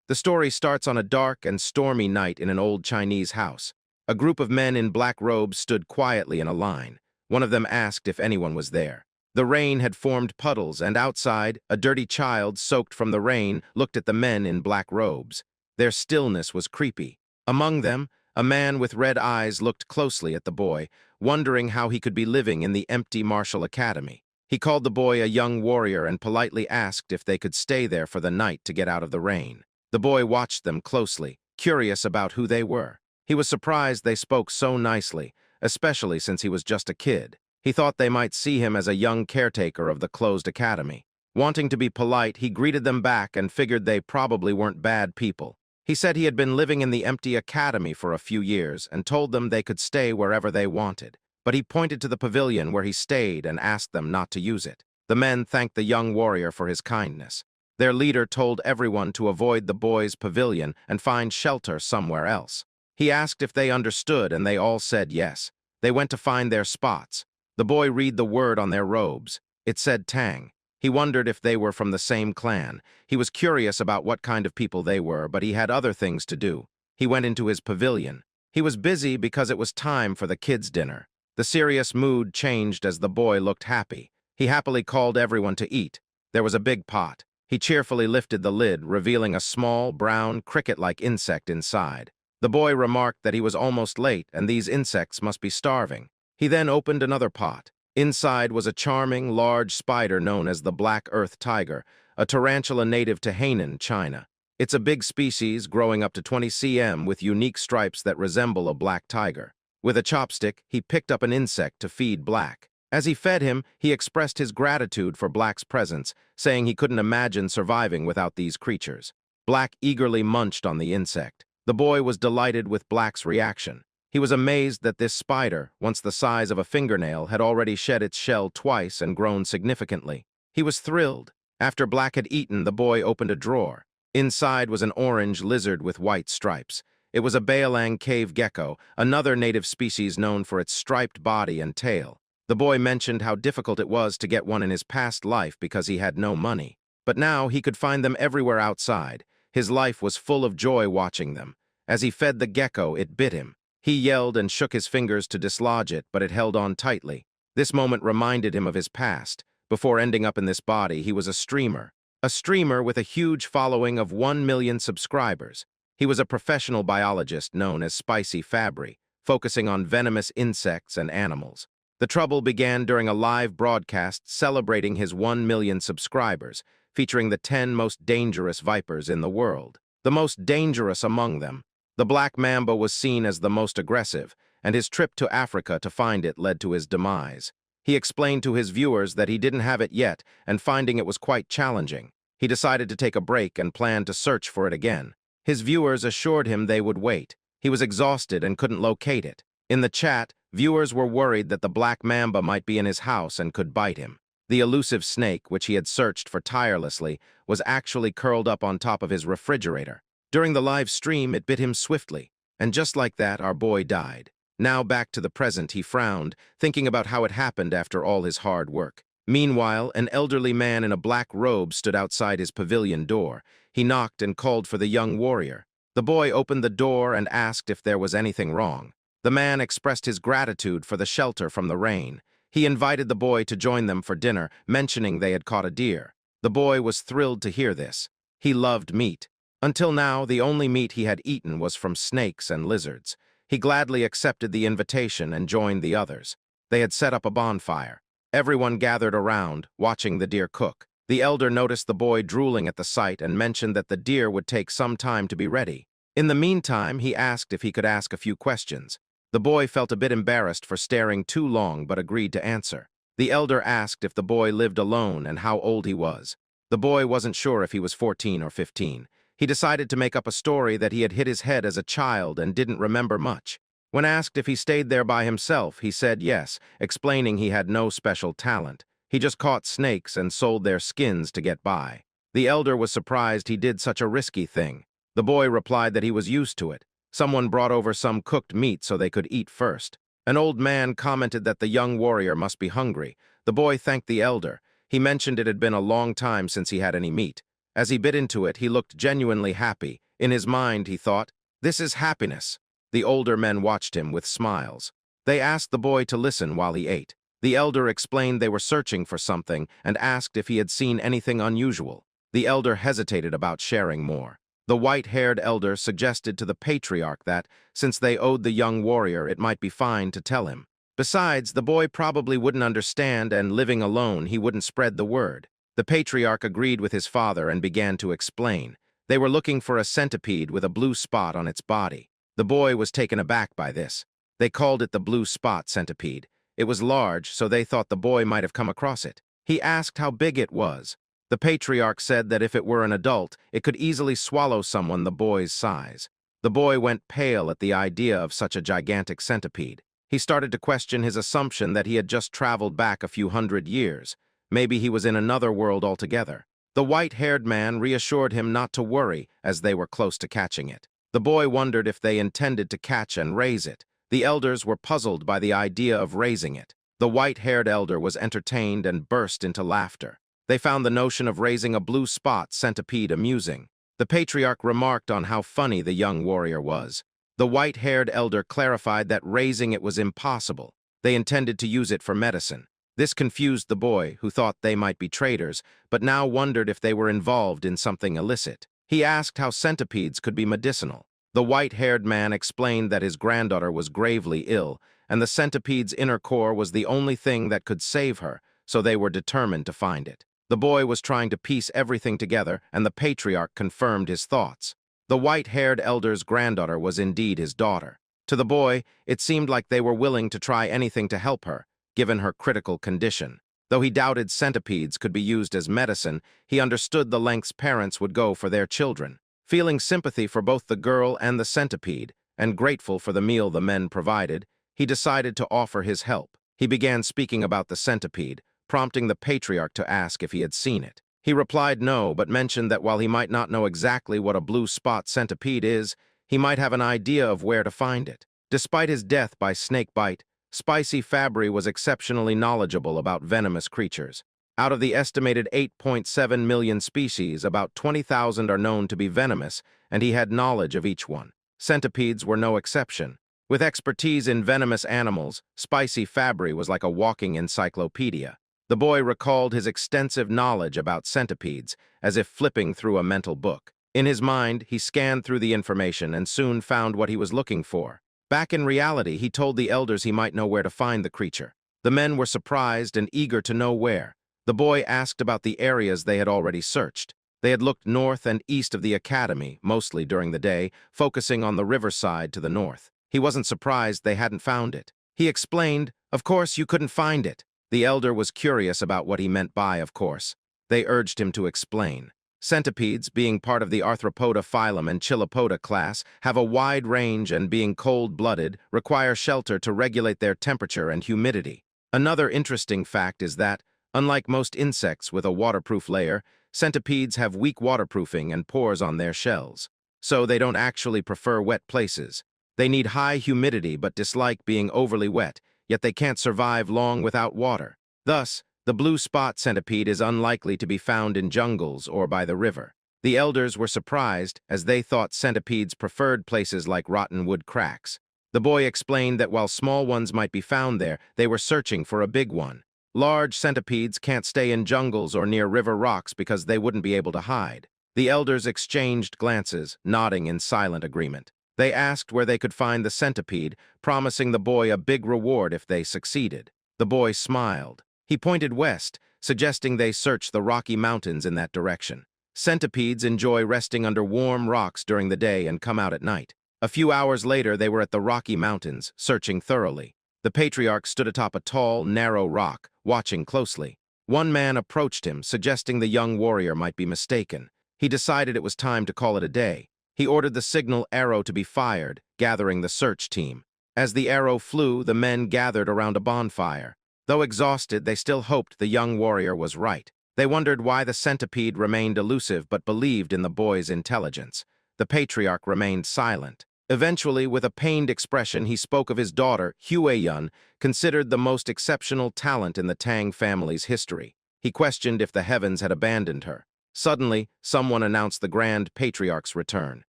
The story starts on a dark and stormy night in an old Chinese house. A group of men in black robes stood quietly in a line. One of them asked if anyone was there. The rain had formed puddles, and outside, a dirty child, soaked from the rain, looked at the men in black robes. Their stillness was creepy. Among them, a man with red eyes looked closely at the boy, wondering how he could be living in the empty martial academy. He called the boy a young warrior and politely asked if they could stay there for the night to get out of the rain. The boy watched them closely, curious about who they were. He was surprised they spoke so nicely, especially since he was just a kid. He thought they might see him as a young caretaker of the closed academy. Wanting to be polite, he greeted them back and figured they probably weren't bad people. He said he had been living in the empty academy for a few years and told them they could stay wherever they wanted. But he pointed to the pavilion where he stayed and asked them not to use it. The men thanked the young warrior for his kindness. Their leader told everyone to avoid the boys' pavilion and find shelter somewhere else. He asked if they understood, and they all said yes. They went to find their spots. The boy read the word on their robes. It said Tang. He wondered if they were from the same clan. He was curious about what kind of people they were, but he had other things to do. He went into his pavilion. He was busy because it was time for the kids' dinner. The serious mood changed as the boy looked happy. He happily called everyone to eat. There was a big pot. He cheerfully lifted the lid, revealing a small, brown, cricket-like insect inside. The boy remarked that he was almost late and these insects must be starving. He then opened another pot. Inside was a charming, large spider known as the black earth tiger, a tarantula native to Hainan, China. It's a big species growing up to 20 cm with unique stripes that resemble a black tiger. With a chopstick, he picked up an insect to feed Black. As he fed him, he expressed his gratitude for Black's presence, saying he couldn't imagine surviving without these creatures. Black eagerly munched on the insect. The boy was delighted with Black's reaction. He was amazed that this spider, once the size of a fingernail, had already shed its shell twice and grown significantly. He was thrilled. After Black had eaten, the boy opened a drawer. Inside was an orange lizard with white stripes. It was a Baolang cave gecko, another native species known for its striped body and tail. The boy mentioned how difficult it was to get one in his past life because he had no money. But now he could find them everywhere outside. His life was full of joy watching them. As he fed the gecko, it bit him. He yelled and shook his fingers to dislodge it, but it held on tightly. This moment reminded him of his past. Before ending up in this body, he was a streamer. A streamer with a huge following of 1 million subscribers. He was a professional biologist known as Spicy Fabry, focusing on venomous insects and animals. The trouble began during a live broadcast celebrating his 1 million subscribers, featuring the 10 most dangerous vipers in the world. The most dangerous among them, the black mamba, was seen as the most aggressive, and his trip to Africa to find it led to his demise. He explained to his viewers that he didn't have it yet, and finding it was quite challenging. He decided to take a break and planned to search for it again. His viewers assured him they would wait. He was exhausted and couldn't locate it. In the chat, viewers were worried that the black mamba might be in his house and could bite him. The elusive snake, which he had searched for tirelessly, was actually curled up on top of his refrigerator. During the live stream, it bit him swiftly, and just like that, our boy died. Now back to the present, he frowned, thinking about how it happened after all his hard work. Meanwhile, an elderly man in a black robe stood outside his pavilion door. He knocked and called for the young warrior. The boy opened the door and asked if there was anything wrong. The man expressed his gratitude for the shelter from the rain. He invited the boy to join them for dinner, mentioning they had caught a deer. The boy was thrilled to hear this. He loved meat. Until now, the only meat he had eaten was from snakes and lizards. He gladly accepted the invitation and joined the others. They had set up a bonfire. Everyone gathered around, watching the deer cook. The elder noticed the boy drooling at the sight and mentioned that the deer would take some time to be ready. In the meantime, he asked if he could ask a few questions. The boy felt a bit embarrassed for staring too long but agreed to answer. The elder asked if the boy lived alone and how old he was. The boy wasn't sure if he was 14 or 15. He decided to make up a story that he had hit his head as a child and didn't remember much. When asked if he stayed there by himself, he said yes, explaining he had no special talent. He just caught snakes and sold their skins to get by. The elder was surprised he did such a risky thing. The boy replied that he was used to it. Someone brought over some cooked meat so they could eat first. An old man commented that the young warrior must be hungry. The boy thanked the elder. He mentioned it had been a long time since he had any meat. As he bit into it, he looked genuinely happy. In his mind, he thought, "This is happiness." The older men watched him with smiles. They asked the boy to listen while he ate. The elder explained they were searching for something and asked if he had seen anything unusual. The elder hesitated about sharing more. The white-haired elder suggested to the patriarch that, since they owed the young warrior, it might be fine to tell him. Besides, the boy probably wouldn't understand, and living alone, he wouldn't spread the word. The patriarch agreed with his father and began to explain. They were looking for a centipede with a blue spot on its body. The boy was taken aback by this. They called it the blue spot centipede. It was large, so they thought the boy might have come across it. He asked how big it was. The patriarch said that if it were an adult, it could easily swallow someone the boy's size. The boy went pale at the idea of such a gigantic centipede. He started to question his assumption that he had just traveled back a few hundred years. Maybe he was in another world altogether. The white-haired man reassured him not to worry, as they were close to catching it. The boy wondered if they intended to catch and raise it. The elders were puzzled by the idea of raising it. The white-haired elder was entertained and burst into laughter. They found the notion of raising a blue spot centipede amusing. The patriarch remarked on how funny the young warrior was. The white-haired elder clarified that raising it was impossible. They intended to use it for medicine. This confused the boy, who thought they might be traders, but now wondered if they were involved in something illicit. He asked how centipedes could be medicinal. The white-haired man explained that his granddaughter was gravely ill, and the centipede's inner core was the only thing that could save her, so they were determined to find it. The boy was trying to piece everything together, and the patriarch confirmed his thoughts. The white-haired elder's granddaughter was indeed his daughter. To the boy, it seemed like they were willing to try anything to help her, given her critical condition. Though he doubted centipedes could be used as medicine, he understood the lengths parents would go for their children. Feeling sympathy for both the girl and the centipede, and grateful for the meal the men provided, he decided to offer his help. He began speaking about the centipede, prompting the patriarch to ask if he had seen it. He replied no, but mentioned that while he might not know exactly what a blue spot centipede is, he might have an idea of where to find it. Despite his death by snake bite, Spicy Fabry was exceptionally knowledgeable about venomous creatures. Out of the estimated 8.7 million species, about 20,000 are known to be venomous, and he had knowledge of each one. Centipedes were no exception. With expertise in venomous animals, Spicy Fabry was like a walking encyclopedia. The boy recalled his extensive knowledge about centipedes, as if flipping through a mental book. In his mind, he scanned through the information and soon found what he was looking for. Back in reality, he told the elders he might know where to find the creature. The men were surprised and eager to know where. The boy asked about the areas they had already searched. They had looked north and east of the academy, mostly during the day, focusing on the riverside to the north. He wasn't surprised they hadn't found it. He explained, "Of course you couldn't find it." The elder was curious about what he meant by "of course." They urged him to explain. Centipedes, being part of the Arthropoda phylum and Chilopoda class, have a wide range and, being cold-blooded, require shelter to regulate their temperature and humidity. Another interesting fact is that, unlike most insects with a waterproof layer, centipedes have weak waterproofing and pores on their shells. So they don't actually prefer wet places. They need high humidity but dislike being overly wet, yet they can't survive long without water. Thus, the blue spot centipede is unlikely to be found in jungles or by the river. The elders were surprised, as they thought centipedes preferred places like rotten wood cracks. The boy explained that while small ones might be found there, they were searching for a big one. Large centipedes can't stay in jungles or near river rocks because they wouldn't be able to hide. The elders exchanged glances, nodding in silent agreement. They asked where they could find the centipede, promising the boy a big reward if they succeeded. The boy smiled. He pointed west, suggesting they search the Rocky Mountains in that direction. Centipedes enjoy resting under warm rocks during the day and come out at night. A few hours later, they were at the Rocky Mountains, searching thoroughly. The patriarch stood atop a tall, narrow rock, watching closely. One man approached him, suggesting the young warrior might be mistaken. He decided it was time to call it a day. He ordered the signal arrow to be fired, gathering the search team. As the arrow flew, the men gathered around a bonfire. Though exhausted, they still hoped the young warrior was right. They wondered why the centipede remained elusive but believed in the boy's intelligence. The patriarch remained silent. Eventually, with a pained expression, he spoke of his daughter, Hueyun, considered the most exceptional talent in the Tang family's history. He questioned if the heavens had abandoned her. Suddenly, someone announced the Grand Patriarch's return.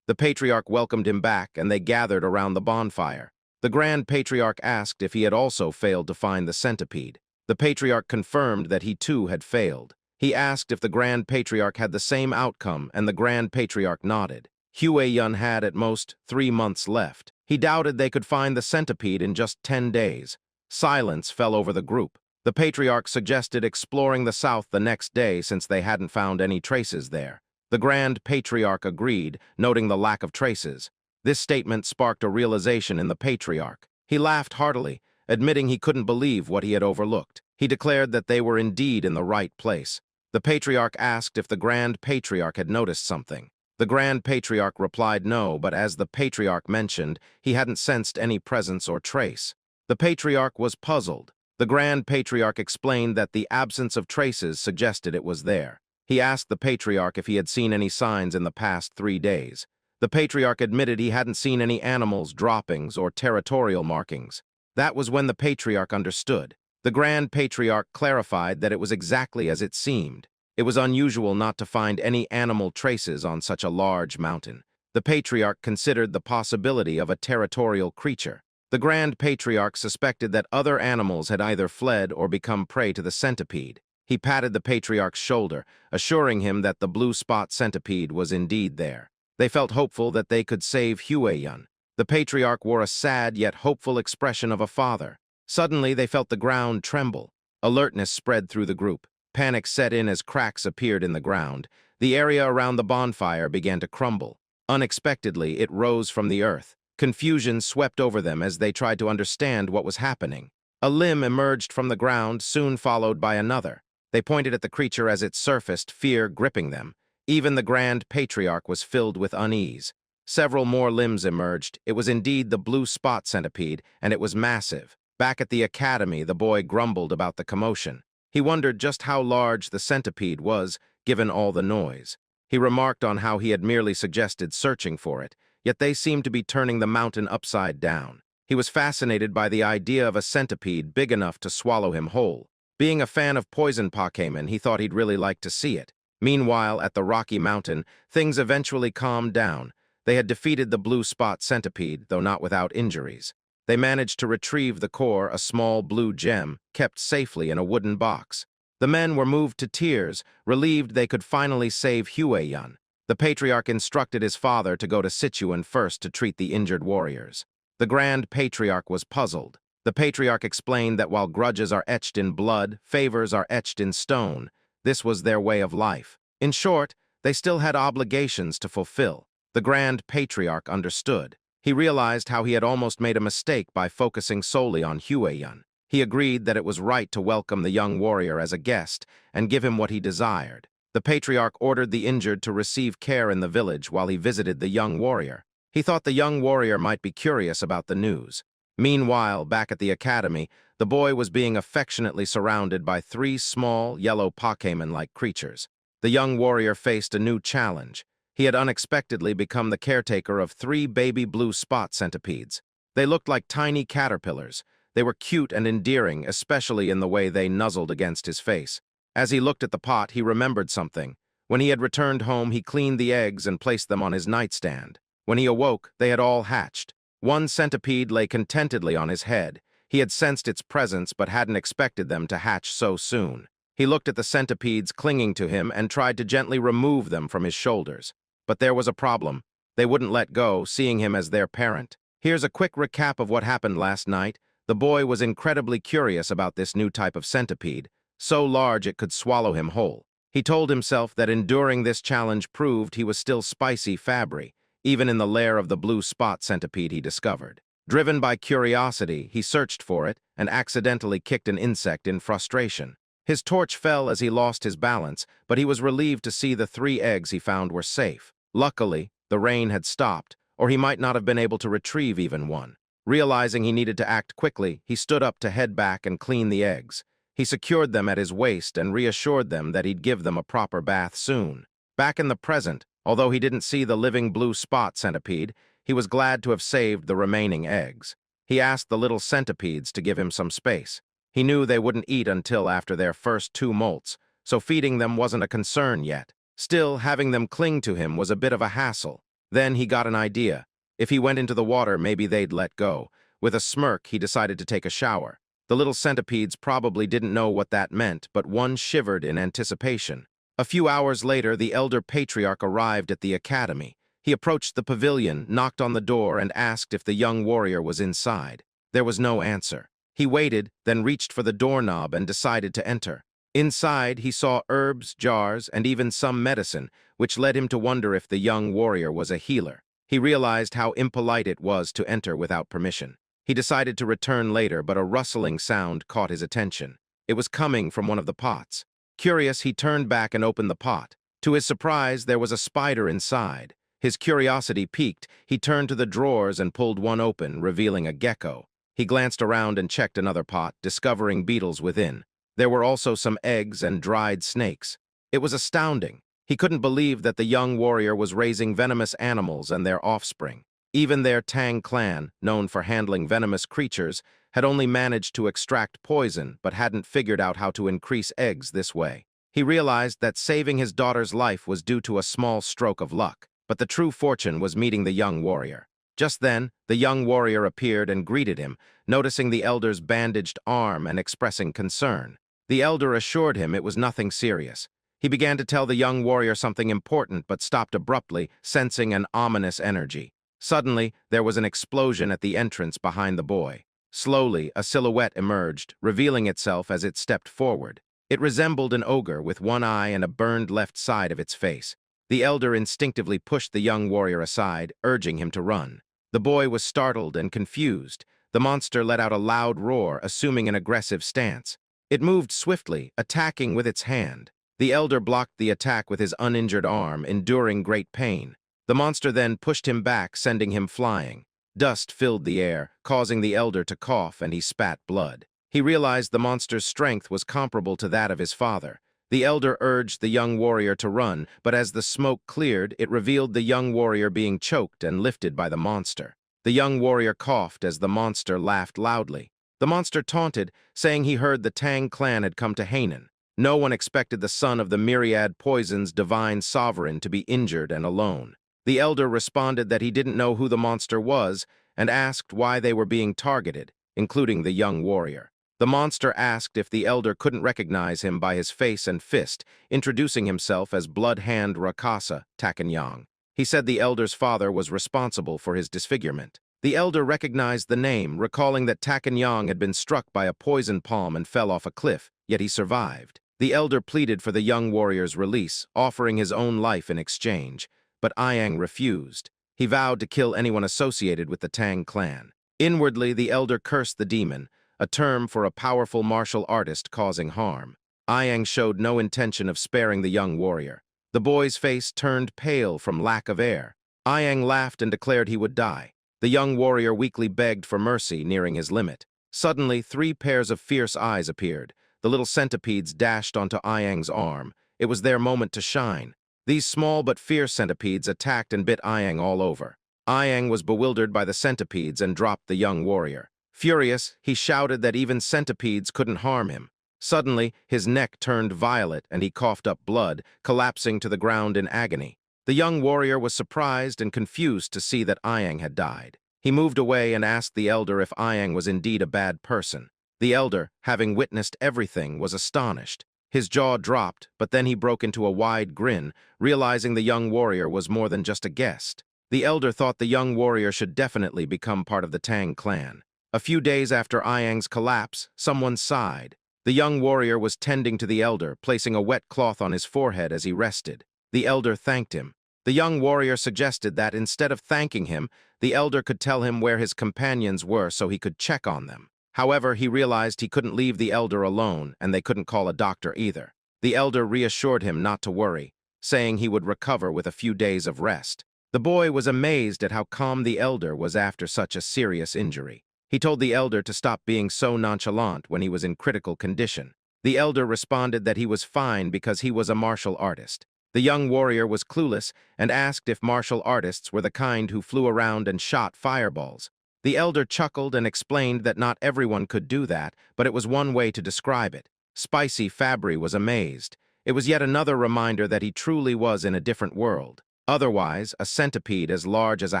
The Patriarch welcomed him back, and they gathered around the bonfire. The Grand Patriarch asked if he had also failed to find the centipede. The Patriarch confirmed that he too had failed. He asked if the Grand Patriarch had the same outcome, and the Grand Patriarch nodded. Hueyun had, at most, 3 months left. He doubted they could find the centipede in just 10 days. Silence fell over the group. The Patriarch suggested exploring the south the next day since they hadn't found any traces there. The Grand Patriarch agreed, noting the lack of traces. This statement sparked a realization in the Patriarch. He laughed heartily, admitting he couldn't believe what he had overlooked. He declared that they were indeed in the right place. The Patriarch asked if the Grand Patriarch had noticed something. The Grand Patriarch replied no, but as the Patriarch mentioned, he hadn't sensed any presence or trace. The Patriarch was puzzled. The Grand Patriarch explained that the absence of traces suggested it was there. He asked the Patriarch if he had seen any signs in the past 3 days. The Patriarch admitted he hadn't seen any animals, droppings, or territorial markings. That was when the Patriarch understood. The Grand Patriarch clarified that it was exactly as it seemed. It was unusual not to find any animal traces on such a large mountain. The Patriarch considered the possibility of a territorial creature. The Grand Patriarch suspected that other animals had either fled or become prey to the centipede. He patted the Patriarch's shoulder, assuring him that the blue spot centipede was indeed there. They felt hopeful that they could save Hueyun. The Patriarch wore a sad yet hopeful expression of a father. Suddenly, they felt the ground tremble. Alertness spread through the group. Panic set in as cracks appeared in the ground. The area around the bonfire began to crumble. Unexpectedly, it rose from the earth. Confusion swept over them as they tried to understand what was happening. A limb emerged from the ground, soon followed by another. They pointed at the creature as it surfaced, fear gripping them. Even the Grand Patriarch was filled with unease. Several more limbs emerged. It was indeed the blue spot centipede, and it was massive. Back at the academy, the boy grumbled about the commotion. He wondered just how large the centipede was, given all the noise. He remarked on how he had merely suggested searching for it, yet they seemed to be turning the mountain upside down. He was fascinated by the idea of a centipede big enough to swallow him whole. Being a fan of poison Pokemon, he thought he'd really like to see it. Meanwhile, at the Rocky Mountain, things eventually calmed down. They had defeated the blue spot centipede, though not without injuries. They managed to retrieve the core, a small blue gem, kept safely in a wooden box. The men were moved to tears, relieved they could finally save Hueyun. The Patriarch instructed his father to go to Sichuan first to treat the injured warriors. The Grand Patriarch was puzzled. The Patriarch explained that while grudges are etched in blood, favors are etched in stone. This was their way of life. In short, they still had obligations to fulfill. The Grand Patriarch understood. He realized how he had almost made a mistake by focusing solely on Hueyun. He agreed that it was right to welcome the young warrior as a guest and give him what he desired. The Patriarch ordered the injured to receive care in the village while he visited the young warrior. He thought the young warrior might be curious about the news. Meanwhile, back at the academy, the boy was being affectionately surrounded by 3 small, yellow Pokemon-like creatures. The young warrior faced a new challenge. He had unexpectedly become the caretaker of 3 baby blue spot centipedes. They looked like tiny caterpillars. They were cute and endearing, especially in the way they nuzzled against his face. As he looked at the pot, he remembered something. When he had returned home, he cleaned the eggs and placed them on his nightstand. When he awoke, they had all hatched. One centipede lay contentedly on his head. He had sensed its presence but hadn't expected them to hatch so soon. He looked at the centipedes clinging to him and tried to gently remove them from his shoulders. But there was a problem. They wouldn't let go, seeing him as their parent. Here's a quick recap of what happened last night. The boy was incredibly curious about this new type of centipede, so large it could swallow him whole. He told himself that enduring this challenge proved he was still spicy Fabry, even in the lair of the blue spot centipede he discovered. Driven by curiosity, he searched for it and accidentally kicked an insect in frustration. His torch fell as he lost his balance, but he was relieved to see the 3 eggs he found were safe. Luckily, the rain had stopped, or he might not have been able to retrieve even one. Realizing he needed to act quickly, he stood up to head back and clean the eggs. He secured them at his waist and reassured them that he'd give them a proper bath soon. Back in the present, although he didn't see the living blue spot centipede, he was glad to have saved the remaining eggs. He asked the little centipedes to give him some space. He knew they wouldn't eat until after their first 2 molts, so feeding them wasn't a concern yet. Still, having them cling to him was a bit of a hassle. Then he got an idea. If he went into the water, maybe they'd let go. With a smirk, he decided to take a shower. The little centipedes probably didn't know what that meant, but one shivered in anticipation. A few hours later, the elder patriarch arrived at the academy. He approached the pavilion, knocked on the door, and asked if the young warrior was inside. There was no answer. He waited, then reached for the doorknob and decided to enter. Inside, he saw herbs, jars, and even some medicine, which led him to wonder if the young warrior was a healer. He realized how impolite it was to enter without permission. He decided to return later, but a rustling sound caught his attention. It was coming from one of the pots. Curious, he turned back and opened the pot. To his surprise, there was a spider inside. His curiosity piqued. He turned to the drawers and pulled one open, revealing a gecko. He glanced around and checked another pot, discovering beetles within. There were also some eggs and dried snakes. It was astounding. He couldn't believe that the young warrior was raising venomous animals and their offspring. Even their Tang clan, known for handling venomous creatures, had only managed to extract poison but hadn't figured out how to increase eggs this way. He realized that saving his daughter's life was due to a small stroke of luck, but the true fortune was meeting the young warrior. Just then, the young warrior appeared and greeted him, noticing the elder's bandaged arm and expressing concern. The elder assured him it was nothing serious. He began to tell the young warrior something important but stopped abruptly, sensing an ominous energy. Suddenly, there was an explosion at the entrance behind the boy. Slowly, a silhouette emerged, revealing itself as it stepped forward. It resembled an ogre with one eye and a burned left side of its face. The elder instinctively pushed the young warrior aside, urging him to run. The boy was startled and confused. The monster let out a loud roar, assuming an aggressive stance. It moved swiftly, attacking with its hand. The elder blocked the attack with his uninjured arm, enduring great pain. The monster then pushed him back, sending him flying. Dust filled the air, causing the elder to cough, and he spat blood. He realized the monster's strength was comparable to that of his father. The elder urged the young warrior to run, but as the smoke cleared, it revealed the young warrior being choked and lifted by the monster. The young warrior coughed as the monster laughed loudly. The monster taunted, saying he heard the Tang clan had come to Hainan. No one expected the son of the myriad poison's divine sovereign to be injured and alone. The elder responded that he didn't know who the monster was and asked why they were being targeted, including the young warrior. The monster asked if the elder couldn't recognize him by his face and fist, introducing himself as Blood Hand Rakasa Takanyang. He said the elder's father was responsible for his disfigurement. The elder recognized the name, recalling that Takanyang had been struck by a poison palm and fell off a cliff, yet he survived. The elder pleaded for the young warrior's release, offering his own life in exchange, but Ayang refused. He vowed to kill anyone associated with the Tang clan. Inwardly, the elder cursed the demon, a term for a powerful martial artist causing harm. Ayang showed no intention of sparing the young warrior. The boy's face turned pale from lack of air. Ayang laughed and declared he would die. The young warrior weakly begged for mercy, nearing his limit. Suddenly, 3 pairs of fierce eyes appeared. The little centipedes dashed onto Ayang's arm. It was their moment to shine. These small but fierce centipedes attacked and bit Ayang all over. Ayang was bewildered by the centipedes and dropped the young warrior. Furious, he shouted that even centipedes couldn't harm him. Suddenly, his neck turned violet and he coughed up blood, collapsing to the ground in agony. The young warrior was surprised and confused to see that Ayang had died. He moved away and asked the elder if Ayang was indeed a bad person. The elder, having witnessed everything, was astonished. His jaw dropped, but then he broke into a wide grin, realizing the young warrior was more than just a guest. The elder thought the young warrior should definitely become part of the Tang clan. A few days after Ayang's collapse, someone sighed. The young warrior was tending to the elder, placing a wet cloth on his forehead as he rested. The elder thanked him. The young warrior suggested that instead of thanking him, the elder could tell him where his companions were so he could check on them. However, he realized he couldn't leave the elder alone, and they couldn't call a doctor either. The elder reassured him not to worry, saying he would recover with a few days of rest. The boy was amazed at how calm the elder was after such a serious injury. He told the elder to stop being so nonchalant when he was in critical condition. The elder responded that he was fine because he was a martial artist. The young warrior was clueless and asked if martial artists were the kind who flew around and shot fireballs. The elder chuckled and explained that not everyone could do that, but it was one way to describe it. Spicy Fabry was amazed. It was yet another reminder that he truly was in a different world. Otherwise, a centipede as large as a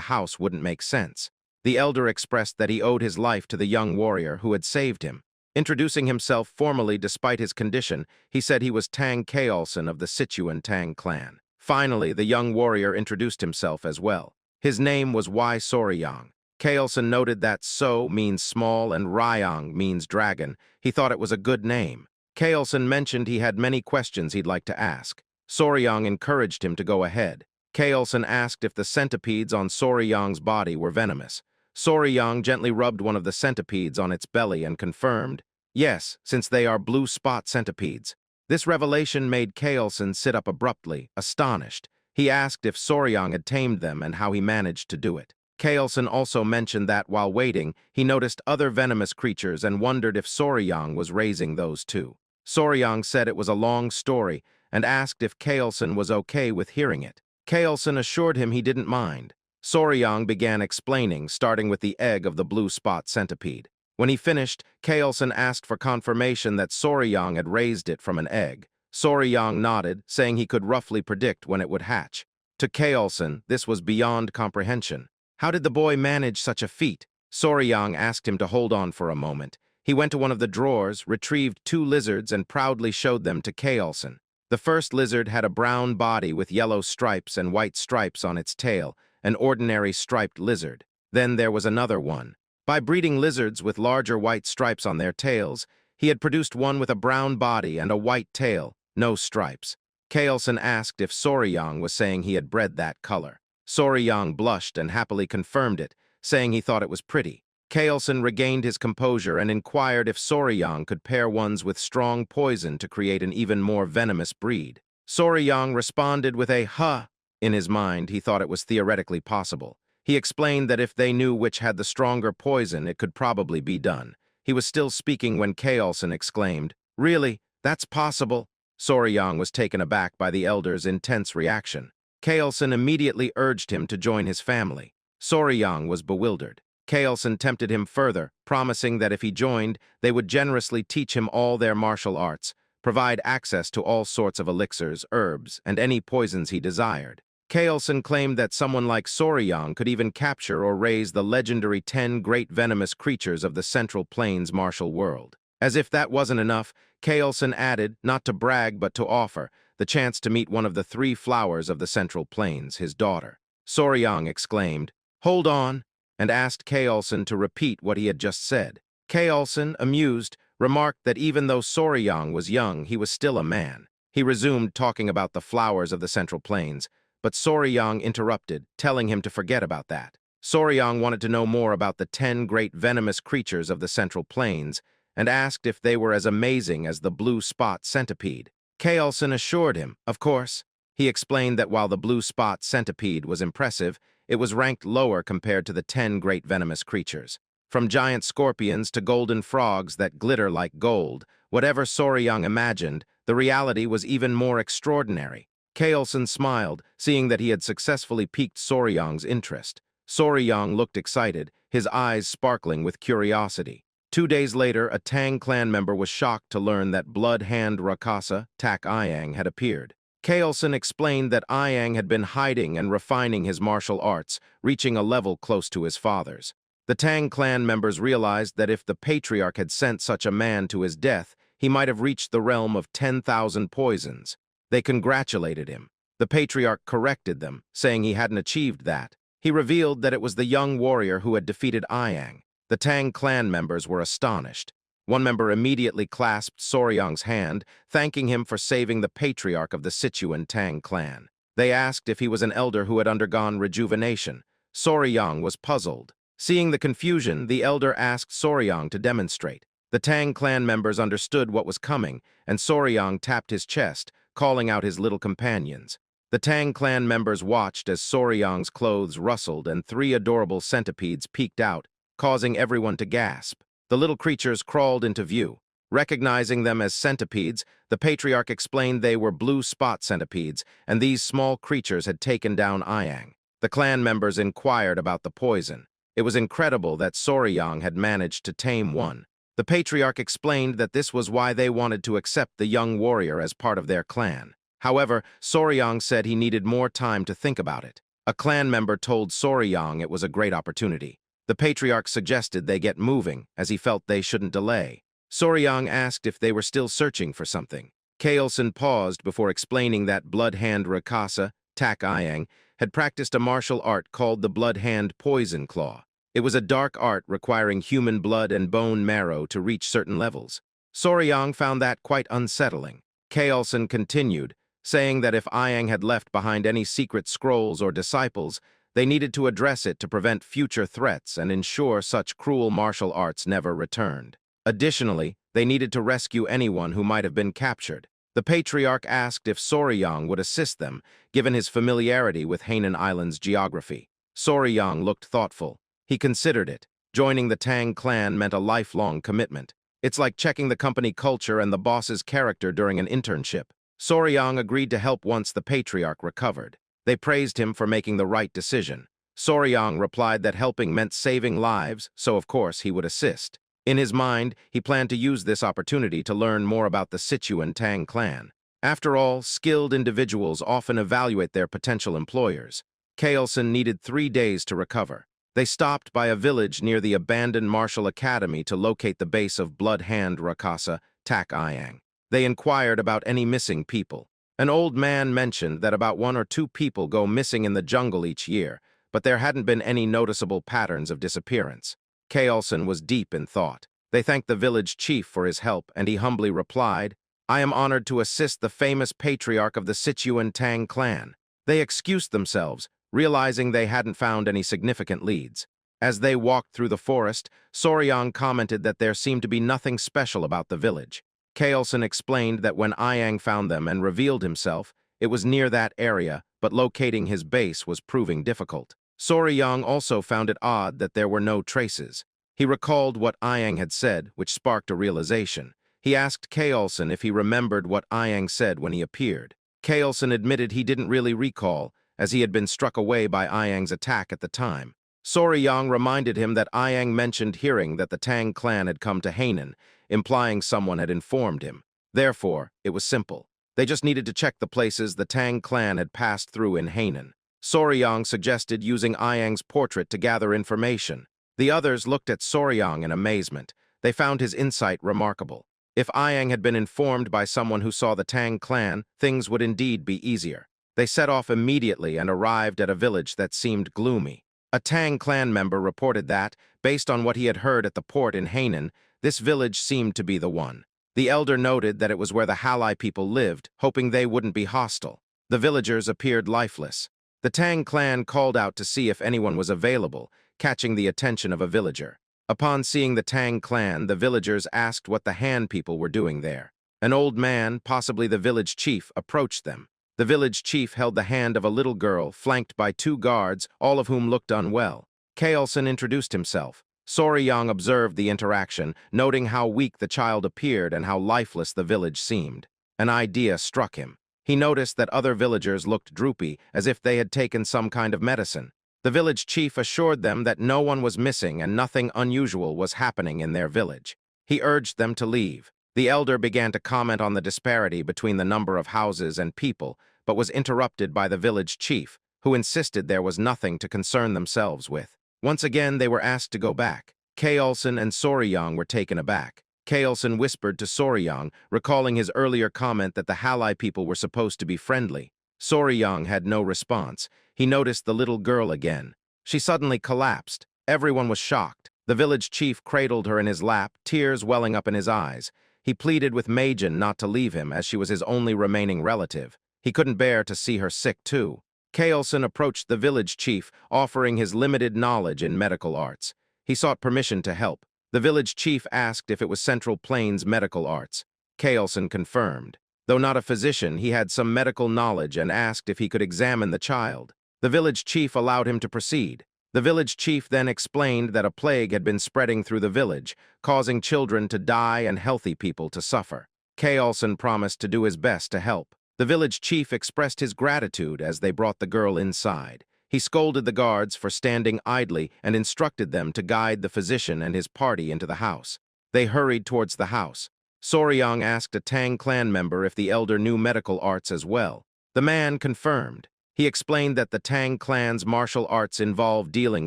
house wouldn't make sense. The elder expressed that he owed his life to the young warrior who had saved him. Introducing himself formally despite his condition, he said he was Tang Kaolson of the Sichuan Tang clan. Finally, the young warrior introduced himself as well. His name was Y Soryang. Kaolson noted that So means small and Ryang means dragon. He thought it was a good name. Kaolson mentioned he had many questions he'd like to ask. Soryang encouraged him to go ahead. Kaolson asked if the centipedes on Soryang's body were venomous. Soryang gently rubbed one of the centipedes on its belly and confirmed, yes, since they are blue spot centipedes. This revelation made Kaolson sit up abruptly, astonished. He asked if Soryang had tamed them and how he managed to do it. Kaolson also mentioned that, while waiting, he noticed other venomous creatures and wondered if Soryang was raising those too. Soryang said it was a long story and asked if Kaolson was okay with hearing it. Kaolson assured him he didn't mind. Soryang began explaining, starting with the egg of the blue spot centipede. When he finished, Kaolson asked for confirmation that Soryang had raised it from an egg. Soryang nodded, saying he could roughly predict when it would hatch. To Kaolson, this was beyond comprehension. How did the boy manage such a feat? Soryang asked him to hold on for a moment. He went to one of the drawers, retrieved 2 lizards, and proudly showed them to Kaolson. The first lizard had a brown body with yellow stripes and white stripes on its tail, an ordinary striped lizard. Then there was another one. By breeding lizards with larger white stripes on their tails, he had produced one with a brown body and a white tail, no stripes. Kaolson asked if Soryang was saying he had bred that color. Soryang blushed and happily confirmed it, saying he thought it was pretty. Kaolson regained his composure and inquired if Soryang could pair ones with strong poison to create an even more venomous breed. Soryang responded with a huh. In his mind, he thought it was theoretically possible. He explained that if they knew which had the stronger poison, it could probably be done. He was still speaking when Kaolson exclaimed, "Really? That's possible?" Soryang was taken aback by the elder's intense reaction. Kaolson immediately urged him to join his family. Soryang was bewildered. Kaolson tempted him further, promising that if he joined, they would generously teach him all their martial arts, provide access to all sorts of elixirs, herbs, and any poisons he desired. Kaolson claimed that someone like Soryang could even capture or raise the legendary 10 great venomous creatures of the Central Plains martial world. As if that wasn't enough, Kaolson added, not to brag but to offer, the chance to meet one of the 3 flowers of the Central Plains, his daughter. Soryang exclaimed, "Hold on," and asked Kaolson to repeat what he had just said. Kaolson, amused, remarked that even though Soryang was young, he was still a man. He resumed talking about the flowers of the Central Plains, but Soryang interrupted, telling him to forget about that. Soryang wanted to know more about the 10 great venomous creatures of the Central Plains and asked if they were as amazing as the blue spot centipede. Kaolson assured him, of course. He explained that while the blue spot centipede was impressive, it was ranked lower compared to the 10 great venomous creatures. From giant scorpions to golden frogs that glitter like gold, whatever Soryang imagined, the reality was even more extraordinary. Kaolson smiled, seeing that he had successfully piqued Soryang's interest. Soryang looked excited, his eyes sparkling with curiosity. 2 days later, a Tang clan member was shocked to learn that Blood Hand Rakasa, Tak Iang, had appeared. Kaolson explained that Iang had been hiding and refining his martial arts, reaching a level close to his father's. The Tang clan members realized that if the patriarch had sent such a man to his death, he might have reached the realm of 10,000 poisons. They congratulated him. The patriarch corrected them, saying he hadn't achieved that. He revealed that it was the young warrior who had defeated Iang. The Tang clan members were astonished. One member immediately clasped Soryang's hand, thanking him for saving the patriarch of the Sichuan Tang clan. They asked if he was an elder who had undergone rejuvenation. Soryang was puzzled. Seeing the confusion, the elder asked Soryang to demonstrate. The Tang clan members understood what was coming, and Soryang tapped his chest, calling out his little companions. The Tang clan members watched as Soryang's clothes rustled and 3 adorable centipedes peeked out, causing everyone to gasp. The little creatures crawled into view. Recognizing them as centipedes, the patriarch explained they were blue spot centipedes, and these small creatures had taken down Iang. The clan members inquired about the poison. It was incredible that Soryang had managed to tame one. The patriarch explained that this was why they wanted to accept the young warrior as part of their clan. However, Soryang said he needed more time to think about it. A clan member told Soryang it was a great opportunity. The patriarch suggested they get moving, as he felt they shouldn't delay. Soryang asked if they were still searching for something. Kaelson paused before explaining that Blood Hand Rakasa, Tak Ayang, had practiced a martial art called the Blood Hand Poison Claw. It was a dark art requiring human blood and bone marrow to reach certain levels. Soryang found that quite unsettling. Kaelson continued, saying that if Ayang had left behind any secret scrolls or disciples, they needed to address it to prevent future threats and ensure such cruel martial arts never returned. Additionally, they needed to rescue anyone who might have been captured. The patriarch asked if Soryang would assist them, given his familiarity with Hainan Island's geography. Soryang looked thoughtful. He considered it. Joining the Tang clan meant a lifelong commitment. It's like checking the company culture and the boss's character during an internship. Soryang agreed to help once the patriarch recovered. They praised him for making the right decision. Soryang replied that helping meant saving lives, so of course he would assist. In his mind, he planned to use this opportunity to learn more about the Sichuan Tang clan. After all, skilled individuals often evaluate their potential employers. Kaelson needed 3 days to recover. They stopped by a village near the abandoned martial academy to locate the base of Blood Hand Rakasa, Tak Ayang. They inquired about any missing people. An old man mentioned that about 1 or 2 people go missing in the jungle each year, but there hadn't been any noticeable patterns of disappearance. Kaelson was deep in thought. They thanked the village chief for his help, and he humbly replied, "I am honored to assist the famous patriarch of the Sichuan Tang clan." They excused themselves, realizing they hadn't found any significant leads. As they walked through the forest, Soryang commented that there seemed to be nothing special about the village. Kaelson explained that when Ayang found them and revealed himself, it was near that area, but locating his base was proving difficult. Soryang also found it odd that there were no traces. He recalled what Ayang had said, which sparked a realization. He asked Kaelson if he remembered what Ayang said when he appeared. Kaelson admitted he didn't really recall, as he had been struck away by Ayang's attack at the time. Soryang reminded him that Ayang mentioned hearing that the Tang clan had come to Hainan, implying someone had informed him. Therefore, it was simple. They just needed to check the places the Tang clan had passed through in Hainan. Soryang suggested using Ayang's portrait to gather information. The others looked at Soryang in amazement. They found his insight remarkable. If Ayang had been informed by someone who saw the Tang clan, things would indeed be easier. They set off immediately and arrived at a village that seemed gloomy. A Tang clan member reported that, based on what he had heard at the port in Hainan, this village seemed to be the one. The elder noted that it was where the Halai people lived, hoping they wouldn't be hostile. The villagers appeared lifeless. The Tang clan called out to see if anyone was available, catching the attention of a villager. Upon seeing the Tang clan, the villagers asked what the Han people were doing there. An old man, possibly the village chief, approached them. The village chief held the hand of a little girl, flanked by 2 guards, all of whom looked unwell. Kaelson introduced himself. Soryang observed the interaction, noting how weak the child appeared and how lifeless the village seemed. An idea struck him. He noticed that other villagers looked droopy, as if they had taken some kind of medicine. The village chief assured them that no one was missing and nothing unusual was happening in their village. He urged them to leave. The elder began to comment on the disparity between the number of houses and people, but was interrupted by the village chief, who insisted there was nothing to concern themselves with. Once again, they were asked to go back. Kaelson and Soryang were taken aback. Kaelson whispered to Soryang, recalling his earlier comment that the Halai people were supposed to be friendly. Soryang had no response. He noticed the little girl again. She suddenly collapsed. Everyone was shocked. The village chief cradled her in his lap, tears welling up in his eyes. He pleaded with Majin not to leave him, as she was his only remaining relative. He couldn't bear to see her sick, too. Kaelson approached the village chief, offering his limited knowledge in medical arts. He sought permission to help. The village chief asked if it was Central Plains Medical Arts. Kaelson confirmed. Though not a physician, he had some medical knowledge and asked if he could examine the child. The village chief allowed him to proceed. The village chief then explained that a plague had been spreading through the village, causing children to die and healthy people to suffer. Kaelson promised to do his best to help. The village chief expressed his gratitude as they brought the girl inside. He scolded the guards for standing idly and instructed them to guide the physician and his party into the house. They hurried towards the house. Soryang asked a Tang clan member if the elder knew medical arts as well. The man confirmed. He explained that the Tang clan's martial arts involve dealing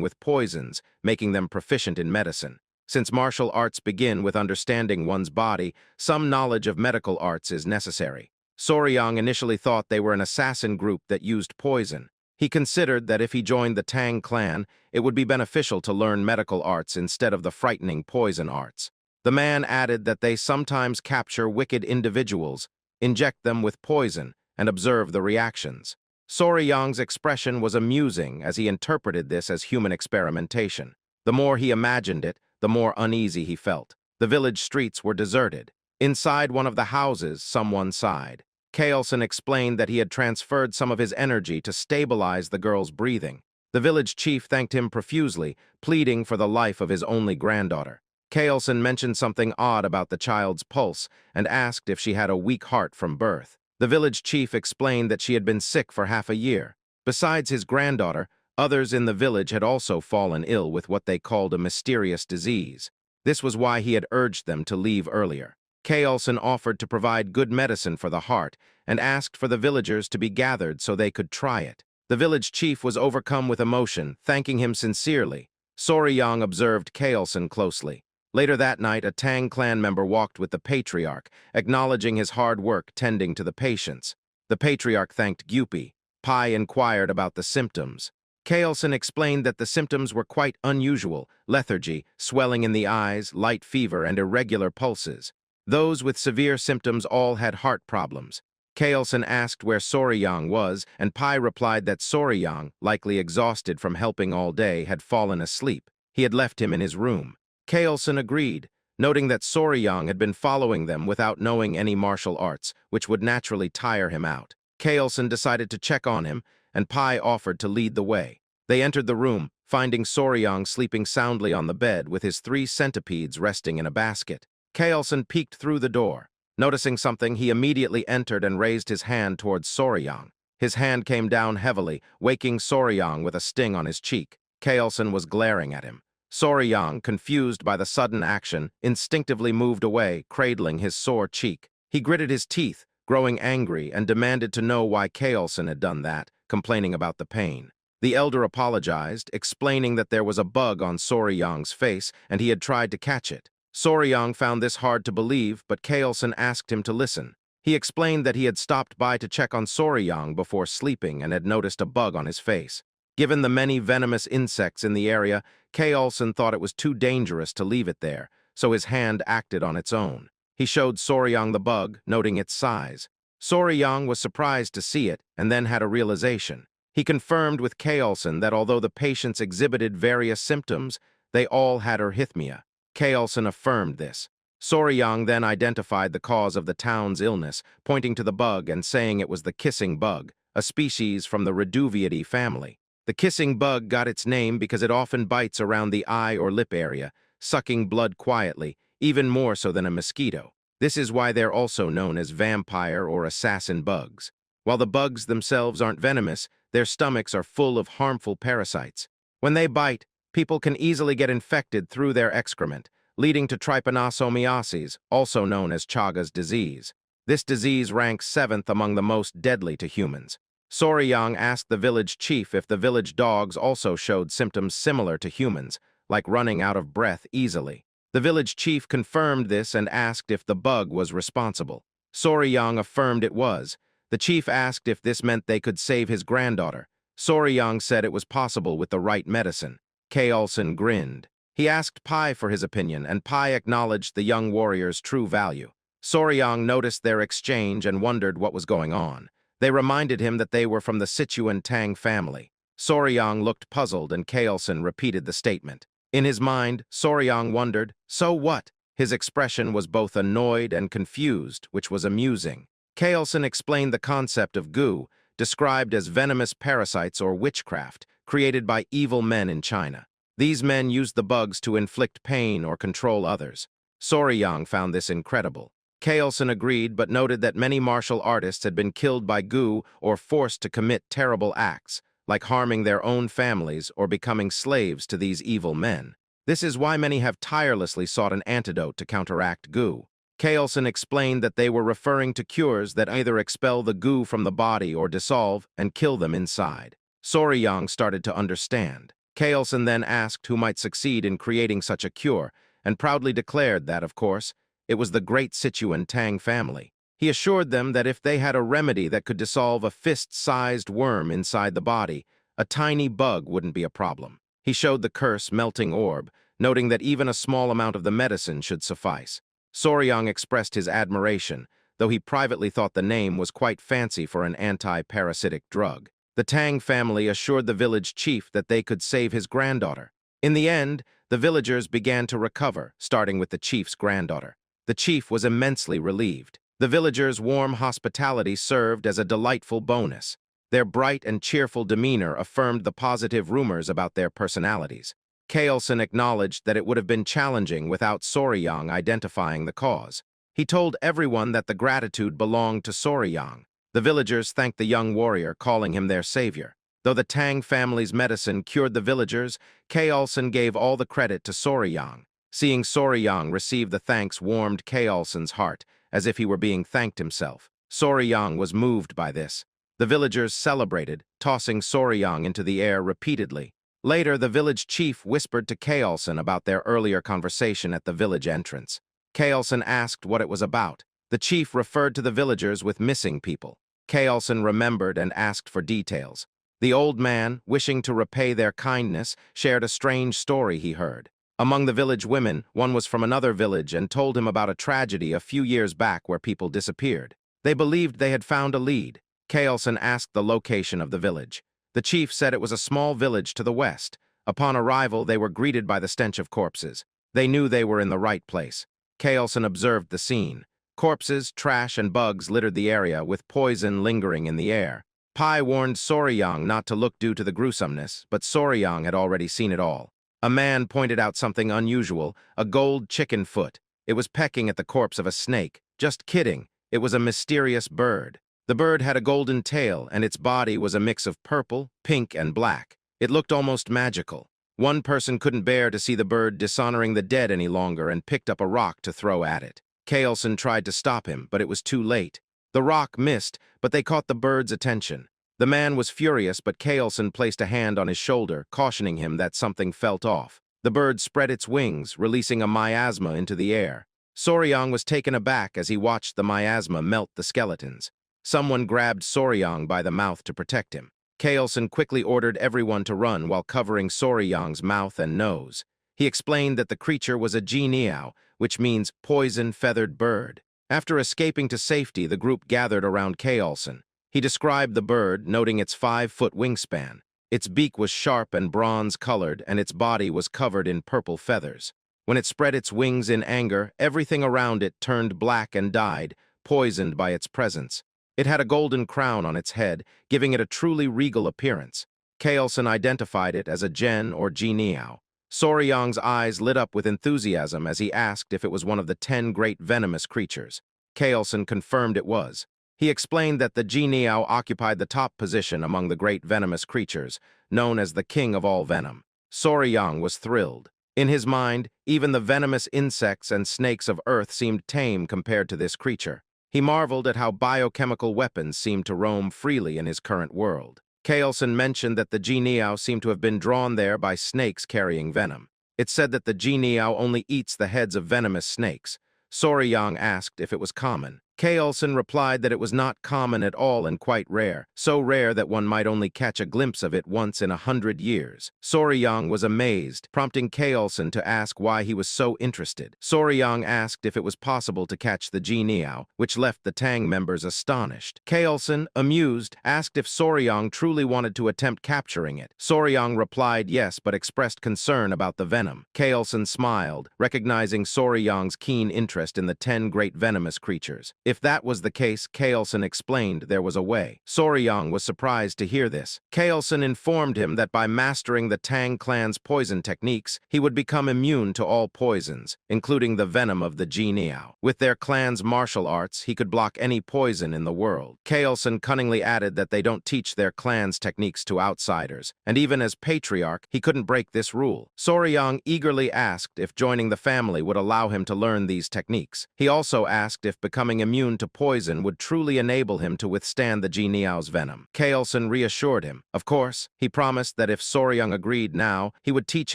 with poisons, making them proficient in medicine. Since martial arts begin with understanding one's body, some knowledge of medical arts is necessary. Soryang initially thought they were an assassin group that used poison. He considered that if he joined the Tang clan, it would be beneficial to learn medical arts instead of the frightening poison arts. The man added that they sometimes capture wicked individuals, inject them with poison, and observe the reactions. Soryang's expression was amusing as he interpreted this as human experimentation. The more he imagined it, the more uneasy he felt. The village streets were deserted. Inside one of the houses, someone sighed. Kaelson explained that he had transferred some of his energy to stabilize the girl's breathing. The village chief thanked him profusely, pleading for the life of his only granddaughter. Kaelson mentioned something odd about the child's pulse and asked if she had a weak heart from birth. The village chief explained that she had been sick for half a year. Besides his granddaughter, others in the village had also fallen ill with what they called a mysterious disease. This was why he had urged them to leave earlier. Kaelson offered to provide good medicine for the heart and asked for the villagers to be gathered so they could try it. The village chief was overcome with emotion, thanking him sincerely. Soryang observed Kaelson closely. Later that night, a Tang clan member walked with the patriarch, acknowledging his hard work tending to the patients. The patriarch thanked Gyupi. Pai inquired about the symptoms. Kaelson explained that the symptoms were quite unusual: lethargy, swelling in the eyes, light fever, and irregular pulses. Those with severe symptoms all had heart problems. Kaelson asked where Soryang was, and Pai replied that Soryang, likely exhausted from helping all day, had fallen asleep. He had left him in his room. Kaelson agreed, noting that Soryang had been following them without knowing any martial arts, which would naturally tire him out. Kaelson decided to check on him, and Pai offered to lead the way. They entered the room, finding Soryang sleeping soundly on the bed with his 3 centipedes resting in a basket. Kaelson peeked through the door. Noticing something, he immediately entered and raised his hand towards Soryang. His hand came down heavily, waking Soryang with a sting on his cheek. Kaelson was glaring at him. Soryang, confused by the sudden action, instinctively moved away, cradling his sore cheek. He gritted his teeth, growing angry, and demanded to know why Kaelson had done that, complaining about the pain. The elder apologized, explaining that there was a bug on Soryang's face and he had tried to catch it. Soryang found this hard to believe, but Kaelson asked him to listen. He explained that he had stopped by to check on Soryang before sleeping and had noticed a bug on his face. Given the many venomous insects in the area, Kaelson thought it was too dangerous to leave it there, so his hand acted on its own. He showed Soryang the bug, noting its size. Soryang was surprised to see it and then had a realization. He confirmed with Kaelson that although the patients exhibited various symptoms, they all had arrhythmia. Kaelson affirmed this. Soryang then identified the cause of the town's illness, pointing to the bug and saying it was the kissing bug, a species from the Reduviidae family. The kissing bug got its name because it often bites around the eye or lip area, sucking blood quietly, even more so than a mosquito. This is why they're also known as vampire or assassin bugs. While the bugs themselves aren't venomous, their stomachs are full of harmful parasites. When they bite, people can easily get infected through their excrement, leading to trypanosomiasis, also known as Chagas disease. This disease ranks 7th among the most deadly to humans. Soryang asked the village chief if the village dogs also showed symptoms similar to humans, like running out of breath easily. The village chief confirmed this and asked if the bug was responsible. Soryang affirmed it was. The chief asked if this meant they could save his granddaughter. Soryang said it was possible with the right medicine. Kaelson grinned. He asked Pai for his opinion, and Pai acknowledged the young warrior's true value. Soryang noticed their exchange and wondered what was going on. They reminded him that they were from the Sichuan Tang family. Soryang looked puzzled, and Kaelson repeated the statement. In his mind, Soryang wondered, so what? His expression was both annoyed and confused, which was amusing. Kaelson explained the concept of gu, described as venomous parasites or witchcraft, created by evil men in China. These men used the bugs to inflict pain or control others. Soryang found this incredible. Kaelson agreed, but noted that many martial artists had been killed by gu or forced to commit terrible acts, like harming their own families or becoming slaves to these evil men. This is why many have tirelessly sought an antidote to counteract goo. Kaelson explained that they were referring to cures that either expel the goo from the body or dissolve and kill them inside. Soryang started to understand. Kaelson then asked who might succeed in creating such a cure, and proudly declared that, of course, it was the great Sichuan Tang family. He assured them that if they had a remedy that could dissolve a fist-sized worm inside the body, a tiny bug wouldn't be a problem. He showed the curse melting orb, noting that even a small amount of the medicine should suffice. Soryang expressed his admiration, though he privately thought the name was quite fancy for an anti-parasitic drug. The Tang family assured the village chief that they could save his granddaughter. In the end, the villagers began to recover, starting with the chief's granddaughter. The chief was immensely relieved. The villagers' warm hospitality served as a delightful bonus. Their bright and cheerful demeanor affirmed the positive rumors about their personalities. Kaelson acknowledged that it would have been challenging without Soryang identifying the cause. He told everyone that the gratitude belonged to Soryang. The villagers thanked the young warrior, calling him their savior. Though the Tang family's medicine cured the villagers, Kaelson gave all the credit to Soryang. Seeing Soryang receive the thanks warmed Kaelson's heart, as if he were being thanked himself. Soryang was moved by this. The villagers celebrated, tossing Soryang into the air repeatedly. Later, the village chief whispered to Kaelson about their earlier conversation at the village entrance. Kaelson asked what it was about. The chief referred to the villagers with missing people. Kaelson remembered and asked for details. The old man, wishing to repay their kindness, shared a strange story he heard. Among the village women, one was from another village and told him about a tragedy a few years back where people disappeared. They believed they had found a lead. Kaelson asked the location of the village. The chief said it was a small village to the west. Upon arrival, they were greeted by the stench of corpses. They knew they were in the right place. Kaelson observed the scene. Corpses, trash, and bugs littered the area, with poison lingering in the air. Pai warned Soryang not to look due to the gruesomeness, but Soryang had already seen it all. A man pointed out something unusual, a gold chicken foot. It was pecking at the corpse of a snake. Just kidding. It was a mysterious bird. The bird had a golden tail, and its body was a mix of purple, pink, and black. It looked almost magical. One person couldn't bear to see the bird dishonoring the dead any longer and picked up a rock to throw at it. Kaelson tried to stop him, but it was too late. The rock missed, but they caught the bird's attention. The man was furious, but Kaelson placed a hand on his shoulder, cautioning him that something felt off. The bird spread its wings, releasing a miasma into the air. Soryang was taken aback as he watched the miasma melt the skeletons. Someone grabbed Soryang by the mouth to protect him. Kaelson quickly ordered everyone to run while covering Soryang's mouth and nose. He explained that the creature was a jianiao, which means poison-feathered bird. After escaping to safety, the group gathered around Kaelson. He described the bird, noting its 5-foot wingspan. Its beak was sharp and bronze-colored, and its body was covered in purple feathers. When it spread its wings in anger, everything around it turned black and died, poisoned by its presence. It had a golden crown on its head, giving it a truly regal appearance. Kaelson identified it as a Gen or Jianiao. Soryang's eyes lit up with enthusiasm as he asked if it was one of the 10 great venomous creatures. Kaelson confirmed it was. He explained that the Jianiao occupied the top position among the great venomous creatures, known as the king of all venom. Soryang was thrilled. In his mind, even the venomous insects and snakes of Earth seemed tame compared to this creature. He marveled at how biochemical weapons seemed to roam freely in his current world. Kaelson mentioned that the Jianiao seemed to have been drawn there by snakes carrying venom. It said that the Jianiao only eats the heads of venomous snakes. Soryang asked if it was common. Kaelson replied that it was not common at all and quite rare, so rare that one might only catch a glimpse of it once in 100 years. Soryang was amazed, prompting Kaelson to ask why he was so interested. Soryang asked if it was possible to catch the Jianiao, which left the Tang members astonished. Kaelson, amused, asked if Soryang truly wanted to attempt capturing it. Soryang replied yes, but expressed concern about the venom. Kaelson smiled, recognizing Soryang's keen interest in the 10 great venomous creatures. If that was the case, Kaelson explained there was a way. Soryang was surprised to hear this. Kaelson informed him that by mastering the Tang clan's poison techniques, he would become immune to all poisons, including the venom of the Jianiao. With their clan's martial arts, he could block any poison in the world. Kaelson cunningly added that they don't teach their clan's techniques to outsiders, and even as patriarch, he couldn't break this rule. Soryang eagerly asked if joining the family would allow him to learn these techniques. He also asked if becoming immune to poison would truly enable him to withstand the Jianiao's venom. Kaelson reassured him. Of course, he promised that if Soryang agreed now, he would teach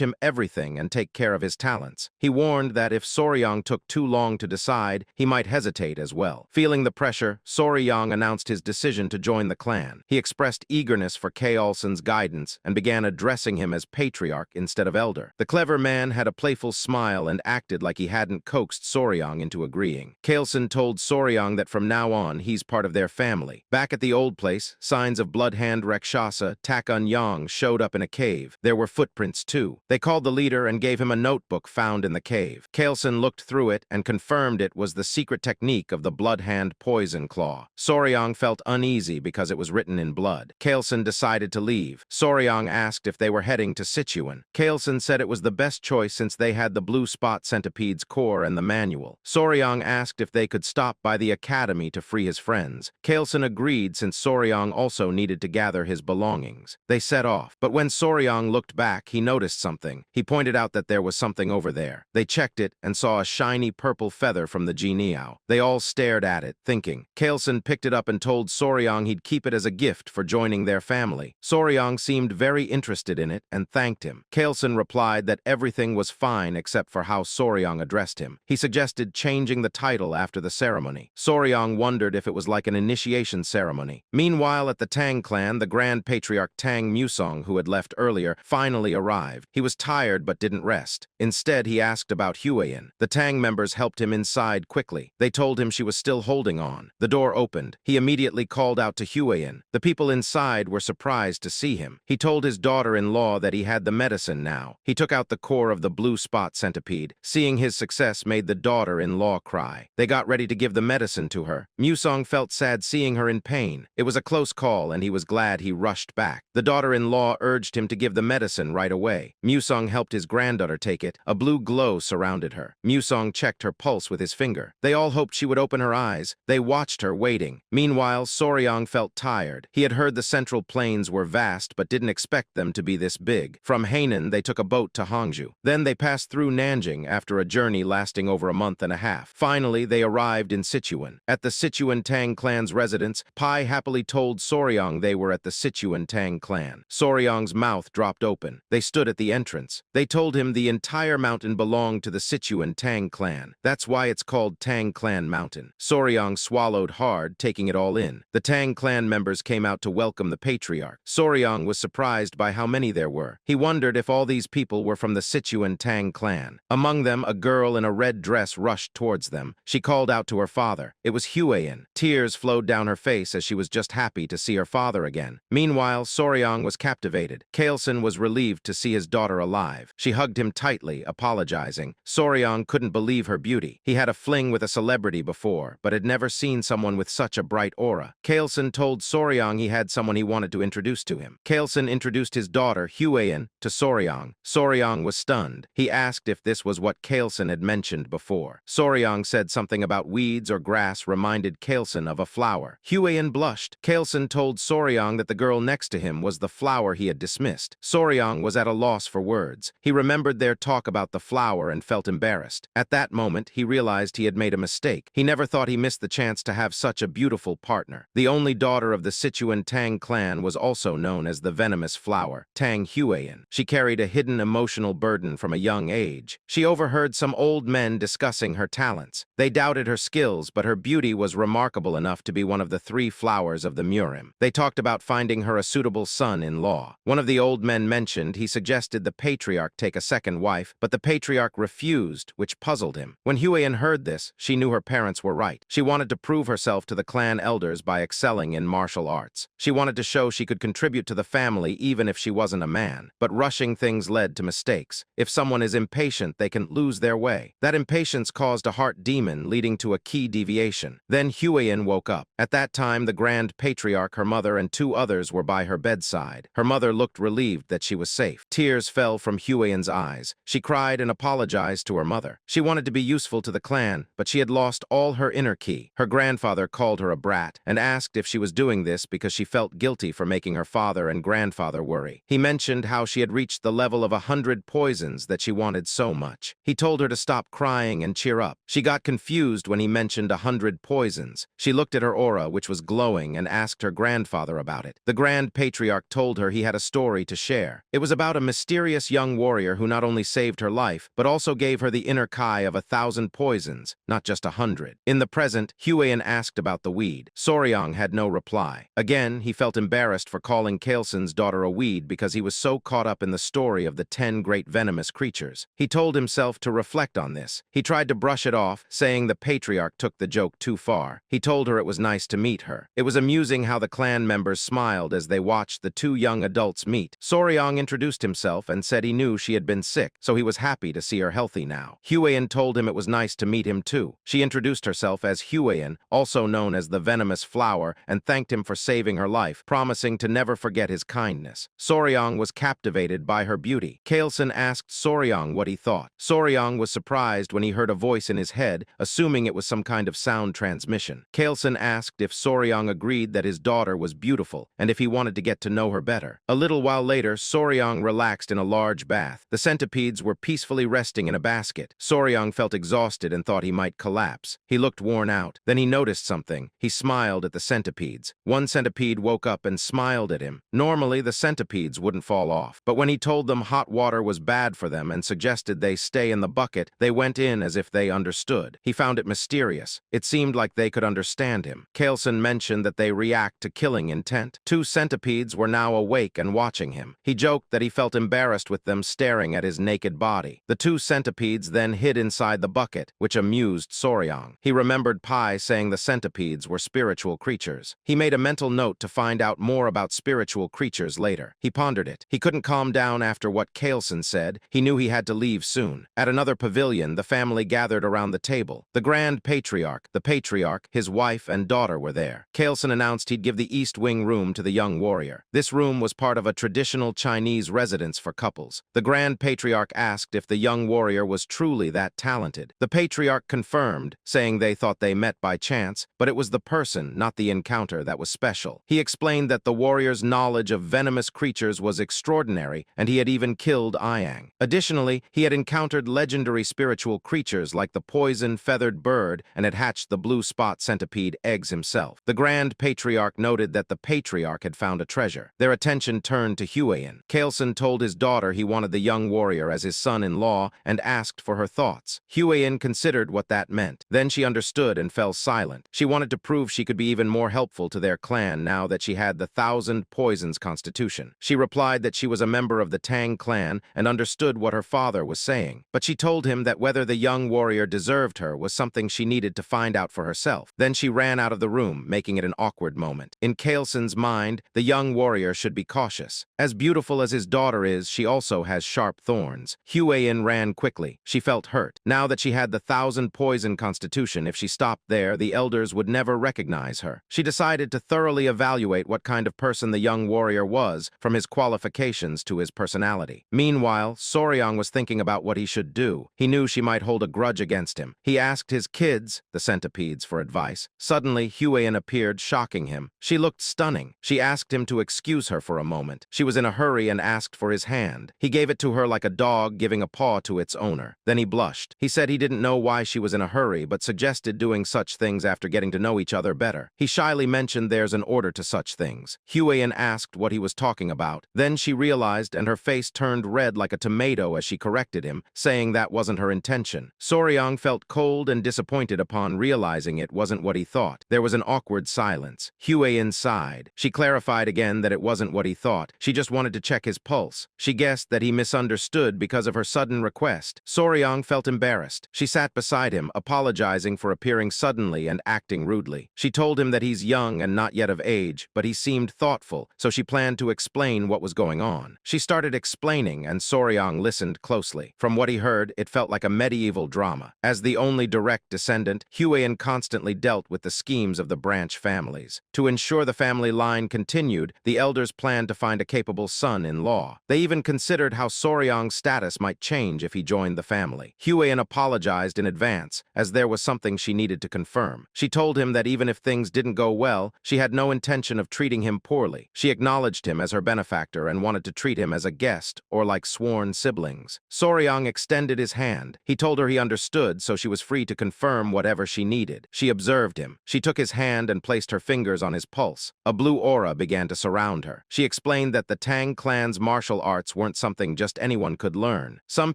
him everything and take care of his talents. He warned that if Soryang took too long to decide, he might hesitate as well. Feeling the pressure, Soryang announced his decision to join the clan. He expressed eagerness for Kaelson's guidance and began addressing him as patriarch instead of elder. The clever man had a playful smile and acted like he hadn't coaxed Soryang into agreeing. Kaelson told Soryang that from now on, he's part of their family. Back at the old place, signs of Bloodhand Rakshasa Takun-yang showed up in a cave. There were footprints too. They called the leader and gave him a notebook found in the cave. Kaelson looked through it and confirmed it was the secret technique of the Bloodhand Poison Claw. Soryang felt uneasy because it was written in blood. Kaelson decided to leave. Soryang asked if they were heading to Sichuan. Kaelson said it was the best choice since they had the blue spot centipede's core and the manual. Soryang asked if they could stop by the academy to free his friends. Kaelson agreed since Soryang also needed to gather his belongings. They set off, but when Soryang looked back, he noticed something. He pointed out that there was something over there. They checked it and saw a shiny purple feather from the Jianiao. They all stared at it, thinking. Kaelson picked it up and told Soryang he'd keep it as a gift for joining their family. Soryang seemed very interested in it and thanked him. Kaelson replied that everything was fine except for how Soryang addressed him. He suggested changing the title after the ceremony. Soryang wondered if it was like an initiation ceremony. Meanwhile, at the Tang clan, the Grand Patriarch Tang Musong, who had left earlier, finally arrived. He was tired but didn't rest. Instead, he asked about Huayan. The Tang members helped him inside quickly. They told him she was still holding on. The door opened. He immediately called out to Huayan. The people inside were surprised to see him. He told his daughter-in-law that he had the medicine now. He took out the core of the blue spot centipede. Seeing his success made the daughter-in-law cry. They got ready to give the medicine to her. Musong felt sad seeing her in pain. It was a close call and he was glad he rushed back. The daughter-in-law urged him to give the medicine right away. Musong helped his granddaughter take it. A blue glow surrounded her. Musong checked her pulse with his finger. They all hoped she would open her eyes. They watched her, waiting. Meanwhile, Soryang felt tired. He had heard the Central Plains were vast, but didn't expect them to be this big. From Hainan, they took a boat to Hangzhou. Then they passed through Nanjing after a journey lasting over a month and a half. Finally, they arrived in Sichuan. At the Sichuan Tang clan's residence, Pai happily told Soryang they were at the Sichuan Tang clan. Soryang's mouth dropped open. They stood at the entrance. They told him the entire mountain belonged to the Sichuan Tang clan. That's why it's called Tang Clan Mountain. Soryang swallowed hard, taking it all in. The Tang clan members came out to welcome the patriarch. Soryang was surprised by how many there were. He wondered if all these people were from the Sichuan Tang clan. Among them, a girl in a red dress rushed towards them. She called out to her father. It was Huayan. Tears flowed down her face as she was just happy to see her father again. Meanwhile, Soryang was captivated. Kaelson was relieved to see his daughter alive. She hugged him tightly, apologizing. Soryang couldn't believe her beauty. He had a fling with a celebrity before, but had never seen someone with such a bright aura. Kaelson told Soryang he had someone he wanted to introduce to him. Kaelson introduced his daughter, Huayan, to Soryang. Soryang was stunned. He asked if this was what Kaelson had mentioned before. Soryang said something about weeds or grass reminded Kaelson of a flower. Huayan blushed. Kaelson told Soryang that the girl next to him was the flower he had dismissed. Soryang was at a loss for words. He remembered their talk about the flower and felt embarrassed. At that moment, he realized he had made a mistake. He never thought he missed the chance to have such a beautiful partner. The only daughter of the Sichuan Tang clan was also known as the venomous flower, Tang Huayan. She carried a hidden emotional burden from a young age. She overheard some old men discussing her talents. They doubted her skills, but her beauty was remarkable enough to be one of the 3 flowers of the Murim. They talked about finding her a suitable son-in-law. One of the old men mentioned he suggested the patriarch take a second wife, but the patriarch refused, which puzzled him. When Huayan heard this, she knew her parents were right. She wanted to prove herself to the clan elders by excelling in martial arts. She wanted to show she could contribute to the family even if she wasn't a man. But rushing things led to mistakes. If someone is impatient, they can lose their way. That impatience caused a heart demon, leading to a key deviation. Then Huiyin woke up. At that time, the Grand Patriarch, her mother, and 2 others were by her bedside. Her mother looked relieved that she was safe. Tears fell from Huiyin's eyes. She cried and apologized to her mother. She wanted to be useful to the clan, but she had lost all her inner ki. Her grandfather called her a brat and asked if she was doing this because she felt guilty for making her father and grandfather worry. He mentioned how she had reached the level of 100 poisons that she wanted so much. He told her to stop crying and cheer up. She got confused when he mentioned 100 poisons. She looked at her aura, which was glowing, and asked her grandfather about it. The Grand Patriarch told her he had a story to share. It was about a mysterious young warrior who not only saved her life, but also gave her the inner kai of 1,000 poisons, not just 100. In the present, Huiyin asked about the weed. Soryang had no reply. Again, he felt embarrassed for calling Kailson's daughter a weed because he was so caught up in the story of the 10 great venomous creatures. He told himself to reflect on this. He tried to brush it off, saying the patriarch took the joke too far. He told her it was nice to meet her. It was amusing how the clan members smiled as they watched the 2 young adults meet. Soryang introduced himself and said he knew she had been sick, so he was happy to see her healthy now. Huiyin told him it was nice to meet him too. She introduced herself as Huiyin, also known as the venomous flower, and thanked him for saving her life, promising to never forget his kindness. Soryang was captivated by her beauty. Kailson asked Soryang what he thought. Soryang was surprised when he heard a voice in his head, assuming it was some kind of sound transmission. Kailson asked if Soryang agreed that his daughter was beautiful, and if he wanted to get to know her better. A little while later, Soryang relaxed in a large bath. The centipedes were peacefully resting in a basket. Soryang felt exhausted and thought he might collapse. He looked worn out. Then he noticed something. He smiled at the centipedes. One centipede woke up and smiled at him. Normally, the centipedes wouldn't fall off, but when he told them hot water was bad for them and suggested they stay in the bucket, they went in as if they understood. He found it mysterious. It seemed like they could understand him. Kailson mentioned that they react to killing intent. 2 centipedes were now awake and watching him. He joked that he felt embarrassed with them staring at his naked body. The 2 centipedes then hid inside the bucket, which amused Soryang. He remembered Pai saying the centipedes were spiritual creatures. He made a mental note to find out more about spiritual creatures later. He pondered it. He couldn't calm down after what Kailson said. He knew he had to leave soon. At another pavilion, the family gathered around the table. The Grand Patriarch, the Patriarch, his wife, and daughter were there. Kailson announced he'd give the East Wing room to the young warrior. This room was part of a traditional Chinese residence for couples. The Grand Patriarch asked if the young warrior was truly that talented. The Patriarch confirmed, saying they thought they met by chance, but it was the person, not the encounter, that was special. He explained that the warrior's knowledge of venomous creatures was extraordinary, and he had even killed Ayang. Additionally, he had encountered legendary spiritual creatures like the poison-feathered bird and had hatched the blue spot centipede eggs himself. The Grand Patriarch noted that the Patriarch had found a treasure. Their attention turned to Huiyin. Kailson told his daughter he wanted the young warrior as his son-in-law and asked for her thoughts. Huiyin considered what that meant. Then she understood and fell silent. She wanted to prove she could be even more helpful to their clan now that she had the 1,000 poisons constitution. She replied that she was a member of the Tang clan and understood what her father was saying, but she told him that whether the young warrior deserved her was something she needed to find out for herself. Then she ran out of the room, making it an awkward moment. In Kailson's mind, the young warrior should be cautious. As beautiful as his daughter is, she also has sharp thorns. Huiyin ran quickly. She felt hurt. Now that she had the 1,000 poison constitution, if she stopped there, the elders would never recognize her. She decided to thoroughly evaluate what kind of person the young warrior was, from his qualifications to his personality. Meanwhile, Soryang was thinking about what he should do. He knew she might hold a grudge against him. He asked his kids, the centipedes, for advice. Suddenly, Huiyin appeared, shocking him. She looked stunning. She asked him to excuse her for a moment. She was in a hurry and asked for his hand. He gave it to her like a dog giving a paw to its owner. Then he blushed. He said he didn't know why she was in a hurry, but suggested doing such things after getting to know each other better. He shyly mentioned there's an order to such things. Huiyin asked what he was talking about. Then she realized, and her face turned red like a tomato as she corrected him, saying that wasn't her intention. Soryang felt cold and disappointed upon realizing it wasn't what he thought. There was an awkward silence. Huiyin sighed. She clarified again that it wasn't what he thought. She just wanted to check his pulse. She guessed that he misunderstood because of her sudden request. Soryang felt embarrassed. She sat beside him, apologizing for appearing suddenly and acting rudely. She told him that he's young and not yet of age, but he seemed thoughtful, so she planned to explain what was going on. She started explaining, and Soryang listened closely. From what he heard, it felt like a medieval drama. As the only direct descendant, Huiyan constantly dealt with the schemes of the branch families. To ensure the family line continued, the elders planned to find a capable son-in-law. They even considered how Soryang's status might change if he joined the family. Huiyan apologized in advance, as there was something she needed to confirm. She told him that even if things didn't go well, she had no intention of treating him poorly. She acknowledged him as her benefactor and wanted to treat him as a guest or like sworn siblings. Soryang extended his hand. He told her he understood, so she was free to confirm whatever she needed. She observed him. She took his hand and placed her fingers on his pulse. A blue aura began to surround her. She explained that the Tang clan's martial arts weren't something just anyone could learn. Some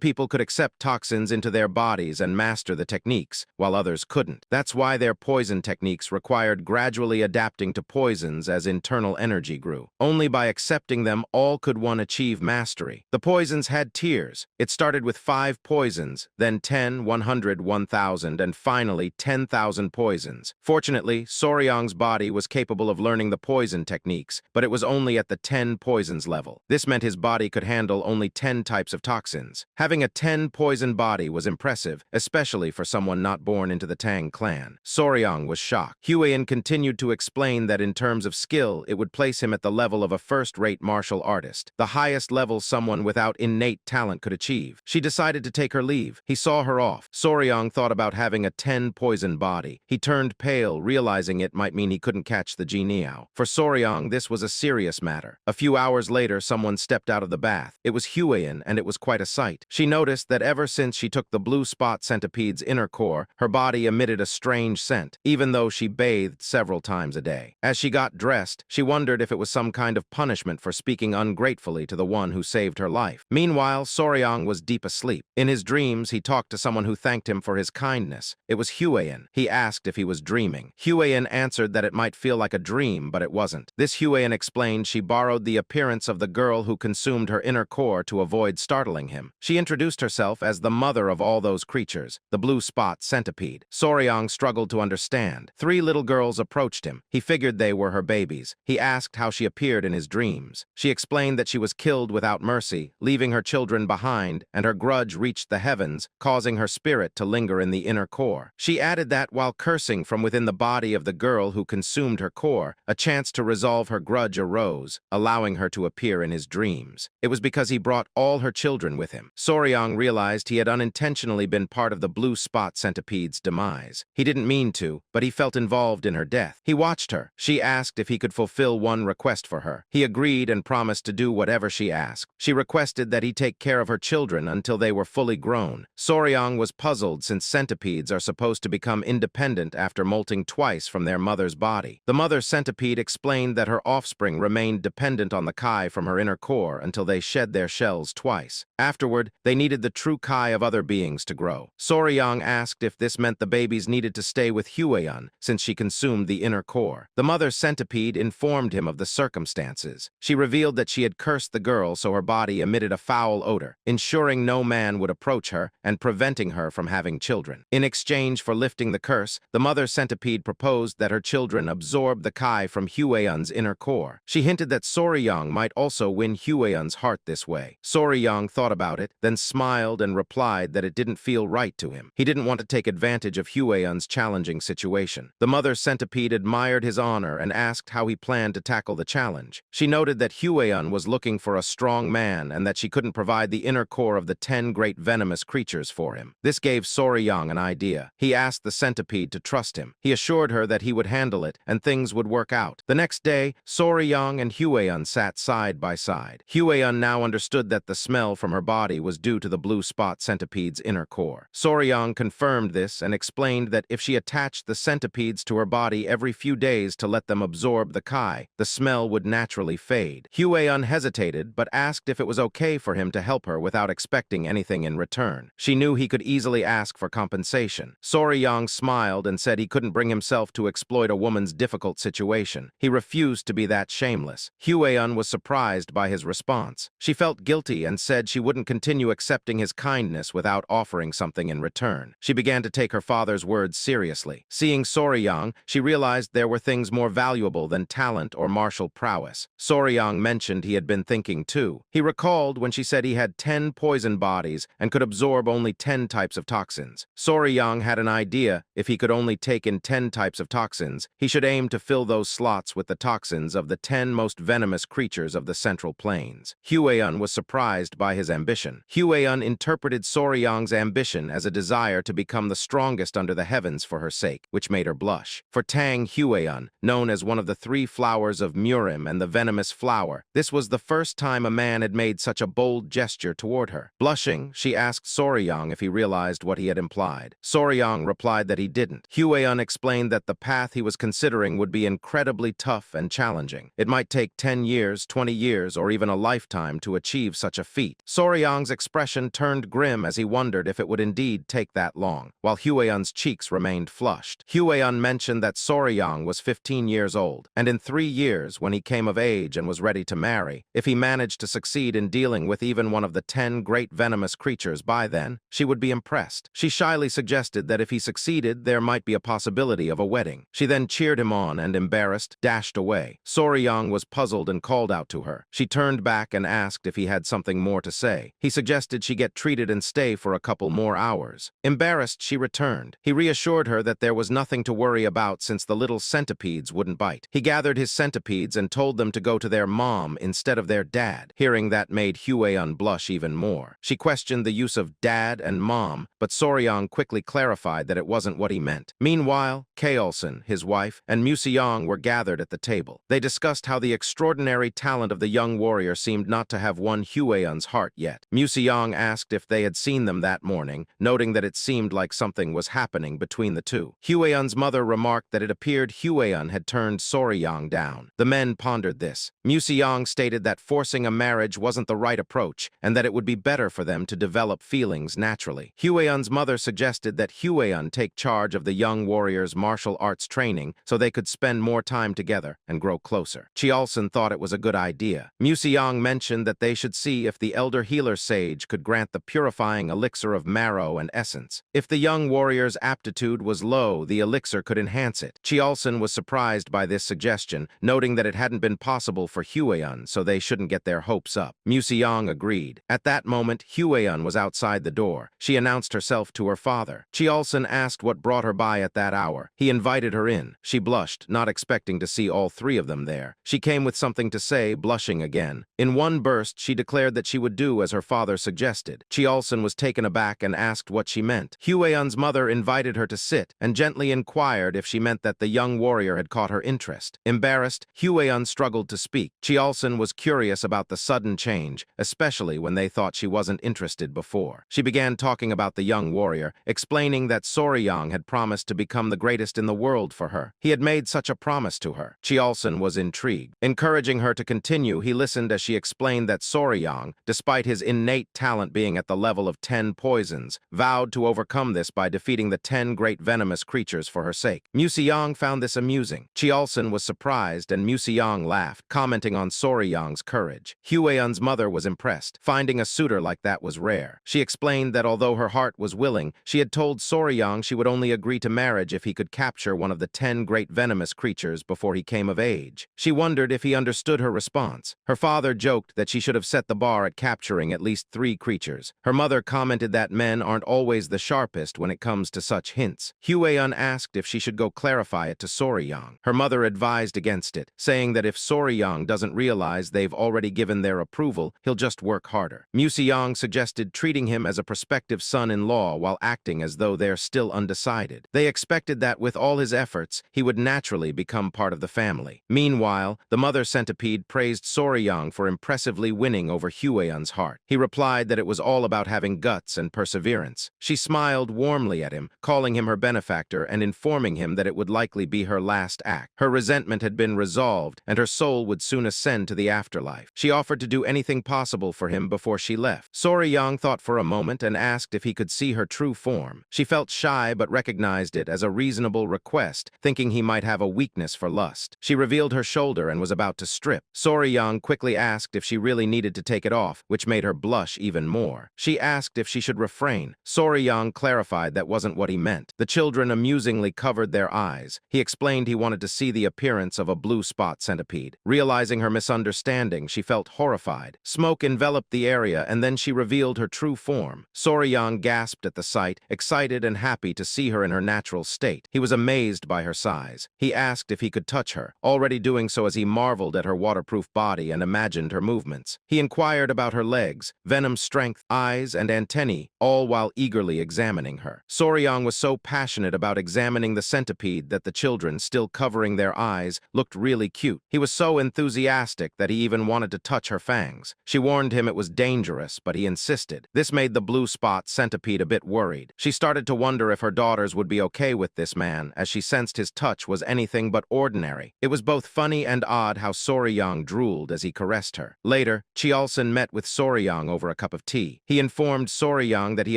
people could accept toxins into their bodies and master the techniques, while others couldn't. That's why their poison techniques required gradually adapting to poisons as internal energy grew. Only by accepting them all could one achieve mastery. The poisons had tiers. It started with 5 poisons, then 10, 100, 1,000, and finally 10,000 poisons. Fortunately, Soryang's body was capable of learning the poison techniques, but it was only at the 10 poisons level. This meant his body could handle only 10 types of toxins. Having a 10 poison body was impressive, especially for someone not born into the Tang clan. Soryang was shocked. Huiyan continued to explain that in terms of skill, it would place him at the level of a first-rate martial artist, the highest level someone without innate talent could achieve. She decided to take her leave. He saw her off. Soryang thought about having a 10 poison body. He turned pale, realizing it might mean he couldn't catch the Jianiao. For Soryang, this was a serious matter. A few hours later, someone stepped out of the bath. It was Huiyan, and it was quite a sight. She noticed that ever since she took the blue spot centipede's inner core, her body emitted a strange scent, even though she bathed several times a day. As she got dressed, she wondered if it was some kind of punishment for speaking ungratefully to the one who saved her life. Meanwhile, Soryang was deep asleep. In his dreams, he talked to someone who thanked him for his kindness. It was Huiyan. He asked if he was dreaming. Huiyan answered that it might feel like a dream, but it wasn't. This Huiyan explained she borrowed the appearance of the girl who consumed her inner core to avoid startling him. She introduced herself as the mother of all those creatures, the blue spot centipede. Soryang struggled to understand. 3 little girls approached him. He figured they were her babies. He asked how she appeared in his dreams. She explained that she was killed without mercy, leaving her children behind, and her grudge reached the heavens, causing her spirit to linger in the inner core. She added that, while cursing from within the body of the girl who consumed her core, a chance to resolve her grudge arose, allowing her to appear in his dreams. It was because he brought all her children with him. Soryang realized he had unintentionally been part of the blue spot centipede's demise. He didn't mean to, but he felt involved in her death. He watched her. She asked if he could fulfill one request for her. He agreed and promised to do whatever she asked. She requested that he take care of her children until they were fully grown. Soryang was puzzled since centipedes are supposed to become independent after molting twice from their mother's body. The mother centipede explained that her offspring remained dependent on the Kai from her inner core until they shed their shells twice. Afterward, they needed the true Kai of other beings to grow. Soryang asked if this meant the babies needed to stay with Huiyan since she consumed the inner core. The mother centipede informed him of the circumstances. She revealed that she had cursed the girl so her body emitted a foul odor, ensuring no man would approach her and preventing her from having children. In exchange for lifting the curse, the mother centipede proposed that her children absorb the Kai from Huiyan's inner core. She hinted that Soryang might also win Huiyan's heart this way. Soryang thought about it, then smiled and replied that it didn't feel right to him. He didn't want to take advantage of Huiyan's challenging situation. The mother centipede admired his honor and asked how he planned to tackle the challenge. She noted that Huiyan was looking for a strong man and that she couldn't provide the inner core of the 10 great venomous creatures for him. This gave Soryang an idea. He asked the centipede to trust him. He assured her that he would handle it and things would work out. The next day, Soryang and Huiyan sat side by side. Huiyan now understood that the smell from her body was due to the blue spot centipede's inner core. Soryang confirmed this and explained that if she attached the centipedes to her body every few days to let them absorb the Kai, the smell would naturally fade. Huiyan hesitated but asked if it was okay for him to help her without expecting anything in return. She knew he could easily ask for compensation. Soryang smiled and said he couldn't bring himself to exploit a woman's difficult situation. He refused to be that shameless. Huiyan was surprised by his response. She felt guilty and said she wouldn't continue accepting his kindness without offering something in return. She began to take her father's words seriously. Seeing Soryang, she realized there were things more valuable than talent or martial prowess. Soryang mentioned he had been thinking too. He recalled when she said he had 10 poison bodies and could absorb only 10 types of toxins. Soryang had an idea idea if he could only take in 10 types of toxins, he should aim to fill those slots with the toxins of the 10 most venomous creatures of the Central Plains. Huion was surprised by his ambition. Huion interpreted Soryang's ambition as a desire to become the strongest under the heavens for her sake, which made her blush. For Tang Huion, known as one of the 3 flowers of Murim and the venomous flower, this was the first time a man had made such a bold gesture toward her. Blushing, she asked Soryang if he realized what he had implied. Soryang replied that he didn't. Huion explained that the path he was considering would be incredibly tough and challenging. It might take 10 years, 20 years, or even a lifetime to achieve such a feat. Soryang's expression turned grim as he wondered if it would indeed take that long, while Huion's cheeks remained flushed. Huion mentioned that Soryang was 15 years old, and in 3 years, when he came of age and was ready to marry, if he managed to succeed in dealing with even one of the 10 great venomous creatures by then, she would be impressed. She shyly suggested that if he succeeded, there might be a possibility of a wedding. She then cheered him on and, embarrassed, dashed away. Soryang was puzzled and called out to her. She turned back and asked if he had something more to say. He suggested she get treated and stay for a couple more hours. Embarrassed, she returned. He reassured her that there was nothing to worry about since the little centipedes wouldn't bite. He gathered his centipedes and told them to go to their mom instead of their dad. Hearing that made Huion blush even more. She questioned the use of dad and mom, but Soryang quickly clarified that it wasn't what he meant. Meanwhile, Kaolson, his wife, and Museong were gathered at the table. They discussed how the extraordinary talent of the young warrior seemed not to have won Huion's heart yet. Museong asked if they had seen them that morning, noting that it seemed like something was happening between the two. Huion's mother remarked that it appeared Huion had turned Soryang down. The men pondered this. Museong stated that forcing a marriage wasn't the right approach, and that it would be better for them to develop feelings naturally. Huion's mother suggested that Huion take charge of the young warrior's martial arts training so they could spend more time together and grow closer. Chiolson thought it was a good idea. Museong mentioned that they should see if the elder healer sage could grant the purifying elixir of marrow and essence. If the young warrior's aptitude was low, the elixir could enhance it. Chiolson was surprised by this suggestion, noting that it hadn't been possible for Huion, so they shouldn't get their hopes up. Museong agreed. At that moment, Huion was outside the door. She announced herself to her father. Chiolson asked what brought her by at that hour. He invited her in. She blushed, not expecting to see all 3 of them there. She came with something to say, blushing again. In one burst, she declared that she would do as her father suggested. Chiolson was taken aback and asked what she meant. Huion's mother invited her to sit and gently inquired if she meant that the young warrior had caught her interest. Embarrassed, Huion struggled to speak. Chiolson was curious about the sudden change, especially when they thought she wasn't interested before. She began talking about the young warrior, explaining that Soryang had promised to become the greatest in the world for her. He had made such a promise to her. Chiolson was intrigued. Encouraging her to continue, he listened as she explained that Soryang, despite his innate talent being at the level of 10 poisons, vowed to overcome this by defeating the 10 great venomous creatures for her sake. Museong found this amusing. Chiolson was surprised and Museong laughed, commenting on Soryang's courage. Huion's mother was impressed. Finding a suitor like that was rare. She explained that although her heart was willing, she had told Soryang she would only agree to marriage if he could capture one of the 10 great venomous creatures before he came of age. She wondered if he understood her response. Her father joked that she should have set the bar at capturing at least 3 creatures. Her mother commented that men aren't always the sharpest when it comes to such hints. Huion asked if she should go clarify it to Soryang. Her mother advised against it, saying that if Soryang doesn't realize they've already given their approval, he'll just work harder. Museong suggested treating him as a prospective son-in-law while acting as though they're still undecided. They expected that with all his efforts, he would naturally become part of the family. Meanwhile, the mother centipede praised Soryang for impressively winning over Huion's heart. He replied that it was all about having guts and perseverance. She smiled warmly at him, calling him her benefactor and informing him that it would likely be her last act. Her resentment had been resolved, and her soul would soon ascend to the afterlife. She offered to do anything possible for him before she left. Soryang thought for a moment and asked if he could see her true form. She felt shy but recognized it as a reasonable request, thinking he might have a weakness for lust. She revealed her shoulder and was about to strip. Soryang quickly asked if she really needed to take it off, which made her blush even more. She asked if she should refrain. Soryang clarified that wasn't what he meant. The children amusingly covered their eyes. He explained he wanted to see the appearance of a blue spot centipede. Realizing her misunderstanding, she felt horrified. Smoke enveloped the area, and then she revealed her true form. Soryang gasped at the sight, excited and happy to see her in her natural state. He was amazed by her size. He asked if he could touch her, already doing so as he marveled at her waterproof body and imagined her movements. He inquired about her legs, venom's strength, eyes, and antennae, all while eagerly examining her. Soryang was so passionate about examining the centipede that the children, still covering their eyes, looked really cute. He was so enthusiastic that he even wanted to touch her fangs. She warned him it was dangerous, but he insisted. This made the blue spot centipede a bit worried. She started to wonder if her daughters would be okay with this man, as she sensed his touch was anything but ordinary. It was both funny and odd how Soryang drooled as he caressed her. Later, Cheolson met with Soryang over a cup of tea. He informed Soryang that he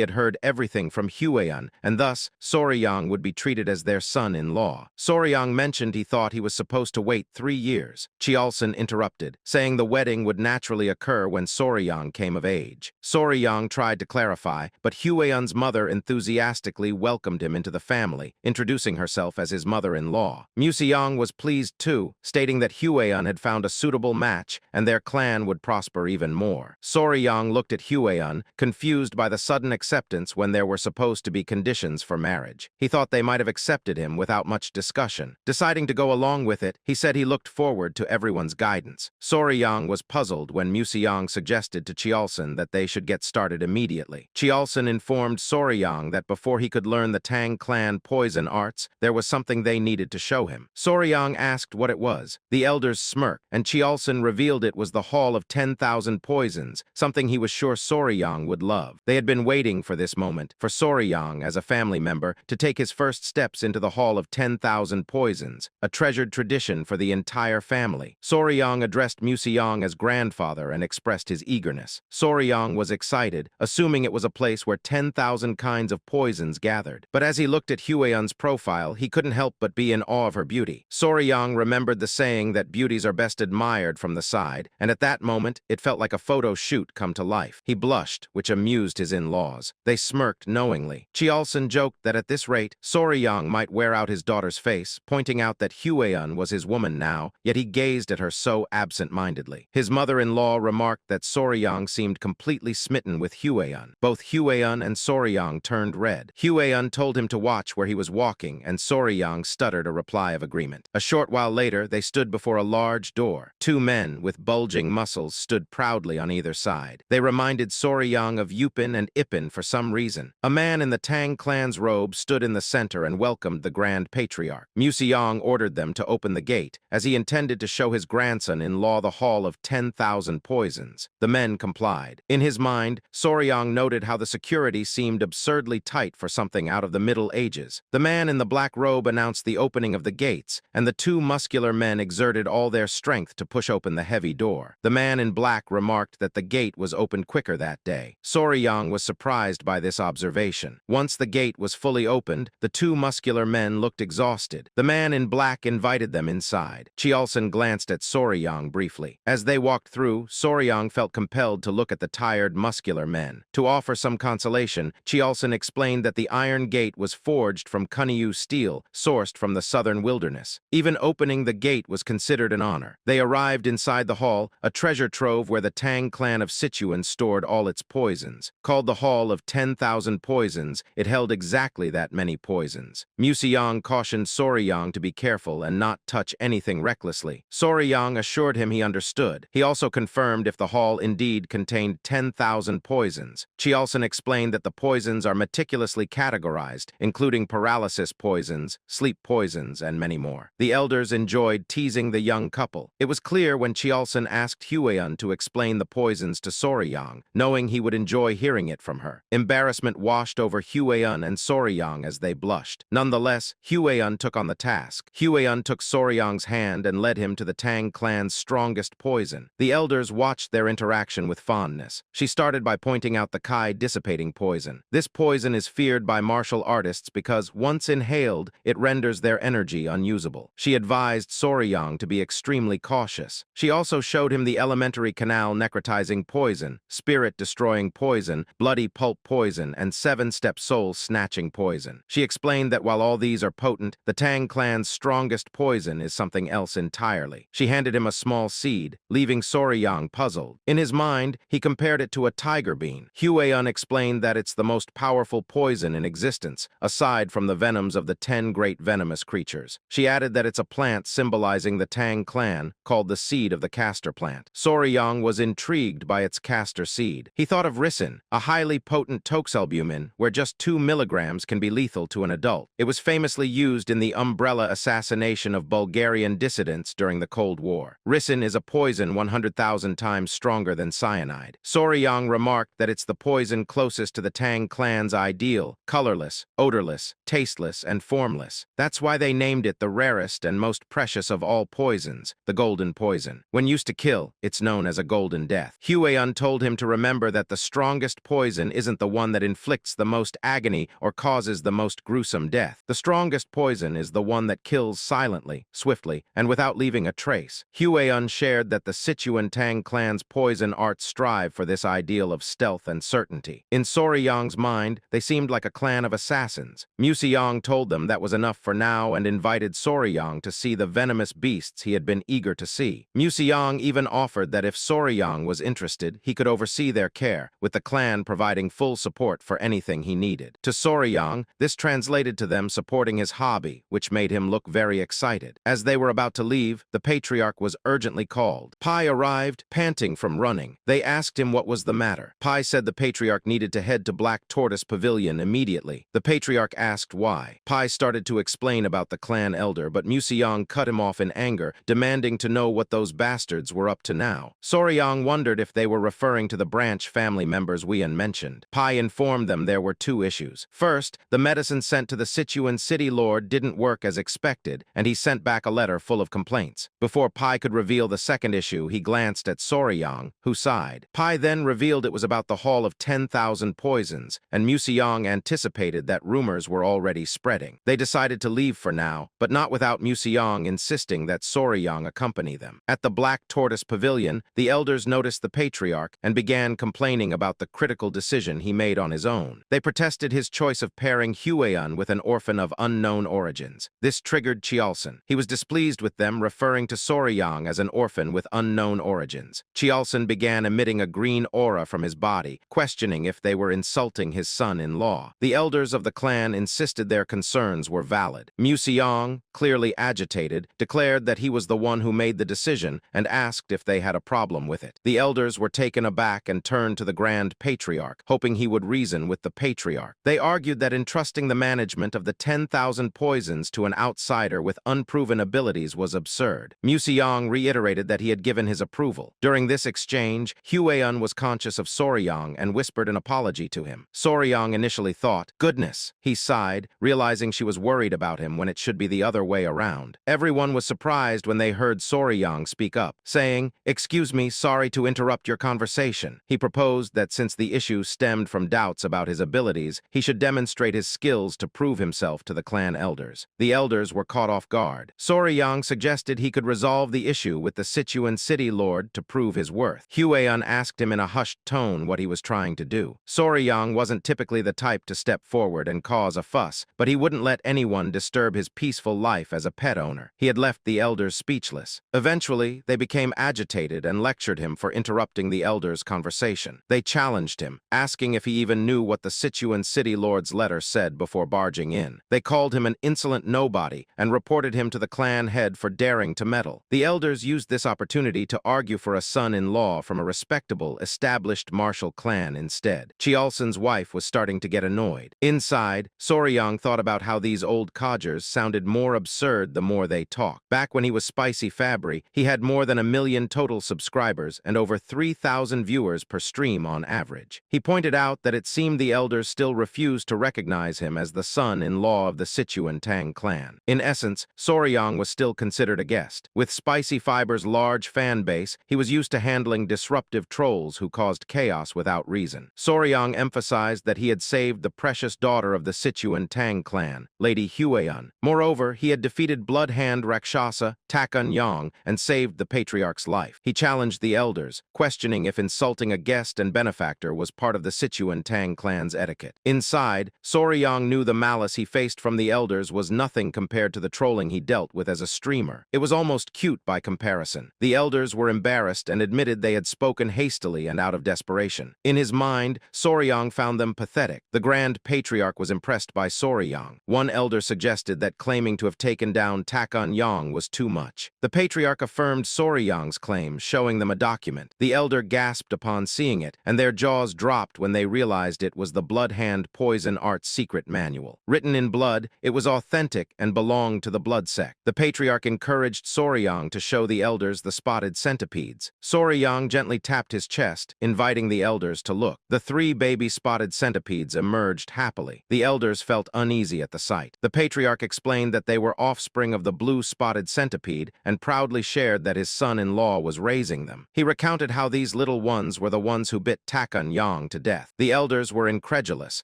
had heard everything from Hueun, and thus Soryang would be treated as their son-in-law. Soryang mentioned he thought he was supposed to wait 3 years. Cheolson interrupted, saying the wedding would naturally occur when Soryang came of age. Soryang tried to clarify, but Hueun's mother enthusiastically welcomed him into the family, introducing herself as his mother-in-law. Museong was pleased too, stating that Hueun had found a suitable match and their clan would prosper even more. Soryang looked at Hueun, confused by the sudden acceptance when there were supposed to be conditions for marriage. He thought they might have accepted him without much discussion. Deciding to go along with it, he said he looked forward to everyone's guidance. Soryang was puzzled when Museong suggested to Cheolson that they should get started immediately. Cheolson informed Soryang that before he could learn the Tang clan poison arts, there was something they needed to show him. Soryang asked what it was. The elders smirked, and Cheolson revealed it was the Hall of 10,000 Poisons, something he was sure Soryang would love. They had been waiting for this moment, for Soryang, as a family member, to take his first steps into the Hall of 10,000 Poisons, a treasured tradition for the entire family. Soryang addressed Museong as grandfather and expressed his eagerness. Soryang was excited, assuming it was a place where 10,000 kinds of poisons gathered. But as he looked at Hueun's profile, he couldn't help but be in awe of her beauty. Soryang remembered the saying that beauties are best admired from the side, and at that moment, it felt like a photo shoot come to life. He blushed, which amused his in-laws. They smirked knowingly. Cheolson joked that at this rate, Soryang might wear out his daughter's face, pointing out that Hueun was his woman now, yet he gazed at her so absent-mindedly. His mother-in-law remarked that Soryang seemed completely smitten with Hueun. Both Hueun and Soryang turned red. Hueun told him to watch where he was walking, and Soryang stuttered a reply of agreement. A short while later, they stood before a large door. 2 men with bulging muscles stood proudly on either side. They reminded Soryang of Yupin and Ipin for some reason. A man in the Tang clan's robe stood in the center and welcomed the Grand Patriarch. Museong ordered them to open the gate, as he intended to show his grandson-in-law the Hall of 10,000 Poisons. The men complied. In his mind, Soryang noted how the security seemed absurdly tight for something out of the Middle Ages. The man in the black robe announced the opening of the gates, and the 2 muscular men exerted all their strength to push open the heavy door. The man in black remarked that the gate was opened quicker that day. Soryang was surprised by this observation. Once the gate was fully opened, the 2 muscular men looked exhausted. The man in black invited them inside. Cheolson glanced at Soryang briefly. As they walked through, Soryang felt compelled to look at the tired, muscular men. To offer some consolation, Cheolson explained that the iron gate was forged from Kunyu steel, sourced from the southern wilderness. Even opening the gate was considered an honor. They arrived inside the hall, a treasure trove where the Tang clan of Sichuan stored all its poisons. Called the Hall of 10,000 Poisons, it held exactly that many poisons. Museong cautioned Soryang to be careful and not touch anything recklessly. Soryang assured him he understood. He also confirmed if the hall indeed contained 10,000 poisons. Cheolson explained that the poisons are meticulously categorized, including paralysis poisons, sleep poisons, and many more. The elders enjoyed teasing the young couple. It was clear when Cheolson asked Hueun to explain the poisons to Soryang, knowing he would enjoy hearing it from her. Embarrassment washed over Hueun and Soryang as they blushed. Nonetheless, Hueun took on the task. Hueun took Soryang's hand and led him to the Tang clan's strongest poison. The elders watched their interaction with fondness. She started by pointing out the Kai dissipating poison. This poison is feared by martial artists because, once inhaled, it renders their energy unusable. She advised Soryang to be extremely cautious. She also showed him the elementary canal necrotizing poison, spirit-destroying poison, bloody pulp poison, and 7-step soul-snatching poison. She explained that while all these are potent, the Tang clan's strongest poison is something else entirely. She handed him a small seed, leaving Soryang puzzled. In his mind, he compared it to a tiger bean. Hueun explained that it's the most powerful poison in in existence, aside from the venoms of the 10 great venomous creatures. She added that it's a plant symbolizing the Tang clan, called the seed of the castor plant. Soryang was intrigued by its castor seed. He thought of ricin, a highly potent toxalbumin, where just 2 milligrams can be lethal to an adult. It was famously used in the umbrella assassination of Bulgarian dissidents during the Cold War. Ricin is a poison 100,000 times stronger than cyanide. Soryang remarked that it's the poison closest to the Tang clan's ideal, colorless, odorless, tasteless, and formless. That's why they named it the rarest and most precious of all poisons, the golden poison. When used to kill, it's known as a golden death. Huayan told him to remember that the strongest poison isn't the one that inflicts the most agony or causes the most gruesome death. The strongest poison is the one that kills silently, swiftly, and without leaving a trace. Huayan shared that the Sichuan Tang clan's poison arts strive for this ideal of stealth and certainty. In Soryang's mind, they seemed like a clan of assassins. Museong told them that was enough for now and invited Soryang to see the venomous beasts he had been eager to see. Museong even offered that if Soryang was interested, he could oversee their care, with the clan providing full support for anything he needed. To Soryang, this translated to them supporting his hobby, which made him look very excited. As they were about to leave, the patriarch was urgently called. Pai arrived, panting from running. They asked him what was the matter. Pai said the patriarch needed to head to Black Tortoise Pavilion immediately. The patriarch asked why. Pai started to explain about the clan elder, but Museong cut him off in anger, demanding to know what those bastards were up to now. Soryang wondered if they were referring to the branch family members Wian mentioned. Pai informed them there were 2 issues. First, the medicine sent to the Sichuan city lord didn't work as expected, and he sent back a letter full of complaints. Before Pai could reveal the second issue, he glanced at Soryang, who sighed. Pai then revealed it was about the Hall of 10,000 Poisons, and Museong anticipated that rumors were already spreading. They decided to leave for now, but not without Museong insisting that Soryang accompany them. At the Black Tortoise Pavilion, the elders noticed the patriarch and began complaining about the critical decision he made on his own. They protested his choice of pairing Huayan with an orphan of unknown origins. This triggered Chialson. He was displeased with them, referring to Soryang as an orphan with unknown origins. Chialson began emitting a green aura from his body, questioning if they were insulting his son-in-law. The elders of the clan insisted their concerns were valid. Museong, clearly agitated, declared that he was the one who made the decision and asked if they had a problem with it. The elders were taken aback and turned to the Grand Patriarch, hoping he would reason with the patriarch. They argued that entrusting the management of the 10,000 poisons to an outsider with unproven abilities was absurd. Museong reiterated that he had given his approval. During this exchange, Huayan was conscious of Soryang and whispered an apology to him. Soryang initially thought, "Goodness," he sighed, realizing she was worried about him when it should be the other way around. Everyone was surprised when they heard Soryang speak up, saying, "Excuse me, sorry to interrupt your conversation." He proposed that since the issue stemmed from doubts about his abilities, he should demonstrate his skills to prove himself to the clan elders. The elders were caught off guard. Soryang suggested he could resolve the issue with the Sichuan city lord to prove his worth. Huayan asked him in a hushed tone what he was trying to do. Soryang wasn't typically the type to step forward and cause a fuss, but he wouldn't let anyone disturb his peaceful life as a pet owner. He had left the elders speechless. Eventually, they became agitated and lectured him for interrupting the elders' conversation. They challenged him, asking if he even knew what the Sichuan city lord's letter said before barging in. They called him an insolent nobody and reported him to the clan head for daring to meddle. The elders used this opportunity to argue for a son-in-law from a respectable, established martial clan instead. Chialson's wife was starting to get annoyed. Inside, Soryang thought about how these old codgers sounded more absurd the more they talked. Back when he was Spicy Fabry, he had more than 1 million total subscribers and over 3,000 viewers per stream on average. He pointed out that it seemed the elders still refused to recognize him as the son-in-law of the Sichuan Tang clan. In essence, Soryang was still considered a guest. With Spicy Fiber's large fan base, he was used to handling disruptive trolls who caused chaos without reason. Soryang emphasized that he had saved the precious daughter of the Sichuan Tang clan, Lady Huayan. Moreover, he had defeated Bloodhand Rakshasa, Takun Yang, and saved the patriarch's life. He challenged the elders, questioning if insulting a guest and benefactor was part of the Sichuan Tang clan's etiquette. Inside, Soryang knew the malice he faced from the elders was nothing compared to the trolling he dealt with as a streamer. It was almost cute by comparison. The elders were embarrassed and admitted they had spoken hastily and out of desperation. In his mind, Soryang found them pathetic. The Grand Grand Patriarch was impressed by Soryang. One elder suggested that claiming to have taken down Taekun was too much. The Patriarch affirmed Soryang's claim, showing them a document. The elder gasped upon seeing it, and their jaws dropped when they realized it was the Blood Hand Poison Art's secret manual. Written in blood, it was authentic and belonged to the blood sect. The Patriarch encouraged Soryang to show the elders the spotted centipedes. Soryang gently tapped his chest, inviting the elders to look. The 3 baby spotted centipedes emerged happily. The elders felt uneasy at the sight. The Patriarch explained that they were offspring of the blue spotted centipede and proudly shared that his son-in-law was raising them. He recounted how these little ones were the ones who bit Taekun to death. The elders were incredulous,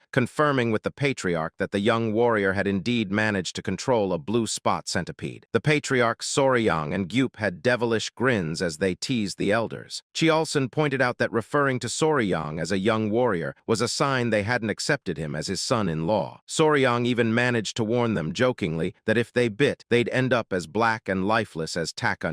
confirming with the Patriarch that the young warrior had indeed managed to control a blue spot centipede. The Patriarch, Soryang, and Gyup had devilish grins as they teased the elders. Chiolson pointed out that referring to Soryang as a young warrior was a sign they hadn't accepted him as his son-in-law. Soryang even managed to warn them jokingly that if they bit, they'd end up as black and lifeless as Taekun.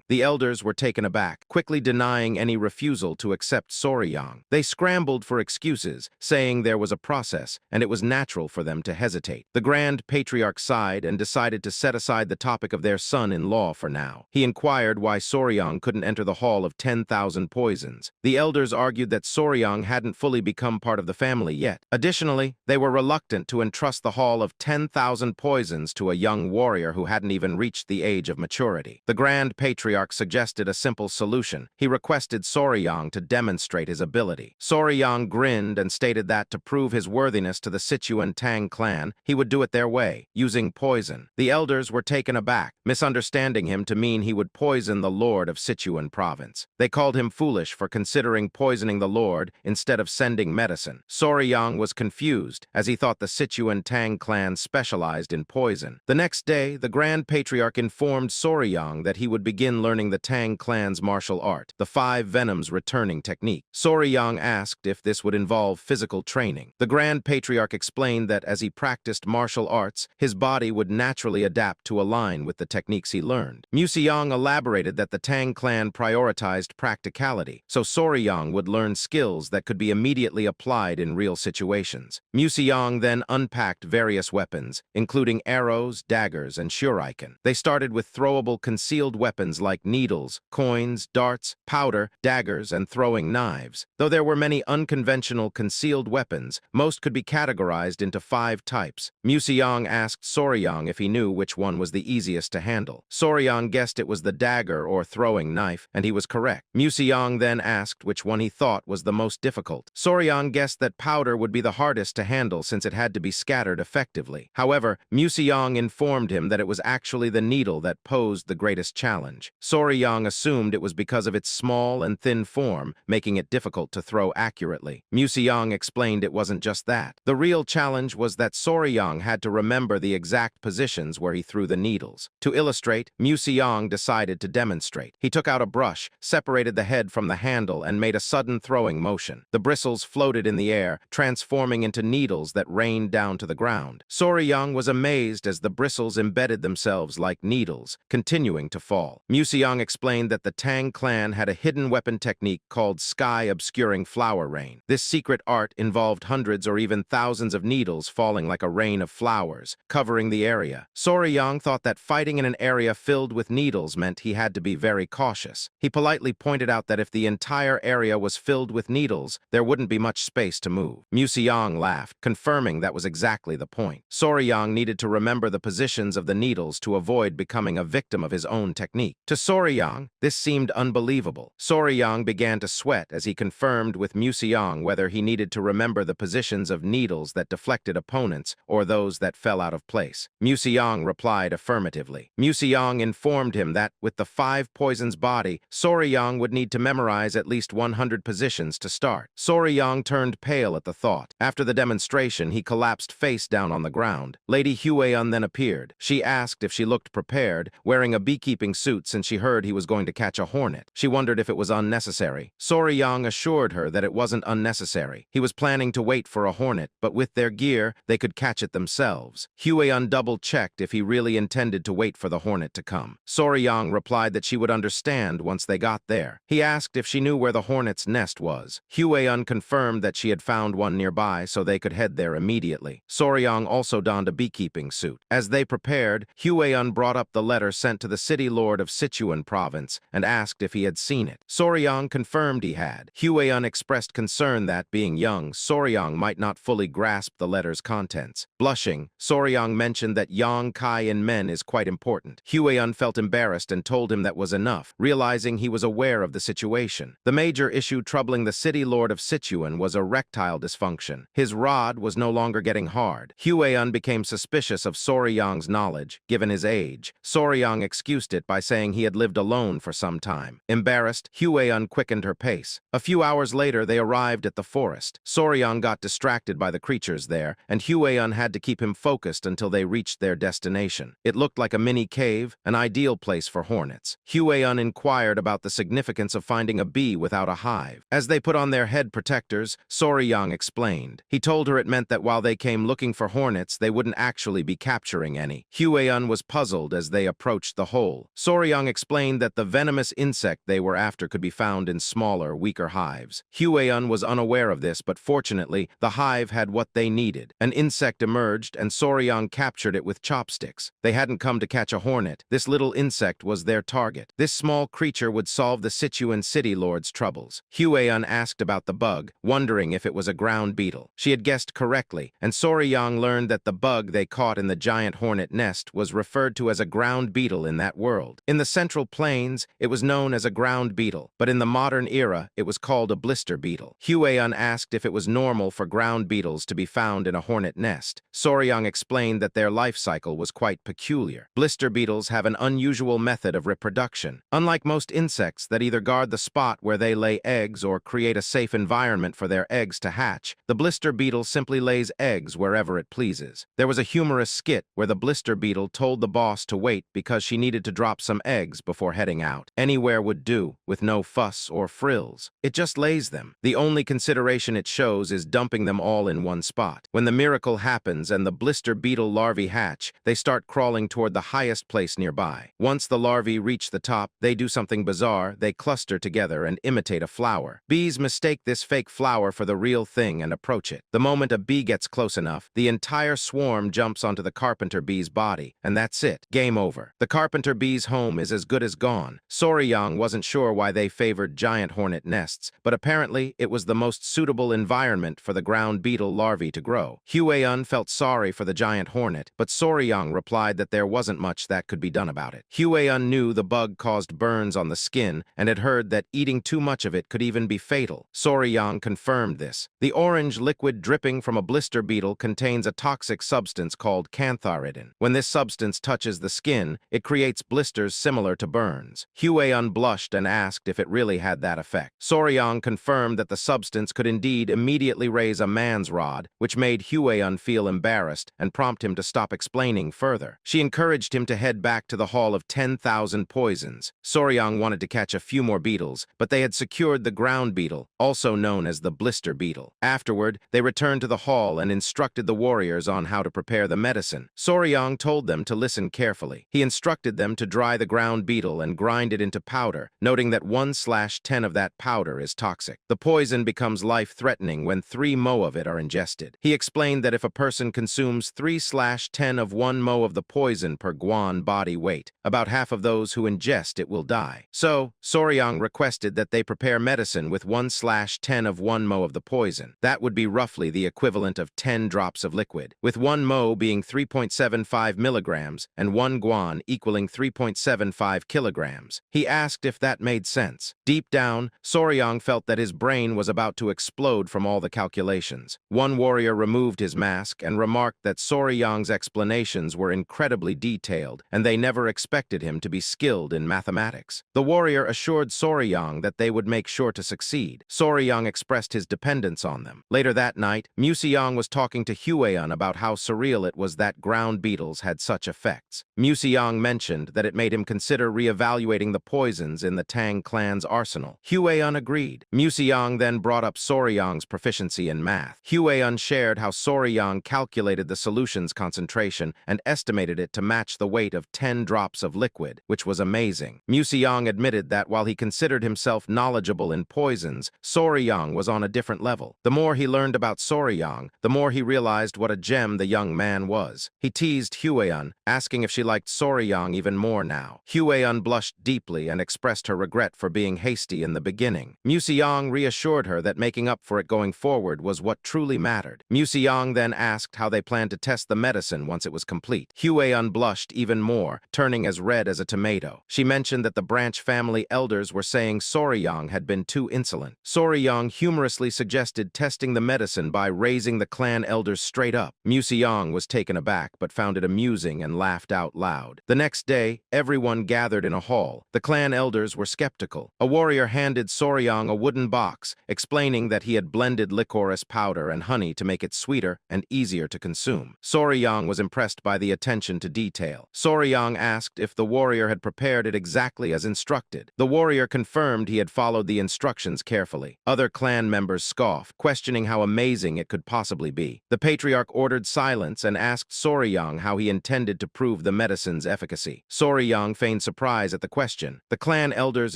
The elders were taken aback, quickly denying any refusal to accept Soryang. They scrambled for excuses, saying there was a process, and it was natural for them to hesitate. The Grand Patriarch sighed and decided to set aside the topic of their son-in-law for now. He inquired why Soryang couldn't enter the Hall of 10,000 Poisons. The elders argued that Soryang hadn't fully become part of the family yet. Additionally, they were reluctant to entrust the Hall of 10,000 Poisons to a young warrior who hadn't even reached the age of maturity. The Grand Patriarch suggested a simple solution. He requested Soryang to demonstrate his ability. Soryang grinned and stated that to prove his worthiness to the Sichuan Tang clan, he would do it their way, using poison. The elders were taken aback, misunderstanding him to mean he would poison the Lord of Sichuan province. They called him foolish for considering poisoning the Lord instead of sending medicine. Soryang was confused, as he thought the Sichuan Tang clan specialized in poison. The next day, the Grand Patriarch informed Soryang that he would begin learning the Tang clan's martial art, the 5 Venoms returning technique. Soryang asked if this would involve physical training. The Grand Patriarch explained that as he practiced martial arts, his body would naturally adapt to align with the techniques he learned. Museong elaborated that the Tang clan prioritized practicality, so Soryang would learn skills that could be immediately applied in real situations. Museong then unpacked various weapons, including arrows, daggers, and shuriken. They started with throwable concealed weapons like needles, coins, darts, powder, daggers, and throwing knives. Though there were many unconventional concealed weapons, most could be categorized into 5 types. Museong asked Soryang if he knew which one was the easiest to handle. Soryang guessed it was the dagger or throwing knife, and he was correct. Museong then asked which one he thought was the most difficult. Soryang guessed that powder would be the hardest to handle since it had to be scattered effectively. However, Museong informed him that it was actually the needle that posed the greatest challenge. Soryang assumed it was because of its small and thin form, making it difficult to throw accurately. Museong explained it wasn't just that. The real challenge was that Soryang had to remember the exact positions where he threw the needles. To illustrate, Museong decided to demonstrate. He took out a brush, separated the head from the handle, and made a sudden throwing motion. The bristles floated in the air, transforming into needles that rained down to the ground. Soryang was amazed as the bristles embedded themselves like needles, continuing to fall. Museong explained that the Tang clan had a hidden weapon technique called sky-obscuring flower rain. This secret art involved hundreds or even thousands of needles falling like a rain of flowers, covering the area. Soryang thought that fighting in an area filled with needles meant he had to be very cautious. He politely pointed out that if the entire area was filled with needles, there wouldn't be much space to move. Museong laughed, confirming that was exactly the point. Soryang needed to remember the positions of the needles to avoid becoming a victim of his own technique. To Soryang, this seemed unbelievable. Soryang began to sweat as he confirmed with Museong whether he needed to remember the positions of needles that deflected opponents or those that fell out of place. Museong replied affirmatively. Museong informed him that, with the 5 poisons body, Soryang would need to memorize at least 100 positions to start. Soryang turned pale at the thought. After the demonstration, he collapsed face down on the ground. Lady Hueun then appeared. She asked if she looked prepared, wearing a beekeeping suit since she heard he was going to catch a hornet. She wondered if it was unnecessary. Soryang assured her that it wasn't unnecessary. He was planning to wait for a hornet, but with their gear, they could catch it themselves. Hueun double-checked if he really intended to wait for the hornet to come. Soryang replied that she would understand once they got there. He asked if she knew where the hornet's nest was. Hueun confirmed that she had found one nearby, so so they could head there immediately. Soryang also donned a beekeeping suit. As they prepared, Huayan brought up the letter sent to the city lord of Sichuan province and asked if he had seen it. Soryang confirmed he had. Huayan expressed concern that, being young, Soryang might not fully grasp the letter's contents. Blushing, Soryang mentioned that yang kai in men is quite important. Huayan felt embarrassed and told him that was enough, realizing he was aware of the situation. The major issue troubling the city lord of Sichuan was erectile dysfunction. His rod was no longer getting hard. Huayan became suspicious of Soryang's knowledge, given his age. Soryang excused it by saying he had lived alone for some time. Embarrassed, Huayan quickened her pace. A few hours later, they arrived at the forest. Soryang got distracted by the creatures there, and Huayan had to keep him focused until they reached their destination. It looked like a mini cave, an ideal place for hornets. Huayan inquired about the significance of finding a bee without a hive. As they put on their head protectors, Soryang explained. He told her it meant that while they came looking for hornets, they wouldn't actually be capturing any. Huayan was puzzled as they approached the hole. Soryang explained that the venomous insect they were after could be found in smaller, weaker hives. Huayan was unaware of this, but fortunately, the hive had what they needed. An insect emerged, and Soryang captured it with chopsticks. They hadn't come to catch a hornet. This little insect was their target. This small creature would solve the Sichuan city lord's troubles. Huayan asked about the bug, wondering if it was a ground beetle. She had guessed correctly, and Soryang learned that the bug they caught in the giant hornet nest was referred to as a ground beetle in that world. In the Central Plains, it was known as a ground beetle, but in the modern era, it was called a blister beetle. Huayan asked if it was normal for ground beetles to be found in a hornet nest. Soryang explained that their life cycle was quite peculiar. Blister beetles have an unusual method of reproduction. Unlike most insects that either guard the spot where they lay eggs or create a safe environment for their eggs to hatch, the blister beetle simply lays eggs wherever it pleases. There was a humorous skit where the blister beetle told the boss to wait because she needed to drop some eggs before heading out. Anywhere would do, with no fuss or frills. It just lays them. The only consideration it shows is dumping them all in one spot. When the miracle happens and the blister beetle larvae hatch, they start crawling toward the highest place nearby. Once the larvae reach the top, they do something bizarre. They cluster together and imitate a flower. Bees mistake this fake flower for the real thing and approach it. The moment a bee gets close enough, the entire swarm jumps onto the carpenter bee's body, and that's it. Game over. The carpenter bee's home is as good as gone. Soryang wasn't sure why they favored giant hornet nests, but apparently it was the most suitable environment for the ground beetle larvae to grow. Huayan felt sorry for the giant hornet, but Soryang replied that there wasn't much that could be done about it. Huayan knew the bug caused burns on the skin and had heard that eating too much of it could even be fatal. Soryang confirmed this. The orange liquid dripping from a blister beetle contains a toxic substance called cantharidin. When this substance touches the skin, it creates blisters similar to burns. Huayan blushed and asked if it really had that effect. Soryang confirmed that the substance could indeed immediately raise a man's rod, which made Huayan feel embarrassed and prompt him to stop explaining further. She encouraged him to head back to the Hall of 10,000 Poisons. Soryang wanted to catch a few more beetles, but they had secured the ground beetle, also known as the blister beetle. Afterward, they returned to the hall and instructed the warriors on how to prepare the medicine. Soryang told them to listen carefully. He instructed them to dry the ground beetle and grind it into powder, noting that 1/10 of that powder is toxic. The poison becomes life-threatening when 3 mo of it are ingested. He explained that if a person consumes 3/10 of 1 mo of the poison per guan body weight, about half of those who ingest it will die. So, Soryang requested that they prepare medicine with 1/10 of 1 mo of the poison. That would be roughly the equivalent of 10 drops of liquid, with 1 mo being 3.75 milligrams and 1 guan equaling 3.75 kilograms. He asked if that made sense. Deep down, Soryang felt that his brain was about to explode from all the calculations. One warrior removed his mask and remarked that Soryang's explanations were incredibly detailed, and they never expected him to be skilled in mathematics. The warrior assured Soryang that they would make sure to succeed. Soryang expressed his dependence on them. Later that night, Museong was talking to Huayan about how surreal it was that ground beetles had such effects. Museong mentioned that it made him consider re-evaluating the poisons in the Tang clan's arsenal. Huayan agreed. Museong then brought up Soryang's proficiency in math. Huayan shared how Soryang calculated the solution's concentration and estimated it to match the weight of 10 drops of liquid, which was amazing. Museong admitted that while he considered himself knowledgeable in poisons, Soryang was on a different level. The more he learned about about Soryang, the more he realized what a gem the young man was. He teased Hueun, asking if she liked Soryang even more now. Hueun blushed deeply and expressed her regret for being hasty in the beginning. Museong reassured her that making up for it going forward was what truly mattered. Museong then asked how they planned to test the medicine once it was complete. Hueun blushed even more, turning as red as a tomato. She mentioned that the branch family elders were saying Soryang had been too insolent. Soryang humorously suggested testing the medicine by raising the clan elders straight up. Museong was taken aback but found it amusing and laughed out loud. The next day, everyone gathered in a hall. The clan elders were skeptical. A warrior handed Soryang a wooden box, explaining that he had blended licorice powder and honey to make it sweeter and easier to consume. Soryang was impressed by the attention to detail. Soryang asked if the warrior had prepared it exactly as instructed. The warrior confirmed he had followed the instructions carefully. Other clan members scoffed, questioning how amazing it could possibly be. The patriarch ordered silence and asked Soryang how he intended to prove the medicine's efficacy. Soryang feigned surprise at the question. The clan elders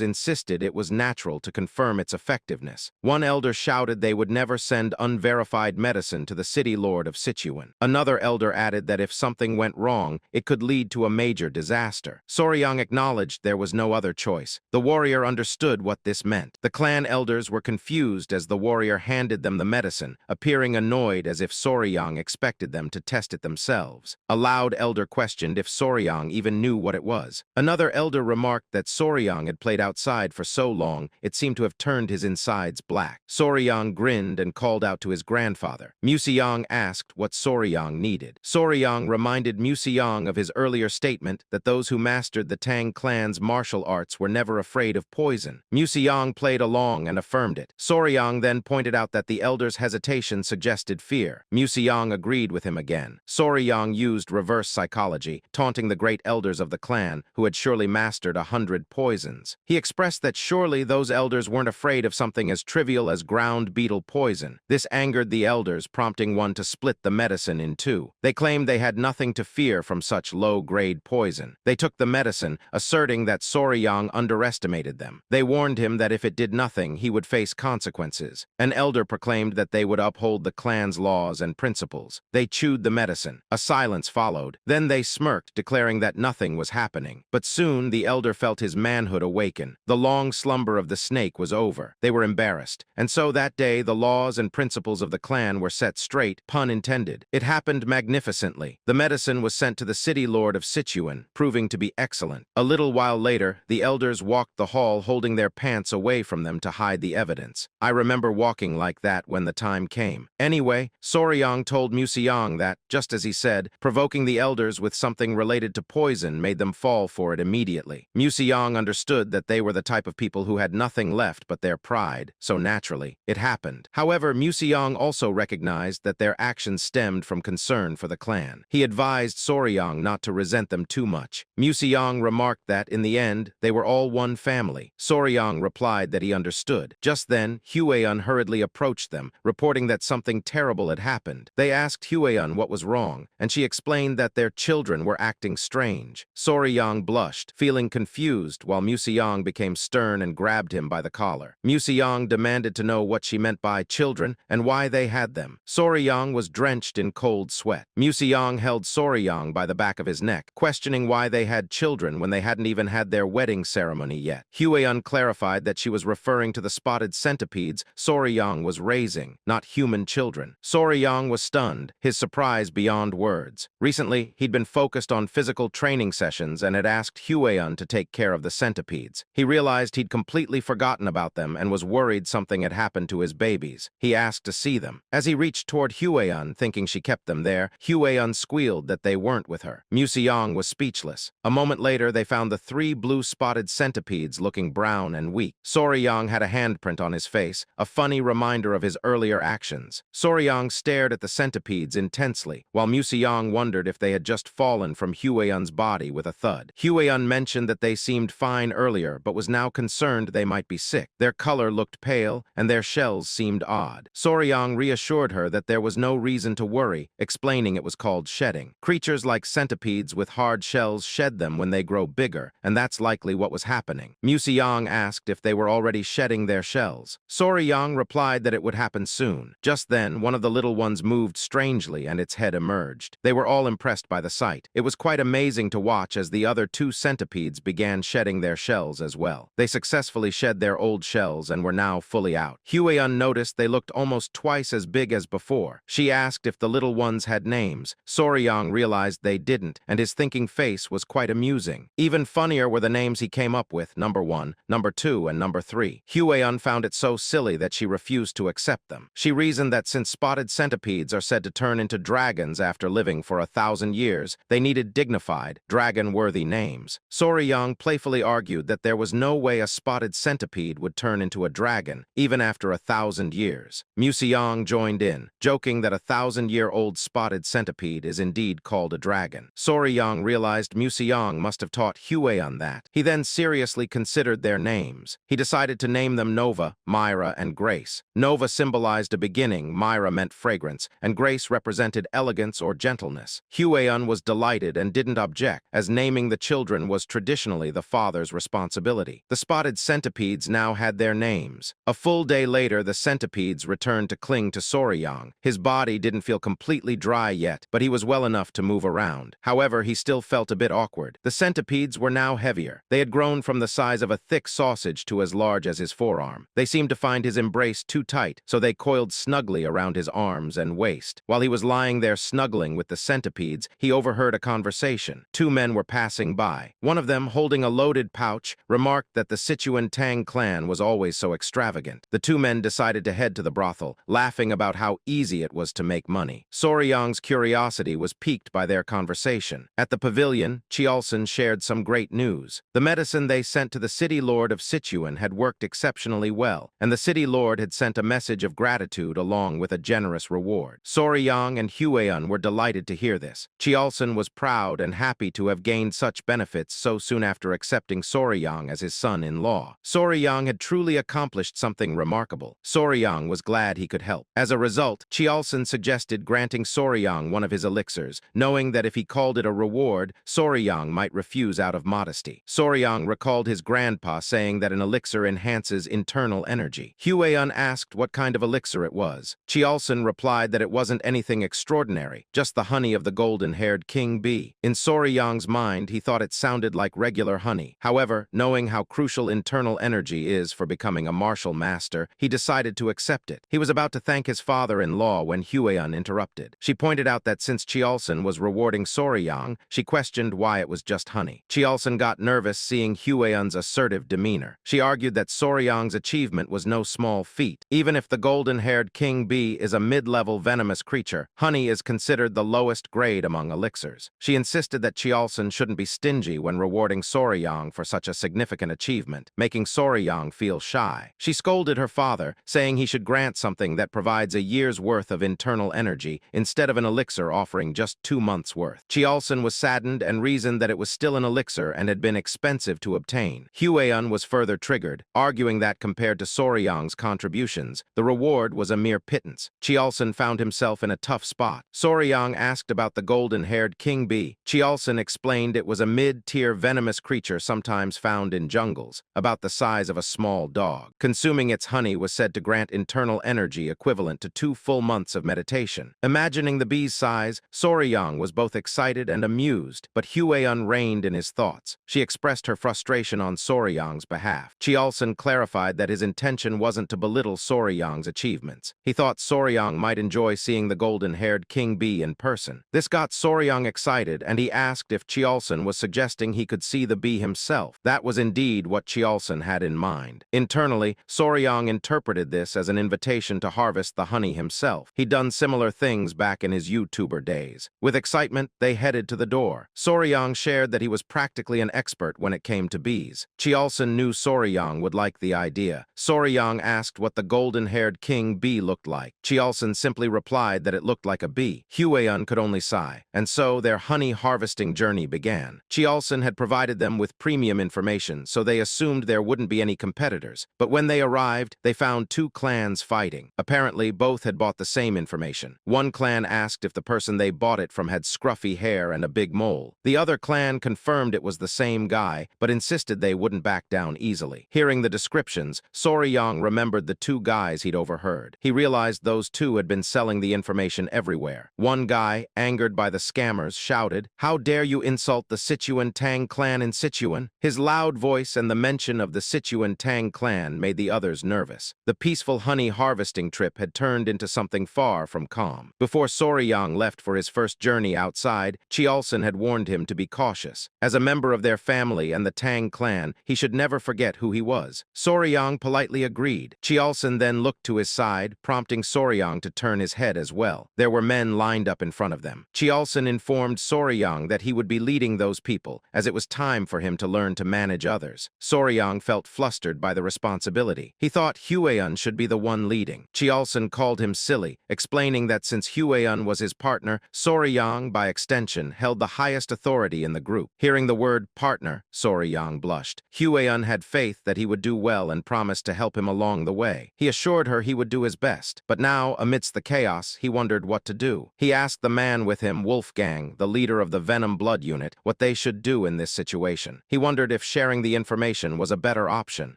insisted it was natural to confirm its effectiveness. One elder shouted they would never send unverified medicine to the city lord of Sichuan. Another elder added that if something went wrong, it could lead to a major disaster. Soryang acknowledged there was no other choice. The warrior understood what this meant. The clan elders were confused as the warrior handed them the medicine, appearing annoyed as if Soryang expected them to test it themselves. A loud elder questioned if Soryang even knew what it was. Another elder remarked that Soryang had played outside for so long, it seemed to have turned his insides black. Soryang grinned and called out to his grandfather. Museong asked what Soryang needed. Soryang reminded Museong of his earlier statement that those who mastered the Tang clan's martial arts were never afraid of poison. Museong played along and affirmed it. Soryang then pointed out that the elder's hesitation suggested fear. Museong agreed with him again. Soryang used reverse psychology, taunting the great elders of the clan, who had surely mastered 100 poisons. He expressed that surely those elders weren't afraid of something as trivial as ground beetle poison. This angered the elders, prompting one to split the medicine in two. They claimed they had nothing to fear from such low-grade poison. They took the medicine, asserting that Soryang underestimated them. They warned him that if it did nothing, he would face consequences. An elder proclaimed that they would uphold the clan's laws and principles. They chewed the medicine. A silence followed. Then they smirked, declaring that nothing was happening. But soon the elder felt his manhood awaken. The long slumber of the snake was over. They were embarrassed. And so that day, the laws and principles of the clan were set straight, pun intended. It happened magnificently. The medicine was sent to the city lord of Sichuan, proving to be excellent. A little while later, the elders walked the hall holding their pants away from them to hide the evidence. I remember walking like that when the time came. Anyway, Soryang told Museong that, just as he said, provoking the elders with something related to poison made them fall for it immediately. Museong understood that they were the type of people who had nothing left but their pride, so naturally, it happened. However, Museong also recognized that their actions stemmed from concern for the clan. He advised Soryang not to resent them too much. Museong remarked that, in the end, they were all one family. Soryang replied that he understood. Just then, Hueun hurriedly approached them, reporting that something terrible had happened. They asked Hueun what was wrong, and she explained that their children were acting strange. Soryang blushed, feeling confused, while Museong became stern and grabbed him by the collar. Museong demanded to know what she meant by children and why they had them. Soryang was drenched in cold sweat. Museong held Soryang by the back of his neck, questioning why they had children when they hadn't even had their wedding ceremony yet. Hueun clarified that she was referring to the spotted centipedes Soryang was raising, not human children. Soryang was stunned, his surprise beyond words. Recently, he'd been focused on physical training sessions and had asked Hueun to take care of the centipedes. He realized he'd completely forgotten about them and was worried something had happened to his babies. He asked to see them. As he reached toward Hueun, thinking she kept them there, Hueun squealed that they weren't with her. Museong was speechless. A moment later, they found the 3 blue-spotted centipedes looking brown and weak. Soryang had a handprint on his face, a funny reminder of his earlier actions. Soryang stared at the centipedes intensely, while Museong wondered if they had just fallen from Hueun's body with a thud. Hueun mentioned that they seemed fine earlier, but was now concerned they might be sick. Their color looked pale, and their shells seemed odd. Soryang reassured her that there was no reason to worry, explaining it was called shedding. Creatures like centipedes with hard shells shed them when they grow bigger, and that's likely what was happening. Museong asked if they were already shedding their shells. Soryang replied that it would happen soon. soon. Just then, one of the little ones moved strangely and its head emerged. They were all impressed by the sight. It was quite amazing to watch as the other two centipedes began shedding their shells as well. They successfully shed their old shells and were now fully out. Hueun noticed they looked almost twice as big as before. She asked if the little ones had names. Soryang realized they didn't, and his thinking face was quite amusing. Even funnier were the names he came up with, number 1, number 2, and number 3. Hueun found it so silly that she refused to accept them. She reasoned that since spotted centipedes are said to turn into dragons after living for 1,000 years, they needed dignified, dragon-worthy names. Soryang playfully argued that there was no way a spotted centipede would turn into a dragon, even after 1,000 years. Museong joined in, joking that a 1,000-year-old spotted centipede is indeed called a dragon. Soryang realized Museong must have taught Hueun that. He then seriously considered their names. He decided to name them Nova, Myra, and Grace. Nova symbolized a beginning, Myra meant fragrance, and Grace represented elegance or gentleness. Hueun was delighted and didn't object, as naming the children was traditionally the father's responsibility. The spotted centipedes now had their names. A full day later, the centipedes returned to cling to Soryang. His body didn't feel completely dry yet, but he was well enough to move around. However, he still felt a bit awkward. The centipedes were now heavier. They had grown from the size of a thick sausage to as large as his forearm. They seemed to find his embrace too tight, so they coiled snugly around his arms and waist. While he was lying there snuggling with the centipedes, he overheard a conversation. Two men were passing by. One of them, holding a loaded pouch, remarked that the Sichuan Tang clan was always so extravagant. The two men decided to head to the brothel, laughing about how easy it was to make money. Soryang's curiosity was piqued by their conversation. At the pavilion, Chiolson shared some great news. The medicine they sent to the city lord of Sichuan had worked exceptionally well, and the city lord had sent a message of gratitude along with a generous reward. Soryang and Hueun were delighted to hear this. Chiolson was proud and happy to have gained such benefits so soon after accepting Soryang as his son-in-law. Soryang had truly accomplished something remarkable. Soryang was glad he could help. As a result, Chiolson suggested granting Soryang one of his elixirs, knowing that if he called it a reward, Soryang might refuse out of modesty. Soryang recalled his grandpa saying that an elixir enhances internal energy. Hueun asked what kind of elixir it was. Chiolson replied that it wasn't anything extraordinary, just the honey of the golden-haired king bee. In Soryang's mind, he thought it sounded like regular honey. However, knowing how crucial internal energy is for becoming a martial master, he decided to accept it. He was about to thank his father-in-law when Hueun interrupted. She pointed out that since Chiolson was rewarding Soryang, she questioned why it was just honey. Chiolson got nervous seeing Hueun's assertive demeanor. She argued that Soryang's achievement was no small feat. Even if the golden-haired king bee is a mid-level venomous creature, honey is considered the lowest grade among elixirs. She insisted that Chiolson shouldn't be stingy when rewarding Soryang for such a significant achievement, making Soryang feel shy. She scolded her father, saying he should grant something that provides a year's worth of internal energy instead of an elixir offering just 2 months' worth. Chiolson was saddened and reasoned that it was still an elixir and had been expensive to obtain. Hueun was further triggered, arguing that compared to Soryang's contributions, the reward was a mere pittance. Chiolson found himself in a tough spot. Soryang asked about the golden-haired king bee. Chiolson explained it was a mid-tier venomous creature sometimes found in jungles, about the size of a small dog. Consuming its honey was said to grant internal energy equivalent to 2 full months of meditation. Imagining the bee's size, Soryang was both excited and amused, but Hueun reigned in his thoughts. She expressed her frustration on Soryang's behalf. Chiolson clarified that his intention wasn't to belittle Soryang's achievements. He thought Soryang might enjoy seeing the golden-haired king bee in person. This got Soryang excited, and he asked if Chiolson was suggesting he could see the bee himself. That was indeed what Chiolson had in mind. Internally, Soryang interpreted this as an invitation to harvest the honey himself. He'd done similar things back in his YouTuber days. With excitement, they headed to the door. Soryang shared that he was practically an expert when it came to bees. Chiolson knew Soryang would like the idea. Soryang asked what the golden-haired king bee looked like. Chiolson simply replied that it looked like a bee. Hueun could only sigh, and so their honey harvesting journey began. Chiolson had provided them with premium information, so they assumed there wouldn't be any competitors. But when they arrived, they found 2 clans fighting. Apparently, both had bought the same information. One clan asked if the person they bought it from had scruffy hair and a big mole. The other clan confirmed it was the same guy, but insisted they wouldn't back down easily. Hearing the descriptions, Soryang remembered the 2 guys he'd overheard. word. He realized those two had been selling the information everywhere. One guy, angered by the scammers, shouted, "How dare you insult the Sichuan Tang clan in Sichuan?" His loud voice and the mention of the Sichuan Tang clan made the others nervous. The peaceful honey harvesting trip had turned into something far from calm. Before Soryang left for his first journey outside, Chiolson had warned him to be cautious. As a member of their family and the Tang clan, he should never forget who he was. Soryang politely agreed. Chiolson then looked to his side, prompting Soryang to turn his head as well. There were men lined up in front of them. Chiolson informed Soryang that he would be leading those people, as it was time for him to learn to manage others. Soryang felt flustered by the responsibility. He thought Hueyun should be the one leading. Chiolson called him silly, explaining that since Hueyun was his partner, Soryang, by extension, held the highest authority in the group. Hearing the word partner, Soryang blushed. Hueyun had faith that he would do well and promised to help him along the way. He assured her he would do his best. But now, amidst the chaos, he wondered what to do. He asked the man with him, Wolfgang, the leader of the Venom Blood Unit, what they should do in this situation. He wondered if sharing the information was a better option.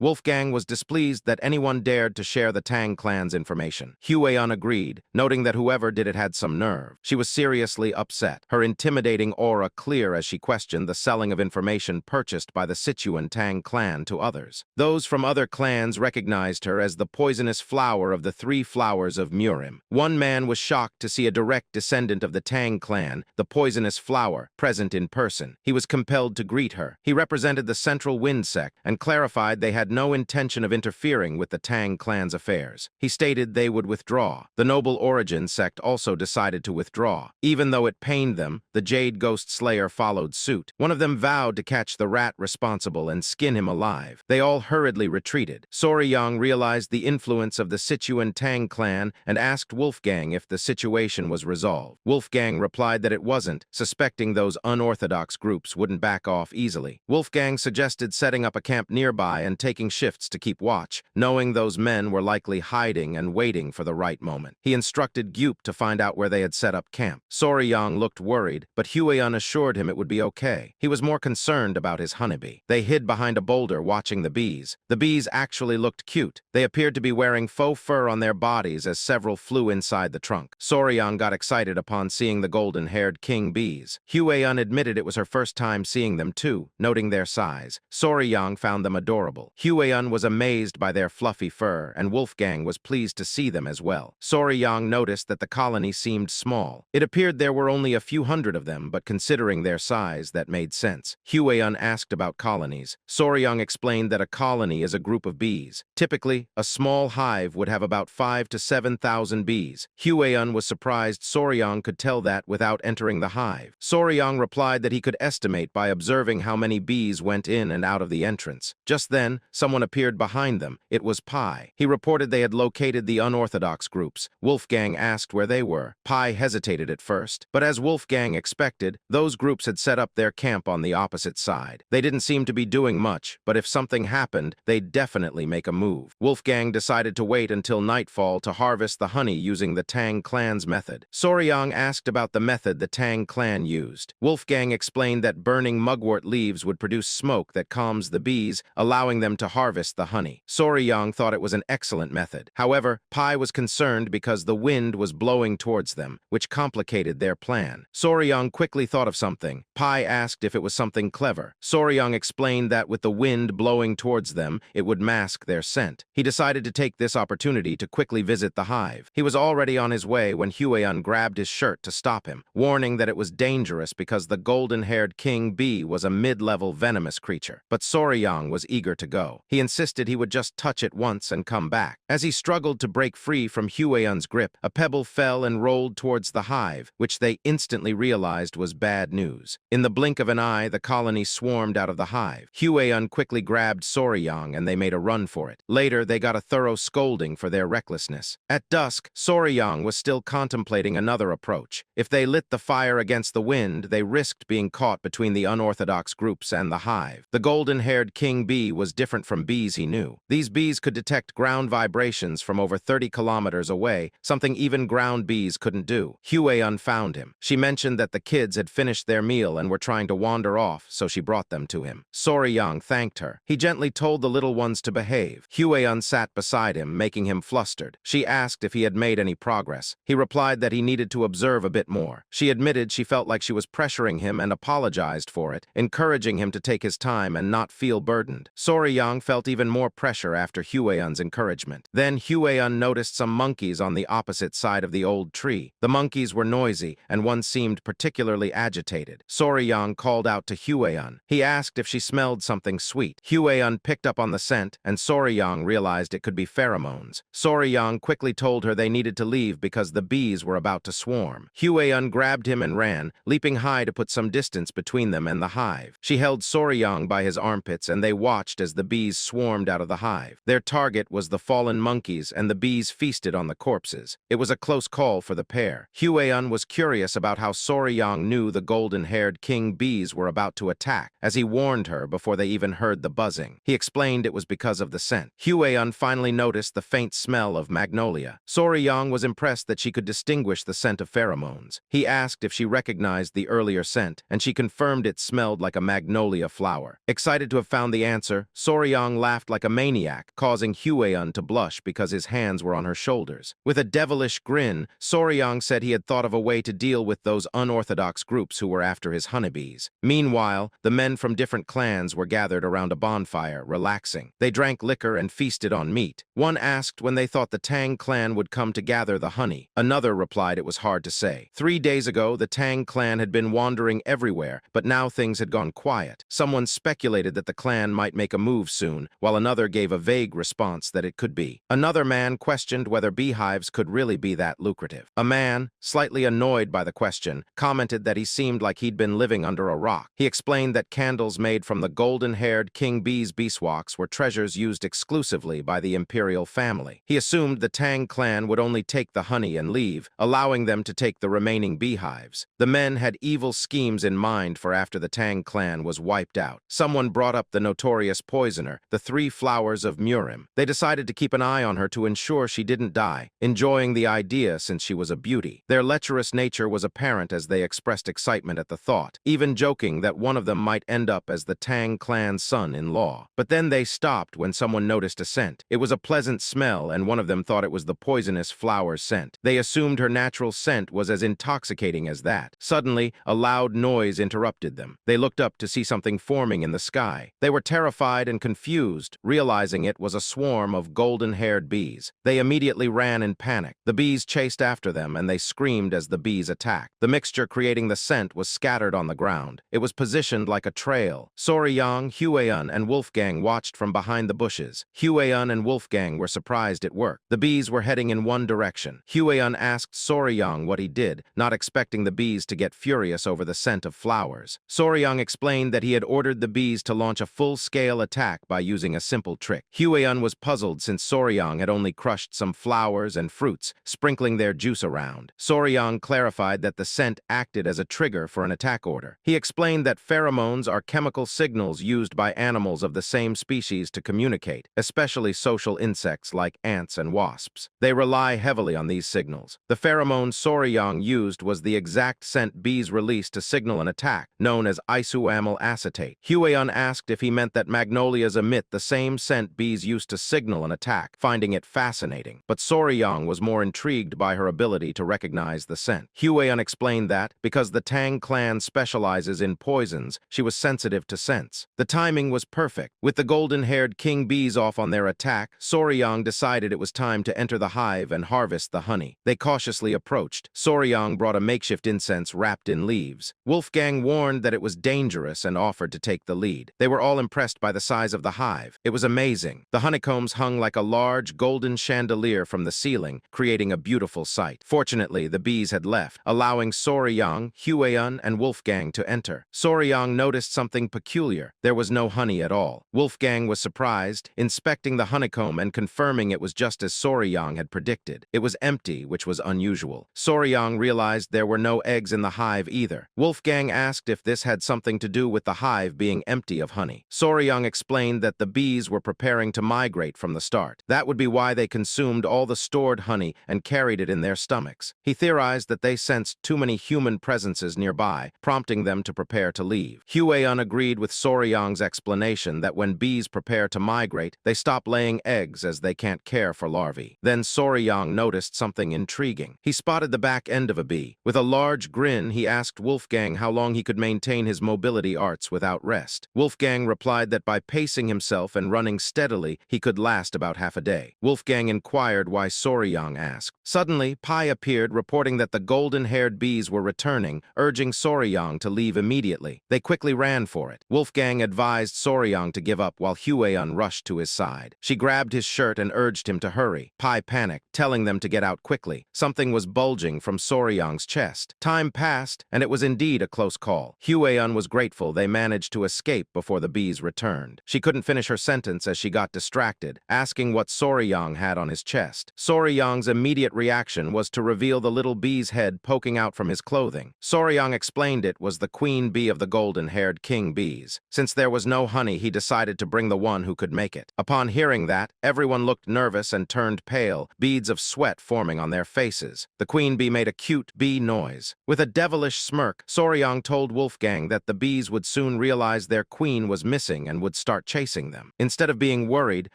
Wolfgang was displeased that anyone dared to share the Tang clan's information. Hueyun agreed, noting that whoever did it had some nerve. She was seriously upset, her intimidating aura clear as she questioned the selling of information purchased by the Sichuan Tang clan to others. Those from other clans recognized her as the poisonous flower of the three flowers of Murim. One man was shocked to see a direct descendant of the Tang clan, the poisonous flower, present in person. He was compelled to greet her. He represented the Central Wind sect and clarified they had no intention of interfering with the Tang clan's affairs. He stated they would withdraw. The Noble Origin sect also decided to withdraw. Even though it pained them, the Jade Ghost Slayer followed suit. One of them vowed to catch the rat responsible and skin him alive. They all hurriedly retreated. Soryang realized the influence of the Sichuan Tang clan and asked Wolfgang if the situation was resolved. Wolfgang replied that it wasn't, suspecting those unorthodox groups wouldn't back off easily. Wolfgang suggested setting up a camp nearby and taking shifts to keep watch, knowing those men were likely hiding and waiting for the right moment. He instructed Gyup to find out where they had set up camp. Soryang looked worried, but Hueyun assured him it would be okay. He was more concerned about his honeybee. They hid behind a boulder watching the bees. The bees actually looked cute. They appeared to be wearing faux fur on their bodies as several flew inside the trunk. Soryang got excited upon seeing the golden-haired king bees. Hueyun admitted it was her first time seeing them too, noting their size. Soryang found them adorable. Hueyun was amazed by their fluffy fur, and Wolfgang was pleased to see them as well. Soryang noticed that the colony seemed small. It appeared there were only a few hundred of them, but considering their size, that made sense. Hueyun asked about colonies. Soryang explained that a colony is a group of bees. Typically, a small hive would have about 5,000 to 7,000 bees. Hueyun was surprised Soryang could tell that without entering the hive. Soryang replied that he could estimate by observing how many bees went in and out of the entrance. Just then, someone appeared behind them. It was Pai. He reported they had located the unorthodox groups. Wolfgang asked where they were. Pai hesitated at first, but as Wolfgang expected, those groups had set up their camp on the opposite side. They didn't seem to be doing much, but if something happened, they'd definitely make a move. Wolfgang decided to wait until nightfall to harvest the honey using the Tang clan's method. Soryang asked about the method the Tang clan used. Wolfgang explained that burning mugwort leaves would produce smoke that calms the bees, allowing them to harvest the honey. Soryang thought it was an excellent method. However, Pai was concerned because the wind was blowing towards them, which complicated their plan. Soryang quickly thought of something. Pai asked if it was something clever. Soryang explained that with the wind blowing towards them, it would mask their scent. He decided to take this opportunity to quickly visit the hive. He was already on his way when Hueyun grabbed his shirt to stop him, warning that it was dangerous because the golden-haired king bee was a mid-level venomous creature. But Soryang was eager to go. He insisted he would just touch it once and come back. As he struggled to break free from Hueyun's grip, a pebble fell and rolled towards the hive, which they instantly realized was bad news. In the blink of an eye, the colony swarmed out of the hive. Hueyun quickly grabbed Soryang and they made a run for it. Later, they got a thorough scolding for their recklessness. At dusk, Soryang was still contemplating another approach. If they lit the fire against the wind, they risked being caught between the unorthodox groups and the hive. The golden-haired king bee was different from bees he knew. These bees could detect ground vibrations from over 30 kilometers away, something even ground bees couldn't do. Hueyun found him. She mentioned that the kids had finished their meal and were trying to wander off, so she brought them to him. Soryang thanked her. He gently told the little ones to behave. Hueyun sat beside him, making him flustered. She asked if he had made any progress. He replied that he needed to observe a bit more. She admitted she felt like she was pressuring him and apologized for it, encouraging him to take his time and not feel burdened. Soryang felt even more pressure after Hueyun's encouragement. Then Hueyun noticed some monkeys on the opposite side of the old tree. The monkeys were noisy, and one seemed particularly agitated. Soryang called out to Hueyun. He asked if she smelled something sweet. Hueyun picked up on the scent, and Soryang realized it could be pheromones. Soryang quickly told her they needed to leave because the bees were about to swarm. Hueyun grabbed him and ran, leaping high to put some distance between them and the hive. She held Soryang by his armpits, and they watched as the bees swarmed out of the hive. Their target was the fallen monkeys, and the bees feasted on the corpses. It was a close call for the pair. Hueyun was curious about how Soryang knew the golden-haired king bees were about to attack, as he warned her before they even heard the buzzing. He explained it was because of the scent. Hueyun finally noticed the faint smell of magnolia. Soryang was impressed that she could distinguish the scent of pheromones. He asked if she recognized the earlier scent, and she confirmed it smelled like a magnolia flower. Excited to have found the answer, Soryang laughed like a maniac, causing Hueyun to blush because his hands were on her shoulders. With a devilish grin, Soryang said he had thought of a way to deal with those unorthodox groups who were after his honeybees. Meanwhile, the men from different clans were gathered around a bonfire, relaxing. They drank liquor and feasted on meat. One asked when they thought the Tang clan would come to gather the honey. Another replied it was hard to say. 3 days ago, the Tang clan had been wandering everywhere, but now things had gone quiet. Someone speculated that the clan might make a move soon, while another gave a vague response that it could be. Another man questioned whether beehives could really be that lucrative. A man, slightly annoyed by the question, commented that he seemed like he'd been living under a rock. He explained that candles made from the golden-haired king bee's beeswax were treasures used exclusively by the imperial family. He assumed the Tang clan would only take the honey and leave, allowing them to take the remaining beehives. The men had evil schemes in mind for after the Tang clan was wiped out. Someone brought up the notorious poisoner, the 3 flowers of Murim. They decided to keep an eye on her to ensure she didn't die, enjoying the idea since she was a beauty. Their lecherous nature was apparent as they expressed excitement at the thought, even joking that one of them might end up as the Tang clan's son-in-law. But then they stopped when someone noticed a scent. It was a pleasant smell, and one of them thought it was the poisonous flower's scent. They assumed her natural scent was as intoxicating as that. Suddenly, a loud noise interrupted them. They looked up to see something forming in the sky. They were terrified and confused, realizing it was a swarm of golden-haired bees. They immediately ran in panic. The bees chased after them, and they screamed as the bees attacked. The mixture creating the scent was scattered on the ground. It was positioned like a trail. Soryang, Hueyun, and Wolfgang watched from behind the bushes. Hueyun and Wolfgang were surprised it worked. The bees were heading in one direction. Hueyun asked Soryang what he did, not expecting the bees to get furious over the scent of flowers. Soryang explained that he had ordered the bees to launch a full-scale attack by using a simple trick. Hueyun was puzzled since Soryang had only crushed some flowers and fruits, sprinkling their juice around. Soryang clarified that the scent acted as a trigger for an attack order. He explained that pheromones are chemical signals used by animals of the same species to communicate, especially social insects like ants and wasps. They rely heavily on these signals. The pheromone Soryang used was the exact scent bees released to signal an attack, known as isoamyl acetate. Hueyun asked if he meant that magnolias emit the same scent bees used to signal an attack, finding it fascinating. But Soryang was more intrigued by her ability to recognize the scent. Hueyun explained that, because the Tang clan specializes in poisons, she was sensitive to scents. The timing was perfect. With the golden-haired king bees off on their attack, Soryang decided it was time to enter the hive and harvest the honey. They cautiously approached. Soryang brought a makeshift incense wrapped in leaves. Wolfgang warned that it was dangerous and offered to take the lead. They were all impressed by the size of the hive. It was amazing. The honeycombs hung like a large golden chandelier from the ceiling, creating a beautiful sight. Fortunately, the bees had left, allowing Soryang, Hueyun, and Wolfgang to enter. Soryang noticed something peculiar. There was no honey at all. Wolfgang was surprised, inspecting the honeycomb and confirming it was just as Soryang had predicted. It was empty, which was unusual. Soryang realized there were no eggs in the hive either. Wolfgang asked if this had something to do with the hive being empty of honey. Soryang explained that the bees were preparing to migrate from the start. That would be why they consumed all the stored honey and carried it in their stomachs. He theorized that they sensed too many human presences nearby, prompting them to prepare to leave. Hueyun agreed with Soryang's explanation that when bees prepare to migrate, they stop laying eggs as they can't carry care for larvae. Then Soryang noticed something intriguing. He spotted the back end of a bee. With a large grin, he asked Wolfgang how long he could maintain his mobility arts without rest. Wolfgang replied that by pacing himself and running steadily, he could last about half a day. Wolfgang inquired why Soryang asked. Suddenly, Pai appeared, reporting that the golden-haired bees were returning, urging Soryang to leave immediately. They quickly ran for it. Wolfgang advised Soryang to give up while Hueyun rushed to his side. She grabbed his shirt and urged him to hurry. Pai panicked, telling them to get out quickly. Something was bulging from Soryang's chest. Time passed, and it was indeed a close call. Hueyun was grateful they managed to escape before the bees returned. She couldn't finish her sentence as she got distracted, asking what Soryang had on his chest. Soryang's immediate reaction was to reveal the little bee's head poking out from his clothing. Soryang explained it was the queen bee of the golden-haired king bees. Since there was no honey, he decided to bring the one who could make it. Upon hearing that, everyone looked nervous and turned pale, beads of sweat forming on their faces. The queen bee made a cute bee noise. With a devilish smirk, Soryang told Wolfgang that the bees would soon realize their queen was missing and would start chasing them. Instead of being worried,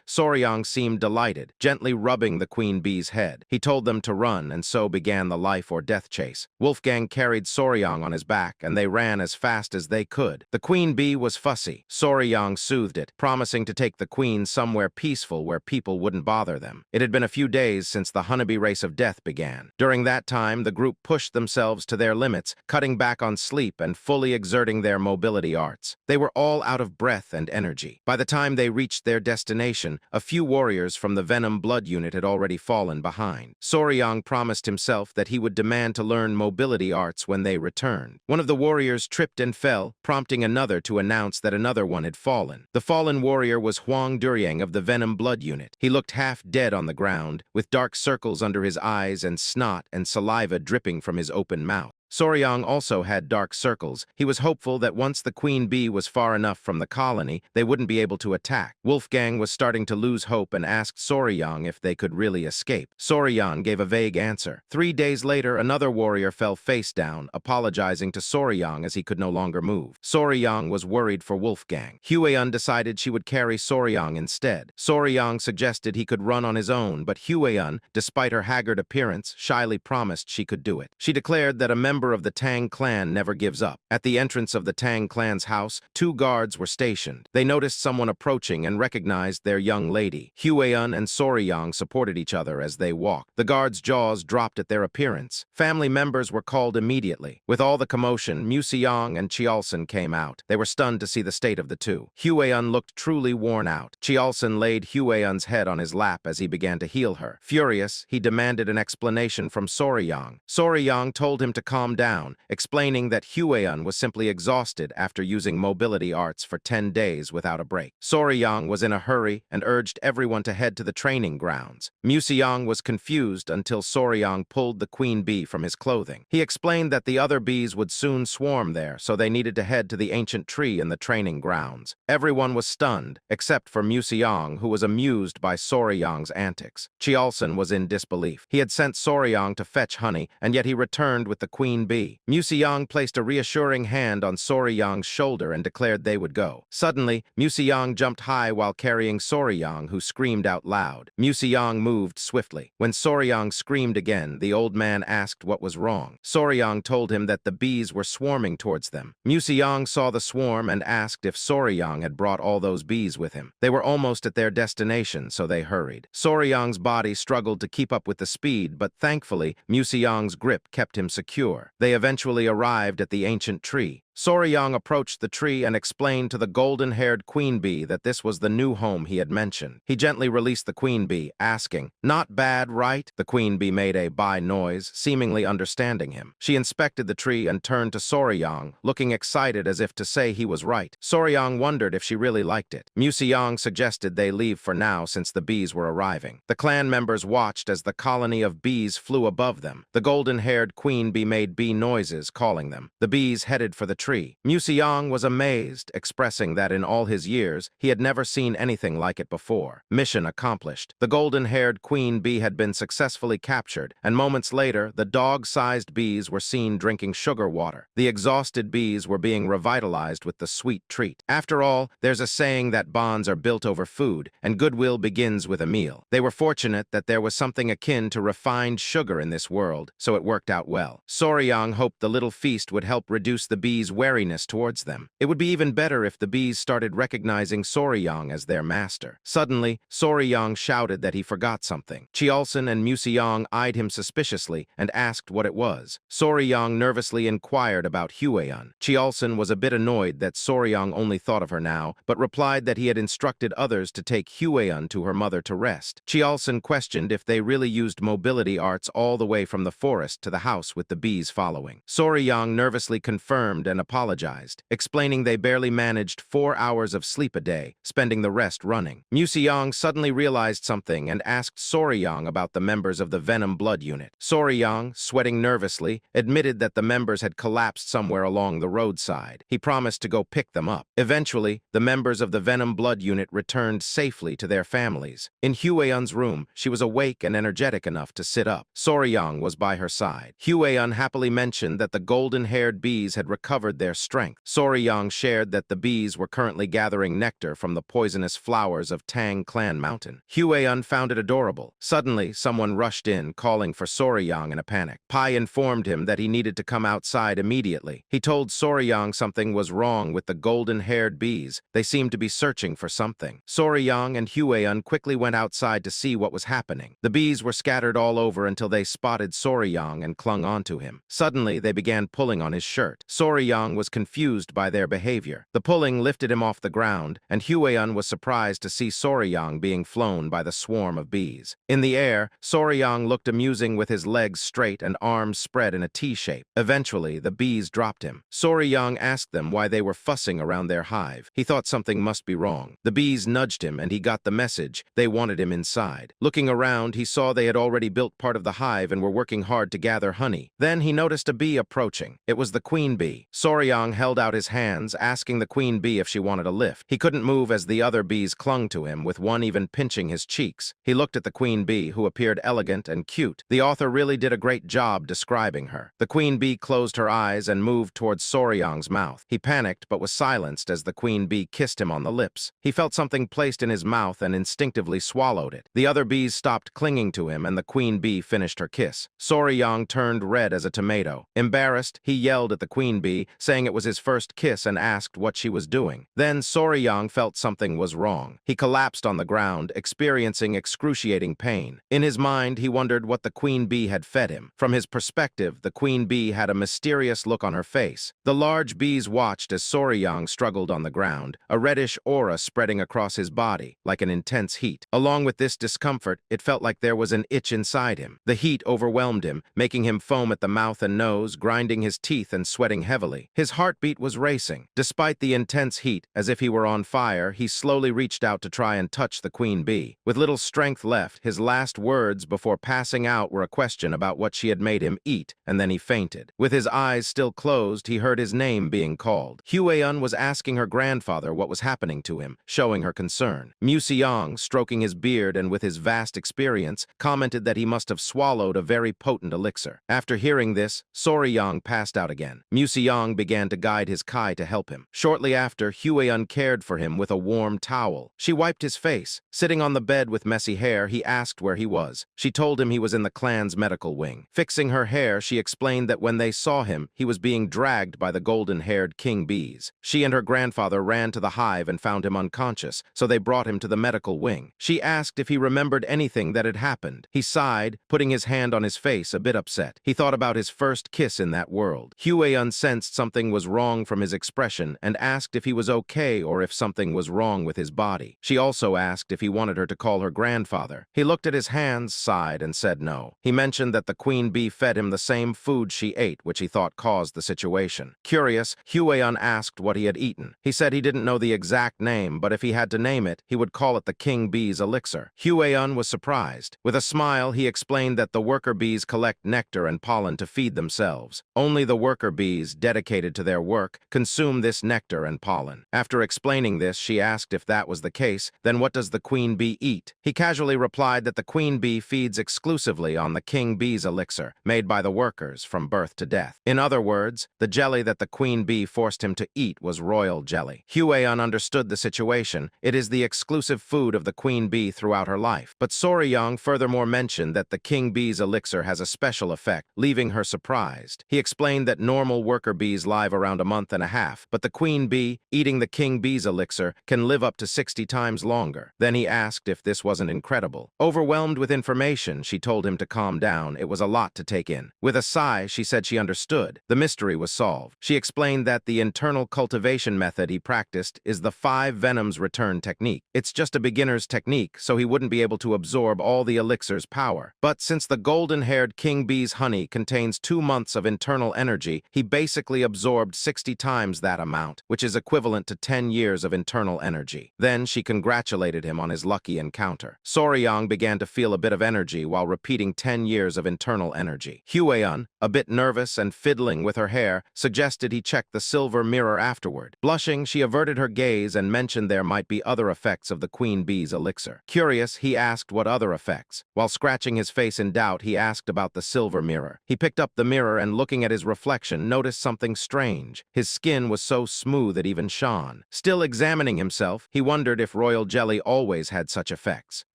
Soryang seemed delighted, gently rubbing the queen bee's head. He told them to run, and so began the life or death chase. Wolfgang carried Soryang on his back, and they ran as fast as they could. The queen bee was fussy. Soryang soothed it, promising to take the queen somewhere peaceful where people wouldn't bother them. It had been a few days since the honeybee race of death began. During that time, the group pushed themselves to their limits, cutting back on sleep and fully exerting their mobility arts. They were all out of breath and energy. By the time they reached their destination, a few warriors from the Venom Blood Unit had already fallen behind. Soryang promised himself that he would demand to learn mobility arts when they returned. One of the warriors tripped and fell, prompting another to announce that another one had fallen. The fallen warrior was Huang Duryang of the Venom Blood Unit. He looked half dead on the ground, with dark circles under his eyes and snot and saliva dripping from his open mouth. Soryang also had dark circles. He was hopeful that once the queen bee was far enough from the colony, they wouldn't be able to attack. Wolfgang was starting to lose hope and asked Soryang if they could really escape. Soryang gave a vague answer. 3 days later, another warrior fell face down, apologizing to Soryang as he could no longer move. Soryang was worried for Wolfgang. Hueyun decided she would carry Soryang instead. Soryang suggested he could run on his own, but Hueyun, despite her haggard appearance, shyly promised she could do it. She declared that a member of the Tang clan never gives up. At the entrance of the Tang clan's house, 2 guards were stationed. They noticed someone approaching and recognized their young lady. Hueyun and Soryang supported each other as they walked. The guards' jaws dropped at their appearance. Family members were called immediately. With all the commotion, Museong and Chialson came out. They were stunned to see the state of the two. Hueyun looked truly worn out. Chialson laid Hueyun's head on his lap as he began to heal her. Furious, he demanded an explanation from Soryang. Soryang told him to calm down, explaining that Hueyun was simply exhausted after using mobility arts for 10 days without a break. Soryang was in a hurry and urged everyone to head to the training grounds. Museong was confused until Soryang pulled the queen bee from his clothing. He explained that the other bees would soon swarm there, so they needed to head to the ancient tree in the training grounds. Everyone was stunned, except for Museong, who was amused by Soryang's antics. Chialson was in disbelief. He had sent Soryang to fetch honey, and yet he returned with the queen bee. Museong placed a reassuring hand on Soryang's shoulder and declared they would go. Suddenly, Museong jumped high while carrying Soryang, who screamed out loud. Museong moved swiftly. When Soryang screamed again, the old man asked what was wrong. Soryang told him that the bees were swarming towards them. Museong saw the swarm and asked if Soryang had brought all those bees with him. They were almost at their destination, so they hurried. Soryang's body struggled to keep up with the speed, but thankfully, Museong's grip kept him secure. They eventually arrived at the ancient tree. Soryang approached the tree and explained to the golden-haired queen bee that this was the new home he had mentioned. He gently released the queen bee, asking, "Not bad, right?" The queen bee made a bye noise, seemingly understanding him. She inspected the tree and turned to Soryang, looking excited as if to say he was right. Soryang wondered if she really liked it. Museong suggested they leave for now since the bees were arriving. The clan members watched as the colony of bees flew above them. The golden-haired queen bee made bee noises, calling them. The bees headed for the tree. Museong was amazed, expressing that in all his years, he had never seen anything like it before. Mission accomplished. The golden-haired queen bee had been successfully captured, and moments later, the dog-sized bees were seen drinking sugar water. The exhausted bees were being revitalized with the sweet treat. After all, there's a saying that bonds are built over food, and goodwill begins with a meal. They were fortunate that there was something akin to refined sugar in this world, so it worked out well. Soryang hoped the little feast would help reduce the bees' wariness towards them. It would be even better if the bees started recognizing Soryang as their master. Suddenly, Soryang shouted that he forgot something. Cheolson and Museong eyed him suspiciously and asked what it was. Soryang nervously inquired about Hueon. Cheolson was a bit annoyed that Soryang only thought of her now, but replied that he had instructed others to take Hueon to her mother to rest. Cheolson questioned if they really used mobility arts all the way from the forest to the house with the bees following. Soryang nervously confirmed and apologized, explaining they barely managed 4 hours of sleep a day, spending the rest running. Museong suddenly realized something and asked Soryang about the members of the Venom Blood Unit. Soryang, sweating nervously, admitted that the members had collapsed somewhere along the roadside. He promised to go pick them up. Eventually, the members of the Venom Blood Unit returned safely to their families. In Hueon's room, she was awake and energetic enough to sit up. Soryang was by her side. Hueon happily mentioned that the golden-haired bees had recovered their strength. Soryang shared that the bees were currently gathering nectar from the poisonous flowers of Tang Clan Mountain. Hueon found it adorable. Suddenly, someone rushed in, calling for Soryang in a panic. Pai informed him that he needed to come outside immediately. He told Soryang something was wrong with the golden-haired bees. They seemed to be searching for something. Soryang and Hueon quickly went outside to see what was happening. The bees were scattered all over until they spotted Soryang and clung onto him. Suddenly, they began pulling on his shirt. Soryang was confused by their behavior. The pulling lifted him off the ground, and Hueon was surprised to see Soryang being flown by the swarm of bees. In the air, Soryang looked amusing with his legs straight and arms spread in a T-shape. Eventually, the bees dropped him. Soryang asked them why they were fussing around their hive. He thought something must be wrong. The bees nudged him, and he got the message. They wanted him inside. Looking around, he saw they had already built part of the hive and were working hard to gather honey. Then he noticed a bee approaching. It was the queen bee. Soryang held out his hands, asking the queen bee if she wanted a lift. He couldn't move as the other bees clung to him, with one even pinching his cheeks. He looked at the queen bee, who appeared elegant and cute. The author really did a great job describing her. The queen bee closed her eyes and moved towards Soryang's mouth. He panicked but was silenced as the queen bee kissed him on the lips. He felt something placed in his mouth and instinctively swallowed it. The other bees stopped clinging to him and the queen bee finished her kiss. Soryang turned red as a tomato. Embarrassed, he yelled at the queen bee, saying it was his first kiss and asked what she was doing. Then Soryang felt something was wrong. He collapsed on the ground, experiencing excruciating pain. In his mind, he wondered what the queen bee had fed him. From his perspective, the queen bee had a mysterious look on her face. The large bees watched as Soryang struggled on the ground, a reddish aura spreading across his body, like an intense heat. Along with this discomfort, it felt like there was an itch inside him. The heat overwhelmed him, making him foam at the mouth and nose, grinding his teeth and sweating heavily. His heartbeat was racing. Despite the intense heat, as if he were on fire, he slowly reached out to try and touch the queen bee. With little strength left, his last words before passing out were a question about what she had made him eat, and then he fainted. With his eyes still closed, he heard his name being called. Hueon was asking her grandfather what was happening to him, showing her concern. Museong, stroking his beard and with his vast experience, commented that he must have swallowed a very potent elixir. After hearing this, Soryang passed out again. Museong began to guide his Kai to help him. Shortly after, Hueon cared for him with a warm towel. She wiped his face. Sitting on the bed with messy hair, he asked where he was. She told him he was in the clan's medical wing. Fixing her hair, she explained that when they saw him, he was being dragged by the golden-haired king bees. She and her grandfather ran to the hive and found him unconscious, so they brought him to the medical wing. She asked if he remembered anything that had happened. He sighed, putting his hand on his face, a bit upset. He thought about his first kiss in that world. Hueon sensed something was wrong from his expression and asked if he was okay or if something was wrong with his body. She also asked if he wanted her to call her grandfather. He looked at his hands, sighed, and said no. He mentioned that the queen bee fed him the same food she ate, which he thought caused the situation. Curious, Hueon asked what he had eaten. He said he didn't know the exact name, but if he had to name it, he would call it the king bee's elixir. Hueon was surprised. With a smile, he explained that the worker bees collect nectar and pollen to feed themselves. Only the worker bees, dedicated dedicated to their work, consume this nectar and pollen. After explaining this, she asked if that was the case, then what does the queen bee eat? He casually replied that the queen bee feeds exclusively on the king bee's elixir, made by the workers from birth to death. In other words, the jelly that the queen bee forced him to eat was royal jelly. Hue-an understood the situation. It is the exclusive food of the queen bee throughout her life. But Sorryang furthermore mentioned that the king bee's elixir has a special effect, leaving her surprised. He explained that normal worker bees live around a month and a half, but the queen bee, eating the king bee's elixir, can live up to 60 times longer. Then he asked if this wasn't incredible. Overwhelmed with information, she told him to calm down. It was a lot to take in. With a sigh, she said she understood. The mystery was solved. She explained that the internal cultivation method he practiced is the 5 venoms return technique. It's just a beginner's technique, so he wouldn't be able to absorb all the elixir's power. But since the golden-haired king bee's honey contains 2 months of internal energy, he basically absorbed 60 times that amount, which is equivalent to 10 years of internal energy. Then she congratulated him on his lucky encounter. Sorryang began to feel a bit of energy while repeating 10 years of internal energy. Hue-an, a bit nervous and fiddling with her hair, suggested he check the silver mirror afterward. Blushing, she averted her gaze and mentioned there might be other effects of the queen bee's elixir. Curious, he asked what other effects. While scratching his face in doubt, he asked about the silver mirror. He picked up the mirror and, looking at his reflection, noticed something strange. His skin was so smooth it even shone. Still examining himself, he wondered if royal jelly always had such effects.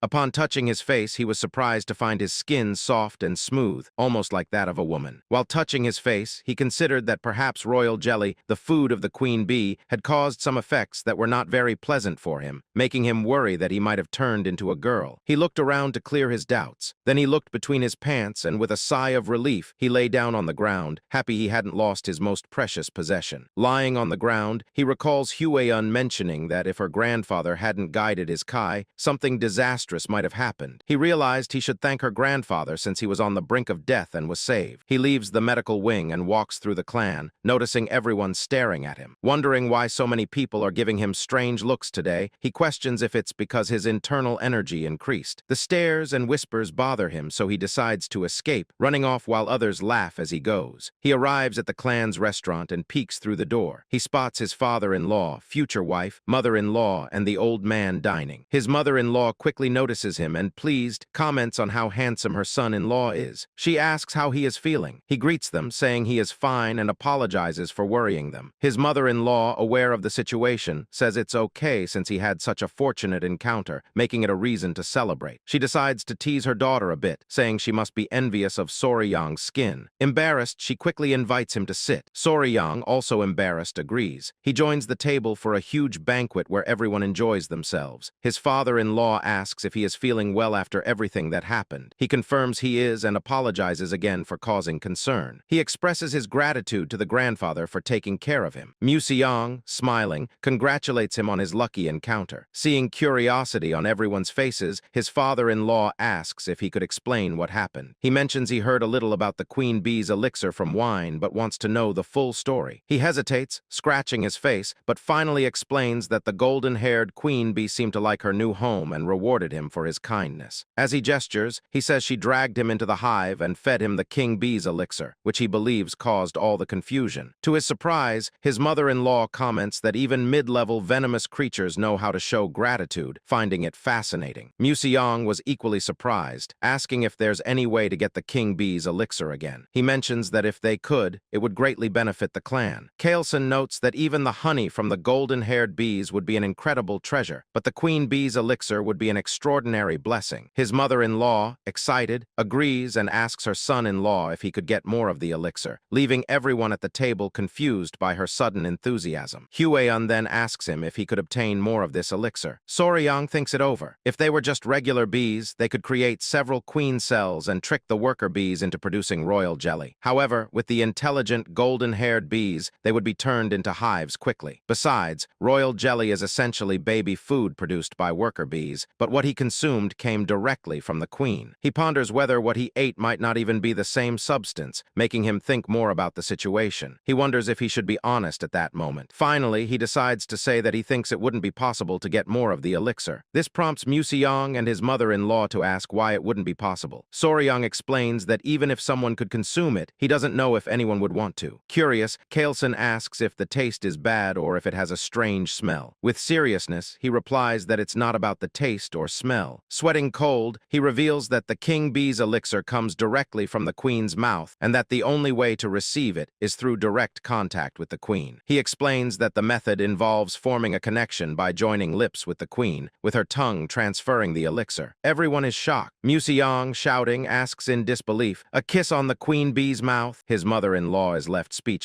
Upon touching his face, he was surprised to find his skin soft and smooth, almost like that of a woman. While touching his face, he considered that perhaps royal jelly, the food of the queen bee, had caused some effects that were not very pleasant for him, making him worry that he might have turned into a girl. He looked around to clear his doubts. Then he looked between his pants and, with a sigh of relief, he lay down on the ground, happy he hadn't lost his most precious possession. Lying on the ground, he recalls Hue-an mentioning that if her grandfather hadn't guided his Kai, something disastrous might have happened. He realized he should thank her grandfather since he was on the brink of death and was saved. He leaves the medical wing and walks through the clan, noticing everyone staring at him. Wondering why so many people are giving him strange looks today, he questions if it's because his internal energy increased. The stares and whispers bother him, so he decides to escape, running off while others laugh as he goes. He arrives at the clan's restaurant and peeks through the door. He spots his father-in-law, future wife, mother-in-law, and the old man dining. His mother-in-law quickly notices him and, pleased, comments on how handsome her son-in-law is. She asks how he is feeling. He greets them, saying he is fine and apologizes for worrying them. His mother-in-law, aware of the situation, says it's okay since he had such a fortunate encounter, making it a reason to celebrate. She decides to tease her daughter a bit, saying she must be envious of Sorryang's skin. Embarrassed, she quickly invites him to sit. Sorryang, also embarrassed, agrees. He joins the table for a huge banquet where everyone enjoys themselves. His father-in-law asks if he is feeling well after everything that happened. He confirms he is and apologizes again for causing concern. He expresses his gratitude to the grandfather for taking care of him. Museong, smiling, congratulates him on his lucky encounter. Seeing curiosity on everyone's faces, his father-in-law asks if he could explain what happened. He mentions he heard a little about the queen bee's elixir from wine, but wants to know the full story. He hesitates, scratching his face, but finally explains that the golden-haired queen bee seemed to like her new home and rewarded him for his kindness. As he gestures, he says she dragged him into the hive and fed him the king bee's elixir, which he believes caused all the confusion. To his surprise, his mother-in-law comments that even mid-level venomous creatures know how to show gratitude, finding it fascinating. Museong was equally surprised, asking if there's any way to get the king bee's elixir again. He mentions that if they could, it would greatly benefit the clan. Kaelson notes that even the honey from the golden-haired bees would be an incredible treasure, but the queen bee's elixir would be an extraordinary blessing. His mother-in-law, excited, agrees and asks her son-in-law if he could get more of the elixir, leaving everyone at the table confused by her sudden enthusiasm. Hue-an then asks him if he could obtain more of this elixir. Sorryang thinks it over. If they were just regular bees, they could create several queen cells and trick the worker bees into producing royal jelly. However, with the intelligent golden-haired bees, they would be turned into hives quickly. Besides, royal jelly is essentially baby food produced by worker bees, but what he consumed came directly from the queen. He ponders whether what he ate might not even be the same substance, making him think more about the situation. He wonders if he should be honest at that moment. Finally, he decides to say that he thinks it wouldn't be possible to get more of the elixir. This prompts Museong and his mother-in-law to ask why it wouldn't be possible. Sorryang explains that even if someone could consume it, he doesn't know if anyone would want to. Curious Curious, Kaelson asks if the taste is bad or if it has a strange smell. With seriousness, he replies that it's not about the taste or smell. Sweating cold, he reveals that the king bee's elixir comes directly from the queen's mouth and that the only way to receive it is through direct contact with the queen. He explains that the method involves forming a connection by joining lips with the queen, with her tongue transferring the elixir. Everyone is shocked. Museong, shouting, asks in disbelief, "A kiss on the queen bee's mouth?" His mother-in-law is left speechless.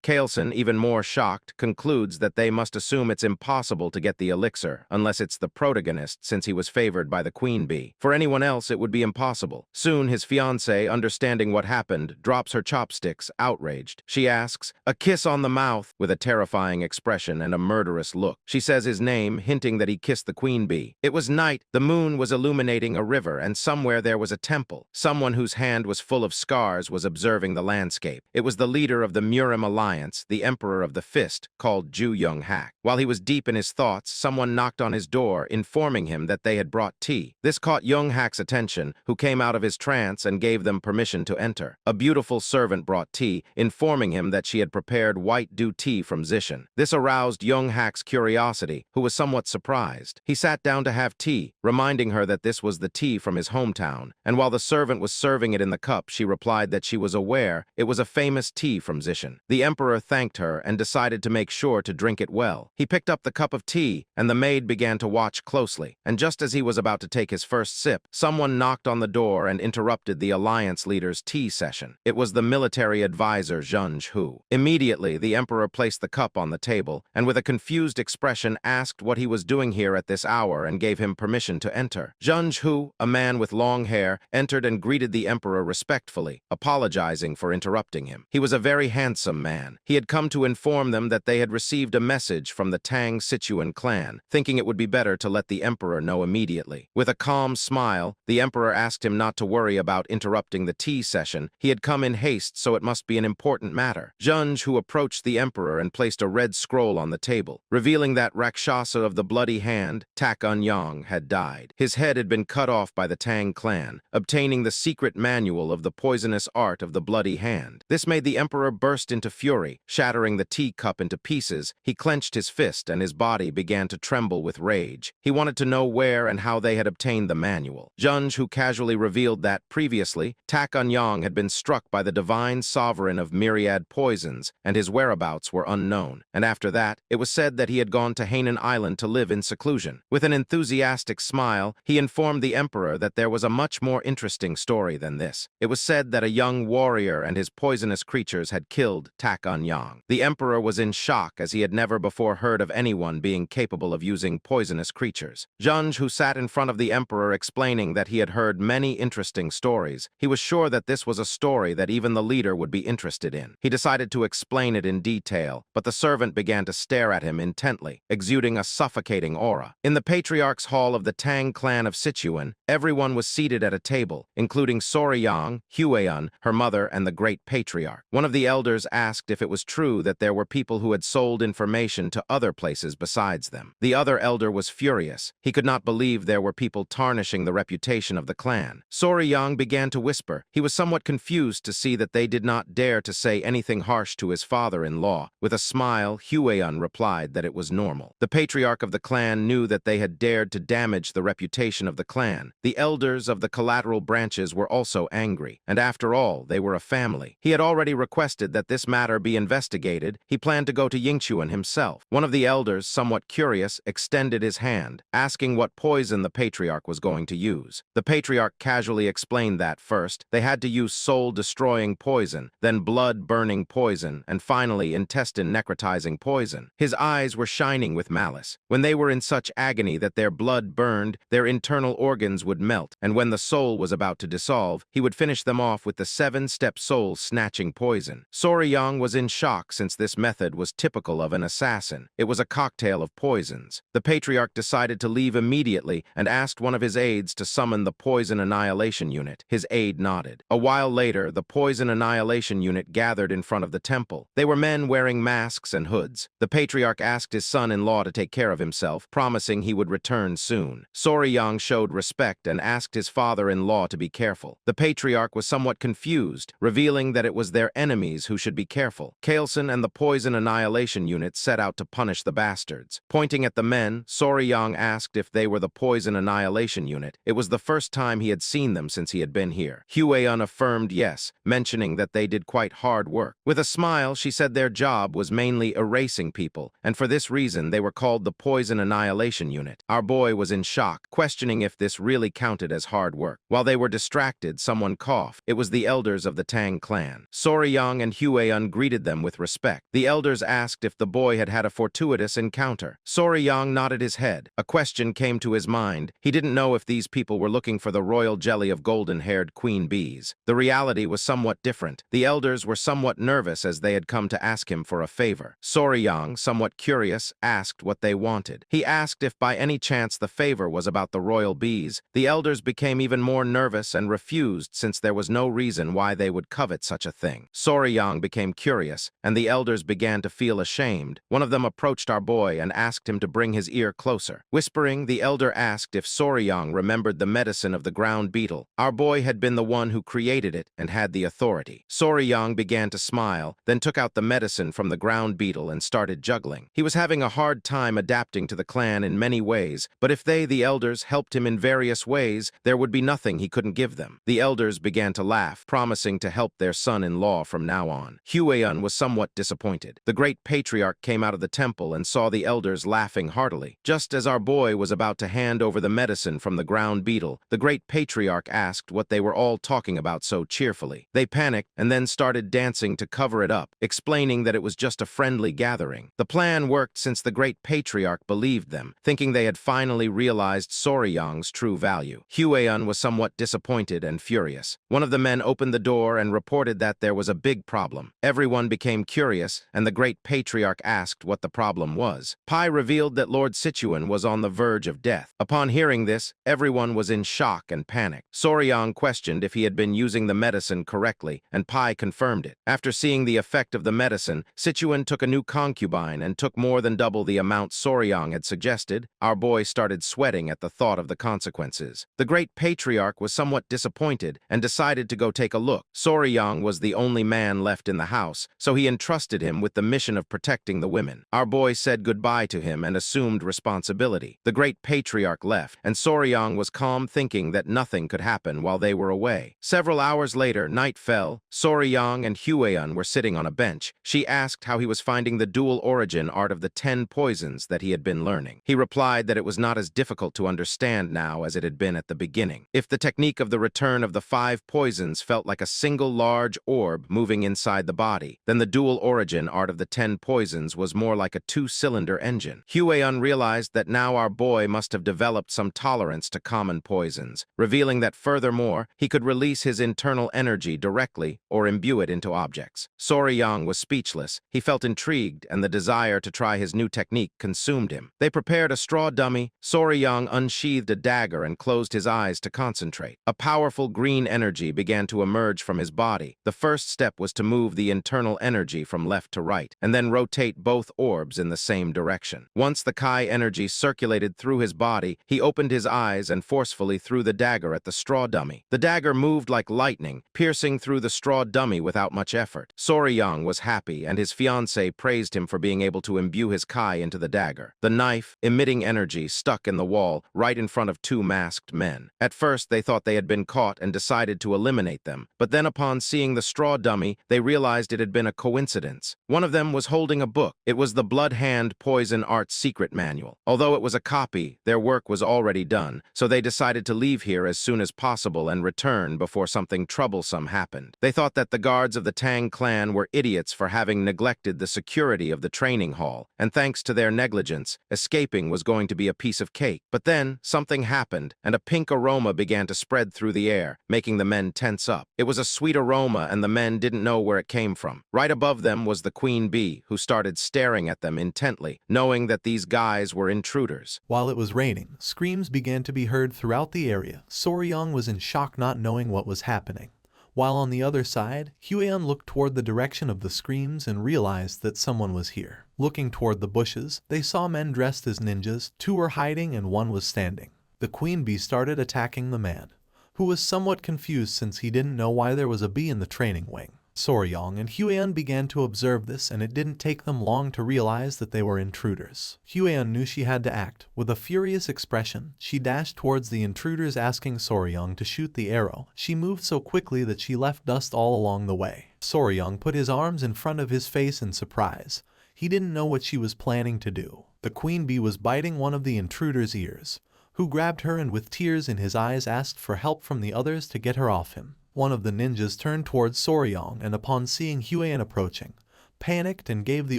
Kaelson, even more shocked, concludes that they must assume it's impossible to get the elixir, unless it's the protagonist, since he was favored by the queen bee. For anyone else, it would be impossible. Soon, his fiancée, understanding what happened, drops her chopsticks, outraged. She asks, "A kiss on the mouth," with a terrifying expression and a murderous look. She says his name, hinting that he kissed the queen bee. It was night, the moon was illuminating a river, and somewhere there was a temple. Someone whose hand was full of scars was observing the landscape. It was the leader of the Murim Alliance, the Emperor of the Fist, called Ju Young-hak. While he was deep in his thoughts, someone knocked on his door, informing him that they had brought tea. This caught Young-hak's attention, who came out of his trance and gave them permission to enter. A beautiful servant brought tea, informing him that she had prepared white dew tea from Zishan. This aroused Young-hak's curiosity, who was somewhat surprised. He sat down to have tea, reminding her that this was the tea from his hometown, and while the servant was serving it in the cup, she replied that she was aware it was a famous tea from Zishan. The emperor thanked her and decided to make sure to drink it well. He picked up the cup of tea, and the maid began to watch closely, and just as he was about to take his first sip, someone knocked on the door and interrupted the alliance leader's tea session. It was the military advisor Zheng Hu. Immediately, the emperor placed the cup on the table, and with a confused expression asked what he was doing here at this hour and gave him permission to enter. Zheng Hu, a man with long hair, entered and greeted the emperor respectfully, apologizing for interrupting him. He was a very handsome man. He had come to inform them that they had received a message from the Tang Sichuan clan, thinking it would be better to let the emperor know immediately. With a calm smile, the emperor asked him not to worry about interrupting the tea session. He had come in haste, so it must be an important matter. Zheng Hu approached the emperor and placed a red scroll on the table, revealing that Rakshasa of the bloody hand, Tak Unyang, had died. His head had been cut off by the Tang clan, obtaining the secret manual of the poisonous art of the bloody hand. This made the emperor burst into fury. Shattering the teacup into pieces, he clenched his fist and his body began to tremble with rage. He wanted to know where and how they had obtained the manual. Zheng Hu casually revealed that, previously, Tak Unyang had been struck by the divine sovereign of myriad poisons, and his whereabouts were unknown. And after that, it was said that he had gone to Hainan Island to live in seclusion. With an enthusiastic smile, he informed the emperor that there was a much more interesting story than this. It was said that a young warrior and his poisonous creatures had killed Tak Unyang. The emperor was in shock, as he had never before heard of anyone being capable of using poisonous creatures. Zheng Hu sat in front of the emperor explaining that he had heard many interesting stories. He was sure that this was a story that even the leader would be interested in. He decided to explain it in detail, but the servant began to stare at him intently, exuding a suffocating aura. In the patriarch's hall of the Tang clan of Sichuan, everyone was seated at a table, including Soriyang, Huayan, her mother, and the great patriarch. One of the elders asked if it was true that there were people who had sold information to other places besides them. The other elder was furious. He could not believe there were people tarnishing the reputation of the clan. Soriyang began to whisper. He was somewhat confused to see that they did not dare to say anything harsh to his father-in-law. With a smile, Huayan replied that it was normal. The patriarch of the clan knew that they had dared to damage the reputation of the clan. The elders of the collateral branches were also angry, and after all, they were a family. He had already requested that this matter be investigated. He planned to go to Yingchuan himself. One of the elders, somewhat curious, extended his hand, asking what poison the patriarch was going to use. The patriarch casually explained that first, they had to use soul-destroying poison, then blood-burning poison, and finally intestine-necrotizing poison. His eyes were shining with malice. When they were in such agony that their blood burned, their internal organs would melt, and when the soul was about to dissolve, he would finish them off with the 7-step soul-snatching poison. Soriyang was in shock since this method was typical of an assassin. It was a cocktail of poisons. The patriarch decided to leave immediately and asked one of his aides to summon the poison annihilation unit. His aide nodded. A while later, the poison annihilation unit gathered in front of the temple. They were men wearing masks and hoods. The patriarch asked his son-in-law to take care of himself, promising he would return soon. Soriyang showed respect and asked his father-in-law to be careful. The patriarch was somewhat confused, revealing that it was their enemies who should should be careful. Kailson and the Poison Annihilation Unit set out to punish the bastards. Pointing at the men, Soryang asked if they were the Poison Annihilation Unit. It was the first time he had seen them since he had been here. Hueun affirmed yes, mentioning that they did quite hard work. With a smile, she said their job was mainly erasing people, and for this reason they were called the Poison Annihilation Unit. Our boy was in shock, questioning if this really counted as hard work. While they were distracted, someone coughed. It was the elders of the Tang clan. Soryang and Hueun greeted them with respect. The elders asked if the boy had had a fortuitous encounter. Soryang nodded his head. A question came to his mind. He didn't know if these people were looking for the royal jelly of golden-haired queen bees. The reality was somewhat different. The elders were somewhat nervous as they had come to ask him for a favor. Soryang, somewhat curious, asked what they wanted. He asked if by any chance the favor was about the royal bees. The elders became even more nervous and refused since there was no reason why they would covet such a thing. Soryang became curious, and the elders began to feel ashamed. One of them approached our boy and asked him to bring his ear closer. Whispering, the elder asked if Soryang remembered the medicine of the ground beetle. Our boy had been the one who created it and had the authority. Soryang began to smile, then took out the medicine from the ground beetle and started juggling. He was having a hard time adapting to the clan in many ways, but if they, the elders, helped him in various ways, there would be nothing he couldn't give them. The elders began to laugh, promising to help their son-in-law from now on. Hueun was somewhat disappointed. The great patriarch came out of the temple and saw the elders laughing heartily. Just as our boy was about to hand over the medicine from the ground beetle, the great patriarch asked what they were all talking about so cheerfully. They panicked and then started dancing to cover it up, explaining that it was just a friendly gathering. The plan worked since the great patriarch believed them, thinking they had finally realized Soryang's true value. Hueun was somewhat disappointed and furious. One of the men opened the door and reported that there was a big problem. Everyone became curious, and the great patriarch asked what the problem was. Pai revealed that Lord Sichuan was on the verge of death. Upon hearing this, everyone was in shock and panic. Soryang questioned if he had been using the medicine correctly, and Pai confirmed it. After seeing the effect of the medicine, Sichuan took a new concubine and took more than double the amount Soryang had suggested. Our boy started sweating at the thought of the consequences. The great patriarch was somewhat disappointed and decided to go take a look. Soryang was the only man left in the house, so he entrusted him with the mission of protecting the women. Our boy said goodbye to him and assumed responsibility. The great patriarch left, and Soryang was calm, thinking that nothing could happen while they were away. Several hours later, night fell. Soryang and Hueun were sitting on a bench. She asked how he was finding the dual origin art of the 10 poisons that he had been learning. He replied that it was not as difficult to understand now as it had been at the beginning. If the technique of the return of the 5 poisons felt like a single large orb moving inside the body, then the dual origin art of the 10 poisons was more like a 2-cylinder engine. Hueun realized that now our boy must have developed some tolerance to common poisons, revealing that furthermore, he could release his internal energy directly or imbue it into objects. Soryang was speechless. He felt intrigued, and the desire to try his new technique consumed him. They prepared a straw dummy. Soryang unsheathed a dagger and closed his eyes to concentrate. A powerful green energy began to emerge from his body. The first step was to move the internal energy from left to right, and then rotate both orbs in the same direction. Once the Kai energy circulated through his body, he opened his eyes and forcefully threw the dagger at the straw dummy. The dagger moved like lightning, piercing through the straw dummy without much effort. Soryang was happy, and his fiancée praised him for being able to imbue his Kai into the dagger. The knife, emitting energy, stuck in the wall right in front of 2 masked men. At first, they thought they had been caught and decided to eliminate them, but then upon seeing the straw dummy, they realized it had been a coincidence. One of them was holding a book. It was the Blood Hand Poison Art Secret Manual. Although it was a copy, their work was already done, so they decided to leave here as soon as possible and return before something troublesome happened. They thought that the guards of the Tang clan were idiots for having neglected the security of the training hall, and thanks to their negligence, escaping was going to be a piece of cake. But then, something happened, and a pink aroma began to spread through the air, making the men tense up. It was a sweet aroma, and the men didn't know where it came from. Right above them was the queen bee, who started staring at them intently, knowing that these guys were intruders. While it was raining, screams began to be heard throughout the area. Soryang was in shock, not knowing what was happening. While on the other side, Hueun looked toward the direction of the screams and realized that someone was here. Looking toward the bushes, they saw men dressed as ninjas. 2 were hiding and 1 was standing. The queen bee started attacking the man, who was somewhat confused since he didn't know why there was a bee in the training wing. Soryong and Huan began to observe this, and it didn't take them long to realize that they were intruders. Huan knew she had to act. With a furious expression, she dashed towards the intruders, asking Soryong to shoot the arrow. She moved so quickly that she left dust all along the way. Soryong put his arms in front of his face in surprise. He didn't know what she was planning to do. The queen bee was biting one of the intruders' ears, who grabbed her and with tears in his eyes asked for help from the others to get her off him. One of the ninjas turned towards Soryong and upon seeing Huan approaching, panicked and gave the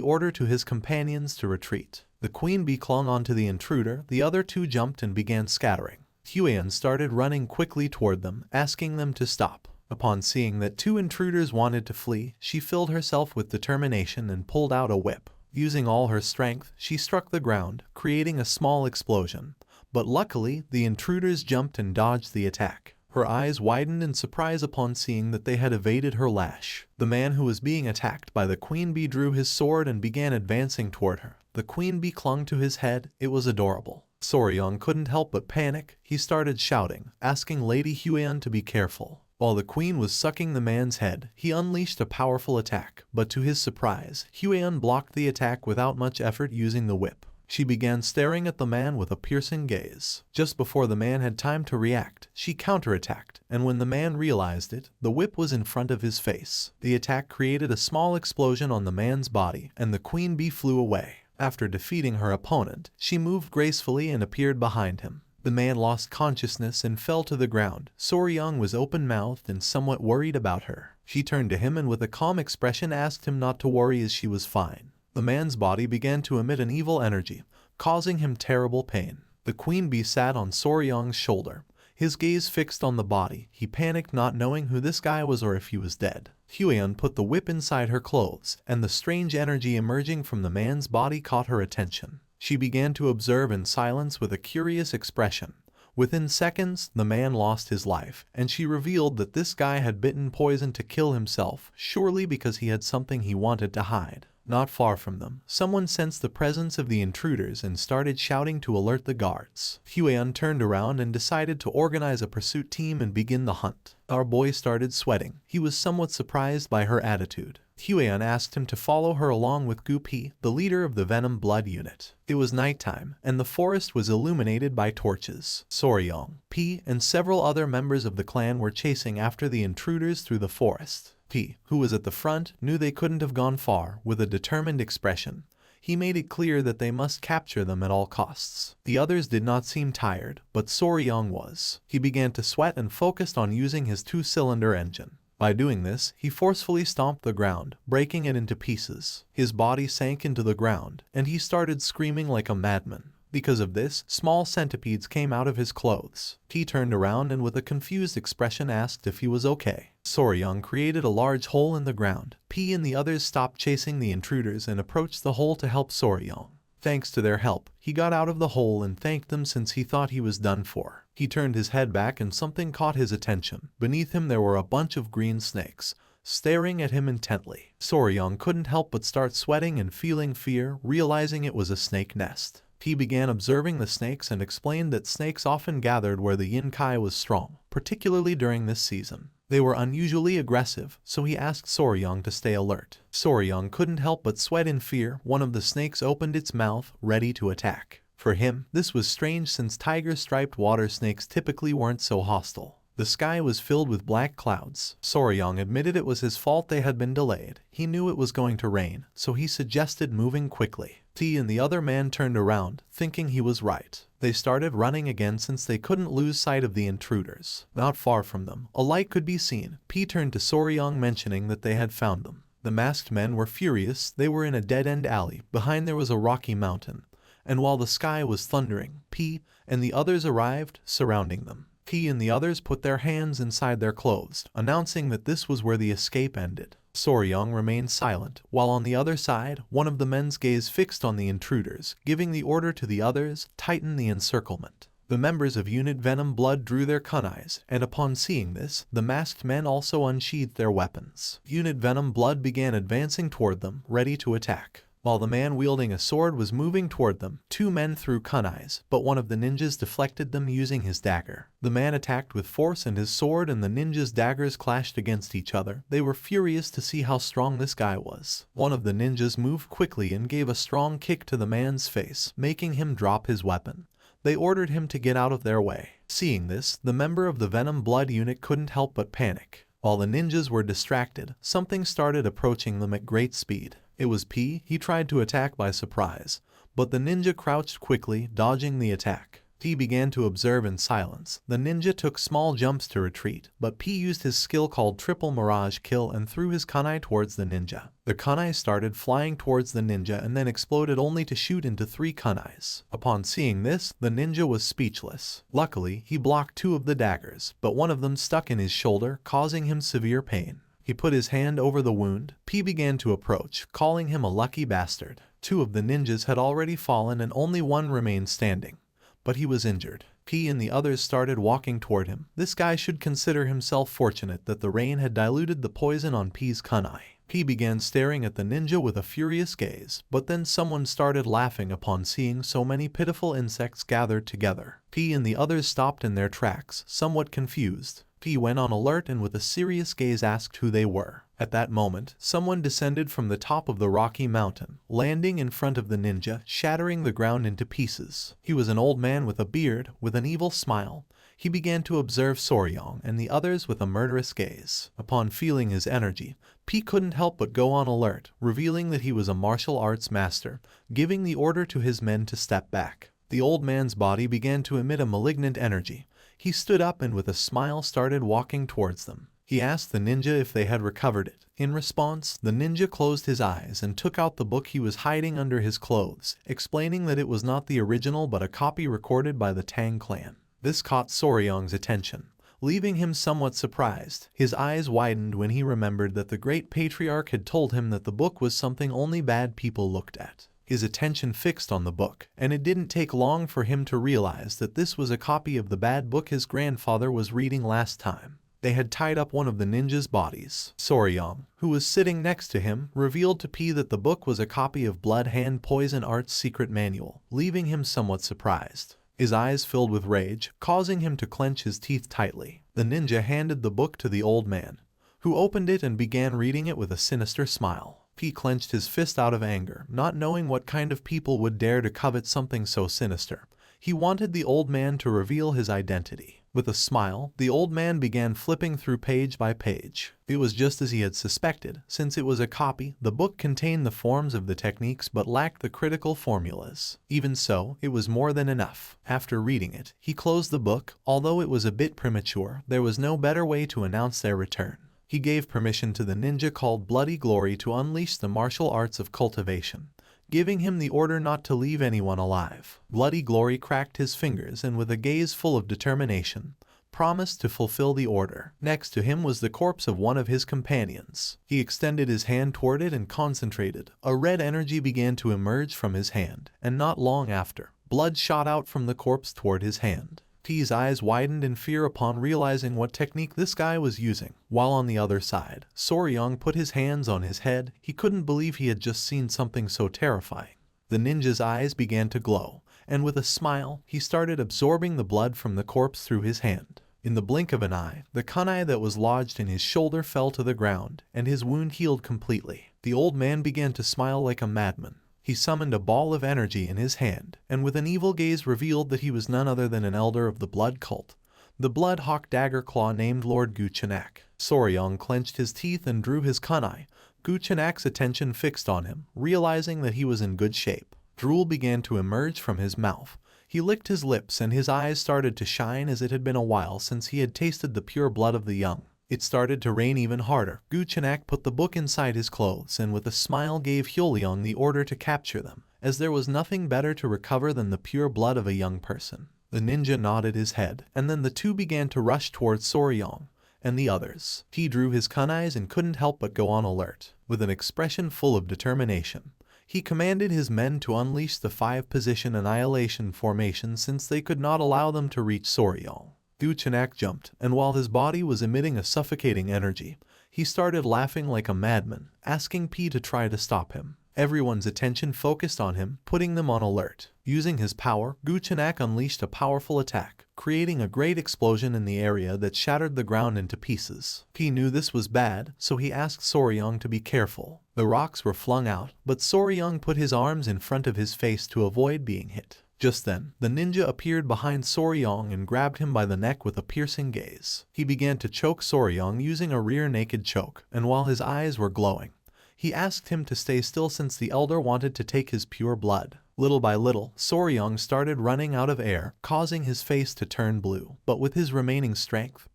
order to his companions to retreat. The queen bee clung onto the intruder, the other two jumped and began scattering. Huan started running quickly toward them, asking them to stop. Upon seeing that two intruders wanted to flee, she filled herself with determination and pulled out a whip. Using all her strength, she struck the ground, creating a small explosion. But luckily, the intruders jumped and dodged the attack. Her eyes widened in surprise upon seeing that they had evaded her lash. The man who was being attacked by the queen bee drew his sword and began advancing toward her. The queen bee clung to his head. It was adorable. Soryong couldn't help but panic. He started shouting, asking Lady Huan to be careful. While the queen was sucking the man's head, he unleashed a powerful attack, but to his surprise, Huan blocked the attack without much effort using the whip. She began staring at the man with a piercing gaze. Just before the man had time to react, she counterattacked, and when the man realized it, the whip was in front of his face. The attack created a small explosion on the man's body, and the queen bee flew away. After defeating her opponent, she moved gracefully and appeared behind him. The man lost consciousness and fell to the ground. Soryong was open-mouthed and somewhat worried about her. She turned to him and with a calm expression asked him not to worry as she was fine. The man's body began to emit an evil energy, causing him terrible pain. The queen bee sat on Soryong's shoulder, his gaze fixed on the body. He panicked, not knowing who this guy was or if he was dead. Huan put the whip inside her clothes, and the strange energy emerging from the man's body caught her attention. She began to observe in silence with a curious expression. Within seconds, the man lost his life, and she revealed that this guy had bitten poison to kill himself, surely because he had something he wanted to hide. Not far from them, someone sensed the presence of the intruders and started shouting to alert the guards. Huan turned around and decided to organize a pursuit team and begin the hunt. Our boy started sweating. He was somewhat surprised by her attitude. Huan asked him to follow her along with Gu Pi, the leader of the Venom Blood unit. It was nighttime, and the forest was illuminated by torches. Soryong, Pi, and several other members of the clan were chasing after the intruders through the forest. Pi, who was at the front, knew they couldn't have gone far. With a determined expression, he made it clear that they must capture them at all costs. The others did not seem tired, but Soryong was. He began to sweat and focused on using his two-cylinder engine. By doing this, he forcefully stomped the ground, breaking it into pieces. His body sank into the ground, and he started screaming like a madman. Because of this, small centipedes came out of his clothes. He turned around and with a confused expression asked if he was okay. Soryong created a large hole in the ground. P and the others stopped chasing the intruders and approached the hole to help Soryong. Thanks to their help, he got out of the hole and thanked them since he thought he was done for. He turned his head back and something caught his attention. Beneath him there were a bunch of green snakes, staring at him intently. Soryong couldn't help but start sweating and feeling fear, realizing it was a snake nest. He began observing the snakes and explained that snakes often gathered where the yin kai was strong, particularly during this season. They were unusually aggressive, so he asked Soryong to stay alert. Soryong couldn't help but sweat in fear. One of the snakes opened its mouth, ready to attack. For him, this was strange since tiger-striped water snakes typically weren't so hostile. The sky was filled with black clouds. Soryong admitted it was his fault they had been delayed. He knew it was going to rain, so he suggested moving quickly. T and the other man turned around, thinking he was right. They started running again since they couldn't lose sight of the intruders. Not far from them, a light could be seen. P turned to Soryong mentioning that they had found them. The masked men were furious. They were in a dead-end alley. Behind there was a rocky mountain. And while the sky was thundering, P and the others arrived, surrounding them. P and the others put their hands inside their clothes, announcing that this was where the escape ended. Soryong remained silent, while on the other side, one of the men's gaze fixed on the intruders, giving the order to the others, tighten the encirclement. The members of Unit Venom Blood drew their kunais, and upon seeing this, the masked men also unsheathed their weapons. Unit Venom Blood began advancing toward them, ready to attack. While the man wielding a sword was moving toward them, two men threw kunais, but one of the ninjas deflected them using his dagger. The man attacked with force and his sword and the ninja's daggers clashed against each other. They were furious to see how strong this guy was. One of the ninjas moved quickly and gave a strong kick to the man's face, making him drop his weapon. They ordered him to get out of their way. Seeing this, the member of the Venom Blood unit couldn't help but panic. While the ninjas were distracted, something started approaching them at great speed. It was P. He tried to attack by surprise, but the ninja crouched quickly, dodging the attack. P began to observe in silence. The ninja took small jumps to retreat, but P used his skill called Triple Mirage Kill and threw his kunai towards the ninja. The kunai started flying towards the ninja and then exploded only to shoot into 3 kunais. Upon seeing this, the ninja was speechless. Luckily, he blocked 2 of the daggers, but one of them stuck in his shoulder, causing him severe pain. He put his hand over the wound. P began to approach, calling him a lucky bastard. 2 of the ninjas had already fallen and only one remained standing, but he was injured. P and the others started walking toward him. This guy should consider himself fortunate that the rain had diluted the poison on P's kunai. P began staring at the ninja with a furious gaze, but then someone started laughing upon seeing so many pitiful insects gathered together. P and the others stopped in their tracks, somewhat confused. P went on alert and with a serious gaze asked who they were. At that moment, someone descended from the top of the rocky mountain, landing in front of the ninja, shattering the ground into pieces. He was an old man with a beard, with an evil smile. He began to observe Soryong and the others with a murderous gaze. Upon feeling his energy, P couldn't help but go on alert, revealing that he was a martial arts master, giving the order to his men to step back. The old man's body began to emit a malignant energy. He stood up and with a smile started walking towards them. He asked the ninja if they had recovered it. In response, the ninja closed his eyes and took out the book he was hiding under his clothes, explaining that it was not the original but a copy recorded by the Tang clan. This caught Soryong's attention, leaving him somewhat surprised. His eyes widened when he remembered that the great patriarch had told him that the book was something only bad people looked at. His attention fixed on the book, and it didn't take long for him to realize that this was a copy of the bad book his grandfather was reading last time. They had tied up one of the ninja's bodies. Soryong, who was sitting next to him, revealed to P that the book was a copy of Blood Hand Poison Art's secret manual, leaving him somewhat surprised. His eyes filled with rage, causing him to clench his teeth tightly. The ninja handed the book to the old man, who opened it and began reading it with a sinister smile. P clenched his fist out of anger, not knowing what kind of people would dare to covet something so sinister. He wanted the old man to reveal his identity. With a smile, the old man began flipping through page by page. It was just as he had suspected. Since it was a copy, the book contained the forms of the techniques but lacked the critical formulas. Even so, it was more than enough. After reading it, he closed the book. Although it was a bit premature, there was no better way to announce their return. He gave permission to the ninja called Bloody Glory to unleash the martial arts of cultivation, giving him the order not to leave anyone alive. Bloody Glory cracked his fingers and with a gaze full of determination, promised to fulfill the order. Next to him was the corpse of one of his companions. He extended his hand toward it and concentrated. A red energy began to emerge from his hand, and not long after, blood shot out from the corpse toward his hand. P's eyes widened in fear upon realizing what technique this guy was using. While on the other side, Soryong put his hands on his head. He couldn't believe he had just seen something so terrifying. The ninja's eyes began to glow, and with a smile, he started absorbing the blood from the corpse through his hand. In the blink of an eye, the kunai that was lodged in his shoulder fell to the ground, and his wound healed completely. The old man began to smile like a madman. He summoned a ball of energy in his hand, and with an evil gaze revealed that he was none other than an elder of the blood cult, the Blood Hawk Dagger Claw named Lord Guchenak. Soryong clenched his teeth and drew his kunai. Guchenak's attention fixed on him, realizing that he was in good shape. Drool began to emerge from his mouth. He licked his lips and his eyes started to shine as it had been a while since he had tasted the pure blood of the young. It started to rain even harder. Guchenak put the book inside his clothes and with a smile gave Hyoleong the order to capture them, as there was nothing better to recover than the pure blood of a young person. The ninja nodded his head, and then the two began to rush towards Soryong and the others. He drew his kunais and couldn't help but go on alert. With an expression full of determination, he commanded his men to unleash the 5-position annihilation formation since they could not allow them to reach Soryong. Guchenak jumped, and while his body was emitting a suffocating energy, he started laughing like a madman, asking P to try to stop him. Everyone's attention focused on him, putting them on alert. Using his power, Guchenak unleashed a powerful attack, creating a great explosion in the area that shattered the ground into pieces. He knew this was bad, so he asked Soryang to be careful. The rocks were flung out, but Soryang put his arms in front of his face to avoid being hit. Just then, the ninja appeared behind Soryang and grabbed him by the neck with a piercing gaze. He began to choke Soryang using a rear naked choke, and while his eyes were glowing, he asked him to stay still since the elder wanted to take his pure blood. Little by little, Soryang started running out of air, causing his face to turn blue. But with his remaining strength,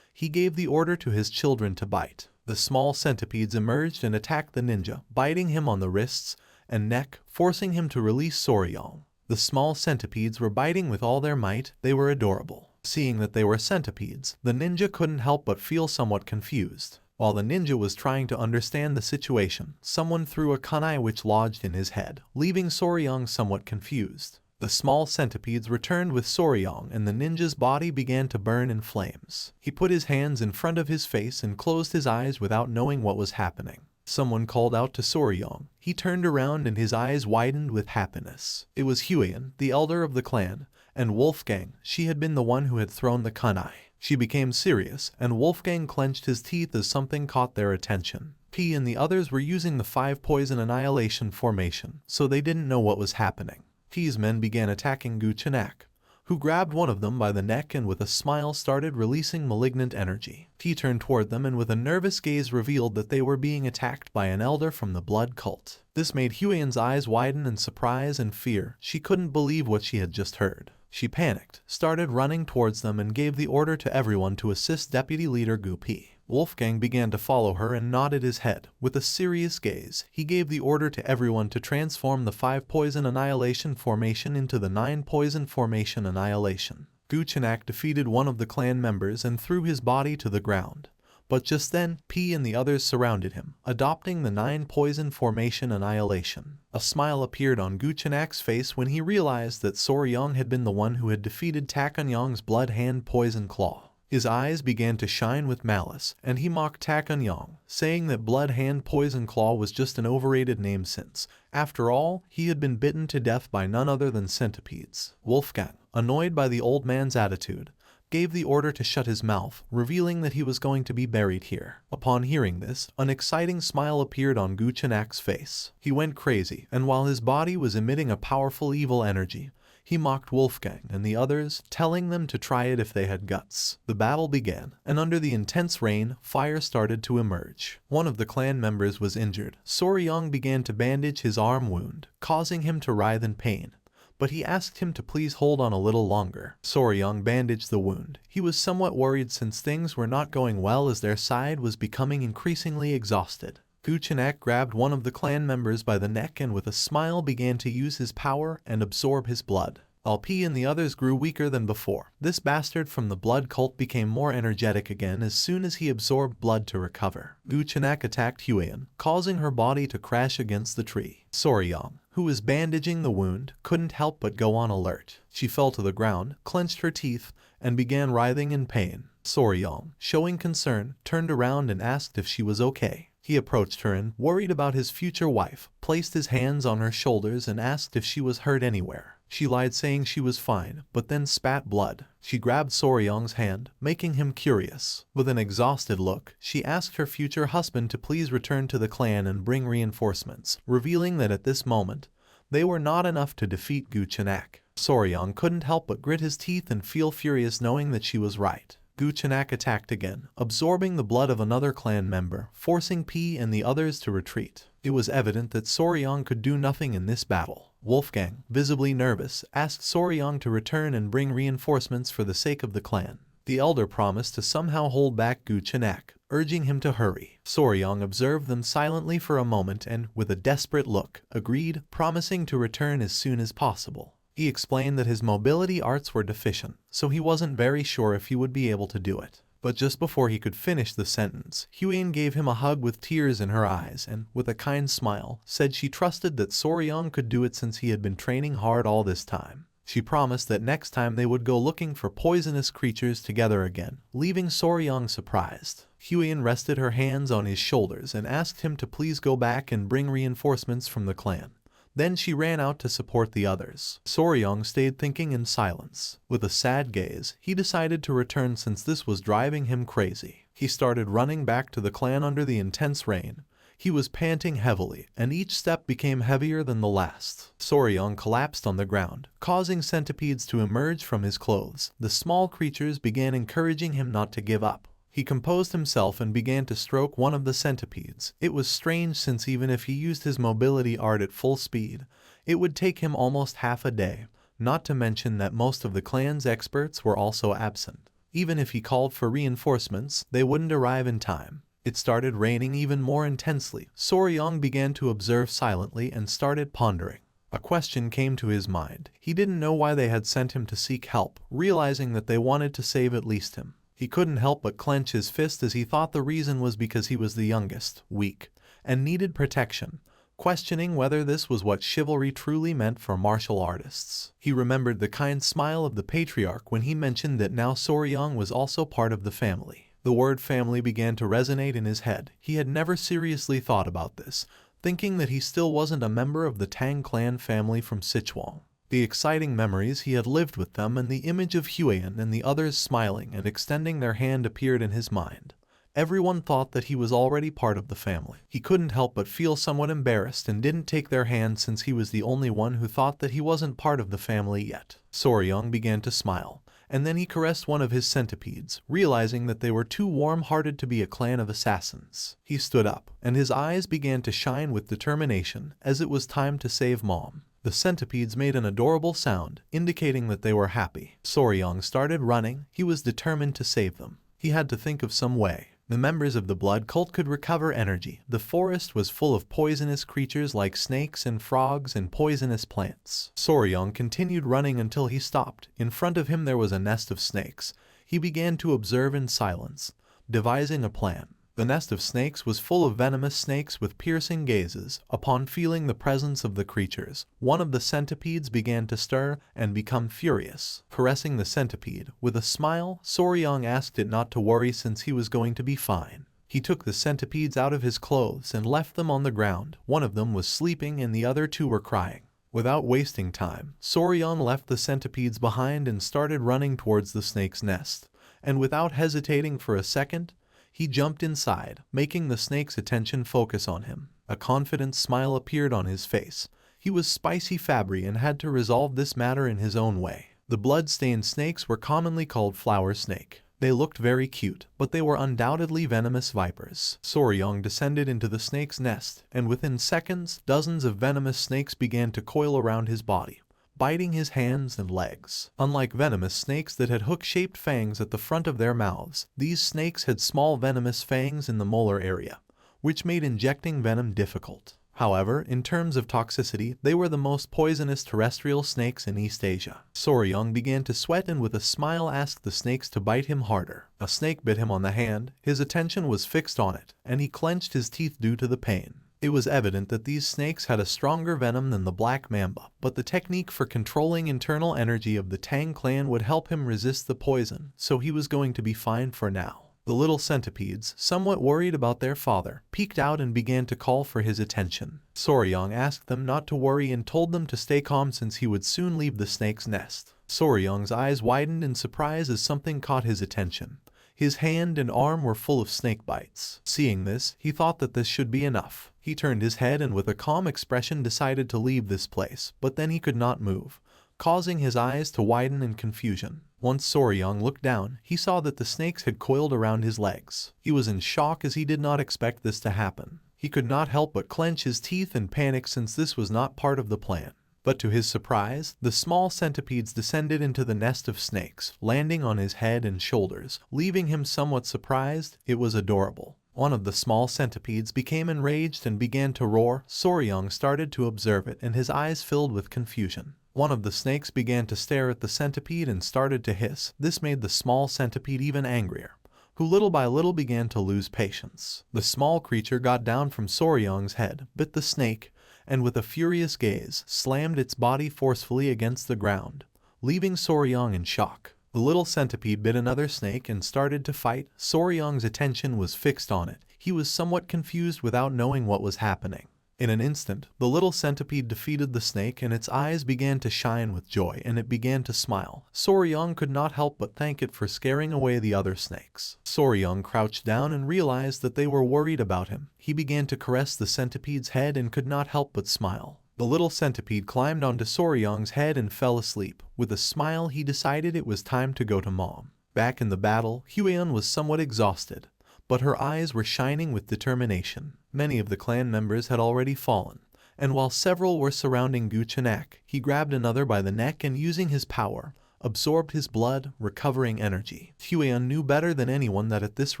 he gave the order to his children to bite. The small centipedes emerged and attacked the ninja, biting him on the wrists and neck, forcing him to release Soryang. The small centipedes were biting with all their might. They were adorable. Seeing that they were centipedes, the ninja couldn't help but feel somewhat confused. While the ninja was trying to understand the situation, someone threw a kunai which lodged in his head, leaving Soryang somewhat confused. The small centipedes returned with Soryang and the ninja's body began to burn in flames. He put his hands in front of his face and closed his eyes without knowing what was happening. Someone called out to Soryang. He turned around and his eyes widened with happiness. It was Huion, the elder of the clan, and Wolfgang. She had been the one who had thrown the kunai. She became serious, and Wolfgang clenched his teeth as something caught their attention. P and the others were using the 5 poison annihilation formation, so they didn't know what was happening. P's men began attacking Guchenak, who grabbed one of them by the neck and with a smile started releasing malignant energy. He turned toward them and with a nervous gaze revealed that they were being attacked by an elder from the blood cult. This made Huion's eyes widen in surprise and fear. She couldn't believe what she had just heard. She panicked, started running towards them and gave the order to everyone to assist Deputy Leader Gu P. Wolfgang began to follow her and nodded his head. With a serious gaze, he gave the order to everyone to transform the 5 poison annihilation formation into the 9 poison formation annihilation. Guchenak defeated one of the clan members and threw his body to the ground. But just then, P and the others surrounded him, adopting the 9 poison formation annihilation. A smile appeared on Guchenak's face when he realized that Soryang had been the one who had defeated Takanyang's blood hand poison claw. His eyes began to shine with malice, and he mocked Takanyang, saying that Blood Hand Poison Claw was just an overrated name since, after all, he had been bitten to death by none other than centipedes. Wolfgang, annoyed by the old man's attitude, gave the order to shut his mouth, revealing that he was going to be buried here. Upon hearing this, an exciting smile appeared on Guchenak's face. He went crazy, and while his body was emitting a powerful evil energy, he mocked Wolfgang and the others, telling them to try it if they had guts. The battle began, and under the intense rain, fire started to emerge. One of the clan members was injured. Soryang began to bandage his arm wound, causing him to writhe in pain, but he asked him to please hold on a little longer. Soryang bandaged the wound. He was somewhat worried since things were not going well as their side was becoming increasingly exhausted. Guchenak grabbed one of the clan members by the neck and with a smile began to use his power and absorb his blood. While P and the others grew weaker than before, this bastard from the blood cult became more energetic again as soon as he absorbed blood to recover. Guchenak attacked Huion, causing her body to crash against the tree. Soryang, who was bandaging the wound, couldn't help but go on alert. She fell to the ground, clenched her teeth, and began writhing in pain. Soryang, showing concern, turned around and asked if she was okay. He approached her and, worried about his future wife, placed his hands on her shoulders and asked if she was hurt anywhere. She lied saying she was fine, but then spat blood. She grabbed Soryang's hand, making him curious. With an exhausted look, she asked her future husband to please return to the clan and bring reinforcements, revealing that at this moment, they were not enough to defeat Guchenak. Soryang couldn't help but grit his teeth and feel furious knowing that she was right. Guchenak attacked again, absorbing the blood of another clan member, forcing P and the others to retreat. It was evident that Soryang could do nothing in this battle. Wolfgang, visibly nervous, asked Soryang to return and bring reinforcements for the sake of the clan. The elder promised to somehow hold back Guchenak, urging him to hurry. Soryang observed them silently for a moment and, with a desperate look, agreed, promising to return as soon as possible. He explained that his mobility arts were deficient, so he wasn't very sure if he would be able to do it. But just before he could finish the sentence, Huion gave him a hug with tears in her eyes and, with a kind smile, said she trusted that Soryang could do it since he had been training hard all this time. She promised that next time they would go looking for poisonous creatures together again, leaving Soryang surprised. Huiyan rested her hands on his shoulders and asked him to please go back and bring reinforcements from the clan. Then she ran out to support the others. Soryong stayed thinking in silence. With a sad gaze, he decided to return since this was driving him crazy. He started running back to the clan under the intense rain. He was panting heavily, and each step became heavier than the last. Soryong collapsed on the ground, causing centipedes to emerge from his clothes. The small creatures began encouraging him not to give up. He composed himself and began to stroke one of the centipedes. It was strange since even if he used his mobility art at full speed, it would take him almost half a day, not to mention that most of the clan's experts were also absent. Even if he called for reinforcements, they wouldn't arrive in time. It started raining even more intensely. Soryong began to observe silently and started pondering. A question came to his mind. He didn't know why they had sent him to seek help, realizing that they wanted to save at least him. He couldn't help but clench his fist as he thought the reason was because he was the youngest, weak, and needed protection, questioning whether this was what chivalry truly meant for martial artists. He remembered the kind smile of the patriarch when he mentioned that now Soryong was also part of the family. The word family began to resonate in his head. He had never seriously thought about this, thinking that he still wasn't a member of the Tang clan family from Sichuan. The exciting memories he had lived with them and the image of Huiyan and the others smiling and extending their hand appeared in his mind. Everyone thought that he was already part of the family. He couldn't help but feel somewhat embarrassed and didn't take their hand since he was the only one who thought that he wasn't part of the family yet. Soryong began to smile, and then he caressed one of his centipedes, realizing that they were too warm-hearted to be a clan of assassins. He stood up, and his eyes began to shine with determination as it was time to save Mom. The centipedes made an adorable sound, indicating that they were happy. Soryong started running. He was determined to save them. He had to think of some way. The members of the blood cult could recover energy. The forest was full of poisonous creatures like snakes and frogs and poisonous plants. Soryong continued running until he stopped. In front of him there was a nest of snakes. He began to observe in silence, devising a plan. The nest of snakes was full of venomous snakes with piercing gazes. Upon feeling the presence of the creatures, one of the centipedes began to stir and become furious. Caressing the centipede, with a smile, Soryong asked it not to worry since he was going to be fine. He took the centipedes out of his clothes and left them on the ground. One of them was sleeping and the other two were crying. Without wasting time, Soryong left the centipedes behind and started running towards the snake's nest. And without hesitating for a second, he jumped inside, making the snake's attention focus on him. A confident smile appeared on his face. He was Spicy Fabry and had to resolve this matter in his own way. The blood-stained snakes were commonly called flower snake. They looked very cute, but they were undoubtedly venomous vipers. Soryong descended into the snake's nest, and within seconds, dozens of venomous snakes began to coil around his body, biting his hands and legs. Unlike venomous snakes that had hook-shaped fangs at the front of their mouths, these snakes had small venomous fangs in the molar area, which made injecting venom difficult. However, in terms of toxicity, they were the most poisonous terrestrial snakes in East Asia. Soryong began to sweat and with a smile asked the snakes to bite him harder. A snake bit him on the hand. His attention was fixed on it, and he clenched his teeth due to the pain. It was evident that these snakes had a stronger venom than the black mamba, but the technique for controlling internal energy of the Tang clan would help him resist the poison, so he was going to be fine for now. The little centipedes, somewhat worried about their father, peeked out and began to call for his attention. Soryong asked them not to worry and told them to stay calm since he would soon leave the snake's nest. Soryong's eyes widened in surprise as something caught his attention. His hand and arm were full of snake bites. Seeing this, he thought that this should be enough. He turned his head and with a calm expression decided to leave this place, but then he could not move, causing his eyes to widen in confusion. Once Soryong looked down, he saw that the snakes had coiled around his legs. He was in shock as he did not expect this to happen. He could not help but clench his teeth and panic since this was not part of the plan. But to his surprise, the small centipedes descended into the nest of snakes, landing on his head and shoulders, leaving him somewhat surprised. It was adorable. One of the small centipedes became enraged and began to roar. Soryong started to observe it and his eyes filled with confusion. One of the snakes began to stare at the centipede and started to hiss. This made the small centipede even angrier, who little by little began to lose patience. The small creature got down from Soryong's head, bit the snake, and with a furious gaze, slammed its body forcefully against the ground, leaving Soryong in shock. The little centipede bit another snake and started to fight. Soryong's attention was fixed on it. He was somewhat confused without knowing what was happening. In an instant, the little centipede defeated the snake and its eyes began to shine with joy and it began to smile. Soryong could not help but thank it for scaring away the other snakes. Soryong crouched down and realized that they were worried about him. He began to caress the centipede's head and could not help but smile. The little centipede climbed onto Soryong's head and fell asleep. With a smile, he decided it was time to go to mom. Back in the battle, Hueon was somewhat exhausted, but her eyes were shining with determination. Many of the clan members had already fallen, and while several were surrounding Guchenak, he grabbed another by the neck and using his power, absorbed his blood, recovering energy. Hueon knew better than anyone that at this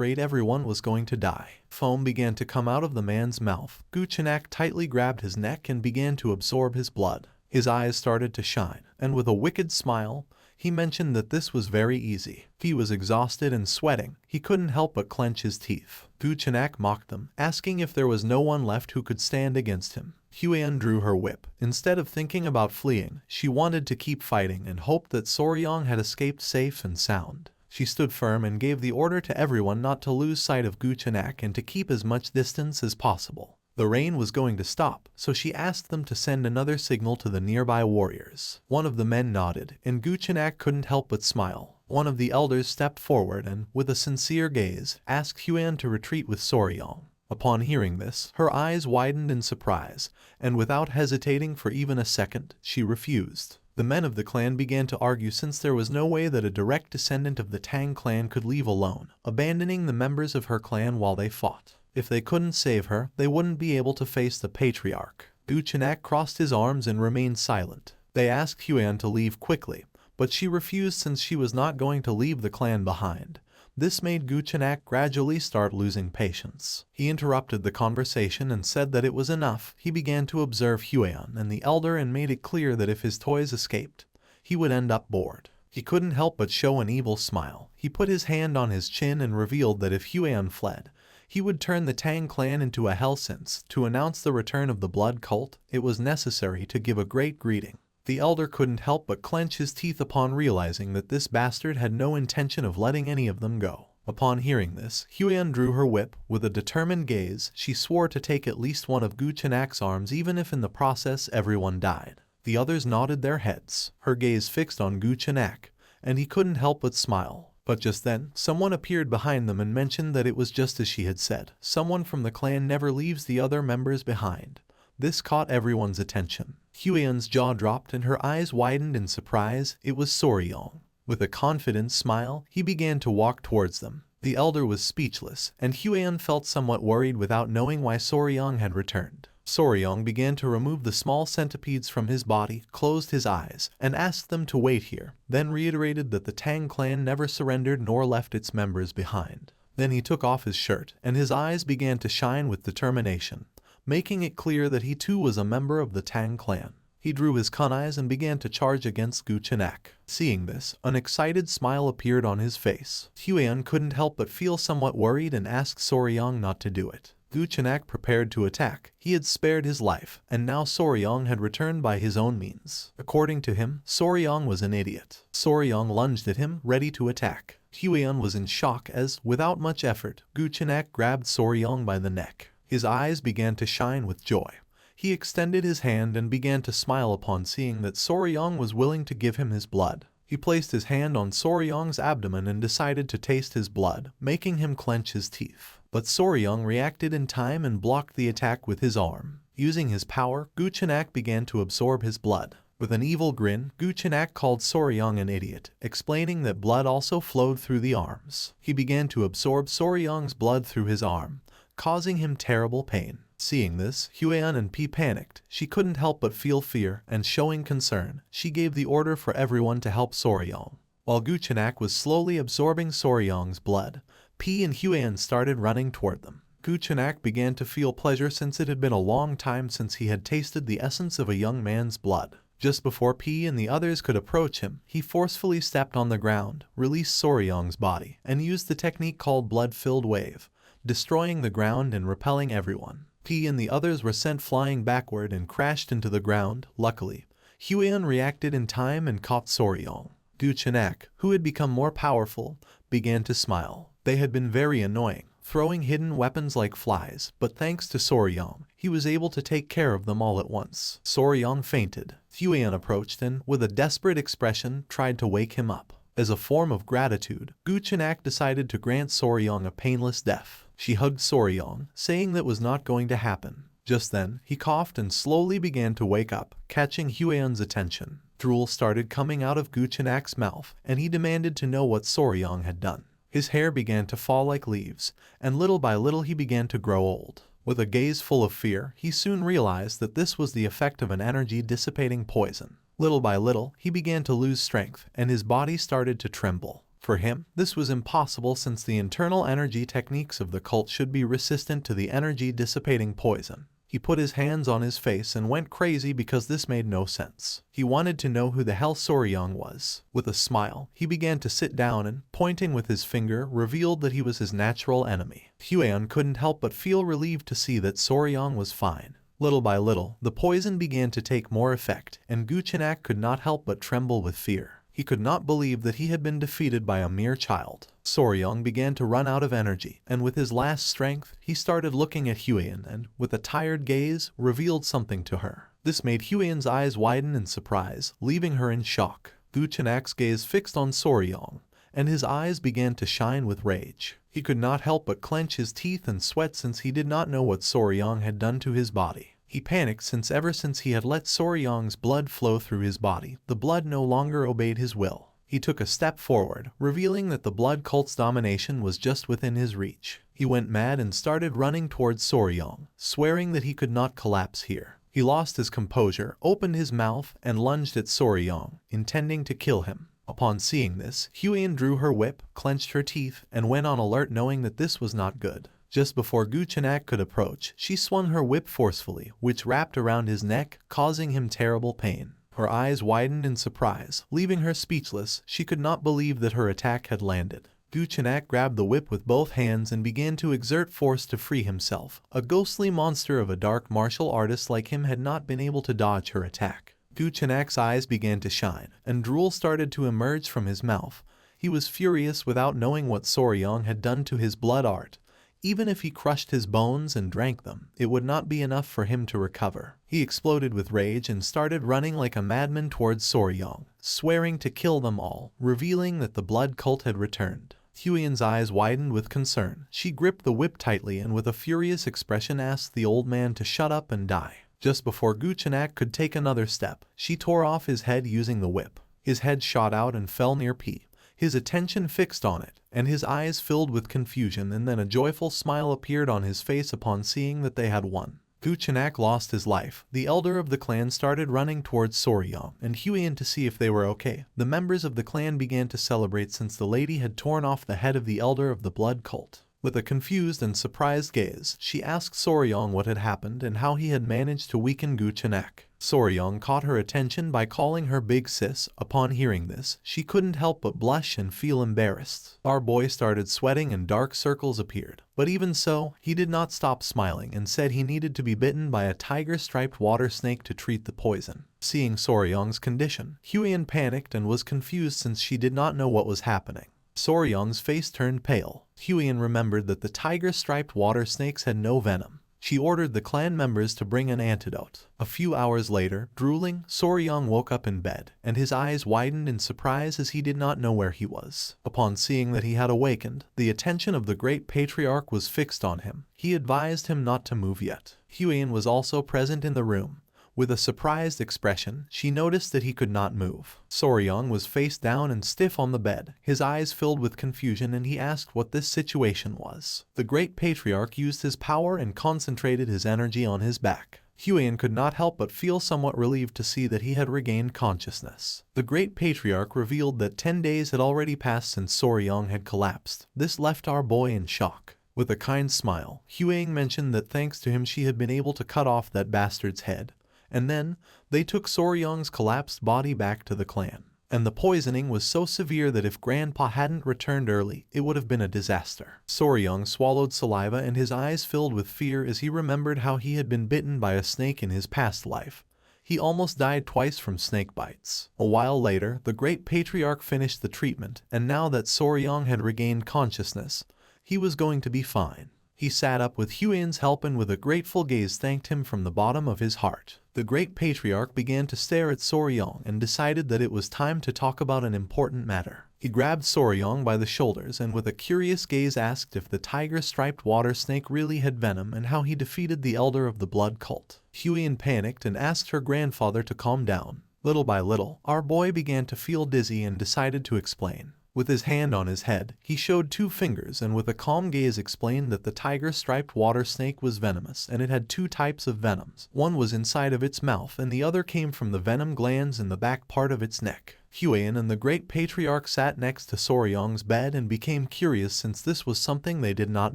rate everyone was going to die. Foam began to come out of the man's mouth. Guchenak tightly grabbed his neck and began to absorb his blood. His eyes started to shine, and with a wicked smile, he mentioned that this was very easy. He was exhausted and sweating. He couldn't help but clench his teeth. Guchenak mocked them, asking if there was no one left who could stand against him. Hueon drew her whip. Instead of thinking about fleeing, she wanted to keep fighting and hoped that Soryong had escaped safe and sound. She stood firm and gave the order to everyone not to lose sight of Guchenak and to keep as much distance as possible. The rain was going to stop, so she asked them to send another signal to the nearby warriors. One of the men nodded, and Guchenak couldn't help but smile. One of the elders stepped forward and, with a sincere gaze, asked Hueon to retreat with Soryong. Upon hearing this, her eyes widened in surprise, and without hesitating for even a second, she refused. The men of the clan began to argue since there was no way that a direct descendant of the Tang clan could leave alone, abandoning the members of her clan while they fought. If they couldn't save her, they wouldn't be able to face the patriarch. Guchenak crossed his arms and remained silent. They asked Hueon to leave quickly, but she refused since she was not going to leave the clan behind. This made Guchenak gradually start losing patience. He interrupted the conversation and said that it was enough. He began to observe Hueon and the elder and made it clear that if his toys escaped, he would end up bored. He couldn't help but show an evil smile. He put his hand on his chin and revealed that if Hueon fled, he would turn the Tang clan into a hell since, to announce the return of the blood cult, it was necessary to give a great greeting. The elder couldn't help but clench his teeth upon realizing that this bastard had no intention of letting any of them go. Upon hearing this, Hueon drew her whip. With a determined gaze, she swore to take at least one of Guchenak's arms even if in the process everyone died. The others nodded their heads, her gaze fixed on Guchenak, and he couldn't help but smile. But just then, someone appeared behind them and mentioned that it was just as she had said. Someone from the clan never leaves the other members behind. This caught everyone's attention. Hueon's jaw dropped and her eyes widened in surprise. It was Soryong. With a confident smile, he began to walk towards them. The elder was speechless, and Hueon felt somewhat worried without knowing why Soryong had returned. Soryong began to remove the small centipedes from his body, closed his eyes, and asked them to wait here, then reiterated that the Tang clan never surrendered nor left its members behind. Then he took off his shirt, and his eyes began to shine with determination, making it clear that he too was a member of the Tang clan. He drew his kunais and began to charge against Guchenak. Seeing this, an excited smile appeared on his face. Hueon couldn't help but feel somewhat worried and asked Soryong not to do it. Guchenak prepared to attack. He had spared his life, and now Soryong had returned by his own means. According to him, Soryong was an idiot. Soryong lunged at him, ready to attack. Hueon was in shock as, without much effort, Guchenak grabbed Soryong by the neck. His eyes began to shine with joy. He extended his hand and began to smile upon seeing that Soryong was willing to give him his blood. He placed his hand on Soryong's abdomen and decided to taste his blood, making him clench his teeth. But Soryong reacted in time and blocked the attack with his arm. Using his power, Guchenak began to absorb his blood. With an evil grin, Guchenak called Soryong an idiot, explaining that blood also flowed through the arms. He began to absorb Soryong's blood through his arm, causing him terrible pain. Seeing this, Hueon and P panicked. She couldn't help but feel fear, and showing concern, she gave the order for everyone to help Soryong. While Guchenak was slowly absorbing Soryong's blood, P and Hueon started running toward them. Guchenak began to feel pleasure since it had been a long time since he had tasted the essence of a young man's blood. Just before P and the others could approach him, he forcefully stepped on the ground, released Soryong's body, and used the technique called blood-filled wave, destroying the ground and repelling everyone. P and the others were sent flying backward and crashed into the ground. Luckily, Hueon reacted in time and caught Soryong. Guchenak, who had become more powerful, began to smile. They had been very annoying, throwing hidden weapons like flies, but thanks to Soryang, he was able to take care of them all at once. Soryang fainted. Huion approached and, with a desperate expression, tried to wake him up. As a form of gratitude, Guchenak decided to grant Soryang a painless death. She hugged Soryang, saying that was not going to happen. Just then, he coughed and slowly began to wake up, catching Huion's attention. Drool started coming out of Guchenak's mouth, and he demanded to know what Soryang had done. His hair began to fall like leaves, and little by little he began to grow old. With a gaze full of fear, he soon realized that this was the effect of an energy-dissipating poison. Little by little, he began to lose strength, and his body started to tremble. For him, this was impossible since the internal energy techniques of the cult should be resistant to the energy-dissipating poison. He put his hands on his face and went crazy because this made no sense. He wanted to know who the hell Soryang was. With a smile, he began to sit down and, pointing with his finger, revealed that he was his natural enemy. Huion couldn't help but feel relieved to see that Soryang was fine. Little by little, the poison began to take more effect, and Guchenak could not help but tremble with fear. He could not believe that he had been defeated by a mere child. Soryang began to run out of energy, and with his last strength, he started looking at Huion and, with a tired gaze, revealed something to her. This made Huion's eyes widen in surprise, leaving her in shock. Guchenak's gaze fixed on Soryang, and his eyes began to shine with rage. He could not help but clench his teeth and sweat since he did not know what Soryang had done to his body. He panicked since ever since he had let Soryang's blood flow through his body, the blood no longer obeyed his will. He took a step forward, revealing that the blood cult's domination was just within his reach. He went mad and started running towards Soryang, swearing that he could not collapse here. He lost his composure, opened his mouth, and lunged at Soryang, intending to kill him. Upon seeing this, Huion drew her whip, clenched her teeth, and went on alert knowing that this was not good. Just before Guchenak could approach, she swung her whip forcefully, which wrapped around his neck, causing him terrible pain. Her eyes widened in surprise, leaving her speechless. She could not believe that her attack had landed. Guchenak grabbed the whip with both hands and began to exert force to free himself. A ghostly monster of a dark martial artist like him had not been able to dodge her attack. Guchenak's eyes began to shine, and drool started to emerge from his mouth. He was furious without knowing what Soryang had done to his blood art. Even if he crushed his bones and drank them, it would not be enough for him to recover. He exploded with rage and started running like a madman towards Soryang, swearing to kill them all, revealing that the blood cult had returned. Huion's eyes widened with concern. She gripped the whip tightly and with a furious expression asked the old man to shut up and die. Just before Guchenak could take another step, she tore off his head using the whip. His head shot out and fell near P. His attention fixed on it, and his eyes filled with confusion, and then a joyful smile appeared on his face upon seeing that they had won. Guchenak lost his life. The elder of the clan started running towards Soryang and Huion to see if they were okay. The members of the clan began to celebrate since the lady had torn off the head of the elder of the blood cult. With a confused and surprised gaze, she asked Soryang what had happened and how he had managed to weaken Guchenak. Soryang caught her attention by calling her big sis. Upon hearing this, she couldn't help but blush and feel embarrassed. Our boy started sweating and dark circles appeared. But even so, he did not stop smiling and said he needed to be bitten by a tiger-striped water snake to treat the poison. Seeing Soryang's condition, Huion panicked and was confused since she did not know what was happening. Soryang's face turned pale. Huion remembered that the tiger-striped water snakes had no venom. She ordered the clan members to bring an antidote. A few hours later, drooling, Soryang woke up in bed, and his eyes widened in surprise as he did not know where he was. Upon seeing that he had awakened, the attention of the great patriarch was fixed on him. He advised him not to move yet. Huion was also present in the room. With a surprised expression, she noticed that he could not move. Soryang was face down and stiff on the bed, his eyes filled with confusion, and he asked what this situation was. The great patriarch used his power and concentrated his energy on his back. Huion could not help but feel somewhat relieved to see that he had regained consciousness. The great patriarch revealed that 10 days had already passed since Soryang had collapsed. This left our boy in shock. With a kind smile, Huion mentioned that thanks to him she had been able to cut off that bastard's head. And then, they took Soryang's collapsed body back to the clan. And the poisoning was so severe that if Grandpa hadn't returned early, it would have been a disaster. Soryang swallowed saliva and his eyes filled with fear as he remembered how he had been bitten by a snake in his past life. He almost died twice from snake bites. A while later, the great patriarch finished the treatment, and now that Soryang had regained consciousness, he was going to be fine. He sat up with Huian's help and with a grateful gaze thanked him from the bottom of his heart. The great patriarch began to stare at Soryang and decided that it was time to talk about an important matter. He grabbed Soryang by the shoulders and with a curious gaze asked if the tiger-striped water snake really had venom and how he defeated the elder of the blood cult. Huian panicked and asked her grandfather to calm down. Little by little, our boy began to feel dizzy and decided to explain. With his hand on his head, he showed 2 fingers and with a calm gaze explained that the tiger-striped water snake was venomous and it had 2 types of venoms. One was inside of its mouth and the other came from the venom glands in the back part of its neck. Huian and the great patriarch sat next to Soryang's bed and became curious since this was something they did not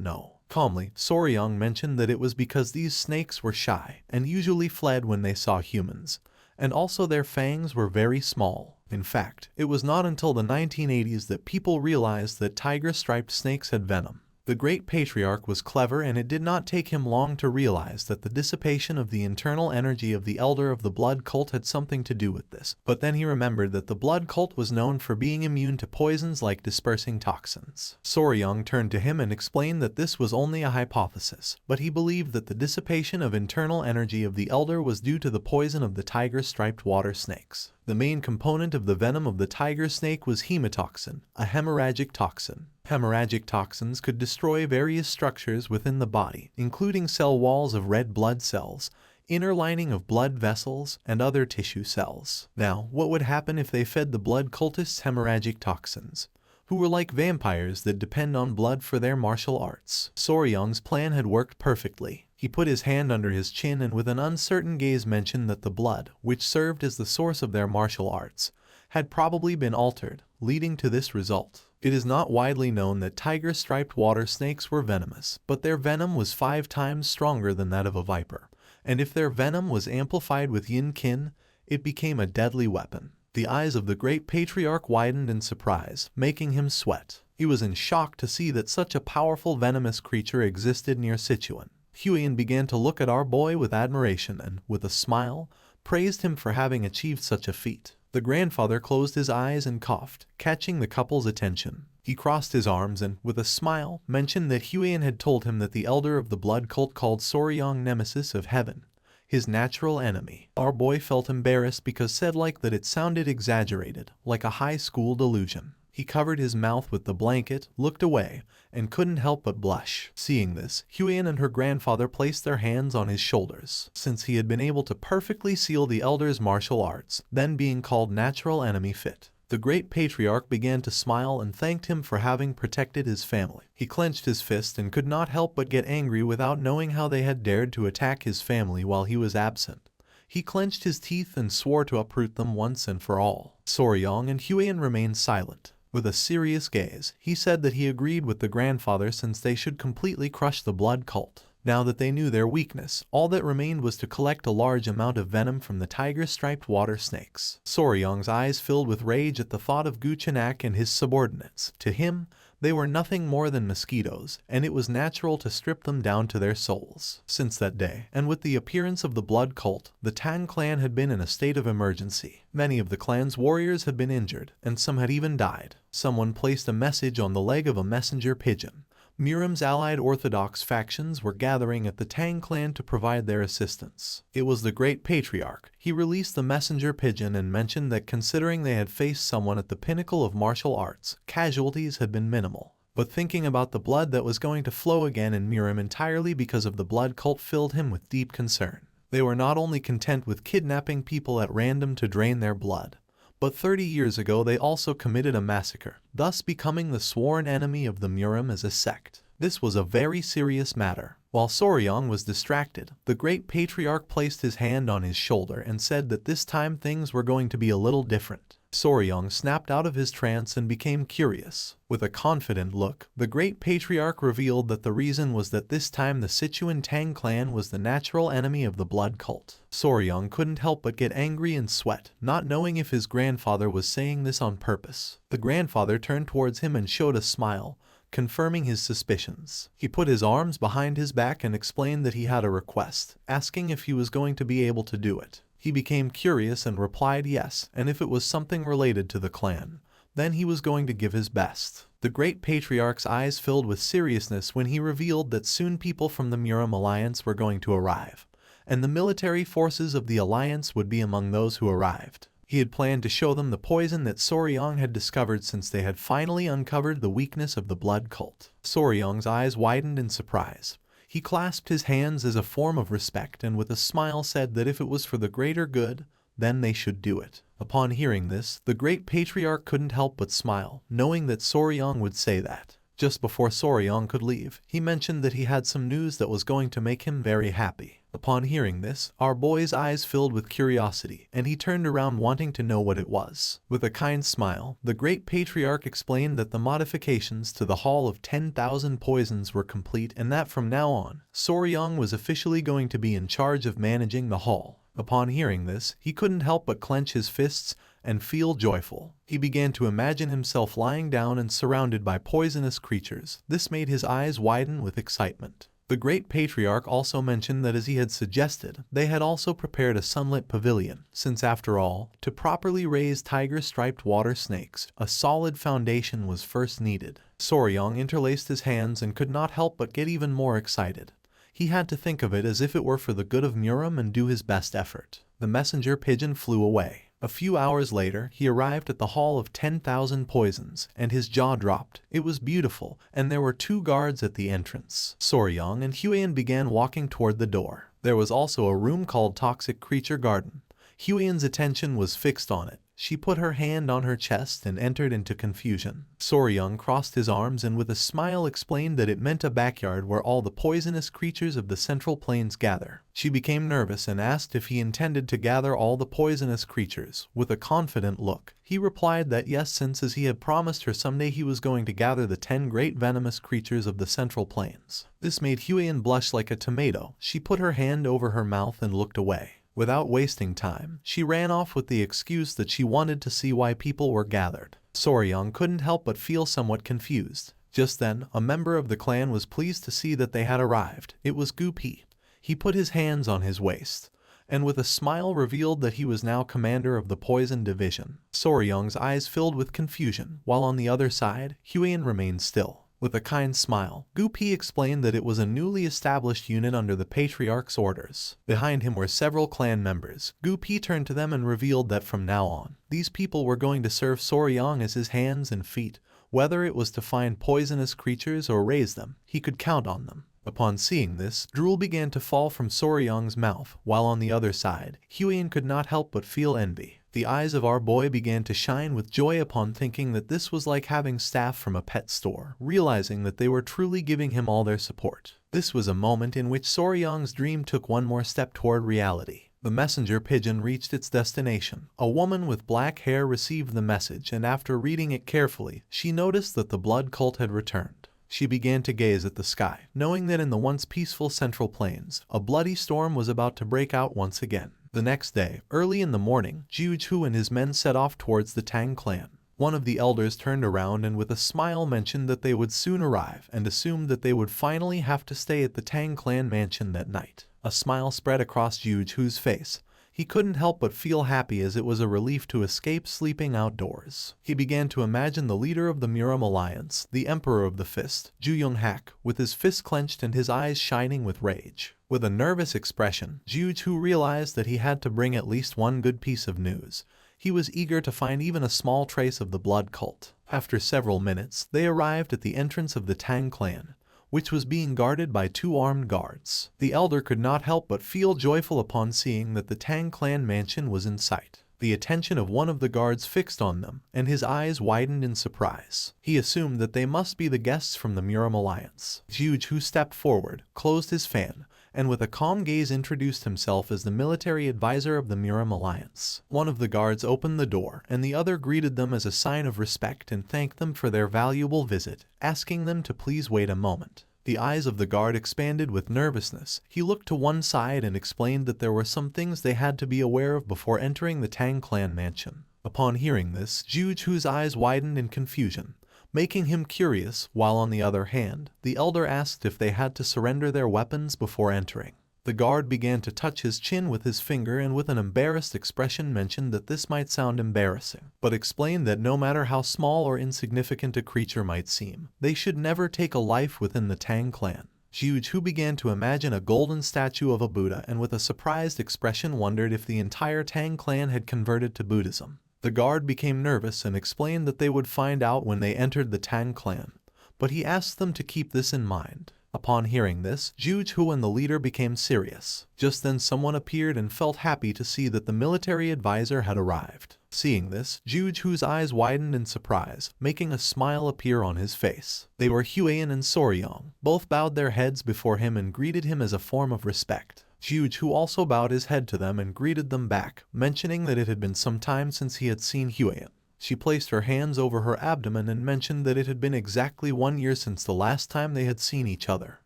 know. Calmly, Soryang mentioned that it was because these snakes were shy and usually fled when they saw humans, and also their fangs were very small. In fact, it was not until the 1980s that people realized that tiger-striped snakes had venom. The great patriarch was clever and it did not take him long to realize that the dissipation of the internal energy of the elder of the blood cult had something to do with this. But then he remembered that the blood cult was known for being immune to poisons like dispersing toxins. Soryang turned to him and explained that this was only a hypothesis, but he believed that the dissipation of internal energy of the elder was due to the poison of the tiger-striped water snakes. The main component of the venom of the tiger snake was hemotoxin, a hemorrhagic toxin. Hemorrhagic toxins could destroy various structures within the body, including cell walls of red blood cells, inner lining of blood vessels, and other tissue cells. Now, what would happen if they fed the blood cultists hemorrhagic toxins, who were like vampires that depend on blood for their martial arts? Soryang's plan had worked perfectly. He put his hand under his chin and with an uncertain gaze mentioned that the blood, which served as the source of their martial arts, had probably been altered, leading to this result. It is not widely known that tiger-striped water snakes were venomous, but their venom was 5 times stronger than that of a viper, and if their venom was amplified with yin-kin, it became a deadly weapon. The eyes of the great patriarch widened in surprise, making him sweat. He was in shock to see that such a powerful venomous creature existed near Sichuan. Huian began to look at our boy with admiration and, with a smile, praised him for having achieved such a feat. The grandfather closed his eyes and coughed, catching the couple's attention. He crossed his arms and, with a smile, mentioned that Huian had told him that the elder of the blood cult called Soryang Nemesis of Heaven, his natural enemy. Our boy felt embarrassed because said like that it sounded exaggerated, like a high school delusion. He covered his mouth with the blanket, looked away, and couldn't help but blush. Seeing this, Huian and her grandfather placed their hands on his shoulders. Since he had been able to perfectly seal the elder's martial arts, then being called natural enemy fit, the great patriarch began to smile and thanked him for having protected his family. He clenched his fist and could not help but get angry without knowing how they had dared to attack his family while he was absent. He clenched his teeth and swore to uproot them once and for all. Soryang and Huian remained silent. With a serious gaze, he said that he agreed with the grandfather since they should completely crush the blood cult. Now that they knew their weakness, all that remained was to collect a large amount of venom from the tiger-striped water snakes. Soryang's eyes filled with rage at the thought of Guchenak and his subordinates. To him, they were nothing more than mosquitoes, and it was natural to strip them down to their souls. Since that day, and with the appearance of the blood cult, the Tang clan had been in a state of emergency. Many of the clan's warriors had been injured, and some had even died. Someone placed a message on the leg of a messenger pigeon. Murim's allied Orthodox factions were gathering at the Tang clan to provide their assistance. It was the great patriarch. He released the messenger pigeon and mentioned that considering they had faced someone at the pinnacle of martial arts, casualties had been minimal. But thinking about the blood that was going to flow again in Murim entirely because of the blood cult filled him with deep concern. They were not only content with kidnapping people at random to drain their blood, but 30 years ago they also committed a massacre, thus becoming the sworn enemy of the Murim as a sect. This was a very serious matter. While Soryang was distracted, the great patriarch placed his hand on his shoulder and said that this time things were going to be a little different. Soryang snapped out of his trance and became curious. With a confident look, the great patriarch revealed that the reason was that this time the Sichuan Tang clan was the natural enemy of the blood cult. Soryang couldn't help but get angry and sweat, not knowing if his grandfather was saying this on purpose. The grandfather turned towards him and showed a smile, confirming his suspicions. He put his arms behind his back and explained that he had a request, asking if he was going to be able to do it. He became curious and replied yes, and if it was something related to the clan, then he was going to give his best. The great patriarch's eyes filled with seriousness when he revealed that soon people from the Muram Alliance were going to arrive, and the military forces of the Alliance would be among those who arrived. He had planned to show them the poison that Soryong had discovered since they had finally uncovered the weakness of the blood cult. Soryong's eyes widened in surprise. He clasped his hands as a form of respect and with a smile said that if it was for the greater good, then they should do it. Upon hearing this, the great patriarch couldn't help but smile, knowing that Soryong would say that. Just before Soryong could leave, he mentioned that he had some news that was going to make him very happy. Upon hearing this, our boy's eyes filled with curiosity, and he turned around wanting to know what it was. With a kind smile, the great patriarch explained that the modifications to the Hall of 10,000 Poisons were complete and that from now on, Soryong was officially going to be in charge of managing the hall. Upon hearing this, he couldn't help but clench his fists and feel joyful. He began to imagine himself lying down and surrounded by poisonous creatures. This made his eyes widen with excitement. The great patriarch also mentioned that as he had suggested, they had also prepared a sunlit pavilion, since after all, to properly raise tiger-striped water snakes, a solid foundation was first needed. Soryong interlaced his hands and could not help but get even more excited. He had to think of it as if it were for the good of Muram and do his best effort. The messenger pigeon flew away. A few hours later, he arrived at the Hall of 10,000 Poisons, and his jaw dropped. It was beautiful, and there were 2 guards at the entrance. Soryong and Huiyan began walking toward the door. There was also a room called Toxic Creature Garden. Huiyan's attention was fixed on it. She put her hand on her chest and entered into confusion. Soryong crossed his arms and with a smile explained that it meant a backyard where all the poisonous creatures of the Central Plains gather. She became nervous and asked if he intended to gather all the poisonous creatures. With a confident look, he replied that yes, since as he had promised her someday he was going to gather the 10 great venomous creatures of the Central Plains. This made Huiyan blush like a tomato. She put her hand over her mouth and looked away. Without wasting time, she ran off with the excuse that she wanted to see why people were gathered. Soryong couldn't help but feel somewhat confused. Just then, a member of the clan was pleased to see that they had arrived. It was Gupi. He put his hands on his waist, and with a smile revealed that he was now commander of the Poison Division. Soryong's eyes filled with confusion, while on the other side, Huiyan remained still. With a kind smile, Gupi explained that it was a newly established unit under the Patriarch's orders. Behind him were several clan members. Gupi turned to them and revealed that from now on, these people were going to serve Soryong as his hands and feet. Whether it was to find poisonous creatures or raise them, he could count on them. Upon seeing this, drool began to fall from Soryong's mouth, while on the other side, Huiyan could not help but feel envy. The eyes of our boy began to shine with joy upon thinking that this was like having staff from a pet store, realizing that they were truly giving him all their support. This was a moment in which Soryong's dream took one more step toward reality. The messenger pigeon reached its destination. A woman with black hair received the message, and after reading it carefully, she noticed that the blood cult had returned. She began to gaze at the sky, knowing that in the once peaceful Central Plains, a bloody storm was about to break out once again. The next day, early in the morning, Jiuchu and his men set off towards the Tang clan. One of the elders turned around and with a smile mentioned that they would soon arrive and assumed that they would finally have to stay at the Tang clan mansion that night. A smile spread across Jiuchu's face. He couldn't help but feel happy as it was a relief to escape sleeping outdoors. He began to imagine the leader of the Muram Alliance, the Emperor of the Fist, Ju-Young-hak, with his fist clenched and his eyes shining with rage. With a nervous expression, Jiu-Chu realized that he had to bring at least one good piece of news. He was eager to find even a small trace of the blood cult. After several minutes, they arrived at the entrance of the Tang clan, which was being guarded by 2 armed guards. The elder could not help but feel joyful upon seeing that the Tang clan mansion was in sight. The attention of one of the guards fixed on them, and his eyes widened in surprise. He assumed that they must be the guests from the Muram Alliance. Jiu-Chu stepped forward, closed his fan, and with a calm gaze introduced himself as the military advisor of the Muram Alliance. One of the guards opened the door, and the other greeted them as a sign of respect and thanked them for their valuable visit, asking them to please wait a moment. The eyes of the guard expanded with nervousness. He looked to one side and explained that there were some things they had to be aware of before entering the Tang clan mansion. Upon hearing this, Jiu-Chu's eyes widened in confusion, making him curious, while on the other hand, the elder asked if they had to surrender their weapons before entering. The guard began to touch his chin with his finger and with an embarrassed expression mentioned that this might sound embarrassing, but explained that no matter how small or insignificant a creature might seem, they should never take a life within the Tang clan. Jiu began to imagine a golden statue of a Buddha and with a surprised expression wondered if the entire Tang clan had converted to Buddhism. The guard became nervous and explained that they would find out when they entered the Tang clan, but he asked them to keep this in mind. Upon hearing this, Jiu and the leader became serious. Just then someone appeared and felt happy to see that the military advisor had arrived. Seeing this, Jiu's eyes widened in surprise, making a smile appear on his face. They were Huiyan and Soryong. Both bowed their heads before him and greeted him as a form of respect. Jiu also bowed his head to them and greeted them back, mentioning that it had been some time since he had seen Huiyan. She placed her hands over her abdomen and mentioned that it had been exactly 1 year since the last time they had seen each other.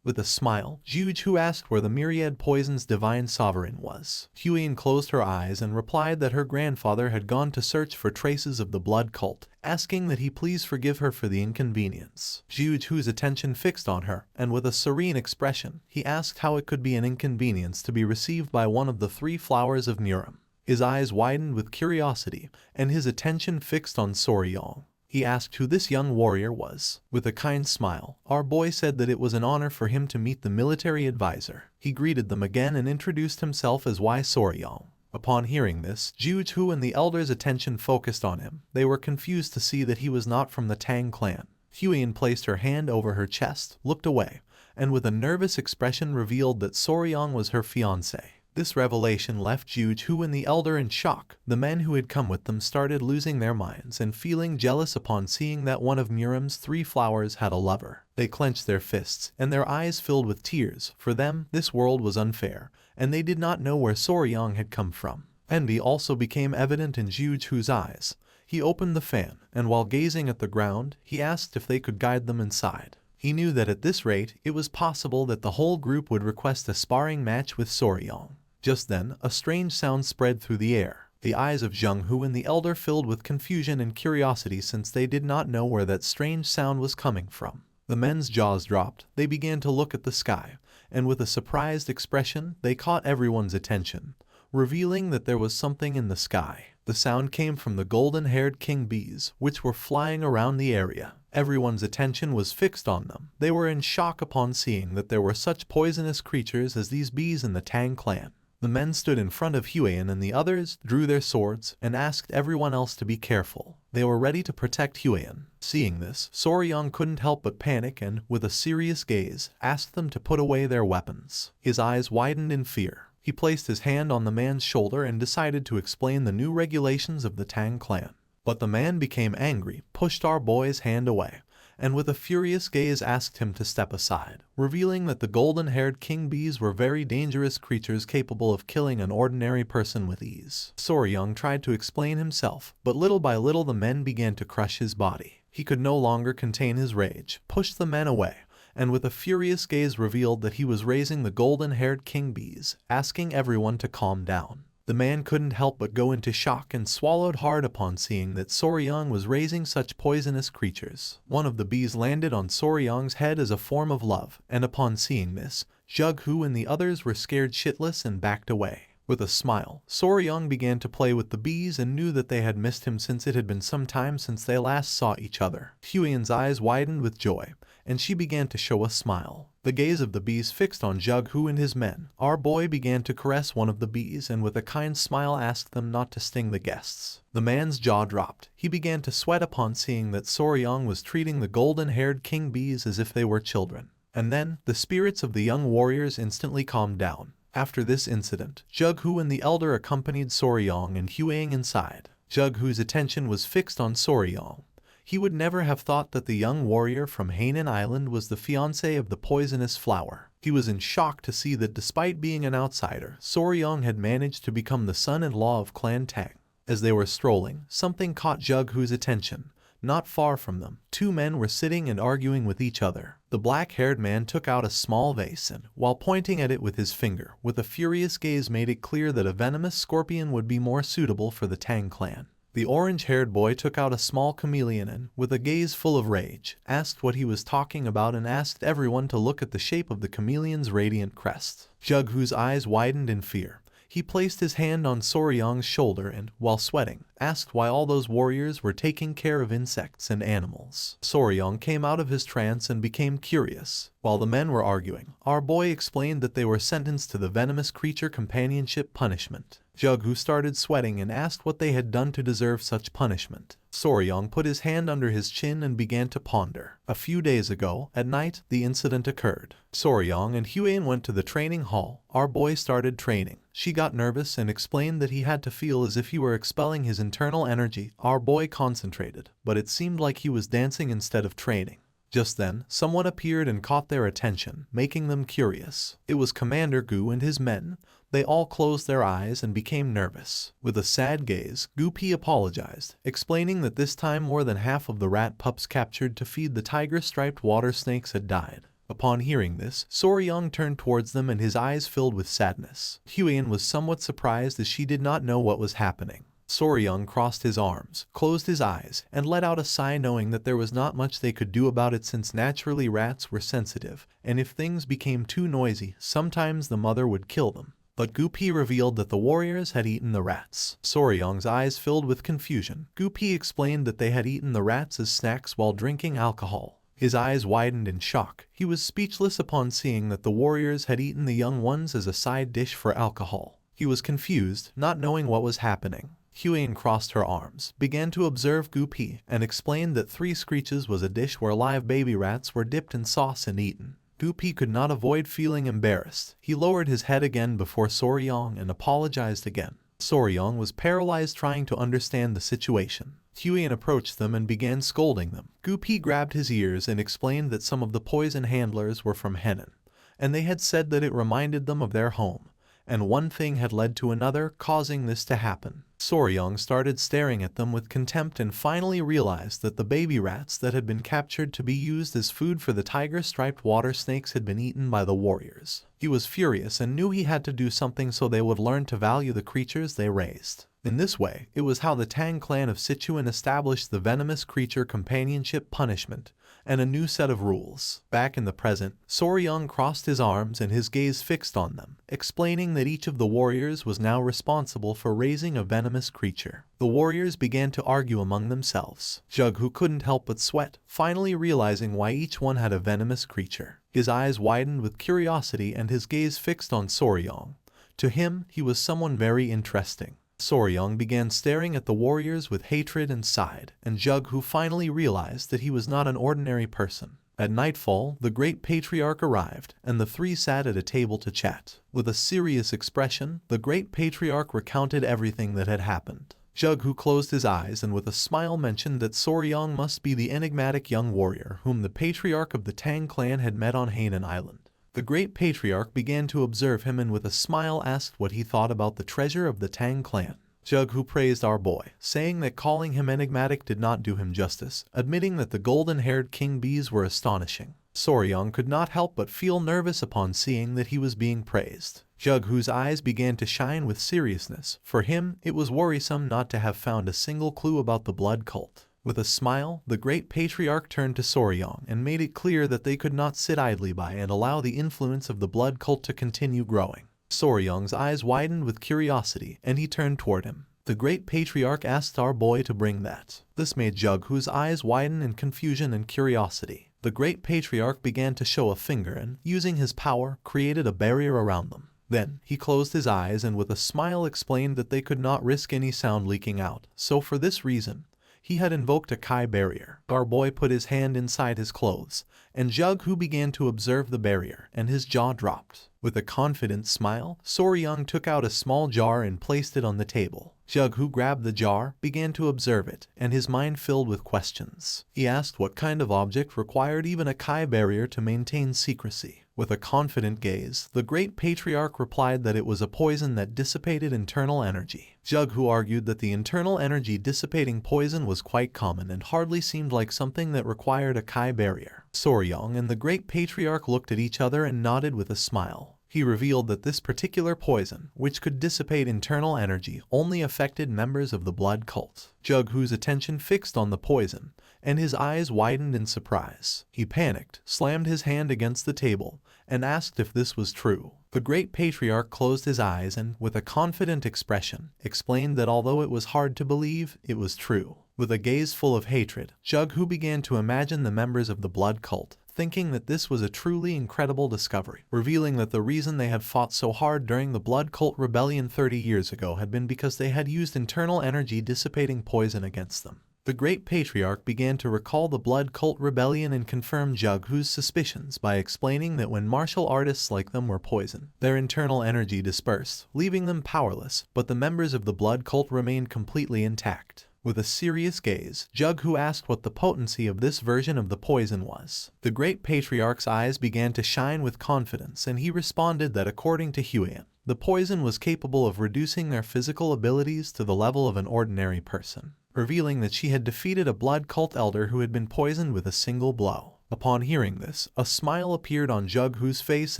With a smile, Jiu asked where the myriad poison's divine sovereign was. Huiyan closed her eyes and replied that her grandfather had gone to search for traces of the blood cult, asking that he please forgive her for the inconvenience. Jiu's attention fixed on her, and with a serene expression, he asked how it could be an inconvenience to be received by one of the 3 flowers of Murim. His eyes widened with curiosity, and his attention fixed on Soryong. He asked who this young warrior was. With a kind smile, our boy said that it was an honor for him to meet the military advisor. He greeted them again and introduced himself as Soryong. Upon hearing this, Jiu and the elders' attention focused on him. They were confused to see that he was not from the Tang clan. Huiyan placed her hand over her chest, looked away, and with a nervous expression revealed that Soryong was her fiancé. This revelation left Jiu and the elder in shock. The men who had come with them started losing their minds and feeling jealous upon seeing that one of Murim's 3 flowers had a lover. They clenched their fists, and their eyes filled with tears. For them, this world was unfair, and they did not know where Soryong had come from. Envy also became evident in Jiu's eyes. He opened the fan, and while gazing at the ground, he asked if they could guide them inside. He knew that at this rate, it was possible that the whole group would request a sparring match with Soryong. Just then, a strange sound spread through the air. The eyes of Zheng and the elder filled with confusion and curiosity since they did not know where that strange sound was coming from. The men's jaws dropped. They began to look at the sky, and with a surprised expression, they caught everyone's attention, revealing that there was something in the sky. The sound came from the golden-haired king bees, which were flying around the area. Everyone's attention was fixed on them. They were in shock upon seeing that there were such poisonous creatures as these bees in the Tang clan. The men stood in front of Huiyan and the others drew their swords and asked everyone else to be careful. They were ready to protect Huiyan. Seeing this, Soryong couldn't help but panic and, with a serious gaze, asked them to put away their weapons. His eyes widened in fear. He placed his hand on the man's shoulder and decided to explain the new regulations of the Tang clan. But the man became angry, pushed our boy's hand away, and with a furious gaze asked him to step aside, revealing that the golden-haired king bees were very dangerous creatures capable of killing an ordinary person with ease. Soryong tried to explain himself, but little by little the men began to crush his body. He could no longer contain his rage, pushed the men away, and with a furious gaze revealed that he was raising the golden-haired king bees, asking everyone to calm down. The man couldn't help but go into shock and swallowed hard upon seeing that Soryong was raising such poisonous creatures. One of the bees landed on Soryong's head as a form of love, and upon seeing this, Zheng and the others were scared shitless and backed away. With a smile, Soryong began to play with the bees and knew that they had missed him since it had been some time since they last saw each other. Huiyan's eyes widened with joy, and she began to show a smile. The gaze of the bees fixed on Zheng and his men. Our boy began to caress one of the bees and with a kind smile asked them not to sting the guests. The man's jaw dropped. He began to sweat upon seeing that Soryong was treating the golden-haired king bees as if they were children. And then, the spirits of the young warriors instantly calmed down. After this incident, Zheng and the elder accompanied Soryong and Huiyan inside. Zheng's attention was fixed on Soryong. He would never have thought that the young warrior from Hainan Island was the fiancé of the poisonous flower. He was in shock to see that despite being an outsider, Soryong had managed to become the son-in-law of Clan Tang. As they were strolling, something caught Zheng's attention. Not far from them, 2 men were sitting and arguing with each other. The black-haired man took out a small vase and, while pointing at it with his finger, with a furious gaze made it clear that a venomous scorpion would be more suitable for the Tang clan. The orange-haired boy took out a small chameleon and, with a gaze full of rage, asked what he was talking about and asked everyone to look at the shape of the chameleon's radiant crest. Jughu's eyes widened in fear. He placed his hand on Soryang's shoulder and, while sweating, asked why all those warriors were taking care of insects and animals. Soryang came out of his trance and became curious. While the men were arguing, our boy explained that they were sentenced to the venomous creature companionship punishment. Jughu started sweating and asked what they had done to deserve such punishment. Soryang put his hand under his chin and began to ponder. A few days ago, at night, the incident occurred. Soryang and Huan went to the training hall. Our boy started training. She got nervous and explained that he had to feel as if he were expelling his internal energy. Our boy concentrated, but it seemed like he was dancing instead of training. Just then, someone appeared and caught their attention, making them curious. It was Commander Gu and his men. They all closed their eyes and became nervous. With a sad gaze, Gu Pi apologized, explaining that this time more than half of the rat pups captured to feed the tiger-striped water snakes had died. Upon hearing this, Soryang turned towards them and his eyes filled with sadness. Huan was somewhat surprised as she did not know what was happening. Soryang crossed his arms, closed his eyes, and let out a sigh knowing that there was not much they could do about it since naturally rats were sensitive, and if things became too noisy, sometimes the mother would kill them. But Gu Pi revealed that the warriors had eaten the rats. Soryang's eyes filled with confusion. Gu Pi explained that they had eaten the rats as snacks while drinking alcohol. His eyes widened in shock. He was speechless upon seeing that the warriors had eaten the young ones as a side dish for alcohol. He was confused, not knowing what was happening. Huan crossed her arms, began to observe Gu Pi, and explained that 3 screeches was a dish where live baby rats were dipped in sauce and eaten. Gu Pi could not avoid feeling embarrassed. He lowered his head again before Soryang and apologized again. Soryang was paralyzed trying to understand the situation. Huan approached them and began scolding them. Gu Pi grabbed his ears and explained that some of the poison handlers were from Henan, and they had said that it reminded them of their home, and one thing had led to another, causing this to happen. Soryang started staring at them with contempt and finally realized that the baby rats that had been captured to be used as food for the tiger-striped water snakes had been eaten by the warriors. He was furious and knew he had to do something so they would learn to value the creatures they raised. In this way, it was how the Tang clan of Sichuan established the venomous creature companionship punishment and a new set of rules. Back in the present, Soryang crossed his arms and his gaze fixed on them, explaining that each of the warriors was now responsible for raising a venomous creature. The warriors began to argue among themselves. Jughu couldn't help but sweat, finally realizing why each one had a venomous creature. His eyes widened with curiosity and his gaze fixed on Soryang. To him, he was someone very interesting. Soryang began staring at the warriors with hatred and sighed, and Jughu finally realized that he was not an ordinary person. At nightfall, the great patriarch arrived, and the 3 sat at a table to chat. With a serious expression, the great patriarch recounted everything that had happened. Jughu closed his eyes and with a smile mentioned that Soryang must be the enigmatic young warrior whom the patriarch of the Tang clan had met on Hainan Island. The great patriarch began to observe him and with a smile asked what he thought about the treasure of the Tang clan. Jughu praised our boy, saying that calling him enigmatic did not do him justice, admitting that the golden-haired king bees were astonishing. Soryang could not help but feel nervous upon seeing that he was being praised. Jughu's eyes began to shine with seriousness. For him, it was worrisome not to have found a single clue about the blood cult. With a smile, the great patriarch turned to Soryang and made it clear that they could not sit idly by and allow the influence of the blood cult to continue growing. Soryang's eyes widened with curiosity, and he turned toward him. The great patriarch asked our boy to bring that. This made Jughu's eyes widen in confusion and curiosity. The great patriarch began to show a finger and, using his power, created a barrier around them. Then, he closed his eyes and with a smile explained that they could not risk any sound leaking out, so for this reason, he had invoked a Kai barrier. Our boy put his hand inside his clothes, and Jughu began to observe the barrier, and his jaw dropped. With a confident smile, Soryang took out a small jar and placed it on the table. Jughu grabbed the jar, began to observe it, and his mind filled with questions. He asked what kind of object required even a Kai barrier to maintain secrecy. With a confident gaze, the great patriarch replied that it was a poison that dissipated internal energy. Jughu argued that the internal energy dissipating poison was quite common and hardly seemed like something that required a Kai barrier. Soryang and the great patriarch looked at each other and nodded with a smile. He revealed that this particular poison, which could dissipate internal energy, only affected members of the blood cult. Jughu's attention fixed on the poison, and his eyes widened in surprise. He panicked, slammed his hand against the table, and asked if this was true. The great patriarch closed his eyes and, with a confident expression, explained that although it was hard to believe, it was true. With a gaze full of hatred, Jughu began to imagine the members of the blood cult, thinking that this was a truly incredible discovery, revealing that the reason they had fought so hard during the blood cult rebellion 30 years ago had been because they had used internal energy dissipating poison against them. The great patriarch began to recall the blood cult rebellion and confirm Jughu's suspicions by explaining that when martial artists like them were poisoned, their internal energy dispersed, leaving them powerless, but the members of the blood cult remained completely intact. With a serious gaze, Jughu asked what the potency of this version of the poison was. The great patriarch's eyes began to shine with confidence, and he responded that according to Huian, the poison was capable of reducing their physical abilities to the level of an ordinary person, revealing that she had defeated a blood cult elder who had been poisoned with a single blow. Upon hearing this, a smile appeared on Jughu's face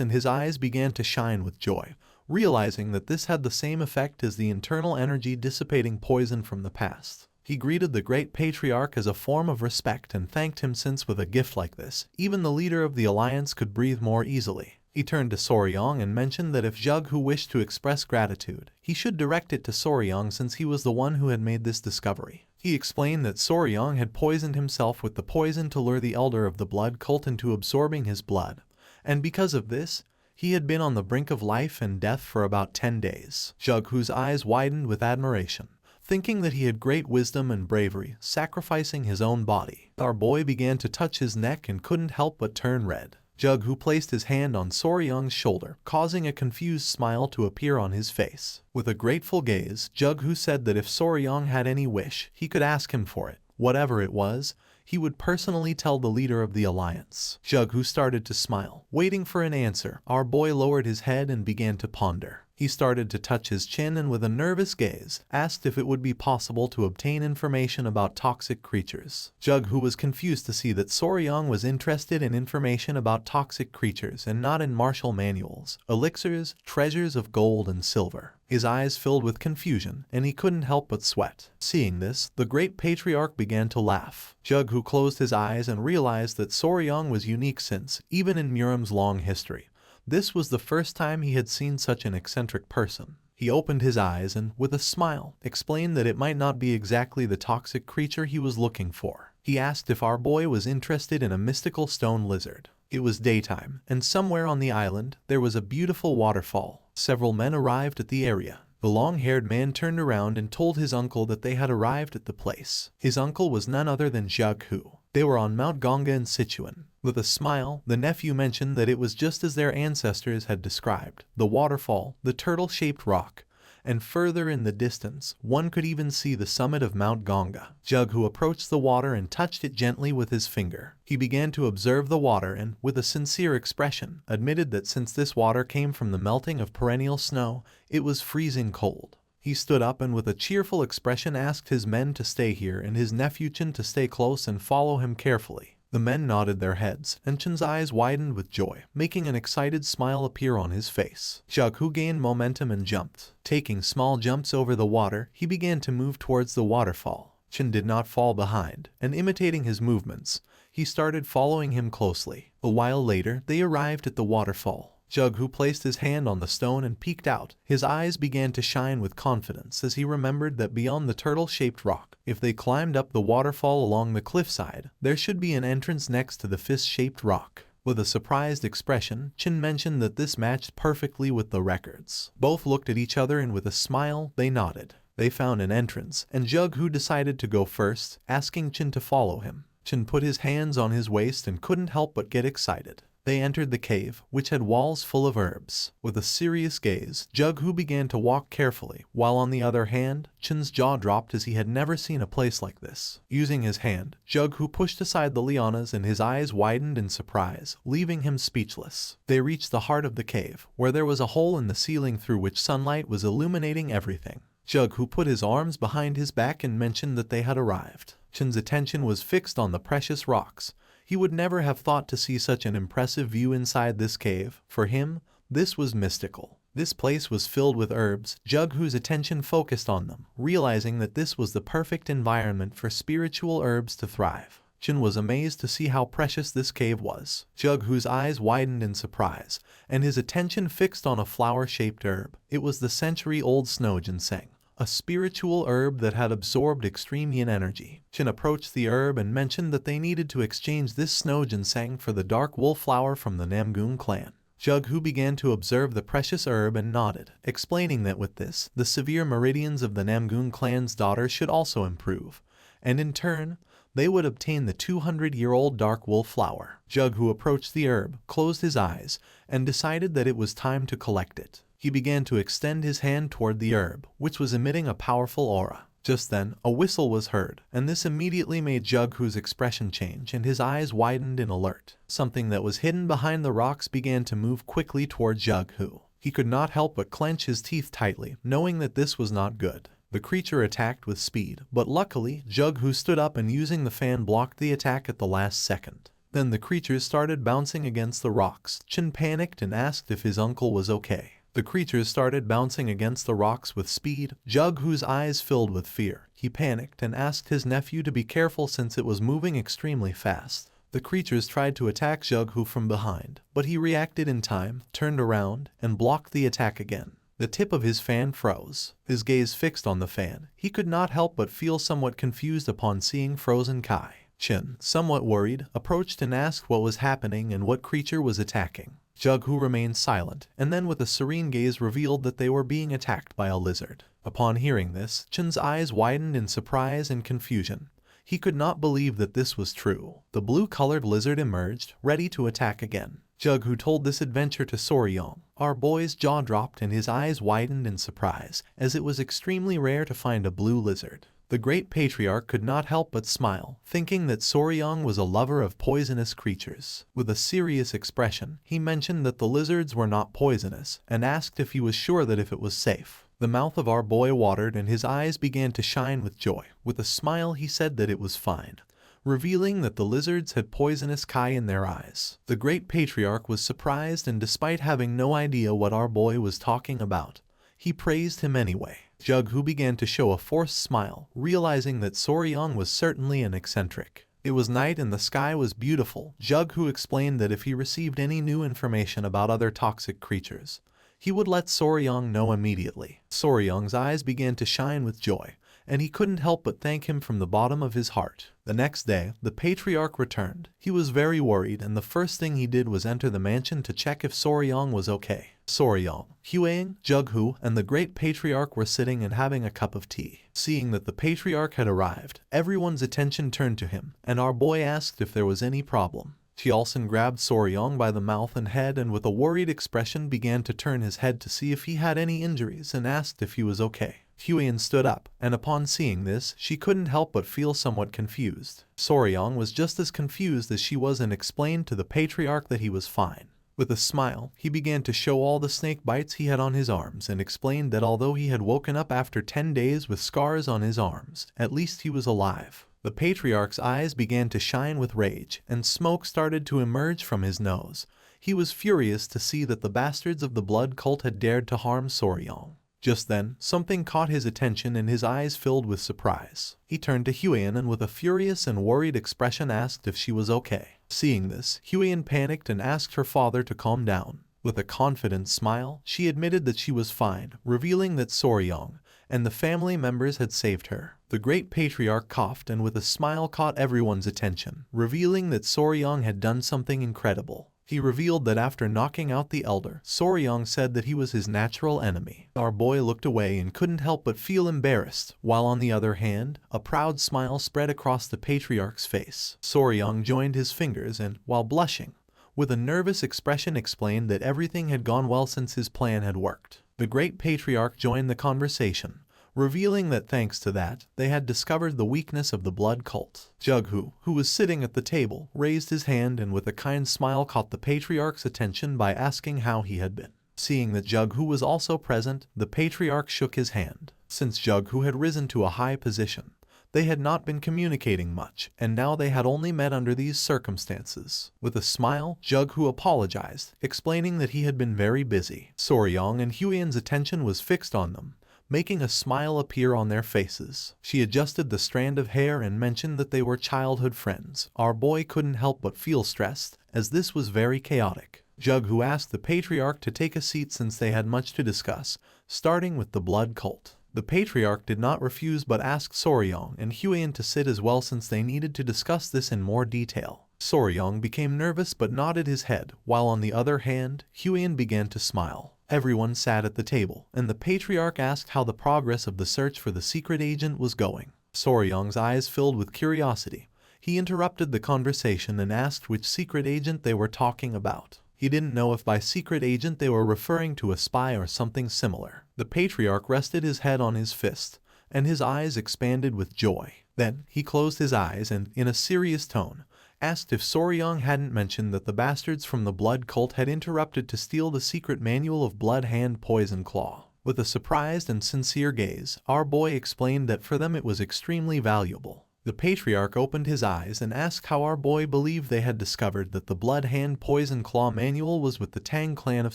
and his eyes began to shine with joy, realizing that this had the same effect as the internal energy dissipating poison from the past. He greeted the great patriarch as a form of respect and thanked him since with a gift like this, even the leader of the alliance could breathe more easily. He turned to Soryang and mentioned that if Jughu wished to express gratitude, he should direct it to Soryang since he was the one who had made this discovery. He explained that Soryang had poisoned himself with the poison to lure the elder of the blood cult into absorbing his blood, and because of this, he had been on the brink of life and death for about 10 days. Jughu's eyes widened with admiration, thinking that he had great wisdom and bravery, sacrificing his own body. Our boy began to touch his neck and couldn't help but turn red. Jughu placed his hand on Soryang's shoulder, causing a confused smile to appear on his face. With a grateful gaze, Jughu said that if Soryang had any wish, he could ask him for it. Whatever it was, he would personally tell the leader of the alliance. Jughu started to smile. Waiting for an answer, our boy lowered his head and began to ponder. He started to touch his chin and with a nervous gaze, asked if it would be possible to obtain information about toxic creatures. Jughu was confused to see that Soryang was interested in information about toxic creatures and not in martial manuals, elixirs, treasures of gold and silver. His eyes filled with confusion, and he couldn't help but sweat. Seeing this, the great patriarch began to laugh. Jughu closed his eyes and realized that Soryang was unique since, even in Muram's long history, this was the first time he had seen such an eccentric person. He opened his eyes and, with a smile, explained that it might not be exactly the toxic creature he was looking for. He asked if our boy was interested in a mystical stone lizard. It was daytime, and somewhere on the island, there was a beautiful waterfall. Several men arrived at the area. The long-haired man turned around and told his uncle that they had arrived at the place. His uncle was none other than Jughu. They were on Mount Ganga in Sichuan. With a smile, the nephew mentioned that it was just as their ancestors had described. The waterfall, the turtle-shaped rock, and further in the distance, one could even see the summit of Mount Ganga. Jughu approached the water and touched it gently with his finger. He began to observe the water and, with a sincere expression, admitted that since this water came from the melting of perennial snow, it was freezing cold. He stood up and with a cheerful expression asked his men to stay here and his nephew Chen to stay close and follow him carefully. The men nodded their heads, and Chen's eyes widened with joy, making an excited smile appear on his face. Jughu gained momentum and jumped. Taking small jumps over the water, he began to move towards the waterfall. Chen did not fall behind, and imitating his movements, he started following him closely. A while later, they arrived at the waterfall. Jughu placed his hand on the stone and peeked out. His eyes began to shine with confidence as he remembered that beyond the turtle-shaped rock, if they climbed up the waterfall along the cliffside, there should be an entrance next to the fist-shaped rock. With a surprised expression, Chen mentioned that this matched perfectly with the records. Both looked at each other and with a smile, they nodded. They found an entrance, and Jughu decided to go first, asking Chen to follow him. Chen put his hands on his waist and couldn't help but get excited. They entered the cave, which had walls full of herbs. With a serious gaze, Jughu began to walk carefully, while on the other hand, Chen's jaw dropped as he had never seen a place like this. Using his hand, Jughu pushed aside the lianas and his eyes widened in surprise, leaving him speechless. They reached the heart of the cave, where there was a hole in the ceiling through which sunlight was illuminating everything. Jughu put his arms behind his back and mentioned that they had arrived. Chen's attention was fixed on the precious rocks. He would never have thought to see such an impressive view inside this cave. For him, This was mystical. This place was filled with herbs. Jughu's attention focused on them, realizing that this was the perfect environment for spiritual herbs to thrive. Chen was amazed to see how precious this cave was. Jughu's eyes widened in surprise, and his attention fixed on a flower-shaped herb. It was the century-old snow ginseng, a spiritual herb that had absorbed extreme yin energy. Chen approached the herb and mentioned that they needed to exchange this snow ginseng for the dark wool flower from the Namgung clan. Jughu began to observe the precious herb and nodded, explaining that with this, the severe meridians of the Namgung clan's daughter should also improve, and in turn, they would obtain the 200-year-old dark wool flower. Jughu approached the herb, closed his eyes, and decided that it was time to collect it. He began to extend his hand toward the herb, which was emitting a powerful aura. Just then, a whistle was heard, and this immediately made Jughu's expression change and his eyes widened in alert. Something that was hidden behind the rocks began to move quickly toward Jughu. He could not help but clench his teeth tightly, knowing that this was not good. The creature attacked with speed, but luckily, Jughu stood up and using the fan blocked the attack at the last second. Then the creatures started bouncing against the rocks. Chen panicked and asked if his uncle was okay. The creatures started bouncing against the rocks with speed. Jughu's eyes filled with fear. He panicked and asked his nephew to be careful since it was moving extremely fast. The creatures tried to attack Jughu from behind, but he reacted in time, turned around, and blocked the attack again. The tip of his fan froze. His gaze fixed on the fan. He could not help but feel somewhat confused upon seeing frozen Kai. Chen, somewhat worried, approached and asked what was happening and what creature was attacking. Jughu remained silent, and then with a serene gaze revealed that they were being attacked by a lizard. Upon hearing this, Chen's eyes widened in surprise and confusion. He could not believe that this was true. The blue-colored lizard emerged, ready to attack again. Jughu told this adventure to Soryong. Our boy's jaw dropped and his eyes widened in surprise, as it was extremely rare to find a blue lizard. The great patriarch could not help but smile, thinking that Soryong was a lover of poisonous creatures. With a serious expression, he mentioned that the lizards were not poisonous, and asked if he was sure that if it was safe. The mouth of our boy watered and his eyes began to shine with joy. With a smile he said that it was fine, revealing that the lizards had poisonous Kai in their eyes. The great patriarch was surprised, and despite having no idea what our boy was talking about, he praised him anyway. Jughu began to show a forced smile, realizing that Soryong was certainly an eccentric. It was night and the sky was beautiful. Jughu explained that if he received any new information about other toxic creatures, he would let Soryong know immediately. Soryong's eyes began to shine with joy, and he couldn't help but thank him from the bottom of his heart. The next day, the patriarch returned. He was very worried, and the first thing he did was enter the mansion to check if Soryong was okay. Soryong, Huang, Jughu, and the great patriarch were sitting and having a cup of tea. Seeing that the patriarch had arrived, everyone's attention turned to him, and our boy asked if there was any problem. Tialson grabbed Soryong by the mouth and head and with a worried expression began to turn his head to see if he had any injuries and asked if he was okay. Huan stood up, and upon seeing this, she couldn't help but feel somewhat confused. Soryong was just as confused as she was and explained to the patriarch that he was fine. With a smile, he began to show all the snake bites he had on his arms and explained that although he had woken up after 10 days with scars on his arms, at least he was alive. The patriarch's eyes began to shine with rage, and smoke started to emerge from his nose. He was furious to see that the bastards of the blood cult had dared to harm Soryong. Just then, something caught his attention and his eyes filled with surprise. He turned to Huan and with a furious and worried expression asked if she was okay. Seeing this, Huan panicked and asked her father to calm down. With a confident smile, she admitted that she was fine, revealing that Soryong and the family members had saved her. The great patriarch coughed and with a smile caught everyone's attention, revealing that Soryong had done something incredible. He revealed that after knocking out the elder, Soryong said that he was his natural enemy. Our boy looked away and couldn't help but feel embarrassed, while on the other hand, a proud smile spread across the patriarch's face. Soryong joined his fingers and, while blushing, with a nervous expression explained that everything had gone well since his plan had worked. The great patriarch joined the conversation, revealing that thanks to that, they had discovered the weakness of the blood cult. Jughu, who was sitting at the table, raised his hand and with a kind smile caught the patriarch's attention by asking how he had been. Seeing that Jughu was also present, the patriarch shook his hand. Since Jughu had risen to a high position, They had not been communicating much, and now they had only met under these circumstances. With a smile, Jughu apologized, explaining that he had been very busy. Soryong and Huiyen's attention was fixed on them, making a smile appear on their faces. She adjusted the strand of hair and mentioned that they were childhood friends. Our boy couldn't help but feel stressed, as this was very chaotic. Jughu asked the patriarch to take a seat since they had much to discuss, starting with the blood cult. The patriarch did not refuse but asked Soryong and Huiyen to sit as well since they needed to discuss this in more detail. Soryong became nervous but nodded his head, while on the other hand, Huiyen began to smile. Everyone sat at the table, and the patriarch asked how the progress of the search for the secret agent was going. Soryong's eyes filled with curiosity. He interrupted the conversation and asked which secret agent they were talking about. He didn't know if by secret agent they were referring to a spy or something similar. The patriarch rested his head on his fist, and his eyes expanded with joy. Then, he closed his eyes and, in a serious tone, asked if Soryong hadn't mentioned that the bastards from the blood cult had interrupted to steal the secret manual of Blood Hand Poison Claw. With a surprised and sincere gaze, our boy explained that for them it was extremely valuable. The patriarch opened his eyes and asked how our boy believed they had discovered that the Blood Hand Poison Claw manual was with the Tang clan of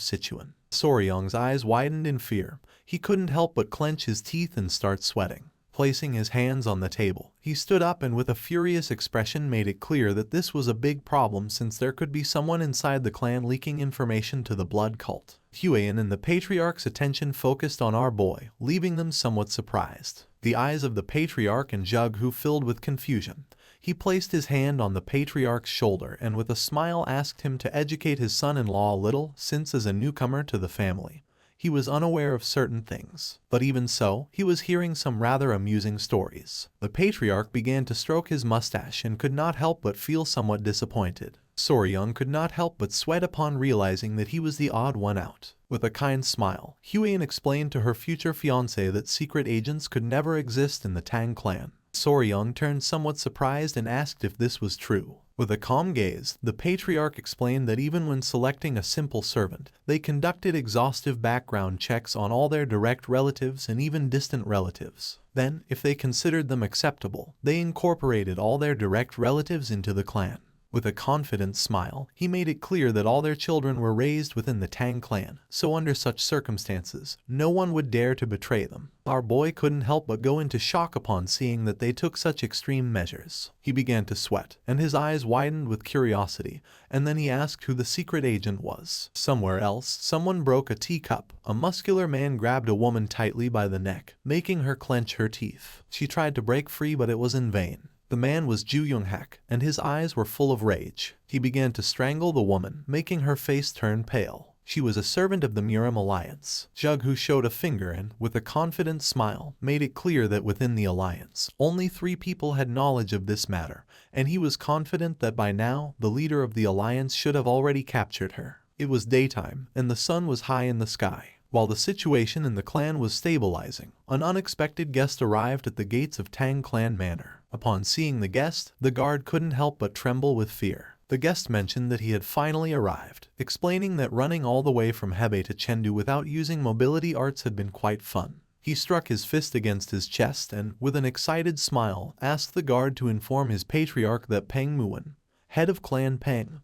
Sichuan. Soryong's eyes widened in fear. He couldn't help but clench his teeth and start sweating. Placing his hands on the table, he stood up and with a furious expression made it clear that this was a big problem since there could be someone inside the clan leaking information to the blood cult. Huiyen and the patriarch's attention focused on our boy, leaving them somewhat surprised. The eyes of the patriarch and Jughu filled with confusion. He placed his hand on the patriarch's shoulder and with a smile asked him to educate his son-in-law a little since as a newcomer to the family, he was unaware of certain things. But even so, he was hearing some rather amusing stories. The patriarch began to stroke his mustache and could not help but feel somewhat disappointed. Soryong could not help but sweat upon realizing that he was the odd one out. With a kind smile, Huiyen explained to her future fiancé that secret agents could never exist in the Tang clan. Soryong turned somewhat surprised and asked if this was true. With a calm gaze, the patriarch explained that even when selecting a simple servant, they conducted exhaustive background checks on all their direct relatives and even distant relatives. Then, if they considered them acceptable, they incorporated all their direct relatives into the clan. With a confident smile, he made it clear that all their children were raised within the Tang clan, so under such circumstances, no one would dare to betray them. Our boy couldn't help but go into shock upon seeing that they took such extreme measures. He began to sweat, and his eyes widened with curiosity, and then he asked who the secret agent was. Somewhere else, someone broke a teacup. A muscular man grabbed a woman tightly by the neck, making her clench her teeth. She tried to break free, but it was in vain. The man was Ju Yoonghak, and his eyes were full of rage. He began to strangle the woman, making her face turn pale. She was a servant of the Murim Alliance. Jughu showed a finger and, with a confident smile, made it clear that within the alliance, only 3 people had knowledge of this matter, and he was confident that by now, the leader of the alliance should have already captured her. It was daytime, and the sun was high in the sky. While the situation in the clan was stabilizing, an unexpected guest arrived at the gates of Tang Clan Manor. Upon seeing the guest, the guard couldn't help but tremble with fear. The guest mentioned that he had finally arrived, explaining that running all the way from Hebei to Chengdu without using mobility arts had been quite fun. He struck his fist against his chest and, with an excited smile, asked the guard to inform his patriarch that Peng Muan, head of Clan Peng,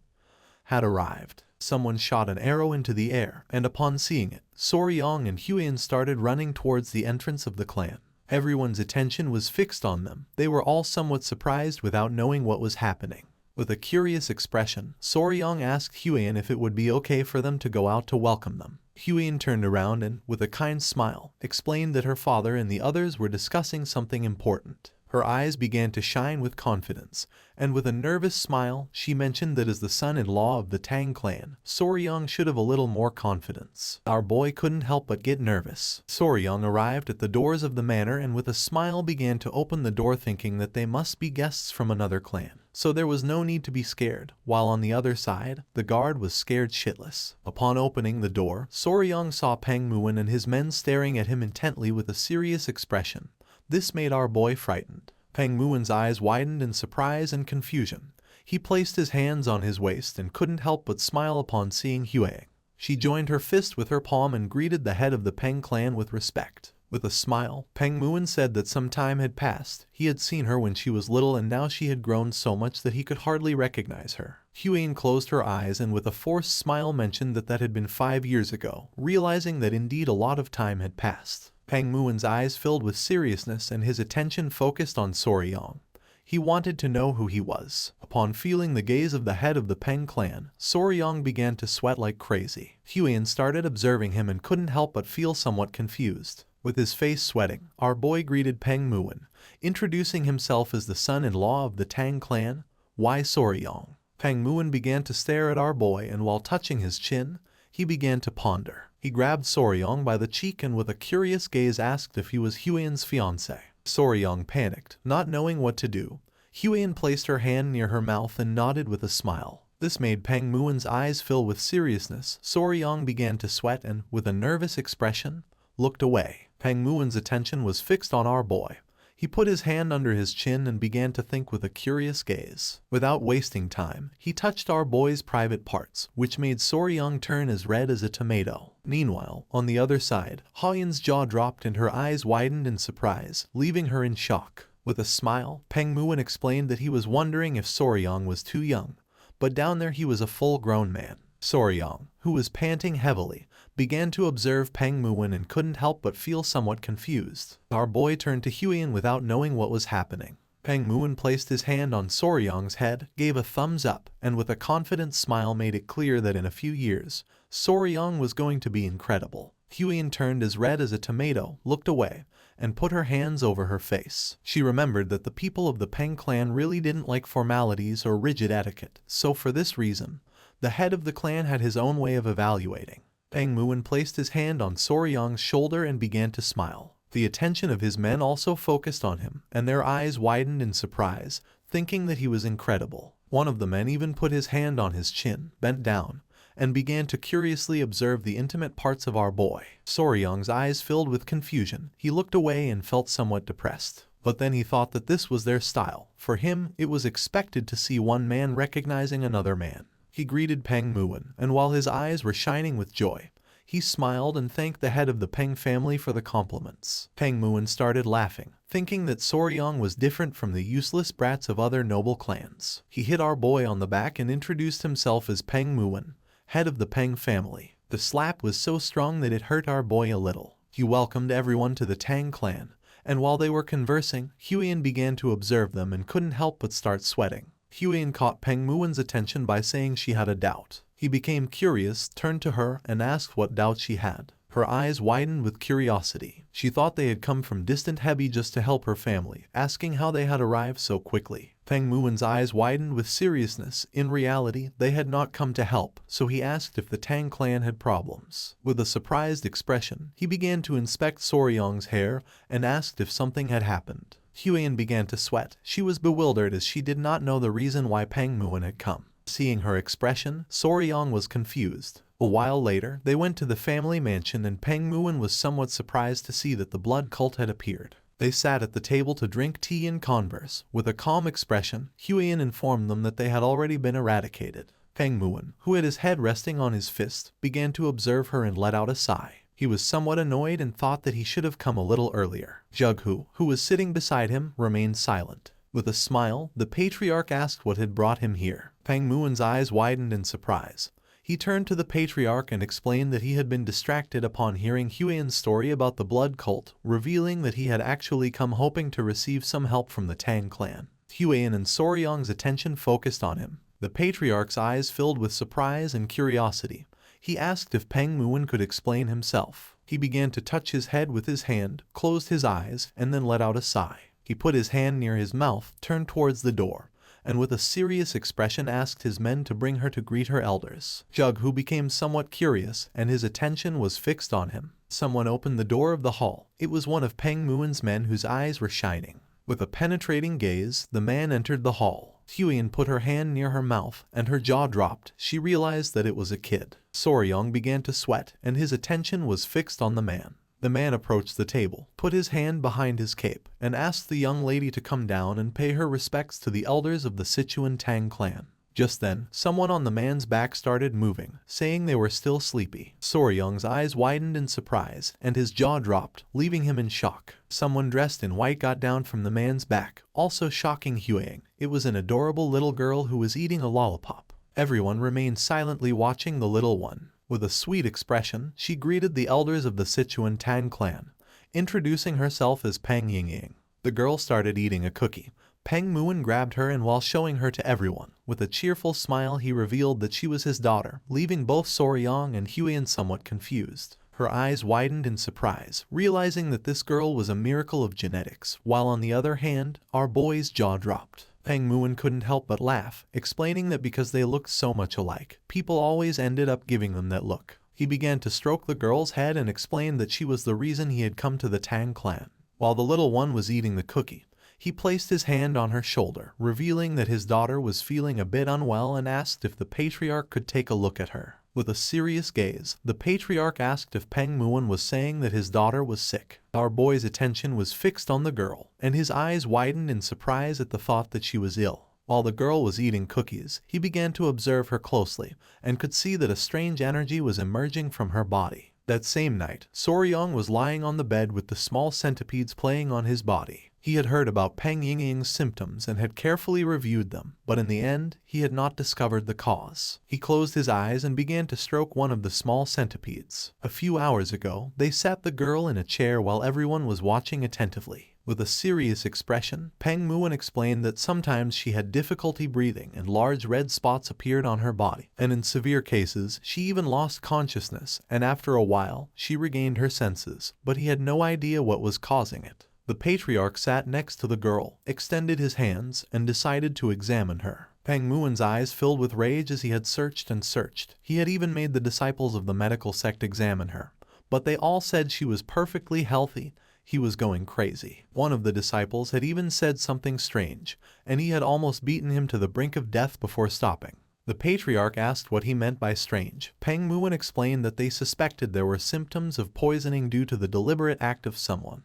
had arrived. Someone shot an arrow into the air, and upon seeing it, Soryong and Huiyen started running towards the entrance of the clan. Everyone's attention was fixed on them. They were all somewhat surprised without knowing what was happening. With a curious expression, Soryong asked Huiyen if it would be okay for them to go out to welcome them. Huiyen turned around and, with a kind smile, explained that her father and the others were discussing something important. Her eyes began to shine with confidence, and with a nervous smile, she mentioned that as the son-in-law of the Tang clan, Soryong should have a little more confidence. Our boy couldn't help but get nervous. Soryong arrived at the doors of the manor and with a smile began to open the door thinking that they must be guests from another clan. So there was no need to be scared, while on the other side, the guard was scared shitless. Upon opening the door, Soryong saw Peng Muan and his men staring at him intently with a serious expression. This made our boy frightened. Peng Muan's eyes widened in surprise and confusion. He placed his hands on his waist and couldn't help but smile upon seeing Huiyen. She joined her fist with her palm and greeted the head of the Peng clan with respect. With a smile, Peng Muin said that some time had passed. He had seen her when she was little and now she had grown so much that he could hardly recognize her. Huyen closed her eyes and with a forced smile mentioned that had been 5 years ago, realizing that indeed a lot of time had passed. Peng Muin's eyes filled with seriousness and his attention focused on Soryang. He wanted to know who he was. Upon feeling the gaze of the head of the Peng clan, Soryang began to sweat like crazy. Huyen started observing him and couldn't help but feel somewhat confused. With his face sweating, our boy greeted Peng Muin, introducing himself as the son-in-law of the Tang clan. Why Soryang? Peng Muin began to stare at our boy and while touching his chin, he began to ponder. He grabbed Soryang by the cheek and with a curious gaze asked if he was Huyen's fiancé. Soryang panicked, not knowing what to do. Huyen placed her hand near her mouth and nodded with a smile. This made Peng Muin's eyes fill with seriousness. Soryang began to sweat and, with a nervous expression, looked away. Peng Muin's attention was fixed on our boy. He put his hand under his chin and began to think with a curious gaze. Without wasting time, he touched our boy's private parts, which made Soryang turn as red as a tomato. Meanwhile, on the other side, Haoyan's jaw dropped and her eyes widened in surprise, leaving her in shock. With a smile, Peng Muin explained that he was wondering if Soryang was too young, but down there he was a full-grown man. Soryang, who was panting heavily, began to observe Peng Muin and couldn't help but feel somewhat confused. Our boy turned to Huyen without knowing what was happening. Peng Muin placed his hand on Soryang's head, gave a thumbs up, and with a confident smile made it clear that in a few years, Soryang was going to be incredible. Huyen turned as red as a tomato, looked away, and put her hands over her face. She remembered that the people of the Peng clan really didn't like formalities or rigid etiquette, so for this reason, the head of the clan had his own way of evaluating. Peng Muin placed his hand on Soryang's shoulder and began to smile. The attention of his men also focused on him, and their eyes widened in surprise, thinking that he was incredible. One of the men even put his hand on his chin, bent down, and began to curiously observe the intimate parts of our boy. Soryang's eyes filled with confusion. He looked away and felt somewhat depressed. But then he thought that this was their style. For him, it was expected to see one man recognizing another man. He greeted Peng Muin, and while his eyes were shining with joy, he smiled and thanked the head of the Peng family for the compliments. Peng Muin started laughing, thinking that Soryang was different from the useless brats of other noble clans. He hit our boy on the back and introduced himself as Peng Muin, head of the Peng family. The slap was so strong that it hurt our boy a little. He welcomed everyone to the Tang clan, and while they were conversing, Huyen began to observe them and couldn't help but start sweating. Huyen caught Peng Muin's attention by saying she had a doubt. He became curious, turned to her, and asked what doubt she had. Her eyes widened with curiosity. She thought they had come from distant Hebi just to help her family, asking how they had arrived so quickly. Peng Muin's eyes widened with seriousness. In reality, they had not come to help, so he asked if the Tang clan had problems. With a surprised expression, he began to inspect Soryang's hair and asked if something had happened. Huyen began to sweat. She was bewildered as she did not know the reason why Peng Muin had come. Seeing her expression, Soryang was confused. A while later, they went to the family mansion and Peng Muin was somewhat surprised to see that the blood cult had appeared. They sat at the table to drink tea and converse. With a calm expression, Huyen informed them that they had already been eradicated. Peng Muin, who had his head resting on his fist, began to observe her and let out a sigh. He was somewhat annoyed and thought that he should have come a little earlier. Jughu, who was sitting beside him, remained silent. With a smile, the patriarch asked what had brought him here. Peng Muin's eyes widened in surprise. He turned to the patriarch and explained that he had been distracted upon hearing Huyen's story about the blood cult, revealing that he had actually come hoping to receive some help from the Tang clan. Huyen and Soryang's attention focused on him. The patriarch's eyes filled with surprise and curiosity. He asked if Peng Muin could explain himself. He began to touch his head with his hand, closed his eyes, and then let out a sigh. He put his hand near his mouth, turned towards the door, and with a serious expression asked his men to bring her to greet her elders. Jughu became somewhat curious, and his attention was fixed on him. Someone opened the door of the hall. It was one of Peng Muin's men whose eyes were shining. With a penetrating gaze, the man entered the hall. Huyen put her hand near her mouth, and her jaw dropped. She realized that it was a kid. Soryang began to sweat, and his attention was fixed on the man. The man approached the table, put his hand behind his cape, and asked the young lady to come down and pay her respects to the elders of the Sichuan Tang clan. Just then, someone on the man's back started moving, saying they were still sleepy. Soryung's eyes widened in surprise, and his jaw dropped, leaving him in shock. Someone dressed in white got down from the man's back, also shocking Hueying. It was an adorable little girl who was eating a lollipop. Everyone remained silently watching the little one. With a sweet expression, she greeted the elders of the Sichuan Tang clan, introducing herself as Peng Yingying. The girl started eating a cookie. Peng Muin grabbed her, and while showing her to everyone, with a cheerful smile he revealed that she was his daughter, leaving both Soryong and Huiyan somewhat confused. Her eyes widened in surprise, realizing that this girl was a miracle of genetics, while on the other hand, our boy's jaw dropped. Peng Muin couldn't help but laugh, explaining that because they looked so much alike, people always ended up giving them that look. He began to stroke the girl's head and explained that she was the reason he had come to the Tang clan. While the little one was eating the cookie, he placed his hand on her shoulder, revealing that his daughter was feeling a bit unwell and asked if the patriarch could take a look at her. With a serious gaze, the patriarch asked if Peng Muin was saying that his daughter was sick. Our boy's attention was fixed on the girl, and his eyes widened in surprise at the thought that she was ill. While the girl was eating cookies, he began to observe her closely, and could see that a strange energy was emerging from her body. That same night, Soryong was lying on the bed with the small centipedes playing on his body. He had heard about Peng Yingying's symptoms and had carefully reviewed them, but in the end, he had not discovered the cause. He closed his eyes and began to stroke one of the small centipedes. A few hours ago, they sat the girl in a chair while everyone was watching attentively. With a serious expression, Peng Muin explained that sometimes she had difficulty breathing and large red spots appeared on her body, and in severe cases, she even lost consciousness, and after a while, she regained her senses, but he had no idea what was causing it. The patriarch sat next to the girl, extended his hands, and decided to examine her. Peng Muin's eyes filled with rage as he had searched and searched. He had even made the disciples of the medical sect examine her, but they all said she was perfectly healthy. He was going crazy. One of the disciples had even said something strange, and he had almost beaten him to the brink of death before stopping. The patriarch asked what he meant by strange. Peng Muin explained that they suspected there were symptoms of poisoning due to the deliberate act of someone,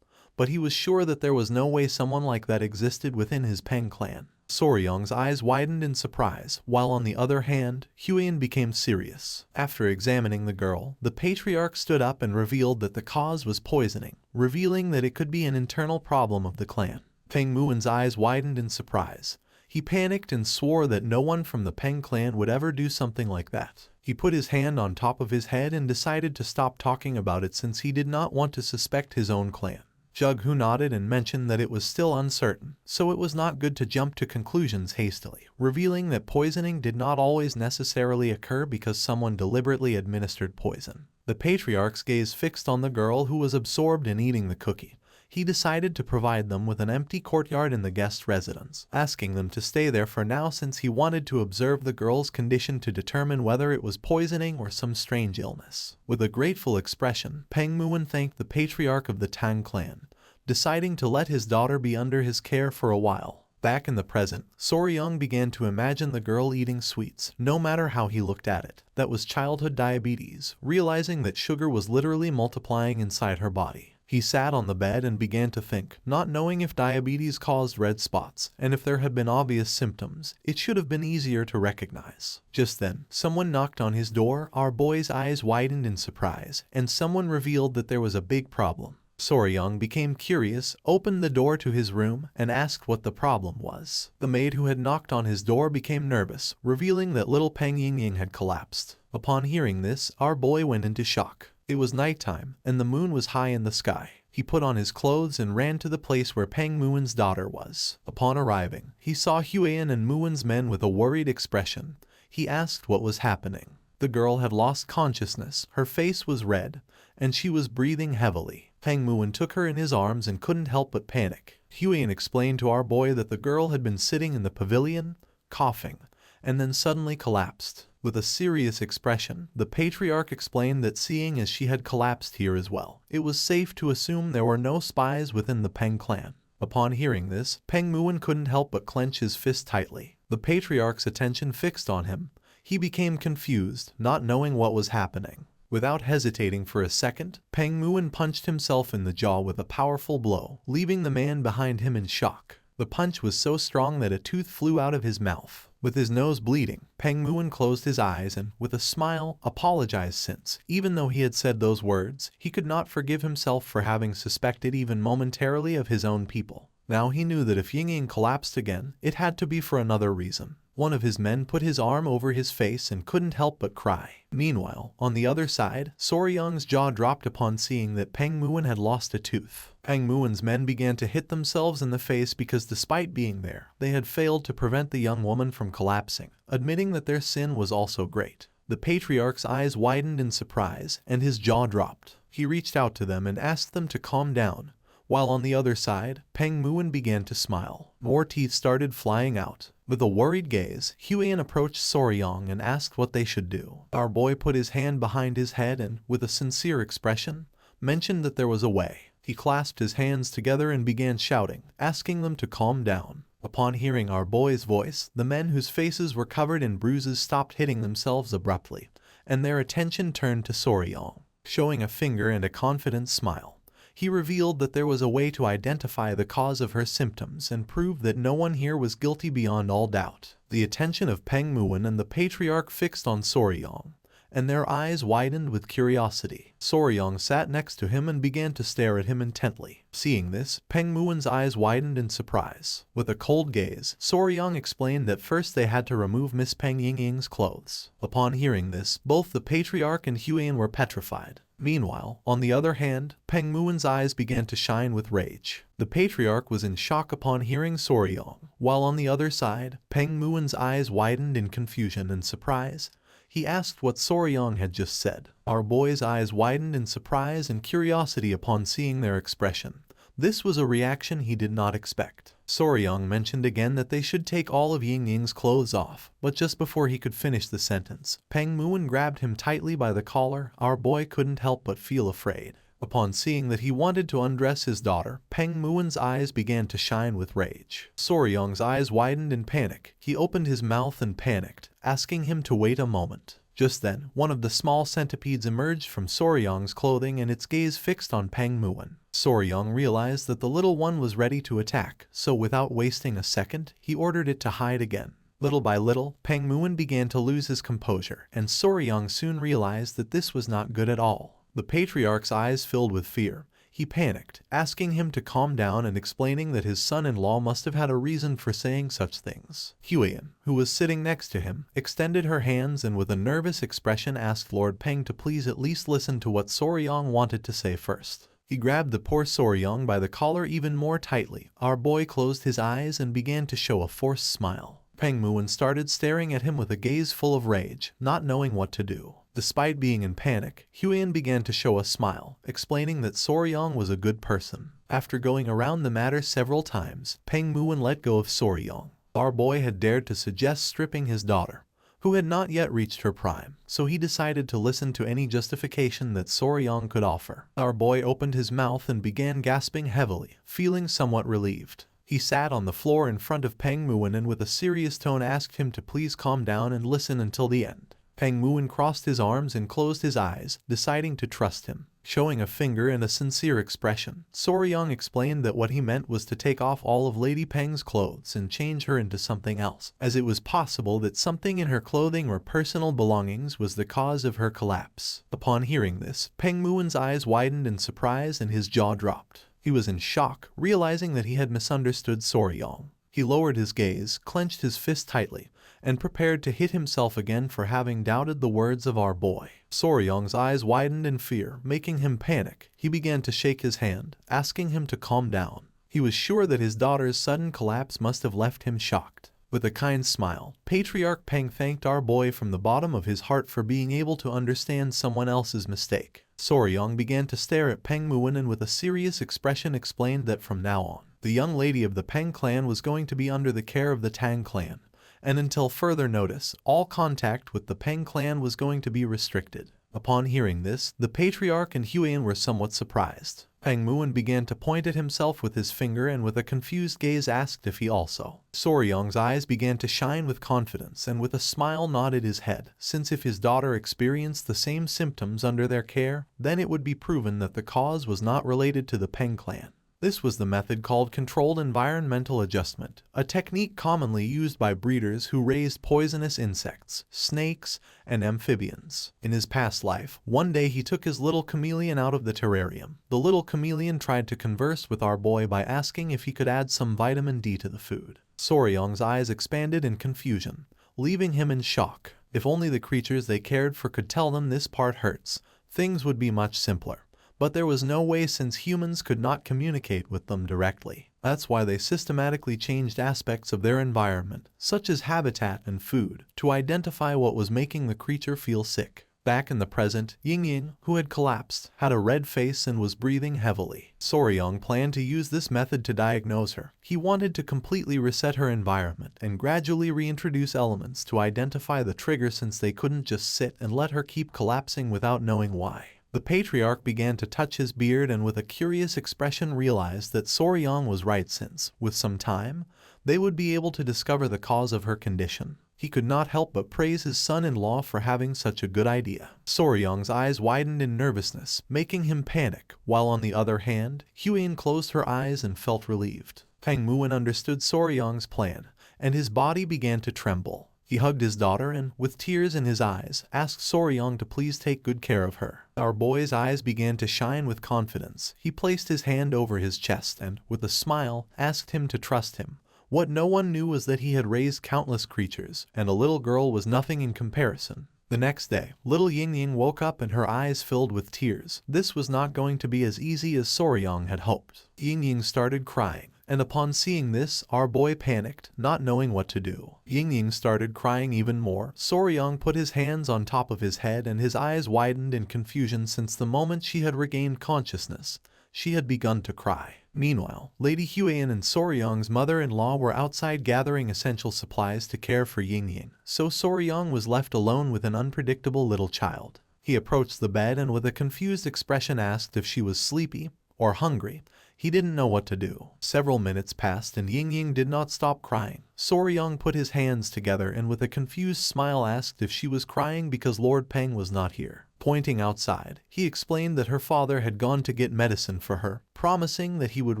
but he was sure that there was no way someone like that existed within his Peng clan. Soryong's eyes widened in surprise, while on the other hand, Huiyan became serious. After examining the girl, the patriarch stood up and revealed that the cause was poisoning, revealing that it could be an internal problem of the clan. Peng Muin's eyes widened in surprise. He panicked and swore that no one from the Peng clan would ever do something like that. He put his hand on top of his head and decided to stop talking about it since he did not want to suspect his own clan. Jughu nodded and mentioned that it was still uncertain, so it was not good to jump to conclusions hastily, revealing that poisoning did not always necessarily occur because someone deliberately administered poison. The patriarch's gaze fixed on the girl who was absorbed in eating the cookie. He decided to provide them with an empty courtyard in the guest residence, asking them to stay there for now since he wanted to observe the girl's condition to determine whether it was poisoning or some strange illness. With a grateful expression, Peng Muin thanked the patriarch of the Tang clan, deciding to let his daughter be under his care for a while. Back in the present, Soryong began to imagine the girl eating sweets, no matter how he looked at it. That was childhood diabetes, realizing that sugar was literally multiplying inside her body. He sat on the bed and began to think, not knowing if diabetes caused red spots, and if there had been obvious symptoms, it should have been easier to recognize. Just then, someone knocked on his door. Our boy's eyes widened in surprise, and someone revealed that there was a big problem. Soryong became curious, opened the door to his room, and asked what the problem was. The maid who had knocked on his door became nervous, revealing that little Peng Yingying had collapsed. Upon hearing this, our boy went into shock. It was nighttime, and the moon was high in the sky. He put on his clothes and ran to the place where Peng Muin's daughter was. Upon arriving, he saw Huiyan and Muin's men with a worried expression. He asked what was happening. The girl had lost consciousness, her face was red, and she was breathing heavily. Peng Muin took her in his arms and couldn't help but panic. Huiyan explained to our boy that the girl had been sitting in the pavilion, coughing, and then suddenly collapsed. With a serious expression, the patriarch explained that seeing as she had collapsed here as well, it was safe to assume there were no spies within the Peng clan. Upon hearing this, Peng Muin couldn't help but clench his fist tightly. The patriarch's attention fixed on him. He became confused, not knowing what was happening. Without hesitating for a second, Peng Muin punched himself in the jaw with a powerful blow, leaving the man behind him in shock. The punch was so strong that a tooth flew out of his mouth. With his nose bleeding, Peng Muin closed his eyes and, with a smile, apologized since, even though he had said those words, he could not forgive himself for having suspected even momentarily of his own people. Now he knew that if Ying collapsed again, it had to be for another reason. One of his men put his arm over his face and couldn't help but cry. Meanwhile, on the other side, Soryang's jaw dropped upon seeing that Peng Muin had lost a tooth. Peng Muin's men began to hit themselves in the face because despite being there, they had failed to prevent the young woman from collapsing, admitting that their sin was also great. The patriarch's eyes widened in surprise, and his jaw dropped. He reached out to them and asked them to calm down, while on the other side, Peng Muin began to smile. More teeth started flying out. With a worried gaze, Huiyan approached Soryang and asked what they should do. Our boy put his hand behind his head and, with a sincere expression, mentioned that there was a way. He clasped his hands together and began shouting, asking them to calm down. Upon hearing our boy's voice, the men whose faces were covered in bruises stopped hitting themselves abruptly, and their attention turned to Soryang. Showing a finger and a confident smile, he revealed that there was a way to identify the cause of her symptoms and prove that no one here was guilty beyond all doubt. The attention of Peng Muin and the patriarch fixed on Soryang, and their eyes widened with curiosity. Soryang sat next to him and began to stare at him intently. Seeing this, Peng Muin's eyes widened in surprise. With a cold gaze, Soryang explained that first they had to remove Miss Peng Yingying's clothes. Upon hearing this, both the patriarch and Huiyan were petrified. Meanwhile, on the other hand, Peng Muin's eyes began to shine with rage. The patriarch was in shock upon hearing Soryang, while on the other side, Peng Muin's eyes widened in confusion and surprise. He asked what Soryang had just said. Our boy's eyes widened in surprise and curiosity upon seeing their expression. This was a reaction he did not expect. Soryang mentioned again that they should take all of Yingying's clothes off, but just before he could finish the sentence, Peng Muin grabbed him tightly by the collar. Our boy couldn't help but feel afraid. Upon seeing that he wanted to undress his daughter, Peng Muin's eyes began to shine with rage. Soryang's eyes widened in panic. He opened his mouth and panicked, asking him to wait a moment. Just then, one of the small centipedes emerged from Soryang's clothing and its gaze fixed on Peng Muin. Soryang realized that the little one was ready to attack, so without wasting a second, he ordered it to hide again. Little by little, Peng Muin began to lose his composure, and Soryang soon realized that this was not good at all. The patriarch's eyes filled with fear. He panicked, asking him to calm down and explaining that his son-in-law must have had a reason for saying such things. Huiyan, who was sitting next to him, extended her hands and with a nervous expression asked Lord Peng to please at least listen to what Soryang wanted to say first. He grabbed the poor Soryang by the collar even more tightly. Our boy closed his eyes and began to show a forced smile. Peng Muin started staring at him with a gaze full of rage, not knowing what to do. Despite being in panic, Huiyan began to show a smile, explaining that Soryang was a good person. After going around the matter several times, Peng Muin let go of Soryang. Our boy had dared to suggest stripping his daughter, who had not yet reached her prime, so he decided to listen to any justification that Soryang could offer. Our boy opened his mouth and began gasping heavily, feeling somewhat relieved. He sat on the floor in front of Peng Muin and with a serious tone asked him to please calm down and listen until the end. Peng Muin crossed his arms and closed his eyes, deciding to trust him. Showing a finger and a sincere expression, Soryang explained that what he meant was to take off all of Lady Peng's clothes and change her into something else, as it was possible that something in her clothing or personal belongings was the cause of her collapse. Upon hearing this, Peng Muin's eyes widened in surprise and his jaw dropped. He was in shock, realizing that he had misunderstood Soryang. He lowered his gaze, clenched his fist tightly, and prepared to hit himself again for having doubted the words of our boy. Soryang's eyes widened in fear, making him panic. He began to shake his hand, asking him to calm down. He was sure that his daughter's sudden collapse must have left him shocked. With a kind smile, Patriarch Peng thanked our boy from the bottom of his heart for being able to understand someone else's mistake. Soryang began to stare at Peng Muin and with a serious expression explained that from now on, the young lady of the Peng clan was going to be under the care of the Tang clan, and until further notice, all contact with the Peng clan was going to be restricted. Upon hearing this, the Patriarch and Huiyan were somewhat surprised. Peng Muin began to point at himself with his finger and with a confused gaze asked if he also. Soryang's eyes began to shine with confidence and with a smile nodded his head, since if his daughter experienced the same symptoms under their care, then it would be proven that the cause was not related to the Peng clan. This was the method called controlled environmental adjustment, a technique commonly used by breeders who raised poisonous insects, snakes, and amphibians. In his past life, one day he took his little chameleon out of the terrarium. The little chameleon tried to converse with our boy by asking if he could add some vitamin D to the food. Soryong's eyes expanded in confusion, leaving him in shock. If only the creatures they cared for could tell them this part hurts, things would be much simpler. But there was no way since humans could not communicate with them directly. That's why they systematically changed aspects of their environment, such as habitat and food, to identify what was making the creature feel sick. Back in the present, Ying, who had collapsed, had a red face and was breathing heavily. Soryong planned to use this method to diagnose her. He wanted to completely reset her environment and gradually reintroduce elements to identify the trigger since they couldn't just sit and let her keep collapsing without knowing why. The patriarch began to touch his beard and with a curious expression realized that Soryong was right since, with some time, they would be able to discover the cause of her condition. He could not help but praise his son-in-law for having such a good idea. Soryong's eyes widened in nervousness, making him panic, while on the other hand, Huyen closed her eyes and felt relieved. Peng Muin understood Soryong's plan, and his body began to tremble. He hugged his daughter and, with tears in his eyes, asked Soryong to please take good care of her. Our boy's eyes began to shine with confidence. He placed his hand over his chest and, with a smile, asked him to trust him. What no one knew was that he had raised countless creatures, and a little girl was nothing in comparison. The next day, little Ying woke up and her eyes filled with tears. This was not going to be as easy as Soryong had hoped. Ying started crying, and upon seeing this, our boy panicked, not knowing what to do. Ying started crying even more. Soryong put his hands on top of his head and his eyes widened in confusion since the moment she had regained consciousness, she had begun to cry. Meanwhile, Lady Huyen and Soryong's mother-in-law were outside gathering essential supplies to care for Ying, so Soryong was left alone with an unpredictable little child. He approached the bed and with a confused expression asked if she was sleepy or hungry. He didn't know what to do. Several minutes passed and Ying did not stop crying. Soryong put his hands together and with a confused smile asked if she was crying because Lord Peng was not here. Pointing outside, he explained that her father had gone to get medicine for her, promising that he would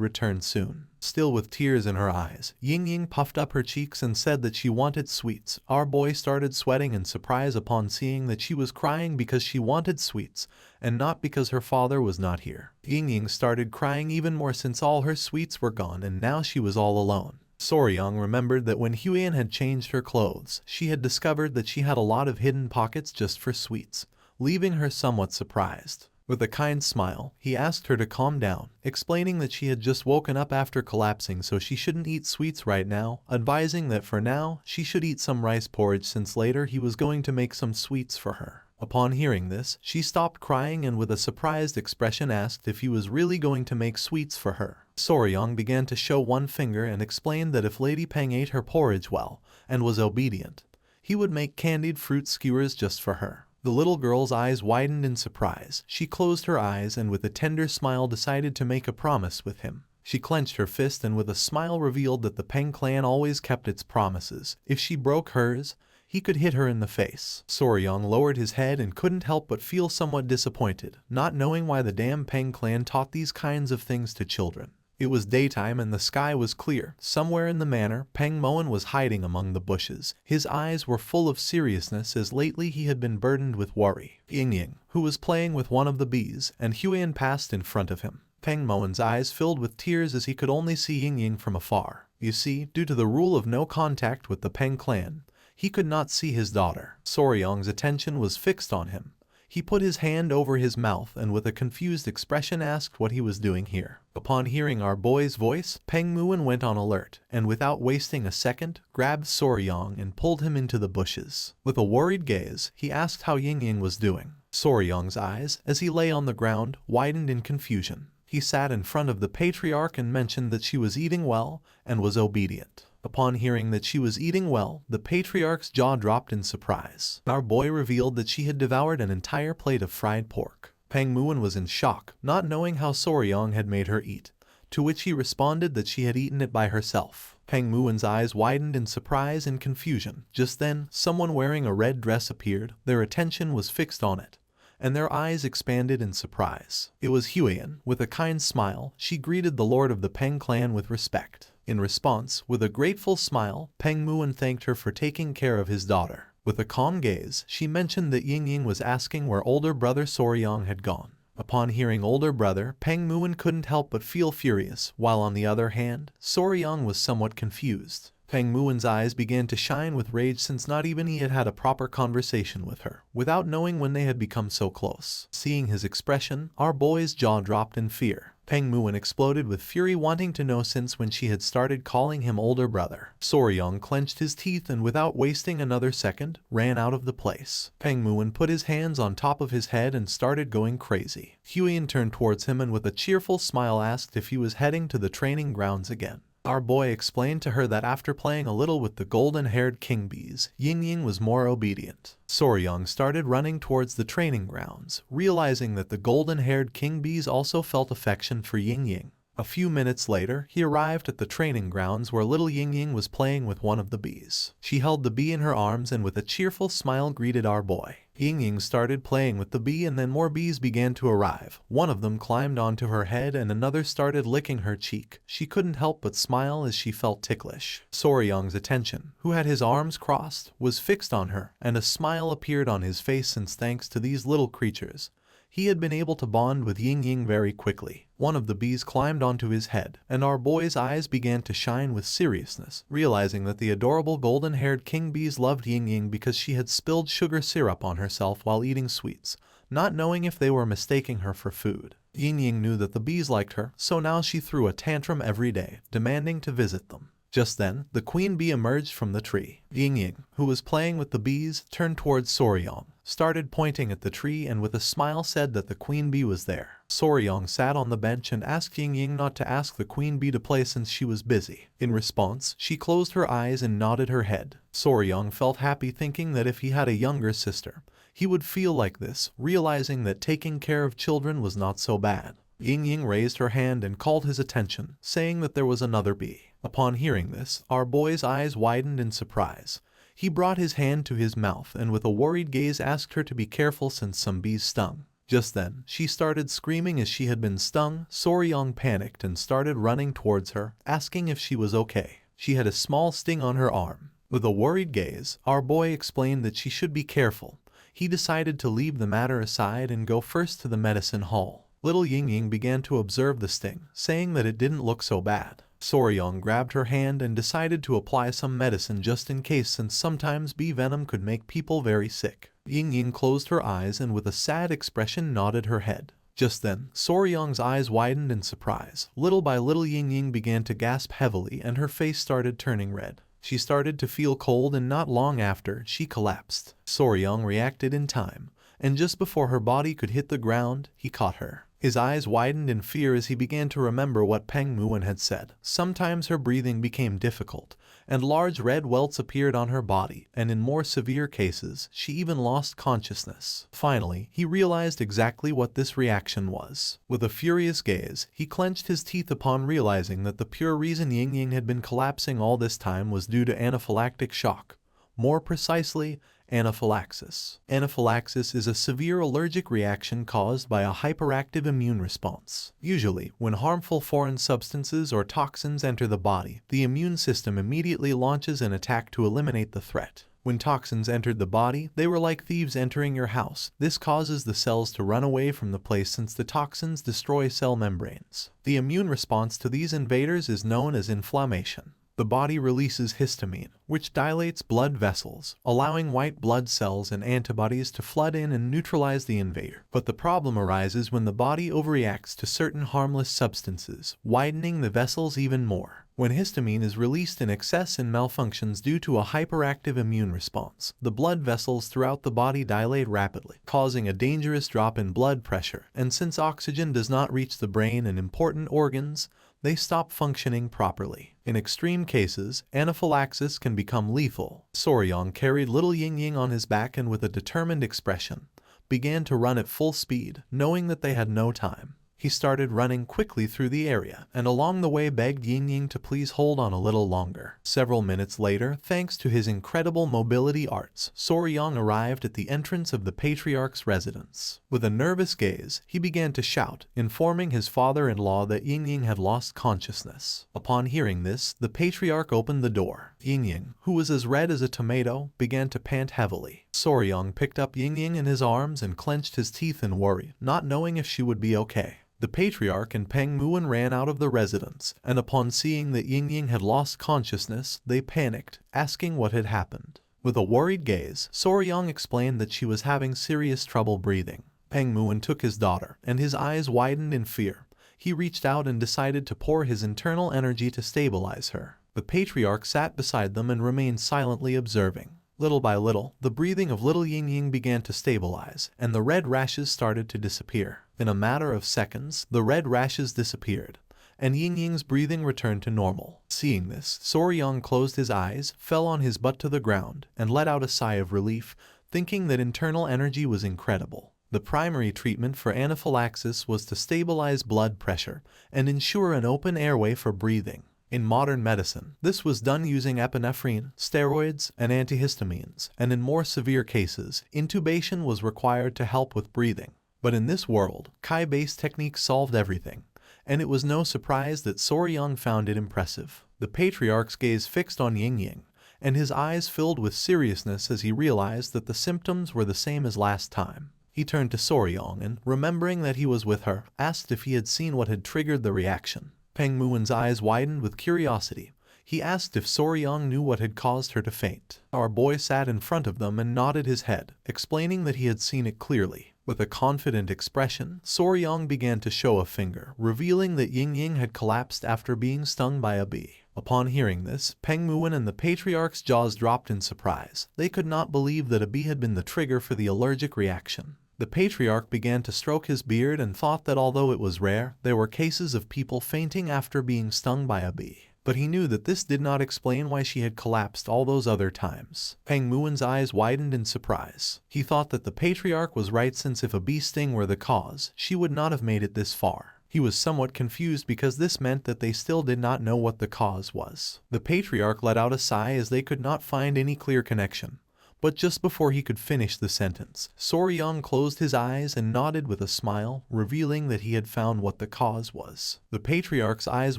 return soon. Still with tears in her eyes, Ying puffed up her cheeks and said that she wanted sweets. Our boy started sweating in surprise upon seeing that she was crying because she wanted sweets, and not because her father was not here. Ying started crying even more since all her sweets were gone and now she was all alone. Soryong remembered that when Huyen had changed her clothes, she had discovered that she had a lot of hidden pockets just for sweets, leaving her somewhat surprised. With a kind smile, he asked her to calm down, explaining that she had just woken up after collapsing so she shouldn't eat sweets right now, advising that for now, she should eat some rice porridge since later he was going to make some sweets for her. Upon hearing this, she stopped crying and with a surprised expression asked if he was really going to make sweets for her. Soryong began to show one finger and explained that if Lady Peng ate her porridge well and was obedient, he would make candied fruit skewers just for her. The little girl's eyes widened in surprise. She closed her eyes and with a tender smile decided to make a promise with him. She clenched her fist and with a smile revealed that the Peng clan always kept its promises. If she broke hers, he could hit her in the face. Soryong lowered his head and couldn't help but feel somewhat disappointed, not knowing why the damn Peng clan taught these kinds of things to children. It was daytime and the sky was clear. Somewhere in the manor, Peng Muin was hiding among the bushes. His eyes were full of seriousness as lately he had been burdened with worry. Ying, who was playing with one of the bees, and Huyen passed in front of him. Peng Muin's eyes filled with tears as he could only see Ying from afar. You see, due to the rule of no contact with the Peng clan, he could not see his daughter. Soryong's attention was fixed on him. He put his hand over his mouth and with a confused expression asked what he was doing here. Upon hearing our boy's voice, Peng Muin went on alert, and without wasting a second, grabbed Soryong and pulled him into the bushes. With a worried gaze, he asked how Ying was doing. Soryong's eyes, as he lay on the ground, widened in confusion. He sat in front of the patriarch and mentioned that she was eating well and was obedient. Upon hearing that she was eating well, the patriarch's jaw dropped in surprise. Our boy revealed that she had devoured an entire plate of fried pork. Peng Muin was in shock, not knowing how Soryong had made her eat, to which he responded that she had eaten it by herself. Peng Muin's eyes widened in surprise and confusion. Just then, someone wearing a red dress appeared. Their attention was fixed on it, and their eyes expanded in surprise. It was Huiyan. With a kind smile, she greeted the lord of the Peng clan with respect. In response, with a grateful smile, Peng Muan thanked her for taking care of his daughter. With a calm gaze, she mentioned that Yingying was asking where older brother Soryang had gone. Upon hearing older brother, Peng Muan couldn't help but feel furious, while on the other hand, Soryang was somewhat confused. Peng Muan's eyes began to shine with rage since not even he had had a proper conversation with her, without knowing when they had become so close. Seeing his expression, our boy's jaw dropped in fear. Peng Muan exploded with fury, wanting to know since when she had started calling him older brother. Soryang clenched his teeth and without wasting another second, ran out of the place. Peng Muan put his hands on top of his head and started going crazy. Huiyan turned towards him and with a cheerful smile asked if he was heading to the training grounds again. Our boy explained to her that after playing a little with the golden-haired king bees, Yingying was more obedient. Soryang started running towards the training grounds, realizing that the golden-haired king bees also felt affection for Yingying. A few minutes later, he arrived at the training grounds where little Yingying was playing with one of the bees. She held the bee in her arms and with a cheerful smile greeted our boy. Yingying started playing with the bee and then more bees began to arrive. One of them climbed onto her head and another started licking her cheek. She couldn't help but smile as she felt ticklish. Soryang's attention, who had his arms crossed, was fixed on her, and a smile appeared on his face since thanks to these little creatures, he had been able to bond with Yingying very quickly. One of the bees climbed onto his head, and our boy's eyes began to shine with seriousness, realizing that the adorable golden-haired king bees loved Yingying because she had spilled sugar syrup on herself while eating sweets, not knowing if they were mistaking her for food. Yingying knew that the bees liked her, so now she threw a tantrum every day, demanding to visit them. Just then, the queen bee emerged from the tree. Yingying, who was playing with the bees, turned towards Soryang, started pointing at the tree and with a smile said that the queen bee was there. Soryang sat on the bench and asked Yingying not to ask the queen bee to play since she was busy. In response, she closed her eyes and nodded her head. Soryang felt happy thinking that if he had a younger sister, he would feel like this, realizing that taking care of children was not so bad. Yingying raised her hand and called his attention, saying that there was another bee. Upon hearing this, our boy's eyes widened in surprise. He brought his hand to his mouth and with a worried gaze asked her to be careful since some bees stung. Just then, she started screaming as she had been stung. Soryang panicked and started running towards her, asking if she was okay. She had a small sting on her arm. With a worried gaze, our boy explained that she should be careful. He decided to leave the matter aside and go first to the medicine hall. Little Yingying began to observe the sting, saying that it didn't look so bad. Soryang grabbed her hand and decided to apply some medicine just in case since sometimes bee venom could make people very sick. Yingying closed her eyes and with a sad expression nodded her head. Just then, Soryang's eyes widened in surprise. Little by little Yingying began to gasp heavily and her face started turning red. She started to feel cold and not long after, she collapsed. Soryang reacted in time, and just before her body could hit the ground, he caught her. His eyes widened in fear as he began to remember what Peng Muan had said. Sometimes her breathing became difficult, and large red welts appeared on her body, and in more severe cases, she even lost consciousness. Finally, he realized exactly what this reaction was. With a furious gaze, he clenched his teeth upon realizing that the pure reason Yingying had been collapsing all this time was due to anaphylactic shock. More precisely, anaphylaxis. Anaphylaxis is a severe allergic reaction caused by a hyperactive immune response. Usually, when harmful foreign substances or toxins enter the body, the immune system immediately launches an attack to eliminate the threat. When toxins entered the body, they were like thieves entering your house. This causes the cells to run away from the place since the toxins destroy cell membranes. The immune response to these invaders is known as inflammation. The body releases histamine, which dilates blood vessels, allowing white blood cells and antibodies to flood in and neutralize the invader. But the problem arises when the body overreacts to certain harmless substances, widening the vessels even more. When histamine is released in excess and malfunctions due to a hyperactive immune response, the blood vessels throughout the body dilate rapidly, causing a dangerous drop in blood pressure, and since oxygen does not reach the brain and important organs, they stop functioning properly. In extreme cases, anaphylaxis can become lethal. Soryang carried little Yingying on his back and with a determined expression, began to run at full speed, knowing that they had no time. He started running quickly through the area, and along the way begged Ying to please hold on a little longer. Several minutes later, thanks to his incredible mobility arts, Soryang arrived at the entrance of the patriarch's residence. With a nervous gaze, he began to shout, informing his father-in-law that Ying had lost consciousness. Upon hearing this, the patriarch opened the door. Ying, who was as red as a tomato, began to pant heavily. Soryang picked up Ying in his arms and clenched his teeth in worry, not knowing if she would be okay. The patriarch and Peng Muon ran out of the residence, and upon seeing that Ying had lost consciousness, they panicked, asking what had happened. With a worried gaze, Soryang explained that she was having serious trouble breathing. Peng Muon took his daughter, and his eyes widened in fear. He reached out and decided to pour his internal energy to stabilize her. The patriarch sat beside them and remained silently observing. Little by little, the breathing of little Ying began to stabilize, and the red rashes started to disappear. In a matter of seconds, the red rashes disappeared, and Ying's breathing returned to normal. Seeing this, Soryang closed his eyes, fell on his butt to the ground, and let out a sigh of relief, thinking that internal energy was incredible. The primary treatment for anaphylaxis was to stabilize blood pressure and ensure an open airway for breathing. In modern medicine, this was done using epinephrine, steroids, and antihistamines, and in more severe cases, intubation was required to help with breathing. But in this world, Kai-based techniques solved everything, and it was no surprise that Soryang found it impressive. The patriarch's gaze fixed on Ying, and his eyes filled with seriousness as he realized that the symptoms were the same as last time. He turned to Soryang and, remembering that he was with her, asked if he had seen what had triggered the reaction. Peng Muon's eyes widened with curiosity. He asked if Soryang knew what had caused her to faint. Our boy sat in front of them and nodded his head, explaining that he had seen it clearly. With a confident expression, Soryang began to show a finger, revealing that Ying had collapsed after being stung by a bee. Upon hearing this, Peng Muon and the patriarch's jaws dropped in surprise. They could not believe that a bee had been the trigger for the allergic reaction. The patriarch began to stroke his beard and thought that although it was rare, there were cases of people fainting after being stung by a bee. But he knew that this did not explain why she had collapsed all those other times. Peng Muon's eyes widened in surprise. He thought that the patriarch was right, since if a bee sting were the cause, she would not have made it this far. He was somewhat confused because this meant that they still did not know what the cause was. The patriarch let out a sigh as they could not find any clear connection. But just before he could finish the sentence, Soryang closed his eyes and nodded with a smile, revealing that he had found what the cause was. The patriarch's eyes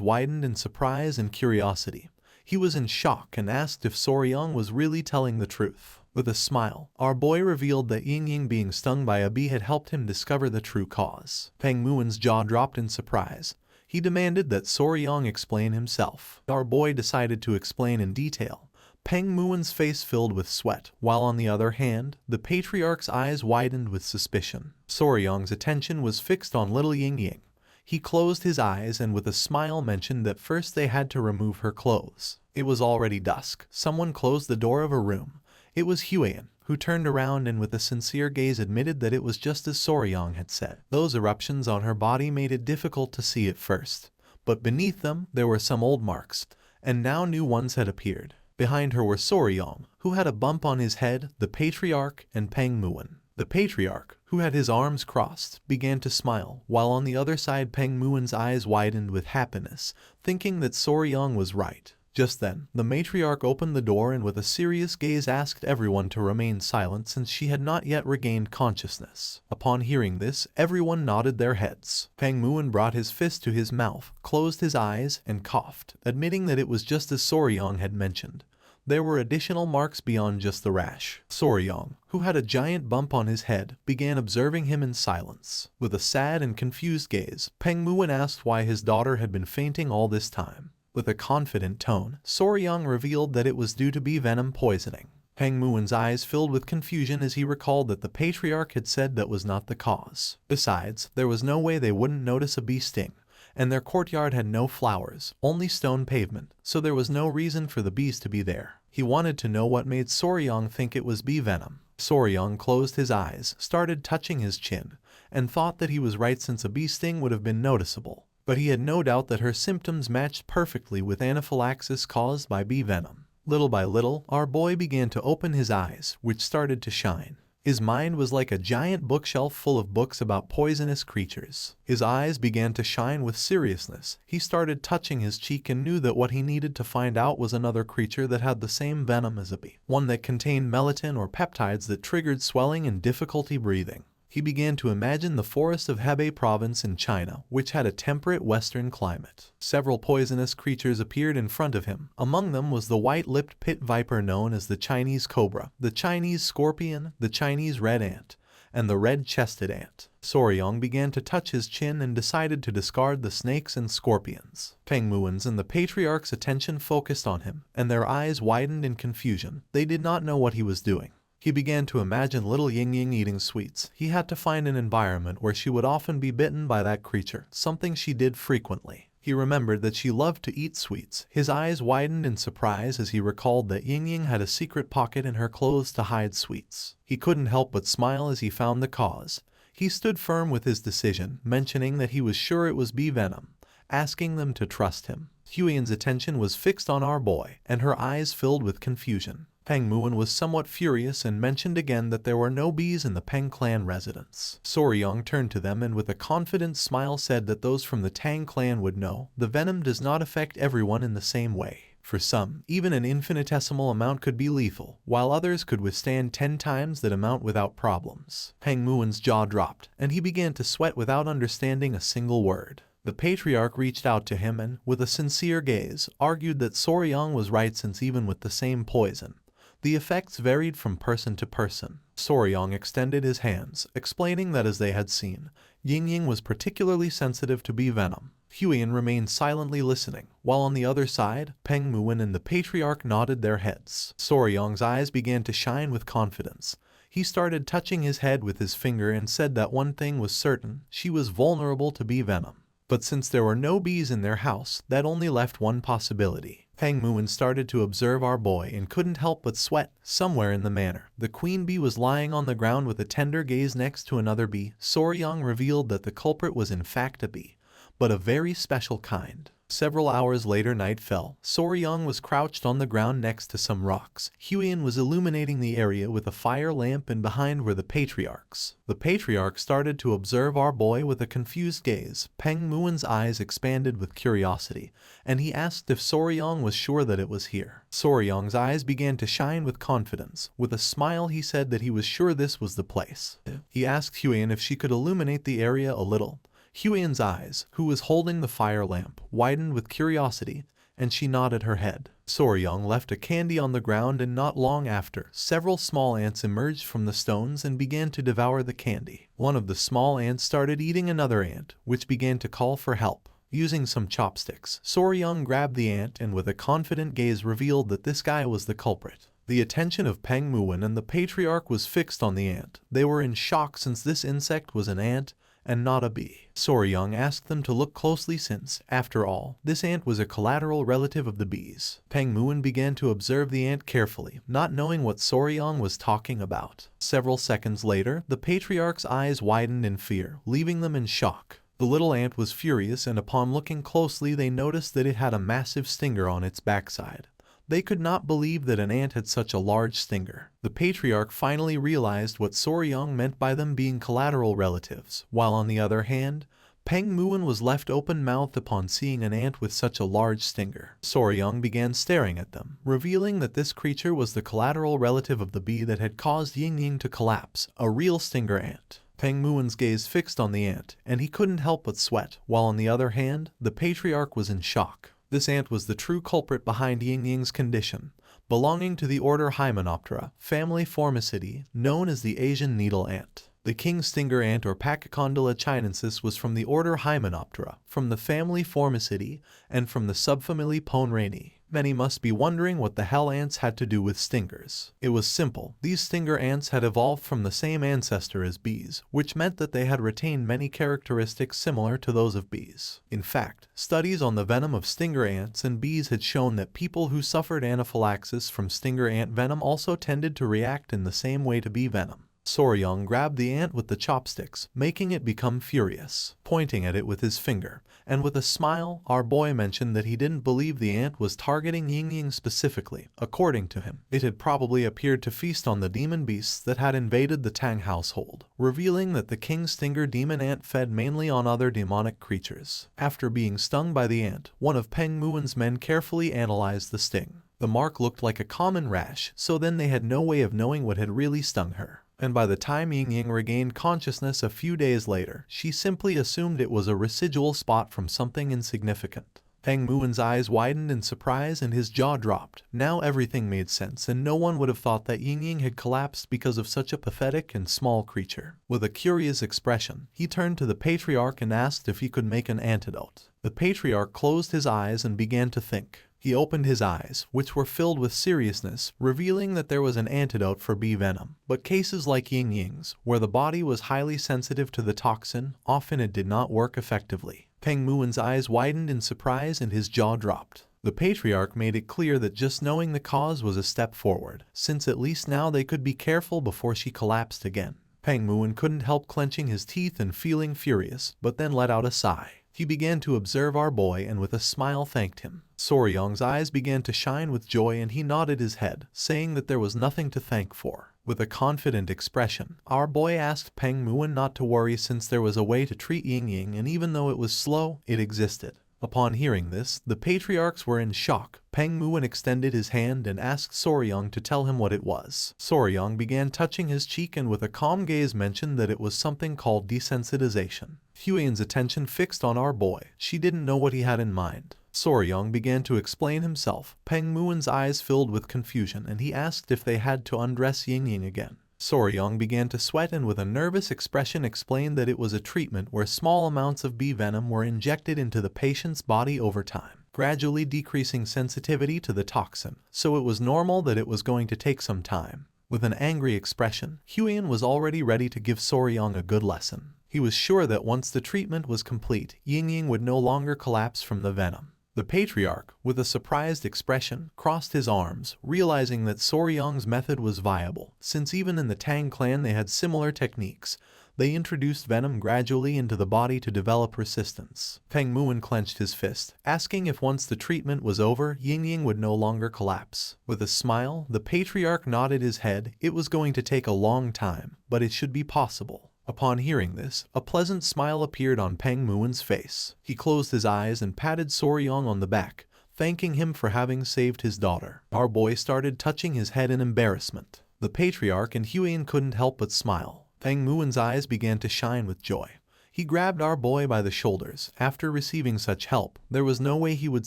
widened in surprise and curiosity. He was in shock and asked if Soryang was really telling the truth. With a smile, our boy revealed that Ying being stung by a bee had helped him discover the true cause. Peng Muon's jaw dropped in surprise. He demanded that Soryang explain himself. Our boy decided to explain in detail. Peng Muon's face filled with sweat, while on the other hand, the patriarch's eyes widened with suspicion. Soryang's attention was fixed on little Ying. He closed his eyes and with a smile mentioned that first they had to remove her clothes. It was already dusk. Someone closed the door of a room. It was Huan, who turned around and with a sincere gaze admitted that it was just as Soryang had said. Those eruptions on her body made it difficult to see at first, but beneath them there were some old marks, and now new ones had appeared. Behind her were Soryang, who had a bump on his head, the patriarch, and Peng Muon. The patriarch, who had his arms crossed, began to smile, while on the other side Peng Muon's eyes widened with happiness, thinking that Soryang was right. Just then, the matriarch opened the door and with a serious gaze asked everyone to remain silent since she had not yet regained consciousness. Upon hearing this, everyone nodded their heads. Peng Muon brought his fist to his mouth, closed his eyes, and coughed, admitting that it was just as Soryang had mentioned. There were additional marks beyond just the rash. Soryang, who had a giant bump on his head, began observing him in silence. With a sad and confused gaze, Peng Muon asked why his daughter had been fainting all this time. With a confident tone, Soryang revealed that it was due to bee venom poisoning. Peng Muon's eyes filled with confusion as he recalled that the patriarch had said that was not the cause. Besides, there was no way they wouldn't notice a bee sting, and their courtyard had no flowers, only stone pavement, so there was no reason for the bees to be there. He wanted to know what made Soryang think it was bee venom. Soryang closed his eyes, started touching his chin, and thought that he was right since a bee sting would have been noticeable. But he had no doubt that her symptoms matched perfectly with anaphylaxis caused by bee venom. Little by little, our boy began to open his eyes, which started to shine. His mind was like a giant bookshelf full of books about poisonous creatures. His eyes began to shine with seriousness. He started touching his cheek and knew that what he needed to find out was another creature that had the same venom as a bee, one that contained melatonin or peptides that triggered swelling and difficulty breathing. He began to imagine the forest of Hebei province in China, which had a temperate western climate. Several poisonous creatures appeared in front of him. Among them was the white-lipped pit viper known as the Chinese cobra, the Chinese scorpion, the Chinese red ant, and the red-chested ant. Soryong began to touch his chin and decided to discard the snakes and scorpions. Peng Muin's and the patriarch's attention focused on him, and their eyes widened in confusion. They did not know what he was doing. He began to imagine little Ying-Ying eating sweets. He had to find an environment where she would often be bitten by that creature, something she did frequently. He remembered that she loved to eat sweets. His eyes widened in surprise as he recalled that Ying-Ying had a secret pocket in her clothes to hide sweets. He couldn't help but smile as he found the cause. He stood firm with his decision, mentioning that he was sure it was bee venom, asking them to trust him. Huiyan's attention was fixed on our boy, and her eyes filled with confusion. Peng Muin was somewhat furious and mentioned again that there were no bees in the Peng clan residence. Soryong turned to them and with a confident smile said that those from the Tang clan would know. The venom does not affect everyone in the same way. For some, even an infinitesimal amount could be lethal, while others could withstand 10 times that amount without problems. Peng Muin's jaw dropped, and he began to sweat without understanding a single word. The patriarch reached out to him and, with a sincere gaze, argued that Soryong was right since even with the same poison, the effects varied from person to person. Soryong extended his hands, explaining that as they had seen, Ying-Ying was particularly sensitive to bee venom. Huiyan remained silently listening, while on the other side, Peng Muin and the patriarch nodded their heads. Soryong's eyes began to shine with confidence. He started touching his head with his finger and said that one thing was certain, she was vulnerable to bee venom. But since there were no bees in their house, that only left one possibility. Peng Muin started to observe our boy and couldn't help but sweat. Somewhere in the manor, the queen bee was lying on the ground with a tender gaze next to another bee. Soryong revealed that the culprit was in fact a bee, but a very special kind. Several hours later night fell. Soryong was crouched on the ground next to some rocks. Huiyan was illuminating the area with a fire lamp and behind were the patriarchs. The patriarch started to observe our boy with a confused gaze. Peng Muin's eyes expanded with curiosity, and he asked if Soryong was sure that it was here. Soryong's eyes began to shine with confidence. With a smile he said that he was sure this was the place. He asked Huiyan if she could illuminate the area a little. Huiyan's eyes, who was holding the fire lamp, widened with curiosity, and she nodded her head. Soryong left a candy on the ground and not long after, several small ants emerged from the stones and began to devour the candy. One of the small ants started eating another ant, which began to call for help. Using some chopsticks, Soryong grabbed the ant and with a confident gaze revealed that this guy was the culprit. The attention of Peng Muin and the patriarch was fixed on the ant. They were in shock since this insect was an ant and not a bee. Soryong asked them to look closely since, after all, this ant was a collateral relative of the bees. Peng Muin began to observe the ant carefully, not knowing what Soryong was talking about. Several seconds later, the patriarch's eyes widened in fear, leaving them in shock. The little ant was furious and upon looking closely they noticed that it had a massive stinger on its backside. They could not believe that an ant had such a large stinger. The patriarch finally realized what Soryong meant by them being collateral relatives, while on the other hand, Peng Muin was left open-mouthed upon seeing an ant with such a large stinger. Soryong began staring at them, revealing that this creature was the collateral relative of the bee that had caused Ying-Ying to collapse, a real stinger ant. Peng Muin's gaze fixed on the ant, and he couldn't help but sweat, while on the other hand, the patriarch was in shock. This ant was the true culprit behind Ying-Ying's condition, belonging to the order Hymenoptera, family Formicidae, known as the Asian needle ant. The king stinger ant or Pachycondyla chinensis was from the order Hymenoptera, from the family Formicidae, and from the subfamily Ponrani. Many must be wondering what the hell ants had to do with stingers. It was simple. These stinger ants had evolved from the same ancestor as bees, which meant that they had retained many characteristics similar to those of bees. In fact, studies on the venom of stinger ants and bees had shown that people who suffered anaphylaxis from stinger ant venom also tended to react in the same way to bee venom. Soryong grabbed the ant with the chopsticks, making it become furious, pointing at it with his finger. And with a smile, our boy mentioned that he didn't believe the ant was targeting Ying specifically. According to him, it had probably appeared to feast on the demon beasts that had invaded the Tang household, revealing that the King Stinger demon ant fed mainly on other demonic creatures. After being stung by the ant, one of Peng Muen's men carefully analyzed the sting. The mark looked like a common rash, so then they had no way of knowing what had really stung her. And by the time Ying regained consciousness a few days later, she simply assumed it was a residual spot from something insignificant. Peng Muen's eyes widened in surprise and his jaw dropped. Now everything made sense, and no one would have thought that Ying had collapsed because of such a pathetic and small creature. With a curious expression, he turned to the patriarch and asked if he could make an antidote. The patriarch closed his eyes and began to think. He opened his eyes, which were filled with seriousness, revealing that there was an antidote for bee venom. But cases like Ying's, where the body was highly sensitive to the toxin, often it did not work effectively. Peng Muen's eyes widened in surprise and his jaw dropped. The patriarch made it clear that just knowing the cause was a step forward, since at least now they could be careful before she collapsed again. Peng Muen couldn't help clenching his teeth and feeling furious, but then let out a sigh. He began to observe our boy and with a smile thanked him. Soryong's eyes began to shine with joy and he nodded his head, saying that there was nothing to thank for. With a confident expression, our boy asked Peng Muen not to worry since there was a way to treat Ying and even though it was slow, it existed. Upon hearing this, the patriarchs were in shock. Peng Muen extended his hand and asked Soryong to tell him what it was. Soryong began touching his cheek and with a calm gaze mentioned that it was something called desensitization. Huiyen's attention fixed on our boy. She didn't know what he had in mind. Soryong began to explain himself. Peng Muen's eyes filled with confusion and he asked if they had to undress Ying again. Soryong began to sweat and with a nervous expression explained that it was a treatment where small amounts of bee venom were injected into the patient's body over time, gradually decreasing sensitivity to the toxin, so it was normal that it was going to take some time. With an angry expression, Huiyen was already ready to give Soryong a good lesson. He was sure that once the treatment was complete, Ying would no longer collapse from the venom. The patriarch, with a surprised expression, crossed his arms, realizing that Soryong's method was viable, since even in the Tang clan they had similar techniques. They introduced venom gradually into the body to develop resistance. Peng Muen clenched his fist, asking if once the treatment was over, Ying would no longer collapse. With a smile, the patriarch nodded his head. It was going to take a long time, but it should be possible. Upon hearing this, a pleasant smile appeared on Peng Muen's face. He closed his eyes and patted Soryong on the back, thanking him for having saved his daughter. Our boy started touching his head in embarrassment. The patriarch and Huiyen couldn't help but smile. Peng Muen's eyes began to shine with joy. He grabbed our boy by the shoulders. After receiving such help, there was no way he would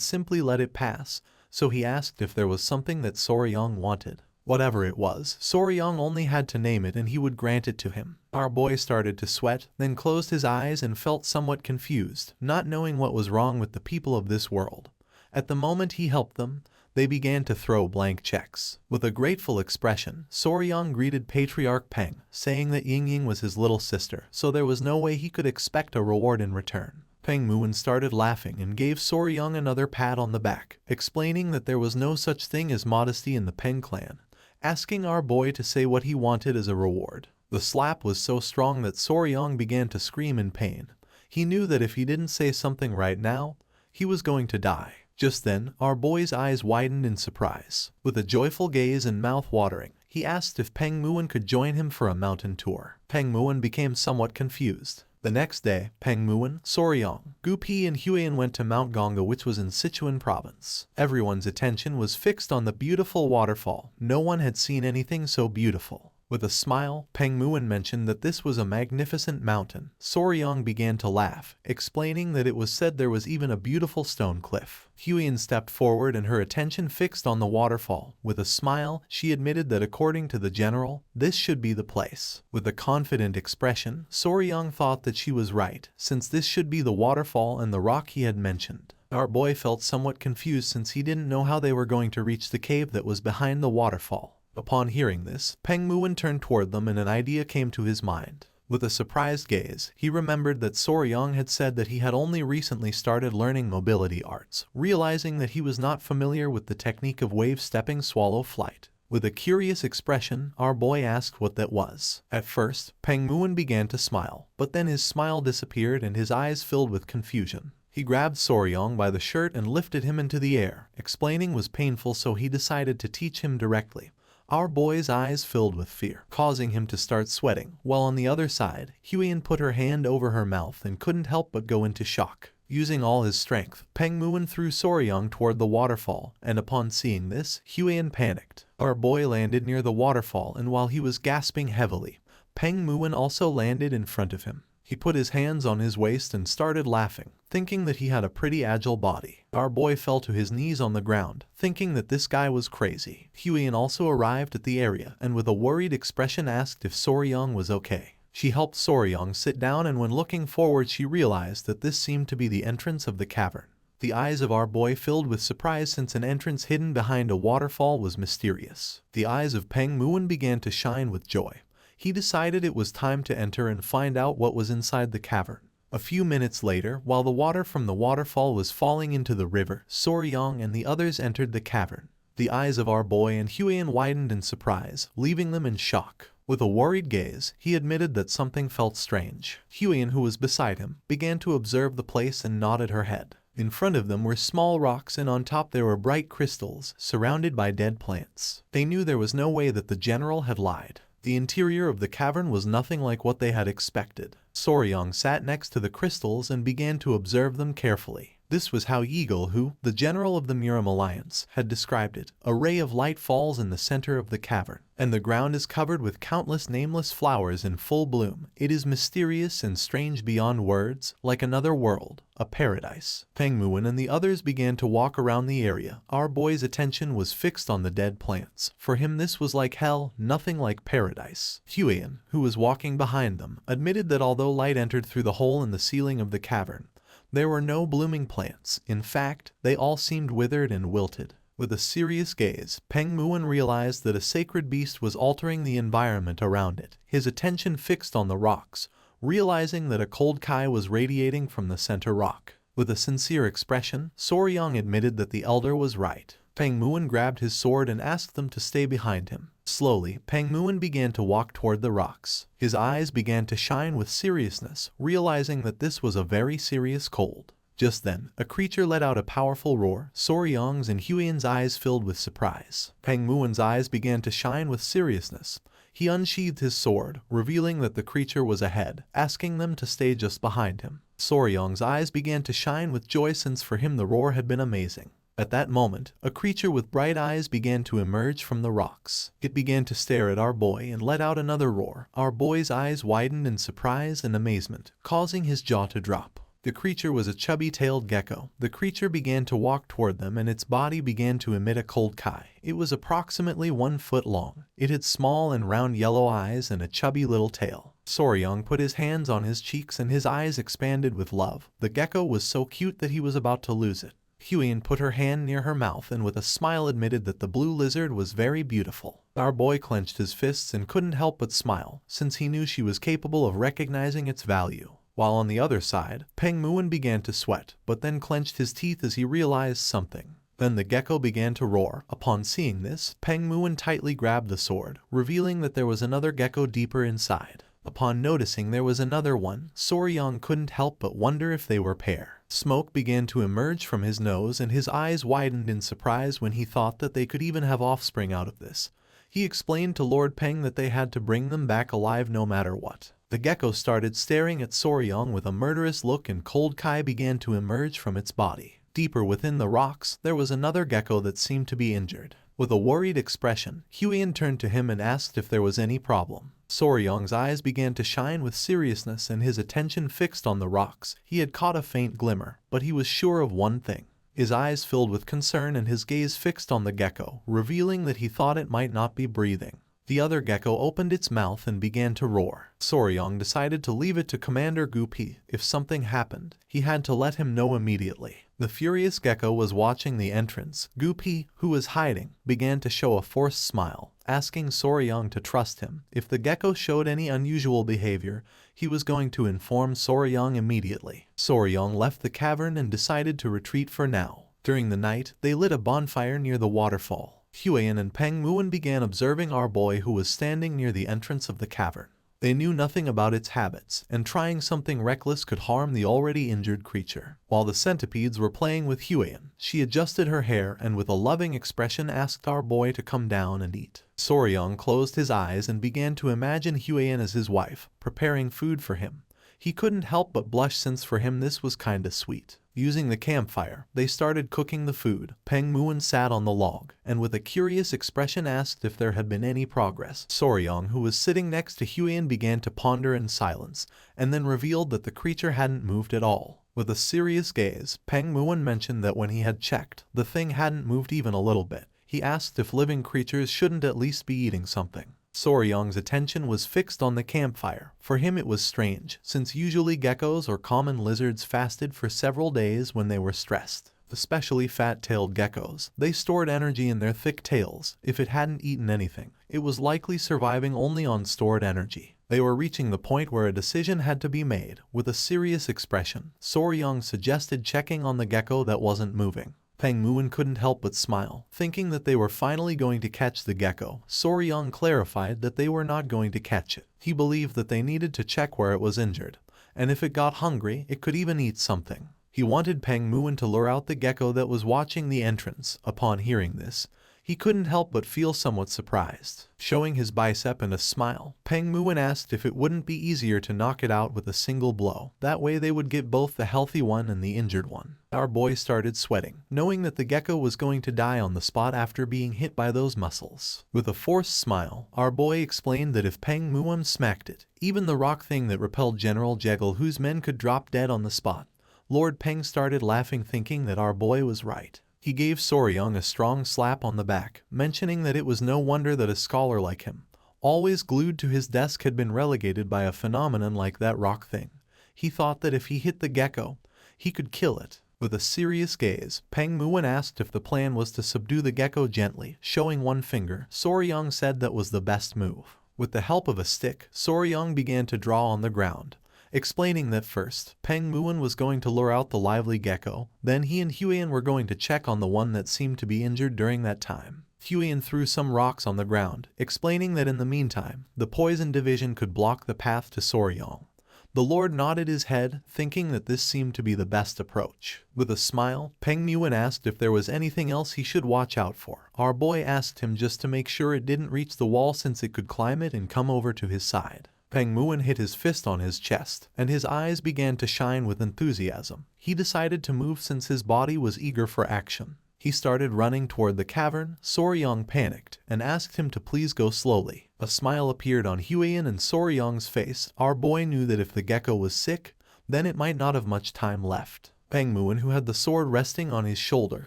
simply let it pass, so he asked if there was something that Soryong wanted. Whatever it was, Soryong only had to name it and he would grant it to him. Our boy started to sweat, then closed his eyes and felt somewhat confused, not knowing what was wrong with the people of this world. At the moment he helped them, they began to throw blank checks. With a grateful expression, Soryong greeted Patriarch Peng, saying that Ying was his little sister, so there was no way he could expect a reward in return. Peng Muen started laughing and gave Soryong another pat on the back, explaining that there was no such thing as modesty in the Peng clan, asking our boy to say what he wanted as a reward. The slap was so strong that Soryong began to scream in pain. He knew that if he didn't say something right now, he was going to die. Just then, our boy's eyes widened in surprise. With a joyful gaze and mouth watering, he asked if Peng Muen could join him for a mountain tour. Peng Muen became somewhat confused. The next day, Peng Muen, Soryong, Gupi and Huiyen went to Mount Gongga, which was in Sichuan province. Everyone's attention was fixed on the beautiful waterfall. No one had seen anything so beautiful. With a smile, Peng Muen mentioned that this was a magnificent mountain. Soryong began to laugh, explaining that it was said there was even a beautiful stone cliff. Huiyen stepped forward and her attention fixed on the waterfall. With a smile, she admitted that according to the general, this should be the place. With a confident expression, Soryong thought that she was right, since this should be the waterfall and the rock he had mentioned. Our boy felt somewhat confused since he didn't know how they were going to reach the cave that was behind the waterfall. Upon hearing this, Peng Muen turned toward them and an idea came to his mind. With a surprised gaze, he remembered that Soryong had said that he had only recently started learning mobility arts, realizing that he was not familiar with the technique of wave-stepping swallow flight. With a curious expression, our boy asked what that was. At first, Peng Muon began to smile, but then his smile disappeared and his eyes filled with confusion. He grabbed Soryong by the shirt and lifted him into the air. Explaining was painful, so he decided to teach him directly. Our boy's eyes filled with fear, causing him to start sweating, while on the other side, Huiyin put her hand over her mouth and couldn't help but go into shock. Using all his strength, Peng Muon threw Soryong toward the waterfall, and upon seeing this, Huiyin panicked. Our boy landed near the waterfall, and while he was gasping heavily, Peng Muon also landed in front of him. He put his hands on his waist and started laughing, thinking that he had a pretty agile body. Our boy fell to his knees on the ground, thinking that this guy was crazy. Huiyin also arrived at the area and with a worried expression asked if Soryong was okay. She helped Soryong sit down, and when looking forward she realized that this seemed to be the entrance of the cavern. The eyes of our boy filled with surprise since an entrance hidden behind a waterfall was mysterious. The eyes of Peng Muon began to shine with joy. He decided it was time to enter and find out what was inside the cavern. A few minutes later, while the water from the waterfall was falling into the river, Soryong and the others entered the cavern. The eyes of our boy and Huiyin widened in surprise, leaving them in shock. With a worried gaze, he admitted that something felt strange. Huiyin, who was beside him, began to observe the place and nodded her head. In front of them were small rocks, and on top there were bright crystals, surrounded by dead plants. They knew there was no way that the general had lied. The interior of the cavern was nothing like what they had expected. Soryong sat next to the crystals and began to observe them carefully. This was how Yeagle, who, the general of the Miram Alliance, had described it. A ray of light falls in the center of the cavern, and the ground is covered with countless nameless flowers in full bloom. It is mysterious and strange beyond words, like another world, a paradise. Peng Muon and the others began to walk around the area. Our boy's attention was fixed on the dead plants. For him this was like hell, nothing like paradise. Huiyin, who was walking behind them, admitted that although light entered through the hole in the ceiling of the cavern, there were no blooming plants. In fact, they all seemed withered and wilted. With a serious gaze, Peng Muon realized that a sacred beast was altering the environment around it. His attention fixed on the rocks, realizing that a cold kai was radiating from the center rock. With a sincere expression, Soryong admitted that the elder was right. Peng Muon grabbed his sword and asked them to stay behind him. Slowly, Peng Muon began to walk toward the rocks. His eyes began to shine with seriousness, realizing that this was a very serious cold. Just then, a creature let out a powerful roar. Soryong's and Huiyin's eyes filled with surprise. Peng Muon's eyes began to shine with seriousness. He unsheathed his sword, revealing that the creature was ahead, asking them to stay just behind him. Soryong's eyes began to shine with joy since for him the roar had been amazing. At that moment, a creature with bright eyes began to emerge from the rocks. It began to stare at our boy and let out another roar. Our boy's eyes widened in surprise and amazement, causing his jaw to drop. The creature was a chubby-tailed gecko. The creature began to walk toward them and its body began to emit a cold kai. It was approximately 1 foot long. It had small and round yellow eyes and a chubby little tail. Soryong put his hands on his cheeks and his eyes expanded with love. The gecko was so cute that he was about to lose it. Huiyin put her hand near her mouth and with a smile admitted that the blue lizard was very beautiful. Our boy clenched his fists and couldn't help but smile, since he knew she was capable of recognizing its value. While on the other side, Peng Muon began to sweat, but then clenched his teeth as he realized something. Then the gecko began to roar. Upon seeing this, Peng Muon tightly grabbed the sword, revealing that there was another gecko deeper inside. Upon noticing there was another one, Soryong couldn't help but wonder if they were pair. Smoke began to emerge from his nose and his eyes widened in surprise when he thought that they could even have offspring out of this. He explained to Lord Peng that they had to bring them back alive no matter what. The gecko started staring at Soryong with a murderous look and cold kai began to emerge from its body. Deeper within the rocks, there was another gecko that seemed to be injured. With a worried expression, Huiyin turned to him and asked if there was any problem. Soryong's eyes began to shine with seriousness and his attention fixed on the rocks. He had caught a faint glimmer, but he was sure of one thing. His eyes filled with concern and his gaze fixed on the gecko, revealing that he thought it might not be breathing. The other gecko opened its mouth and began to roar. Soryong decided to leave it to Commander Gupi. If something happened, he had to let him know immediately. The furious gecko was watching the entrance. Gupi, who was hiding, began to show a forced smile, asking Soryong to trust him. If the gecko showed any unusual behavior, he was going to inform Soryong immediately. Soryong left the cavern and decided to retreat for now. During the night, they lit a bonfire near the waterfall. Huiyan and Peng Muon began observing our boy who was standing near the entrance of the cavern. They knew nothing about its habits, and trying something reckless could harm the already injured creature. While the centipedes were playing with Huiyan, she adjusted her hair and with a loving expression asked our boy to come down and eat. Soryong closed his eyes and began to imagine Huiyan as his wife, preparing food for him. He couldn't help but blush since for him this was kinda sweet. Using the campfire, they started cooking the food. Peng Muon sat on the log, and with a curious expression asked if there had been any progress. Soryong, who was sitting next to Huiyan, began to ponder in silence, and then revealed that the creature hadn't moved at all. With a serious gaze, Peng Muon mentioned that when he had checked, the thing hadn't moved even a little bit. He asked if living creatures shouldn't at least be eating something. Soryong's attention was fixed on the campfire. For him it was strange, since usually geckos or common lizards fasted for several days when they were stressed. Especially fat-tailed geckos. They stored energy in their thick tails. If it hadn't eaten anything, it was likely surviving only on stored energy. They were reaching the point where a decision had to be made. With a serious expression, Soryong suggested checking on the gecko that wasn't moving. Peng Muon couldn't help but smile, thinking that they were finally going to catch the gecko. Soryong clarified that they were not going to catch it. He believed that they needed to check where it was injured, and if it got hungry, it could even eat something. He wanted Peng Muon to lure out the gecko that was watching the entrance. Upon hearing this, he couldn't help but feel somewhat surprised. Showing his bicep and a smile, Peng Muon asked if it wouldn't be easier to knock it out with a single blow. That way they would get both the healthy one and the injured one. Our boy started sweating, knowing that the gecko was going to die on the spot after being hit by those muscles. With a forced smile, our boy explained that if Peng Muon smacked it, even the rock thing that repelled General Jekyll, whose men could drop dead on the spot. Lord Peng started laughing, thinking that our boy was right. He gave Soryong a strong slap on the back, mentioning that it was no wonder that a scholar like him, always glued to his desk, had been relegated by a phenomenon like that rock thing. He thought that if he hit the gecko, he could kill it. With a serious gaze, Peng Muon asked if the plan was to subdue the gecko gently. Showing one finger, Soryong said that was the best move. With the help of a stick, Soryong began to draw on the ground, explaining that first, Peng Muon was going to lure out the lively gecko, then he and Huiyan were going to check on the one that seemed to be injured during that time. Huiyan threw some rocks on the ground, explaining that in the meantime, the poison division could block the path to Soryong. The Lord nodded his head, thinking that this seemed to be the best approach. With a smile, Peng Muon asked if there was anything else he should watch out for. Our boy asked him just to make sure it didn't reach the wall, since it could climb it and come over to his side. Peng Muon hit his fist on his chest, and his eyes began to shine with enthusiasm. He decided to move since his body was eager for action. He started running toward the cavern. Soryong panicked and asked him to please go slowly. A smile appeared on Huiyan and Soryong's face. Our boy knew that if the gecko was sick, then it might not have much time left. Peng Muon, who had the sword resting on his shoulder,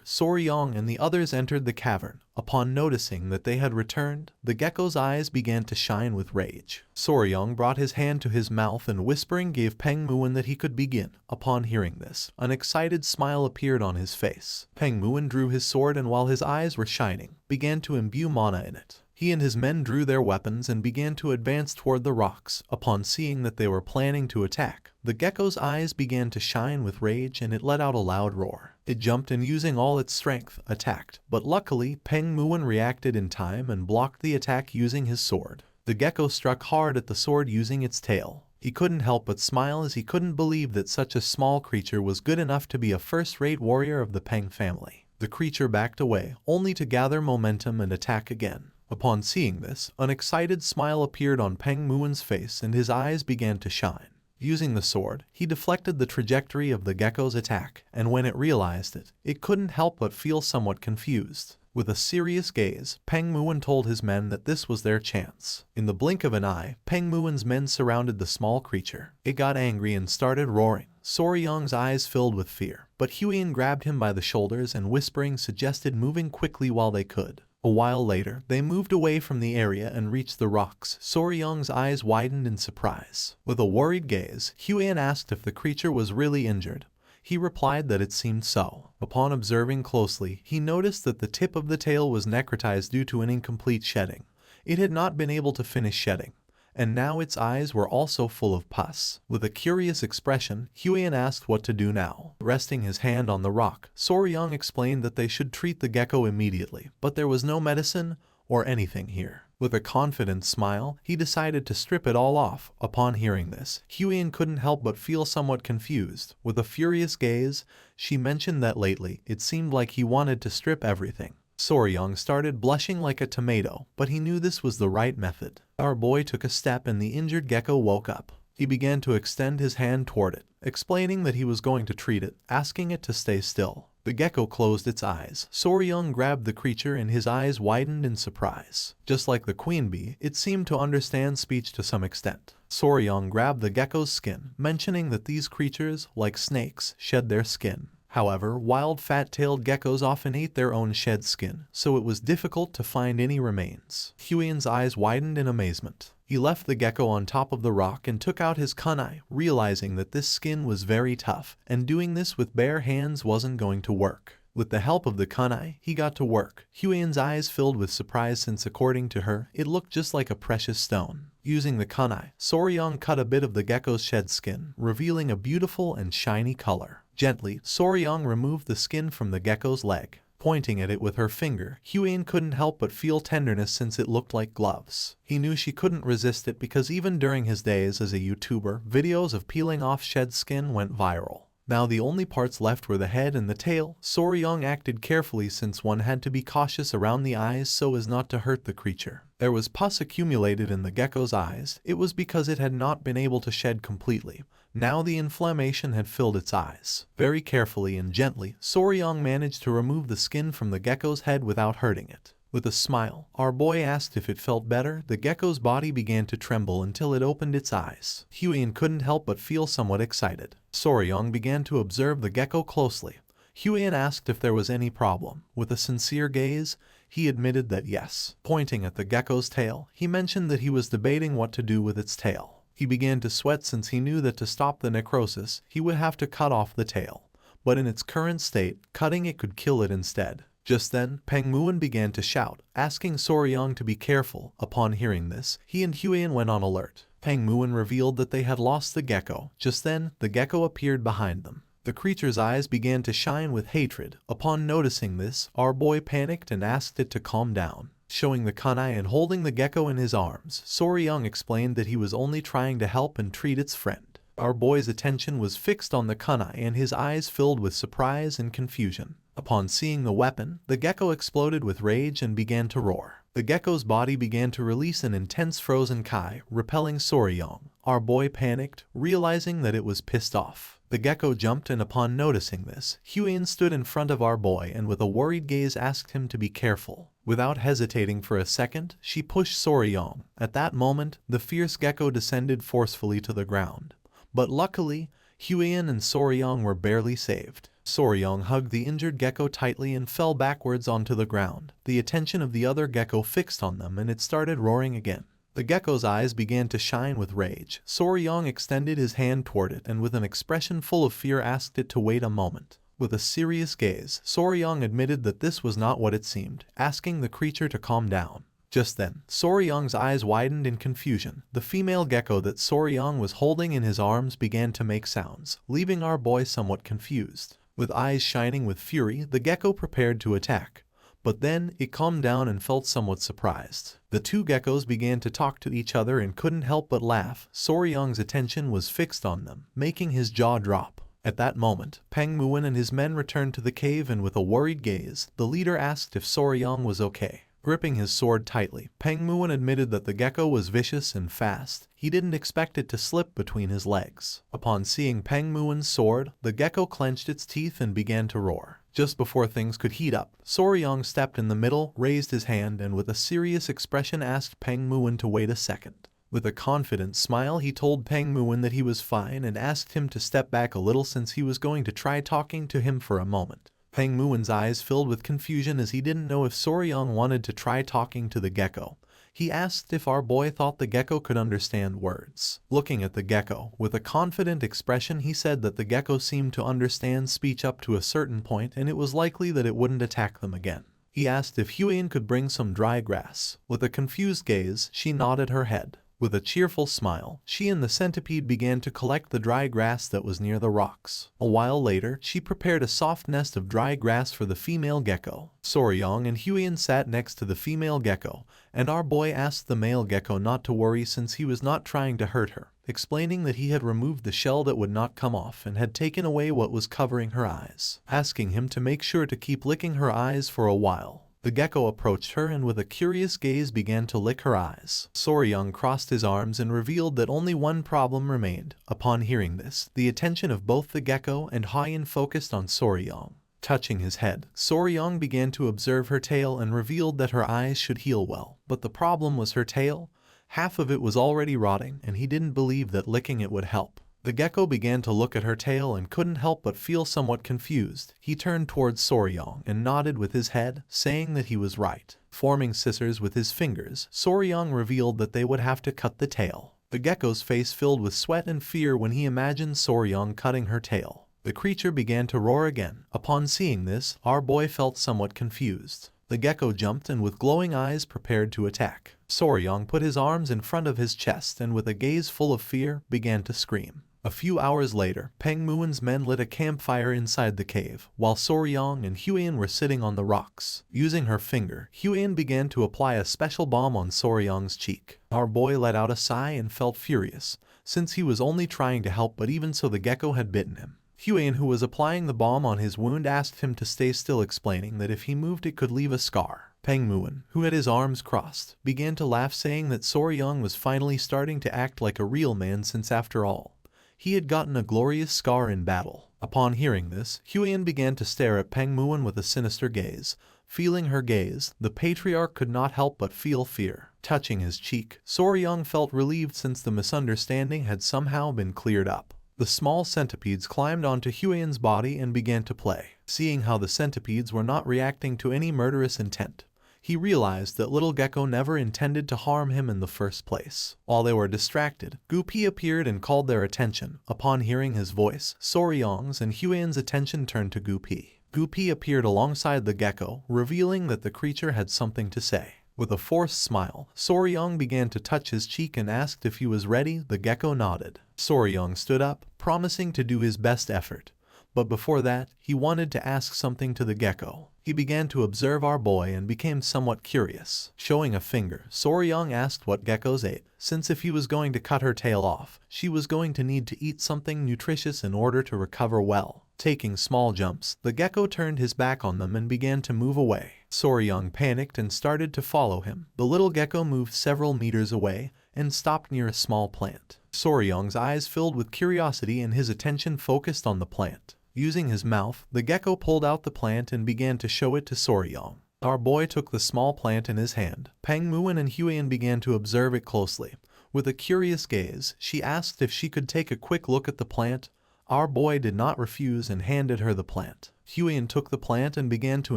Soryong and the others entered the cavern. Upon noticing that they had returned, the gecko's eyes began to shine with rage. Soryong brought his hand to his mouth and whispering gave Peng Muon that he could begin. Upon hearing this, an excited smile appeared on his face. Peng Muon drew his sword and while his eyes were shining, began to imbue mana in it. He and his men drew their weapons and began to advance toward the rocks. Upon seeing that they were planning to attack, the gecko's eyes began to shine with rage and it let out a loud roar. It jumped and using all its strength, attacked, but luckily Peng Muon reacted in time and blocked the attack using his sword. The gecko struck hard at the sword using its tail. He couldn't help but smile as he couldn't believe that such a small creature was good enough to be a first-rate warrior of the Peng family. The creature backed away, only to gather momentum and attack again. Upon seeing this, an excited smile appeared on Peng Muon's face and his eyes began to shine. Using the sword, he deflected the trajectory of the gecko's attack, and when it realized it, it couldn't help but feel somewhat confused. With a serious gaze, Peng Muon told his men that this was their chance. In the blink of an eye, Peng Muon's men surrounded the small creature. It got angry and started roaring. Soryong's eyes filled with fear, but Huiyan grabbed him by the shoulders and whispering suggested moving quickly while they could. A while later, they moved away from the area and reached the rocks. Soryong's eyes widened in surprise. With a worried gaze, Huiyan asked if the creature was really injured. He replied that it seemed so. Upon observing closely, he noticed that the tip of the tail was necrotized due to an incomplete shedding. It had not been able to finish shedding, and now its eyes were also full of pus. With a curious expression, Huiyan asked what to do now. Resting his hand on the rock, Soryang explained that they should treat the gecko immediately, but there was no medicine or anything here. With a confident smile, he decided to strip it all off. Upon hearing this, Huiyan couldn't help but feel somewhat confused. With a furious gaze, she mentioned that lately, it seemed like he wanted to strip everything. Soryang started blushing like a tomato, but he knew this was the right method. Our boy took a step and the injured gecko woke up. He began to extend his hand toward it, explaining that he was going to treat it, asking it to stay still. The gecko closed its eyes. Soryang grabbed the creature and his eyes widened in surprise. Just like the queen bee, it seemed to understand speech to some extent. Soryang grabbed the gecko's skin, mentioning that these creatures, like snakes, shed their skin. However, wild fat-tailed geckos often ate their own shed skin, so it was difficult to find any remains. Huiyan's eyes widened in amazement. He left the gecko on top of the rock and took out his kunai, realizing that this skin was very tough, and doing this with bare hands wasn't going to work. With the help of the kunai, he got to work. Huiyan's eyes filled with surprise since according to her, it looked just like a precious stone. Using the kunai, Soryang cut a bit of the gecko's shed skin, revealing a beautiful and shiny color. Gently, Soryang removed the skin from the gecko's leg. Pointing at it with her finger, Huiyan couldn't help but feel tenderness since it looked like gloves. He knew she couldn't resist it because even during his days as a YouTuber, videos of peeling off shed skin went viral. Now the only parts left were the head and the tail. Soryang acted carefully since one had to be cautious around the eyes so as not to hurt the creature. There was pus accumulated in the gecko's eyes. It was because it had not been able to shed completely. Now the inflammation had filled its eyes. Very carefully and gently, Soryang managed to remove the skin from the gecko's head without hurting it. With a smile, our boy asked if it felt better. The gecko's body began to tremble until it opened its eyes. Huiyan couldn't help but feel somewhat excited. Soryang began to observe the gecko closely. Huiyan asked if there was any problem. With a sincere gaze, he admitted that yes. Pointing at the gecko's tail, he mentioned that he was debating what to do with its tail. He began to sweat since he knew that to stop the necrosis, he would have to cut off the tail. But in its current state, cutting it could kill it instead. Just then, Pengmuan began to shout, asking Soryang to be careful. Upon hearing this, he and Huiyan went on alert. Pengmuan revealed that they had lost the gecko. Just then, the gecko appeared behind them. The creature's eyes began to shine with hatred. Upon noticing this, our boy panicked and asked it to calm down. Showing the kunai and holding the gecko in his arms, Soryang explained that he was only trying to help and treat its friend. Our boy's attention was fixed on the kunai and his eyes filled with surprise and confusion. Upon seeing the weapon, the gecko exploded with rage and began to roar. The gecko's body began to release an intense frozen kai, repelling Soryang. Our boy panicked, realizing that it was pissed off. The gecko jumped and upon noticing this, Huiyan stood in front of our boy and with a worried gaze asked him to be careful. Without hesitating for a second, she pushed Soryang. At that moment, the fierce gecko descended forcefully to the ground. But luckily, Huiyan and Soryang were barely saved. Soryang hugged the injured gecko tightly and fell backwards onto the ground. The attention of the other gecko fixed on them and it started roaring again. The gecko's eyes began to shine with rage. Soryang extended his hand toward it and with an expression full of fear asked it to wait a moment. With a serious gaze, Soryang admitted that this was not what it seemed, asking the creature to calm down. Just then, Soryang's eyes widened in confusion. The female gecko that Soryang was holding in his arms began to make sounds, leaving our boy somewhat confused. With eyes shining with fury, the gecko prepared to attack. But then, it calmed down and felt somewhat surprised. The two geckos began to talk to each other and couldn't help but laugh. Soryang's attention was fixed on them, making his jaw drop. At that moment, Pengmuan and his men returned to the cave and with a worried gaze, the leader asked if Soryang was okay. Gripping his sword tightly, Pengmuan admitted that the gecko was vicious and fast. He didn't expect it to slip between his legs. Upon seeing Pengmuan's sword, the gecko clenched its teeth and began to roar. Just before things could heat up, Soryang stepped in the middle, raised his hand and with a serious expression asked Pengmuan to wait a second. With a confident smile he told Pengmuan that he was fine and asked him to step back a little since he was going to try talking to him for a moment. Pengmuan's eyes filled with confusion as he didn't know if Soryang wanted to try talking to the gecko. He asked if our boy thought the gecko could understand words. Looking at the gecko, with a confident expression he said that the gecko seemed to understand speech up to a certain point and it was likely that it wouldn't attack them again. He asked if Huiyan could bring some dry grass. With a confused gaze, she nodded her head. With a cheerful smile, she and the centipede began to collect the dry grass that was near the rocks. A while later, she prepared a soft nest of dry grass for the female gecko. Soryong and Huion sat next to the female gecko, and our boy asked the male gecko not to worry since he was not trying to hurt her, explaining that he had removed the shell that would not come off and had taken away what was covering her eyes, asking him to make sure to keep licking her eyes for a while. The gecko approached her and with a curious gaze began to lick her eyes. Soryong crossed his arms and revealed that only one problem remained. Upon hearing this, the attention of both the gecko and Huion focused on Soryong. Touching his head, Soryong began to observe her tail and revealed that her eyes should heal well. But the problem was her tail. Half of it was already rotting and he didn't believe that licking it would help. The gecko began to look at her tail and couldn't help but feel somewhat confused. He turned towards Soryong and nodded with his head, saying that he was right. Forming scissors with his fingers, Soryong revealed that they would have to cut the tail. The gecko's face filled with sweat and fear when he imagined Soryong cutting her tail. The creature began to roar again. Upon seeing this, our boy felt somewhat confused. The gecko jumped and with glowing eyes prepared to attack. Soryong put his arms in front of his chest and with a gaze full of fear, began to scream. A few hours later, Peng Muin's men lit a campfire inside the cave, while Soryong and Huion were sitting on the rocks. Using her finger, Huion began to apply a special balm on Soryong's cheek. Our boy let out a sigh and felt furious, since he was only trying to help, but even so the gecko had bitten him. Huion, who was applying the balm on his wound, asked him to stay still, explaining that if he moved it could leave a scar. Peng Muin, who had his arms crossed, began to laugh, saying that Soryong was finally starting to act like a real man, since after all, he had gotten a glorious scar in battle. Upon hearing this, Huion began to stare at Peng Muin with a sinister gaze. Feeling her gaze, the patriarch could not help but feel fear. Touching his cheek, Soryong felt relieved since the misunderstanding had somehow been cleared up. The small centipedes climbed onto Huion's body and began to play. Seeing how the centipedes were not reacting to any murderous intent, he realized that little gecko never intended to harm him in the first place. While they were distracted, Gupi appeared and called their attention. Upon hearing his voice, Soryong's and Huion's attention turned to Gupi. Gupi appeared alongside the gecko, revealing that the creature had something to say. With a forced smile, Soryong began to touch his cheek and asked if he was ready. The gecko nodded. Soryong stood up, promising to do his best effort. But before that, he wanted to ask something to the gecko. He began to observe our boy and became somewhat curious. Showing a finger, Soryong asked what geckos ate, since if he was going to cut her tail off, she was going to need to eat something nutritious in order to recover well. Taking small jumps, the gecko turned his back on them and began to move away. Soryong panicked and started to follow him. The little gecko moved several meters away and stopped near a small plant. Soryong's eyes filled with curiosity and his attention focused on the plant. Using his mouth, the gecko pulled out the plant and began to show it to Soryong. Our boy took the small plant in his hand. Peng Muin and Huion began to observe it closely. With a curious gaze, she asked if she could take a quick look at the plant. Our boy did not refuse and handed her the plant. Huion took the plant and began to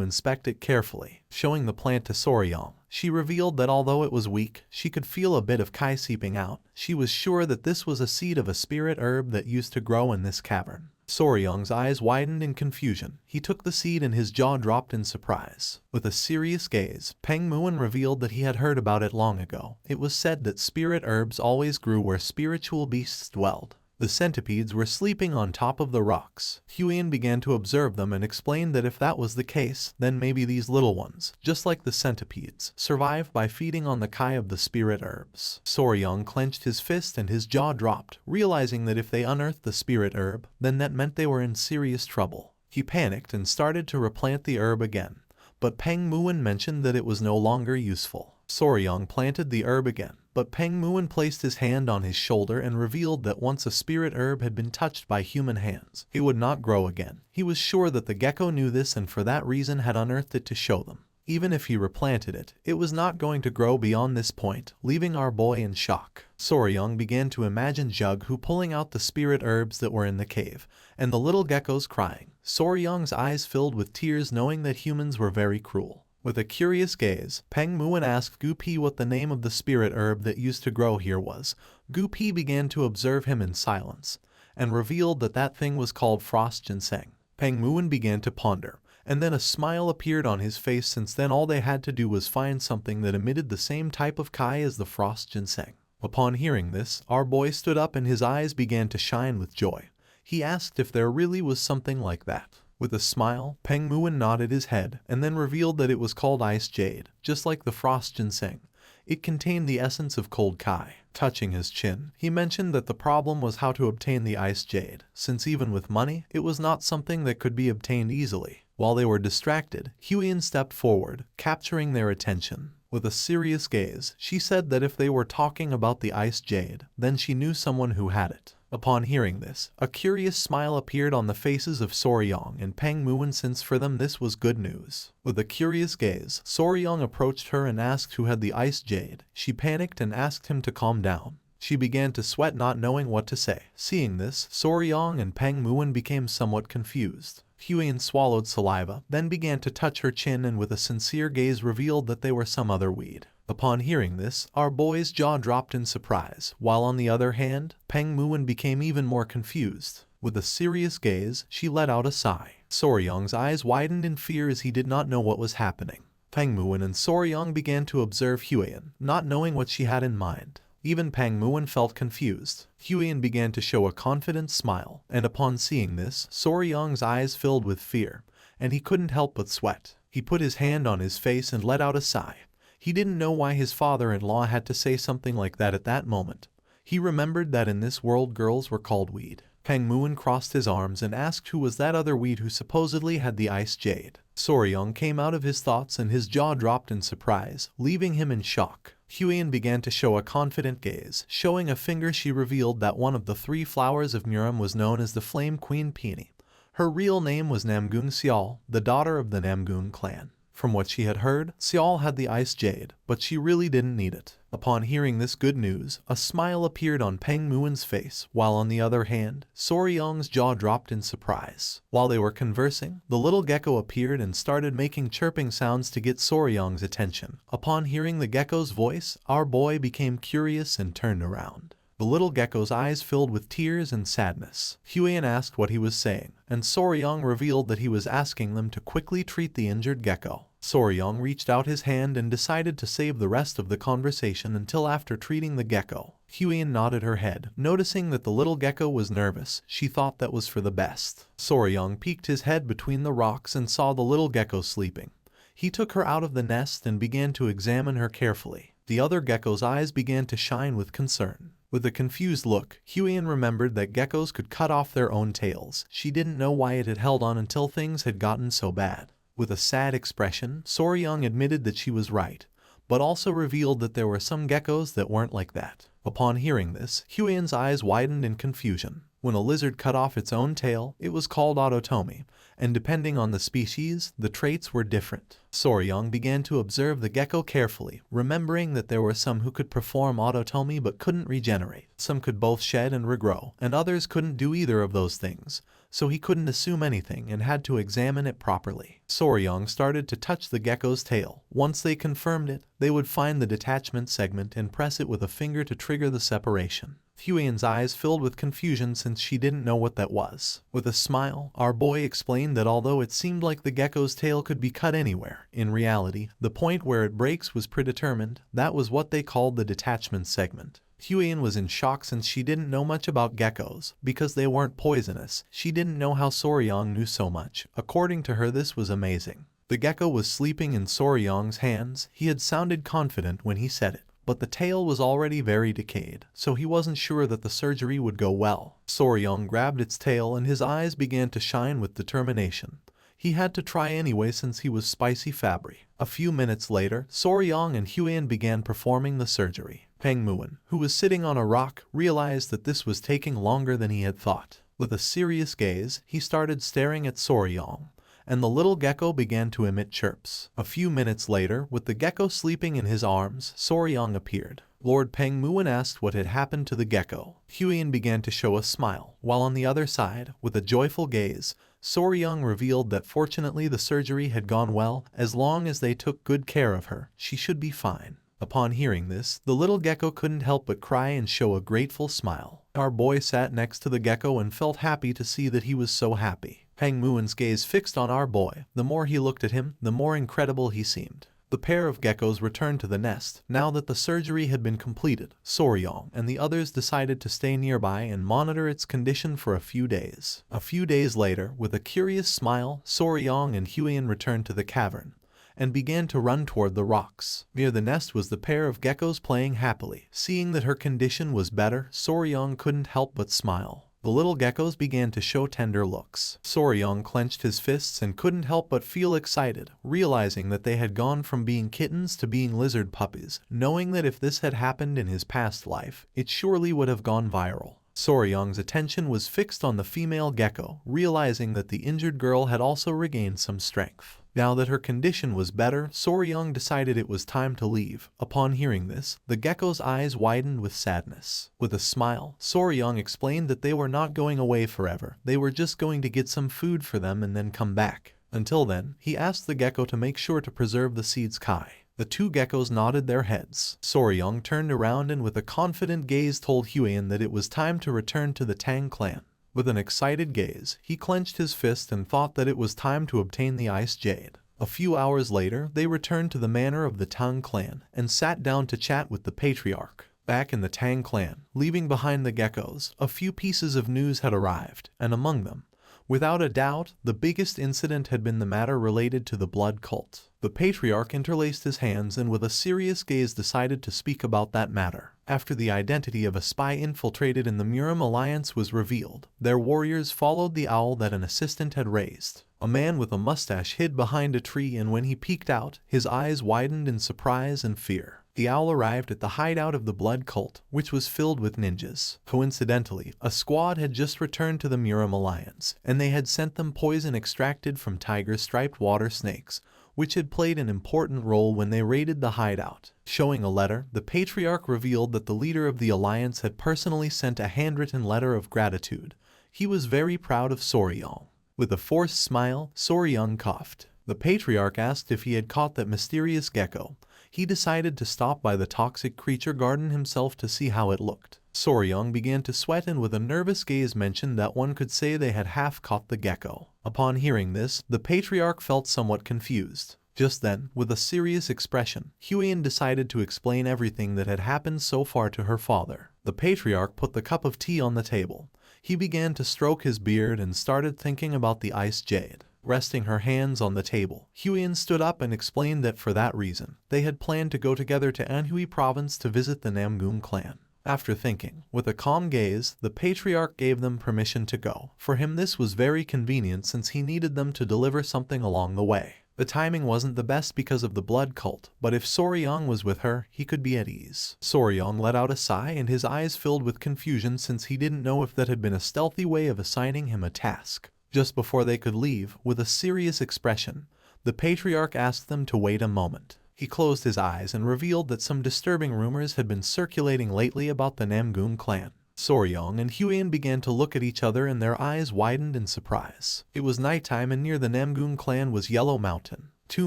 inspect it carefully. Showing the plant to Soryong, she revealed that although it was weak, she could feel a bit of kai seeping out. She was sure that this was a seed of a spirit herb that used to grow in this cavern. Soryong's eyes widened in confusion. He took the seed and his jaw dropped in surprise. With a serious gaze, Peng Muin revealed that he had heard about it long ago. It was said that spirit herbs always grew where spiritual beasts dwelled. The centipedes were sleeping on top of the rocks. Huion began to observe them and explained that if that was the case, then maybe these little ones, just like the centipedes, survive by feeding on the kai of the spirit herbs. Soryong clenched his fist and his jaw dropped, realizing that if they unearthed the spirit herb, then that meant they were in serious trouble. He panicked and started to replant the herb again, but Peng Muin mentioned that it was no longer useful. Soryong planted the herb again, but Peng Muin placed his hand on his shoulder and revealed that once a spirit herb had been touched by human hands, it would not grow again. He was sure that the gecko knew this and for that reason had unearthed it to show them. Even if he replanted it, it was not going to grow beyond this point, leaving our boy in shock. Soryong began to imagine Jughu pulling out the spirit herbs that were in the cave, and the little geckos crying. Soryong's eyes filled with tears knowing that humans were very cruel. With a curious gaze, Peng Muin asked Gupi what the name of the spirit herb that used to grow here was. Gupi began to observe him in silence, and revealed that that thing was called frost ginseng. Peng Muin began to ponder, and then a smile appeared on his face since then all they had to do was find something that emitted the same type of kai as the frost ginseng. Upon hearing this, our boy stood up and his eyes began to shine with joy. He asked if there really was something like that. With a smile, Peng Muin nodded his head and then revealed that it was called ice jade, just like the frost ginseng. It contained the essence of cold kai. Touching his chin, he mentioned that the problem was how to obtain the ice jade, since even with money, it was not something that could be obtained easily. While they were distracted, Huiyin stepped forward, capturing their attention. With a serious gaze, she said that if they were talking about the ice jade, then she knew someone who had it. Upon hearing this, a curious smile appeared on the faces of Soryong and Peng Muin, since for them this was good news. With a curious gaze, Soryong approached her and asked who had the ice jade. She panicked and asked him to calm down. She began to sweat, not knowing what to say. Seeing this, Soryong and Peng Muin became somewhat confused. Huiyin swallowed saliva, then began to touch her chin and with a sincere gaze revealed that they were some other weed. Upon hearing this, our boy's jaw dropped in surprise, while on the other hand, Peng Muin became even more confused. With a serious gaze, she let out a sigh. Soryong's eyes widened in fear as he did not know what was happening. Peng Muin and Soryong began to observe Huiyin, not knowing what she had in mind. Even Peng Muin felt confused. Huiyin began to show a confident smile, and upon seeing this, Soryong's eyes filled with fear, and he couldn't help but sweat. He put his hand on his face and let out a sigh. He didn't know why his father-in-law had to say something like that at that moment. He remembered that in this world girls were called weed. Peng Muin crossed his arms and asked who was that other weed who supposedly had the ice jade. Soryong came out of his thoughts and his jaw dropped in surprise, leaving him in shock. Huiyin began to show a confident gaze. Showing a finger, she revealed that one of the 3 flowers of Muram was known as the Flame Queen Peony. Her real name was Namgung Xiao, the daughter of the Namgung clan. From what she had heard, Xiao had the ice jade, but she really didn't need it. Upon hearing this good news, a smile appeared on Peng Muin's face, while on the other hand, Soryong's jaw dropped in surprise. While they were conversing, the little gecko appeared and started making chirping sounds to get Soryong's attention. Upon hearing the gecko's voice, our boy became curious and turned around. The little gecko's eyes filled with tears and sadness. Huiyin asked what he was saying, and Soryong revealed that he was asking them to quickly treat the injured gecko. Soryong reached out his hand and decided to save the rest of the conversation until after treating the gecko. Huiyin nodded her head. Noticing that the little gecko was nervous, she thought that was for the best. Soryong peeked his head between the rocks and saw the little gecko sleeping. He took her out of the nest and began to examine her carefully. The other gecko's eyes began to shine with concern. With a confused look, Huiyin remembered that geckos could cut off their own tails. She didn't know why it had held on until things had gotten so bad. With a sad expression, Soryong admitted that she was right, but also revealed that there were some geckos that weren't like that. Upon hearing this, Huiyin's eyes widened in confusion. When a lizard cut off its own tail, it was called autotomy, and depending on the species, the traits were different. Soryong began to observe the gecko carefully, remembering that there were some who could perform autotomy but couldn't regenerate. Some could both shed and regrow, and others couldn't do either of those things, so he couldn't assume anything and had to examine it properly. Soryong started to touch the gecko's tail. Once they confirmed it, they would find the detachment segment and press it with a finger to trigger the separation. Huiyin's eyes filled with confusion since she didn't know what that was. With a smile, our boy explained that although it seemed like the gecko's tail could be cut anywhere, in reality, the point where it breaks was predetermined. That was what they called the detachment segment. Huiyin was in shock since she didn't know much about geckos. Because they weren't poisonous, she didn't know how Soryong knew so much. According to her, this was amazing. The gecko was sleeping in Soryong's hands. He had sounded confident when he said it, but the tail was already very decayed, so he wasn't sure that the surgery would go well. Soryong grabbed its tail and his eyes began to shine with determination. He had to try anyway since he was spicy Fabry. A few minutes later, Soryong and Huiyin began performing the surgery. Peng Muin, who was sitting on a rock, realized that this was taking longer than he had thought. With a serious gaze, he started staring at Soryong, and the little gecko began to emit chirps. A few minutes later, with the gecko sleeping in his arms, Soryong appeared. Lord Peng Muin asked what had happened to the gecko. Huiyin began to show a smile, while on the other side, with a joyful gaze, Soryong revealed that fortunately the surgery had gone well. As long as they took good care of her, she should be fine. Upon hearing this, the little gecko couldn't help but cry and show a grateful smile. Our boy sat next to the gecko and felt happy to see that he was so happy. Peng Muin's gaze fixed on our boy. The more he looked at him, the more incredible he seemed. The pair of geckos returned to the nest. Now that the surgery had been completed, Soryong and the others decided to stay nearby and monitor its condition for a few days. A few days later, with a curious smile, Soryong and Huion returned to the cavern and began to run toward the rocks. Near the nest was the pair of geckos playing happily. Seeing that her condition was better, Soryong couldn't help but smile. The little geckos began to show tender looks. Soryong clenched his fists and couldn't help but feel excited, realizing that they had gone from being kittens to being lizard puppies, knowing that if this had happened in his past life, it surely would have gone viral. Soryong's attention was fixed on the female gecko, realizing that the injured girl had also regained some strength. Now that her condition was better, Soryong decided it was time to leave. Upon hearing this, the gecko's eyes widened with sadness. With a smile, Soryong explained that they were not going away forever. They were just going to get some food for them and then come back. Until then, he asked the gecko to make sure to preserve the seeds Kai. The two geckos nodded their heads. Soryong turned around and with a confident gaze told Huion that it was time to return to the Tang clan. With an excited gaze, he clenched his fist and thought that it was time to obtain the ice jade. A few hours later, they returned to the manor of the Tang clan and sat down to chat with the patriarch. Back in the Tang clan, leaving behind the geckos, a few pieces of news had arrived, and among them, without a doubt, the biggest incident had been the matter related to the blood cult. The patriarch interlaced his hands and with a serious gaze decided to speak about that matter. After the identity of a spy infiltrated in the Murim alliance was revealed, their warriors followed the owl that an assistant had raised. A man with a mustache hid behind a tree and when he peeked out, his eyes widened in surprise and fear. The owl arrived at the hideout of the blood cult, which was filled with ninjas. Coincidentally, a squad had just returned to the Murim alliance, and they had sent them poison extracted from tiger-striped water snakes, which had played an important role when they raided the hideout. Showing a letter, the patriarch revealed that the leader of the alliance had personally sent a handwritten letter of gratitude. He was very proud of Soryong. With a forced smile, Soryong coughed. The patriarch asked if he had caught that mysterious gecko. He decided to stop by the toxic creature garden himself to see how it looked. Soryong began to sweat and with a nervous gaze mentioned that one could say they had half caught the gecko. Upon hearing this, the patriarch felt somewhat confused. Just then, with a serious expression, Huion decided to explain everything that had happened so far to her father. The patriarch put the cup of tea on the table. He began to stroke his beard and started thinking about the ice jade. Resting her hands on the table, Huion stood up and explained that for that reason, they had planned to go together to Anhui province to visit the Namgun clan. After thinking, with a calm gaze, the patriarch gave them permission to go. For him this was very convenient since he needed them to deliver something along the way. The timing wasn't the best because of the blood cult, but if Soryong was with her, he could be at ease. Soryong let out a sigh and his eyes filled with confusion since he didn't know if that had been a stealthy way of assigning him a task. Just before they could leave, with a serious expression, the patriarch asked them to wait a moment. He closed his eyes and revealed that some disturbing rumors had been circulating lately about the Namgun clan. Soryong and Huion began to look at each other and their eyes widened in surprise. It was nighttime and near the Namgun clan was Yellow Mountain. Two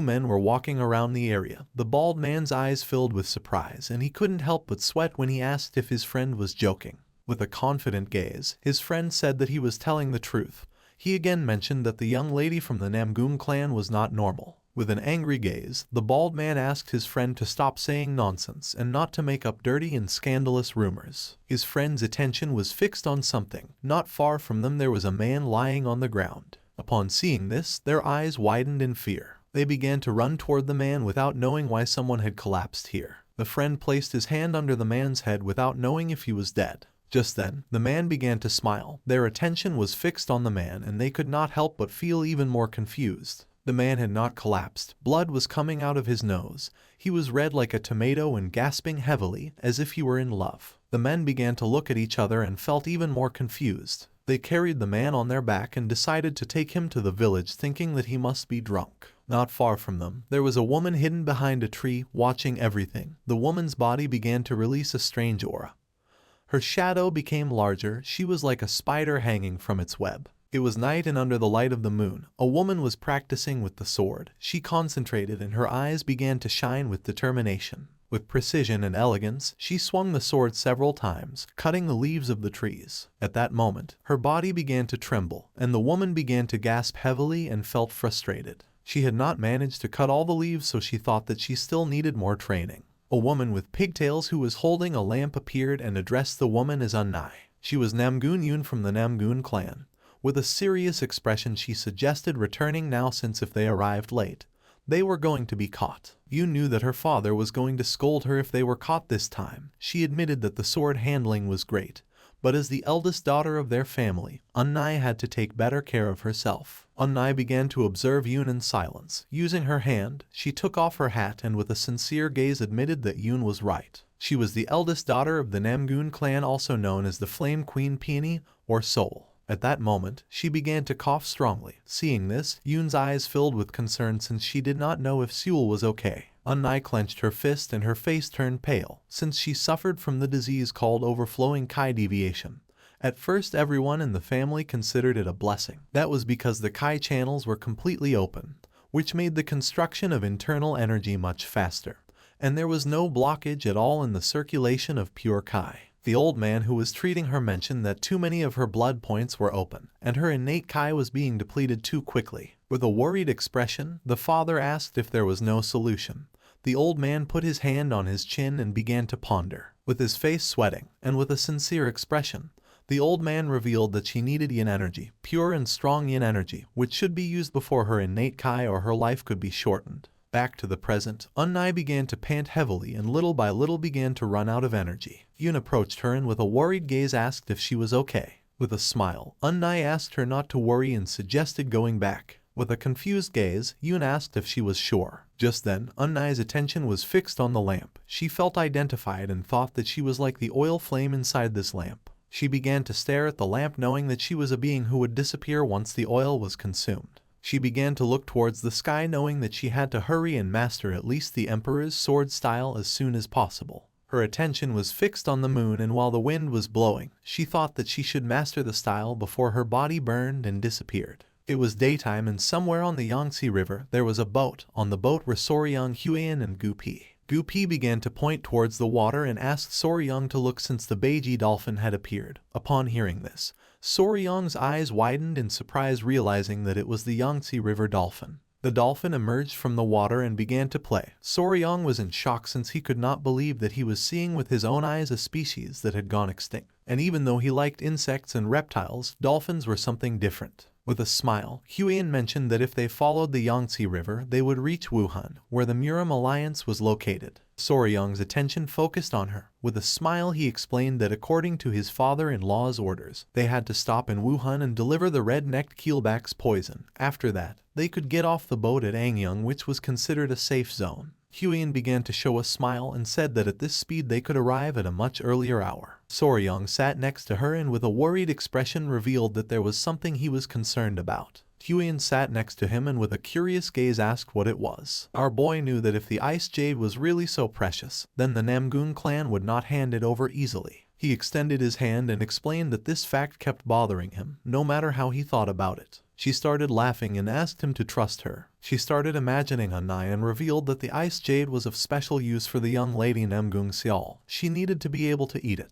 men were walking around the area. The bald man's eyes filled with surprise and he couldn't help but sweat when he asked if his friend was joking. With a confident gaze, his friend said that he was telling the truth. He again mentioned that the young lady from the Namgun clan was not normal. With an angry gaze, the bald man asked his friend to stop saying nonsense and not to make up dirty and scandalous rumors. His friend's attention was fixed on something. Not far from them there was a man lying on the ground. Upon seeing this, their eyes widened in fear. They began to run toward the man without knowing why someone had collapsed here. The friend placed his hand under the man's head without knowing if he was dead. Just then, the man began to smile. Their attention was fixed on the man and they could not help but feel even more confused. The man had not collapsed. Blood was coming out of his nose. He was red like a tomato and gasping heavily, as if he were in love. The men began to look at each other and felt even more confused. They carried the man on their back and decided to take him to the village thinking that he must be drunk. Not far from them, there was a woman hidden behind a tree, watching everything. The woman's body began to release a strange aura. Her shadow became larger. She was like a spider hanging from its web. It was night and under the light of the moon, a woman was practicing with the sword. She concentrated and her eyes began to shine with determination. With precision and elegance, she swung the sword several times, cutting the leaves of the trees. At that moment, her body began to tremble, and the woman began to gasp heavily and felt frustrated. She had not managed to cut all the leaves, so she thought that she still needed more training. A woman with pigtails who was holding a lamp appeared and addressed the woman as Unnai. She was Namgoon Yoon from the Namgoon clan. With a serious expression, she suggested returning now, since if they arrived late, they were going to be caught. Yoon knew that her father was going to scold her if they were caught this time. She admitted that the sword handling was great, but as the eldest daughter of their family, Unnai had to take better care of herself. Unnai began to observe Yoon in silence. Using her hand, she took off her hat and with a sincere gaze admitted that Yoon was right. She was the eldest daughter of the Namgoon clan, also known as the Flame Queen Peony or Soul. At that moment, she began to cough strongly. Seeing this, Yoon's eyes filled with concern since she did not know if Seul was okay. Unnai clenched her fist and her face turned pale, since she suffered from the disease called overflowing Kai deviation. At first, everyone in the family considered it a blessing. That was because the Kai channels were completely open, which made the construction of internal energy much faster, and there was no blockage at all in the circulation of pure Kai. The old man who was treating her mentioned that too many of her blood points were open, and her innate Kai was being depleted too quickly. With a worried expression, the father asked if there was no solution. The old man put his hand on his chin and began to ponder. With his face sweating, and with a sincere expression, the old man revealed that she needed yin energy, pure and strong yin energy, which should be used before her innate Kai or her life could be shortened. Back to the present, Unnai began to pant heavily and little by little began to run out of energy. Yoon approached her and with a worried gaze asked if she was okay. With a smile, Unnai asked her not to worry and suggested going back. With a confused gaze, Yoon asked if she was sure. Just then, Unnai's attention was fixed on the lamp. She felt identified and thought that she was like the oil flame inside this lamp. She began to stare at the lamp, knowing that she was a being who would disappear once the oil was consumed. She began to look towards the sky, knowing that she had to hurry and master at least the Emperor's sword style as soon as possible. Her attention was fixed on the moon, and while the wind was blowing, she thought that she should master the style before her body burned and disappeared. It was daytime, and somewhere on the Yangtze River there was a boat. On the boat were Soryang, Huiyan, and Gupi. Gupi began to point towards the water and asked Soryang to look, since the Beiji dolphin had appeared. Upon hearing this, Soryang's eyes widened in surprise, realizing that it was the Yangtze River dolphin. The dolphin emerged from the water and began to play. Soryang was in shock, since he could not believe that he was seeing with his own eyes a species that had gone extinct. And even though he liked insects and reptiles, dolphins were something different. With a smile, Huiyan mentioned that if they followed the Yangtze River, they would reach Wuhan, where the Muram Alliance was located. Soryang's attention focused on her. With a smile, he explained that according to his father-in-law's orders, they had to stop in Wuhan and deliver the red-necked keelback's poison. After that, they could get off the boat at Angyang, which was considered a safe zone. Huiyan began to show a smile and said that at this speed they could arrive at a much earlier hour. Soryang sat next to her and with a worried expression revealed that there was something he was concerned about. Huiyan sat next to him and with a curious gaze asked what it was. Our boy knew that if the ice jade was really so precious, then the Namgoon clan would not hand it over easily. He extended his hand and explained that this fact kept bothering him, no matter how he thought about it. She started laughing and asked him to trust her. She started imagining Unnai and revealed that the ice jade was of special use for the young lady Namgung Seol. She needed to be able to eat it.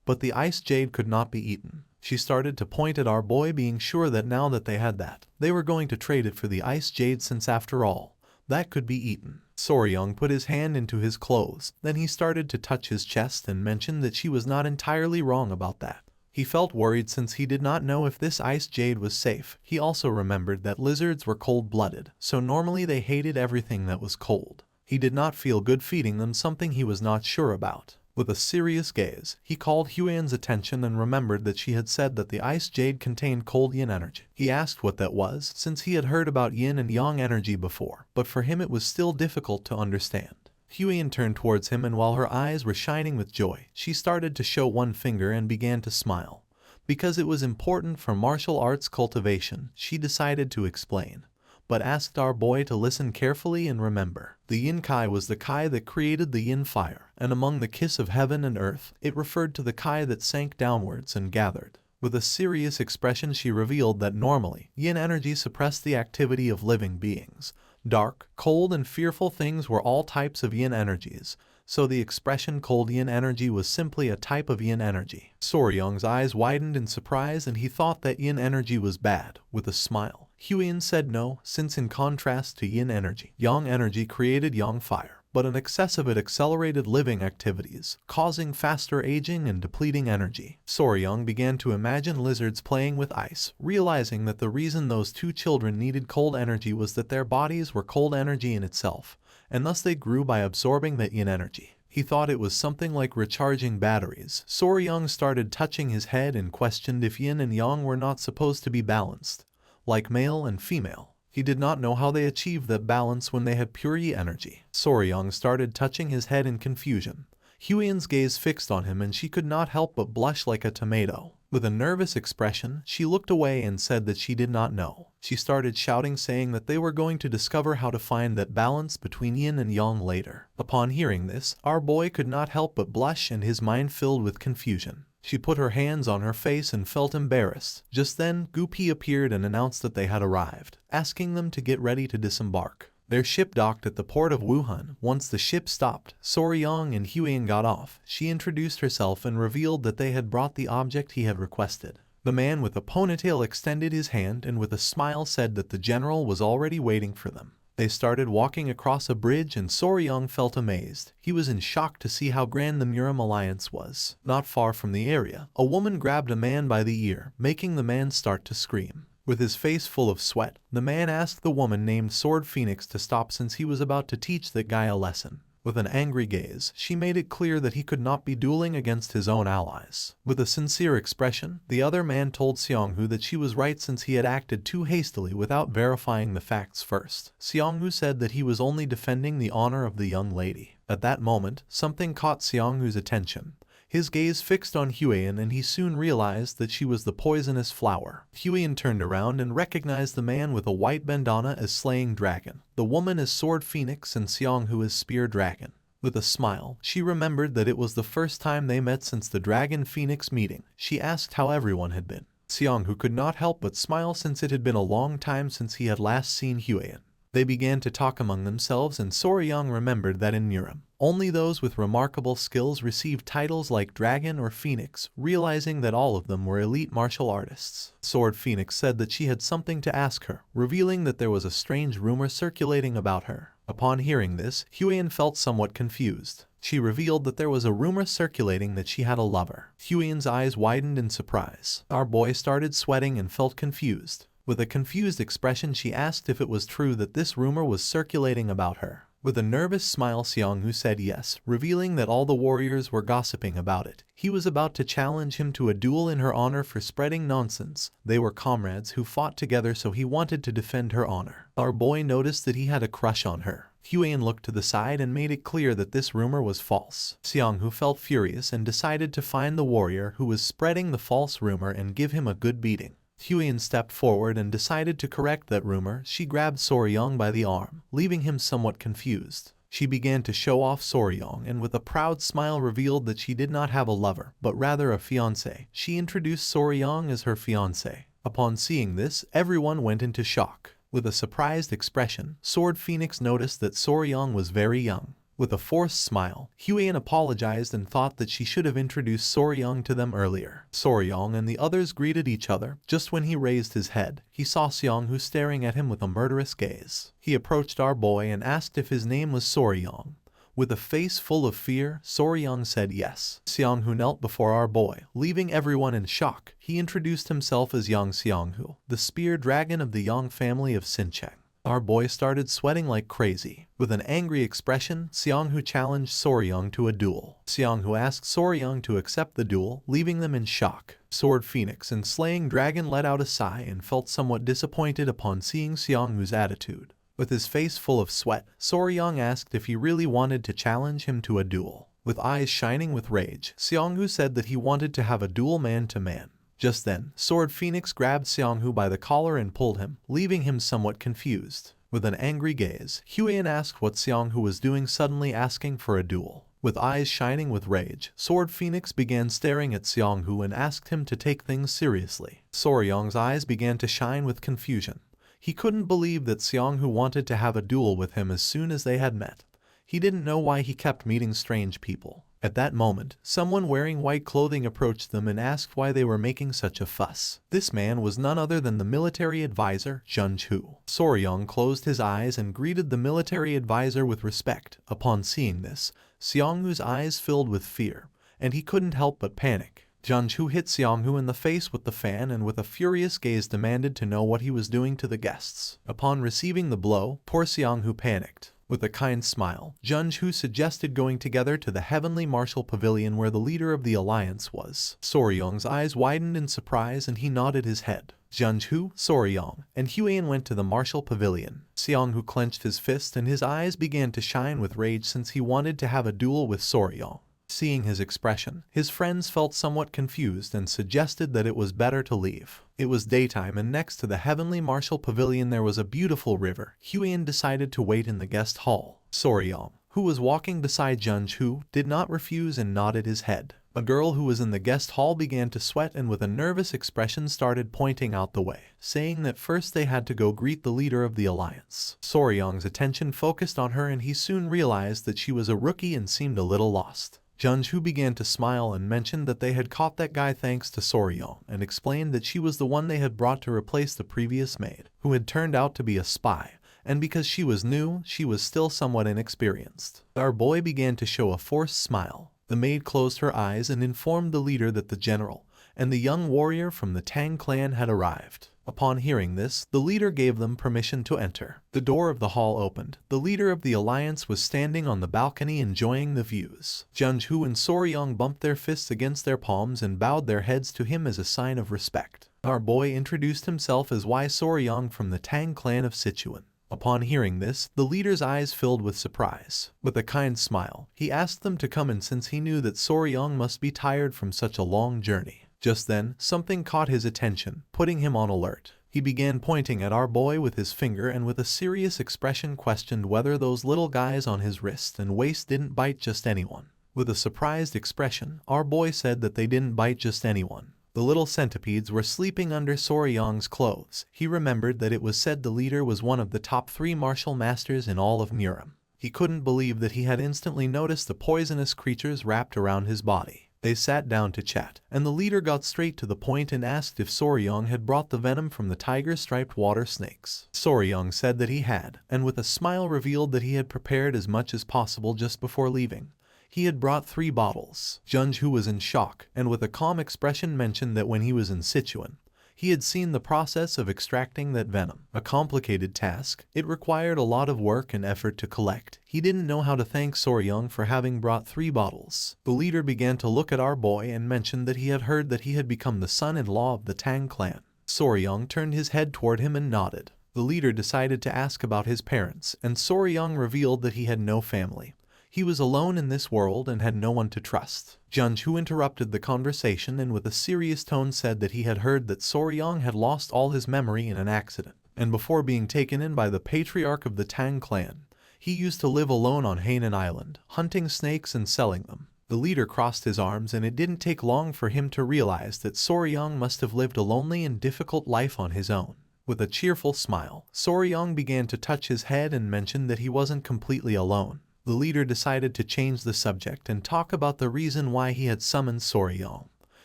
But the ice jade could not be eaten. She started to point at our boy, being sure that now that they had that, they were going to trade it for the ice jade, since after all, that could be eaten. Soryang put his hand into his clothes. Then he started to touch his chest and mentioned that she was not entirely wrong about that. He felt worried since he did not know if this ice jade was safe. He also remembered that lizards were cold-blooded, so normally they hated everything that was cold. He did not feel good feeding them, something he was not sure about. With a serious gaze, he called Huiyan's attention and remembered that she had said that the ice jade contained cold yin energy. He asked what that was, since he had heard about yin and yang energy before, but for him it was still difficult to understand. Huiyan turned towards him, and while her eyes were shining with joy, she started to show one finger and began to smile. Because it was important for martial arts cultivation, she decided to explain, but asked our boy to listen carefully and remember. The Yin Kai was the Kai that created the Yin fire, and among the kiss of heaven and earth, it referred to the Kai that sank downwards and gathered. With a serious expression, she revealed that normally, Yin energy suppressed the activity of living beings. Dark, cold, and fearful things were all types of yin energies, So the expression cold yin energy was simply a type of yin energy. Soryong's eyes widened in surprise and he thought that yin energy was bad. With a smile, Huiyin said no, since in contrast to yin energy, yang energy created yang fire. But an excess of it accelerated living activities, causing faster aging and depleting energy. Soryong began to imagine lizards playing with ice, realizing that the reason those two children needed cold energy was that their bodies were cold energy in itself, and thus they grew by absorbing that yin energy. He thought it was something like recharging batteries. Soryong started touching his head and questioned if yin and yang were not supposed to be balanced, like male and female. He did not know how they achieved that balance when they had pure yi energy. Soryong started touching his head in confusion. Huiyin's gaze fixed on him and she could not help but blush like a tomato. With a nervous expression, she looked away and said that she did not know. She started shouting, saying that they were going to discover how to find that balance between yin and yang later. Upon hearing this, our boy could not help but blush and his mind filled with confusion. She put her hands on her face and felt embarrassed. Just then, Gupi appeared and announced that they had arrived, asking them to get ready to disembark. Their ship docked at the port of Wuhan. Once the ship stopped, Soryong and Huiyin got off. She introduced herself and revealed that they had brought the object he had requested. The man with a ponytail extended his hand and with a smile said that the general was already waiting for them. They started walking across a bridge and Soryong felt amazed. He was in shock to see how grand the Murim alliance was. Not far from the area, a woman grabbed a man by the ear, making the man start to scream. With his face full of sweat, the man asked the woman named Sword Phoenix to stop since he was about to teach that guy a lesson. With an angry gaze, she made it clear that he could not be dueling against his own allies. With a sincere expression, the other man told Seonghu that she was right since he had acted too hastily without verifying the facts first. Seonghu said that he was only defending the honor of the young lady. At that moment, something caught Seonghu's attention. His gaze fixed on Huiyin and he soon realized that she was the poisonous flower. Huiyin turned around and recognized the man with a white bandana as Slaying Dragon, the woman as Sword Phoenix and Seonghu as Spear Dragon. With a smile, she remembered that it was the first time they met since the Dragon Phoenix meeting. She asked how everyone had been. Seonghu could not help but smile since it had been a long time since he had last seen Huiyin. They began to talk among themselves and Soryong remembered that in Murim, only those with remarkable skills received titles like Dragon or Phoenix, realizing that all of them were elite martial artists. Sword Phoenix said that she had something to ask her, revealing that there was a strange rumor circulating about her. Upon hearing this, Huiyin felt somewhat confused. She revealed that there was a rumor circulating that she had a lover. Huiyin's eyes widened in surprise. Our boy started sweating and felt confused. With a confused expression, she asked if it was true that this rumor was circulating about her. With a nervous smile, Seonghu said yes, revealing that all the warriors were gossiping about it. He was about to challenge him to a duel in her honor for spreading nonsense. They were comrades who fought together, so he wanted to defend her honor. Our boy noticed that he had a crush on her. Huiyin looked to the side and made it clear that this rumor was false. Seonghu felt furious and decided to find the warrior who was spreading the false rumor and give him a good beating. Huiyin stepped forward and decided to correct that rumor. She grabbed Soryong by the arm, leaving him somewhat confused. She began to show off Soryong and with a proud smile revealed that she did not have a lover, but rather a fiancé. She introduced Soryong as her fiancé. Upon seeing this, everyone went into shock. With a surprised expression, Sword Phoenix noticed that Soryong was very young. With a forced smile, Huiyin apologized and thought that she should have introduced Soryong to them earlier. Soryong and the others greeted each other. Just when he raised his head, he saw Seonghu staring at him with a murderous gaze. He approached our boy and asked if his name was Soryong. With a face full of fear, Soryong said yes. Seonghu knelt before our boy, leaving everyone in shock. He introduced himself as Yang Seonghu, the spear dragon of the Yang family of Sincheng. Our boy started sweating like crazy. With an angry expression, Seonghu challenged Soryong to a duel. Seonghu asked Soryong to accept the duel, leaving them in shock. Sword Phoenix and Slaying Dragon let out a sigh and felt somewhat disappointed upon seeing Seonghu's attitude. With his face full of sweat, Soryong asked if he really wanted to challenge him to a duel. With eyes shining with rage, Seonghu said that he wanted to have a duel man-to-man. Just then, Sword Phoenix grabbed Seonghu by the collar and pulled him, leaving him somewhat confused. With an angry gaze, Huiyin asked what Seonghu was doing, suddenly asking for a duel. With eyes shining with rage, Sword Phoenix began staring at Seonghu and asked him to take things seriously. Soryong's eyes began to shine with confusion. He couldn't believe that Seonghu wanted to have a duel with him as soon as they had met. He didn't know why he kept meeting strange people. At that moment, someone wearing white clothing approached them and asked why they were making such a fuss. This man was none other than the military advisor, Junju. Soryong closed his eyes and greeted the military advisor with respect. Upon seeing this, Seongwoo's eyes filled with fear, and he couldn't help but panic. Junju hit Seongwoo in the face with the fan and with a furious gaze demanded to know what he was doing to the guests. Upon receiving the blow, poor Seongwoo panicked. With a kind smile, Junju suggested going together to the Heavenly Martial Pavilion where the leader of the alliance was. Soryong's eyes widened in surprise and he nodded his head. Junju, Soryong, and Huan went to the Martial Pavilion. Seongwoo clenched his fist and his eyes began to shine with rage since he wanted to have a duel with Soryong. Seeing his expression, his friends felt somewhat confused and suggested that it was better to leave. It was daytime and next to the Heavenly Martial Pavilion there was a beautiful river. Huan decided to wait in the guest hall. Soryong, who was walking beside Junju, did not refuse and nodded his head. A girl who was in the guest hall began to sweat and with a nervous expression started pointing out the way, saying that first they had to go greet the leader of the alliance. Soryong's attention focused on her and he soon realized that she was a rookie and seemed a little lost. Junju began to smile and mentioned that they had caught that guy thanks to Soryong and explained that she was the one they had brought to replace the previous maid, who had turned out to be a spy, and because she was new, she was still somewhat inexperienced. Our boy began to show a forced smile. The maid closed her eyes and informed the leader that the general and the young warrior from the Tang clan had arrived. Upon hearing this, the leader gave them permission to enter. The door of the hall opened. The leader of the alliance was standing on the balcony enjoying the views. Junju and Soryong bumped their fists against their palms and bowed their heads to him as a sign of respect. Our boy introduced himself as Y Soryong from the Tang clan of Sichuan. Upon hearing this, the leader's eyes filled with surprise. With a kind smile, he asked them to come in since he knew that Soryong must be tired from such a long journey. Just then, something caught his attention, putting him on alert. He began pointing at our boy with his finger and with a serious expression questioned whether those little guys on his wrist and waist didn't bite just anyone. With a surprised expression, our boy said that they didn't bite just anyone. The little centipedes were sleeping under Soryong's clothes. He remembered that it was said the leader was one of the top 3 martial masters in all of Muram. He couldn't believe that he had instantly noticed the poisonous creatures wrapped around his body. They sat down to chat, and the leader got straight to the point and asked if Soryong had brought the venom from the tiger-striped water snakes. Soryong said that he had, and with a smile revealed that he had prepared as much as possible just before leaving. He had brought 3 bottles. Junju was in shock, and with a calm expression mentioned that when he was in Sichuan, he had seen the process of extracting that venom. A complicated task. It required a lot of work and effort to collect. He didn't know how to thank Soryong for having brought 3 bottles. The leader began to look at our boy and mentioned that he had heard that he had become the son-in-law of the Tang clan. Soryong turned his head toward him and nodded. The leader decided to ask about his parents, and Soryong revealed that he had no family. He was alone in this world and had no one to trust. Junju interrupted the conversation and with a serious tone said that he had heard that Soryong had lost all his memory in an accident, and before being taken in by the patriarch of the Tang clan, he used to live alone on Hainan Island, hunting snakes and selling them. The leader crossed his arms and it didn't take long for him to realize that Soryong must have lived a lonely and difficult life on his own. With a cheerful smile, Soryong began to touch his head and mentioned that he wasn't completely alone. The leader decided to change the subject and talk about the reason why he had summoned Soryong.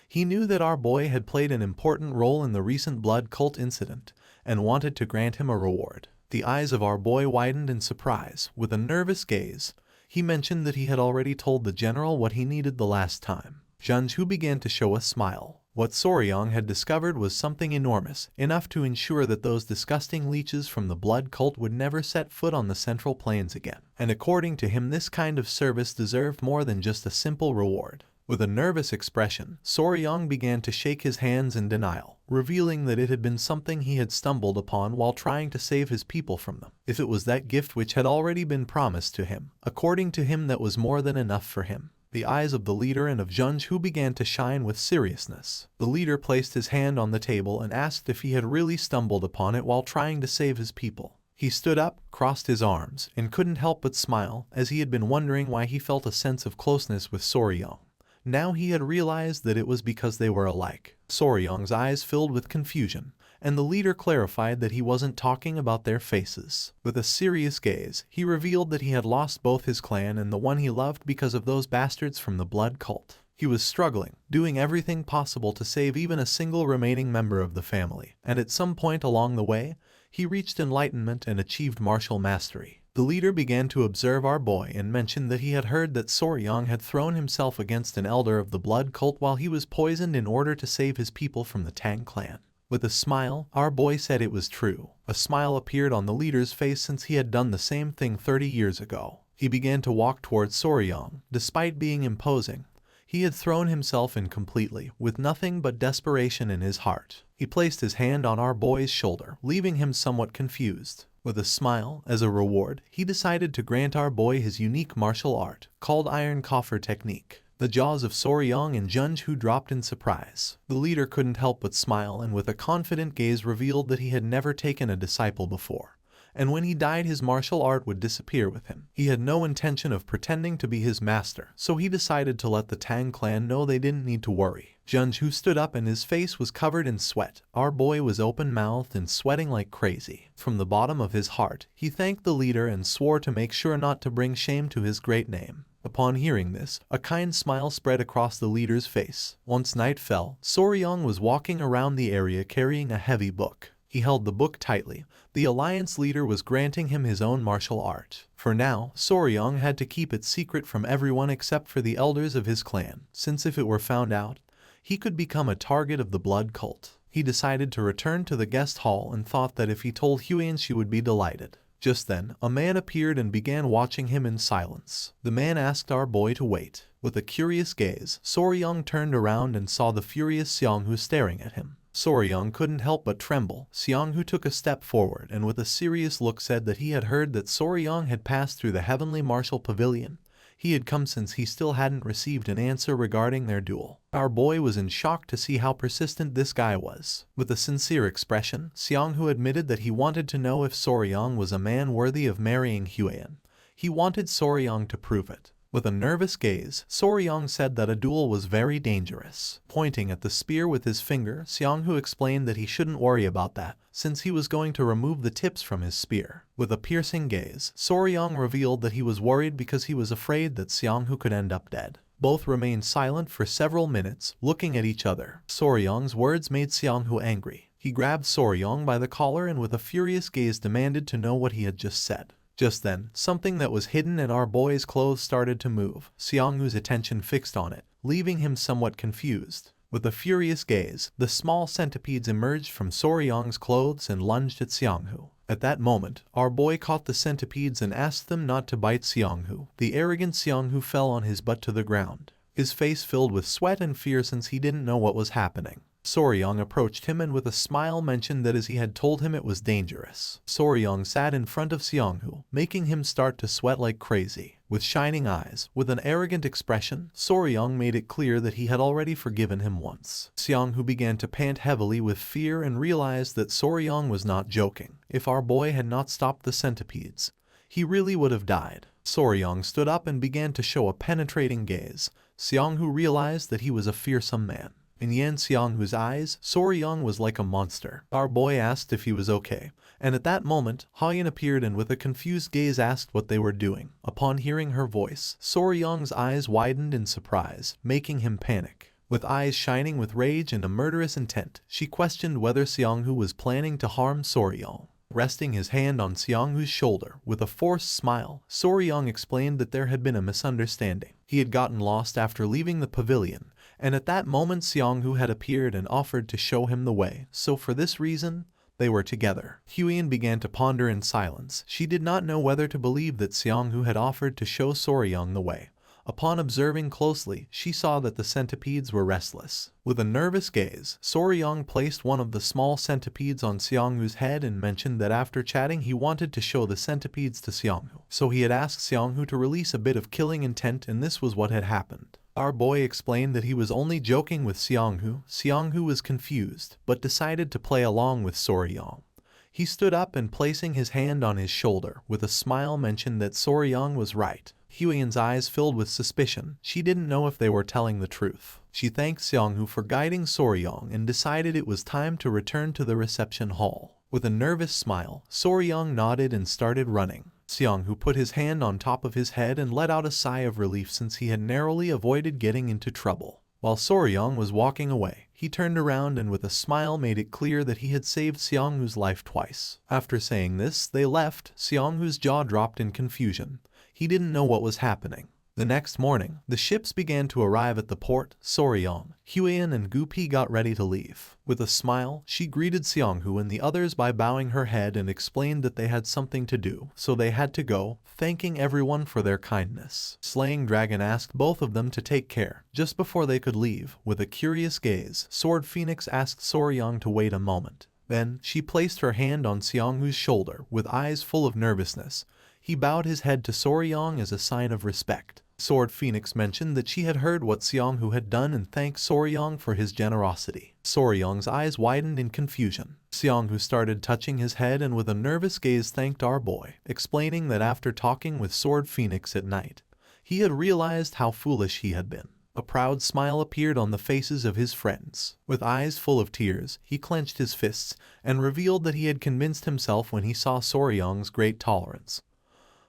He knew that our boy had played an important role in the recent blood cult incident and wanted to grant him a reward. The eyes of our boy widened in surprise. With a nervous gaze, he mentioned that he had already told the general what he needed the last time. Junju began to show a smile. What Soryong had discovered was something enormous, enough to ensure that those disgusting leeches from the blood cult would never set foot on the Central Plains again. And according to him, this kind of service deserved more than just a simple reward. With a nervous expression, Soryong began to shake his hands in denial, revealing that it had been something he had stumbled upon while trying to save his people from them. If it was that gift which had already been promised to him, according to him that was more than enough for him. The eyes of the leader and of Junju began to shine with seriousness. The leader placed his hand on the table and asked if he had really stumbled upon it while trying to save his people. He stood up, crossed his arms, and couldn't help but smile, as he had been wondering why he felt a sense of closeness with Soryong. Now he had realized that it was because they were alike. Soryong's eyes filled with confusion, and the leader clarified that he wasn't talking about their faces. With a serious gaze, he revealed that he had lost both his clan and the one he loved because of those bastards from the blood cult. He was struggling, doing everything possible to save even a single remaining member of the family, and at some point along the way, he reached enlightenment and achieved martial mastery. The leader began to observe our boy and mentioned that he had heard that Soryang had thrown himself against an elder of the blood cult while he was poisoned in order to save his people from the Tang clan. With a smile, our boy said it was true. A smile appeared on the leader's face since he had done the same thing 30 years ago. He began to walk towards Soryang. Despite being imposing, he had thrown himself in completely, with nothing but desperation in his heart. He placed his hand on our boy's shoulder, leaving him somewhat confused. With a smile, as a reward, he decided to grant our boy his unique martial art, called Iron Coffer Technique. The jaws of Soryang and Junju dropped in surprise. The leader couldn't help but smile and with a confident gaze revealed that he had never taken a disciple before. And when he died his martial art would disappear with him. He had no intention of pretending to be his master, so he decided to let the Tang clan know they didn't need to worry. Junju stood up and his face was covered in sweat. Our boy was open-mouthed and sweating like crazy. From the bottom of his heart, he thanked the leader and swore to make sure not to bring shame to his great name. Upon hearing this, a kind smile spread across the leader's face. Once night fell, Soryang was walking around the area carrying a heavy book. He held the book tightly. The alliance leader was granting him his own martial art. For now, Soryang had to keep it secret from everyone except for the elders of his clan, since if it were found out, he could become a target of the blood cult. He decided to return to the guest hall and thought that if he told Huyen she would be delighted. Just then, a man appeared and began watching him in silence. The man asked our boy to wait. With a curious gaze, Soryang turned around and saw the furious Xianghu staring at him. Soryang couldn't help but tremble. Xianghu took a step forward and with a serious look said that he had heard that Soryang had passed through the heavenly martial pavilion. He had come since he still hadn't received an answer regarding their duel. Our boy was in shock to see how persistent this guy was. With a sincere expression, Xianghu admitted that he wanted to know if Soryang was a man worthy of marrying Huyen. He wanted Soryang to prove it. With a nervous gaze, Soryang said that a duel was very dangerous. Pointing at the spear with his finger, Xianghu explained that he shouldn't worry about that, since he was going to remove the tips from his spear. With a piercing gaze, Soryang revealed that he was worried because he was afraid that Xianghu could end up dead. Both remained silent for several minutes, looking at each other. Soryang's words made Xianghu angry. He grabbed Soryang by the collar and with a furious gaze demanded to know what he had just said. Just then, something that was hidden in our boy's clothes started to move. Xianghu's attention fixed on it, leaving him somewhat confused. With a furious gaze, the small centipedes emerged from Soryang's clothes and lunged at Xianghu. At that moment, our boy caught the centipedes and asked them not to bite Xianghu. The arrogant Xianghu fell on his butt to the ground, his face filled with sweat and fear since he didn't know what was happening. Soryang approached him and with a smile mentioned that as he had told him it was dangerous. Soryang sat in front of Xianghu, making him start to sweat like crazy. With shining eyes, with an arrogant expression, Soryang made it clear that he had already forgiven him once. Xianghu began to pant heavily with fear and realized that Soryang was not joking. If our boy had not stopped the centipedes, he really would have died. Soryang stood up and began to show a penetrating gaze. Xianghu realized that he was a fearsome man. In Yan Xianghu's eyes, Soryang was like a monster. Our boy asked if he was okay, and at that moment, Hayan appeared and with a confused gaze asked what they were doing. Upon hearing her voice, Soryang's eyes widened in surprise, making him panic. With eyes shining with rage and a murderous intent, she questioned whether Xianghu was planning to harm Soryang. Resting his hand on Xianghu's shoulder, with a forced smile, Soryang explained that there had been a misunderstanding. He had gotten lost after leaving the pavilion, and at that moment Xianghu had appeared and offered to show him the way, so for this reason, they were together. Huyen began to ponder in silence. She did not know whether to believe that Xianghu had offered to show Soryang the way. Upon observing closely, she saw that the centipedes were restless. With a nervous gaze, Soryang placed one of the small centipedes on Xianghu's head and mentioned that after chatting he wanted to show the centipedes to Xianghu. So he had asked Xianghu to release a bit of killing intent and this was what had happened. Our boy explained that he was only joking with Xianghu. Xianghu was confused, but decided to play along with Soryang. He stood up and placing his hand on his shoulder, with a smile mentioned that Soryang was right. Huyen's eyes filled with suspicion. She didn't know if they were telling the truth. She thanked Seonghu for guiding Soryong and decided it was time to return to the reception hall. With a nervous smile, Soryong nodded and started running. Seonghu put his hand on top of his head and let out a sigh of relief since he had narrowly avoided getting into trouble. While Soryong was walking away, he turned around and with a smile made it clear that he had saved Seonghu's life twice. After saying this, they left. Seonghu's jaw dropped in confusion. He didn't know what was happening. The next morning, the ships began to arrive at the port. Soryong, Huian and Gupi got ready to leave. With a smile, she greeted Seonghu and the others by bowing her head and explained that they had something to do, so they had to go, thanking everyone for their kindness. Slaying Dragon asked both of them to take care. Just before they could leave, with a curious gaze, Sword Phoenix asked Soryong to wait a moment. Then, she placed her hand on Seonghu's shoulder with eyes full of nervousness. He bowed his head to Soryong as a sign of respect. Sword Phoenix mentioned that she had heard what Seonghu had done and thanked Soryong for his generosity. Soryong's eyes widened in confusion. Seonghu started touching his head and with a nervous gaze thanked our boy, explaining that after talking with Sword Phoenix at night, he had realized how foolish he had been. A proud smile appeared on the faces of his friends. With eyes full of tears, he clenched his fists and revealed that he had convinced himself when he saw Soryong's great tolerance,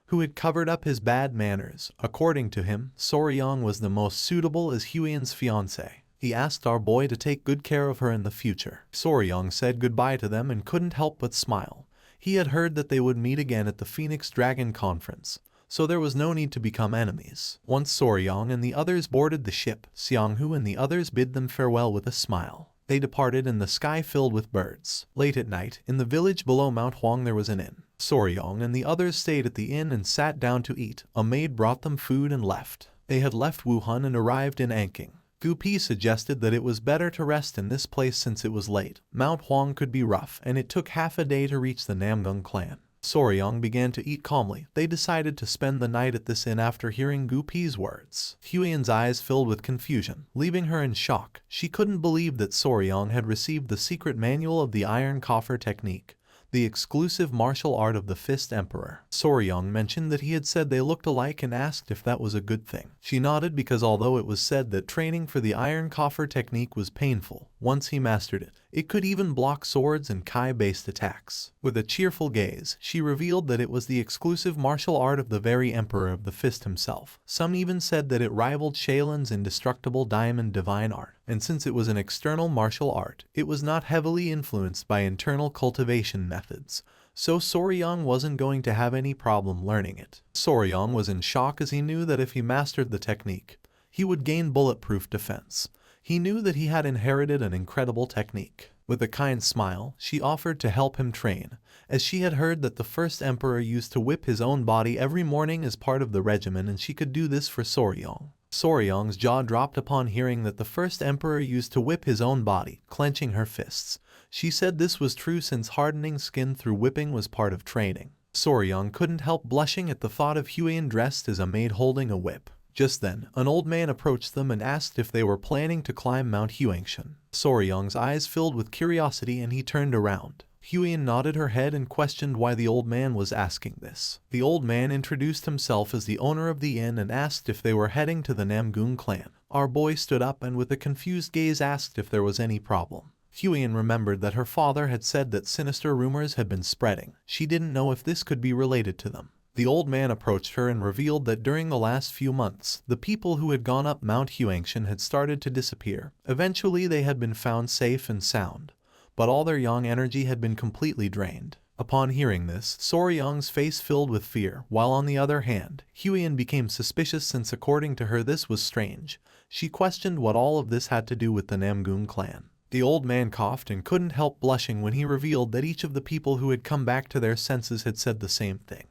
who had covered up his bad manners. According to him, Soryong was the most suitable as Huian's fiancé. He asked our boy to take good care of her in the future. Soryong said goodbye to them and couldn't help but smile. He had heard that they would meet again at the Phoenix Dragon Conference, so there was no need to become enemies. Once Soryong and the others boarded the ship, Seonghu and the others bid them farewell with a smile. They departed in the sky filled with birds. Late at night, in the village below Mount Huang there was an inn. Soryong and the others stayed at the inn and sat down to eat. A maid brought them food and left. They had left Wuhan and arrived in Anqing. Gupi suggested that it was better to rest in this place since it was late. Mount Huang could be rough, and it took half a day to reach the Namgung clan. Soryong began to eat calmly. They decided to spend the night at this inn after hearing Gupi's words. Huian's eyes filled with confusion, leaving her in shock. She couldn't believe that Soryong had received the secret manual of the Iron Coffer technique, the exclusive martial art of the Fist Emperor. Soryong mentioned that he had said they looked alike and asked if that was a good thing. She nodded because although it was said that training for the Iron Coffer technique was painful, once he mastered it, it could even block swords and Kai-based attacks. With a cheerful gaze, she revealed that it was the exclusive martial art of the very Emperor of the Fist himself. Some even said that it rivaled Shailin's indestructible diamond divine art. And since it was an external martial art, it was not heavily influenced by internal cultivation methods, so Soryong wasn't going to have any problem learning it. Soryong was in shock as he knew that if he mastered the technique, he would gain bulletproof defense. He knew that he had inherited an incredible technique. With a kind smile, she offered to help him train, as she had heard that the first emperor used to whip his own body every morning as part of the regimen and she could do this for Soryong. Soryong's jaw dropped upon hearing that the first emperor used to whip his own body, clenching her fists. She said this was true since hardening skin through whipping was part of training. Soryong couldn't help blushing at the thought of Huian dressed as a maid holding a whip. Just then, an old man approached them and asked if they were planning to climb Mount Huangshan. Soryong's eyes filled with curiosity and he turned around. Huian nodded her head and questioned why the old man was asking this. The old man introduced himself as the owner of the inn and asked if they were heading to the Namgung clan. Our boy stood up and with a confused gaze asked if there was any problem. Huian remembered that her father had said that sinister rumors had been spreading. She didn't know if this could be related to them. The old man approached her and revealed that during the last few months, the people who had gone up Mount Huangshan had started to disappear. Eventually they had been found safe and sound, but all their yang energy had been completely drained. Upon hearing this, Soryong's face filled with fear, while on the other hand, Huian became suspicious since according to her this was strange. She questioned what all of this had to do with the Namgung clan. The old man coughed and couldn't help blushing when he revealed that each of the people who had come back to their senses had said the same thing.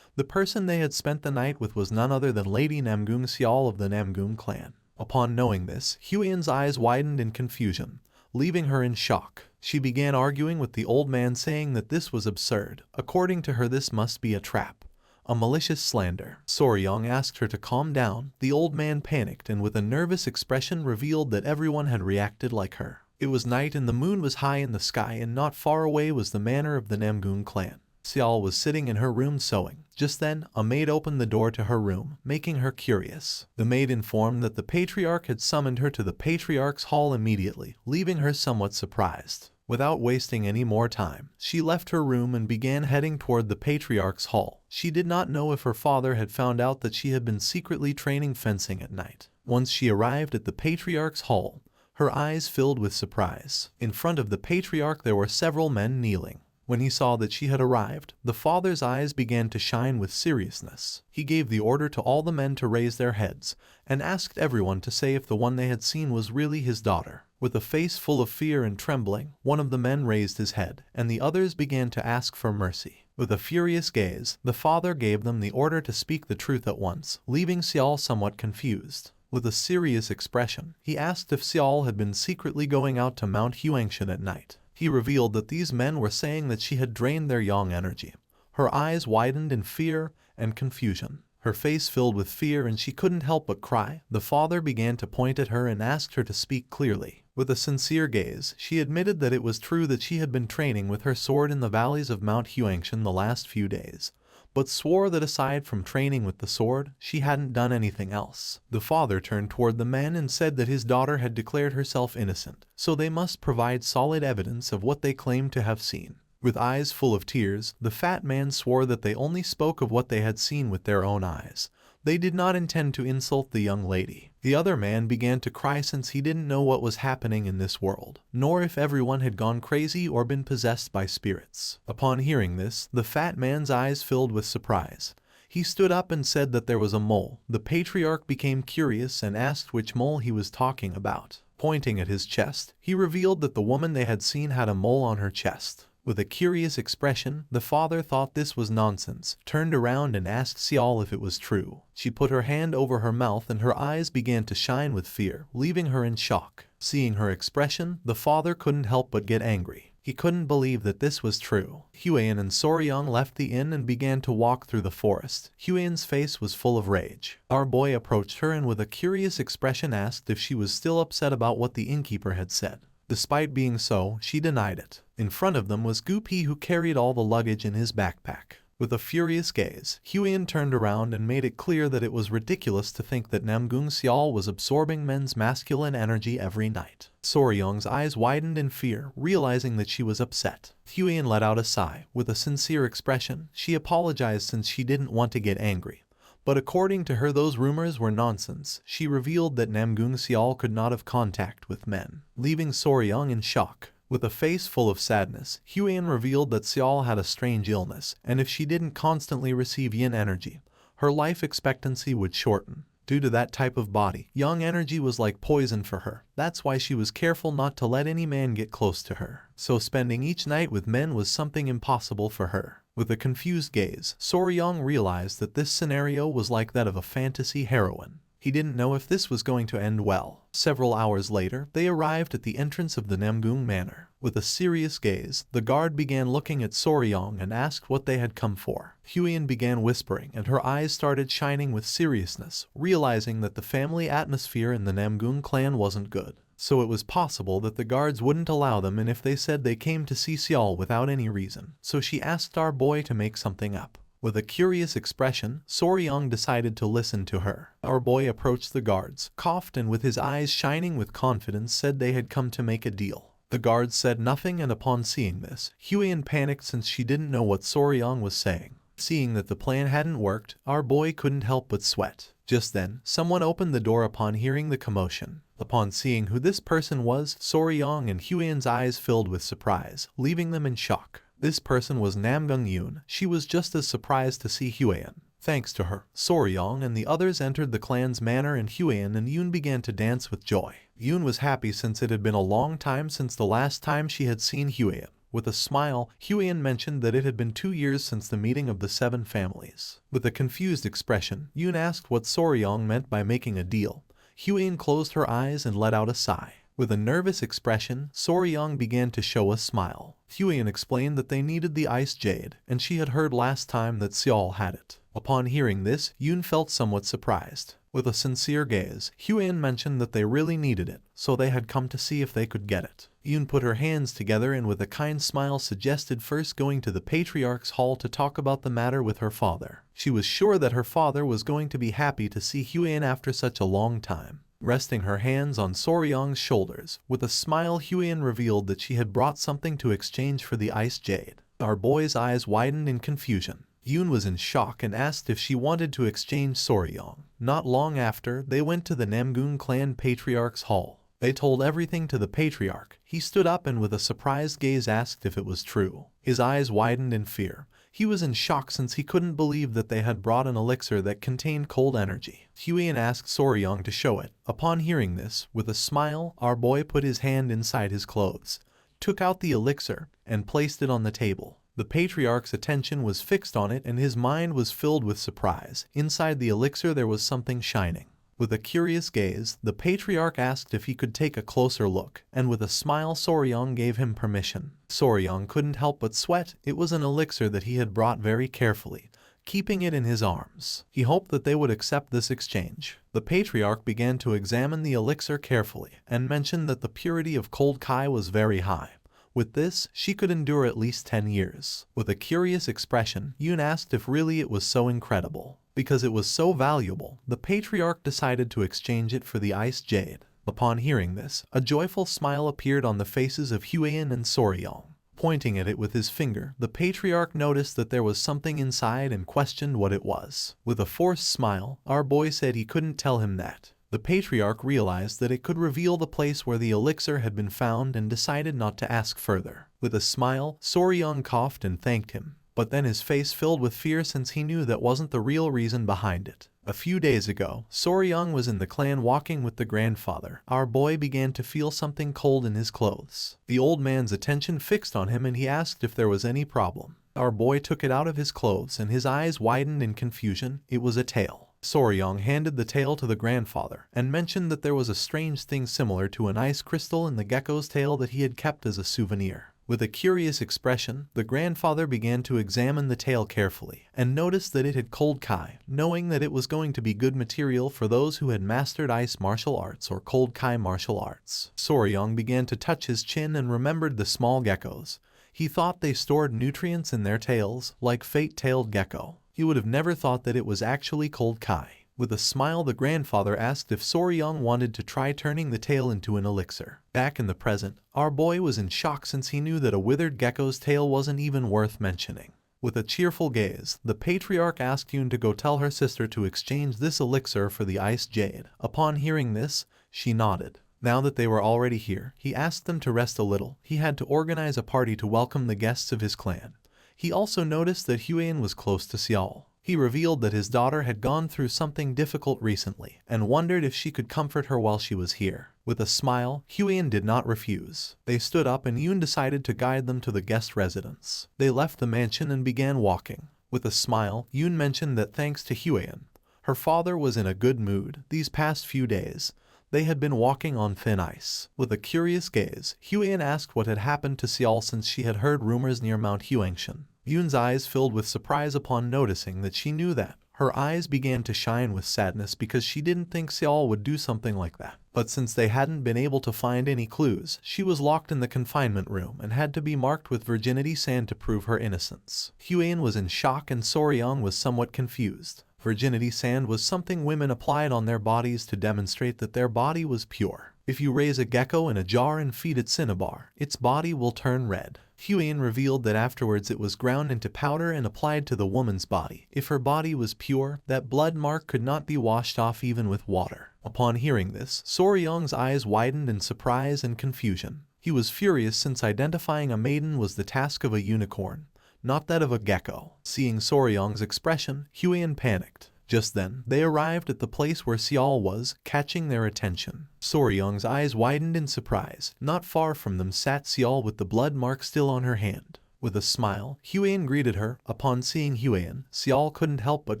The person they had spent the night with was none other than Lady Namgung Xiao of the Namgung clan. Upon knowing this, Huian's eyes widened in confusion, leaving her in shock. She began arguing with the old man saying that this was absurd. According to her this must be a trap, a malicious slander. Soryong asked her to calm down. The old man panicked and with a nervous expression revealed that everyone had reacted like her. It was night and the moon was high in the sky and not far away was the manor of the Namgung clan. Xiao was sitting in her room sewing. Just then, a maid opened the door to her room, making her curious. The maid informed that the patriarch had summoned her to the patriarch's hall immediately, leaving her somewhat surprised. Without wasting any more time, she left her room and began heading toward the patriarch's hall. She did not know if her father had found out that she had been secretly training fencing at night. Once she arrived at the patriarch's hall, her eyes filled with surprise. In front of the patriarch there were several men kneeling. When he saw that she had arrived, the father's eyes began to shine with seriousness. He gave the order to all the men to raise their heads, and asked everyone to say if the one they had seen was really his daughter. With a face full of fear and trembling, one of the men raised his head, and the others began to ask for mercy. With a furious gaze, the father gave them the order to speak the truth at once, leaving Xiao somewhat confused. With a serious expression, he asked if Xiao had been secretly going out to Mount Huangshan at night. He revealed that these men were saying that she had drained their yang energy. Her eyes widened in fear and confusion. Her face filled with fear and she couldn't help but cry. The father began to point at her and asked her to speak clearly. With a sincere gaze, she admitted that it was true that she had been training with her sword in the valleys of Mount Huangshan the last few days, but swore that aside from training with the sword, she hadn't done anything else. The father turned toward the men and said that his daughter had declared herself innocent, so they must provide solid evidence of what they claimed to have seen. With eyes full of tears, the fat man swore that they only spoke of what they had seen with their own eyes. They did not intend to insult the young lady. The other man began to cry since he didn't know what was happening in this world, nor if everyone had gone crazy or been possessed by spirits. Upon hearing this, the fat man's eyes filled with surprise. He stood up and said that there was a mole. The patriarch became curious and asked which mole he was talking about. Pointing at his chest, he revealed that the woman they had seen had a mole on her chest. With a curious expression, the father thought this was nonsense, turned around and asked Xiao if it was true. She put her hand over her mouth and her eyes began to shine with fear, leaving her in shock. Seeing her expression, the father couldn't help but get angry. He couldn't believe that this was true. Huiyan and Soryang left the inn and began to walk through the forest. Huiyan's face was full of rage. Our boy approached her and with a curious expression asked if she was still upset about what the innkeeper had said. Despite being so, she denied it. In front of them was Gupi, who carried all the luggage in his backpack. With a furious gaze, Huiyan turned around and made it clear that it was ridiculous to think that Namgung Xiao was absorbing men's masculine energy every night. Soryang's eyes widened in fear, realizing that she was upset. Huiyan let out a sigh. With a sincere expression, she apologized since she didn't want to get angry. But according to her, those rumors were nonsense. She revealed that Namgung Xiao could not have contact with men, leaving Soryang in shock. With a face full of sadness, Huiyan revealed that Xiao had a strange illness, and if she didn't constantly receive yin energy, her life expectancy would shorten. Due to that type of body, yang energy was like poison for her. That's why she was careful not to let any man get close to her. So spending each night with men was something impossible for her. With a confused gaze, Soryang realized that this scenario was like that of a fantasy heroine. He didn't know if this was going to end well. Several hours later, they arrived at the entrance of the Namgung Manor. With a serious gaze, the guard began looking at Soryang and asked what they had come for. Huiyan began whispering and her eyes started shining with seriousness, realizing that the family atmosphere in the Namgung clan wasn't good. So it was possible that the guards wouldn't allow them, and if they said they came to see Xiao without any reason. So she asked our boy to make something up. With a curious expression, Soryang decided to listen to her. Our boy approached the guards, coughed, and with his eyes shining with confidence said they had come to make a deal. The guards said nothing, and upon seeing this, Huiyan panicked since she didn't know what Soryang was saying. Seeing that the plan hadn't worked, our boy couldn't help but sweat. Just then, someone opened the door upon hearing the commotion. Upon seeing who this person was, Soryang and Huiyan's eyes filled with surprise, leaving them in shock. This person was Namgung Yoon. She was just as surprised to see Huiyan. Thanks to her, Soryang and the others entered the clan's manor, and Huiyan and Yoon began to dance with joy. Yoon was happy since it had been a long time since the last time she had seen Huiyan. With a smile, Huiyan mentioned that it had been 2 years since the meeting of the 7 families. With a confused expression, Yoon asked what Soryang meant by making a deal. Huiyan closed her eyes and let out a sigh. With a nervous expression, Soryang began to show a smile. Huiyan explained that they needed the ice jade, and she had heard last time that Xiao had it. Upon hearing this, Yoon felt somewhat surprised. With a sincere gaze, Huan mentioned that they really needed it, so they had come to see if they could get it. Yoon put her hands together and with a kind smile suggested first going to the patriarch's hall to talk about the matter with her father. She was sure that her father was going to be happy to see Huan after such a long time. Resting her hands on Soryong's shoulders, with a smile Huan revealed that she had brought something to exchange for the ice jade. Our boy's eyes widened in confusion. Yoon was in shock and asked if she wanted to exchange Soryong. Not long after, they went to the Namgun clan patriarch's hall. They told everything to the patriarch. He stood up and with a surprised gaze asked if it was true. His eyes widened in fear. He was in shock since he couldn't believe that they had brought an elixir that contained cold energy. Huan asked Soryong to show it. Upon hearing this, with a smile, our boy put his hand inside his clothes, took out the elixir, and placed it on the table. The patriarch's attention was fixed on it and his mind was filled with surprise. Inside the elixir there was something shining. With a curious gaze, the patriarch asked if he could take a closer look, and with a smile Soryong gave him permission. Soryong couldn't help but sweat. It was an elixir that he had brought very carefully, keeping it in his arms. He hoped that they would accept this exchange. The patriarch began to examine the elixir carefully, and mentioned that the purity of cold kai was very high. With this, she could endure at least 10 years. With a curious expression, Yoon asked if really it was so incredible. Because it was so valuable, the patriarch decided to exchange it for the ice jade. Upon hearing this, a joyful smile appeared on the faces of Huan and Soryong. Pointing at it with his finger, the patriarch noticed that there was something inside and questioned what it was. With a forced smile, our boy said he couldn't tell him that. The patriarch realized that it could reveal the place where the elixir had been found and decided not to ask further. With a smile, Soryong coughed and thanked him, but then his face filled with fear since he knew that wasn't the real reason behind it. A few days ago, Soryong was in the clan walking with the grandfather. Our boy began to feel something cold in his clothes. The old man's attention fixed on him and he asked if there was any problem. Our boy took it out of his clothes and his eyes widened in confusion. It was a tail. Soryong handed the tail to the grandfather and mentioned that there was a strange thing similar to an ice crystal in the gecko's tail that he had kept as a souvenir. With a curious expression, the grandfather began to examine the tail carefully and noticed that it had cold kai, knowing that it was going to be good material for those who had mastered ice martial arts or cold kai martial arts. Soryong began to touch his chin and remembered the small geckos. He thought they stored nutrients in their tails, like fate-tailed gecko. He would have never thought that it was actually cold kai. With a smile, the grandfather asked if Soryong wanted to try turning the tail into an elixir. Back in the present, our boy was in shock since he knew that a withered gecko's tail wasn't even worth mentioning. With a cheerful gaze, the patriarch asked Yoon to go tell her sister to exchange this elixir for the ice jade. Upon hearing this, she nodded. Now that they were already here, he asked them to rest a little. He had to organize a party to welcome the guests of his clan. He also noticed that Huan was close to Seol. He revealed that his daughter had gone through something difficult recently and wondered if she could comfort her while she was here. With a smile, Huan did not refuse. They stood up and Yoon decided to guide them to the guest residence. They left the mansion and began walking. With a smile, Yoon mentioned that thanks to Huan, her father was in a good mood. These past few days, they had been walking on thin ice. With a curious gaze, Huan asked what had happened to Seol since she had heard rumors near Mount Huangshan. Yoon's eyes filled with surprise upon noticing that she knew that. Her eyes began to shine with sadness because she didn't think Seol would do something like that. But since they hadn't been able to find any clues, she was locked in the confinement room and had to be marked with virginity sand to prove her innocence. Huan was in shock and Soryong was somewhat confused. Virginity sand was something women applied on their bodies to demonstrate that their body was pure. If you raise a gecko in a jar and feed it cinnabar, its body will turn red. Huan revealed that afterwards it was ground into powder and applied to the woman's body. If her body was pure, that blood mark could not be washed off even with water. Upon hearing this, Soryong's eyes widened in surprise and confusion. He was furious since identifying a maiden was the task of a unicorn, not that of a gecko. Seeing Soryong's expression, Huan panicked. Just then, they arrived at the place where Seol was, catching their attention. Soryong's eyes widened in surprise. Not far from them sat Seol with the blood mark still on her hand. With a smile, Huan greeted her. Upon seeing Huan, Seol couldn't help but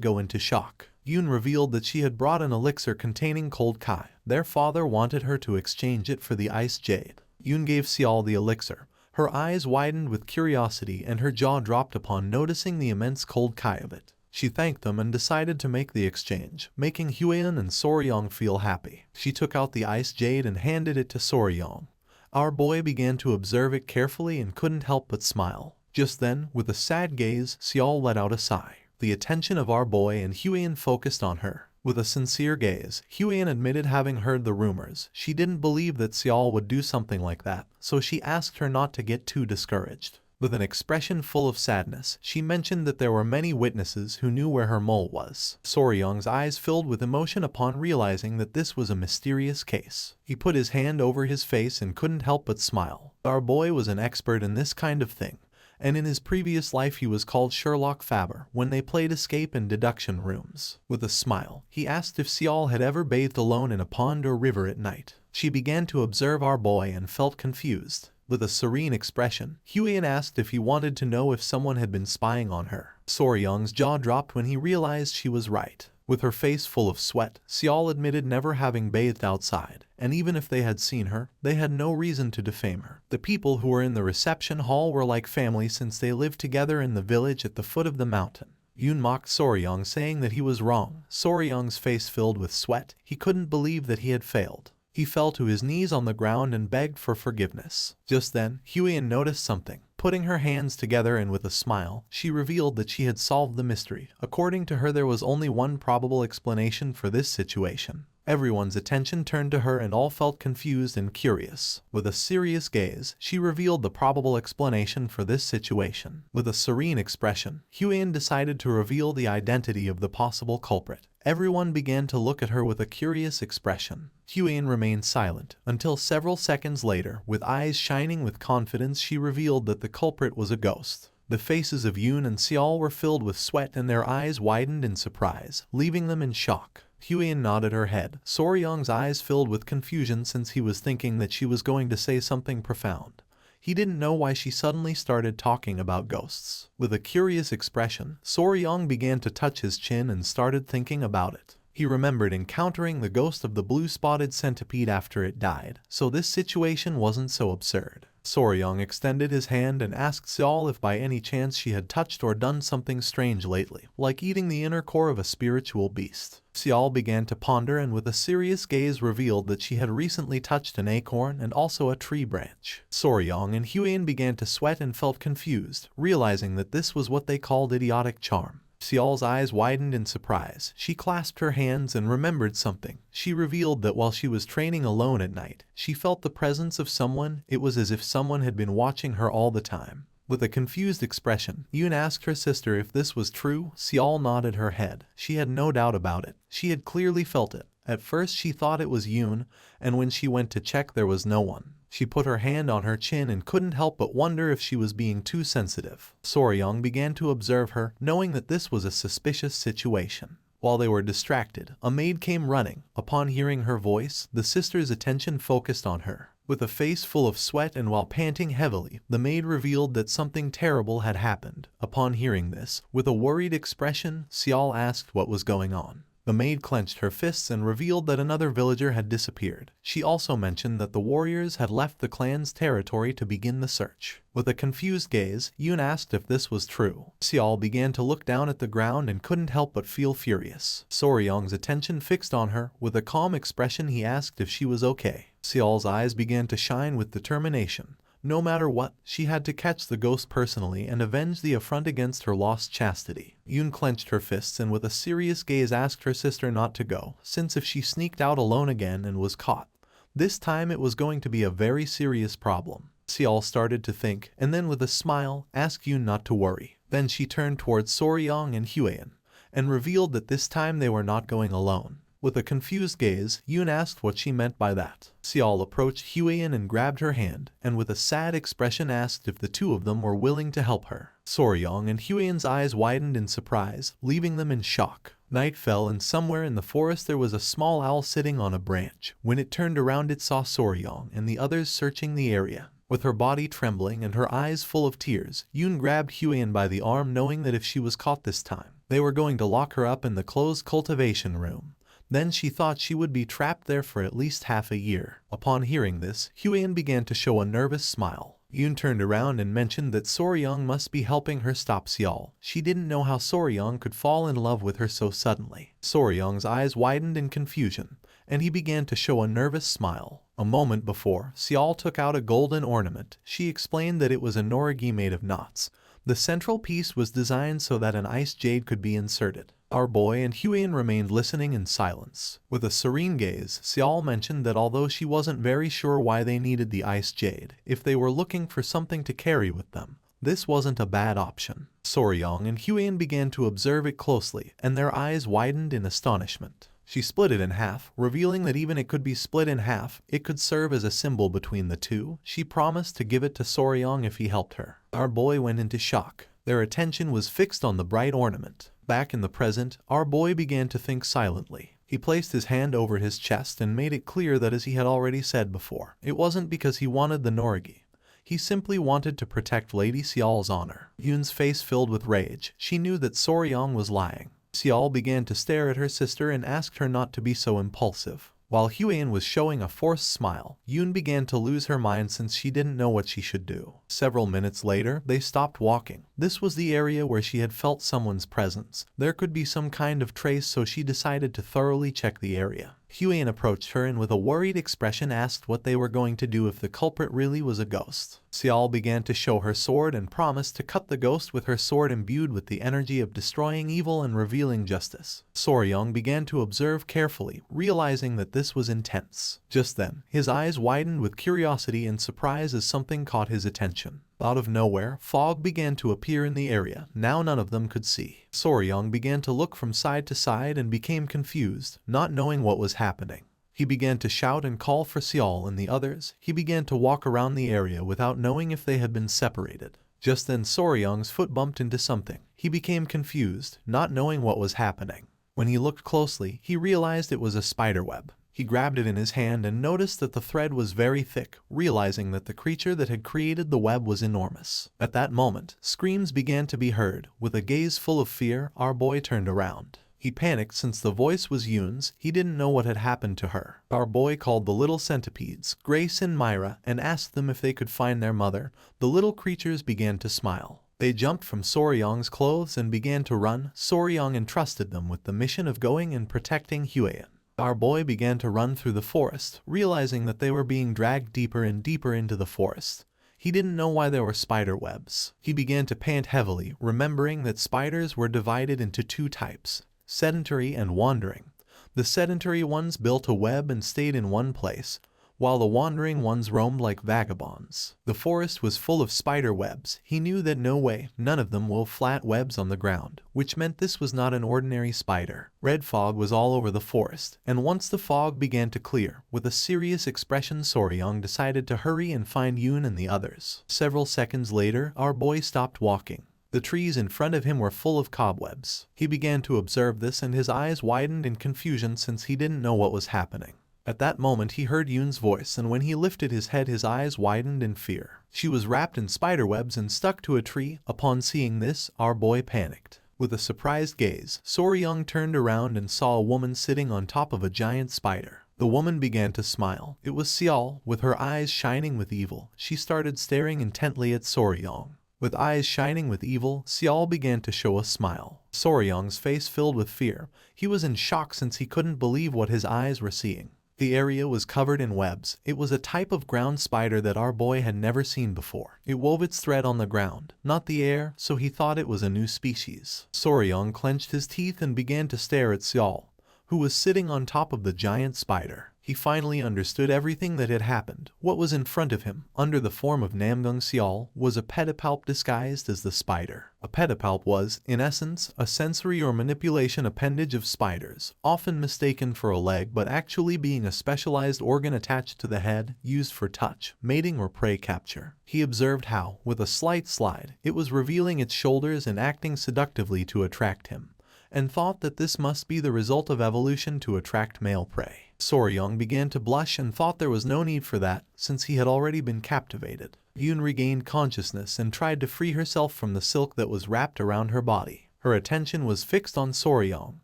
go into shock. Yoon revealed that she had brought an elixir containing cold kai. Their father wanted her to exchange it for the ice jade. Yoon gave Seol the elixir. Her eyes widened with curiosity and her jaw dropped upon noticing the immense cold kai of it. She thanked them and decided to make the exchange, making Huion and Soryong feel happy. She took out the ice jade and handed it to Soryong. Our boy began to observe it carefully and couldn't help but smile. Just then, with a sad gaze, Seol let out a sigh. The attention of our boy and Huion focused on her. With a sincere gaze, Huion admitted having heard the rumors. She didn't believe that Seol would do something like that, so she asked her not to get too discouraged. With an expression full of sadness, she mentioned that there were many witnesses who knew where her mole was. Soryong's eyes filled with emotion upon realizing that this was a mysterious case. He put his hand over his face and couldn't help but smile. Our boy was an expert in this kind of thing, and in his previous life he was called Sherlock Faber when they played escape and deduction rooms. With a smile, he asked if Seol had ever bathed alone in a pond or river at night. She began to observe our boy and felt confused. With a serene expression, Huion asked if he wanted to know if someone had been spying on her. Soryong's jaw dropped when he realized she was right. With her face full of sweat, Seol admitted never having bathed outside, and even if they had seen her, they had no reason to defame her. The people who were in the reception hall were like family since they lived together in the village at the foot of the mountain. Yoon mocked Soryong, saying that he was wrong. Soryong's face filled with sweat. He couldn't believe that he had failed. He fell to his knees on the ground and begged for forgiveness. Just then, Huion noticed something. Putting her hands together and with a smile, she revealed that she had solved the mystery. According to her, there was only one probable explanation for this situation. Everyone's attention turned to her and all felt confused and curious. With a serious gaze, she revealed the probable explanation for this situation. With a serene expression, Huion decided to reveal the identity of the possible culprit. Everyone began to look at her with a curious expression. Huion remained silent until several seconds later, with eyes shining with confidence, she revealed that the culprit was a ghost. The faces of Yoon and Seol were filled with sweat and their eyes widened in surprise, leaving them in shock. Huion nodded her head. Soryong's eyes filled with confusion since he was thinking that she was going to say something profound. He didn't know why she suddenly started talking about ghosts. With a curious expression, Soryong began to touch his chin and started thinking about it. He remembered encountering the ghost of the blue-spotted centipede after it died, so this situation wasn't so absurd. Soryong extended his hand and asked Seol if by any chance she had touched or done something strange lately, like eating the inner core of a spiritual beast. Seol began to ponder and with a serious gaze revealed that she had recently touched an acorn and also a tree branch. Soryong and Huion began to sweat and felt confused, realizing that this was what they called idiotic charm. Seol's eyes widened in surprise. She clasped her hands and remembered something. She revealed that while she was training alone at night, she felt the presence of someone. It was as if someone had been watching her all the time. With a confused expression, Yoon asked her sister if this was true. Seol nodded her head. She had no doubt about it. She had clearly felt it. At first she thought it was Yoon, and when she went to check there was no one. She put her hand on her chin and couldn't help but wonder if she was being too sensitive. Soryong began to observe her, knowing that this was a suspicious situation. While they were distracted, a maid came running. Upon hearing her voice, the sister's attention focused on her. With a face full of sweat and while panting heavily, the maid revealed that something terrible had happened. Upon hearing this, with a worried expression, Seol asked what was going on. The maid clenched her fists and revealed that another villager had disappeared. She also mentioned that the warriors had left the clan's territory to begin the search. With a confused gaze, Yoon asked if this was true. Seol began to look down at the ground and couldn't help but feel furious. Soryong's attention fixed on her. With a calm expression, he asked if she was okay. Seol's eyes began to shine with determination. No matter what, she had to catch the ghost personally and avenge the affront against her lost chastity. Yoon clenched her fists and with a serious gaze asked her sister not to go, since if she sneaked out alone again and was caught, this time it was going to be a very serious problem. Seol started to think, and then with a smile, asked Yoon not to worry. Then she turned towards Soryong and Huion, and revealed that this time they were not going alone. With a confused gaze, Yoon asked what she meant by that. Seol approached Huion and grabbed her hand, and with a sad expression asked if the two of them were willing to help her. Soryong and Huion's eyes widened in surprise, leaving them in shock. Night fell and somewhere in the forest there was a small owl sitting on a branch. When it turned around it saw Soryong and the others searching the area. With her body trembling and her eyes full of tears, Yoon grabbed Huion by the arm, knowing that if she was caught this time, they were going to lock her up in the closed cultivation room. Then she thought she would be trapped there for at least half a year. Upon hearing this, Huion began to show a nervous smile. Yoon turned around and mentioned that Soryong must be helping her stop Seol. She didn't know how Soryong could fall in love with her so suddenly. Soryong's eyes widened in confusion, and he began to show a nervous smile. A moment before, Seol took out a golden ornament. She explained that it was a norigi made of knots. The central piece was designed so that an ice jade could be inserted. Our boy and Hwayun remained listening in silence. With a serene gaze, Seol mentioned that although she wasn't very sure why they needed the ice jade, if they were looking for something to carry with them, this wasn't a bad option. Soryong and Hwayun began to observe it closely, and their eyes widened in astonishment. She split it in half, revealing that even it could be split in half, it could serve as a symbol between the two. She promised to give it to Soryong if he helped her. Our boy went into shock. Their attention was fixed on the bright ornament. Back in the present, our boy began to think silently. He placed his hand over his chest and made it clear that, as he had already said before, it wasn't because he wanted the norigi. He simply wanted to protect Lady Seol's honor. Yoon's face filled with rage. She knew that Soryong was lying. Seol began to stare at her sister and asked her not to be so impulsive. While Hwayun was showing a forced smile, Yoon began to lose her mind since she didn't know what she should do. Several minutes later, they stopped walking. This was the area where she had felt someone's presence. There could be some kind of trace, so she decided to thoroughly check the area. Hwayun approached her and with a worried expression asked what they were going to do if the culprit really was a ghost. Seol began to show her sword and promised to cut the ghost with her sword imbued with the energy of destroying evil and revealing justice. Soryong began to observe carefully, realizing that this was intense. Just then, his eyes widened with curiosity and surprise as something caught his attention. Out of nowhere, fog began to appear in the area. Now none of them could see. Soryong began to look from side to side and became confused, not knowing what was happening. He began to shout and call for Seol and the others. He began to walk around the area without knowing if they had been separated. Just then Soryong's foot bumped into something. He became confused, not knowing what was happening. When he looked closely, he realized it was a spiderweb. He grabbed it in his hand and noticed that the thread was very thick, realizing that the creature that had created the web was enormous. At that moment, screams began to be heard. With a gaze full of fear, our boy turned around. He panicked since the voice was Yoon's. He didn't know what had happened to her. Our boy called the little centipedes, Grace and Myra, and asked them if they could find their mother. The little creatures began to smile. They jumped from Soryong's clothes and began to run. Soryong entrusted them with the mission of going and protecting Hwayun. Our boy began to run through the forest, realizing that they were being dragged deeper and deeper into the forest. He didn't know why there were spider webs. He began to pant heavily, remembering that spiders were divided into two types, sedentary and wandering. The sedentary ones built a web and stayed in one place, while the wandering ones roamed like vagabonds. The forest was full of spider webs. He knew that no way, none of them wove flat webs on the ground, which meant this was not an ordinary spider. Red fog was all over the forest, and once the fog began to clear, with a serious expression Soryong decided to hurry and find Yoon and the others. Several seconds later, our boy stopped walking. The trees in front of him were full of cobwebs. He began to observe this and his eyes widened in confusion since he didn't know what was happening. At that moment he heard Yoon's voice, and when he lifted his head his eyes widened in fear. She was wrapped in spiderwebs and stuck to a tree. Upon seeing this, our boy panicked. With a surprised gaze, Soryong turned around and saw a woman sitting on top of a giant spider. The woman began to smile. It was Seol, with her eyes shining with evil. She started staring intently at Soryong. With eyes shining with evil, Seol began to show a smile. Soryong's face filled with fear. He was in shock since he couldn't believe what his eyes were seeing. The area was covered in webs. It was a type of ground spider that our boy had never seen before. It wove its thread on the ground, not the air, so he thought it was a new species. Soryong clenched his teeth and began to stare at Seol, who was sitting on top of the giant spider. He finally understood everything that had happened. What was in front of him, under the form of Namgung Seol, was a pedipalp disguised as the spider. A pedipalp was, in essence, a sensory or manipulation appendage of spiders, often mistaken for a leg but actually being a specialized organ attached to the head, used for touch, mating or prey capture. He observed how, with a slight slide, it was revealing its shoulders and acting seductively to attract him, and thought that this must be the result of evolution to attract male prey. Soryong began to blush and thought there was no need for that, since he had already been captivated. Yoon regained consciousness and tried to free herself from the silk that was wrapped around her body. Her attention was fixed on Soryong.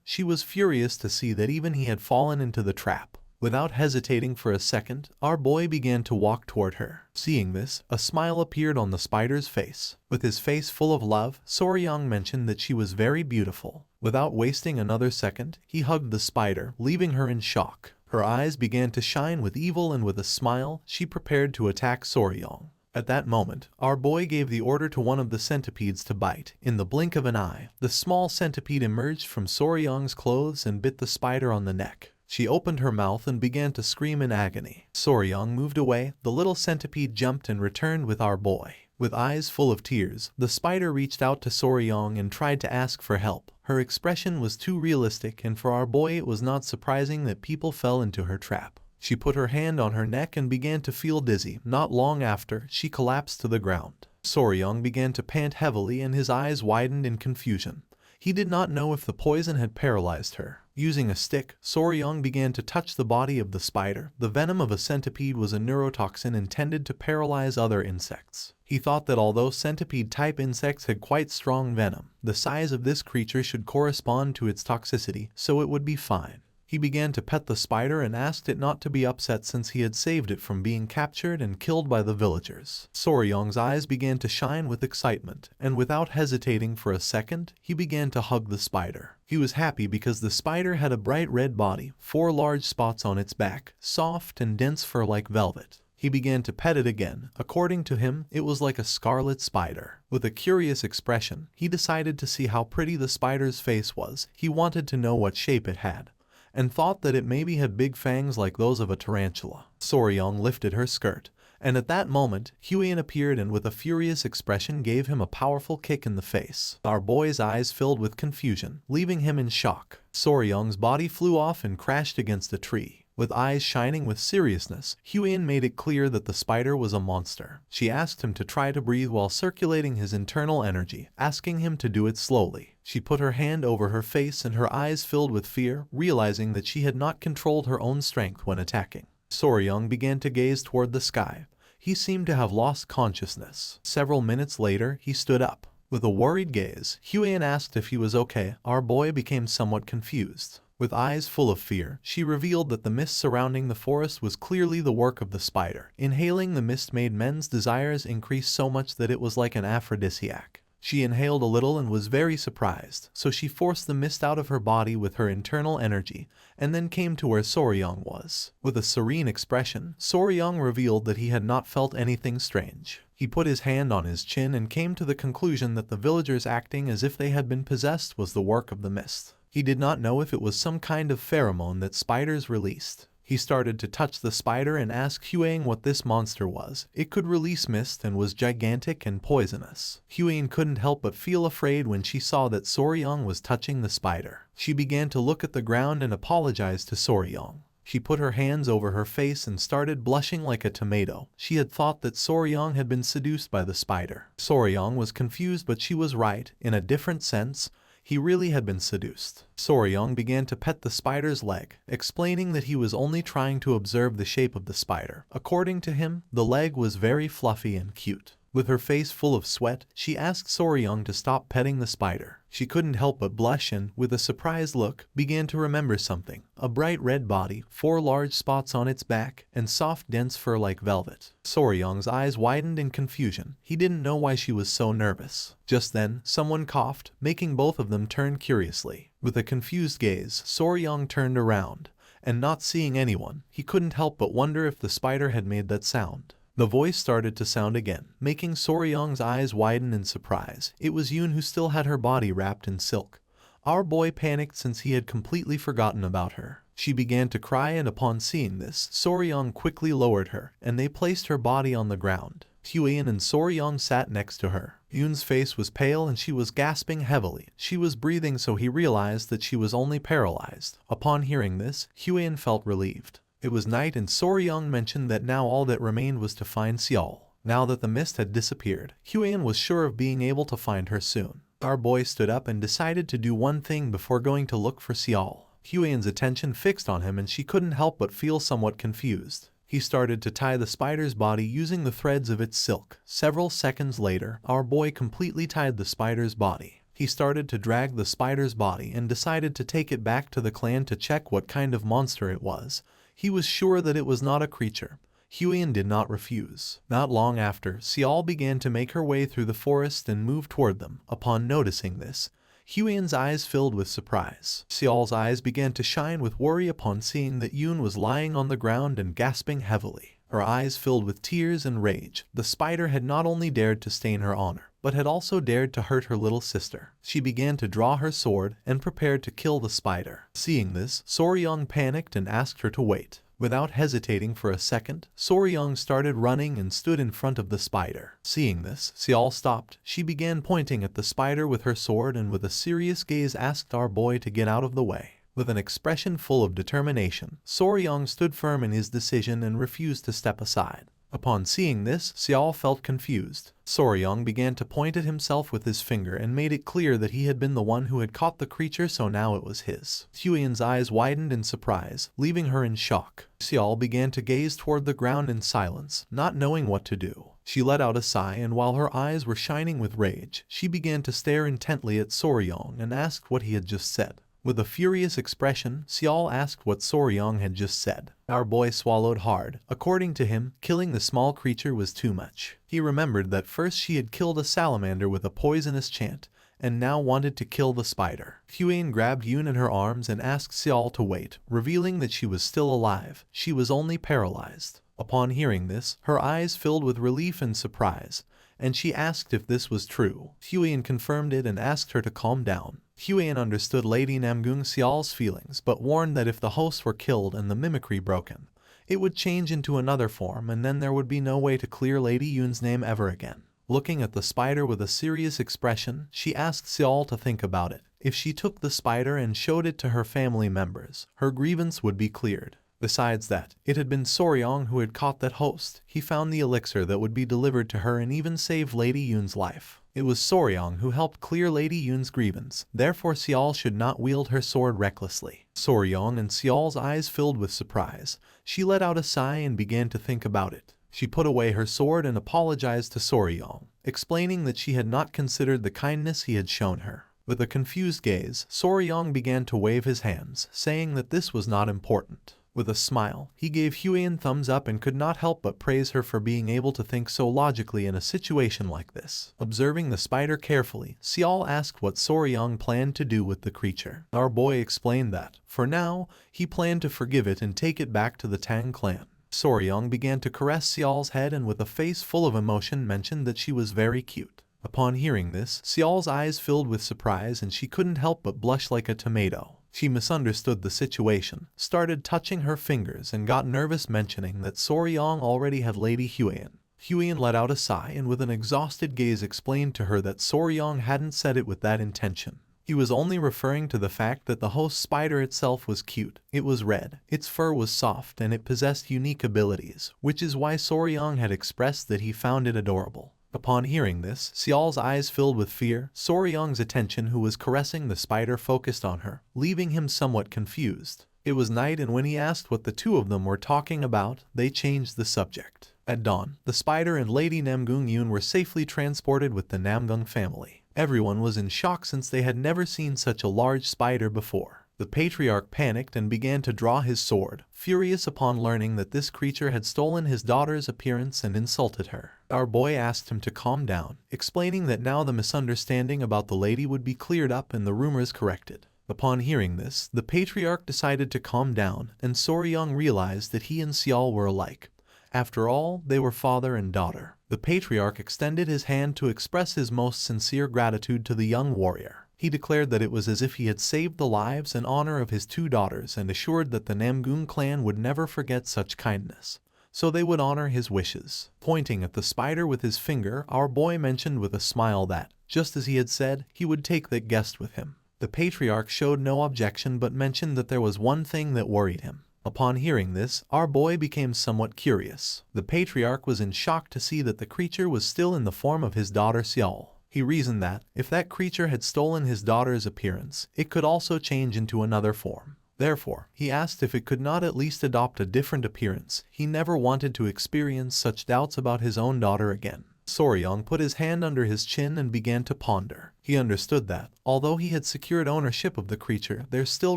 She was furious to see that even he had fallen into the trap. Without hesitating for a second, our boy began to walk toward her. Seeing this, a smile appeared on the spider's face. With his face full of love, Soryang mentioned that she was very beautiful. Without wasting another second, he hugged the spider, leaving her in shock. Her eyes began to shine with evil, and with a smile, she prepared to attack Soryang. At that moment, our boy gave the order to one of the centipedes to bite. In the blink of an eye, the small centipede emerged from Soryang's clothes and bit the spider on the neck. She opened her mouth and began to scream in agony. Soryang moved away. The little centipede jumped and returned with our boy. With eyes full of tears, the spider reached out to Soryang and tried to ask for help. Her expression was too realistic, and for our boy it was not surprising that people fell into her trap. She put her hand on her neck and began to feel dizzy. Not long after, she collapsed to the ground. Soryang began to pant heavily and his eyes widened in confusion. He did not know if the poison had paralyzed her. Using a stick, Soryang began to touch the body of the spider. The venom of a centipede was a neurotoxin intended to paralyze other insects. He thought that although centipede-type insects had quite strong venom, the size of this creature should correspond to its toxicity, so it would be fine. He began to pet the spider and asked it not to be upset since he had saved it from being captured and killed by the villagers. Soryang's eyes began to shine with excitement, and without hesitating for a second, he began to hug the spider. He was happy because the spider had a bright red body, 4 large spots on its back, soft and dense fur like velvet. He began to pet it again. According to him, it was like a scarlet spider. With a curious expression, he decided to see how pretty the spider's face was. He wanted to know what shape it had, and thought that it maybe had big fangs like those of a tarantula. Soryang lifted her skirt, and at that moment, Huian appeared and with a furious expression gave him a powerful kick in the face. Our boy's eyes filled with confusion, leaving him in shock. Soryang's body flew off and crashed against a tree. With eyes shining with seriousness, Huian made it clear that the spider was a monster. She asked him to try to breathe while circulating his internal energy, asking him to do it slowly. She put her hand over her face and her eyes filled with fear, realizing that she had not controlled her own strength when attacking. Soryang began to gaze toward the sky. He seemed to have lost consciousness. Several minutes later, he stood up. With a worried gaze, Huian asked if he was okay. Our boy became somewhat confused. With eyes full of fear, she revealed that the mist surrounding the forest was clearly the work of the spider. Inhaling the mist made men's desires increase so much that it was like an aphrodisiac. She inhaled a little and was very surprised, so she forced the mist out of her body with her internal energy, and then came to where Soryang was. With a serene expression, Soryang revealed that he had not felt anything strange. He put his hand on his chin and came to the conclusion that the villagers acting as if they had been possessed was the work of the mist. He did not know if it was some kind of pheromone that spiders released. He started to touch the spider and asked Huang what this monster was. It could release mist and was gigantic and poisonous. Huang couldn't help but feel afraid when she saw that Soryang was touching the spider. She began to look at the ground and apologize to Soryang. She put her hands over her face and started blushing like a tomato. She had thought that Soryang had been seduced by the spider. Soryang was confused, but she was right. In a different sense, he really had been seduced. Soryang began to pet the spider's leg, explaining that he was only trying to observe the shape of the spider. According to him, the leg was very fluffy and cute. With her face full of sweat, she asked Soryang to stop petting the spider. She couldn't help but blush and, with a surprised look, began to remember something. A bright red body, 4 large spots on its back, and soft dense fur like velvet. Soryang's eyes widened in confusion. He didn't know why she was so nervous. Just then, someone coughed, making both of them turn curiously. With a confused gaze, Soryang turned around, and not seeing anyone, he couldn't help but wonder if the spider had made that sound. The voice started to sound again, making Soryang's eyes widen in surprise. It was Yoon, who still had her body wrapped in silk. Our boy panicked since he had completely forgotten about her. She began to cry, and upon seeing this, Soryang quickly lowered her, and they placed her body on the ground. Huian and Soryang sat next to her. Yoon's face was pale and she was gasping heavily. She was breathing, so he realized that she was only paralyzed. Upon hearing this, Huian felt relieved. It was night, and Soryang mentioned that now all that remained was to find Seol. Now that the mist had disappeared, Huian was sure of being able to find her soon. Our boy stood up and decided to do one thing before going to look for Seol. Huian's attention fixed on him and she couldn't help but feel somewhat confused. He started to tie the spider's body using the threads of its silk. Several seconds later, our boy completely tied the spider's body. He started to drag the spider's body and decided to take it back to the clan to check what kind of monster it was. He was sure that it was not a creature. Huiyan did not refuse. Not long after, Xiao began to make her way through the forest and move toward them. Upon noticing this, Huiyan's eyes filled with surprise. Xiao's eyes began to shine with worry upon seeing that Yun was lying on the ground and gasping heavily. Her eyes filled with tears and rage. The spider had not only dared to stain her honor, but had also dared to hurt her little sister. She began to draw her sword and prepared to kill the spider. Seeing this, Soryang panicked and asked her to wait. Without hesitating for a second, Soryang started running and stood in front of the spider. Seeing this, Xiao stopped. She began pointing at the spider with her sword and with a serious gaze asked our boy to get out of the way. With an expression full of determination, Soryang stood firm in his decision and refused to step aside. Upon seeing this, Xiao felt confused. Soryang began to point at himself with his finger and made it clear that he had been the one who had caught the creature, so now it was his. Huiyan's eyes widened in surprise, leaving her in shock. Xiao began to gaze toward the ground in silence, not knowing what to do. She let out a sigh, and while her eyes were shining with rage, she began to stare intently at Soryang and asked what he had just said. With a furious expression, Xiao asked what Soryang had just said. Our boy swallowed hard. According to him, killing the small creature was too much. He remembered that first she had killed a salamander with a poisonous chant, and now wanted to kill the spider. Huiyan grabbed Yun in her arms and asked Xiao to wait, revealing that she was still alive. She was only paralyzed. Upon hearing this, her eyes filled with relief and surprise, and she asked if this was true. Huiyan confirmed it and asked her to calm down. Huiyan understood Lady Namgung Xiao's feelings, but warned that if the hosts were killed and the mimicry broken, it would change into another form, and then there would be no way to clear Lady Yun's name ever again. Looking at the spider with a serious expression, she asked Xiao to think about it. If she took the spider and showed it to her family members, her grievance would be cleared. Besides that, it had been Soryang who had caught that host. He found the elixir that would be delivered to her and even saved Lady Yun's life. It was Soryang who helped clear Lady Yun's grievance, therefore Xiao should not wield her sword recklessly. Soryang and Xiao's eyes filled with surprise. She let out a sigh and began to think about it. She put away her sword and apologized to Soryang, explaining that she had not considered the kindness he had shown her. With a confused gaze, Soryang began to wave his hands, saying that this was not important. With a smile, he gave Huiyan thumbs up and could not help but praise her for being able to think so logically in a situation like this. Observing the spider carefully, Xiao asked what Soryang planned to do with the creature. Our boy explained that, for now, he planned to forgive it and take it back to the Tang clan. Soryang began to caress Xiao's head and with a face full of emotion mentioned that she was very cute. Upon hearing this, Xiao's eyes filled with surprise and she couldn't help but blush like a tomato. She misunderstood the situation, started touching her fingers and got nervous mentioning that Soryang already had Lady Huiyan. Huiyan let out a sigh and with an exhausted gaze explained to her that Soryang hadn't said it with that intention. He was only referring to the fact that the host spider itself was cute. It was red, its fur was soft, and it possessed unique abilities, which is why Soryang had expressed that he found it adorable. Upon hearing this, Xiao's eyes filled with fear. Soryang's attention, who was caressing the spider, focused on her, leaving him somewhat confused. It was night, and when he asked what the two of them were talking about, they changed the subject. At dawn, the spider and Lady Namgung Yun were safely transported with the Namgung family. Everyone was in shock since they had never seen such a large spider before. The patriarch panicked and began to draw his sword, furious upon learning that this creature had stolen his daughter's appearance and insulted her. Our boy asked him to calm down, explaining that now the misunderstanding about the lady would be cleared up and the rumors corrected. Upon hearing this, the patriarch decided to calm down, and Soryang realized that he and Xiao were alike. After all, they were father and daughter. The patriarch extended his hand to express his most sincere gratitude to the young warrior. He declared that it was as if he had saved the lives and honor of his two daughters and assured that the Namgung clan would never forget such kindness, so they would honor his wishes. Pointing at the spider with his finger, our boy mentioned with a smile that, just as he had said, he would take that guest with him. The patriarch showed no objection but mentioned that there was one thing that worried him. Upon hearing this, our boy became somewhat curious. The patriarch was in shock to see that the creature was still in the form of his daughter Xiao. He reasoned that, if that creature had stolen his daughter's appearance, it could also change into another form. Therefore, he asked if it could not at least adopt a different appearance. He never wanted to experience such doubts about his own daughter again. Soryang put his hand under his chin and began to ponder. He understood that, although he had secured ownership of the creature, there still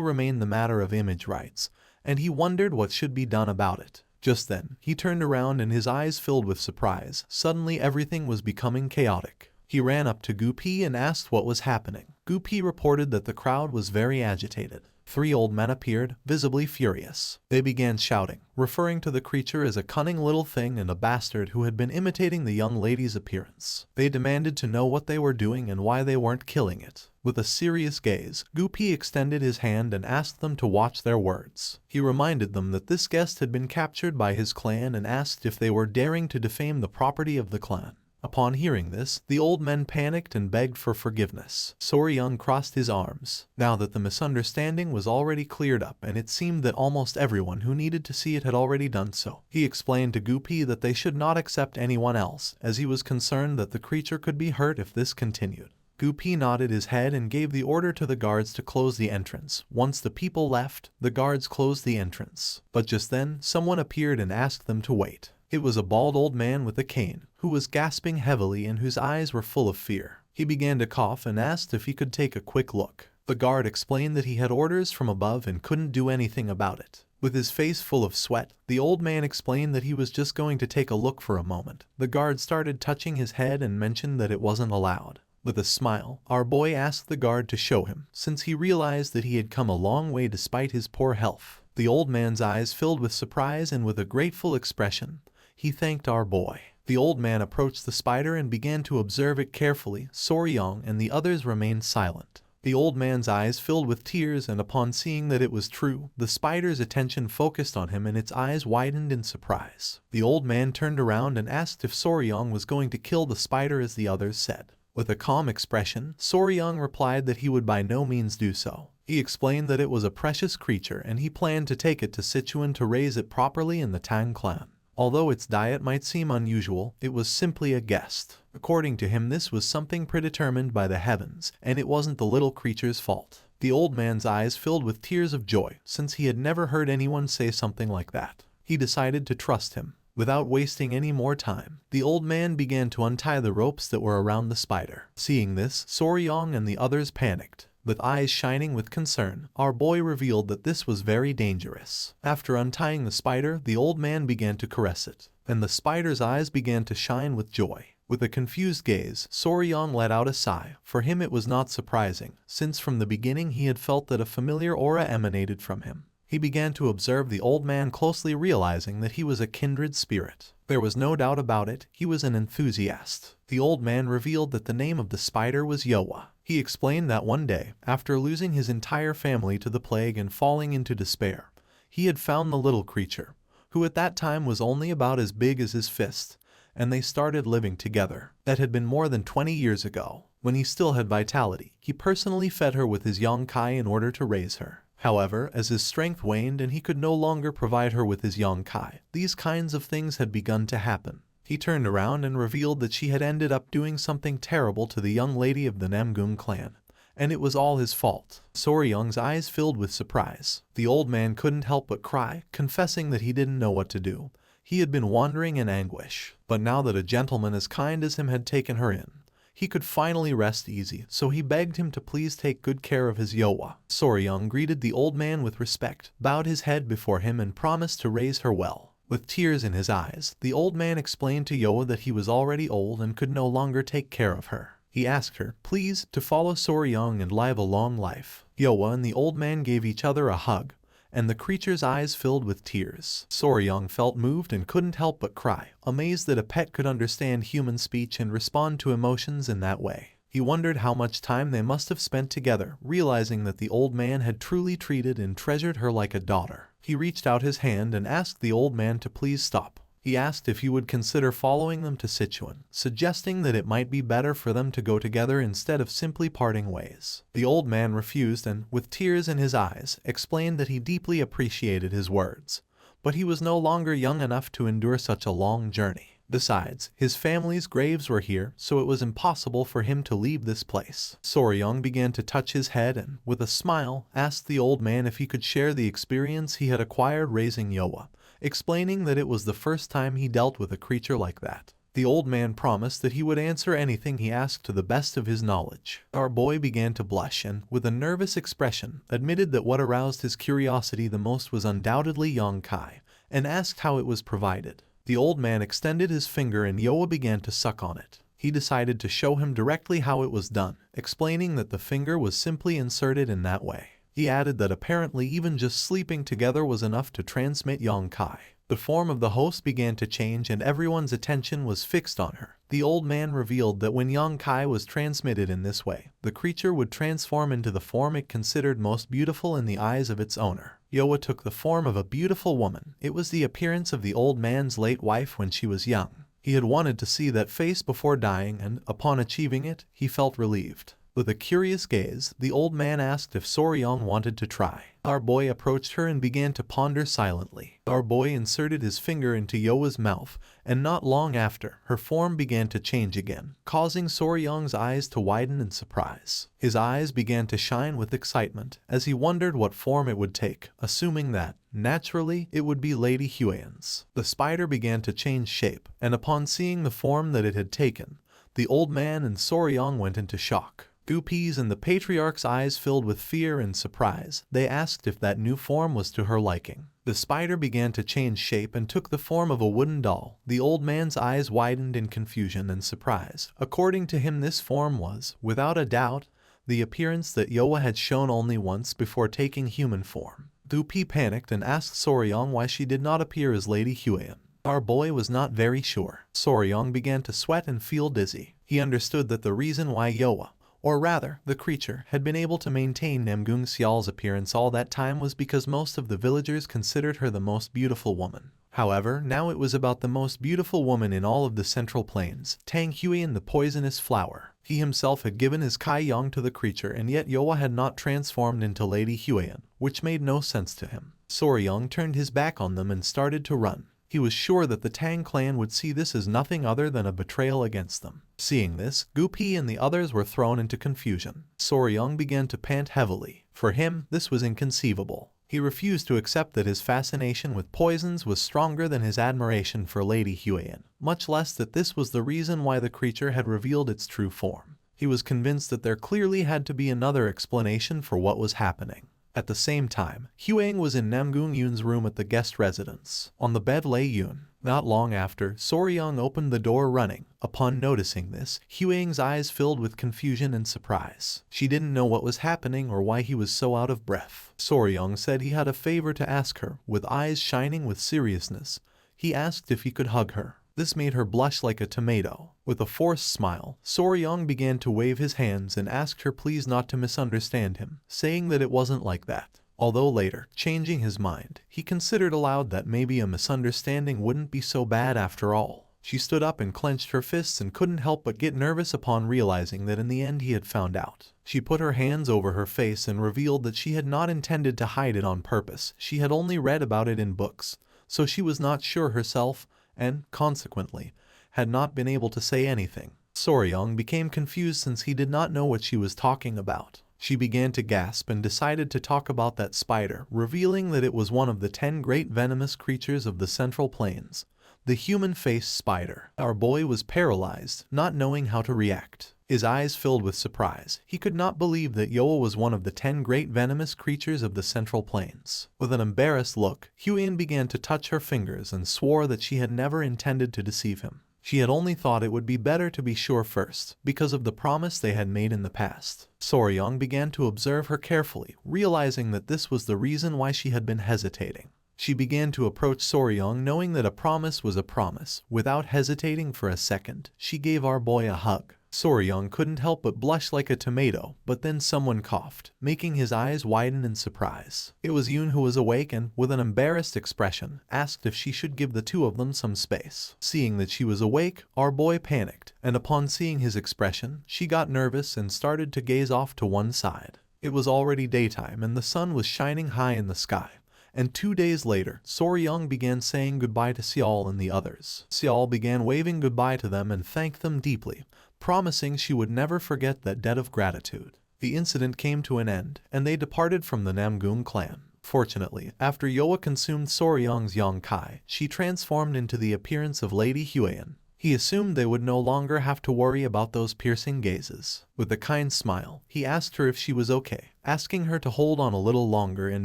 remained the matter of image rights, and he wondered what should be done about it. Just then, he turned around and his eyes filled with surprise. Suddenly everything was becoming chaotic. He ran up to Gupi and asked what was happening. Gupi reported that the crowd was very agitated. 3 old men appeared, visibly furious. They began shouting, referring to the creature as a cunning little thing and a bastard who had been imitating the young lady's appearance. They demanded to know what they were doing and why they weren't killing it. With a serious gaze, Gupi extended his hand and asked them to watch their words. He reminded them that this guest had been captured by his clan and asked if they were daring to defame the property of the clan. Upon hearing this, the old men panicked and begged for forgiveness. Soryung crossed his arms. Now that the misunderstanding was already cleared up and it seemed that almost everyone who needed to see it had already done so, he explained to Gupi that they should not accept anyone else, as he was concerned that the creature could be hurt if this continued. Gupi nodded his head and gave the order to the guards to close the entrance. Once the people left, the guards closed the entrance. But just then, someone appeared and asked them to wait. It was a bald old man with a cane, who was gasping heavily and whose eyes were full of fear. He began to cough and asked if he could take a quick look. The guard explained that he had orders from above and couldn't do anything about it. With his face full of sweat, the old man explained that he was just going to take a look for a moment. The guard started touching his head and mentioned that it wasn't allowed. With a smile, our boy asked the guard to show him, since he realized that he had come a long way despite his poor health. The old man's eyes filled with surprise and with a grateful expression, he thanked our boy. The old man approached the spider and began to observe it carefully. Soryung and the others remained silent. The old man's eyes filled with tears, and upon seeing that it was true, the spider's attention focused on him and its eyes widened in surprise. The old man turned around and asked if Soryung was going to kill the spider as the others said. With a calm expression, Soryung replied that he would by no means do so. He explained that it was a precious creature and he planned to take it to Sichuan to raise it properly in the Tang clan. Although its diet might seem unusual, it was simply a guest. According to him, this was something predetermined by the heavens, and it wasn't the little creature's fault. The old man's eyes filled with tears of joy, since he had never heard anyone say something like that. He decided to trust him. Without wasting any more time, the old man began to untie the ropes that were around the spider. Seeing this, Soryung and the others panicked. With eyes shining with concern, our boy revealed that this was very dangerous. After untying the spider, the old man began to caress it, and the spider's eyes began to shine with joy. With a confused gaze, Soryung let out a sigh. For him it was not surprising, since from the beginning he had felt that a familiar aura emanated from him. He began to observe the old man closely, realizing that he was a kindred spirit. There was no doubt about it, he was an enthusiast. The old man revealed that the name of the spider was Yowa. He explained that one day, after losing his entire family to the plague and falling into despair, he had found the little creature, who at that time was only about as big as his fist, and they started living together. That had been more than 20 years ago. When he still had vitality, he personally fed her with his yonkai in order to raise her. However, as his strength waned and he could no longer provide her with his yonkai, these kinds of things had begun to happen. He turned around and revealed that she had ended up doing something terrible to the young lady of the Namgung clan, and it was all his fault. Soryung's eyes filled with surprise. The old man couldn't help but cry, confessing that he didn't know what to do. He had been wandering in anguish, but now that a gentleman as kind as him had taken her in, he could finally rest easy, so he begged him to please take good care of his Yowa. Soryung greeted the old man with respect, bowed his head before him and promised to raise her well. With tears in his eyes, the old man explained to Yowa that he was already old and could no longer take care of her. He asked her, please, to follow Soryung and live a long life. Yowa and the old man gave each other a hug, and the creature's eyes filled with tears. Soryung felt moved and couldn't help but cry, amazed that a pet could understand human speech and respond to emotions in that way. He wondered how much time they must have spent together, realizing that the old man had truly treated and treasured her like a daughter. He reached out his hand and asked the old man to please stop. He asked if he would consider following them to Sichuan, suggesting that it might be better for them to go together instead of simply parting ways. The old man refused and, with tears in his eyes, explained that he deeply appreciated his words, but he was no longer young enough to endure such a long journey. Besides, his family's graves were here, so it was impossible for him to leave this place. Soryung began to touch his head and, with a smile, asked the old man if he could share the experience he had acquired raising Yowa, explaining that it was the first time he dealt with a creature like that. The old man promised that he would answer anything he asked to the best of his knowledge. Our boy began to blush and, with a nervous expression, admitted that what aroused his curiosity the most was undoubtedly Yong-kai, and asked how it was provided. The old man extended his finger and Yoa began to suck on it. He decided to show him directly how it was done, explaining that the finger was simply inserted in that way. He added that apparently even just sleeping together was enough to transmit Yong-kai. The form of the host began to change and everyone's attention was fixed on her. The old man revealed that when Yong-kai was transmitted in this way, the creature would transform into the form it considered most beautiful in the eyes of its owner. Yoa took the form of a beautiful woman. It was the appearance of the old man's late wife when she was young. He had wanted to see that face before dying and, upon achieving it, he felt relieved. With a curious gaze, the old man asked if Soryong wanted to try. Our boy approached her and began to ponder silently. Our boy inserted his finger into Yoa's mouth, and not long after, her form began to change again, causing Soryong's eyes to widen in surprise. His eyes began to shine with excitement as he wondered what form it would take, assuming that, naturally, it would be Lady Huiyan's. The spider began to change shape, and upon seeing the form that it had taken, the old man and Soryong went into shock. Goopies and the patriarch's eyes filled with fear and surprise. They asked if that new form was to her liking. The spider began to change shape and took the form of a wooden doll. The old man's eyes widened in confusion and surprise. According to him, this form was, without a doubt, the appearance that Yoa had shown only once before taking human form. Goopy panicked and asked Soryong why she did not appear as Lady Huiyan. Our boy was not very sure. Soryong began to sweat and feel dizzy. He understood that the reason why Yoa, or rather, the creature, had been able to maintain Namgung Xial's appearance all that time was because most of the villagers considered her the most beautiful woman. However, now it was about the most beautiful woman in all of the Central Plains, Tang Huiyan the poisonous flower. He himself had given his Kai Yang to the creature and yet Yoa had not transformed into Lady Huiyan, which made no sense to him. Soryong turned his back on them and started to run. He was sure that the Tang clan would see this as nothing other than a betrayal against them. Seeing this, Goopy and the others were thrown into confusion. Soryong began to pant heavily. For him, this was inconceivable. He refused to accept that his fascination with poisons was stronger than his admiration for Lady Huiyan, much less that this was the reason why the creature had revealed its true form. He was convinced that there clearly had to be another explanation for what was happening. At the same time, Huang was in Namgung Yun's room at the guest residence. On the bed lay Yun. Not long after, Soryong opened the door running. Upon noticing this, Huang's eyes filled with confusion and surprise. She didn't know what was happening or why he was so out of breath. Soryong said he had a favor to ask her. With eyes shining with seriousness, he asked if he could hug her. This made her blush like a tomato. With a forced smile, Soryong began to wave his hands and asked her please not to misunderstand him, saying that it wasn't like that. Although later, changing his mind, he considered aloud that maybe a misunderstanding wouldn't be so bad after all. She stood up and clenched her fists and couldn't help but get nervous upon realizing that in the end he had found out. She put her hands over her face and revealed that she had not intended to hide it on purpose. She had only read about it in books, so she was not sure herself, and, consequently, had not been able to say anything. Soryong became confused since he did not know what she was talking about. She began to gasp and decided to talk about that spider, revealing that it was one of the 10 great venomous creatures of the Central Plains, the human-faced spider. Our boy was paralyzed, not knowing how to react. His eyes filled with surprise. He could not believe that Yoa was one of the 10 great venomous creatures of the Central Plains. With an embarrassed look, Huiyan began to touch her fingers and swore that she had never intended to deceive him. She had only thought it would be better to be sure first, because of the promise they had made in the past. Soryong began to observe her carefully, realizing that this was the reason why she had been hesitating. She began to approach Soryong knowing that a promise was a promise. Without hesitating for a second, she gave our boy a hug. Soryong couldn't help but blush like a tomato, but then someone coughed, making his eyes widen in surprise. It was Yun who was awake and, with an embarrassed expression, asked if she should give the two of them some space. Seeing that she was awake, our boy panicked, and upon seeing his expression, she got nervous and started to gaze off to one side. It was already daytime and the sun was shining high in the sky. And 2 days later, Soryong began saying goodbye to Xiao and the others. Xiao began waving goodbye to them and thanked them deeply, promising she would never forget that debt of gratitude. The incident came to an end, and they departed from the Namgung clan. Fortunately, after Yoa consumed Soryong's Yong-kai, she transformed into the appearance of Lady Huiyan. He assumed they would no longer have to worry about those piercing gazes. With a kind smile, he asked her if she was okay, asking her to hold on a little longer and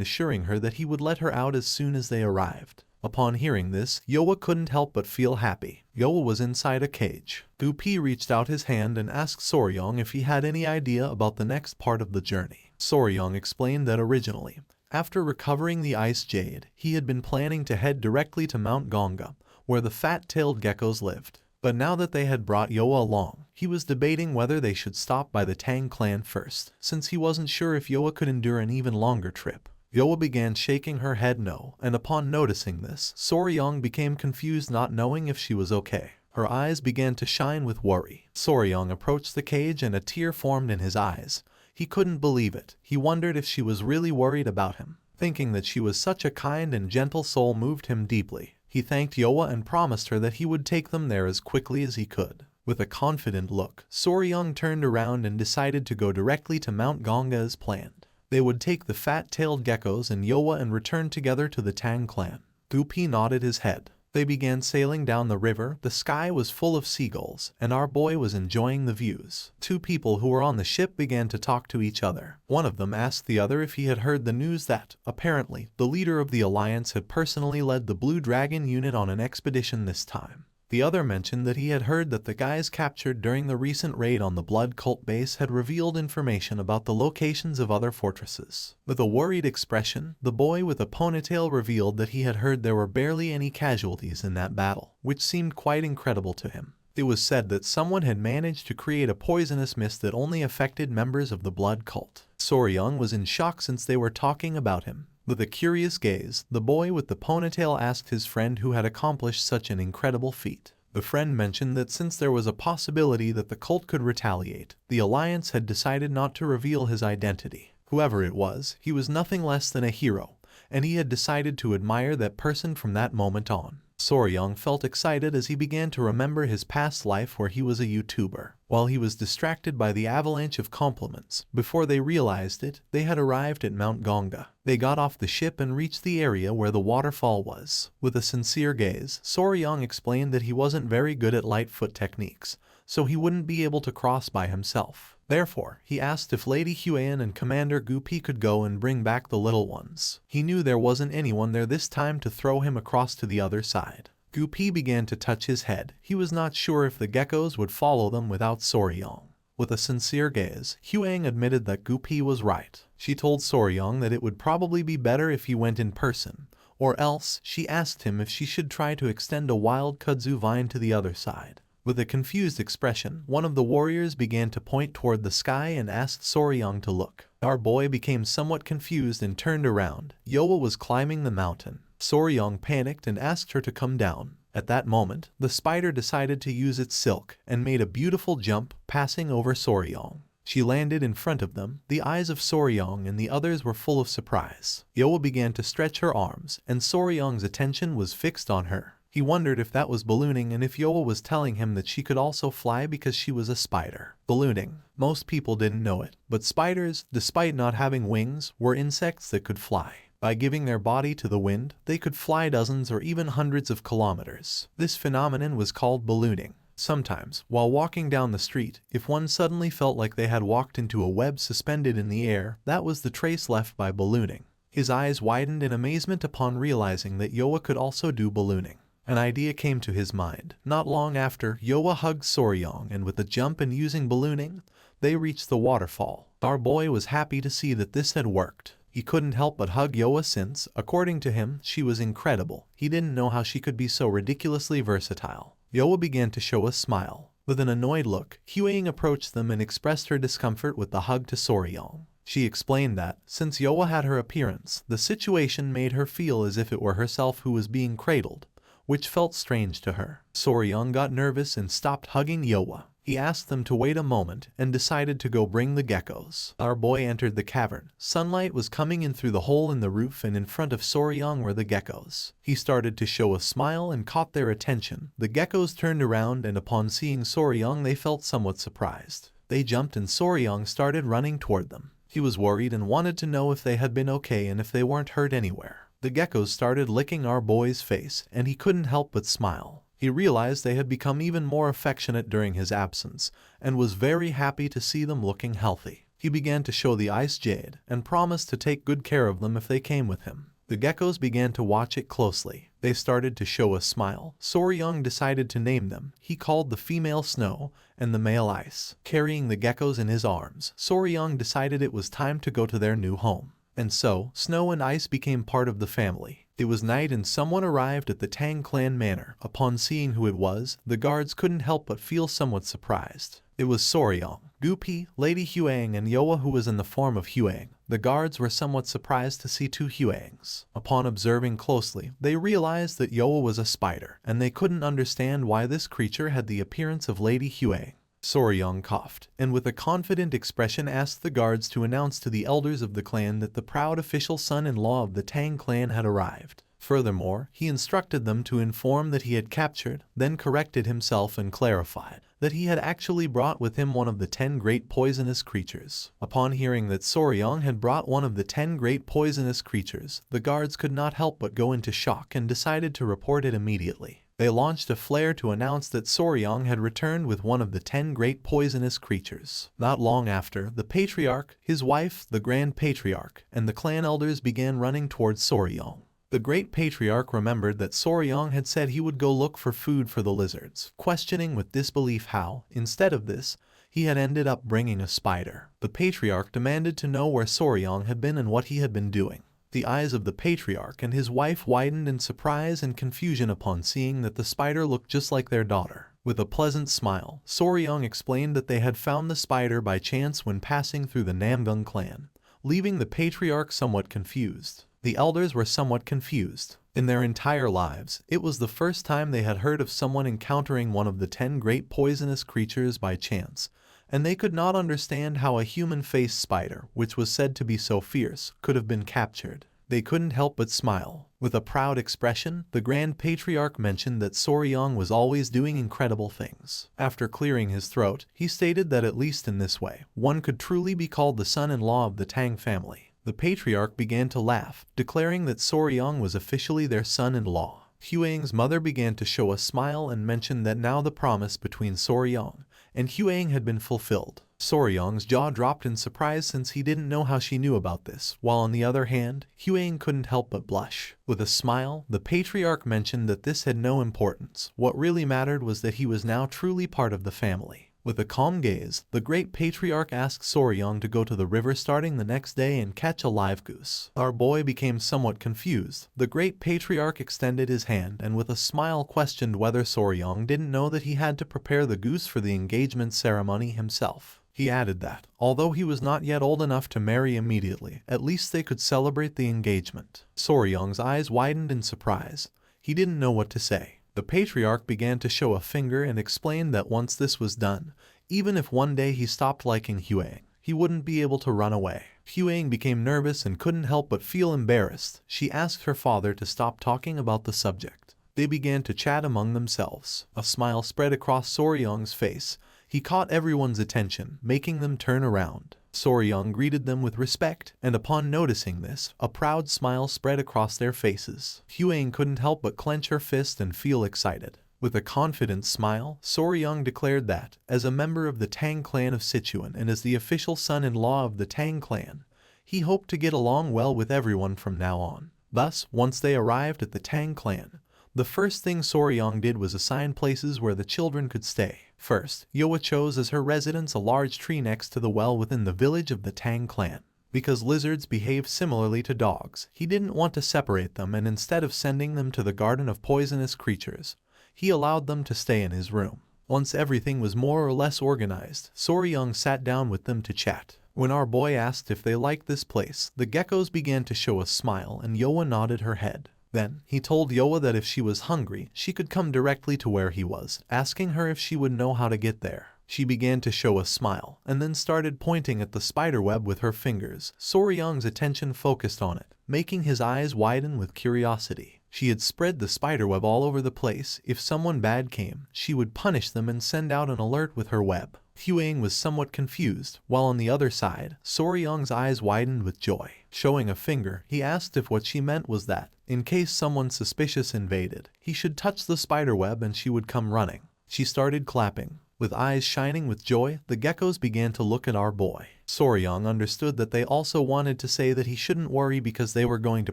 assuring her that he would let her out as soon as they arrived. Upon hearing this, Yoa couldn't help but feel happy. Yoa was inside a cage. Gupi reached out his hand and asked Soryong if he had any idea about the next part of the journey. Soryong explained that originally, after recovering the ice jade, he had been planning to head directly to Mount Gonga, where the fat-tailed geckos lived. But now that they had brought Yoa along, he was debating whether they should stop by the Tang clan first, since he wasn't sure if Yoa could endure an even longer trip. Yoa began shaking her head no, and upon noticing this, Soryong became confused, not knowing if she was okay. Her eyes began to shine with worry. Soryong approached the cage and a tear formed in his eyes. He couldn't believe it. He wondered if she was really worried about him. Thinking that she was such a kind and gentle soul moved him deeply. He thanked Yoa and promised her that he would take them there as quickly as he could. With a confident look, Soryong turned around and decided to go directly to Mount Gonga as planned. They would take the fat-tailed geckos and Yoa and return together to the Tang clan. Gupi nodded his head. They began sailing down the river. The sky was full of seagulls, and our boy was enjoying the views. Two people who were on the ship began to talk to each other. One of them asked the other if he had heard the news that, apparently, the leader of the alliance had personally led the Blue Dragon unit on an expedition this time. The other mentioned that he had heard that the guys captured during the recent raid on the Blood Cult base had revealed information about the locations of other fortresses. With a worried expression, the boy with a ponytail revealed that he had heard there were barely any casualties in that battle, which seemed quite incredible to him. It was said that someone had managed to create a poisonous mist that only affected members of the Blood Cult. Soryong was in shock since they were talking about him. With a curious gaze, the boy with the ponytail asked his friend who had accomplished such an incredible feat. The friend mentioned that since there was a possibility that the cult could retaliate, the alliance had decided not to reveal his identity. Whoever it was, he was nothing less than a hero, and he had decided to admire that person from that moment on. Soryong felt excited as he began to remember his past life where he was a YouTuber. While he was distracted by the avalanche of compliments, before they realized it, they had arrived at Mount Gonga. They got off the ship and reached the area where the waterfall was. With a sincere gaze, Soryong explained that he wasn't very good at Lightfoot techniques, so he wouldn't be able to cross by himself. Therefore, he asked if Lady Huan and Commander Gupi could go and bring back the little ones. He knew there wasn't anyone there this time to throw him across to the other side. Gupi began to touch his head. He was not sure if the geckos would follow them without Soryong. With a sincere gaze, Huang admitted that Gupi was right. She told Soryong that it would probably be better if he went in person, or else she asked him if she should try to extend a wild kudzu vine to the other side. With a confused expression, one of the warriors began to point toward the sky and asked Soryong to look. Our boy became somewhat confused and turned around. Yoa was climbing the mountain. Soryong panicked and asked her to come down. At that moment, the spider decided to use its silk and made a beautiful jump, passing over Soryong. She landed in front of them. The eyes of Soryong and the others were full of surprise. Yoa began to stretch her arms, and Soryong's attention was fixed on her. He wondered if that was ballooning and if Yoa was telling him that she could also fly because she was a spider. Ballooning. Most people didn't know it, but spiders, despite not having wings, were insects that could fly. By giving their body to the wind, they could fly dozens or even hundreds of kilometers. This phenomenon was called ballooning. Sometimes, while walking down the street, if one suddenly felt like they had walked into a web suspended in the air, that was the trace left by ballooning. His eyes widened in amazement upon realizing that Yoa could also do ballooning. An idea came to his mind. Not long after, Yoa hugged Soryong, and with a jump and using ballooning, they reached the waterfall. Our boy was happy to see that this had worked. He couldn't help but hug Yoa since, according to him, she was incredible. He didn't know how she could be so ridiculously versatile. Yoa began to show a smile. With an annoyed look, Huang approached them and expressed her discomfort with the hug to Soryong. She explained that, since Yoa had her appearance, the situation made her feel as if it were herself who was being cradled, which felt strange to her. Soryong got nervous and stopped hugging Yoa. He asked them to wait a moment and decided to go bring the geckos. Our boy entered the cavern. Sunlight was coming in through the hole in the roof, and in front of Soryong were the geckos. He started to show a smile and caught their attention. The geckos turned around, and upon seeing Soryong they felt somewhat surprised. They jumped and Soryong started running toward them. He was worried and wanted to know if they had been okay and if they weren't hurt anywhere. The geckos started licking our boy's face, and he couldn't help but smile. He realized they had become even more affectionate during his absence and was very happy to see them looking healthy. He began to show the ice jade and promised to take good care of them if they came with him. The geckos began to watch it closely. They started to show a smile. Soryang decided to name them. He called the female Snow and the male Ice. Carrying the geckos in his arms, Soryang decided it was time to go to their new home. And so, Snow and Ice became part of the family. It was night and someone arrived at the Tang clan manor. Upon seeing who it was, the guards couldn't help but feel somewhat surprised. It was Soryang, Gupi, Lady Huang, and Yoa, who was in the form of Huang. The guards were somewhat surprised to see two Huangs. Upon observing closely, they realized that Yoa was a spider, and they couldn't understand why this creature had the appearance of Lady Huang. Soryang coughed, and with a confident expression asked the guards to announce to the elders of the clan that the proud official son-in-law of the Tang clan had arrived. Furthermore, he instructed them to inform that he had captured, then corrected himself and clarified that he had actually brought with him one of the 10 great poisonous creatures. Upon hearing that Soryang had brought one of the 10 great poisonous creatures, the guards could not help but go into shock and decided to report it immediately. They launched a flare to announce that Soryang had returned with one of the 10 great poisonous creatures. Not long after, the patriarch, his wife, the grand patriarch, and the clan elders began running towards Soryang. The great patriarch remembered that Soryang had said he would go look for food for the lizards, questioning with disbelief how, instead of this, he had ended up bringing a spider. The patriarch demanded to know where Soryang had been and what he had been doing. The eyes of the patriarch and his wife widened in surprise and confusion upon seeing that the spider looked just like their daughter. With a pleasant smile, Soryang explained that they had found the spider by chance when passing through the Namgung clan, leaving the patriarch somewhat confused. The elders were somewhat confused. In their entire lives, it was the first time they had heard of someone encountering one of the 10 great poisonous creatures by chance, and they could not understand how a human-faced spider, which was said to be so fierce, could have been captured. They couldn't help but smile. With a proud expression, the Grand Patriarch mentioned that Soryang was always doing incredible things. After clearing his throat, he stated that at least in this way, one could truly be called the son-in-law of the Tang family. The patriarch began to laugh, declaring that Soryang was officially their son-in-law. Huang's mother began to show a smile and mentioned that now the promise between Soryang and Huang had been fulfilled. Soryang's jaw dropped in surprise since he didn't know how she knew about this, while on the other hand, Huang couldn't help but blush. With a smile, the patriarch mentioned that this had no importance. What really mattered was that he was now truly part of the family. With a calm gaze, the great patriarch asked Soryang to go to the river starting the next day and catch a live goose. Our boy became somewhat confused. The great patriarch extended his hand and with a smile questioned whether Soryang didn't know that he had to prepare the goose for the engagement ceremony himself. He added that, although he was not yet old enough to marry immediately, at least they could celebrate the engagement. Soryang's eyes widened in surprise. He didn't know what to say. The patriarch began to show a finger and explained that once this was done, even if one day he stopped liking Huang, he wouldn't be able to run away. Huang became nervous and couldn't help but feel embarrassed. She asked her father to stop talking about the subject. They began to chat among themselves. A smile spread across Soryang's face. He caught everyone's attention, making them turn around. Soryang greeted them with respect, and upon noticing this, a proud smile spread across their faces. Huang couldn't help but clench her fist and feel excited. With a confident smile, Soryang declared that, as a member of the Tang clan of Sichuan and as the official son-in-law of the Tang clan, he hoped to get along well with everyone from now on. Thus, once they arrived at the Tang clan, the first thing Soryang did was assign places where the children could stay. First, Yoa chose as her residence a large tree next to the well within the village of the Tang clan. Because lizards behave similarly to dogs, he didn't want to separate them, and instead of sending them to the garden of poisonous creatures, he allowed them to stay in his room. Once everything was more or less organized, Soryang sat down with them to chat. When our boy asked if they liked this place, the geckos began to show a smile and Yoa nodded her head. Then, he told Yoa that if she was hungry, she could come directly to where he was, asking her if she would know how to get there. She began to show a smile, and then started pointing at the spiderweb with her fingers. Soryang's attention focused on it, making his eyes widen with curiosity. She had spread the spiderweb all over the place. If someone bad came, she would punish them and send out an alert with her web. Huang was somewhat confused, while on the other side, Soryang's eyes widened with joy. Showing a finger, he asked if what she meant was that, in case someone suspicious invaded, he should touch the spiderweb and she would come running. She started clapping. With eyes shining with joy, the geckos began to look at our boy. Soryang understood that they also wanted to say that he shouldn't worry because they were going to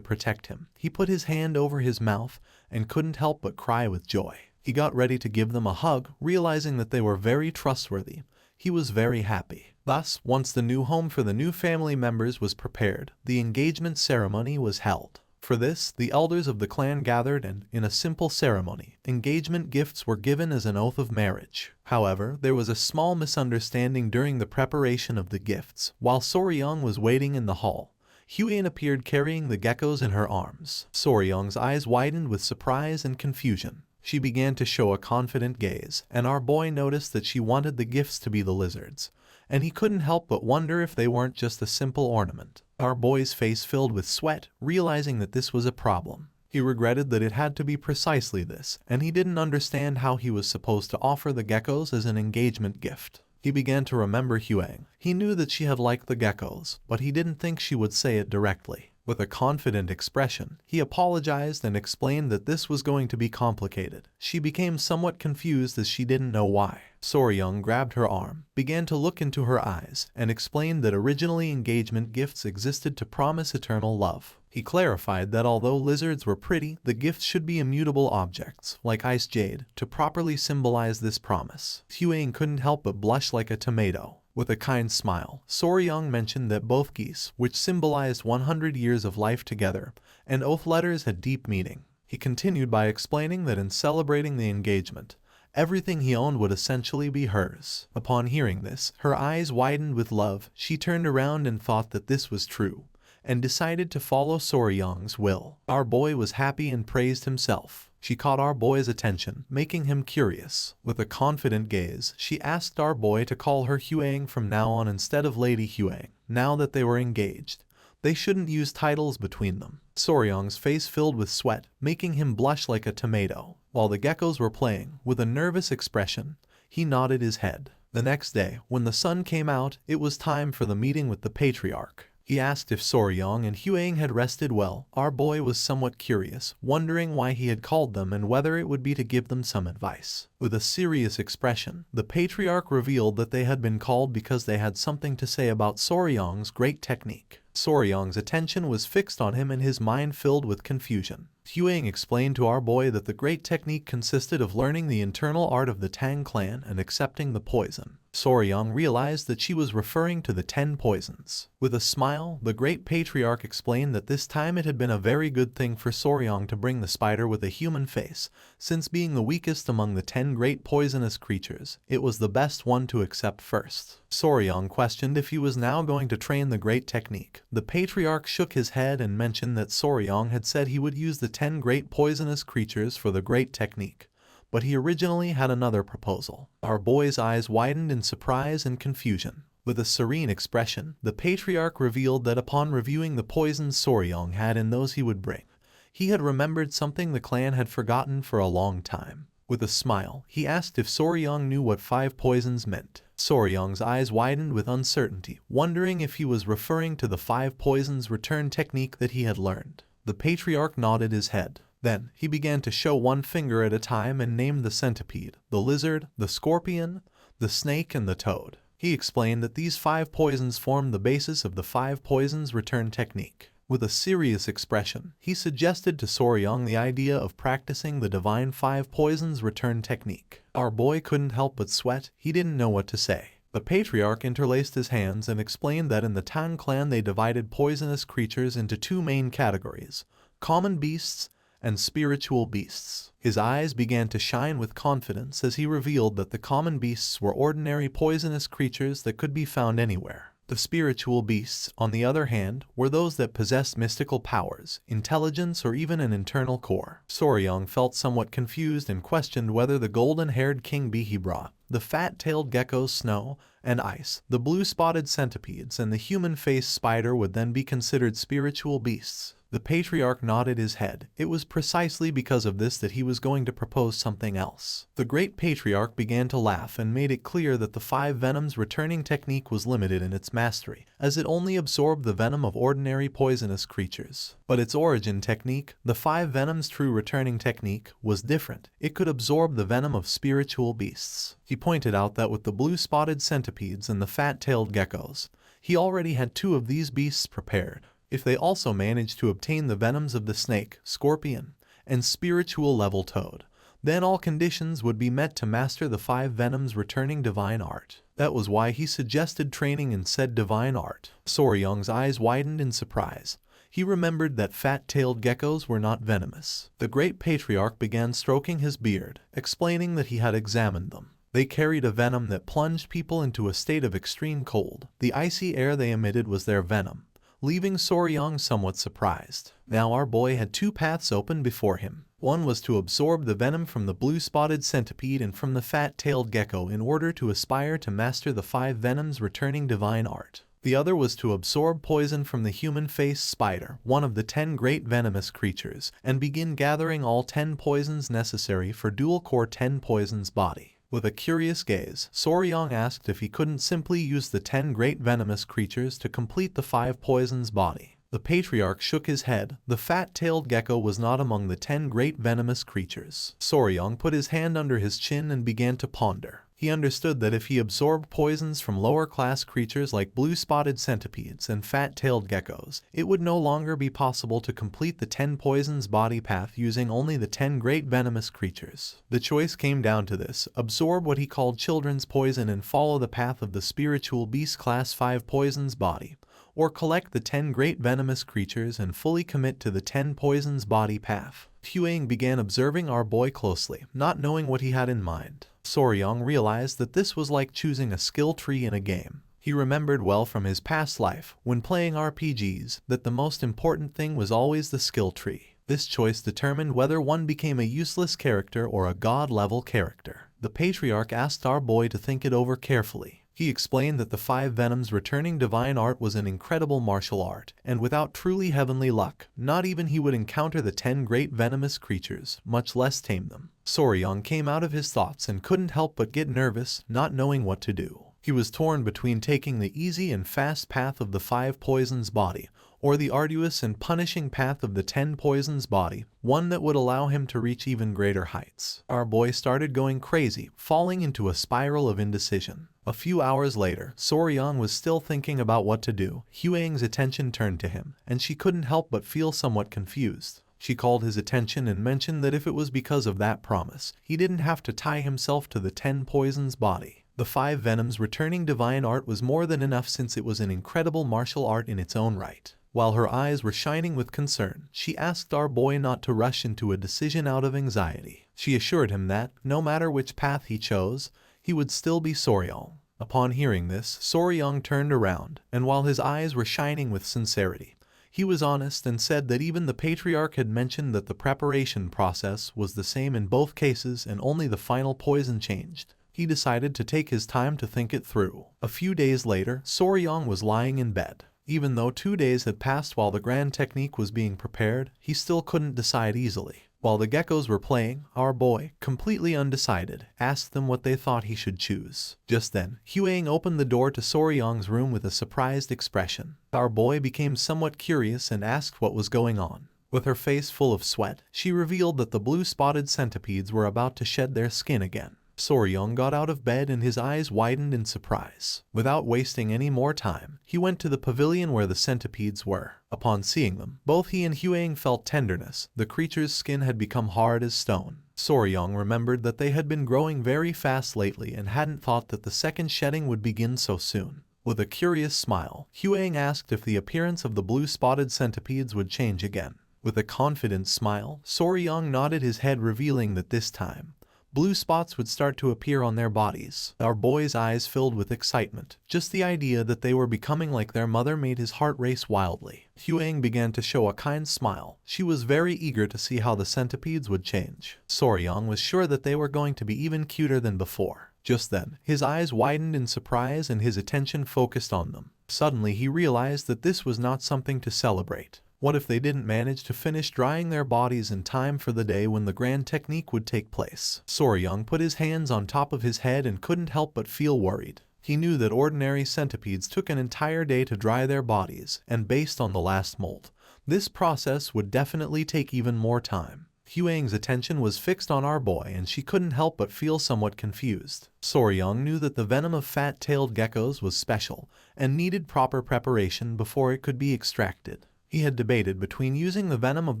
protect him. He put his hand over his mouth and couldn't help but cry with joy. He got ready to give them a hug, realizing that they were very trustworthy. He was very happy. Thus, once the new home for the new family members was prepared, the engagement ceremony was held. For this, the elders of the clan gathered and, in a simple ceremony, engagement gifts were given as an oath of marriage. However, there was a small misunderstanding during the preparation of the gifts. While Soryang was waiting in the hall, Huan appeared carrying the geckos in her arms. Soryang's eyes widened with surprise and confusion. She began to show a confident gaze, and our boy noticed that she wanted the gifts to be the lizards, and he couldn't help but wonder if they weren't just a simple ornament. Our boy's face filled with sweat, realizing that this was a problem. He regretted that it had to be precisely this, and he didn't understand how he was supposed to offer the geckos as an engagement gift. He began to remember Huang. He knew that she had liked the geckos, but he didn't think she would say it directly. With a confident expression, he apologized and explained that this was going to be complicated. She became somewhat confused as she didn't know why. Soryang grabbed her arm, began to look into her eyes, and explained that originally engagement gifts existed to promise eternal love. He clarified that although lizards were pretty, the gifts should be immutable objects, like ice jade, to properly symbolize this promise. Huang couldn't help but blush like a tomato. With a kind smile, Soryang mentioned that both geese, which symbolized 100 years of life together, and oath letters had deep meaning. He continued by explaining that in celebrating the engagement, everything he owned would essentially be hers. Upon hearing this, her eyes widened with love. She turned around and thought that this was true, and decided to follow Soryang's will. Our boy was happy and praised himself. She caught our boy's attention, making him curious. With a confident gaze, she asked our boy to call her Huang from now on instead of Lady Huang. Now that they were engaged, they shouldn't use titles between them. Soryang's face filled with sweat, making him blush like a tomato. While the geckos were playing, with a nervous expression, he nodded his head. The next day, when the sun came out, it was time for the meeting with the patriarch. He asked if Soryang and Huang had rested well. Our boy was somewhat curious, wondering why he had called them and whether it would be to give them some advice. With a serious expression, the patriarch revealed that they had been called because they had something to say about Soryang's great technique. Soryang's attention was fixed on him and his mind filled with confusion. Huang explained to our boy that the great technique consisted of learning the internal art of the Tang clan and accepting the poison. Soryang realized that she was referring to the 10 poisons. With a smile, the great patriarch explained that this time it had been a very good thing for Soryang to bring the spider with a human face, since being the weakest among the 10 great poisonous creatures, it was the best one to accept first. Soryang questioned if he was now going to train the great technique. The patriarch shook his head and mentioned that Soryang had said he would use the 10 great poisonous creatures for the great technique, but he originally had another proposal. Our boy's eyes widened in surprise and confusion. With a serene expression, the patriarch revealed that upon reviewing the poisons Soryang had and those he would bring, he had remembered something the clan had forgotten for a long time. With a smile, he asked if Soryang knew what 5 poisons meant. Soryang's eyes widened with uncertainty, wondering if he was referring to the 5 poisons return technique that he had learned. The patriarch nodded his head. Then, he began to show one finger at a time and named the centipede, the lizard, the scorpion, the snake, and the toad. He explained that these 5 poisons formed the basis of the 5 poisons return technique. With a serious expression, he suggested to Soryang the idea of practicing the divine 5 poisons return technique. Our boy couldn't help but sweat. He didn't know what to say. The patriarch interlaced his hands and explained that in the Tang clan they divided poisonous creatures into 2 main categories, common beasts and spiritual beasts. His eyes began to shine with confidence as he revealed that the common beasts were ordinary poisonous creatures that could be found anywhere. The spiritual beasts, on the other hand, were those that possessed mystical powers, intelligence, or even an internal core. Soryang felt somewhat confused and questioned whether the golden-haired king bee he brought, the fat-tailed geckos Snow and Ice, the blue-spotted centipedes, and the human-faced spider would then be considered spiritual beasts. The patriarch nodded his head. It was precisely because of this that he was going to propose something else. The great patriarch began to laugh and made it clear that the 5 venoms returning technique was limited in its mastery, as it only absorbed the venom of ordinary poisonous creatures. But its origin technique, the 5 venoms true returning technique, was different. It could absorb the venom of spiritual beasts. He pointed out that with the blue-spotted centipedes and the fat-tailed geckos, he already had 2 of these beasts prepared. If they also managed to obtain the venoms of the snake, scorpion, and spiritual level toad, then all conditions would be met to master the 5 venoms returning divine art. That was why he suggested training in said divine art. Soryong's eyes widened in surprise. He remembered that fat-tailed geckos were not venomous. The great patriarch began stroking his beard, explaining that he had examined them. They carried a venom that plunged people into a state of extreme cold. The icy air they emitted was their venom, leaving Soryong somewhat surprised. Now our boy had 2 paths open before him. One was to absorb the venom from the blue-spotted centipede and from the fat-tailed gecko in order to aspire to master the 5 venoms returning divine art. The other was to absorb poison from the human-faced spider, one of the 10 great venomous creatures, and begin gathering all 10 poisons necessary for dual-core 10 poisons body. With a curious gaze, Soryong asked if he couldn't simply use the 10 great venomous creatures to complete the 5 poisons body. The patriarch shook his head. The fat-tailed gecko was not among the 10 great venomous creatures. Soryong put his hand under his chin and began to ponder. He understood that if he absorbed poisons from lower-class creatures like blue-spotted centipedes and fat-tailed geckos, it would no longer be possible to complete the 10 poisons body path using only the 10 great venomous creatures. The choice came down to this: absorb what he called children's poison and follow the path of the spiritual beast class 5 poisons body, or collect the 10 great venomous creatures and fully commit to the 10 poisons body path. Huang began observing our boy closely, not knowing what he had in mind. Soryong realized that this was like choosing a skill tree in a game. He remembered well from his past life, when playing RPGs, that the most important thing was always the skill tree. This choice determined whether one became a useless character or a god-level character. The patriarch asked our boy to think it over carefully. He explained that the 5 venoms returning divine art was an incredible martial art, and without truly heavenly luck, not even he would encounter the 10 great venomous creatures, much less tame them. Soryong came out of his thoughts and couldn't help but get nervous, not knowing what to do. He was torn between taking the easy and fast path of the 5 poisons body, or the arduous and punishing path of the 10 poisons body, one that would allow him to reach even greater heights. Our boy started going crazy, falling into a spiral of indecision. A few hours later, Soryong was still thinking about what to do. Huang's attention turned to him, and she couldn't help but feel somewhat confused. She called his attention and mentioned that if it was because of that promise, he didn't have to tie himself to the 10 poisons body. The 5 venoms returning divine art was more than enough, since it was an incredible martial art in its own right. While her eyes were shining with concern, she asked our boy not to rush into a decision out of anxiety. She assured him that, no matter which path he chose, he would still be Soryong. Upon hearing this, Soryong turned around, and while his eyes were shining with sincerity, he was honest and said that even the patriarch had mentioned that the preparation process was the same in both cases and only the final poison changed. He decided to take his time to think it through. A few days later, Soryong was lying in bed. Even though 2 days had passed while the grand technique was being prepared, he still couldn't decide easily. While the geckos were playing, our boy, completely undecided, asked them what they thought he should choose. Just then, Huang opened the door to Soryong's room with a surprised expression. Our boy became somewhat curious and asked what was going on. With her face full of sweat, she revealed that the blue-spotted centipedes were about to shed their skin again. Soryong got out of bed and his eyes widened in surprise. Without wasting any more time, he went to the pavilion where the centipedes were. Upon seeing them, both he and Huang felt tenderness. The creature's skin had become hard as stone. Soryong remembered that they had been growing very fast lately and hadn't thought that the second shedding would begin so soon. With a curious smile, Huang asked if the appearance of the blue-spotted centipedes would change again. With a confident smile, Soryong nodded his head, revealing that this time, blue spots would start to appear on their bodies. Our boy's eyes filled with excitement. Just the idea that they were becoming like their mother made his heart race wildly. Huang began to show a kind smile. She was very eager to see how the centipedes would change. Soryong was sure that they were going to be even cuter than before. Just then, his eyes widened in surprise and his attention focused on them. Suddenly he realized that this was not something to celebrate. What if they didn't manage to finish drying their bodies in time for the day when the grand technique would take place? Soryung put his hands on top of his head and couldn't help but feel worried. He knew that ordinary centipedes took an entire day to dry their bodies, and based on the last molt, this process would definitely take even more time. Huang's attention was fixed on our boy and she couldn't help but feel somewhat confused. Soryung knew that the venom of fat-tailed geckos was special and needed proper preparation before it could be extracted. He had debated between using the venom of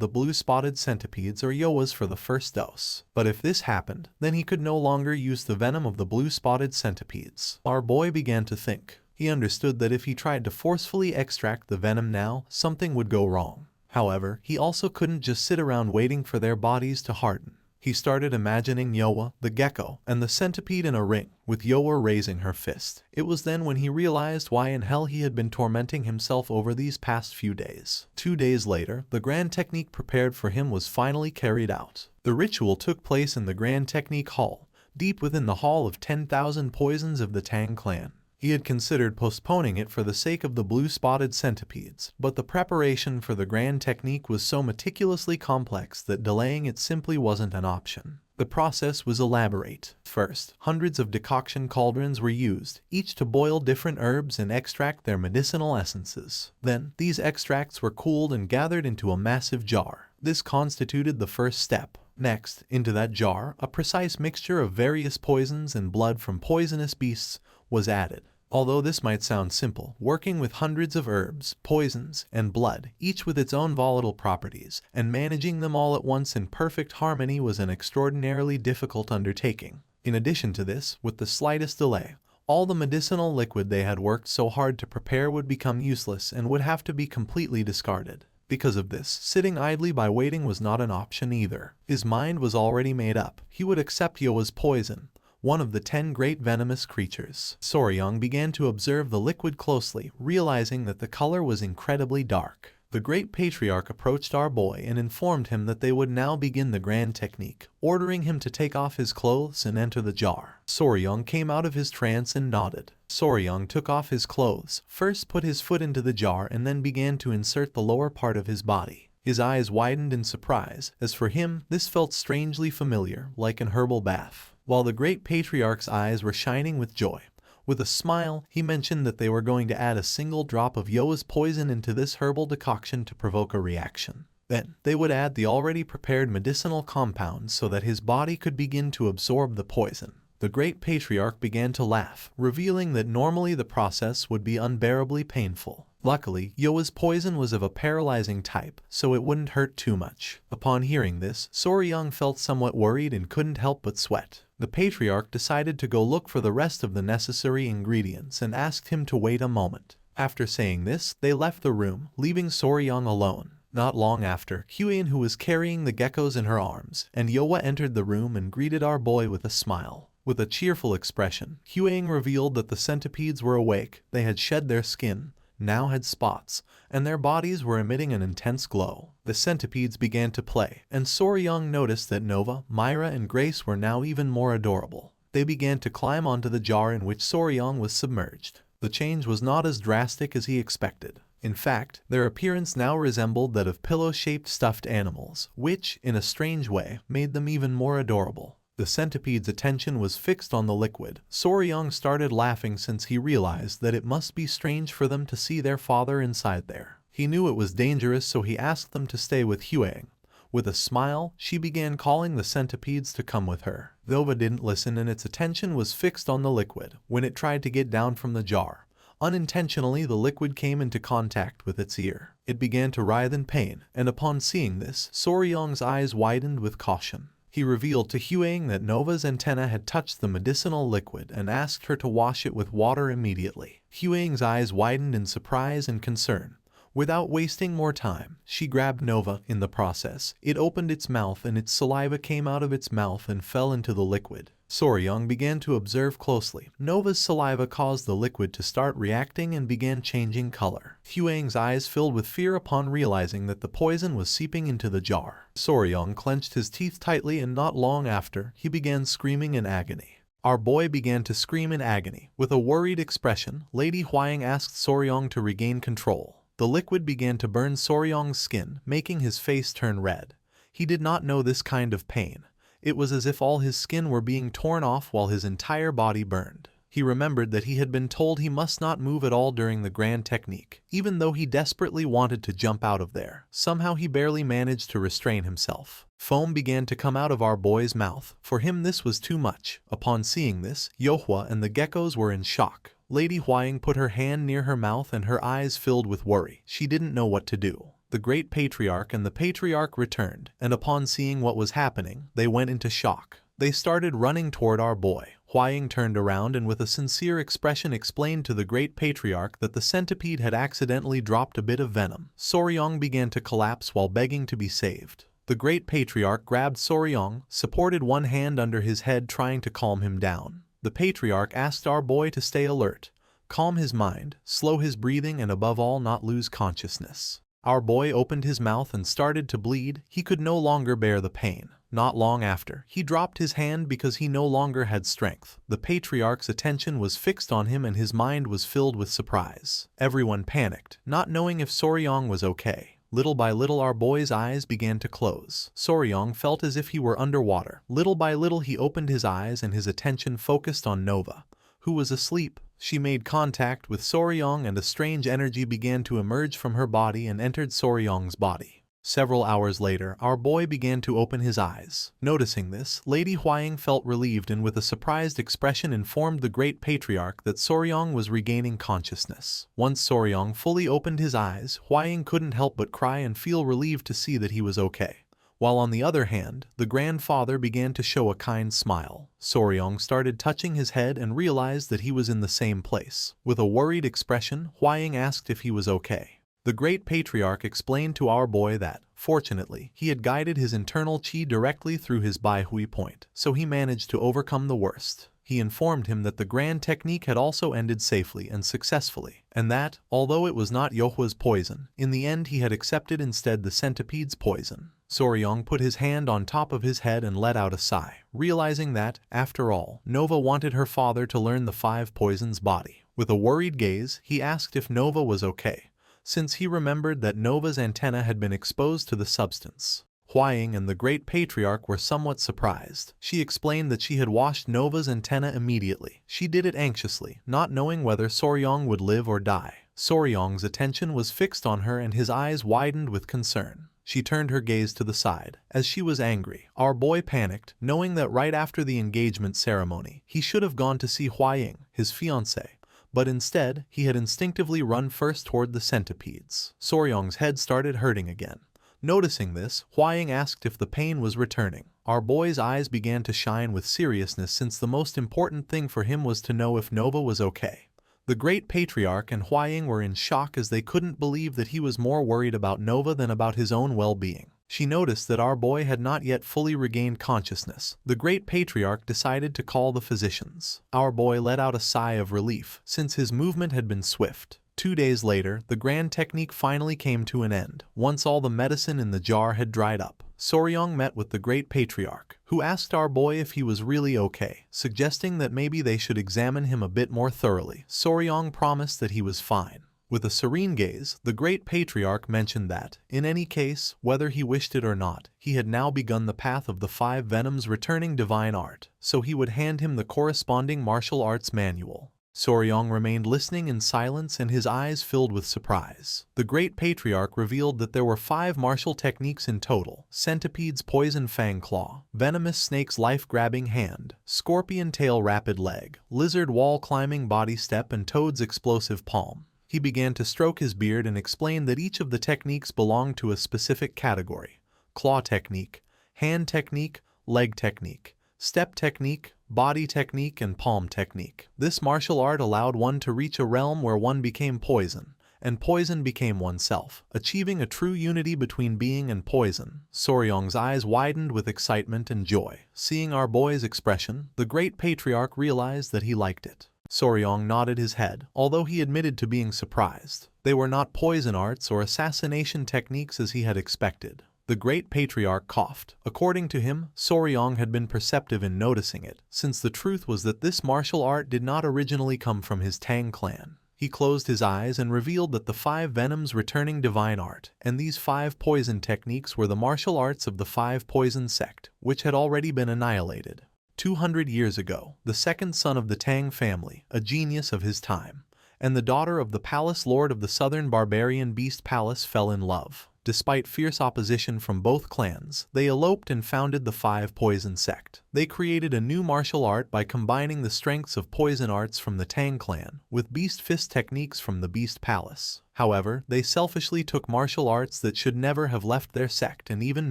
the blue-spotted centipedes or Yoas for the first dose. But if this happened, then he could no longer use the venom of the blue-spotted centipedes. Our boy began to think. He understood that if he tried to forcefully extract the venom now, something would go wrong. However, he also couldn't just sit around waiting for their bodies to harden. He started imagining Yoa, the gecko, and the centipede in a ring, with Yoa raising her fist. It was then when he realized why in hell he had been tormenting himself over these past few days. 2 days later, the grand technique prepared for him was finally carried out. The ritual took place in the grand technique hall, deep within the hall of 10,000 poisons of the Tang clan. He had considered postponing it for the sake of the blue-spotted centipedes, but the preparation for the grand technique was so meticulously complex that delaying it simply wasn't an option. The process was elaborate. First, hundreds of decoction cauldrons were used, each to boil different herbs and extract their medicinal essences. Then, these extracts were cooled and gathered into a massive jar. This constituted the first step. Next, into that jar, a precise mixture of various poisons and blood from poisonous beasts was added. Although this might sound simple, working with hundreds of herbs, poisons, and blood, each with its own volatile properties, and managing them all at once in perfect harmony was an extraordinarily difficult undertaking. In addition to this, with the slightest delay, all the medicinal liquid they had worked so hard to prepare would become useless and would have to be completely discarded. Because of this, sitting idly by waiting was not an option either. His mind was already made up. He would accept Yoa's poison, one of the 10 great venomous creatures. Soryung began to observe the liquid closely, realizing that the color was incredibly dark. The great patriarch approached our boy and informed him that they would now begin the grand technique, ordering him to take off his clothes and enter the jar. Soryung came out of his trance and nodded. Soryung took off his clothes, first put his foot into the jar and then began to insert the lower part of his body. His eyes widened in surprise, as for him, this felt strangely familiar, like an herbal bath. While the great patriarch's eyes were shining with joy, with a smile, he mentioned that they were going to add a single drop of Yoa's poison into this herbal decoction to provoke a reaction. Then, they would add the already prepared medicinal compounds so that his body could begin to absorb the poison. The great patriarch began to laugh, revealing that normally the process would be unbearably painful. Luckily, Yoa's poison was of a paralyzing type, so it wouldn't hurt too much. Upon hearing this, Soryung felt somewhat worried and couldn't help but sweat. The patriarch decided to go look for the rest of the necessary ingredients and asked him to wait a moment. After saying this, they left the room, leaving Soryung alone. Not long after, Huan, who was carrying the geckos in her arms, and Yoa entered the room and greeted our boy with a smile. With a cheerful expression, Huang revealed that the centipedes were awake, they had shed their skin, now had spots, and their bodies were emitting an intense glow. The centipedes began to play, and Soryung noticed that Nova, Myra, and Grace were now even more adorable. They began to climb onto the jar in which Soryung was submerged. The change was not as drastic as he expected. In fact, their appearance now resembled that of pillow-shaped stuffed animals, which, in a strange way, made them even more adorable. The centipede's attention was fixed on the liquid. Soryung started laughing since he realized that it must be strange for them to see their father inside there. He knew it was dangerous, so he asked them to stay with Huang. With a smile, she began calling the centipedes to come with her. Nova didn't listen and its attention was fixed on the liquid. When it tried to get down from the jar, unintentionally the liquid came into contact with its ear. It began to writhe in pain, and upon seeing this, Soryung's eyes widened with caution. He revealed to Huang that Nova's antenna had touched the medicinal liquid and asked her to wash it with water immediately. Huang's eyes widened in surprise and concern. Without wasting more time, she grabbed Nova. In the process, it opened its mouth and its saliva came out of its mouth and fell into the liquid. Soryung began to observe closely. Nova's saliva caused the liquid to start reacting and began changing color. Huang's eyes filled with fear upon realizing that the poison was seeping into the jar. Soryung clenched his teeth tightly and not long after, he began screaming in agony. Our boy began to scream in agony. With a worried expression, Lady Huang asked Soryung to regain control. The liquid began to burn Soryong's skin, making his face turn red. He did not know this kind of pain. It was as if all his skin were being torn off while his entire body burned. He remembered that he had been told he must not move at all during the grand technique, even though he desperately wanted to jump out of there. Somehow he barely managed to restrain himself. Foam began to come out of our boy's mouth. For him this was too much. Upon seeing this, Yohua and the geckos were in shock. Lady Huaying put her hand near her mouth and her eyes filled with worry. She didn't know what to do. The Great Patriarch and the Patriarch returned, and upon seeing what was happening, they went into shock. They started running toward our boy. Huaying turned around and with a sincere expression explained to the Great Patriarch that the centipede had accidentally dropped a bit of venom. Soryong began to collapse while begging to be saved. The Great Patriarch grabbed Soryong, supported one hand under his head trying to calm him down. The Patriarch asked our boy to stay alert, calm his mind, slow his breathing and above all not lose consciousness. Our boy opened his mouth and started to bleed. He could no longer bear the pain. Not long after, he dropped his hand because he no longer had strength. The Patriarch's attention was fixed on him and his mind was filled with surprise. Everyone panicked, not knowing if Soryong was okay. Little by little our boy's eyes began to close. Soryong felt as if he were underwater. Little by little he opened his eyes and his attention focused on Nova, who was asleep. She made contact with Soryong and a strange energy began to emerge from her body and entered Soryong's body. Several hours later, our boy began to open his eyes. Noticing this, Lady Huaying felt relieved and with a surprised expression informed the Great Patriarch that Soryong was regaining consciousness. Once Soryong fully opened his eyes, Huaying couldn't help but cry and feel relieved to see that he was okay. While on the other hand, the grandfather began to show a kind smile. Soryong started touching his head and realized that he was in the same place. With a worried expression, Huaying asked if he was okay. The Great Patriarch explained to our boy that, fortunately, he had guided his internal chi directly through his Baihui point, so he managed to overcome the worst. He informed him that the grand technique had also ended safely and successfully, and that, although it was not Yohua's poison, in the end he had accepted instead the centipede's poison. Soryong put his hand on top of his head and let out a sigh, realizing that, after all, Nova wanted her father to learn the 5 poisons body. With a worried gaze, he asked if Nova was okay, since he remembered that Nova's antenna had been exposed to the substance. Huaying and the Great Patriarch were somewhat surprised. She explained that she had washed Nova's antenna immediately. She did it anxiously, not knowing whether Soryong would live or die. Soryong's attention was fixed on her and his eyes widened with concern. She turned her gaze to the side, as she was angry. Our boy panicked, knowing that right after the engagement ceremony, he should have gone to see Huaying, his fiancée. But instead, he had instinctively run first toward the centipedes. Soryong's head started hurting again. Noticing this, Huaying asked if the pain was returning. Our boy's eyes began to shine with seriousness since the most important thing for him was to know if Nova was okay. The Great Patriarch and Huaying were in shock as they couldn't believe that he was more worried about Nova than about his own well-being. She noticed that our boy had not yet fully regained consciousness. The Great Patriarch decided to call the physicians. Our boy let out a sigh of relief, since his movement had been swift. 2 days later, the grand technique finally came to an end. Once all the medicine in the jar had dried up, Soryong met with the Great Patriarch, who asked our boy if he was really okay, suggesting that maybe they should examine him a bit more thoroughly. Soryong promised that he was fine. With a serene gaze, the Great Patriarch mentioned that, in any case, whether he wished it or not, he had now begun the path of the 5 venoms returning divine art, so he would hand him the corresponding martial arts manual. Soryong remained listening in silence and his eyes filled with surprise. The Great Patriarch revealed that there were 5 martial techniques in total: Centipede's Poison Fang Claw, Venomous Snake's Life-Grabbing Hand, Scorpion Tail Rapid Leg, Lizard Wall Climbing Body Step and Toad's Explosive Palm. He began to stroke his beard and explained that each of the techniques belonged to a specific category: claw technique, hand technique, leg technique, step technique, body technique, and palm technique. This martial art allowed one to reach a realm where one became poison, and poison became oneself, achieving a true unity between being and poison. Soryong's eyes widened with excitement and joy. Seeing our boy's expression, the Great Patriarch realized that he liked it. Soryong nodded his head, although he admitted to being surprised. They were not poison arts or assassination techniques as he had expected. The Great Patriarch coughed. According to him, Soryong had been perceptive in noticing it, since the truth was that this martial art did not originally come from his Tang clan. He closed his eyes and revealed that the 5 venoms returning divine art, and these 5 poison techniques were the martial arts of the 5 poison sect, which had already been annihilated. 200 years ago, the second son of the Tang family, a genius of his time, and the daughter of the palace lord of the southern barbarian beast palace fell in love. Despite fierce opposition from both clans, they eloped and founded the 5 Poison Sect. They created a new martial art by combining the strengths of poison arts from the Tang clan with beast fist techniques from the Beast Palace. However, they selfishly took martial arts that should never have left their sect and even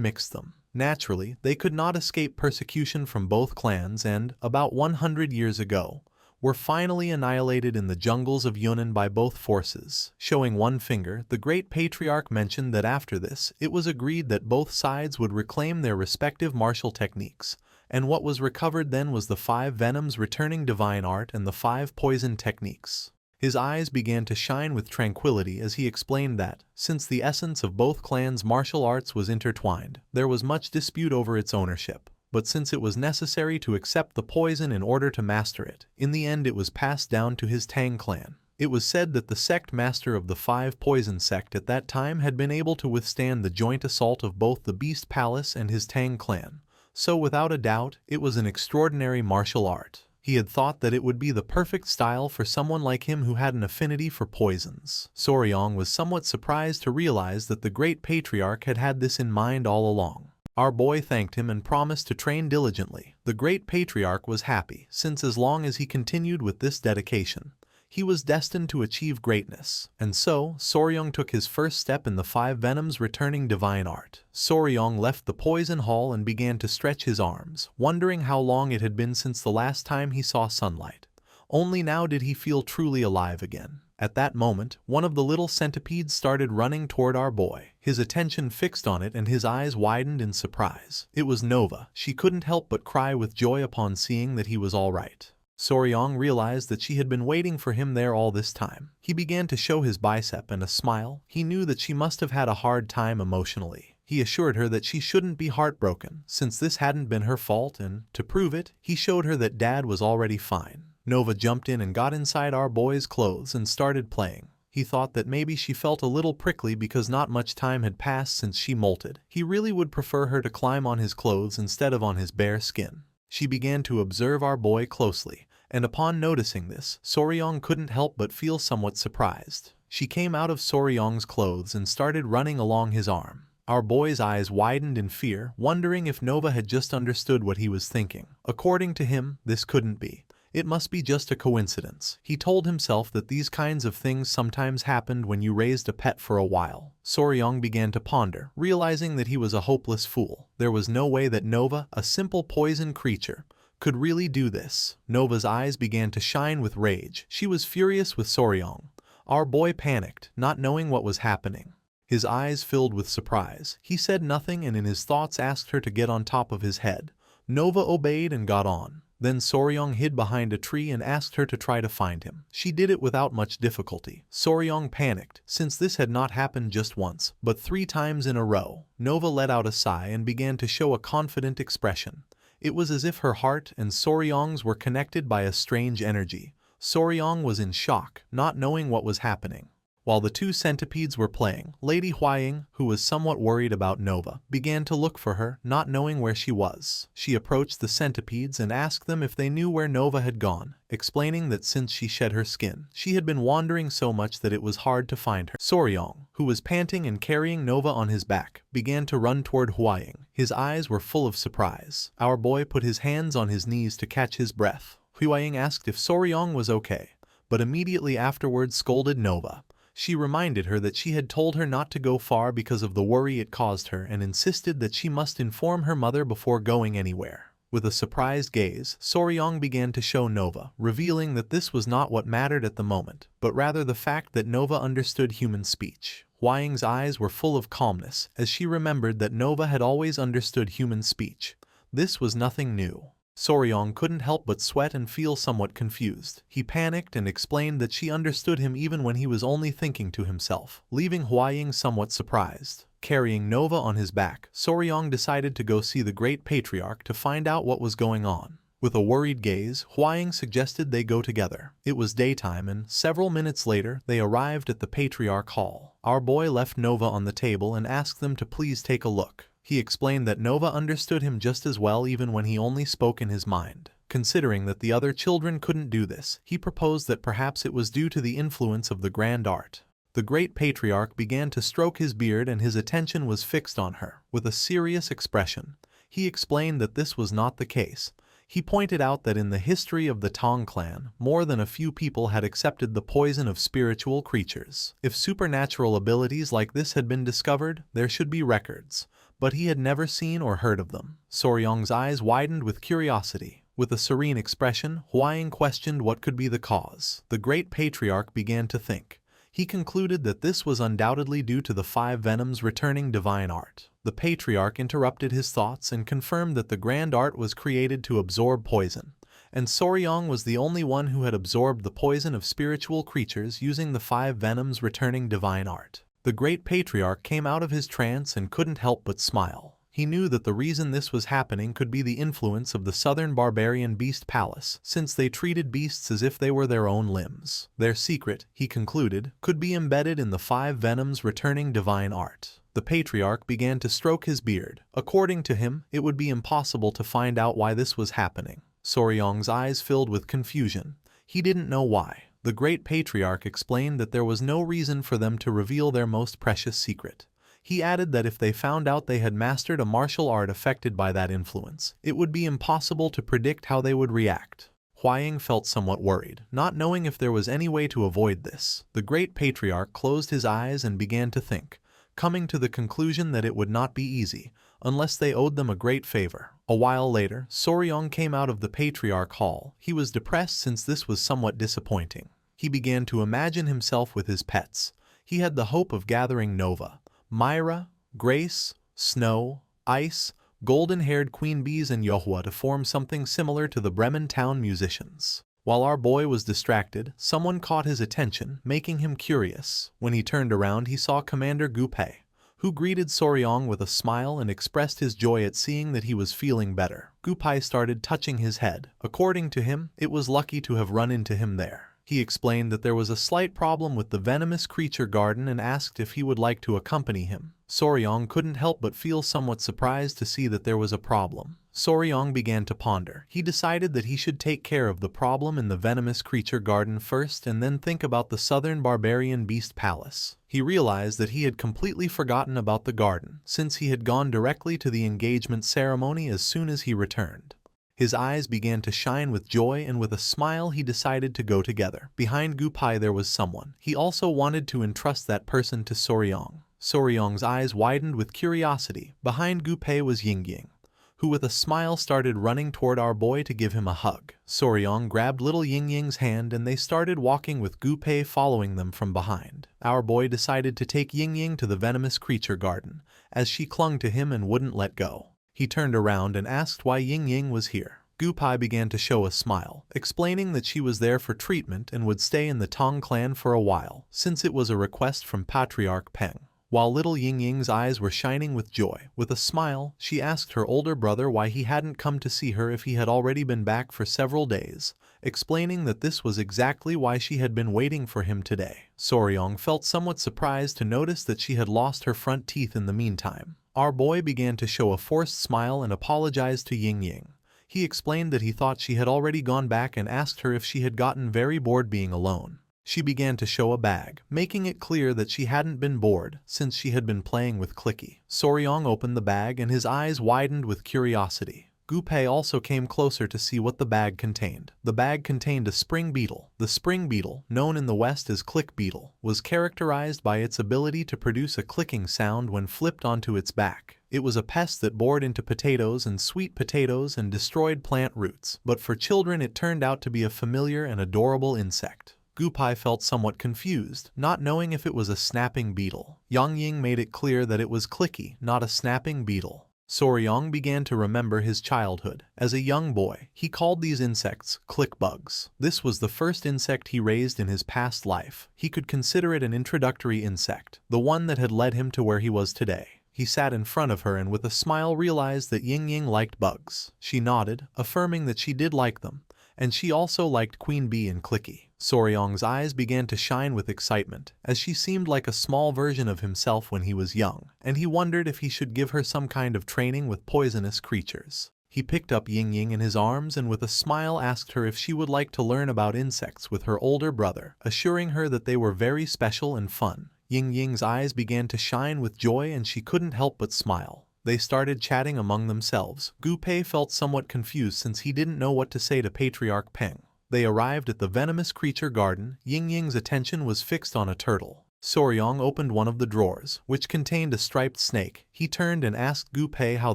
mixed them. Naturally, they could not escape persecution from both clans and, about 100 years ago, were finally annihilated in the jungles of Yunnan by both forces. Showing one finger, the great patriarch mentioned that after this, it was agreed that both sides would reclaim their respective martial techniques, and what was recovered then was the 5 venoms returning divine art and the 5 poison techniques. His eyes began to shine with tranquility as he explained that, since the essence of both clans' martial arts was intertwined, there was much dispute over its ownership. But since it was necessary to accept the poison in order to master it, in the end it was passed down to his Tang clan. It was said that the sect master of the 5 Poison Sect at that time had been able to withstand the joint assault of both the Beast Palace and his Tang clan, so without a doubt, it was an extraordinary martial art. He had thought that it would be the perfect style for someone like him who had an affinity for poisons. Soryong was somewhat surprised to realize that the great patriarch had had this in mind all along. Our boy thanked him and promised to train diligently. The great patriarch was happy, since as long as he continued with this dedication, he was destined to achieve greatness. And so, Soryong took his first step in the 5 venoms returning divine art. Soryong left the poison hall and began to stretch his arms, wondering how long it had been since the last time he saw sunlight. Only now did he feel truly alive again. At that moment, one of the little centipedes started running toward our boy. His attention fixed on it and his eyes widened in surprise. It was Nova. She couldn't help but cry with joy upon seeing that he was all right. Soryong realized that she had been waiting for him there all this time. He began to show his bicep and a smile. He knew that she must have had a hard time emotionally. He assured her that she shouldn't be heartbroken, since this hadn't been her fault, and, to prove it, he showed her that Dad was already fine. Nova jumped in and got inside our boy's clothes and started playing. He thought that maybe she felt a little prickly because not much time had passed since she molted. He really would prefer her to climb on his clothes instead of on his bare skin. She began to observe our boy closely, and upon noticing this, Soryong couldn't help but feel somewhat surprised. She came out of Soryong's clothes and started running along his arm. Our boy's eyes widened in fear, wondering if Nova had just understood what he was thinking. According to him, this couldn't be. It must be just a coincidence. He told himself that these kinds of things sometimes happened when you raised a pet for a while. Soryong began to ponder, realizing that he was a hopeless fool. There was no way that Nova, a simple poison creature, could really do this. Nova's eyes began to shine with rage. She was furious with Soryong. Our boy panicked, not knowing what was happening. His eyes filled with surprise. He said nothing and in his thoughts asked her to get on top of his head. Nova obeyed and got on. Then Soryong hid behind a tree and asked her to try to find him. She did it without much difficulty. Soryong panicked, since this had not happened just once, but 3 times in a row. Nova let out a sigh and began to show a confident expression. It was as if her heart and Soryong's were connected by a strange energy. Soryong was in shock, not knowing what was happening. While the 2 centipedes were playing, Lady Huaying, who was somewhat worried about Nova, began to look for her, not knowing where she was. She approached the centipedes and asked them if they knew where Nova had gone, explaining that since she shed her skin, she had been wandering so much that it was hard to find her. Soryong, who was panting and carrying Nova on his back, began to run toward Huaying. His eyes were full of surprise. Our boy put his hands on his knees to catch his breath. Huaying asked if Soryong was okay, but immediately afterwards scolded Nova. She reminded her that she had told her not to go far because of the worry it caused her and insisted that she must inform her mother before going anywhere. With a surprised gaze, Soryong began to show Nova, revealing that this was not what mattered at the moment, but rather the fact that Nova understood human speech. Huaying's eyes were full of calmness as she remembered that Nova had always understood human speech. This was nothing new. Soryong couldn't help but sweat and feel somewhat confused. He panicked and explained that she understood him even when he was only thinking to himself, leaving Huaying somewhat surprised. Carrying Nova on his back, Soryong decided to go see the great patriarch to find out what was going on. With a worried gaze, Huaying suggested they go together. It was daytime and, several minutes later, they arrived at the Patriarch Hall. Our boy left Nova on the table and asked them to please take a look. He explained that Nova understood him just as well even when he only spoke in his mind. Considering that the other children couldn't do this, he proposed that perhaps it was due to the influence of the grand art. The great patriarch began to stroke his beard and his attention was fixed on her. With a serious expression, he explained that this was not the case. He pointed out that in the history of the Tong clan, more than a few people had accepted the poison of spiritual creatures. If supernatural abilities like this had been discovered, there should be records, but he had never seen or heard of them. Soryong's eyes widened with curiosity. With a serene expression, Huaying questioned what could be the cause. The great patriarch began to think. He concluded that this was undoubtedly due to the 5 venoms returning divine art. The patriarch interrupted his thoughts and confirmed that the grand art was created to absorb poison, and Soryong was the only one who had absorbed the poison of spiritual creatures using the 5 venoms returning divine art. The great patriarch came out of his trance and couldn't help but smile. He knew that the reason this was happening could be the influence of the southern barbarian beast palace, since they treated beasts as if they were their own limbs. Their secret, he concluded, could be embedded in the 5 venoms returning divine art. The patriarch began to stroke his beard. According to him, it would be impossible to find out why this was happening. Soryong's eyes filled with confusion. He didn't know why. The great patriarch explained that there was no reason for them to reveal their most precious secret. He added that if they found out they had mastered a martial art affected by that influence, it would be impossible to predict how they would react. Huaying felt somewhat worried, not knowing if there was any way to avoid this. The great patriarch closed his eyes and began to think, coming to the conclusion that it would not be easy, unless they owed them a great favor. A while later, Soryong came out of the Patriarch Hall. He was depressed since this was somewhat disappointing. He began to imagine himself with his pets. He had the hope of gathering Nova, Myra, Grace, Snow, Ice, golden-haired queen bees and Yohua to form something similar to the Bremen town musicians. While our boy was distracted, someone caught his attention, making him curious. When he turned around, he saw Commander Gupe, who greeted Soryong with a smile and expressed his joy at seeing that he was feeling better. Gupai started touching his head. According to him, it was lucky to have run into him there. He explained that there was a slight problem with the venomous creature garden and asked if he would like to accompany him. Soryong couldn't help but feel somewhat surprised to see that there was a problem. Soryong began to ponder. He decided that he should take care of the problem in the venomous creature garden first and then think about the southern barbarian beast palace. He realized that he had completely forgotten about the garden, since he had gone directly to the engagement ceremony as soon as he returned. His eyes began to shine with joy, and with a smile he decided to go together. Behind Gupai there was someone. He also wanted to entrust that person to Soryong. Soryong's eyes widened with curiosity. Behind Gupai was Yingying, who with a smile started running toward our boy to give him a hug. Soryong grabbed little Yingying's hand and they started walking with Gupai following them from behind. Our boy decided to take Yingying to the venomous creature garden, as she clung to him and wouldn't let go. He turned around and asked why Yingying was here. Gupai began to show a smile, explaining that she was there for treatment and would stay in the Tong clan for a while, since it was a request from Patriarch Peng. While little Yingying's eyes were shining with joy, with a smile, she asked her older brother why he hadn't come to see her if he had already been back for several days, explaining that this was exactly why she had been waiting for him today. Soryong felt somewhat surprised to notice that she had lost her front teeth in the meantime. Our boy began to show a forced smile and apologized to Yingying. He explained that he thought she had already gone back and asked her if she had gotten very bored being alone. She began to show a bag, making it clear that she hadn't been bored since she had been playing with Clicky. Soryong opened the bag and his eyes widened with curiosity. Gupai also came closer to see what the bag contained. The bag contained a spring beetle. The spring beetle, known in the West as click beetle, was characterized by its ability to produce a clicking sound when flipped onto its back. It was a pest that bored into potatoes and sweet potatoes and destroyed plant roots, but for children it turned out to be a familiar and adorable insect. Gupai felt somewhat confused, not knowing if it was a snapping beetle. Yingying made it clear that it was Clicky, not a snapping beetle. Soryong began to remember his childhood. As a young boy, he called these insects click bugs. This was the first insect he raised in his past life. He could consider it an introductory insect, the one that had led him to where he was today. He sat in front of her and with a smile realized that Ying Ying liked bugs. She nodded, affirming that she did like them, and she also liked Queen Bee and Clicky. Soryong's eyes began to shine with excitement, as she seemed like a small version of himself when he was young, and he wondered if he should give her some kind of training with poisonous creatures. He picked up Ying Ying in his arms and with a smile asked her if she would like to learn about insects with her older brother, assuring her that they were very special and fun. Ying Ying's eyes began to shine with joy and she couldn't help but smile. They started chatting among themselves. Gu Pei felt somewhat confused since he didn't know what to say to Patriarch Peng. They arrived at the venomous creature garden. Ying Ying's attention was fixed on a turtle. Soryong opened one of the drawers, which contained a striped snake. He turned and asked Gu Pei how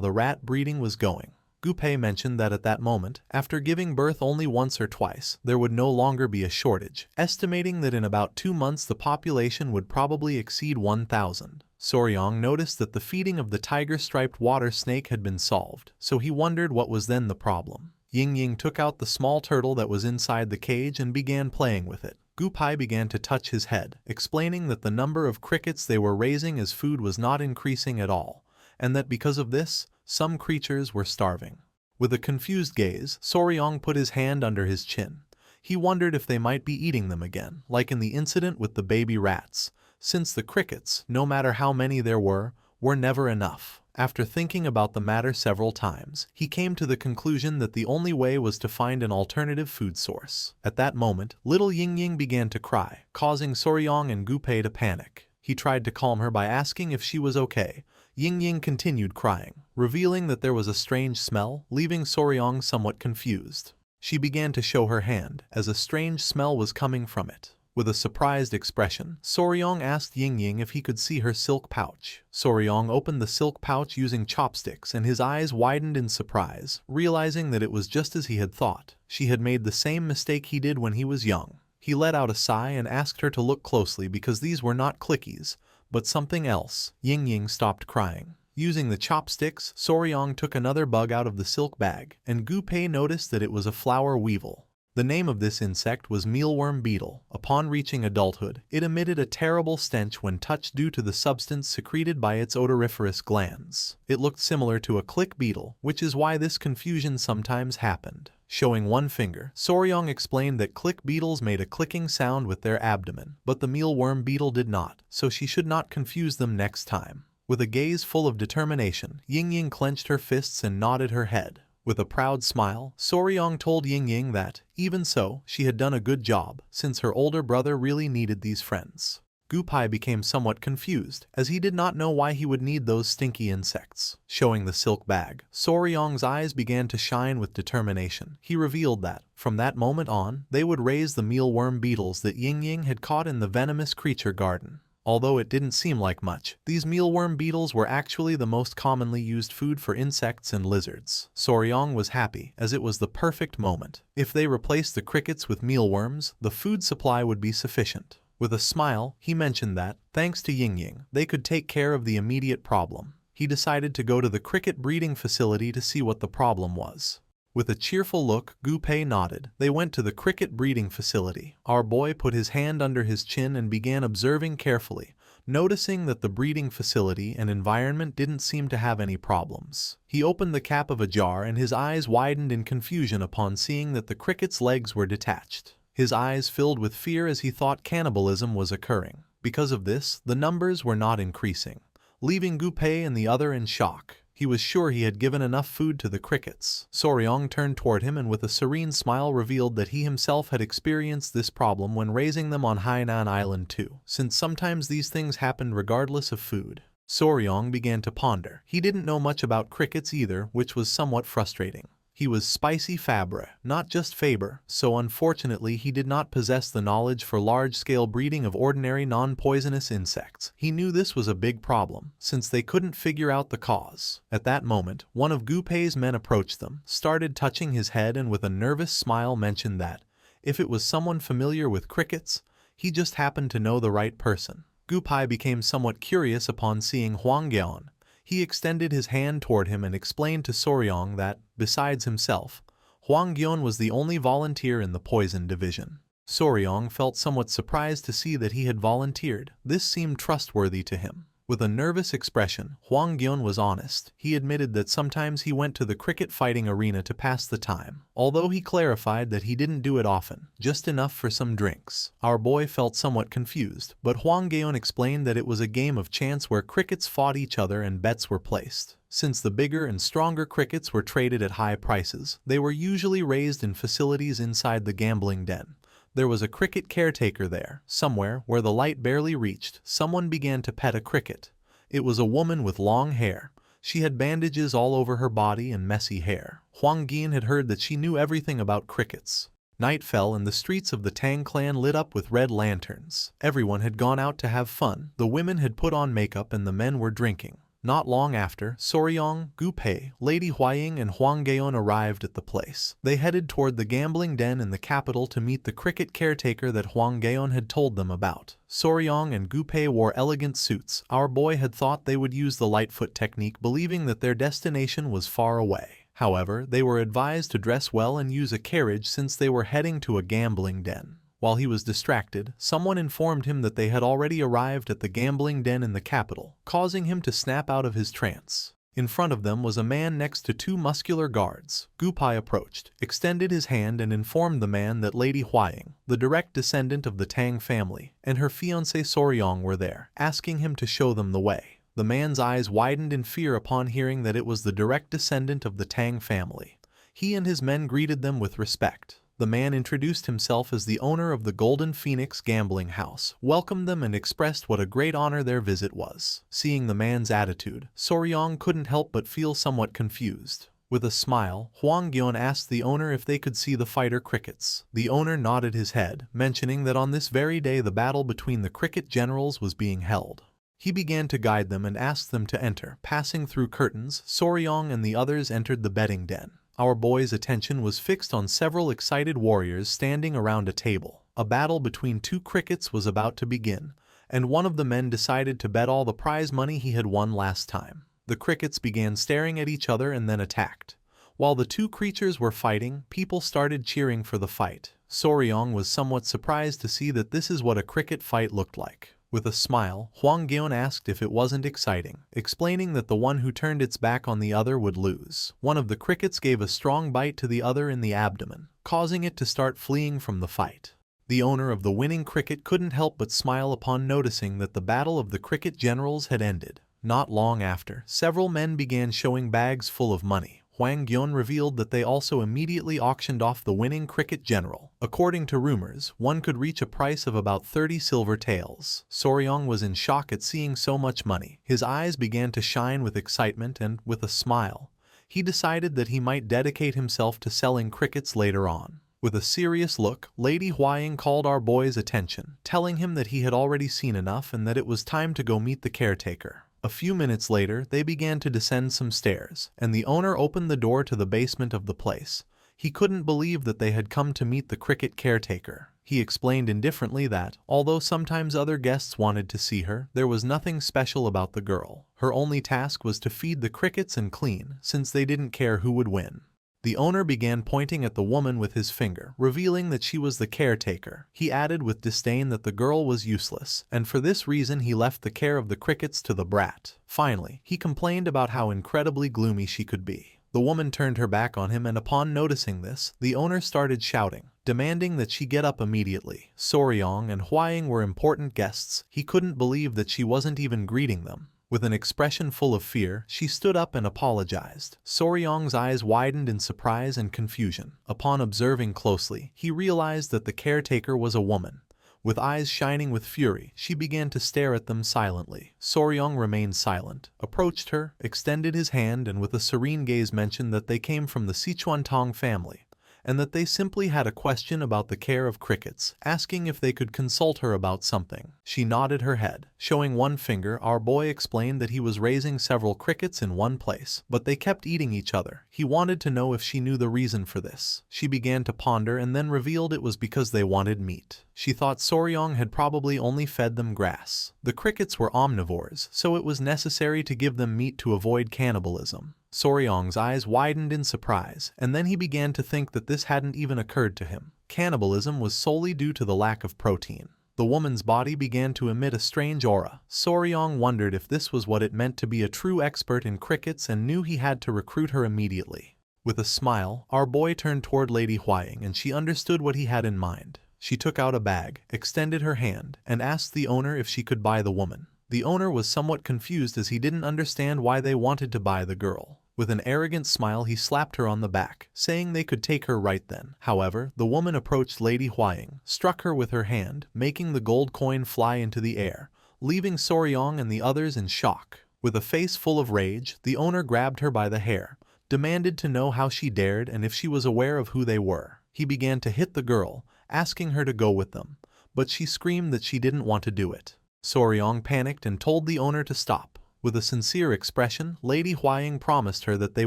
the rat breeding was going. Gu Pei mentioned that at that moment, after giving birth only once or twice, there would no longer be a shortage, estimating that in about 2 months the population would probably exceed 1,000. Soryong noticed that the feeding of the tiger-striped water snake had been solved, so he wondered what was then the problem. Ying Ying took out the small turtle that was inside the cage and began playing with it. Gu Pei began to touch his head, explaining that the number of crickets they were raising as food was not increasing at all, and that because of this, some creatures were starving. With a confused gaze, Soryong put his hand under his chin. He wondered if they might be eating them again, like in the incident with the baby rats, since the crickets, no matter how many there were never enough. After thinking about the matter several times, he came to the conclusion that the only way was to find an alternative food source. At that moment, little Ying Ying began to cry, causing Soryong and Gu Pei to panic. He tried to calm her by asking if she was okay. Ying Ying continued crying, revealing that there was a strange smell, leaving Soryong somewhat confused. She began to show her hand, as a strange smell was coming from it. With a surprised expression, Soryong asked Ying Ying if he could see her silk pouch. Soryong opened the silk pouch using chopsticks and his eyes widened in surprise, realizing that it was just as he had thought. She had made the same mistake he did when he was young. He let out a sigh and asked her to look closely because these were not clickies, but something else. Ying Ying stopped crying. Using the chopsticks, Soryong took another bug out of the silk bag, and Gu Pei noticed that it was a flower weevil. The name of this insect was mealworm beetle. Upon reaching adulthood, it emitted a terrible stench when touched due to the substance secreted by its odoriferous glands. It looked similar to a click beetle, which is why this confusion sometimes happened. Showing one finger, Soryong explained that click beetles made a clicking sound with their abdomen, but the mealworm beetle did not, so she should not confuse them next time. With a gaze full of determination, Ying Ying clenched her fists and nodded her head. With a proud smile, Soryong told Ying Ying that, even so, she had done a good job, since her older brother really needed these friends. Gu Pei became somewhat confused, as he did not know why he would need those stinky insects. Showing the silk bag, Soryong's eyes began to shine with determination. He revealed that, from that moment on, they would raise the mealworm beetles that Ying Ying had caught in the venomous creature garden. Although it didn't seem like much, these mealworm beetles were actually the most commonly used food for insects and lizards. Soryong was happy, as it was the perfect moment. If they replaced the crickets with mealworms, the food supply would be sufficient. With a smile, he mentioned that, thanks to Ying Ying, they could take care of the immediate problem. He decided to go to the cricket breeding facility to see what the problem was. With a cheerful look, Gu Pei nodded. They went to the cricket breeding facility. Our boy put his hand under his chin and began observing carefully, noticing that the breeding facility and environment didn't seem to have any problems. He opened the cap of a jar and his eyes widened in confusion upon seeing that the cricket's legs were detached. His eyes filled with fear as he thought cannibalism was occurring. Because of this, the numbers were not increasing, leaving Gu Pei and the other in shock. He was sure he had given enough food to the crickets. Soryong turned toward him and with a serene smile revealed that he himself had experienced this problem when raising them on Hainan Island too, since sometimes these things happened regardless of food. Soryong began to ponder. He didn't know much about crickets either, which was somewhat frustrating. He was spicy Fabre, not just Faber, so unfortunately he did not possess the knowledge for large-scale breeding of ordinary non-poisonous insects. He knew this was a big problem, since they couldn't figure out the cause. At that moment, one of Gu Pei's men approached them, started touching his head and with a nervous smile mentioned that, if it was someone familiar with crickets, he just happened to know the right person. Gu Pei became somewhat curious upon seeing Huang Gion. He extended his hand toward him and explained to Soryong that, besides himself, Huang Gion was the only volunteer in the poison division. Soryong felt somewhat surprised to see that he had volunteered. This seemed trustworthy to him. With a nervous expression, Hwang Gyeon was honest. He admitted that sometimes he went to the cricket fighting arena to pass the time, although he clarified that he didn't do it often, just enough for some drinks. Our boy felt somewhat confused, but Hwang Gyeon explained that it was a game of chance where crickets fought each other and bets were placed. Since the bigger and stronger crickets were traded at high prices, they were usually raised in facilities inside the gambling den. There was a cricket caretaker there. Somewhere, where the light barely reached, someone began to pet a cricket. It was a woman with long hair. She had bandages all over her body and messy hair. Hwang Gyeon had heard that she knew everything about crickets. Night fell and the streets of the Tang clan lit up with red lanterns. Everyone had gone out to have fun. The women had put on makeup and the men were drinking. Not long after, Soryong, Gu-pei, Lady Huaying and Hwang Gyeon arrived at the place. They headed toward the gambling den in the capital to meet the cricket caretaker that Hwang Gyeon had told them about. Soryong and Gu-pei wore elegant suits. Our boy had thought they would use the Lightfoot technique, believing that their destination was far away. However, they were advised to dress well and use a carriage since they were heading to a gambling den. While he was distracted, someone informed him that they had already arrived at the gambling den in the capital, causing him to snap out of his trance. In front of them was a man next to two muscular guards. Gu-pei approached, extended his hand and informed the man that Lady Huaying, the direct descendant of the Tang family, and her fiancé Soryong were there, asking him to show them the way. The man's eyes widened in fear upon hearing that it was the direct descendant of the Tang family. He and his men greeted them with respect. The man introduced himself as the owner of the Golden Phoenix gambling house, welcomed them and expressed what a great honor their visit was. Seeing the man's attitude, Soryong couldn't help but feel somewhat confused. With a smile, Hwang Gyeon asked the owner if they could see the fighter crickets. The owner nodded his head, mentioning that on this very day the battle between the cricket generals was being held. He began to guide them and asked them to enter. Passing through curtains, Soryong and the others entered the betting den. Our boy's attention was fixed on several excited warriors standing around a table. A battle between two crickets was about to begin, and one of the men decided to bet all the prize money he had won last time. The crickets began staring at each other and then attacked. While the two creatures were fighting, people started cheering for the fight. Soryong was somewhat surprised to see that this is what a cricket fight looked like. With a smile, Hwang Gyeon asked if it wasn't exciting, explaining that the one who turned its back on the other would lose. One of the crickets gave a strong bite to the other in the abdomen, causing it to start fleeing from the fight. The owner of the winning cricket couldn't help but smile upon noticing that the battle of the cricket generals had ended. Not long after, several men began showing bags full of money. Hwang Gyeon revealed that they also immediately auctioned off the winning cricket general. According to rumors, one could reach a price of about 30 silver taels. Soryong was in shock at seeing so much money. His eyes began to shine with excitement and, with a smile, he decided that he might dedicate himself to selling crickets later on. With a serious look, Lady Huaying called our boy's attention, telling him that he had already seen enough and that it was time to go meet the caretaker. A few minutes later, they began to descend some stairs, and the owner opened the door to the basement of the place. He couldn't believe that they had come to meet the cricket caretaker. He explained indifferently that, although sometimes other guests wanted to see her, there was nothing special about the girl. Her only task was to feed the crickets and clean, since they didn't care who would win. The owner began pointing at the woman with his finger, revealing that she was the caretaker. He added with disdain that the girl was useless, and for this reason he left the care of the crickets to the brat. Finally, he complained about how incredibly gloomy she could be. The woman turned her back on him, and upon noticing this, the owner started shouting, demanding that she get up immediately. Soryong and Huaying were important guests. He couldn't believe that she wasn't even greeting them. With an expression full of fear, she stood up and apologized. Soryong's eyes widened in surprise and confusion. Upon observing closely, he realized that the caretaker was a woman. With eyes shining with fury, she began to stare at them silently. Soryong remained silent, approached her, extended his hand, and with a serene gaze mentioned that they came from the Sichuan Tong family, and that they simply had a question about the care of crickets, asking if they could consult her about something. She nodded her head. Showing one finger, our boy explained that he was raising several crickets in one place, but they kept eating each other. He wanted to know if she knew the reason for this. She began to ponder and then revealed it was because they wanted meat. She thought Soryong had probably only fed them grass. The crickets were omnivores, so it was necessary to give them meat to avoid cannibalism. Soryong's eyes widened in surprise, and then he began to think that this hadn't even occurred to him. Cannibalism was solely due to the lack of protein. The woman's body began to emit a strange aura. Soryong wondered if this was what it meant to be a true expert in crickets and knew he had to recruit her immediately. With a smile, our boy turned toward Lady Huaying and she understood what he had in mind. She took out a bag, extended her hand, and asked the owner if she could buy the woman. The owner was somewhat confused as he didn't understand why they wanted to buy the girl. With an arrogant smile he slapped her on the back, saying they could take her right then. However, the woman approached Lady Huaying, struck her with her hand, making the gold coin fly into the air, leaving Soryong and the others in shock. With a face full of rage, the owner grabbed her by the hair, demanded to know how she dared and if she was aware of who they were. He began to hit the girl, asking her to go with them, but she screamed that she didn't want to do it. Soryong panicked and told the owner to stop. With a sincere expression, Lady Huaying promised her that they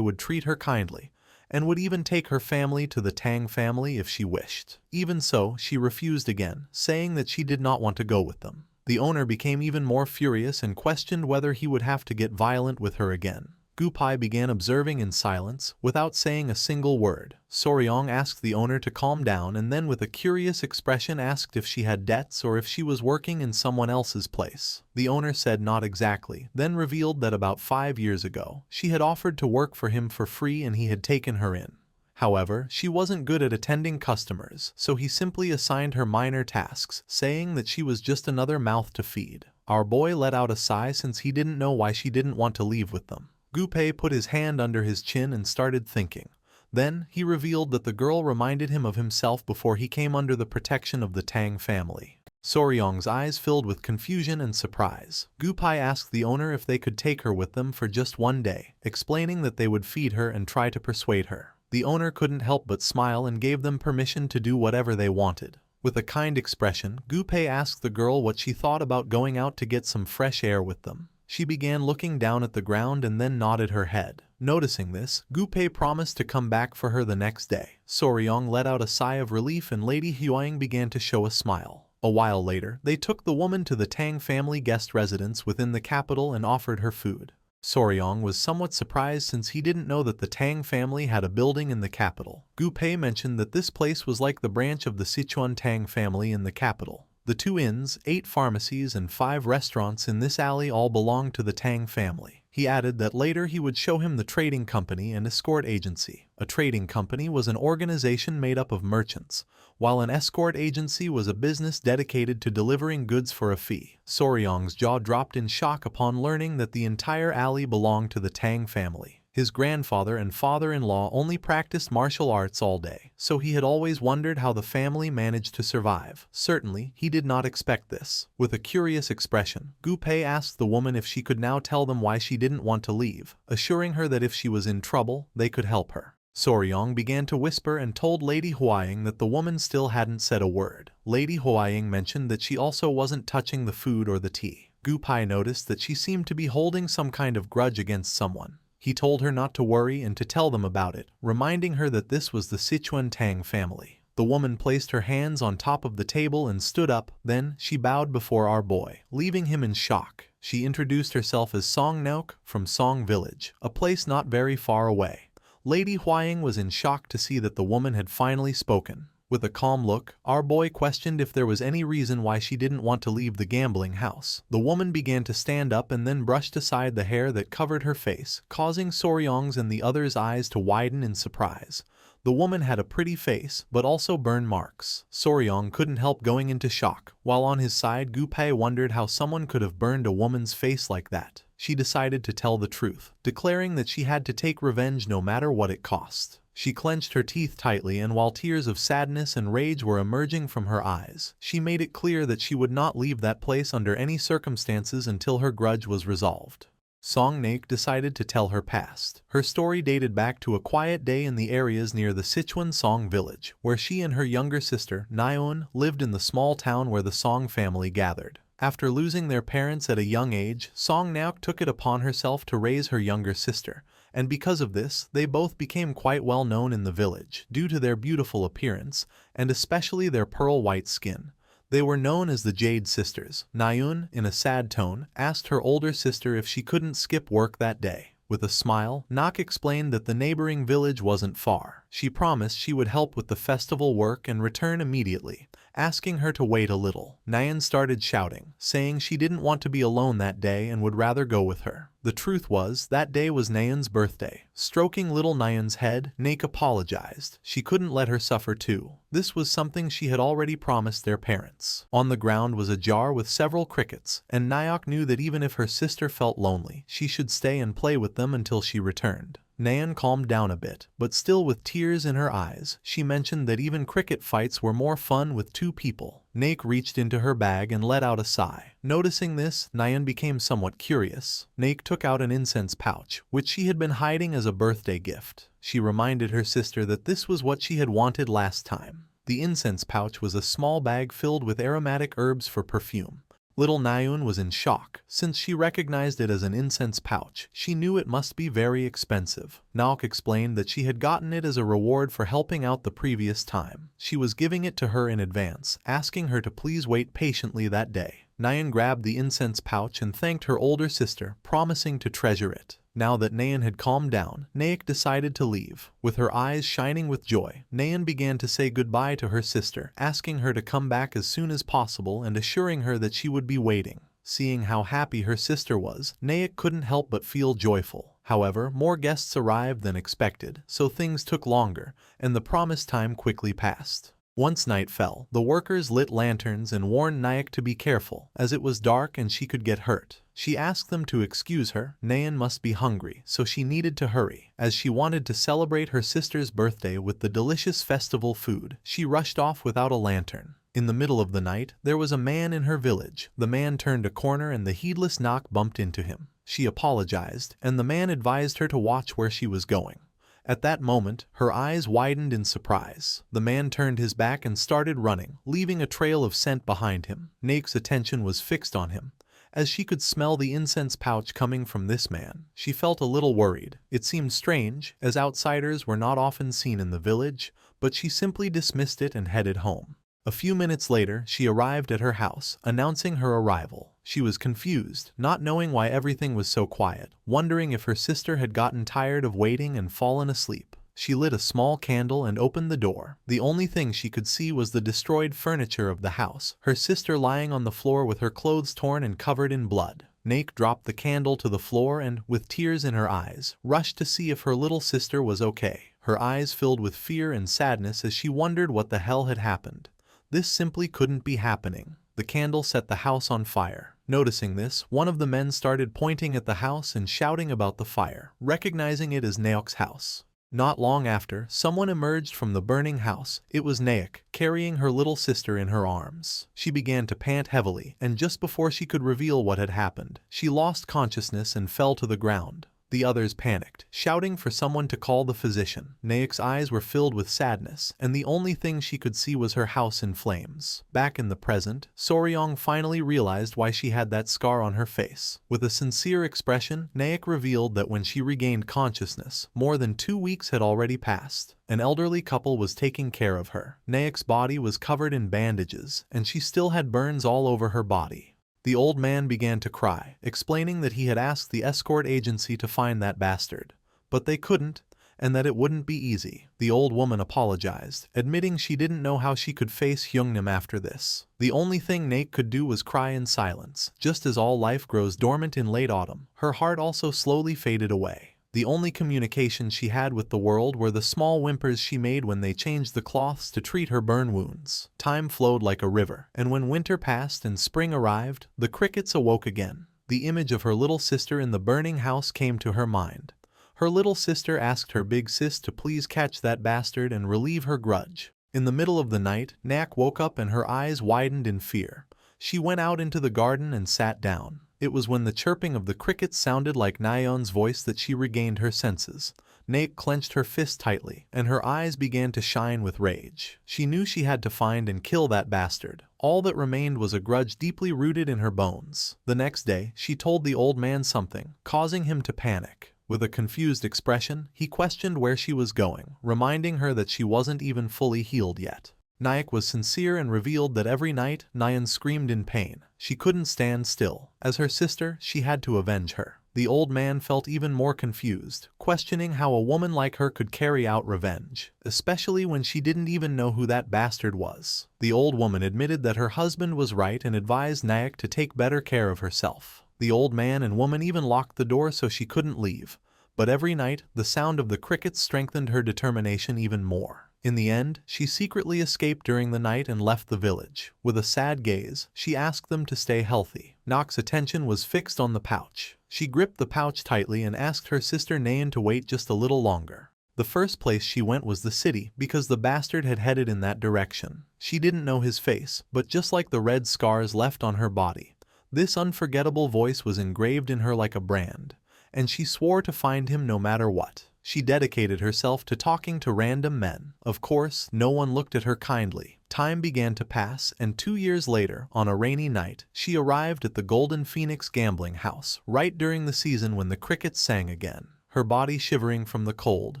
would treat her kindly, and would even take her family to the Tang family if she wished. Even so, she refused again, saying that she did not want to go with them. The owner became even more furious and questioned whether he would have to get violent with her again. Gupai began observing in silence, without saying a single word. Soryong asked the owner to calm down and then with a curious expression asked if she had debts or if she was working in someone else's place. The owner said not exactly, then revealed that about 5 years ago, she had offered to work for him for free and he had taken her in. However, she wasn't good at attending customers, so he simply assigned her minor tasks, saying that she was just another mouth to feed. Our boy let out a sigh since he didn't know why she didn't want to leave with them. Gupei put his hand under his chin and started thinking. Then, he revealed that the girl reminded him of himself before he came under the protection of the Tang family. Soryong's eyes filled with confusion and surprise. Gupei asked the owner if they could take her with them for just one day, explaining that they would feed her and try to persuade her. The owner couldn't help but smile and gave them permission to do whatever they wanted. With a kind expression, Gupei asked the girl what she thought about going out to get some fresh air with them. She began looking down at the ground and then nodded her head. Noticing this, Gupei promised to come back for her the next day. Soryong let out a sigh of relief and Lady Huaying began to show a smile. A while later, they took the woman to the Tang family guest residence within the capital and offered her food. Soryong was somewhat surprised since he didn't know that the Tang family had a building in the capital. Gupei mentioned that this place was like the branch of the Sichuan Tang family in the capital. The 2 inns, 8 pharmacies and 5 restaurants in this alley all belonged to the Tang family. He added that later he would show him the trading company and escort agency. A trading company was an organization made up of merchants, while an escort agency was a business dedicated to delivering goods for a fee. Soryong's jaw dropped in shock upon learning that the entire alley belonged to the Tang family. His grandfather and father-in-law only practiced martial arts all day, so he had always wondered how the family managed to survive. Certainly, he did not expect this. With a curious expression, Gupei asked the woman if she could now tell them why she didn't want to leave, assuring her that if she was in trouble, they could help her. Soryong began to whisper and told Lady Huaying that the woman still hadn't said a word. Lady Huaying mentioned that she also wasn't touching the food or the tea. Gupei noticed that she seemed to be holding some kind of grudge against someone. He told her not to worry and to tell them about it, reminding her that this was the Sichuan Tang family. The woman placed her hands on top of the table and stood up, then she bowed before our boy, leaving him in shock. She introduced herself as Song Nauk from Song Village, a place not very far away. Lady Huaying was in shock to see that the woman had finally spoken. With a calm look, our boy questioned if there was any reason why she didn't want to leave the gambling house. The woman began to stand up and then brushed aside the hair that covered her face, causing Soryong's and the others' eyes to widen in surprise. The woman had a pretty face, but also burn marks. Soryong couldn't help going into shock, while on his side Gupei wondered how someone could have burned a woman's face like that. She decided to tell the truth, declaring that she had to take revenge no matter what it cost. She clenched her teeth tightly and while tears of sadness and rage were emerging from her eyes, she made it clear that she would not leave that place under any circumstances until her grudge was resolved. Song Naik decided to tell her past. Her story dated back to a quiet day in the areas near the Sichuan Song village, where she and her younger sister, Naeun, lived in the small town where the Song family gathered. After losing their parents at a young age, Song Nauk took it upon herself to raise her younger sister, and because of this, they both became quite well known in the village, due to their beautiful appearance, and especially their pearl-white skin. They were known as the Jade Sisters. Naeun, in a sad tone, asked her older sister if she couldn't skip work that day. With a smile, Nak explained that the neighboring village wasn't far. She promised she would help with the festival work and return immediately, asking her to wait a little. Nayeon started shouting, saying she didn't want to be alone that day and would rather go with her. The truth was, that day was Nayeon's birthday. Stroking little Nayeon's head, Naek apologized. She couldn't let her suffer too. This was something she had already promised their parents. On the ground was a jar with several crickets, and Nayeok knew that even if her sister felt lonely, she should stay and play with them until she returned. Nayeon calmed down a bit, but still with tears in her eyes, she mentioned that even cricket fights were more fun with two people. Naek reached into her bag and let out a sigh. Noticing this, Nayeon became somewhat curious. Naek took out an incense pouch, which she had been hiding as a birthday gift. She reminded her sister that this was what she had wanted last time. The incense pouch was a small bag filled with aromatic herbs for perfume. Little Nayeon was in shock. Since she recognized it as an incense pouch, she knew it must be very expensive. Naek explained that she had gotten it as a reward for helping out the previous time. She was giving it to her in advance, asking her to please wait patiently that day. Nayeon grabbed the incense pouch and thanked her older sister, promising to treasure it. Now that Nayeon had calmed down, Naek decided to leave. With her eyes shining with joy, Nayeon began to say goodbye to her sister, asking her to come back as soon as possible and assuring her that she would be waiting. Seeing how happy her sister was, Naek couldn't help but feel joyful. However, more guests arrived than expected, so things took longer, and the promised time quickly passed. Once night fell, the workers lit lanterns and warned Naek to be careful, as it was dark and she could get hurt. She asked them to excuse her. Nayeon must be hungry, so she needed to hurry. As she wanted to celebrate her sister's birthday with the delicious festival food, she rushed off without a lantern. In the middle of the night, there was a man in her village. The man turned a corner and the heedless Naek bumped into him. She apologized, and the man advised her to watch where she was going. At that moment, her eyes widened in surprise. The man turned his back and started running, leaving a trail of scent behind him. Naek's attention was fixed on him. As she could smell the incense pouch coming from this man, she felt a little worried. It seemed strange, as outsiders were not often seen in the village, but she simply dismissed it and headed home. A few minutes later, she arrived at her house, announcing her arrival. She was confused, not knowing why everything was so quiet, wondering if her sister had gotten tired of waiting and fallen asleep. She lit a small candle and opened the door. The only thing she could see was the destroyed furniture of the house, her sister lying on the floor with her clothes torn and covered in blood. Naek dropped the candle to the floor and, with tears in her eyes, rushed to see if her little sister was okay. Her eyes filled with fear and sadness as she wondered what the hell had happened. This simply couldn't be happening. The candle set the house on fire. Noticing this, one of the men started pointing at the house and shouting about the fire, recognizing it as Naek's house. Not long after, someone emerged from the burning house. It was Naek, carrying her little sister in her arms. She began to pant heavily, and just before she could reveal what had happened, she lost consciousness and fell to the ground. The others panicked, shouting for someone to call the physician. Naek's eyes were filled with sadness, and the only thing she could see was her house in flames. Back in the present, Soryong finally realized why she had that scar on her face. With a sincere expression, Naek revealed that when she regained consciousness, more than 2 weeks had already passed. An elderly couple was taking care of her. Naek's body was covered in bandages, and she still had burns all over her body. The old man began to cry, explaining that he had asked the escort agency to find that bastard, but they couldn't, and that it wouldn't be easy. The old woman apologized, admitting she didn't know how she could face Hyungnam after this. The only thing Naek could do was cry in silence. Just as all life grows dormant in late autumn, her heart also slowly faded away. The only communication she had with the world were the small whimpers she made when they changed the cloths to treat her burn wounds. Time flowed like a river, and when winter passed and spring arrived, the crickets awoke again. The image of her little sister in the burning house came to her mind. Her little sister asked her big sis to please catch that bastard and relieve her grudge. In the middle of the night, Naek woke up and her eyes widened in fear. She went out into the garden and sat down. It was when the chirping of the crickets sounded like Nayeon's voice that she regained her senses. Naek clenched her fist tightly, and her eyes began to shine with rage. She knew she had to find and kill that bastard. All that remained was a grudge deeply rooted in her bones. The next day, she told the old man something, causing him to panic. With a confused expression, he questioned where she was going, reminding her that she wasn't even fully healed yet. Naek was sincere and revealed that every night, Nayeon screamed in pain. She couldn't stand still. As her sister, she had to avenge her. The old man felt even more confused, questioning how a woman like her could carry out revenge, especially when she didn't even know who that bastard was. The old woman admitted that her husband was right and advised Nayak to take better care of herself. The old man and woman even locked the door so she couldn't leave. But every night, the sound of the crickets strengthened her determination even more. In the end, she secretly escaped during the night and left the village. With a sad gaze, she asked them to stay healthy. Nock's attention was fixed on the pouch. She gripped the pouch tightly and asked her sister Nayan to wait just a little longer. The first place she went was the city because the bastard had headed in that direction. She didn't know his face, but just like the red scars left on her body, this unforgettable voice was engraved in her like a brand, and she swore to find him no matter what. She dedicated herself to talking to random men. Of course, no one looked at her kindly. Time began to pass, and 2 years later, on a rainy night, she arrived at the Golden Phoenix gambling house, right during the season when the crickets sang again. Her body shivering from the cold,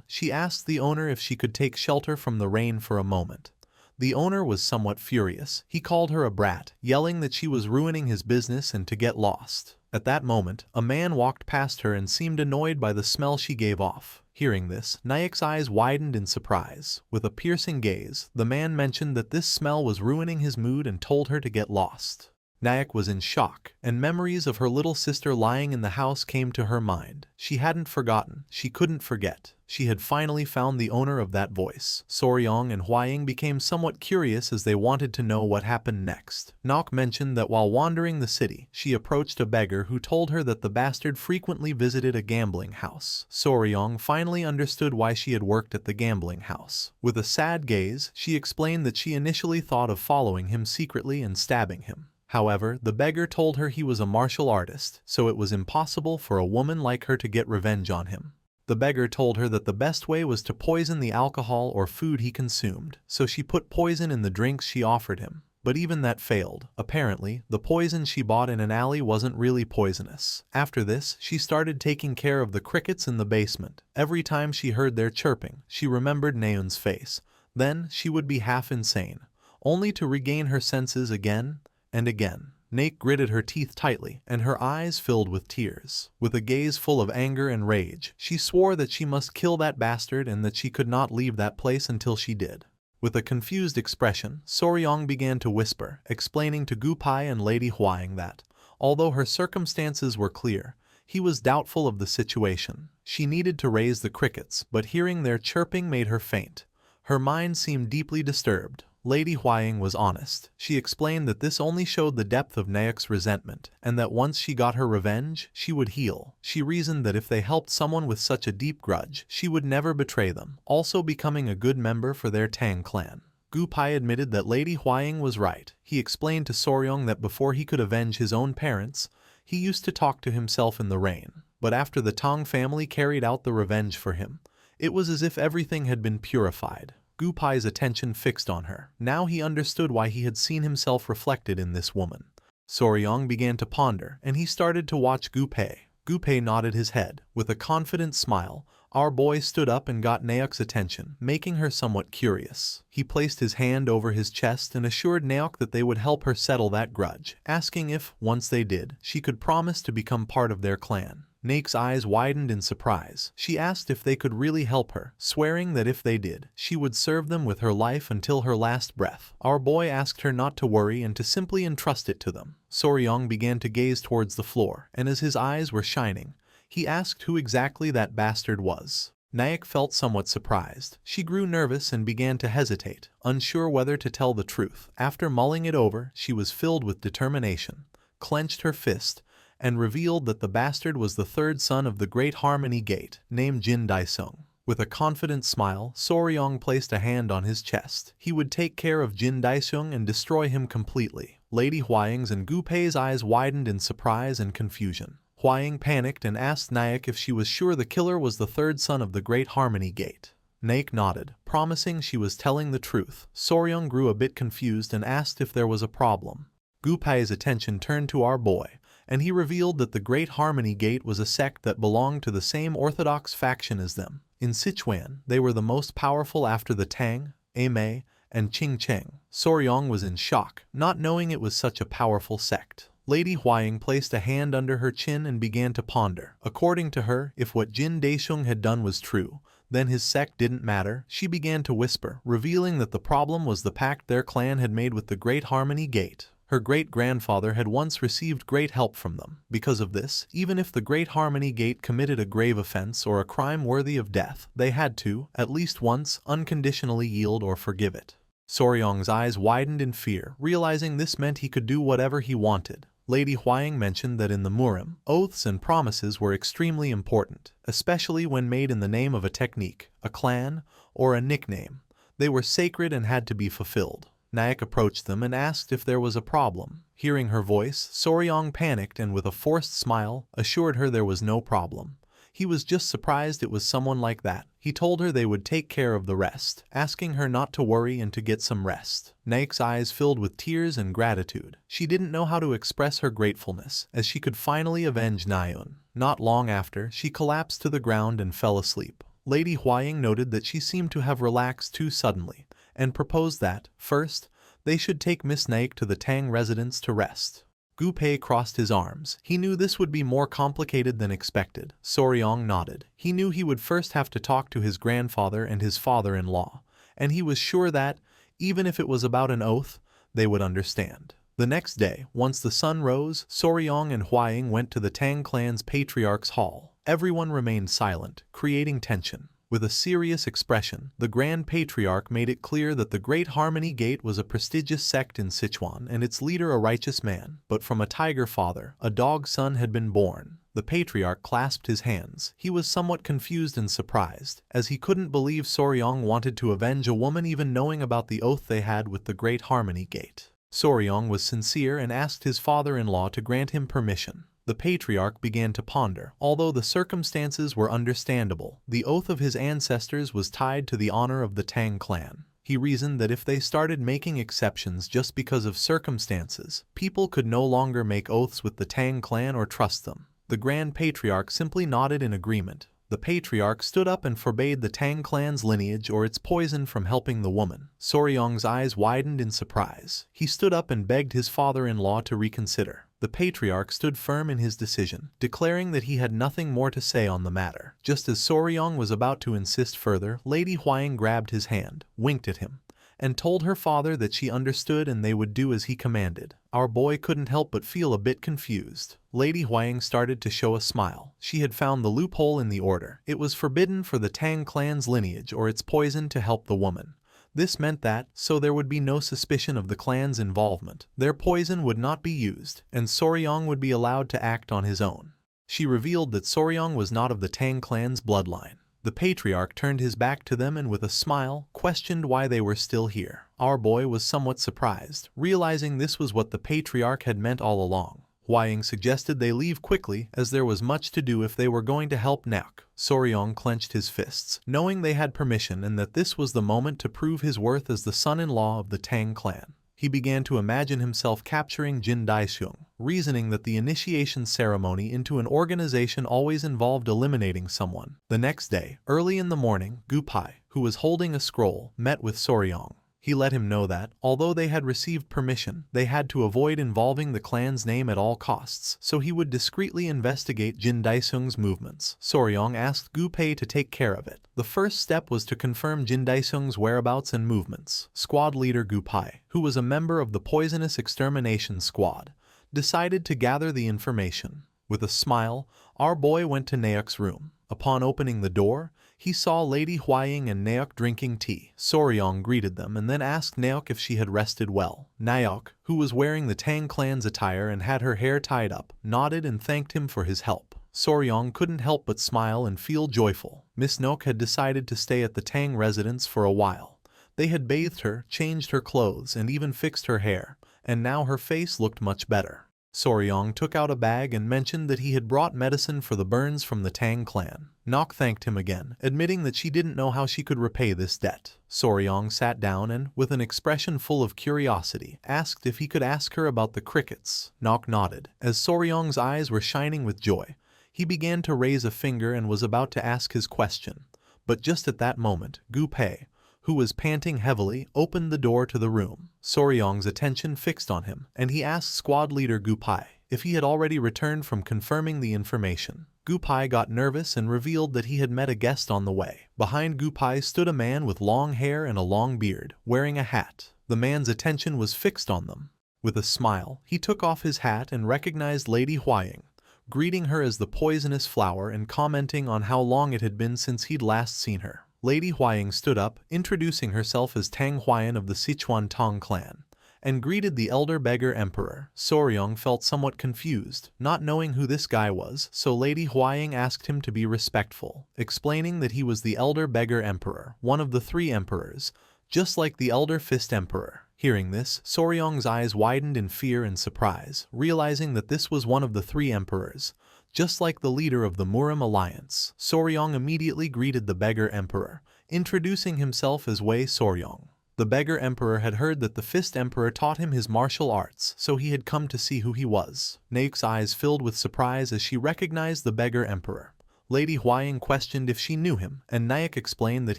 she asked the owner if she could take shelter from the rain for a moment. The owner was somewhat furious. He called her a brat, yelling that she was ruining his business and to get lost. At that moment, a man walked past her and seemed annoyed by the smell she gave off. Hearing this, Nayak's eyes widened in surprise. With a piercing gaze, the man mentioned that this smell was ruining his mood and told her to get lost. Nayak was in shock, and memories of her little sister lying in the house came to her mind. She hadn't forgotten, she couldn't forget. She had finally found the owner of that voice. Soryong and Hwaying became somewhat curious as they wanted to know what happened next. Nok mentioned that while wandering the city, she approached a beggar who told her that the bastard frequently visited a gambling house. Soryong finally understood why she had worked at the gambling house. With a sad gaze, she explained that she initially thought of following him secretly and stabbing him. However, the beggar told her he was a martial artist, so it was impossible for a woman like her to get revenge on him. The beggar told her that the best way was to poison the alcohol or food he consumed, so she put poison in the drinks she offered him. But even that failed. Apparently, the poison she bought in an alley wasn't really poisonous. After this, she started taking care of the crickets in the basement. Every time she heard their chirping, she remembered Naeun's face. Then, she would be half insane, only to regain her senses again and again. Naek gritted her teeth tightly, and her eyes filled with tears. With a gaze full of anger and rage, she swore that she must kill that bastard and that she could not leave that place until she did. With a confused expression, Soryong began to whisper, explaining to Gupai and Lady Hwaying that, although her circumstances were clear, he was doubtful of the situation. She needed to raise the crickets, but hearing their chirping made her faint. Her mind seemed deeply disturbed. Lady Hwaying was honest. She explained that this only showed the depth of Naek's resentment, and that once she got her revenge, she would heal. She reasoned that if they helped someone with such a deep grudge, she would never betray them, also becoming a good member for their Tang clan. Gupai admitted that Lady Hwaying was right. He explained to Soryong that before he could avenge his own parents, he used to talk to himself in the rain. But after the Tang family carried out the revenge for him, it was as if everything had been purified. Gupai's attention fixed on her. Now he understood why he had seen himself reflected in this woman. Soryong began to ponder, and he started to watch Gupai. Gupai nodded his head. With a confident smile, our boy stood up and got Naok's attention, making her somewhat curious. He placed his hand over his chest and assured Naok that they would help her settle that grudge, asking if, once they did, she could promise to become part of their clan. Naek's eyes widened in surprise. She asked if they could really help her, swearing that if they did, she would serve them with her life until her last breath. Our boy asked her not to worry and to simply entrust it to them. Soryong began to gaze towards the floor, and as his eyes were shining, he asked who exactly that bastard was. Naek felt somewhat surprised. She grew nervous and began to hesitate, unsure whether to tell the truth. After mulling it over, she was filled with determination, clenched her fist, and revealed that the bastard was the third son of the Great Harmony Gate, named Jin Daisung. With a confident smile, Soryong placed a hand on his chest. He would take care of Jin Daisung and destroy him completely. Lady Hwaying's and Gupai's eyes widened in surprise and confusion. Hwaying panicked and asked Naek if she was sure the killer was the third son of the Great Harmony Gate. Naek nodded, promising she was telling the truth. Soryong grew a bit confused and asked if there was a problem. Gupai's attention turned to our boy, and he revealed that the Great Harmony Gate was a sect that belonged to the same orthodox faction as them. In Sichuan, they were the most powerful after the Tang, Amei, and Qingcheng. Soryong was in shock, not knowing it was such a powerful sect. Lady Huaying placed a hand under her chin and began to ponder. According to her, if what Jin Daisheng had done was true, then his sect didn't matter. She began to whisper, revealing that the problem was the pact their clan had made with the Great Harmony Gate. Her great-grandfather had once received great help from them. Because of this, even if the Great Harmony Gate committed a grave offense or a crime worthy of death, they had to, at least once, unconditionally yield or forgive it. Soryong's eyes widened in fear, realizing this meant he could do whatever he wanted. Lady Huaying mentioned that in the Murim, oaths and promises were extremely important, especially when made in the name of a technique, a clan, or a nickname. They were sacred and had to be fulfilled. Nayak approached them and asked if there was a problem. Hearing her voice, Soryong panicked and with a forced smile, assured her there was no problem. He was just surprised it was someone like that. He told her they would take care of the rest, asking her not to worry and to get some rest. Nayak's eyes filled with tears and gratitude. She didn't know how to express her gratefulness, as she could finally avenge Nayun. Not long after, she collapsed to the ground and fell asleep. Lady Huaying noted that she seemed to have relaxed too suddenly, and proposed that, first, they should take Miss Nayak to the Tang residence to rest. Gu Pei crossed his arms. He knew this would be more complicated than expected. Soryong nodded. He knew he would first have to talk to his grandfather and his father-in-law, and he was sure that, even if it was about an oath, they would understand. The next day, once the sun rose, Soryong and Huaying went to the Tang clan's patriarch's hall. Everyone remained silent, creating tension. With a serious expression, the Grand Patriarch made it clear that the Great Harmony Gate was a prestigious sect in Sichuan and its leader a righteous man, but from a tiger father, a dog son had been born. The Patriarch clasped his hands. He was somewhat confused and surprised, as he couldn't believe Soryong wanted to avenge a woman even knowing about the oath they had with the Great Harmony Gate. Soryong was sincere and asked his father-in-law to grant him permission. The Patriarch began to ponder. Although the circumstances were understandable, the oath of his ancestors was tied to the honor of the Tang clan. He reasoned that if they started making exceptions just because of circumstances, people could no longer make oaths with the Tang clan or trust them. The Grand Patriarch simply nodded in agreement. The Patriarch stood up and forbade the Tang clan's lineage or its poison from helping the woman. Soryong's eyes widened in surprise. He stood up and begged his father-in-law to reconsider. The Patriarch stood firm in his decision, declaring that he had nothing more to say on the matter. Just as Soryong was about to insist further, Lady Huaying grabbed his hand, winked at him, and told her father that she understood and they would do as he commanded. Our boy couldn't help but feel a bit confused. Lady Huaying started to show a smile. She had found the loophole in the order. It was forbidden for the Tang clan's lineage or its poison to help the woman. This meant that, so there would be no suspicion of the clan's involvement, their poison would not be used, and Soryong would be allowed to act on his own. She revealed that Soryong was not of the Tang clan's bloodline. The Patriarch turned his back to them and with a smile, questioned why they were still here. Our boy was somewhat surprised, realizing this was what the Patriarch had meant all along. Huaying suggested they leave quickly as there was much to do if they were going to help Nayak. Soryong clenched his fists, knowing they had permission and that this was the moment to prove his worth as the son-in-law of the Tang clan. He began to imagine himself capturing Jin Daisheng, reasoning that the initiation ceremony into an organization always involved eliminating someone. The next day, early in the morning, Gu Pei, who was holding a scroll, met with Soryong. He let him know that, although they had received permission, they had to avoid involving the clan's name at all costs, so he would discreetly investigate Jin Daisheng's movements. Soryong asked Gu Pei to take care of it. The first step was to confirm Jin Daisheng's whereabouts and movements. Squad leader Gu Pei, who was a member of the Poisonous Extermination Squad, decided to gather the information. With a smile, our boy went to Nayak's room. Upon opening the door, he saw Lady Huaying and Nayak drinking tea. Soryong greeted them and then asked Nayak if she had rested well. Nayak, who was wearing the Tang clan's attire and had her hair tied up, nodded and thanked him for his help. Soryong couldn't help but smile and feel joyful. Miss Nok had decided to stay at the Tang residence for a while. They had bathed her, changed her clothes, and even fixed her hair, and now her face looked much better. Soryong took out a bag and mentioned that he had brought medicine for the burns from the Tang clan. Nok thanked him again, admitting that she didn't know how she could repay this debt. Soryong sat down and, with an expression full of curiosity, asked if he could ask her about the crickets. Nok nodded. As Soryong's eyes were shining with joy, he began to raise a finger and was about to ask his question. But just at that moment, Gu Pei, who was panting heavily, opened the door to the room. Soryong's attention fixed on him, and he asked squad leader Gu Pei if he had already returned from confirming the information. Gupai got nervous and revealed that he had met a guest on the way. Behind Gupai stood a man with long hair and a long beard, wearing a hat. The man's attention was fixed on them. With a smile, he took off his hat and recognized Lady Huaying, greeting her as the poisonous flower and commenting on how long it had been since he'd last seen her. Lady Huaying stood up, introducing herself as Tang Huayan of the Sichuan Tong clan, and greeted the elder beggar emperor. Soryong felt somewhat confused, not knowing who this guy was, so Lady Huaying asked him to be respectful, explaining that he was the elder beggar emperor, one of the 3 emperors, just like the elder fist emperor. Hearing this, Soryong's eyes widened in fear and surprise, realizing that this was one of the 3 emperors, just like the leader of the Murim alliance. Soryong immediately greeted the beggar emperor, introducing himself as Wei Soryong. The beggar emperor had heard that the fist emperor taught him his martial arts, so he had come to see who he was. Naek's eyes filled with surprise as she recognized the beggar emperor. Lady Huaying questioned if she knew him, and Naek explained that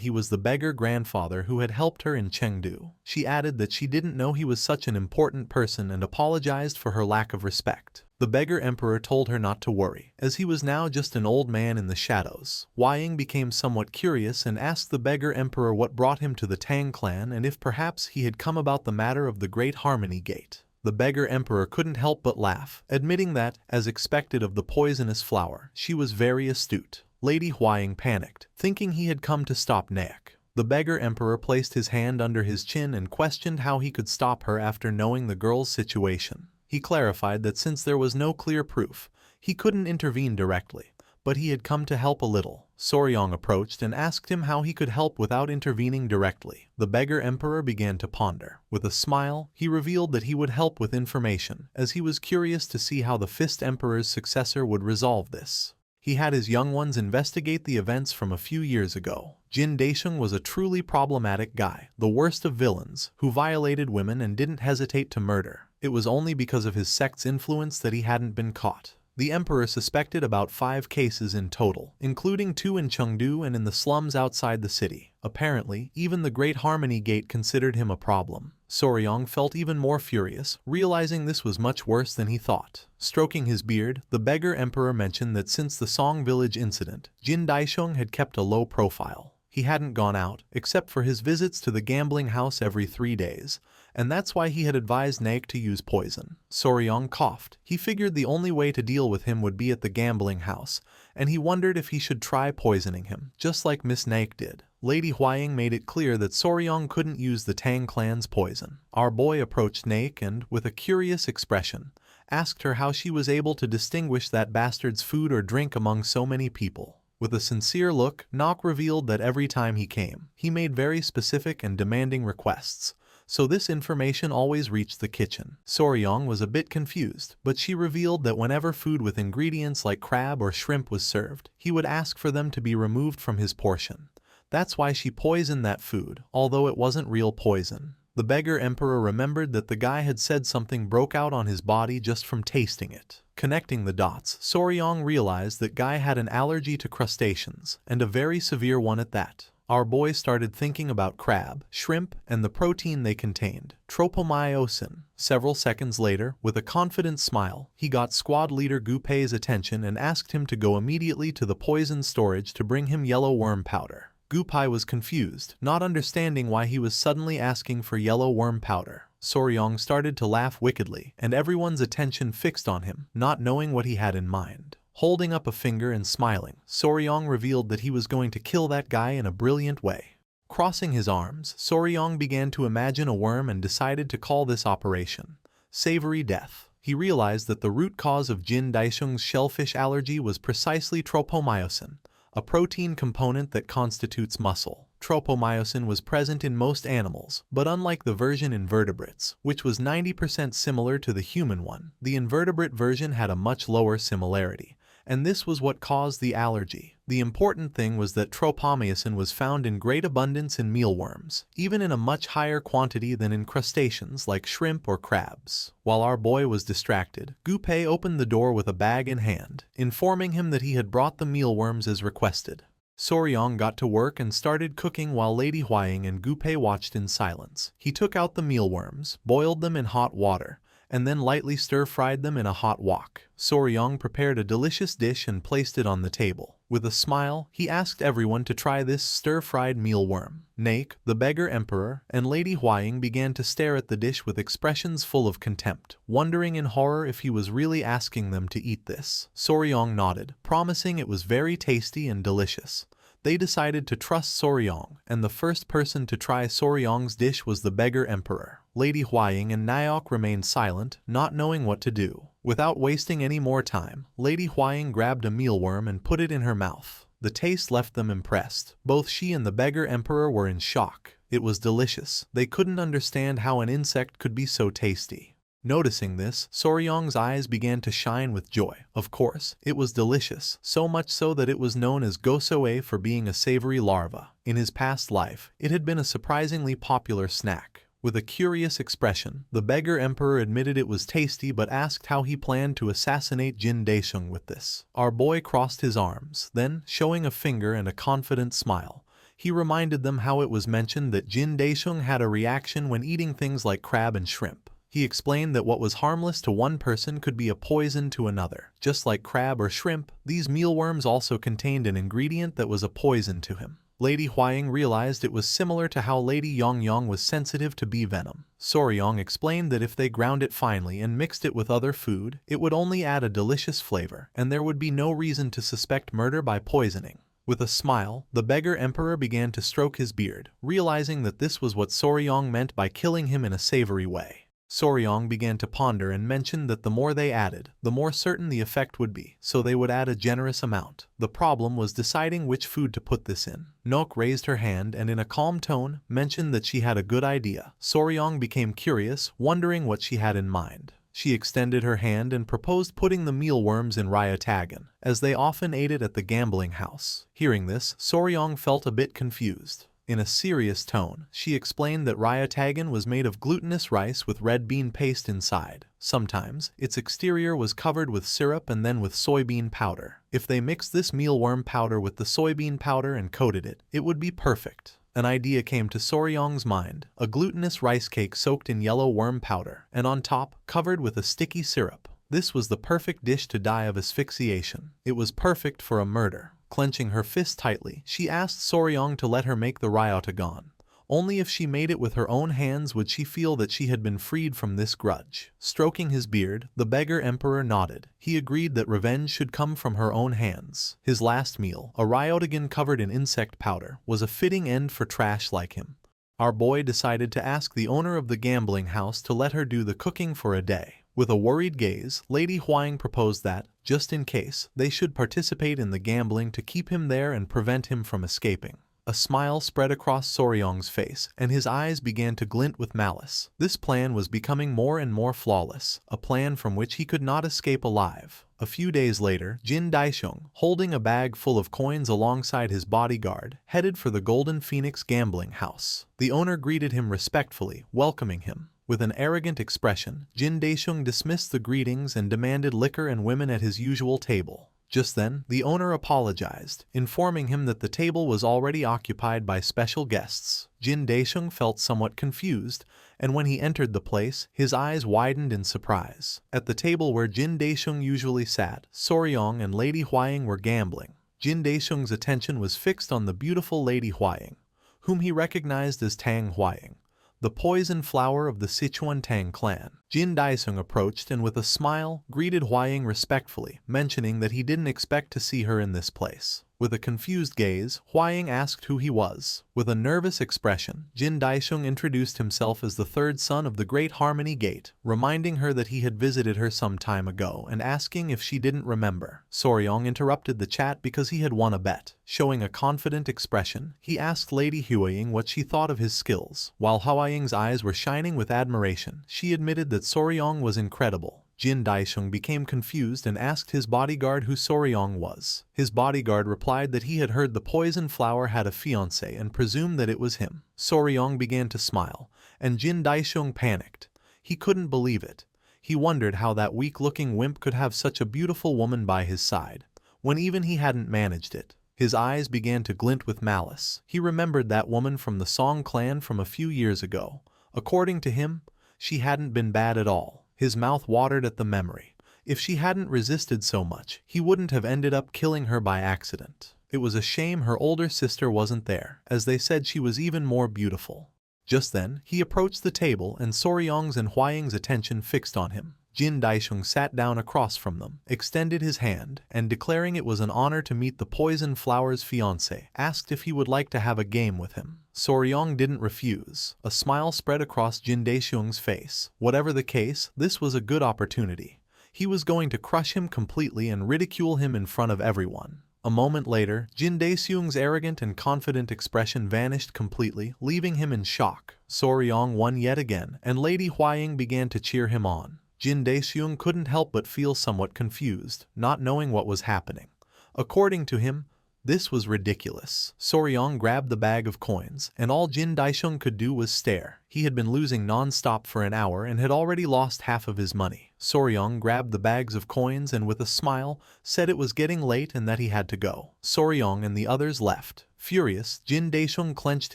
he was the beggar grandfather who had helped her in Chengdu. She added that she didn't know he was such an important person and apologized for her lack of respect. The beggar emperor told her not to worry, as he was now just an old man in the shadows. Huaying became somewhat curious and asked the beggar emperor what brought him to the Tang clan and if perhaps he had come about the matter of the Great Harmony Gate. The beggar emperor couldn't help but laugh, admitting that, as expected of the poisonous flower, she was very astute. Lady Huaying panicked, thinking he had come to stop Naek. The beggar emperor placed his hand under his chin and questioned how he could stop her after knowing the girl's situation. He clarified that since there was no clear proof, he couldn't intervene directly, but he had come to help a little. Soryong approached and asked him how he could help without intervening directly. The beggar emperor began to ponder. With a smile, he revealed that he would help with information, as he was curious to see how the Fist Emperor's successor would resolve this. He had his young ones investigate the events from a few years ago. Jin Daisheng was a truly problematic guy, the worst of villains, who violated women and didn't hesitate to murder. It was only because of his sect's influence that he hadn't been caught. The emperor suspected about 5 cases in total, including 2 in Chengdu and in the slums outside the city. Apparently, even the Great Harmony Gate considered him a problem. Soryong felt even more furious, realizing this was much worse than he thought. Stroking his beard, the beggar emperor mentioned that since the Song Village incident, Jin Daisheng had kept a low profile. He hadn't gone out, except for his visits to the gambling house every 3 days, and that's why he had advised Naek to use poison. Soryong coughed. He figured the only way to deal with him would be at the gambling house, and he wondered if he should try poisoning him, just like Miss Naek did. Lady Huaying made it clear that Soryong couldn't use the Tang clan's poison. Our boy approached Naek and, with a curious expression, asked her how she was able to distinguish that bastard's food or drink among so many people. With a sincere look, Naek revealed that every time he came, he made very specific and demanding requests, so this information always reached the kitchen. Soryong was a bit confused, but she revealed that whenever food with ingredients like crab or shrimp was served, he would ask for them to be removed from his portion. That's why she poisoned that food, although it wasn't real poison. The beggar emperor remembered that the guy had said something broke out on his body just from tasting it. Connecting the dots, Soryong realized that Guy had an allergy to crustaceans, and a very severe one at that. Our boy started thinking about crab, shrimp, and the protein they contained, tropomyosin. Several seconds later, with a confident smile, he got squad leader Gupei's attention and asked him to go immediately to the poison storage to bring him yellow worm powder. Gupei was confused, not understanding why he was suddenly asking for yellow worm powder. Soryong started to laugh wickedly, and everyone's attention fixed on him, not knowing what he had in mind. Holding up a finger and smiling, Soryong revealed that he was going to kill that guy in a brilliant way. Crossing his arms, Soryong began to imagine a worm and decided to call this operation Savory Death. He realized that the root cause of Jin Daisheng's shellfish allergy was precisely tropomyosin, a protein component that constitutes muscle. Tropomyosin was present in most animals, but unlike the version in vertebrates, which was 90% similar to the human one, the invertebrate version had a much lower similarity, and this was what caused the allergy. The important thing was that tropomyosin was found in great abundance in mealworms, even in a much higher quantity than in crustaceans like shrimp or crabs. While our boy was distracted, Gupei opened the door with a bag in hand, informing him that he had brought the mealworms as requested. Soryong got to work and started cooking while Lady Huaying and Gupei watched in silence. He took out the mealworms, boiled them in hot water, and then lightly stir-fried them in a hot wok. Soryong prepared a delicious dish and placed it on the table. With a smile, he asked everyone to try this stir-fried mealworm. Naek, the beggar emperor, and Lady Huaying began to stare at the dish with expressions full of contempt, wondering in horror if he was really asking them to eat this. Soryong nodded, promising it was very tasty and delicious. They decided to trust Soryong, and the first person to try Soryong's dish was the beggar emperor. Lady Huaying and Naok remained silent, not knowing what to do. Without wasting any more time, Lady Huaying grabbed a mealworm and put it in her mouth. The taste left them impressed. Both she and the beggar emperor were in shock. It was delicious. They couldn't understand how an insect could be so tasty. Noticing this, Soryong's eyes began to shine with joy. Of course, it was delicious, so much so that it was known as gosoe for being a savory larva. In his past life, it had been a surprisingly popular snack. With a curious expression, the beggar emperor admitted it was tasty but asked how he planned to assassinate Jin Daisheng with this. Our boy crossed his arms, then, showing a finger and a confident smile, he reminded them how it was mentioned that Jin Daisheng had a reaction when eating things like crab and shrimp. He explained that what was harmless to one person could be a poison to another. Just like crab or shrimp, these mealworms also contained an ingredient that was a poison to him. Lady Huaying realized it was similar to how Lady Yongyong was sensitive to bee venom. Soryong explained that if they ground it finely and mixed it with other food, it would only add a delicious flavor, and there would be no reason to suspect murder by poisoning. With a smile, the beggar emperor began to stroke his beard, realizing that this was what Soryong meant by killing him in a savory way. Soryong began to ponder and mentioned that the more they added, the more certain the effect would be, so they would add a generous amount. The problem was deciding which food to put this in. Nok raised her hand and in a calm tone, mentioned that she had a good idea. Soryong became curious, wondering what she had in mind. She extended her hand and proposed putting the mealworms in Ryatagan, as they often ate it at the gambling house. Hearing this, Soryong felt a bit confused. In a serious tone, she explained that Ryatagan was made of glutinous rice with red bean paste inside. Sometimes, its exterior was covered with syrup and then with soybean powder. If they mixed this mealworm powder with the soybean powder and coated it, it would be perfect. An idea came to Soryong's mind, a glutinous rice cake soaked in yellow worm powder, and on top, covered with a sticky syrup. This was the perfect dish to die of asphyxiation. It was perfect for a murder. Clenching her fist tightly, she asked Soryong to let her make the Ryatagan. Only if she made it with her own hands would she feel that she had been freed from this grudge. Stroking his beard, the beggar emperor nodded. He agreed that revenge should come from her own hands. His last meal, a Ryatagan covered in insect powder, was a fitting end for trash like him. Our boy decided to ask the owner of the gambling house to let her do the cooking for a day. With a worried gaze, Lady Huaying proposed that, just in case, they should participate in the gambling to keep him there and prevent him from escaping. A smile spread across Soryong's face, and his eyes began to glint with malice. This plan was becoming more and more flawless, a plan from which he could not escape alive. A few days later, Jin Daisheng, holding a bag full of coins alongside his bodyguard, headed for the Golden Phoenix gambling house. The owner greeted him respectfully, welcoming him. With an arrogant expression, Jin Daisheng dismissed the greetings and demanded liquor and women at his usual table. Just then, the owner apologized, informing him that the table was already occupied by special guests. Jin Daisheng felt somewhat confused, and when he entered the place, his eyes widened in surprise. At the table where Jin Daisheng usually sat, Soryong and Lady Huaying were gambling. Jin Daisheng's attention was fixed on the beautiful Lady Huaying, whom he recognized as Tang Huaying, the poison flower of the Sichuan Tang clan. Jin Daisheng approached and with a smile, greeted Huaying respectfully, mentioning that he didn't expect to see her in this place. With a confused gaze, Huaying asked who he was. With a nervous expression, Jin Daisheng introduced himself as the third son of the Great Harmony Gate, reminding her that he had visited her some time ago and asking if she didn't remember. Soryong interrupted the chat because he had won a bet. Showing a confident expression, he asked Lady Huaying what she thought of his skills. While Huaying's eyes were shining with admiration, she admitted that Soryong was incredible. Jin Daisheng became confused and asked his bodyguard who Soryong was. His bodyguard replied that he had heard the poison flower had a fiancé and presumed that it was him. Soryong began to smile, and Jin Daisheng panicked. He couldn't believe it. He wondered how that weak-looking wimp could have such a beautiful woman by his side, when even he hadn't managed it. His eyes began to glint with malice. He remembered that woman from the Song clan from a few years ago. According to him, she hadn't been bad at all. His mouth watered at the memory. If she hadn't resisted so much, he wouldn't have ended up killing her by accident. It was a shame her older sister wasn't there, as they said she was even more beautiful. Just then, he approached the table and Soryong's and Hwaying's attention fixed on him. Jin Daisheng sat down across from them, extended his hand, and declaring it was an honor to meet the Poison Flower's fiancé, asked if he would like to have a game with him. Soryong didn't refuse. A smile spread across Jin Daisheng's face. Whatever the case, this was a good opportunity. He was going to crush him completely and ridicule him in front of everyone. A moment later, Jin Daeseung's arrogant and confident expression vanished completely, leaving him in shock. Soryong won yet again, and Lady Hwaying began to cheer him on. Jin Daeseung couldn't help but feel somewhat confused, not knowing what was happening. According to him, this was ridiculous. Soryong grabbed the bag of coins, and all Jin Daisheng could do was stare. He had been losing non-stop for an hour and had already lost half of his money. Soryong grabbed the bags of coins and with a smile, said it was getting late and that he had to go. Soryong and the others left. Furious, Jin Daisheng clenched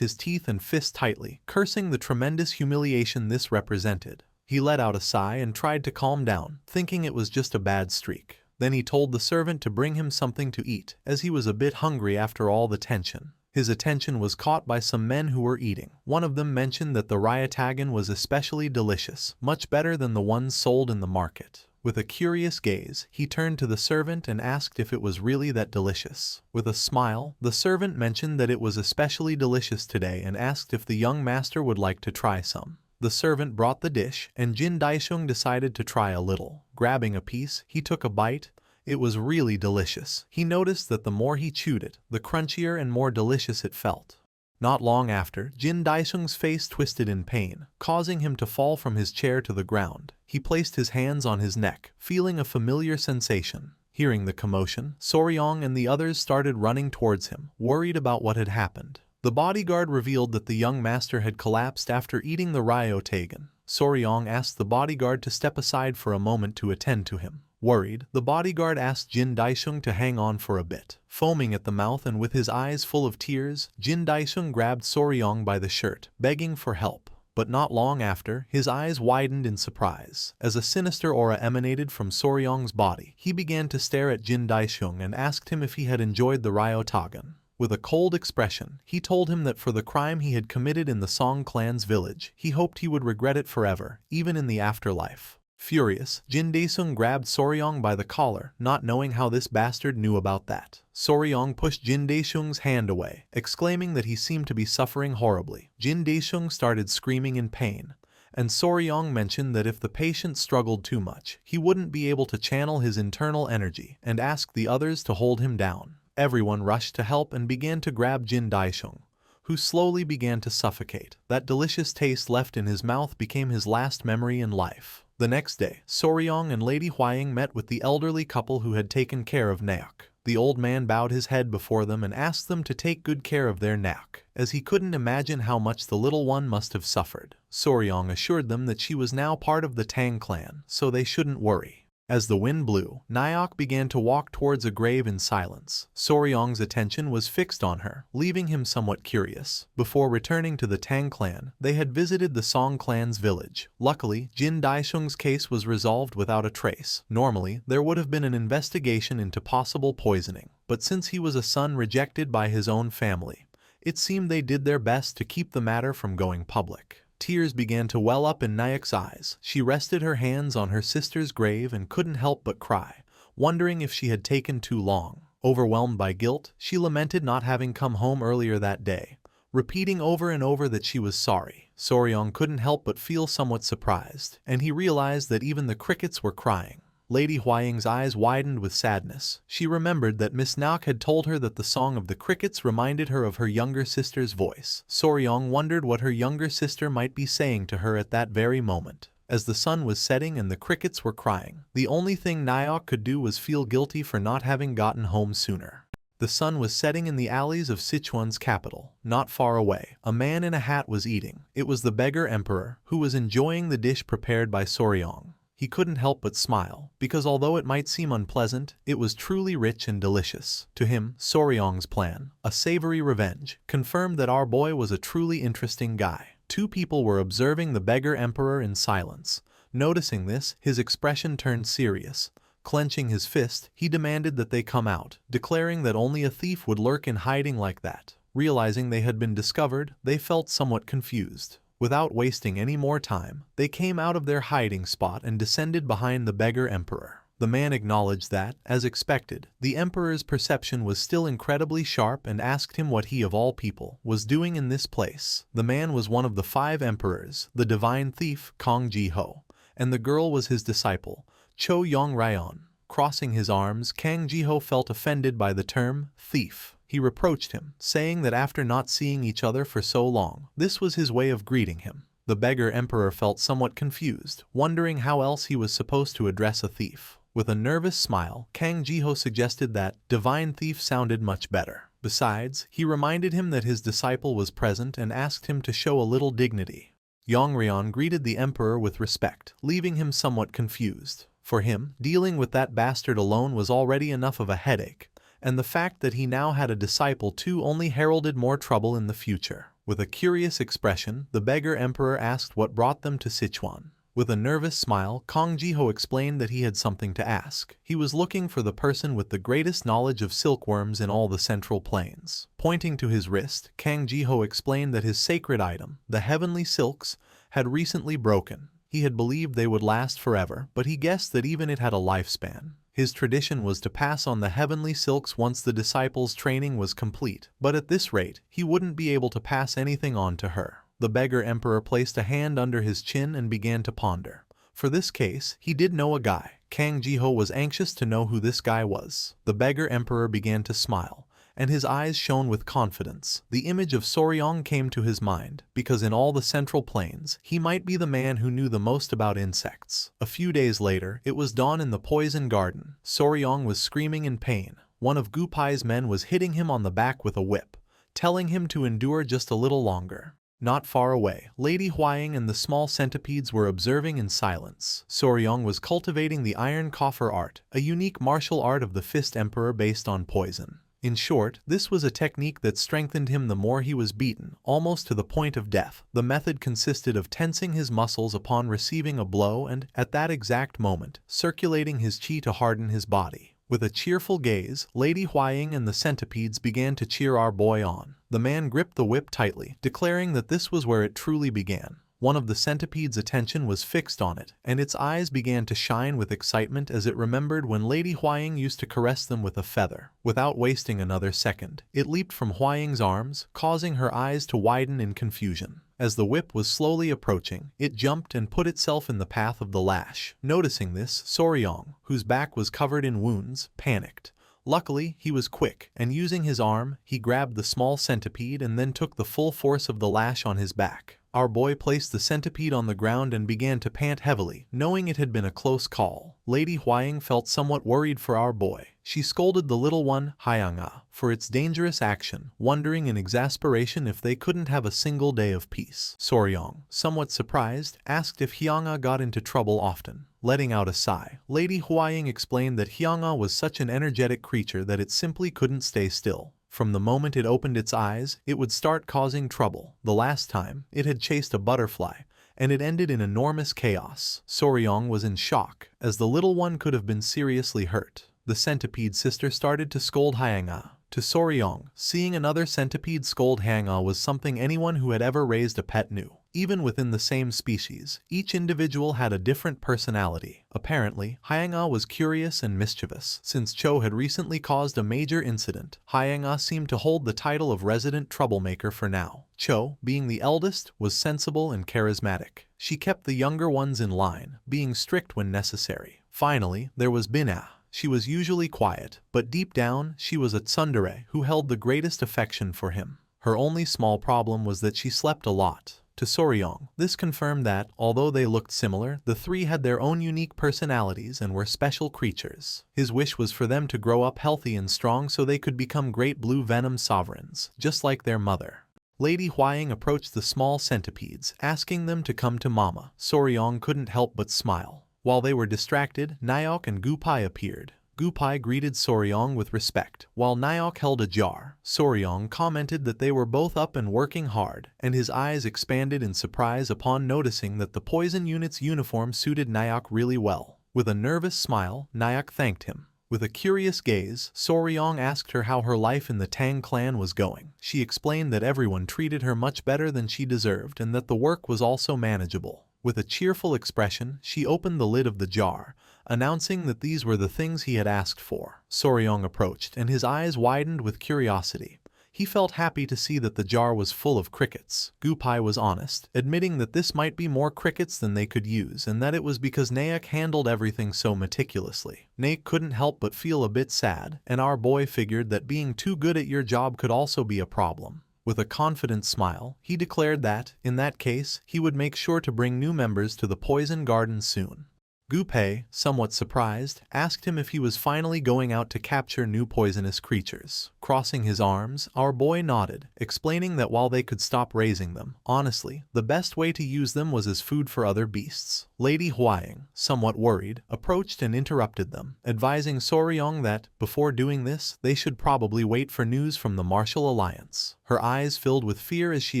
his teeth and fist tightly, cursing the tremendous humiliation this represented. He let out a sigh and tried to calm down, thinking it was just a bad streak. Then he told the servant to bring him something to eat, as he was a bit hungry after all the tension. His attention was caught by some men who were eating. One of them mentioned that the ryatagan was especially delicious, much better than the ones sold in the market. With a curious gaze, he turned to the servant and asked if it was really that delicious. With a smile, the servant mentioned that it was especially delicious today and asked if the young master would like to try some. The servant brought the dish, and Jin Daisheng decided to try a little. Grabbing a piece, he took a bite. It was really delicious. He noticed that the more he chewed it, the crunchier and more delicious it felt. Not long after, Jin Daisheng's face twisted in pain, causing him to fall from his chair to the ground. He placed his hands on his neck, feeling a familiar sensation. Hearing the commotion, Soryong and the others started running towards him, worried about what had happened. The bodyguard revealed that the young master had collapsed after eating the ryatagan. Soryong asked the bodyguard to step aside for a moment to attend to him. Worried, the bodyguard asked Jin Daisheng to hang on for a bit. Foaming at the mouth and with his eyes full of tears, Jin Daisheng grabbed Soryong by the shirt, begging for help. But not long after, his eyes widened in surprise. As a sinister aura emanated from Soryong's body, he began to stare at Jin Daisheng and asked him if he had enjoyed the ryatagan. With a cold expression, he told him that for the crime he had committed in the Song clan's village, he hoped he would regret it forever, even in the afterlife. Furious, Jin Daesung grabbed Soryong by the collar, not knowing how this bastard knew about that. Soryong pushed Jin Daesung's hand away, exclaiming that he seemed to be suffering horribly. Jin Daesung started screaming in pain, and Soryong mentioned that if the patient struggled too much, he wouldn't be able to channel his internal energy, and asked the others to hold him down. Everyone rushed to help and began to grab Jin Daisheng, who slowly began to suffocate. That delicious taste left in his mouth became his last memory in life. The next day, Soryong and Lady Hwaying met with the elderly couple who had taken care of Naok. The old man bowed his head before them and asked them to take good care of their Naok, as he couldn't imagine how much the little one must have suffered. Soryong assured them that she was now part of the Tang clan, so they shouldn't worry. As the wind blew, Naok began to walk towards a grave in silence. Soryong's attention was fixed on her, leaving him somewhat curious. Before returning to the Tang clan, they had visited the Song clan's village. Luckily, Jin Daisheng's case was resolved without a trace. Normally, there would have been an investigation into possible poisoning, but since he was a son rejected by his own family, it seemed they did their best to keep the matter from going public. Tears began to well up in Naok's eyes. She rested her hands on her sister's grave and couldn't help but cry, wondering if she had taken too long. Overwhelmed by guilt, she lamented not having come home earlier that day, repeating over and over that she was sorry. Soryong couldn't help but feel somewhat surprised, and he realized that even the crickets were crying. Lady Hwaying's eyes widened with sadness. She remembered that Miss Naok had told her that the song of the crickets reminded her of her younger sister's voice. Soryong wondered what her younger sister might be saying to her at that very moment. As the sun was setting and the crickets were crying, the only thing Naok could do was feel guilty for not having gotten home sooner. The sun was setting in the alleys of Sichuan's capital. Not far away, a man in a hat was eating. It was the beggar emperor, who was enjoying the dish prepared by Soryong. He couldn't help but smile, because although it might seem unpleasant, it was truly rich and delicious. To him, Soryong's plan, a savory revenge, confirmed that our boy was a truly interesting guy. Two people were observing the beggar emperor in silence, Noticing this, his expression turned serious. Clenching his fist, he demanded that they come out, declaring that only a thief would lurk in hiding like that. Realizing they had been discovered, they felt somewhat confused. Without wasting any more time, they came out of their hiding spot and descended behind the beggar emperor. The man acknowledged that, as expected, the emperor's perception was still incredibly sharp and asked him what he of all people was doing in this place. The man was one of the 5 emperors, the divine thief Kang Ji-ho, and the girl was his disciple, Cho Yong-ryon. Crossing his arms, Kang Ji-ho felt offended by the term thief. He reproached him, saying that after not seeing each other for so long, this was his way of greeting him. The beggar emperor felt somewhat confused, wondering how else he was supposed to address a thief. With a nervous smile, Kang Ji-ho suggested that divine thief sounded much better. Besides, he reminded him that his disciple was present and asked him to show a little dignity. Yong-ryon greeted the emperor with respect, leaving him somewhat confused. For him, dealing with that bastard alone was already enough of a headache, and the fact that he now had a disciple too only heralded more trouble in the future. With a curious expression, the beggar emperor asked what brought them to Sichuan. With a nervous smile, Kang Ji-ho explained that he had something to ask. He was looking for the person with the greatest knowledge of silkworms in all the Central Plains. Pointing to his wrist, Kang Ji-ho explained that his sacred item, the heavenly silks, had recently broken. He had believed they would last forever, but he guessed that even it had a lifespan. His tradition was to pass on the heavenly silks once the disciple's training was complete, but at this rate, he wouldn't be able to pass anything on to her. The beggar emperor placed a hand under his chin and began to ponder. For this case, he did know a guy. Kang Ji-ho was anxious to know who this guy was. The beggar emperor began to smile, and his eyes shone with confidence. The image of Soryong came to his mind, because in all the Central Plains, he might be the man who knew the most about insects. A few days later, it was dawn in the poison garden. Soryong was screaming in pain. One of Gupai's men was hitting him on the back with a whip, telling him to endure just a little longer. Not far away, Lady Huaying and the small centipedes were observing in silence. Soryong was cultivating the iron coffer art, a unique martial art of the Fist Emperor based on poison. In short, this was a technique that strengthened him the more he was beaten, almost to the point of death. The method consisted of tensing his muscles upon receiving a blow and, at that exact moment, circulating his chi to harden his body. With a cheerful gaze, Lady Huaying and the centipedes began to cheer our boy on. The man gripped the whip tightly, declaring that this was where it truly began. One of the centipede's attention was fixed on it, and its eyes began to shine with excitement as it remembered when Lady Huaying used to caress them with a feather. Without wasting another second, it leaped from Huaying's arms, causing her eyes to widen in confusion. As the whip was slowly approaching, it jumped and put itself in the path of the lash. Noticing this, Soryong, whose back was covered in wounds, panicked. Luckily, he was quick, and using his arm, he grabbed the small centipede and then took the full force of the lash on his back. Our boy placed the centipede on the ground and began to pant heavily, knowing it had been a close call. Lady Huaying felt somewhat worried for our boy. She scolded the little one, Hyanga, for its dangerous action, wondering in exasperation if they couldn't have a single day of peace. Soryong, somewhat surprised, asked if Hyanga got into trouble often. Letting out a sigh, Lady Huaying explained that Hyanga was such an energetic creature that it simply couldn't stay still. From the moment it opened its eyes, it would start causing trouble. The last time, it had chased a butterfly, and it ended in enormous chaos. Soryong was in shock, as the little one could have been seriously hurt. The centipede sister started to scold Hyanga. To Soryong, seeing another centipede scold Hyanga was something anyone who had ever raised a pet knew. Even within the same species, each individual had a different personality. Apparently, Hyanga was curious and mischievous. Since Cho had recently caused a major incident, Hyanga seemed to hold the title of resident troublemaker for now. Cho, being the eldest, was sensible and charismatic. She kept the younger ones in line, being strict when necessary. Finally, there was Bina. She was usually quiet, but deep down, she was a tsundere who held the greatest affection for him. Her only small problem was that she slept a lot. To Soryong, this confirmed that, although they looked similar, the three had their own unique personalities and were special creatures. His wish was for them to grow up healthy and strong so they could become great blue venom sovereigns, just like their mother. Lady Huaying approached the small centipedes, asking them to come to Mama. Soryong couldn't help but smile. While they were distracted, Nyok and Gupai appeared. Gupai greeted Soryong with respect, while Naok held a jar. Soryong commented that they were both up and working hard, and his eyes expanded in surprise upon noticing that the poison unit's uniform suited Naok really well. With a nervous smile, Naok thanked him. With a curious gaze, Soryong asked her how her life in the Tang clan was going. She explained that everyone treated her much better than she deserved and that the work was also manageable. With a cheerful expression, she opened the lid of the jar, announcing that these were the things he had asked for. Soryong approached, and his eyes widened with curiosity. He felt happy to see that the jar was full of crickets. Gupai was honest, admitting that this might be more crickets than they could use and that it was because Naok handled everything so meticulously. Naok couldn't help but feel a bit sad, and our boy figured that being too good at your job could also be a problem. With a confident smile, he declared that, in that case, he would make sure to bring new members to the poison garden soon. Gupai, somewhat surprised, asked him if he was finally going out to capture new poisonous creatures. Crossing his arms, our boy nodded, explaining that while they could stop raising them, honestly, the best way to use them was as food for other beasts. Lady Huaying, somewhat worried, approached and interrupted them, advising Soryong that, before doing this, they should probably wait for news from the Martial Alliance. Her eyes filled with fear as she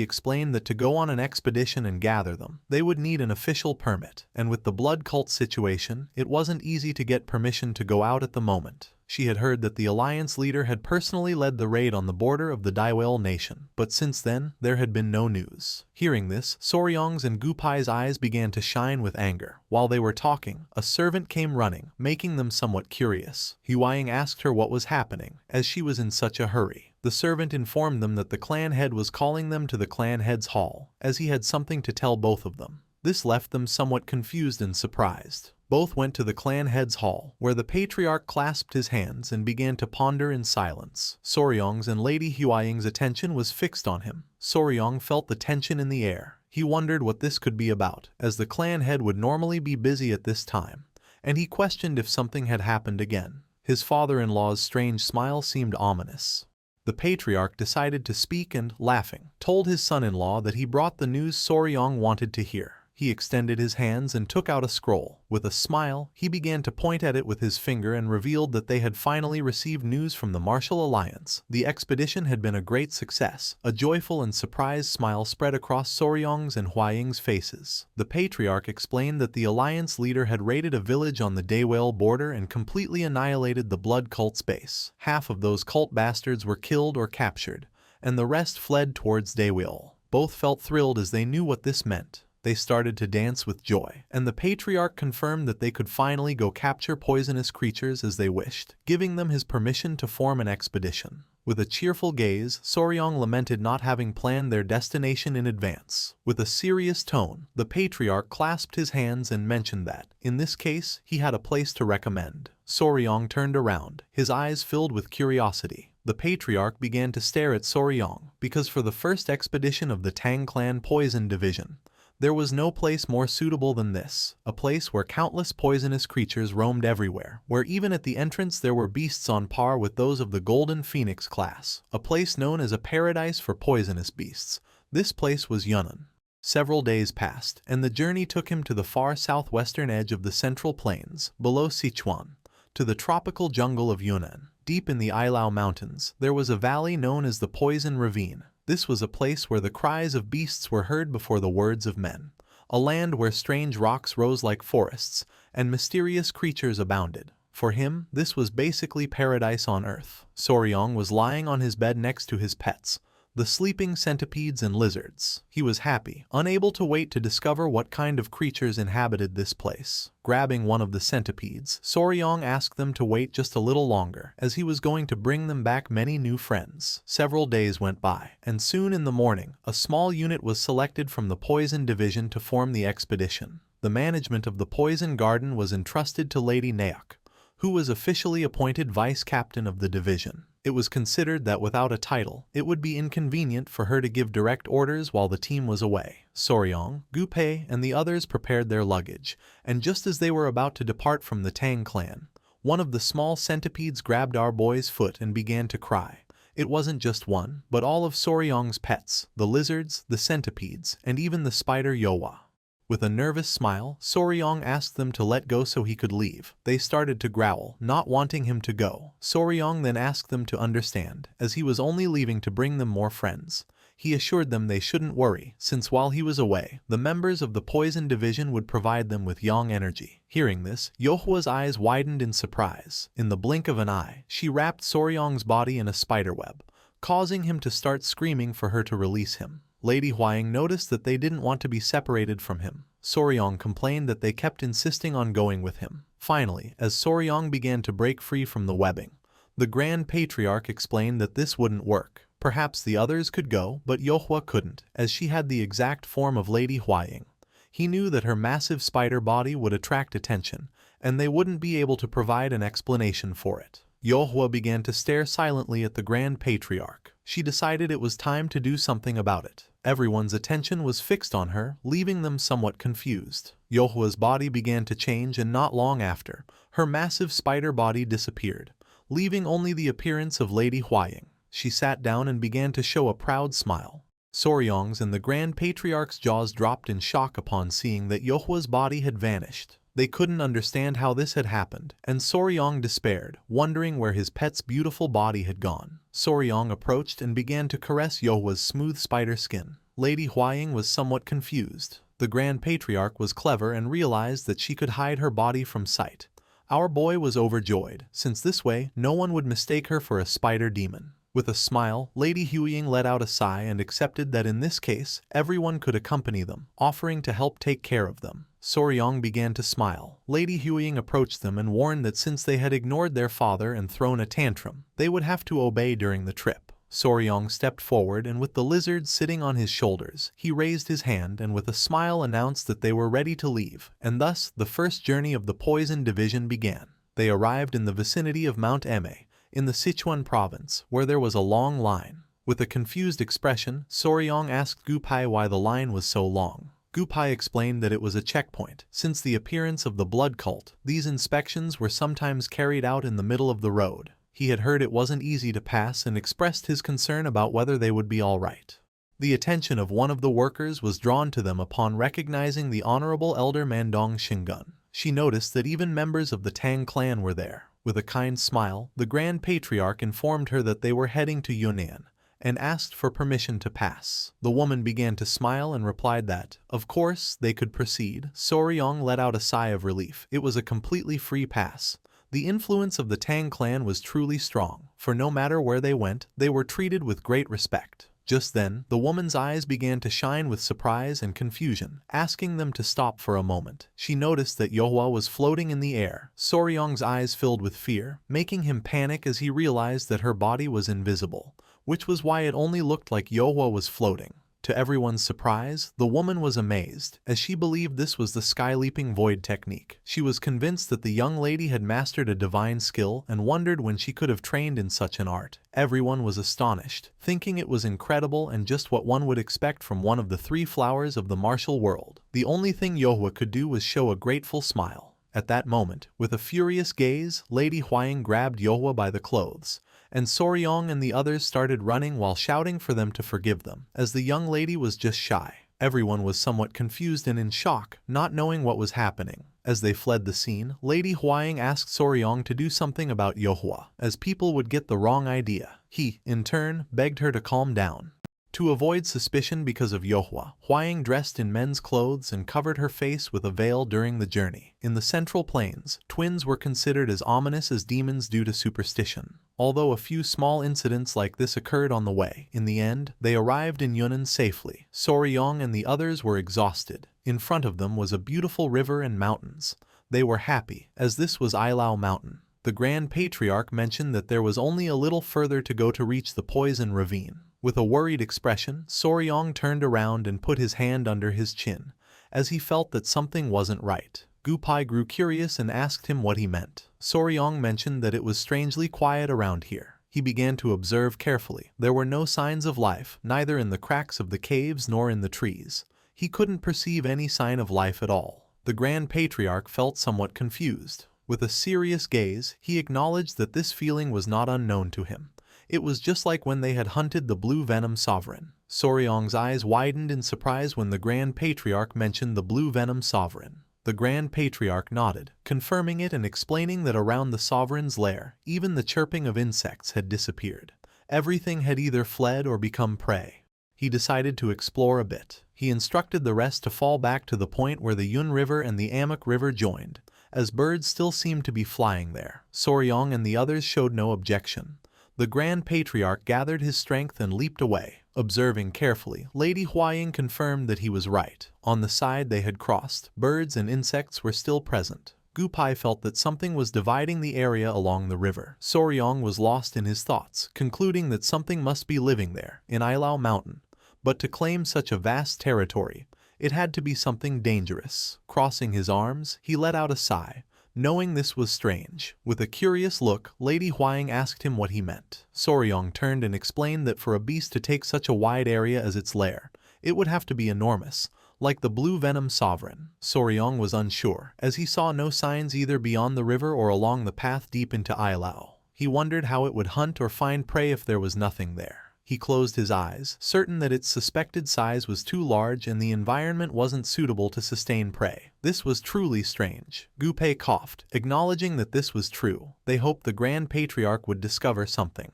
explained that to go on an expedition and gather them, they would need an official permit, and with the blood cult situation, it wasn't easy to get permission to go out at the moment. She had heard that the alliance leader had personally led the raid on the border of the Daiwell nation, but since then, there had been no news. Hearing this, Soryong's and Gupai's eyes began to shine with anger. While they were talking, a servant came running, making them somewhat curious. Huaying asked her what was happening, as she was in such a hurry. The servant informed them that the clan head was calling them to the clan head's hall, as he had something to tell both of them. This left them somewhat confused and surprised. Both went to the clan head's hall, where the patriarch clasped his hands and began to ponder in silence. Soryong's and Lady Huaying's attention was fixed on him. Soryong felt the tension in the air. He wondered what this could be about, as the clan head would normally be busy at this time, and he questioned if something had happened again. His father-in-law's strange smile seemed ominous. The patriarch decided to speak and, laughing, told his son-in-law that he brought the news Soryong wanted to hear. He extended his hands and took out a scroll. With a smile, he began to point at it with his finger and revealed that they had finally received news from the Martial Alliance. The expedition had been a great success. A joyful and surprised smile spread across Soryong's and Huaying's faces. The patriarch explained that the alliance leader had raided a village on the Daiwell border and completely annihilated the blood cult's base. Half of those cult bastards were killed or captured, and the rest fled towards Daiwell. Both felt thrilled as they knew what this meant. They started to dance with joy, and the patriarch confirmed that they could finally go capture poisonous creatures as they wished, giving them his permission to form an expedition. With a cheerful gaze, Soryong lamented not having planned their destination in advance. With a serious tone, the patriarch clasped his hands and mentioned that, in this case, he had a place to recommend. Soryong turned around, his eyes filled with curiosity. The patriarch began to stare at Soryong, because for the first expedition of the Tang Clan Poison Division, there was no place more suitable than this, a place where countless poisonous creatures roamed everywhere, where even at the entrance there were beasts on par with those of the Golden Phoenix class, a place known as a paradise for poisonous beasts. This place was Yunnan. Several days passed, and the journey took him to the far southwestern edge of the Central Plains, below Sichuan, to the tropical jungle of Yunnan. Deep in the Ailao Mountains, there was a valley known as the Poison Ravine. This was a place where the cries of beasts were heard before the words of men, a land where strange rocks rose like forests, and mysterious creatures abounded. For him, this was basically paradise on earth. Soryong was lying on his bed next to his pets, the sleeping centipedes and lizards. He was happy, unable to wait to discover what kind of creatures inhabited this place. Grabbing one of the centipedes, Soryong asked them to wait just a little longer, as he was going to bring them back many new friends. Several days went by, and soon in the morning, a small unit was selected from the Poison Division to form the expedition. The management of the Poison Garden was entrusted to Lady Naok, who was officially appointed vice captain of the division. It was considered that without a title, it would be inconvenient for her to give direct orders while the team was away. Soryong, Gupai, and the others prepared their luggage, and just as they were about to depart from the Tang clan, one of the small centipedes grabbed our boy's foot and began to cry. It wasn't just one, but all of Soryong's pets, the lizards, the centipedes, and even the spider Yowa. With a nervous smile, Soryong asked them to let go so he could leave. They started to growl, not wanting him to go. Soryong then asked them to understand, as he was only leaving to bring them more friends. He assured them they shouldn't worry, since while he was away, the members of the Poison Division would provide them with yang energy. Hearing this, Yohwa's eyes widened in surprise. In the blink of an eye, she wrapped Soryong's body in a spiderweb, causing him to start screaming for her to release him. Lady Huaying noticed that they didn't want to be separated from him. Soryong complained that they kept insisting on going with him. Finally, as Soryong began to break free from the webbing, the Grand Patriarch explained that this wouldn't work. Perhaps the others could go, but Yohwa couldn't, as she had the exact form of Lady Huaying. He knew that her massive spider body would attract attention, and they wouldn't be able to provide an explanation for it. Yohwa began to stare silently at the Grand Patriarch. She decided it was time to do something about it. Everyone's attention was fixed on her, leaving them somewhat confused. Yohwa's body began to change, and not long after, her massive spider body disappeared, leaving only the appearance of Lady Huaying. She sat down and began to show a proud smile. Soryong's and the Grand Patriarch's jaws dropped in shock upon seeing that Yohwa's body had vanished. They couldn't understand how this had happened, and Soryong despaired, wondering where his pet's beautiful body had gone. Soryong approached and began to caress Yohwa's smooth spider skin. Lady Huaying was somewhat confused. The Grand Patriarch was clever and realized that she could hide her body from sight. Our boy was overjoyed, since this way no one would mistake her for a spider demon. With a smile, Lady Huaying let out a sigh and accepted that in this case, everyone could accompany them, offering to help take care of them. Soryong began to smile. Lady Huaying approached them and warned that since they had ignored their father and thrown a tantrum, they would have to obey during the trip. Soryong stepped forward, and with the lizard sitting on his shoulders, he raised his hand and with a smile announced that they were ready to leave, and thus the first journey of the Poison Division began. They arrived in the vicinity of Mount Eme, in the Sichuan province, where there was a long line. With a confused expression, Soryong asked Gupai why the line was so long. Gupai explained that it was a checkpoint. Since the appearance of the blood cult, these inspections were sometimes carried out in the middle of the road. He had heard it wasn't easy to pass and expressed his concern about whether they would be all right. The attention of one of the workers was drawn to them upon recognizing the Honorable Elder Mandong Shingun. She noticed that even members of the Tang clan were there. With a kind smile, the Grand Patriarch informed her that they were heading to Yunnan, and asked for permission to pass. The woman began to smile and replied that, of course, they could proceed. Soryong let out a sigh of relief. It was a completely free pass. The influence of the Tang clan was truly strong, for no matter where they went, they were treated with great respect. Just then, the woman's eyes began to shine with surprise and confusion, asking them to stop for a moment. She noticed that Yohwa was floating in the air. Soryong's eyes filled with fear, making him panic as he realized that her body was invisible, which was why it only looked like Yohwa was floating. To everyone's surprise, the woman was amazed, as she believed this was the sky-leaping void technique. She was convinced that the young lady had mastered a divine skill and wondered when she could have trained in such an art. Everyone was astonished, thinking it was incredible and just what one would expect from one of the three flowers of the martial world. The only thing Yohwa could do was show a grateful smile. At that moment, with a furious gaze, Lady Huaying grabbed Yohwa by the clothes, and Soryong and the others started running while shouting for them to forgive them, as the young lady was just shy. Everyone was somewhat confused and in shock, not knowing what was happening. As they fled the scene, Lady Huaying asked Soryong to do something about Yohwa, as people would get the wrong idea. He, in turn, begged her to calm down. To avoid suspicion because of Yohwa, Huaying dressed in men's clothes and covered her face with a veil during the journey. In the Central Plains, twins were considered as ominous as demons due to superstition. Although a few small incidents like this occurred on the way, in the end, they arrived in Yunnan safely. Soryong and the others were exhausted. In front of them was a beautiful river and mountains. They were happy, as this was Ilao Mountain. The Grand Patriarch mentioned that there was only a little further to go to reach the Poison Ravine. With a worried expression, Soryong turned around and put his hand under his chin, as he felt that something wasn't right. Gupai grew curious and asked him what he meant. Soryong mentioned that it was strangely quiet around here. He began to observe carefully. There were no signs of life, neither in the cracks of the caves nor in the trees. He couldn't perceive any sign of life at all. The Grand Patriarch felt somewhat confused. With a serious gaze, he acknowledged that this feeling was not unknown to him. It was just like when they had hunted the blue venom sovereign. Soryong's eyes widened in surprise when the Grand Patriarch mentioned the blue venom sovereign. The Grand Patriarch nodded, confirming it and explaining that around the sovereign's lair, even the chirping of insects had disappeared. Everything had either fled or become prey. He decided to explore a bit. He instructed the rest to fall back to the point where the Yun River and the Amok River joined, as birds still seemed to be flying there. Soryong and the others showed no objection. The Grand Patriarch gathered his strength and leaped away. Observing carefully, Lady Huaying confirmed that he was right. On the side they had crossed, birds and insects were still present. Gupai felt that something was dividing the area along the river. Soryong was lost in his thoughts, concluding that something must be living there, in Ilao Mountain. But to claim such a vast territory, it had to be something dangerous. Crossing his arms, he let out a sigh, knowing this was strange. With a curious look, Lady Huaying asked him what he meant. Soryong turned and explained that for a beast to take such a wide area as its lair, it would have to be enormous, like the blue venom sovereign. Soryong was unsure, as he saw no signs either beyond the river or along the path deep into Ilao. He wondered how it would hunt or find prey if there was nothing there. He closed his eyes, certain that its suspected size was too large and the environment wasn't suitable to sustain prey. This was truly strange. Gupei coughed, acknowledging that this was true. They hoped the Grand Patriarch would discover something.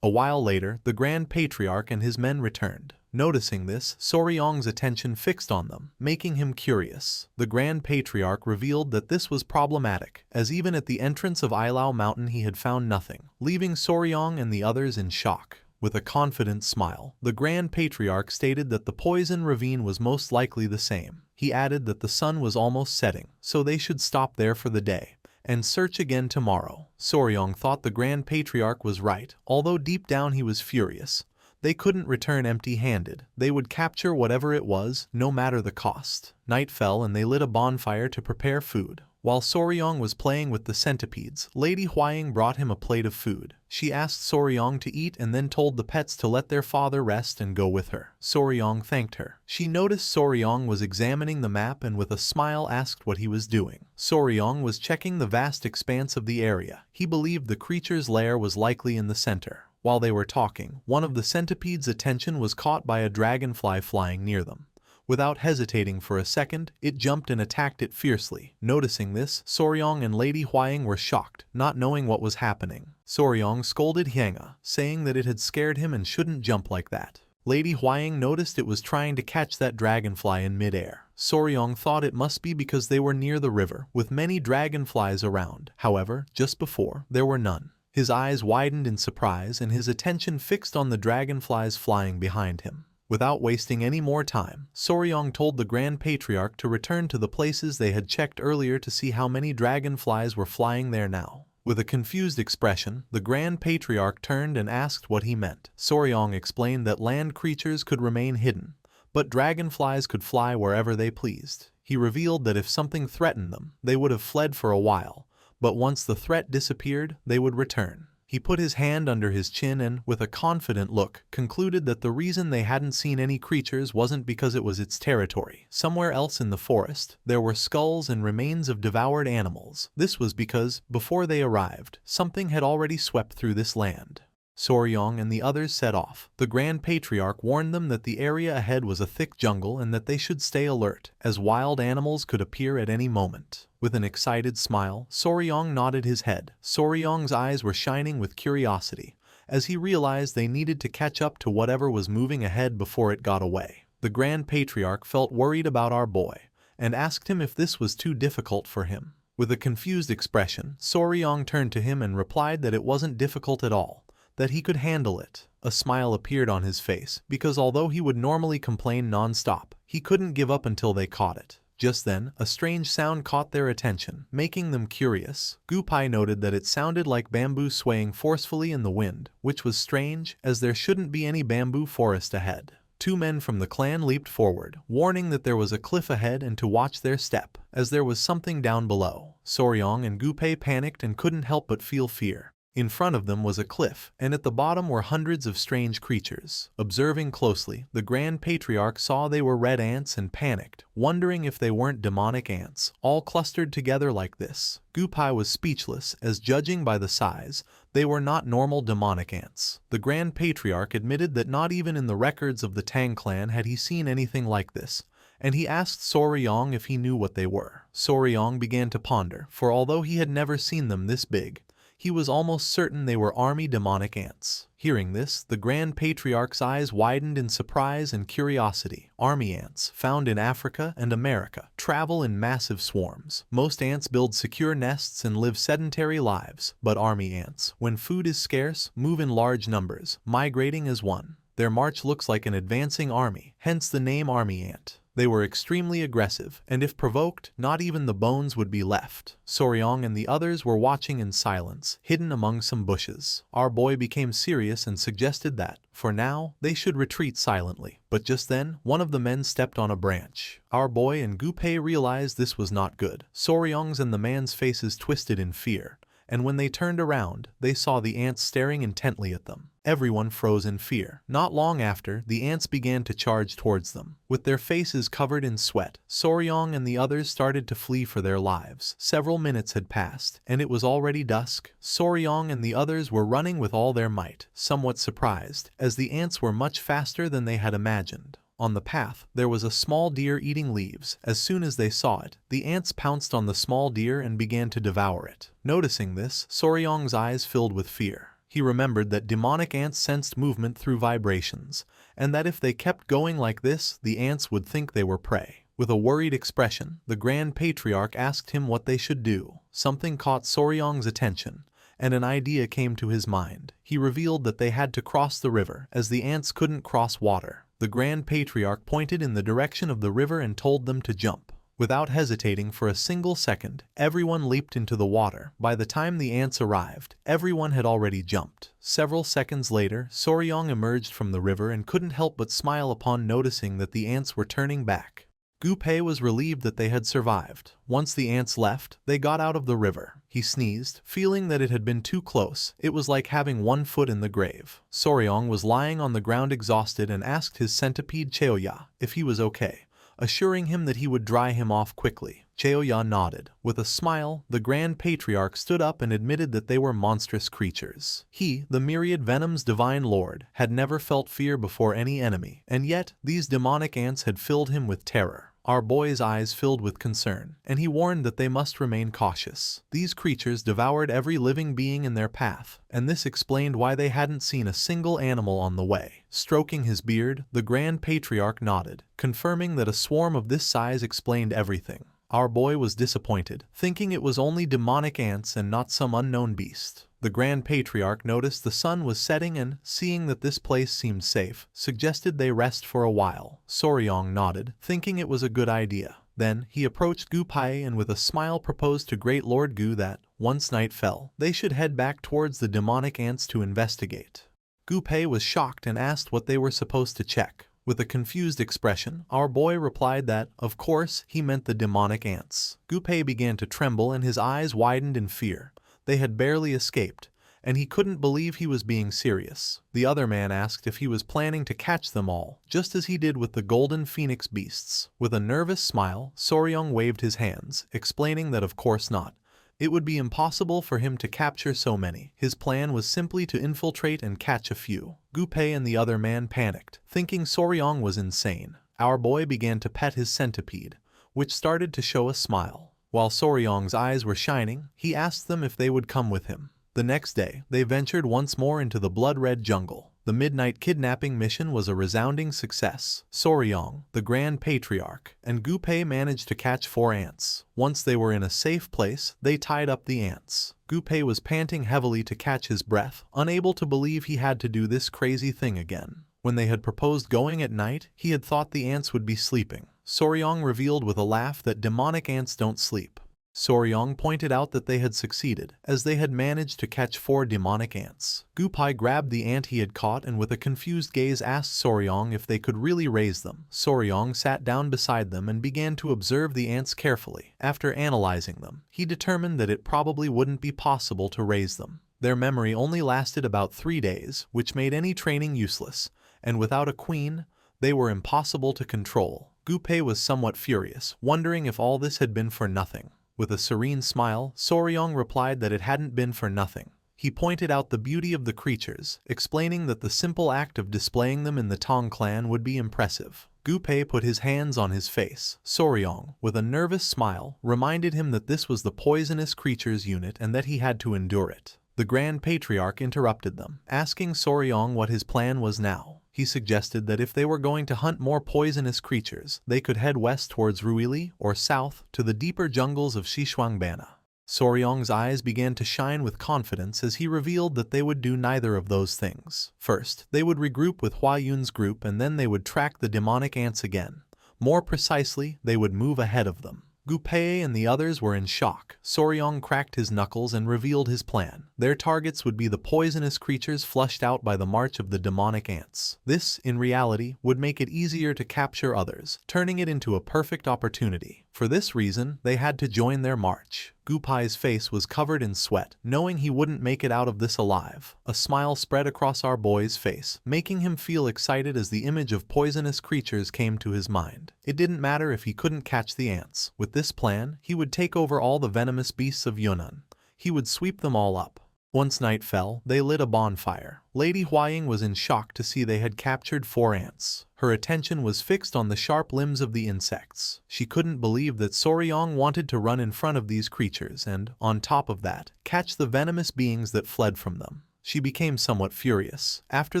A while later, the Grand Patriarch and his men returned. Noticing this, Soryong's attention fixed on them, making him curious. The Grand Patriarch revealed that this was problematic, as even at the entrance of Ilao Mountain he had found nothing, leaving Soryong and the others in shock. With a confident smile, the Grand Patriarch stated that the poison ravine was most likely the same. He added that the sun was almost setting, so they should stop there for the day, and search again tomorrow. Soryong thought the Grand Patriarch was right, although deep down he was furious. They couldn't return empty-handed. They would capture whatever it was, no matter the cost. Night fell and they lit a bonfire to prepare food. While Soryong was playing with the centipedes, Lady Huaying brought him a plate of food. She asked Soryong to eat and then told the pets to let their father rest and go with her. Soryong thanked her. She noticed Soryong was examining the map and with a smile asked what he was doing. Soryong was checking the vast expanse of the area. He believed the creature's lair was likely in the center. While they were talking, one of the centipedes' attention was caught by a dragonfly flying near them. Without hesitating for a second, it jumped and attacked it fiercely. Noticing this, Soryong and Lady Huaying were shocked, not knowing what was happening. Soryong scolded Hyanga, saying that it had scared him and shouldn't jump like that. Lady Huaying noticed it was trying to catch that dragonfly in midair. Soryong thought it must be because they were near the river, with many dragonflies around. However, just before, there were none. His eyes widened in surprise and his attention fixed on the dragonflies flying behind him. Without wasting any more time, Soryong told the Grand Patriarch to return to the places they had checked earlier to see how many dragonflies were flying there now. With a confused expression, the Grand Patriarch turned and asked what he meant. Soryong explained that land creatures could remain hidden, but dragonflies could fly wherever they pleased. He revealed that if something threatened them, they would have fled for a while, but once the threat disappeared, they would return. He put his hand under his chin and, with a confident look, concluded that the reason they hadn't seen any creatures wasn't because it was its territory. Somewhere else in the forest, there were skulls and remains of devoured animals. This was because, before they arrived, something had already swept through this land. Soryong and the others set off. The Grand Patriarch warned them that the area ahead was a thick jungle and that they should stay alert, as wild animals could appear at any moment. With an excited smile, Soryong nodded his head. Soryong's eyes were shining with curiosity, as he realized they needed to catch up to whatever was moving ahead before it got away. The Grand Patriarch felt worried about our boy, and asked him if this was too difficult for him. With a confused expression, Soryong turned to him and replied that it wasn't difficult at all, that he could handle it. A smile appeared on his face, because although he would normally complain non-stop, he couldn't give up until they caught it. Just then, a strange sound caught their attention, making them curious. Gupei noted that it sounded like bamboo swaying forcefully in the wind, which was strange, as there shouldn't be any bamboo forest ahead. Two men from the clan leaped forward, warning that there was a cliff ahead and to watch their step, as there was something down below. Soryong and Gupei panicked and couldn't help but feel fear. In front of them was a cliff, and at the bottom were hundreds of strange creatures. Observing closely, the Grand Patriarch saw they were red ants and panicked, wondering if they weren't demonic ants, all clustered together like this. Gupei was speechless, as judging by the size, They were not normal demonic ants. The Grand Patriarch admitted that not even in the records of the Tang clan had he seen anything like this, and he asked Soryong if he knew what they were. Soryong began to ponder, for although he had never seen them this big, he was almost certain they were army demonic ants. Hearing this, the Grand Patriarch's eyes widened in surprise and curiosity. Army ants, found in Africa and America, travel in massive swarms. Most ants build secure nests and live sedentary lives, but army ants, when food is scarce, move in large numbers, migrating as one. Their march looks like an advancing army, hence the name army ant. They were extremely aggressive, and if provoked, not even the bones would be left. Soryong and the others were watching in silence, hidden among some bushes. Our boy became serious and suggested that, for now, they should retreat silently. But just then, one of the men stepped on a branch. Our boy and Gu-pei realized this was not good. Soryong's and the man's faces twisted in fear, and when they turned around, they saw the ants staring intently at them. Everyone froze in fear. Not long after, the ants began to charge towards them. With their faces covered in sweat, Soryong and the others started to flee for their lives. Several minutes had passed, and it was already dusk. Soryong and the others were running with all their might, somewhat surprised, as the ants were much faster than they had imagined. On the path, there was a small deer eating leaves. As soon as they saw it, the ants pounced on the small deer and began to devour it. Noticing this, Soryong's eyes filled with fear. He remembered that demonic ants sensed movement through vibrations, and that if they kept going like this, the ants would think they were prey. With a worried expression, the Grand Patriarch asked him what they should do. Something caught Soryong's attention, and an idea came to his mind. He revealed that they had to cross the river, as the ants couldn't cross water. The Grand Patriarch pointed in the direction of the river and told them to jump. Without hesitating for a single second, everyone leaped into the water. By the time the ants arrived, everyone had already jumped. Several seconds later, Soryong emerged from the river and couldn't help but smile upon noticing that the ants were turning back. Gu-pei was relieved that they had survived. Once the ants left, they got out of the river. He sneezed, feeling that it had been too close. It was like having one foot in the grave. Soryong was lying on the ground exhausted and asked his centipede Cheoya if he was okay, assuring him that he would dry him off quickly. Cheoya nodded. With a smile, the Grand Patriarch stood up and admitted that they were monstrous creatures. He, the myriad venom's divine lord, had never felt fear before any enemy, and yet these demonic ants had filled him with terror. Our boy's eyes filled with concern, and he warned that they must remain cautious. These creatures devoured every living being in their path, and this explained why they hadn't seen a single animal on the way. Stroking his beard, the Grand Patriarch nodded, confirming that a swarm of this size explained everything. Our boy was disappointed, thinking it was only demonic ants and not some unknown beast. The Grand Patriarch noticed the sun was setting and, seeing that this place seemed safe, suggested they rest for a while. Soryong nodded, thinking it was a good idea. Then, he approached Gu-pei and with a smile proposed to Great Lord Gu that, once night fell, they should head back towards the demonic ants to investigate. Gu-pei was shocked and asked what they were supposed to check. With a confused expression, our boy replied that, of course, he meant the demonic ants. Gu-pei began to tremble and his eyes widened in fear. They had barely escaped, and he couldn't believe he was being serious. The other man asked if he was planning to catch them all, just as he did with the golden phoenix beasts. With a nervous smile, Soryong waved his hands, explaining that of course not. It would be impossible for him to capture so many. His plan was simply to infiltrate and catch a few. Gu-pei and the other man panicked, thinking Soryong was insane. Our boy began to pet his centipede, which started to show a smile. While Soryong's eyes were shining, he asked them if they would come with him. The next day, they ventured once more into the blood-red jungle. The midnight kidnapping mission was a resounding success. Soryong, the Grand Patriarch, and Gu-pei managed to catch 4 ants. Once they were in a safe place, they tied up the ants. Gu-pei was panting heavily to catch his breath, unable to believe he had to do this crazy thing again. When they had proposed going at night, he had thought the ants would be sleeping. Soryong revealed with a laugh that demonic ants don't sleep. Soryong pointed out that they had succeeded, as they had managed to catch 4 demonic ants. Gu-pei grabbed the ant he had caught and with a confused gaze asked Soryong if they could really raise them. Soryong sat down beside them and began to observe the ants carefully. After analyzing them, he determined that it probably wouldn't be possible to raise them. Their memory only lasted about 3 days, which made any training useless, and without a queen, they were impossible to control. Gu-pei was somewhat furious, wondering if all this had been for nothing. With a serene smile, Soryong replied that it hadn't been for nothing. He pointed out the beauty of the creatures, explaining that the simple act of displaying them in the Tong clan would be impressive. Gu Pei put his hands on his face. Soryong, with a nervous smile, reminded him that this was the poisonous creatures unit and that he had to endure it. The Grand Patriarch interrupted them, asking Soryong what his plan was now. He suggested that if they were going to hunt more poisonous creatures, they could head west towards Ruili or south to the deeper jungles of Xishuangbana. Soryong's eyes began to shine with confidence as he revealed that they would do neither of those things. First, they would regroup with Hua Yun's group and then they would track the demonic ants again. More precisely, they would move ahead of them. Gu Pei and the others were in shock. Soryong cracked his knuckles and revealed his plan. Their targets would be the poisonous creatures flushed out by the march of the demonic ants. This, in reality, would make it easier to capture others, turning it into a perfect opportunity. For this reason, they had to join their march. Gu Pei's face was covered in sweat, knowing he wouldn't make it out of this alive. A smile spread across our boy's face, making him feel excited as the image of poisonous creatures came to his mind. It didn't matter if he couldn't catch the ants. With this plan, he would take over all the venomous beasts of Yunnan. He would sweep them all up. Once night fell, they lit a bonfire. Lady Huaying was in shock to see they had captured 4 ants. Her attention was fixed on the sharp limbs of the insects. She couldn't believe that Soryong wanted to run in front of these creatures and, on top of that, catch the venomous beings that fled from them. She became somewhat furious. After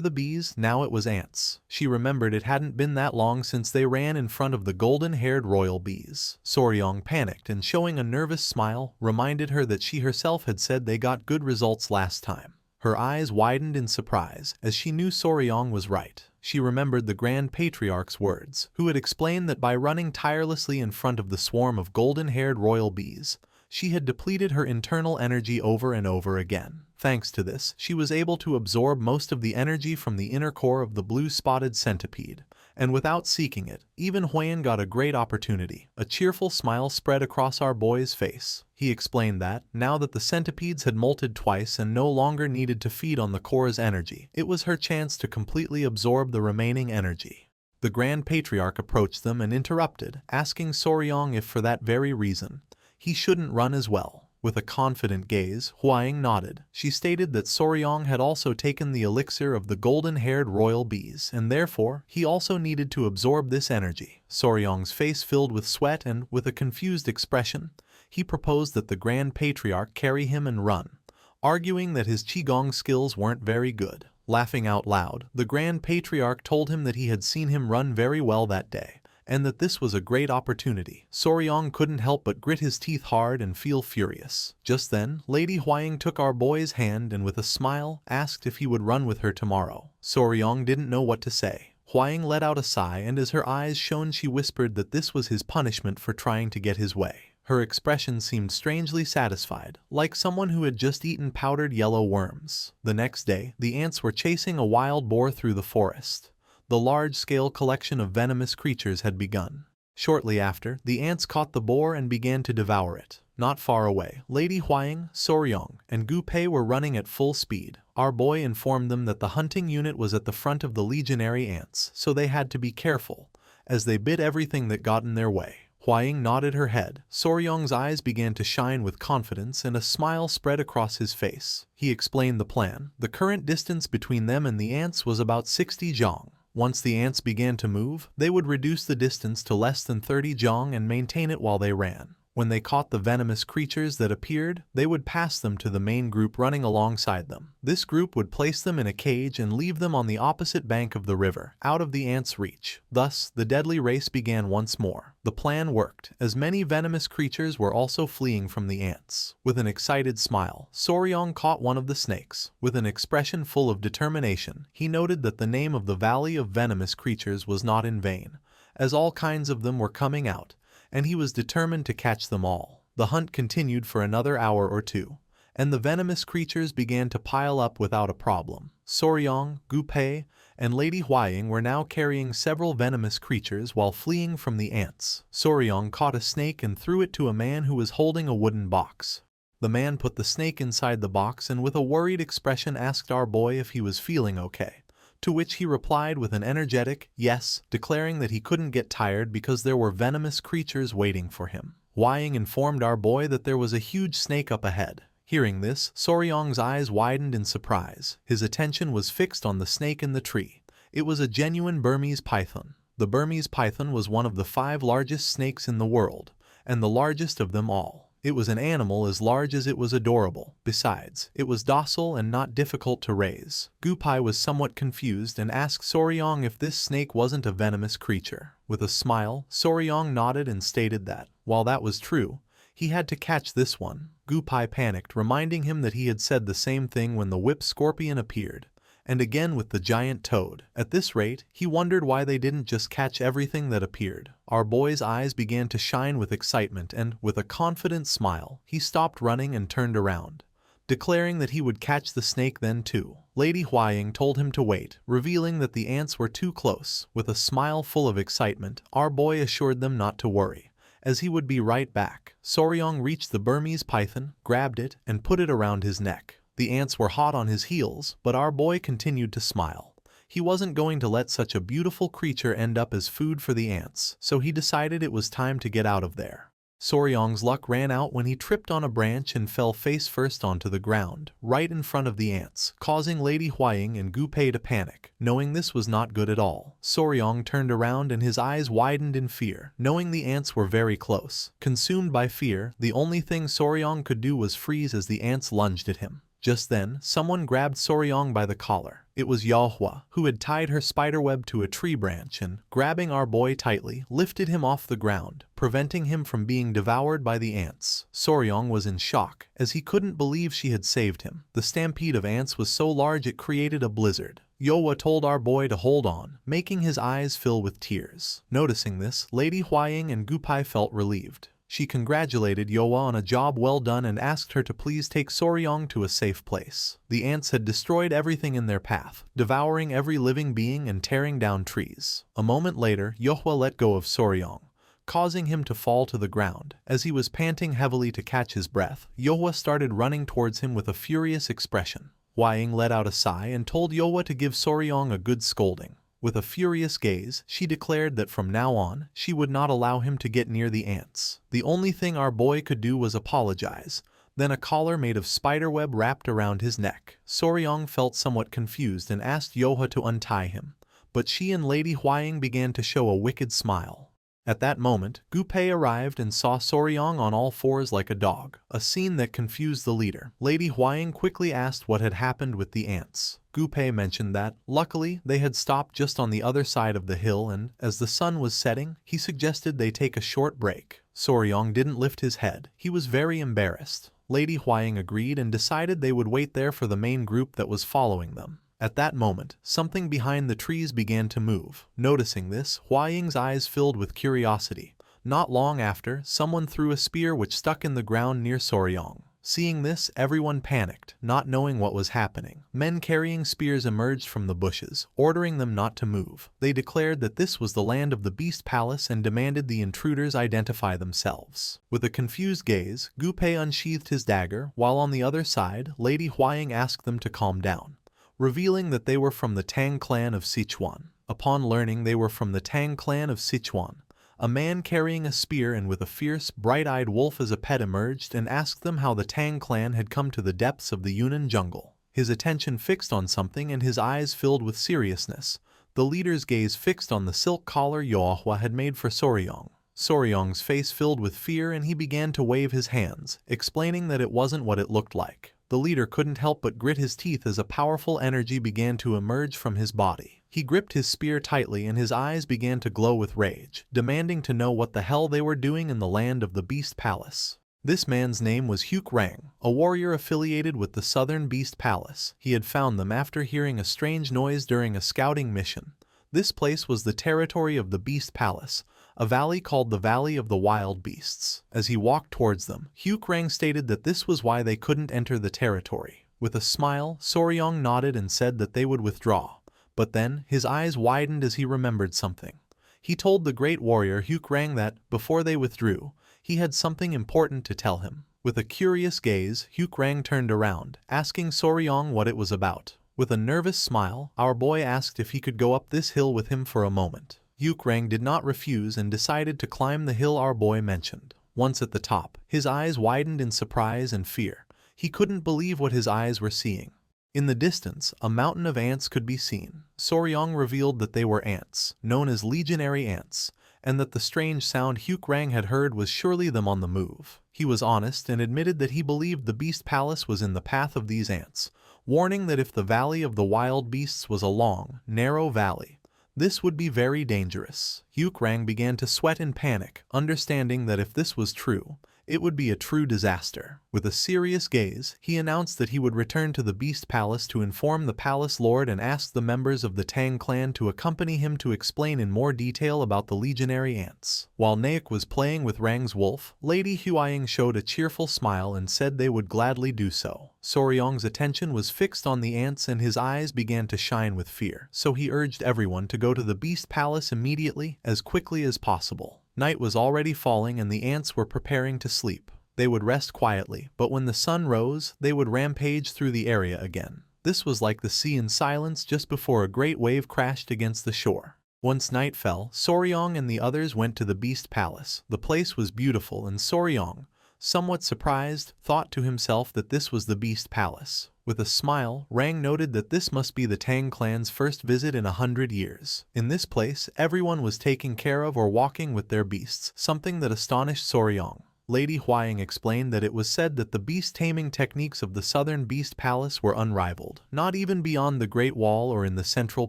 the bees, now it was ants. She remembered it hadn't been that long since they ran in front of the golden-haired royal bees. Soryong panicked and, showing a nervous smile, reminded her that she herself had said they got good results last time. Her eyes widened in surprise, as she knew Soryong was right. She remembered the Grand Patriarch's words, who had explained that by running tirelessly in front of the swarm of golden-haired royal bees, she had depleted her internal energy over and over again. Thanks to this, she was able to absorb most of the energy from the inner core of the blue-spotted centipede. And without seeking it, even Huyen got a great opportunity. A cheerful smile spread across our boy's face. He explained that, now that the centipedes had molted twice and no longer needed to feed on the core's energy, it was her chance to completely absorb the remaining energy. The Grand Patriarch approached them and interrupted, asking Soryong if for that very reason, he shouldn't run as well. With a confident gaze, Huaying nodded. She stated that Soryong had also taken the elixir of the golden-haired royal bees, and therefore, he also needed to absorb this energy. Soryong's face filled with sweat and, with a confused expression, he proposed that the Grand Patriarch carry him and run, arguing that his Qigong skills weren't very good. Laughing out loud, the Grand Patriarch told him that he had seen him run very well that day, and that this was a great opportunity. Soryong couldn't help but grit his teeth hard and feel furious. Just then, Lady Huaying took our boy's hand and with a smile, asked if he would run with her tomorrow. Soryong didn't know what to say. Huaying let out a sigh and as her eyes shone she whispered that this was his punishment for trying to get his way. Her expression seemed strangely satisfied, like someone who had just eaten powdered yellow worms. The next day, the ants were chasing a wild boar through the forest. The large-scale collection of venomous creatures had begun. Shortly after, the ants caught the boar and began to devour it. Not far away, Lady Huaying, Soryong, and Gu Pei were running at full speed. Our boy informed them that the hunting unit was at the front of the legionary ants, so they had to be careful, as they bit everything that got in their way. Huaying nodded her head. Soryong's eyes began to shine with confidence and a smile spread across his face. He explained the plan. The current distance between them and the ants was about 60 zhang. Once the ants began to move, they would reduce the distance to less than 30 zhang and maintain it while they ran. When they caught the venomous creatures that appeared, they would pass them to the main group running alongside them. This group would place them in a cage and leave them on the opposite bank of the river, out of the ants' reach. Thus, the deadly race began once more. The plan worked, as many venomous creatures were also fleeing from the ants. With an excited smile, Soryong caught one of the snakes. With an expression full of determination, he noted that the name of the Valley of Venomous Creatures was not in vain, as all kinds of them were coming out, and he was determined to catch them all. The hunt continued for another hour or two, and the venomous creatures began to pile up without a problem. Soryong, Gu Pei, and Lady Huaying were now carrying several venomous creatures while fleeing from the ants. Soryong caught a snake and threw it to a man who was holding a wooden box. The man put the snake inside the box and with a worried expression asked our boy if he was feeling okay, to which he replied with an energetic yes, declaring that he couldn't get tired because there were venomous creatures waiting for him. Huaying informed our boy that there was a huge snake up ahead. Hearing this, Soryong's eyes widened in surprise. His attention was fixed on the snake in the tree. It was a genuine Burmese python. The Burmese python was one of the 5 largest snakes in the world, and the largest of them all. It was an animal as large as it was adorable. Besides, it was docile and not difficult to raise. Gupai was somewhat confused and asked Soryong if this snake wasn't a venomous creature. With a smile, Soryong nodded and stated that, while that was true, he had to catch this one. Gupai panicked, reminding him that he had said the same thing when the whip scorpion appeared, and again with the giant toad. At this rate, he wondered why they didn't just catch everything that appeared. Our boy's eyes began to shine with excitement and, with a confident smile, he stopped running and turned around, declaring that he would catch the snake then too. Lady Huaying told him to wait, revealing that the ants were too close. With a smile full of excitement, our boy assured them not to worry, as he would be right back. Soryong reached the Burmese python, grabbed it, and put it around his neck. The ants were hot on his heels, but our boy continued to smile. He wasn't going to let such a beautiful creature end up as food for the ants, so he decided it was time to get out of there. Soryong's luck ran out when he tripped on a branch and fell face first onto the ground, right in front of the ants, causing Lady Huaying and Gupai to panic. Knowing this was not good at all, Soryong turned around and his eyes widened in fear, knowing the ants were very close. Consumed by fear, the only thing Soryong could do was freeze as the ants lunged at him. Just then, someone grabbed Soryong by the collar. It was Manhwa, who had tied her spiderweb to a tree branch and, grabbing our boy tightly, lifted him off the ground, preventing him from being devoured by the ants. Soryong was in shock, as he couldn't believe she had saved him. The stampede of ants was so large it created a blizzard. Manhwa told our boy to hold on, making his eyes fill with tears. Noticing this, Lady Huaying and Gupai felt relieved. She congratulated Manhwa on a job well done and asked her to please take Soryong to a safe place. The ants had destroyed everything in their path, devouring every living being and tearing down trees. A moment later, Manhwa let go of Soryong, causing him to fall to the ground. As he was panting heavily to catch his breath, Manhwa started running towards him with a furious expression. Huaying let out a sigh and told Manhwa to give Soryong a good scolding. With a furious gaze, she declared that from now on, she would not allow him to get near the ants. The only thing our boy could do was apologize. Then a collar made of spiderweb wrapped around his neck. Soryong felt somewhat confused and asked Manhwa to untie him, but she and Lady Huaying began to show a wicked smile. At that moment, Gupai arrived and saw Soryong on all fours like a dog, a scene that confused the leader. Lady Huaying quickly asked what had happened with the ants. Gupai mentioned that, luckily, they had stopped just on the other side of the hill and, as the sun was setting, he suggested they take a short break. Soryong didn't lift his head. He was very embarrassed. Lady Huaying agreed and decided they would wait there for the main group that was following them. At that moment, something behind the trees began to move. Noticing this, Huaying's eyes filled with curiosity. Not long after, someone threw a spear which stuck in the ground near Soryong. Seeing this, everyone panicked, not knowing what was happening. Men carrying spears emerged from the bushes, ordering them not to move. They declared that this was the land of the Beast Palace and demanded the intruders identify themselves. With a confused gaze, Gupai unsheathed his dagger, while on the other side, Lady Huaying asked them to calm down, revealing that they were from the Tang clan of Sichuan. Upon learning they were from the Tang clan of Sichuan, a man carrying a spear and with a fierce, bright-eyed wolf as a pet emerged and asked them how the Tang clan had come to the depths of the Yunnan jungle. His attention fixed on something and his eyes filled with seriousness. The leader's gaze fixed on the silk collar Manhwa had made for Soryong. Soryong's face filled with fear and he began to wave his hands, explaining that it wasn't what it looked like. The leader couldn't help but grit his teeth as a powerful energy began to emerge from his body. He gripped his spear tightly and his eyes began to glow with rage, demanding to know what the hell they were doing in the land of the Beast Palace. This man's name was Huk Rang, a warrior affiliated with the Southern Beast Palace. He had found them after hearing a strange noise during a scouting mission. This place was the territory of the Beast Palace, a valley called the Valley of the Wild Beasts. As he walked towards them, Huk Rang stated that this was why they couldn't enter the territory. With a smile, Soryong nodded and said that they would withdraw. But then, his eyes widened as he remembered something. He told the great warrior Huk Rang that, before they withdrew, he had something important to tell him. With a curious gaze, Huk Rang turned around, asking Soryong what it was about. With a nervous smile, our boy asked if he could go up this hill with him for a moment. Huk Rang did not refuse and decided to climb the hill our boy mentioned. Once at the top, his eyes widened in surprise and fear. He couldn't believe what his eyes were seeing. In the distance, a mountain of ants could be seen. Soryong revealed that they were ants, known as legionary ants, and that the strange sound Hyukrang had heard was surely them on the move. He was honest and admitted that he believed the Beast Palace was in the path of these ants, warning that if the Valley of the Wild Beasts was a long, narrow valley, this would be very dangerous. Hyukrang began to sweat in panic, understanding that if this was true, it would be a true disaster. With a serious gaze, he announced that he would return to the Beast Palace to inform the Palace Lord and asked the members of the Tang clan to accompany him to explain in more detail about the legionary ants. While Naek was playing with Rang's wolf, Lady Huaying showed a cheerful smile and said they would gladly do so. Soryong's attention was fixed on the ants and his eyes began to shine with fear, so he urged everyone to go to the Beast Palace immediately, as quickly as possible. Night was already falling and the ants were preparing to sleep. They would rest quietly, but when the sun rose, they would rampage through the area again. This was like the sea in silence just before a great wave crashed against the shore. Once night fell, Soryong and the others went to the Beast Palace. The place was beautiful and Soryong, somewhat surprised, thought to himself that this was the Beast Palace. With a smile, Rang noted that this must be the Tang clan's first visit in 100 years. In this place, everyone was taken care of or walking with their beasts, something that astonished Soryong. Lady Huaying explained that it was said that the beast-taming techniques of the southern Beast Palace were unrivaled, not even beyond the Great Wall or in the Central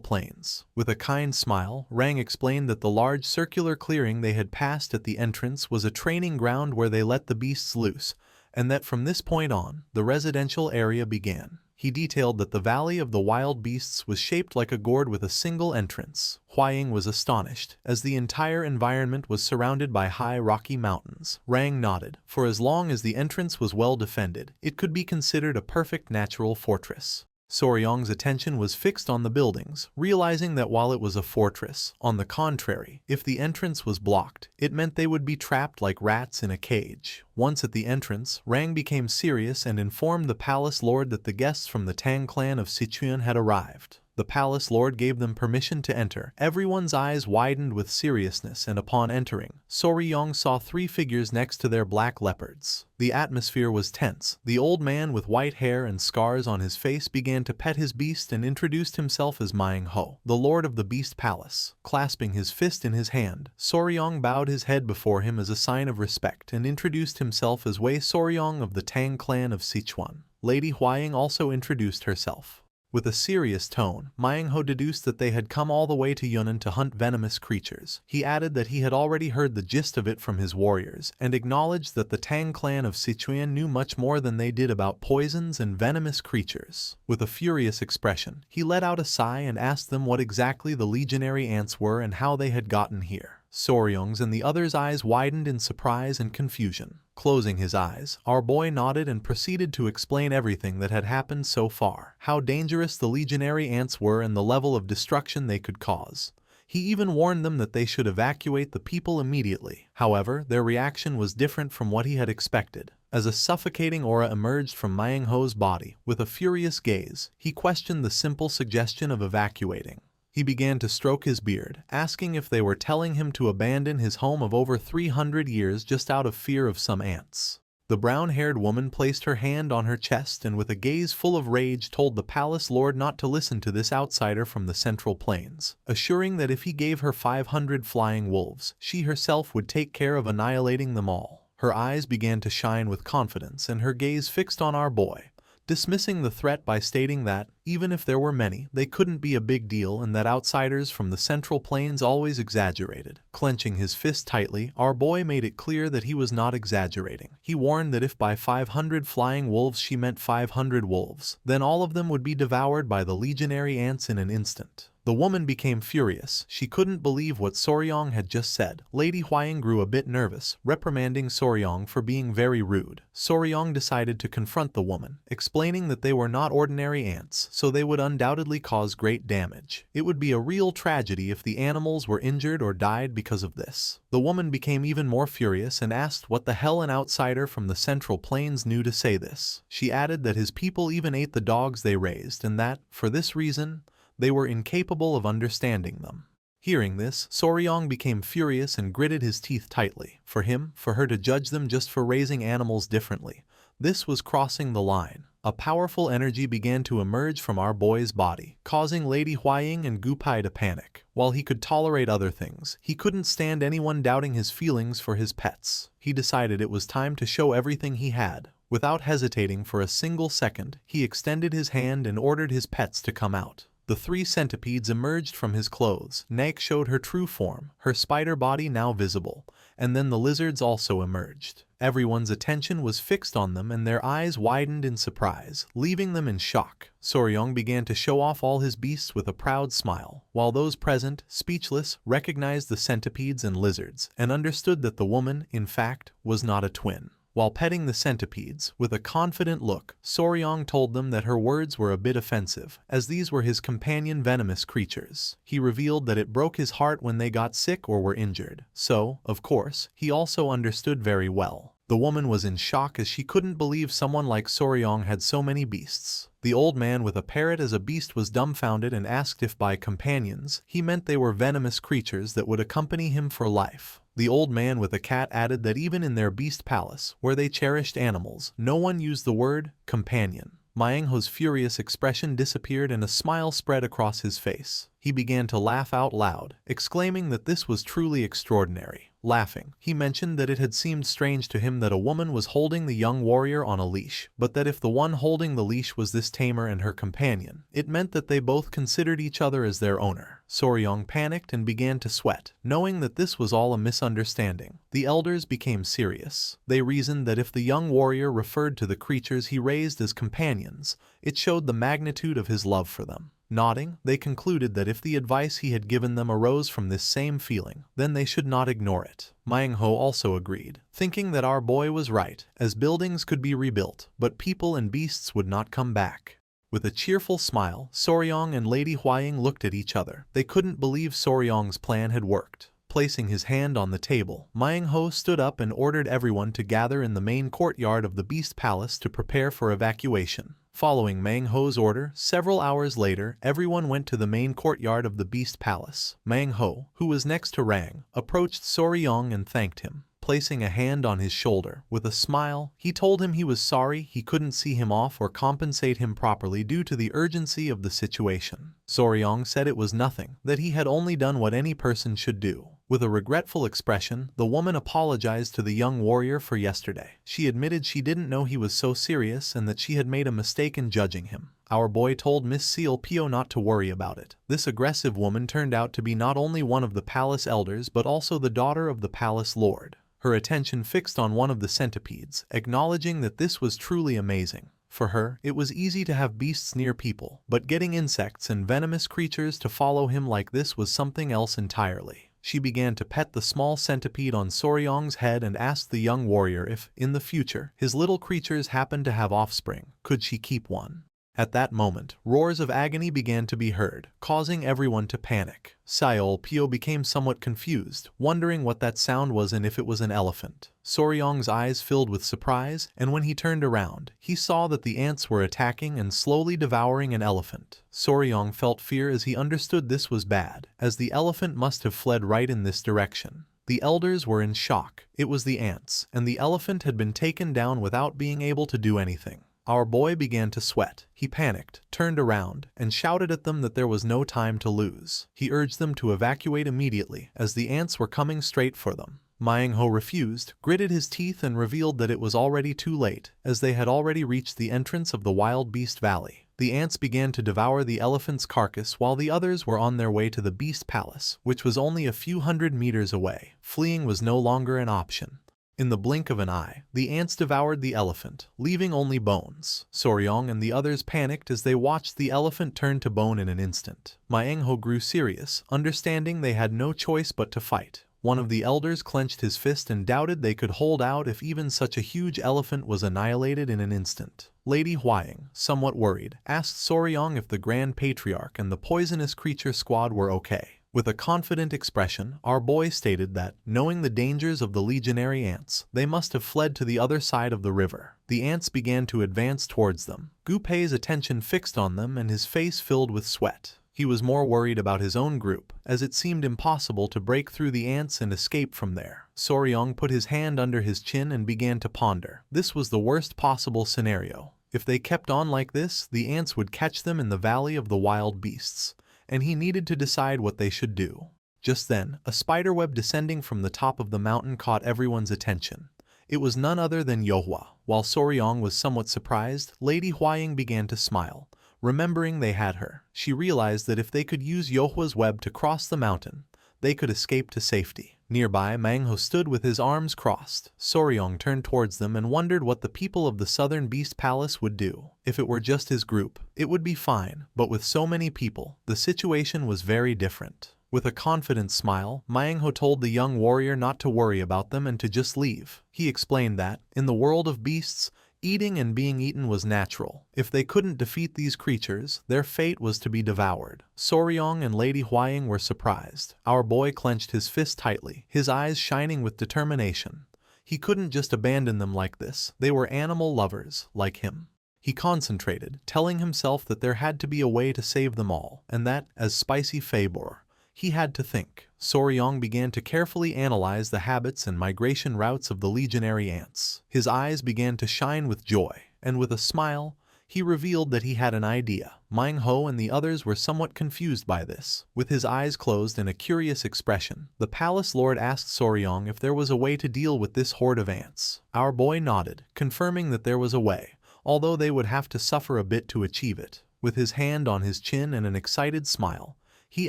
Plains. With a kind smile, Rang explained that the large circular clearing they had passed at the entrance was a training ground where they let the beasts loose, and that from this point on, the residential area began. He detailed that the Valley of the Wild Beasts was shaped like a gourd with a single entrance. Huaying was astonished, as the entire environment was surrounded by high rocky mountains. Rang nodded. For as long as the entrance was well defended, it could be considered a perfect natural fortress. Soryong's attention was fixed on the buildings, realizing that while it was a fortress, on the contrary, if the entrance was blocked, it meant they would be trapped like rats in a cage. Once at the entrance, Rang became serious and informed the palace lord that the guests from the Tang clan of Sichuan had arrived. The palace lord gave them permission to enter. Everyone's eyes widened with seriousness, and upon entering, Soryong saw 3 figures next to their black leopards. The atmosphere was tense. The old man with white hair and scars on his face began to pet his beast and introduced himself as Manhwa, the lord of the Beast Palace. Clasping his fist in his hand, Soryong bowed his head before him as a sign of respect and introduced himself as Wei Soryong of the Tang clan of Sichuan. Lady Huaying also introduced herself. With a serious tone, Manhwa deduced that they had come all the way to Yunnan to hunt venomous creatures. He added that he had already heard the gist of it from his warriors, and acknowledged that the Tang clan of Sichuan knew much more than they did about poisons and venomous creatures. With a furious expression, he let out a sigh and asked them what exactly the legionary ants were and how they had gotten here. Soryong's and the others' eyes widened in surprise and confusion. Closing his eyes, our boy nodded and proceeded to explain everything that had happened so far, how dangerous the legionary ants were and the level of destruction they could cause. He even warned them that they should evacuate the people immediately. However, their reaction was different from what he had expected. As a suffocating aura emerged from Manhwa's body, with a furious gaze, he questioned the simple suggestion of evacuating. He began to stroke his beard, asking if they were telling him to abandon his home of over 300 years just out of fear of some ants. The brown-haired woman placed her hand on her chest and with a gaze full of rage told the palace lord not to listen to this outsider from the Central Plains, assuring that if he gave her 500 flying wolves, she herself would take care of annihilating them all. Her eyes began to shine with confidence and her gaze fixed on our boy, dismissing the threat by stating that, even if there were many, they couldn't be a big deal and that outsiders from the Central Plains always exaggerated. Clenching his fist tightly, our boy made it clear that he was not exaggerating. He warned that if by 500 flying wolves she meant 500 wolves, then all of them would be devoured by the legionary ants in an instant. The woman became furious. She couldn't believe what Soryong had just said. Lady Huaying grew a bit nervous, reprimanding Soryong for being very rude. Soryong decided to confront the woman, explaining that they were not ordinary ants, so they would undoubtedly cause great damage. It would be a real tragedy if the animals were injured or died because of this. The woman became even more furious and asked what the hell an outsider from the Central Plains knew to say this. She added that his people even ate the dogs they raised and that, for this reason, they were incapable of understanding them. Hearing this, Soryong became furious and gritted his teeth tightly. For him, for her to judge them just for raising animals differently, This was crossing the line. A powerful energy began to emerge from our boy's body, causing Lady Huaying and Gupai to panic. While he could tolerate other things, he couldn't stand anyone doubting his feelings for his pets. He decided it was time to show everything he had. Without hesitating for a single second, he extended his hand and ordered his pets to come out. The 3 centipedes emerged from his clothes. Naik showed her true form, her spider body now visible, and then the lizards also emerged. Everyone's attention was fixed on them and their eyes widened in surprise, leaving them in shock. Soryong began to show off all his beasts with a proud smile, while those present, speechless, recognized the centipedes and lizards, and understood that the woman, in fact, was not a twin. While petting the centipedes, with a confident look, Soryong told them that her words were a bit offensive, as these were his companion venomous creatures. He revealed that it broke his heart when they got sick or were injured, so, of course, he also understood very well. The woman was in shock as she couldn't believe someone like Soryong had so many beasts. The old man with a parrot as a beast was dumbfounded and asked if by companions he meant they were venomous creatures that would accompany him for life. The old man with a cat added that even in their beast palace, where they cherished animals, no one used the word companion. Manhwa's furious expression disappeared and a smile spread across his face. He began to laugh out loud, exclaiming that this was truly extraordinary. Laughing, he mentioned that it had seemed strange to him that a woman was holding the young warrior on a leash, but that if the one holding the leash was this tamer and her companion, it meant that they both considered each other as their owner. Soryong panicked and began to sweat, knowing that this was all a misunderstanding. The elders became serious. They reasoned that if the young warrior referred to the creatures he raised as companions, it showed the magnitude of his love for them. Nodding, they concluded that if the advice he had given them arose from this same feeling, then they should not ignore it. Manhwa also agreed, thinking that our boy was right, as buildings could be rebuilt, but people and beasts would not come back. With a cheerful smile, Soryong and Lady Huaying looked at each other. They couldn't believe Soryong's plan had worked. Placing his hand on the table, Manhwa stood up and ordered everyone to gather in the main courtyard of the Beast Palace to prepare for evacuation. Following Manhwa's order, several hours later, everyone went to the main courtyard of the Beast Palace. Manhwa, who was next to Rang, approached Soryong and thanked him. Placing a hand on his shoulder, with a smile, he told him he was sorry he couldn't see him off or compensate him properly due to the urgency of the situation. Soryong said it was nothing, that he had only done what any person should do. With a regretful expression, the woman apologized to the young warrior for yesterday. She admitted she didn't know he was so serious and that she had made a mistake in judging him. Our boy told Miss Seal Pio not to worry about it. This aggressive woman turned out to be not only one of the palace elders but also the daughter of the palace lord. Her attention fixed on one of the centipedes, acknowledging that this was truly amazing. For her, it was easy to have beasts near people, but getting insects and venomous creatures to follow him like this was something else entirely. She began to pet the small centipede on Soryong's head and asked the young warrior if, in the future, his little creatures happened to have offspring, could she keep one? At that moment, roars of agony began to be heard, causing everyone to panic. Seol Pio became somewhat confused, wondering what that sound was and if it was an elephant. Soryong's eyes filled with surprise, and when he turned around, he saw that the ants were attacking and slowly devouring an elephant. Soryong felt fear as he understood this was bad, as the elephant must have fled right in this direction. The elders were in shock. It was the ants, and the elephant had been taken down without being able to do anything. Our boy began to sweat. He panicked, turned around, and shouted at them that there was no time to lose. He urged them to evacuate immediately, as the ants were coming straight for them. Manhwa refused, gritted his teeth and revealed that it was already too late, as they had already reached the entrance of the Wild Beast Valley. The ants began to devour the elephant's carcass while the others were on their way to the Beast Palace, which was only a few hundred meters away. Fleeing was no longer an option. In the blink of an eye, the ants devoured the elephant, leaving only bones. Soryong and the others panicked as they watched the elephant turn to bone in an instant. Manhwa grew serious, understanding they had no choice but to fight. One of the elders clenched his fist and doubted they could hold out if even such a huge elephant was annihilated in an instant. Lady Huaying, somewhat worried, asked Soryong if the Grand Patriarch and the poisonous creature squad were okay. With a confident expression, our boy stated that, knowing the dangers of the legionary ants, they must have fled to the other side of the river. The ants began to advance towards them. Gupei's attention fixed on them and his face filled with sweat. He was more worried about his own group, as it seemed impossible to break through the ants and escape from there. Soryong put his hand under his chin and began to ponder. This was the worst possible scenario. If they kept on like this, the ants would catch them in the Valley of the Wild Beasts, and he needed to decide what they should do. Just then, a spiderweb descending from the top of the mountain caught everyone's attention. It was none other than Yohua. While Soryong was somewhat surprised, Lady Huaying began to smile. Remembering they had her, she realized that if they could use Yohua's web to cross the mountain, they could escape to safety. Nearby, Manhwa stood with his arms crossed. Soryong turned towards them and wondered what the people of the Southern Beast Palace would do. If it were just his group, it would be fine, but with so many people, the situation was very different. With a confident smile, Manhwa told the young warrior not to worry about them and to just leave. He explained that, in the world of beasts, eating and being eaten was natural. If they couldn't defeat these creatures, their fate was to be devoured. Soryong and Lady Huaying were surprised. Our boy clenched his fist tightly, his eyes shining with determination. He couldn't just abandon them like this. They were animal lovers, like him. He concentrated, telling himself that there had to be a way to save them all, and that, as Spicy Fabor, he had to think. Soryong began to carefully analyze the habits and migration routes of the legionary ants. His eyes began to shine with joy, and with a smile, he revealed that he had an idea. Manhwa and the others were somewhat confused by this. With his eyes closed and a curious expression, the palace lord asked Soryong if there was a way to deal with this horde of ants. Our boy nodded, confirming that there was a way, although they would have to suffer a bit to achieve it. With his hand on his chin and an excited smile, he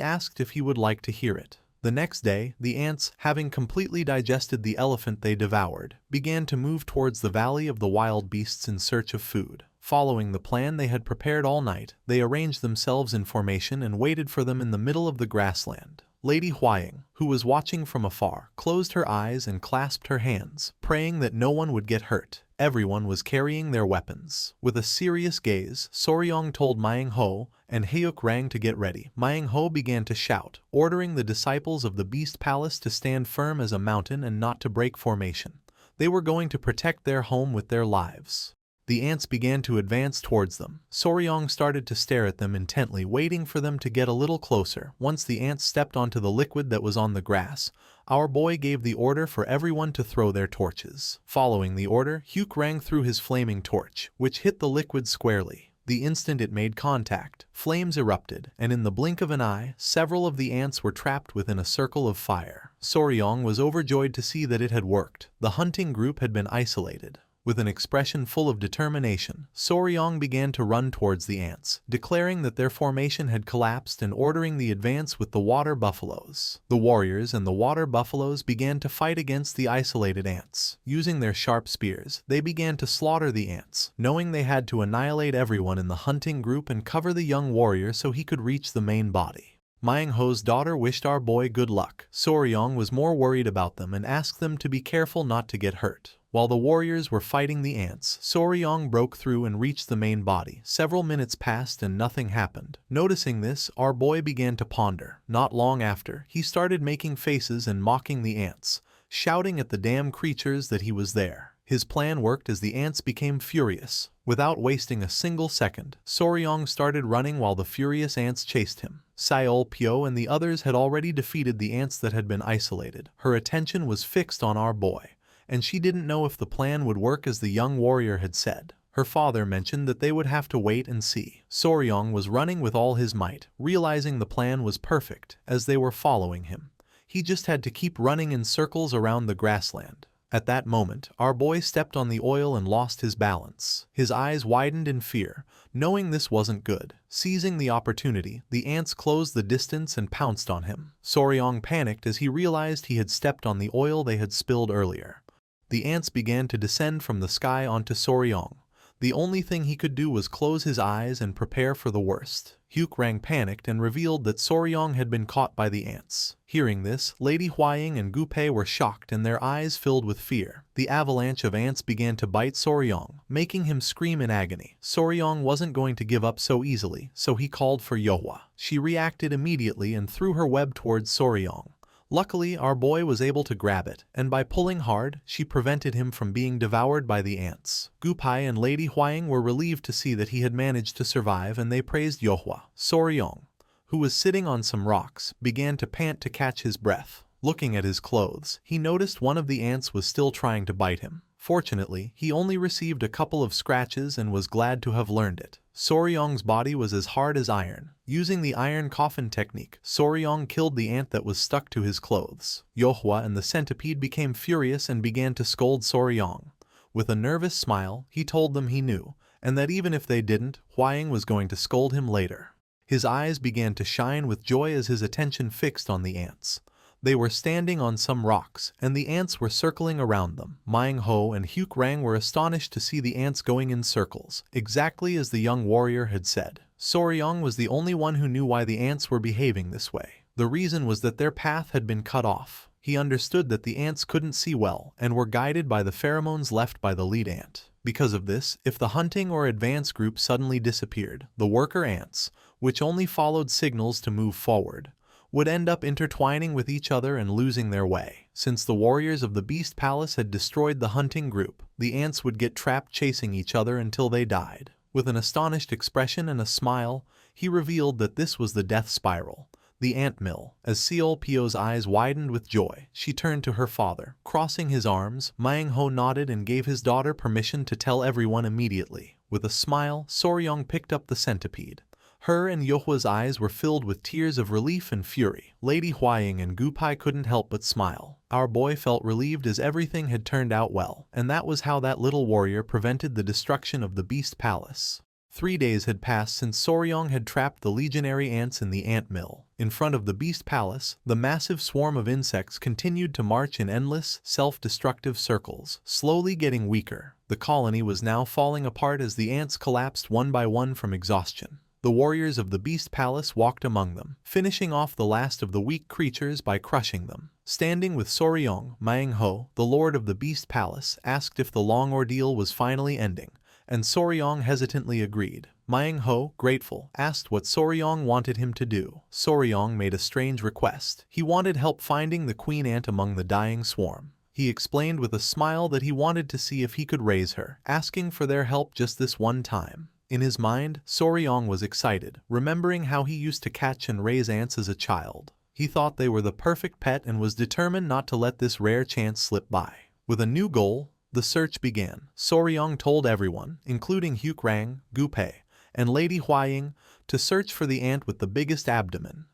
asked if he would like to hear it. The next day, the ants, having completely digested the elephant they devoured, began to move towards the Valley of the Wild Beasts in search of food. Following the plan they had prepared all night, they arranged themselves in formation and waited for them in the middle of the grassland. Lady Huaying, who was watching from afar, closed her eyes and clasped her hands, praying that no one would get hurt. Everyone was carrying their weapons. With a serious gaze, Soryong told Manhwa and Hyuk Rang to get ready. Manhwa began to shout, ordering the disciples of the Beast Palace to stand firm as a mountain and not to break formation. They were going to protect their home with their lives. The ants began to advance towards them. Soryong started to stare at them intently, waiting for them to get a little closer. Once the ants stepped onto the liquid that was on the grass, our boy gave the order for everyone to throw their torches. Following the order, Hyuk Rang threw his flaming torch, which hit the liquid squarely. The instant it made contact, flames erupted, and in the blink of an eye, several of the ants were trapped within a circle of fire. Soryong was overjoyed to see that it had worked. The hunting group had been isolated. With an expression full of determination, Soryong began to run towards the ants, declaring that their formation had collapsed and ordering the advance with the water buffaloes. The warriors and the water buffaloes began to fight against the isolated ants. Using their sharp spears, they began to slaughter the ants, knowing they had to annihilate everyone in the hunting group and cover the young warrior so he could reach the main body. Manhwa's daughter wished our boy good luck. Soryong was more worried about them and asked them to be careful not to get hurt. While the warriors were fighting the ants, Soryong broke through and reached the main body. Several minutes passed and nothing happened. Noticing this, our boy began to ponder. Not long after, he started making faces and mocking the ants, shouting at the damn creatures that he was there. His plan worked as the ants became furious. Without wasting a single second, Soryong started running while the furious ants chased him. Seol Pyo and the others had already defeated the ants that had been isolated. Her attention was fixed on our boy, and she didn't know if the plan would work as the young warrior had said. Her father mentioned that they would have to wait and see. Soryong was running with all his might, realizing the plan was perfect as they were following him. He just had to keep running in circles around the grassland. At that moment, our boy stepped on the oil and lost his balance. His eyes widened in fear, knowing this wasn't good. Seizing the opportunity, the ants closed the distance and pounced on him. Soryong panicked as he realized he had stepped on the oil they had spilled earlier. The ants began to descend from the sky onto Soryong. The only thing he could do was close his eyes and prepare for the worst. Hyuk Rang panicked and revealed that Soryong had been caught by the ants. Hearing this, Lady Huaying and Gupei were shocked and their eyes filled with fear. The avalanche of ants began to bite Soryong, making him scream in agony. Soryong wasn't going to give up so easily, so he called for Yohua. She reacted immediately and threw her web towards Soryong. Luckily, our boy was able to grab it, and by pulling hard, she prevented him from being devoured by the ants. Gupei and Lady Huaying were relieved to see that he had managed to survive, and they praised Yohua. Soryong, who was sitting on some rocks, began to pant to catch his breath. Looking at his clothes, he noticed one of the ants was still trying to bite him. Fortunately, he only received a couple of scratches and was glad to have learned it. Soryong's body was as hard as iron. Using the iron coffin technique, Soryong killed the ant that was stuck to his clothes. Yohwa and the centipede became furious and began to scold Soryong. With a nervous smile, he told them he knew, and that even if they didn't, Hwaying was going to scold him later. His eyes began to shine with joy as his attention fixed on the ants. They were standing on some rocks, and the ants were circling around them. Manhwa and Rang were astonished to see the ants going in circles, exactly as the young warrior had said. Soryong was the only one who knew why the ants were behaving this way. The reason was that their path had been cut off. He understood that the ants couldn't see well and were guided by the pheromones left by the lead ant. Because of this, if the hunting or advance group suddenly disappeared, the worker ants, which only followed signals to move forward, would end up intertwining with each other and losing their way. Since the warriors of the Beast Palace had destroyed the hunting group, the ants would get trapped chasing each other until they died. With an astonished expression and a smile, he revealed that this was the death spiral, the ant mill. As Seolpyo's eyes widened with joy, she turned to her father. Crossing his arms, Manhwa nodded and gave his daughter permission to tell everyone immediately. With a smile, Soryong picked up the centipede. Her and Yohwa's eyes were filled with tears of relief and fury. Lady Hwaying and Gupai couldn't help but smile. Our boy felt relieved as everything had turned out well, and that was how that little warrior prevented the destruction of the Beast Palace. 3 days had passed since Soryong had trapped the legionary ants in the ant mill. In front of the Beast Palace, the massive swarm of insects continued to march in endless, self-destructive circles, slowly getting weaker. The colony was now falling apart as the ants collapsed one by one from exhaustion. The warriors of the Beast Palace walked among them, finishing off the last of the weak creatures by crushing them. Standing with Soryong, Manhwa, the lord of the Beast Palace, asked if the long ordeal was finally ending, and Soryong hesitantly agreed. Manhwa, grateful, asked what Soryong wanted him to do. Soryong made a strange request. He wanted help finding the queen ant among the dying swarm. He explained with a smile that he wanted to see if he could raise her, asking for their help just this one time. In his mind, Soryong was excited, remembering how he used to catch and raise ants as a child. He thought they were the perfect pet and was determined not to let this rare chance slip by. With a new goal, the search began. Soryong told everyone, including Rang, Gupai, and Lady Hwaying, to search for the ant with the biggest abdomen.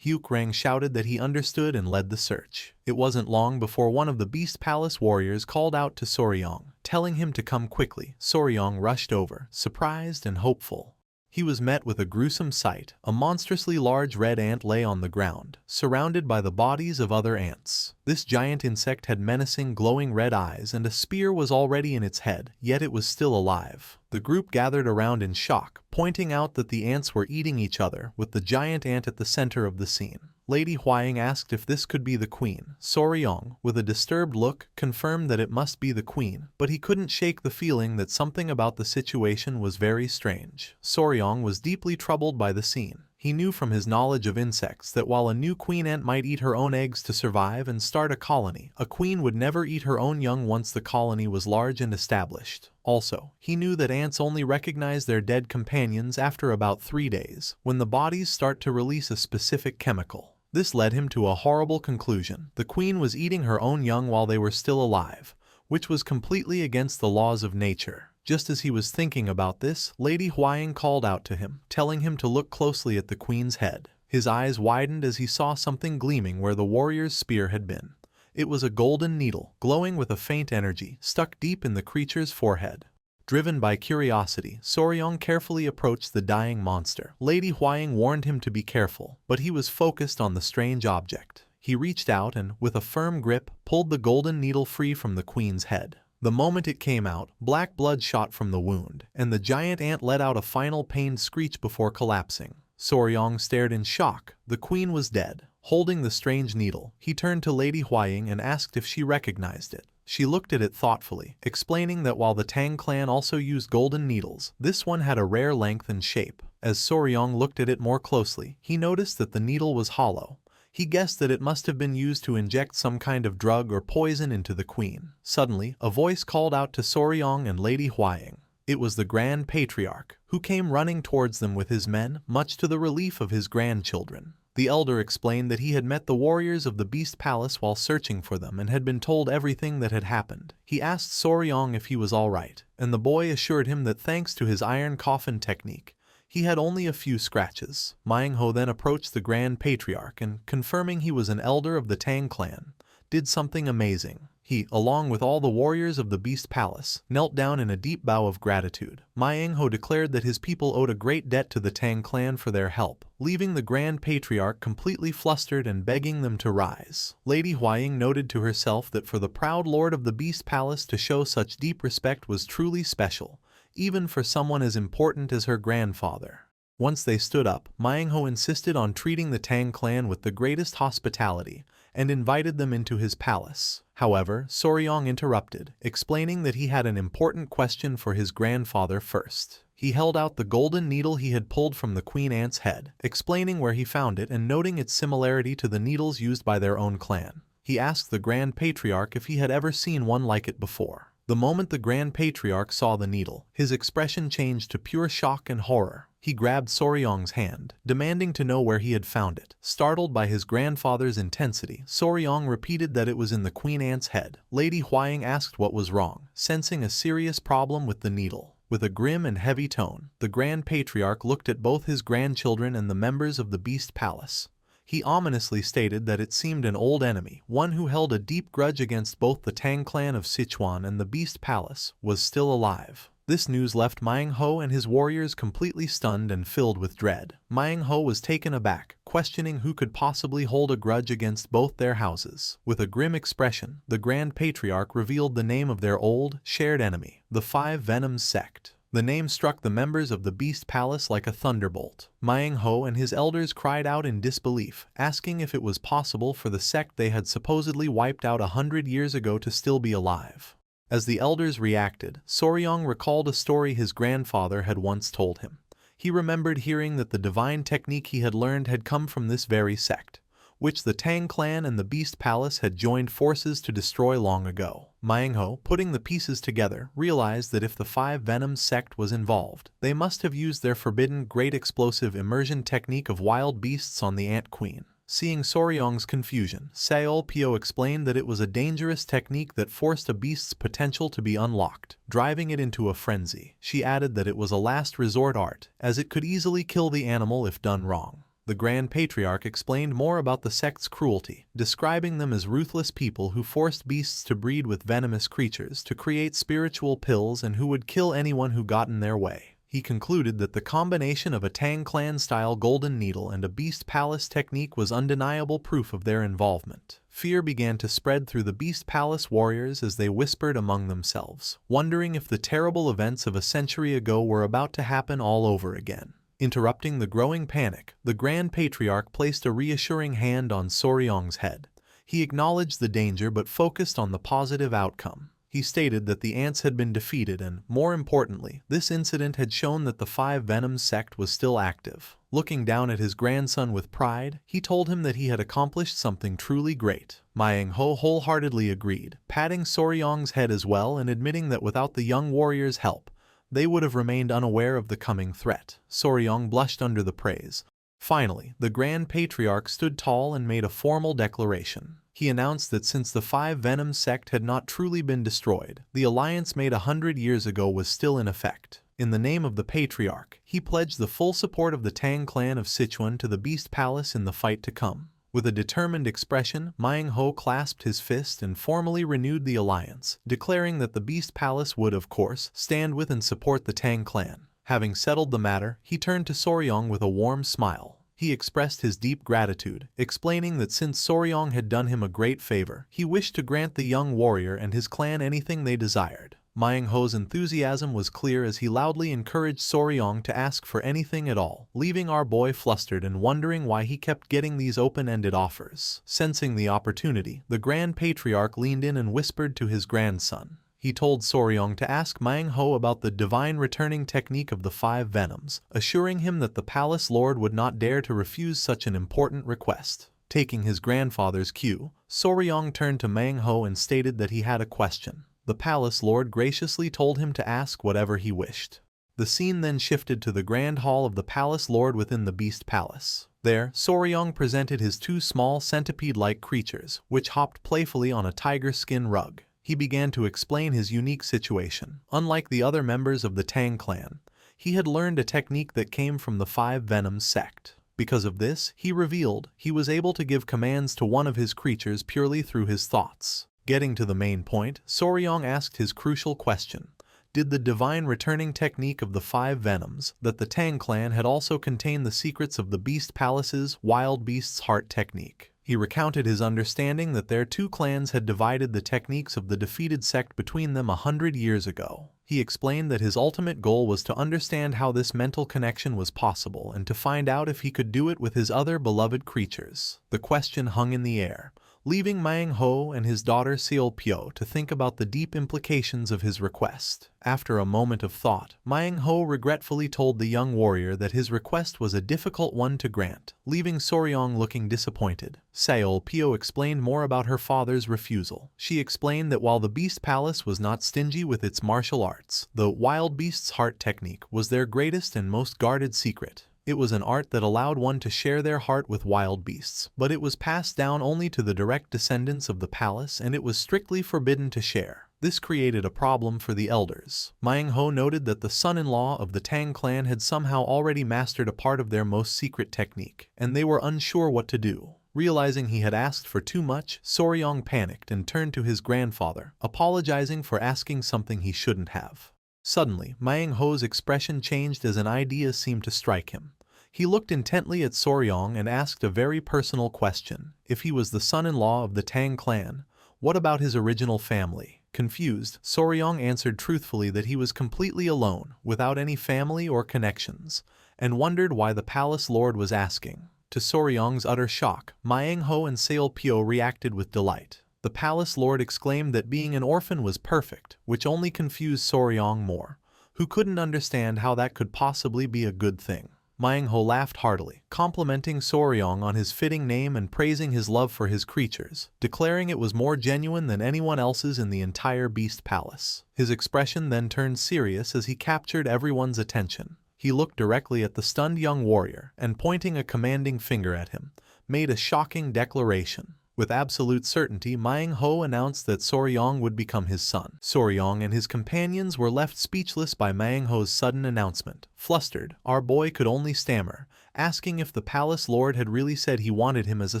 Rang shouted that he understood and led the search. It wasn't long before one of the Beast Palace warriors called out to Soryong, telling him to come quickly. Soryong rushed over, surprised and hopeful. He was met with a gruesome sight. A monstrously large red ant lay on the ground, surrounded by the bodies of other ants. This giant insect had menacing, glowing red eyes, and a spear was already in its head, yet it was still alive. The group gathered around in shock, pointing out that the ants were eating each other, with the giant ant at the center of the scene. Lady Hwaying asked if this could be the queen. Soryong, with a disturbed look, confirmed that it must be the queen, but he couldn't shake the feeling that something about the situation was very strange. Soryong was deeply troubled by the scene. He knew from his knowledge of insects that while a new queen ant might eat her own eggs to survive and start a colony, a queen would never eat her own young once the colony was large and established. Also, he knew that ants only recognize their dead companions after about 3 days, when the bodies start to release a specific chemical. This led him to a horrible conclusion. The queen was eating her own young while they were still alive, which was completely against the laws of nature. Just as he was thinking about this, Lady Hwaying called out to him, telling him to look closely at the queen's head. His eyes widened as he saw something gleaming where the warrior's spear had been. It was a golden needle, glowing with a faint energy, stuck deep in the creature's forehead. Driven by curiosity, Soryong carefully approached the dying monster. Lady Hwaying warned him to be careful, but he was focused on the strange object. He reached out and, with a firm grip, pulled the golden needle free from the queen's head. The moment it came out, black blood shot from the wound, and the giant ant let out a final pained screech before collapsing. Soryong stared in shock. The queen was dead. Holding the strange needle, he turned to Lady Hwaying and asked if she recognized it. She looked at it thoughtfully, explaining that while the Tang clan also used golden needles, this one had a rare length and shape. As Soryong looked at it more closely, he noticed that the needle was hollow. He guessed that it must have been used to inject some kind of drug or poison into the queen. Suddenly, a voice called out to Soryong and Lady Hwaying. It was the Grand Patriarch, who came running towards them with his men, much to the relief of his grandchildren. The elder explained that he had met the warriors of the Beast Palace while searching for them and had been told everything that had happened. He asked Soryong if he was alright, and the boy assured him that thanks to his iron coffin technique, he had only a few scratches. Manhwa then approached the Grand Patriarch and, confirming he was an elder of the Tang clan, did something amazing. He, along with all the warriors of the Beast Palace, knelt down in a deep bow of gratitude. Manhwa declared that his people owed a great debt to the Tang clan for their help, leaving the Grand Patriarch completely flustered and begging them to rise. Lady Huaying noted to herself that for the proud lord of the Beast Palace to show such deep respect was truly special, even for someone as important as her grandfather. Once they stood up, Manhwa insisted on treating the Tang clan with the greatest hospitality and invited them into his palace. However, Soryong interrupted, explaining that he had an important question for his grandfather first. He held out the golden needle he had pulled from the Queen Ant's head, explaining where he found it and noting its similarity to the needles used by their own clan. He asked the Grand Patriarch if he had ever seen one like it before. The moment the Grand Patriarch saw the needle, his expression changed to pure shock and horror. He grabbed Soryong's hand, demanding to know where he had found it. Startled by his grandfather's intensity, Soryong repeated that it was in the Queen Ant's head. Lady Huaying asked what was wrong, sensing a serious problem with the needle. With a grim and heavy tone, the Grand Patriarch looked at both his grandchildren and the members of the Beast Palace. He ominously stated that it seemed an old enemy, one who held a deep grudge against both the Tang clan of Sichuan and the Beast Palace, was still alive. This news left Manhwa and his warriors completely stunned and filled with dread. Manhwa was taken aback, questioning who could possibly hold a grudge against both their houses. With a grim expression, the Grand Patriarch revealed the name of their old, shared enemy, the Five Venoms sect. The name struck the members of the Beast Palace like a thunderbolt. Manhwa and his elders cried out in disbelief, asking if it was possible for the sect they had supposedly wiped out 100 years ago to still be alive. As the elders reacted, Soryong recalled a story his grandfather had once told him. He remembered hearing that the divine technique he had learned had come from this very sect, which the Tang clan and the Beast Palace had joined forces to destroy long ago. Manhwa, putting the pieces together, realized that if the Five Venoms sect was involved, they must have used their forbidden great explosive immersion technique of wild beasts on the Ant Queen. Seeing Soryong's confusion, Seolpyo explained that it was a dangerous technique that forced a beast's potential to be unlocked, driving it into a frenzy. She added that it was a last resort art, as it could easily kill the animal if done wrong. The Grand Patriarch explained more about the sect's cruelty, describing them as ruthless people who forced beasts to breed with venomous creatures to create spiritual pills and who would kill anyone who got in their way. He concluded that the combination of a Tang clan-style golden needle and a Beast Palace technique was undeniable proof of their involvement. Fear began to spread through the Beast Palace warriors as they whispered among themselves, wondering if the terrible events of a century ago were about to happen all over again. Interrupting the growing panic, the Grand Patriarch placed a reassuring hand on Soryong's head. He acknowledged the danger but focused on the positive outcome. He stated that the ants had been defeated and, more importantly, this incident had shown that the Five Venoms sect was still active. Looking down at his grandson with pride, he told him that he had accomplished something truly great. Manhwa wholeheartedly agreed, patting Soryong's head as well and admitting that without the young warrior's help, they would have remained unaware of the coming threat. Soryong blushed under the praise. Finally, the Grand Patriarch stood tall and made a formal declaration. He announced that since the Five Venoms sect had not truly been destroyed, the alliance made 100 years ago was still in effect. In the name of the Patriarch, he pledged the full support of the Tang clan of Sichuan to the Beast Palace in the fight to come. With a determined expression, Manhwa clasped his fist and formally renewed the alliance, declaring that the Beast Palace would, of course, stand with and support the Tang clan. Having settled the matter, he turned to Soryong with a warm smile. He expressed his deep gratitude, explaining that since Soryong had done him a great favor, he wished to grant the young warrior and his clan anything they desired. Manhwa's enthusiasm was clear as he loudly encouraged Soryong to ask for anything at all, leaving our boy flustered and wondering why he kept getting these open-ended offers. Sensing the opportunity, the Grand Patriarch leaned in and whispered to his grandson. He told Soryong to ask Manhwa about the divine returning technique of the Five Venoms, assuring him that the palace lord would not dare to refuse such an important request. Taking his grandfather's cue, Soryong turned to Manhwa and stated that he had a question. The palace lord graciously told him to ask whatever he wished. The scene then shifted to the grand hall of the palace lord within the Beast Palace. There, Soryong presented his two small centipede-like creatures, which hopped playfully on a tiger skin rug. He began to explain his unique situation. Unlike the other members of the Tang clan, he had learned a technique that came from the Five Venoms sect. Because of this, he revealed, he was able to give commands to one of his creatures purely through his thoughts. Getting to the main point, Soryong asked his crucial question. Did the divine returning technique of the Five Venoms, that the Tang clan had also contained the secrets of the Beast Palace's Wild Beast's Heart technique? He recounted his understanding that their two clans had divided the techniques of the defeated sect between them 100 years ago. He explained that his ultimate goal was to understand how this mental connection was possible and to find out if he could do it with his other beloved creatures. The question hung in the air, leaving Manhwa and his daughter Seolpyo to think about the deep implications of his request. After a moment of thought, Manhwa regretfully told the young warrior that his request was a difficult one to grant, leaving Soryong looking disappointed. Seolpyo explained more about her father's refusal. She explained that while the Beast Palace was not stingy with its martial arts, the Wild Beast's Heart technique was their greatest and most guarded secret. It was an art that allowed one to share their heart with wild beasts, but it was passed down only to the direct descendants of the palace and it was strictly forbidden to share. This created a problem for the elders. Manhwa noted that the son-in-law of the Tang clan had somehow already mastered a part of their most secret technique, and they were unsure what to do. Realizing he had asked for too much, Soryong panicked and turned to his grandfather, apologizing for asking something he shouldn't have. Suddenly, Manhwa's expression changed as an idea seemed to strike him. He looked intently at Soryong and asked a very personal question. If he was the son-in-law of the Tang clan, what about his original family? Confused, Soryong answered truthfully that he was completely alone, without any family or connections, and wondered why the palace lord was asking. To Soryong's utter shock, Manhwa and Seolpyo reacted with delight. The palace lord exclaimed that being an orphan was perfect, which only confused Soryong more, who couldn't understand how that could possibly be a good thing. Manhwa laughed heartily, complimenting Soryong on his fitting name and praising his love for his creatures, declaring it was more genuine than anyone else's in the entire Beast Palace. His expression then turned serious as he captured everyone's attention. He looked directly at the stunned young warrior and, pointing a commanding finger at him, made a shocking declaration. With absolute certainty, Manhwa announced that Soryong would become his son. Soryong and his companions were left speechless by Manhwa's sudden announcement. Flustered, our boy could only stammer, asking if the palace lord had really said he wanted him as a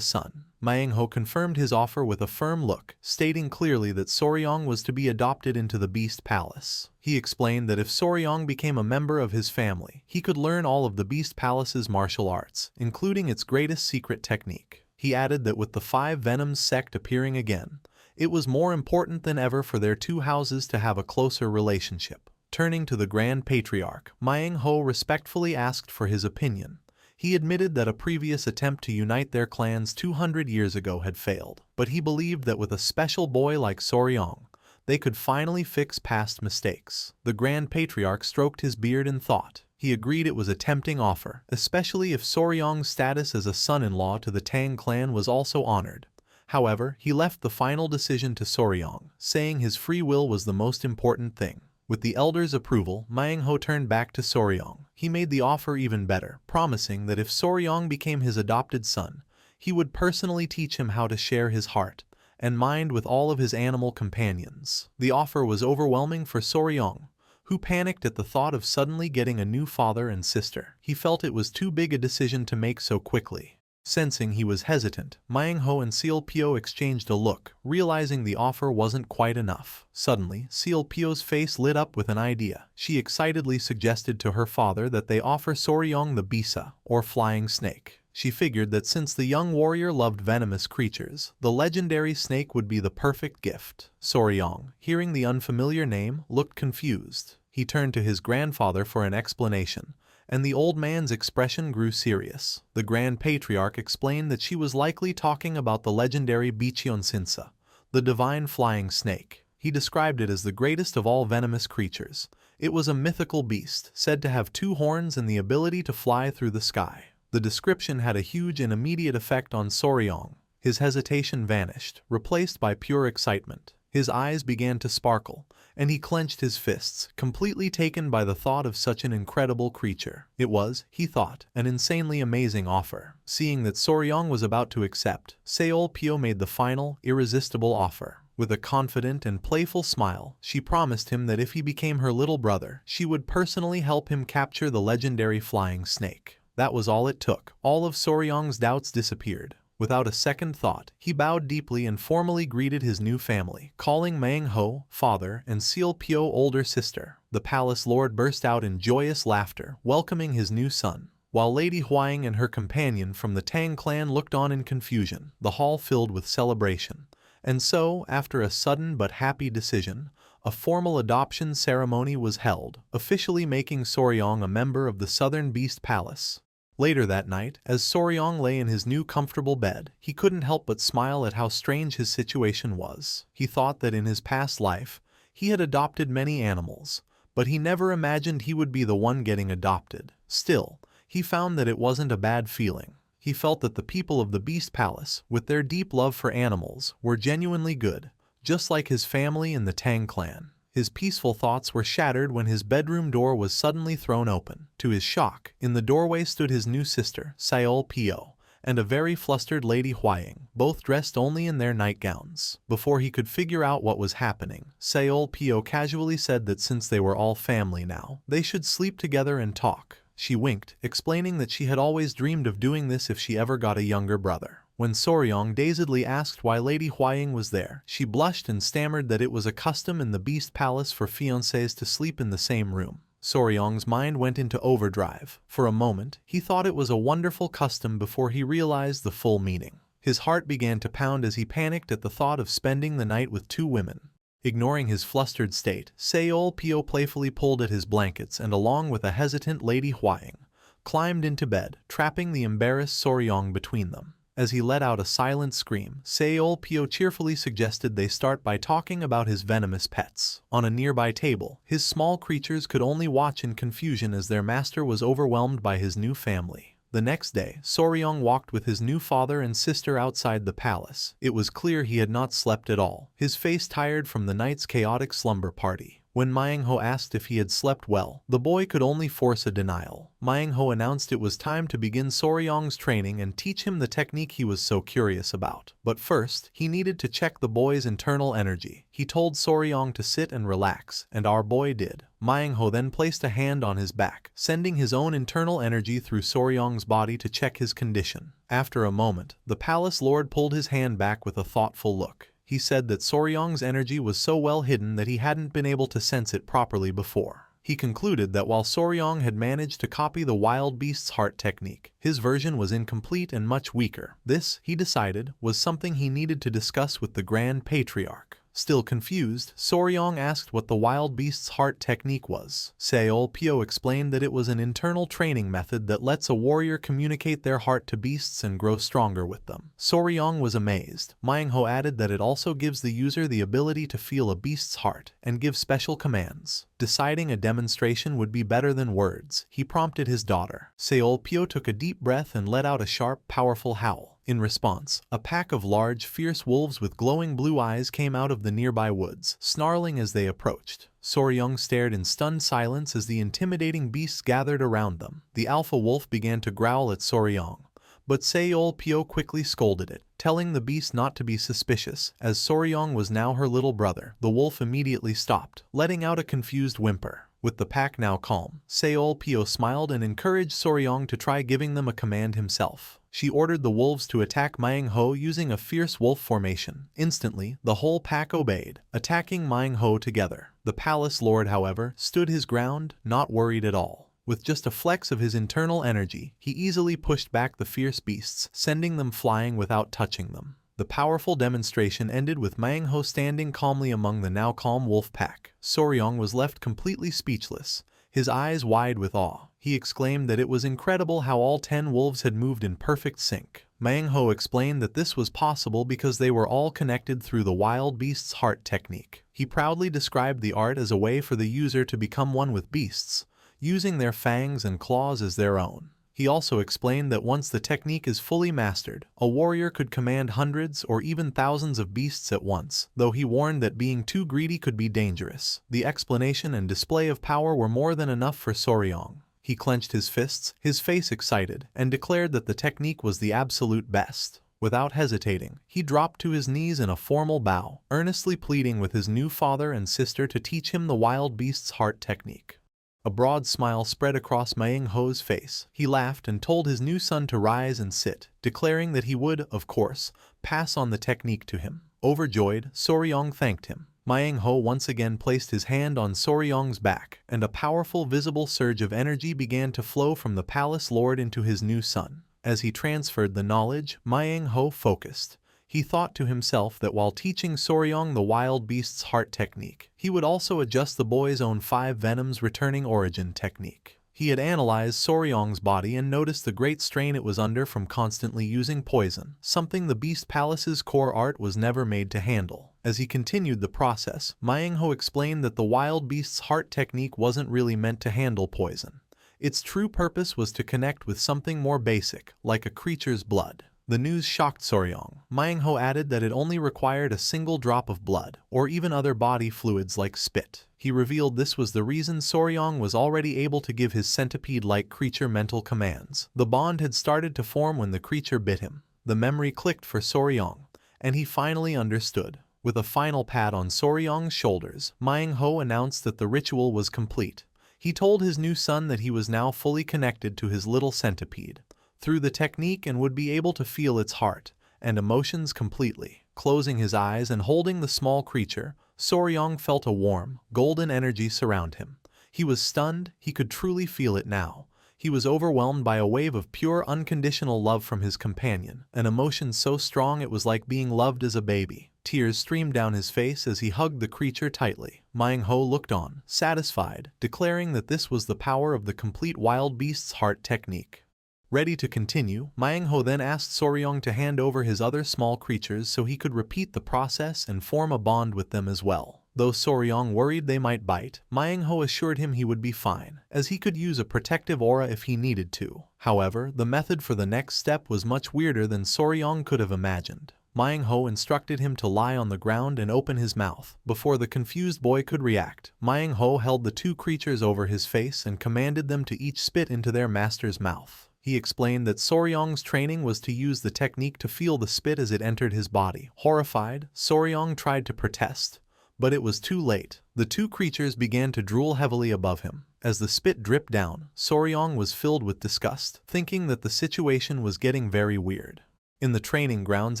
son. Manhwa confirmed his offer with a firm look, stating clearly that Soryong was to be adopted into the Beast Palace. He explained that if Soryong became a member of his family, he could learn all of the Beast Palace's martial arts, including its greatest secret technique. He added that with the Five Venoms sect appearing again, it was more important than ever for their two houses to have a closer relationship. Turning to the Grand Patriarch, Manhwa respectfully asked for his opinion. He admitted that a previous attempt to unite their clans 200 years ago had failed, but he believed that with a special boy like Soryong, they could finally fix past mistakes. The Grand Patriarch stroked his beard in thought. He agreed it was a tempting offer, especially if Soryong's status as a son-in-law to the Tang clan was also honored. However, he left the final decision to Soryong, saying his free will was the most important thing. With the elders' approval, Manhwa turned back to Soryong. He made the offer even better, promising that if Soryong became his adopted son, he would personally teach him how to share his heart and mind with all of his animal companions. The offer was overwhelming for Soryong, who panicked at the thought of suddenly getting a new father and sister. He felt it was too big a decision to make so quickly. Sensing he was hesitant, Manhwa and Seolpyo exchanged a look, realizing the offer wasn't quite enough. Suddenly, Seolpyo's face lit up with an idea. She excitedly suggested to her father that they offer Soryong the bisa, or flying snake. She figured that since the young warrior loved venomous creatures, the legendary snake would be the perfect gift. Soryong, hearing the unfamiliar name, looked confused. He turned to his grandfather for an explanation, and the old man's expression grew serious. The Grand Patriarch explained that she was likely talking about the legendary Bichionsinsa, the divine flying snake. He described it as the greatest of all venomous creatures. It was a mythical beast, said to have 2 horns and the ability to fly through the sky. The description had a huge and immediate effect on Soryong. His hesitation vanished, replaced by pure excitement. His eyes began to sparkle, and he clenched his fists, completely taken by the thought of such an incredible creature. It was, he thought, an insanely amazing offer. Seeing that Soryong was about to accept, Seolpyo made the final, irresistible offer. With a confident and playful smile, she promised him that if he became her little brother, she would personally help him capture the legendary flying snake. That was all it took. All of Soryong's doubts disappeared. Without a second thought, he bowed deeply and formally greeted his new family, calling Manhwa father and Seolpyo older sister. The palace lord burst out in joyous laughter, welcoming his new son. While Lady Hwang and her companion from the Tang clan looked on in confusion, the hall filled with celebration. And so, after a sudden but happy decision, a formal adoption ceremony was held, officially making Soryong a member of the Southern Beast Palace. Later that night, as Soryong lay in his new comfortable bed, he couldn't help but smile at how strange his situation was. He thought that in his past life, he had adopted many animals, but he never imagined he would be the one getting adopted. Still, he found that it wasn't a bad feeling. He felt that the people of the Beast Palace, with their deep love for animals, were genuinely good, just like his family in the Tang clan. His peaceful thoughts were shattered when his bedroom door was suddenly thrown open. To his shock, in the doorway stood his new sister, Seolpyo, and a very flustered Lady Hwang, both dressed only in their nightgowns. Before he could figure out what was happening, Seolpyo casually said that since they were all family now, they should sleep together and talk. She winked, explaining that she had always dreamed of doing this if she ever got a younger brother. When Soryong dazedly asked why Lady Hwang was there, she blushed and stammered that it was a custom in the Beast Palace for fiancés to sleep in the same room. Soryong's mind went into overdrive. For a moment, he thought it was a wonderful custom before he realized the full meaning. His heart began to pound as he panicked at the thought of spending the night with two women. Ignoring his flustered state, Seolpyo playfully pulled at his blankets and, along with a hesitant Lady Hwang, climbed into bed, trapping the embarrassed Soryong between them. As he let out a silent scream, Seolpyo cheerfully suggested they start by talking about his venomous pets. On a nearby table, his small creatures could only watch in confusion as their master was overwhelmed by his new family. The next day, Soryong walked with his new father and sister outside the palace. It was clear he had not slept at all, his face tired from the night's chaotic slumber party. When Manhwa asked if he had slept well, the boy could only force a denial. Manhwa announced it was time to begin Soryong's training and teach him the technique he was so curious about. But first, he needed to check the boy's internal energy. He told Soryong to sit and relax, and our boy did. Manhwa then placed a hand on his back, sending his own internal energy through Soryong's body to check his condition. After a moment, the palace lord pulled his hand back with a thoughtful look. He said that Soryong's energy was so well hidden that he hadn't been able to sense it properly before. He concluded that while Soryong had managed to copy the wild beast's heart technique, his version was incomplete and much weaker. This, he decided, was something he needed to discuss with the Grand Patriarch. Still confused, Soryong asked what the wild beast's heart technique was. Seolpyo explained that it was an internal training method that lets a warrior communicate their heart to beasts and grow stronger with them. Soryong was amazed. Manhwa added that it also gives the user the ability to feel a beast's heart and give special commands. Deciding a demonstration would be better than words, he prompted his daughter. Seolpyo took a deep breath and let out a sharp, powerful howl. In response, a pack of large, fierce wolves with glowing blue eyes came out of the nearby woods, snarling as they approached. Soryong stared in stunned silence as the intimidating beasts gathered around them. The alpha wolf began to growl at Soryong, but Seolpyo quickly scolded it, telling the beast not to be suspicious, as Soryong was now her little brother. The wolf immediately stopped, letting out a confused whimper. With the pack now calm, Seolpyo smiled and encouraged Soryong to try giving them a command himself. She ordered the wolves to attack Manhwa using a fierce wolf formation. Instantly, the whole pack obeyed, attacking Manhwa together. The palace lord, however, stood his ground, not worried at all. With just a flex of his internal energy, he easily pushed back the fierce beasts, sending them flying without touching them. The powerful demonstration ended with Manhwa standing calmly among the now calm wolf pack. Soryong was left completely speechless, his eyes wide with awe. He exclaimed that it was incredible how all 10 wolves had moved in perfect sync. Manhwa explained that this was possible because they were all connected through the wild beast's heart technique. He proudly described the art as a way for the user to become one with beasts, using their fangs and claws as their own. He also explained that once the technique is fully mastered, a warrior could command hundreds or even thousands of beasts at once, though he warned that being too greedy could be dangerous. The explanation and display of power were more than enough for Soryong. He clenched his fists, his face excited, and declared that the technique was the absolute best. Without hesitating, he dropped to his knees in a formal bow, earnestly pleading with his new father and sister to teach him the wild beast's heart technique. A broad smile spread across Manhwa's face. He laughed and told his new son to rise and sit, declaring that he would, of course, pass on the technique to him. Overjoyed, Soryong thanked him. Manhwa once again placed his hand on Soryong's back, and a powerful visible surge of energy began to flow from the palace lord into his new son. As he transferred the knowledge, Manhwa focused. He thought to himself that while teaching Soryong the wild beast's heart technique, he would also adjust the boy's own 5 venoms returning origin technique. He had analyzed Soryong's body and noticed the great strain it was under from constantly using poison, something the Beast Palace's core art was never made to handle. As he continued the process, Manhwa explained that the wild beast's heart technique wasn't really meant to handle poison. Its true purpose was to connect with something more basic, like a creature's blood. The news shocked Soryong. Manhwa added that it only required a single drop of blood, or even other body fluids like spit. He revealed this was the reason Soryong was already able to give his centipede-like creature mental commands. The bond had started to form when the creature bit him. The memory clicked for Soryong, and he finally understood. With a final pat on Soryong's shoulders, Manhwa announced that the ritual was complete. He told his new son that he was now fully connected to his little centipede through the technique and would be able to feel its heart and emotions completely. Closing his eyes and holding the small creature, Soryong felt a warm, golden energy surround him. He was stunned, he could truly feel it now. He was overwhelmed by a wave of pure, unconditional love from his companion, an emotion so strong it was like being loved as a baby. Tears streamed down his face as he hugged the creature tightly. Manhwa looked on, satisfied, declaring that this was the power of the complete wild beast's heart technique. Ready to continue, Manhwa then asked Soryong to hand over his other small creatures so he could repeat the process and form a bond with them as well. Though Soryong worried they might bite, Manhwa assured him he would be fine, as he could use a protective aura if he needed to. However, the method for the next step was much weirder than Soryong could have imagined. Manhwa instructed him to lie on the ground and open his mouth. Before the confused boy could react, Manhwa held the 2 creatures over his face and commanded them to each spit into their master's mouth. He explained that Soryong's training was to use the technique to feel the spit as it entered his body. Horrified, Soryong tried to protest, but it was too late. The 2 creatures began to drool heavily above him. As the spit dripped down, Soryong was filled with disgust, thinking that the situation was getting very weird. In the training grounds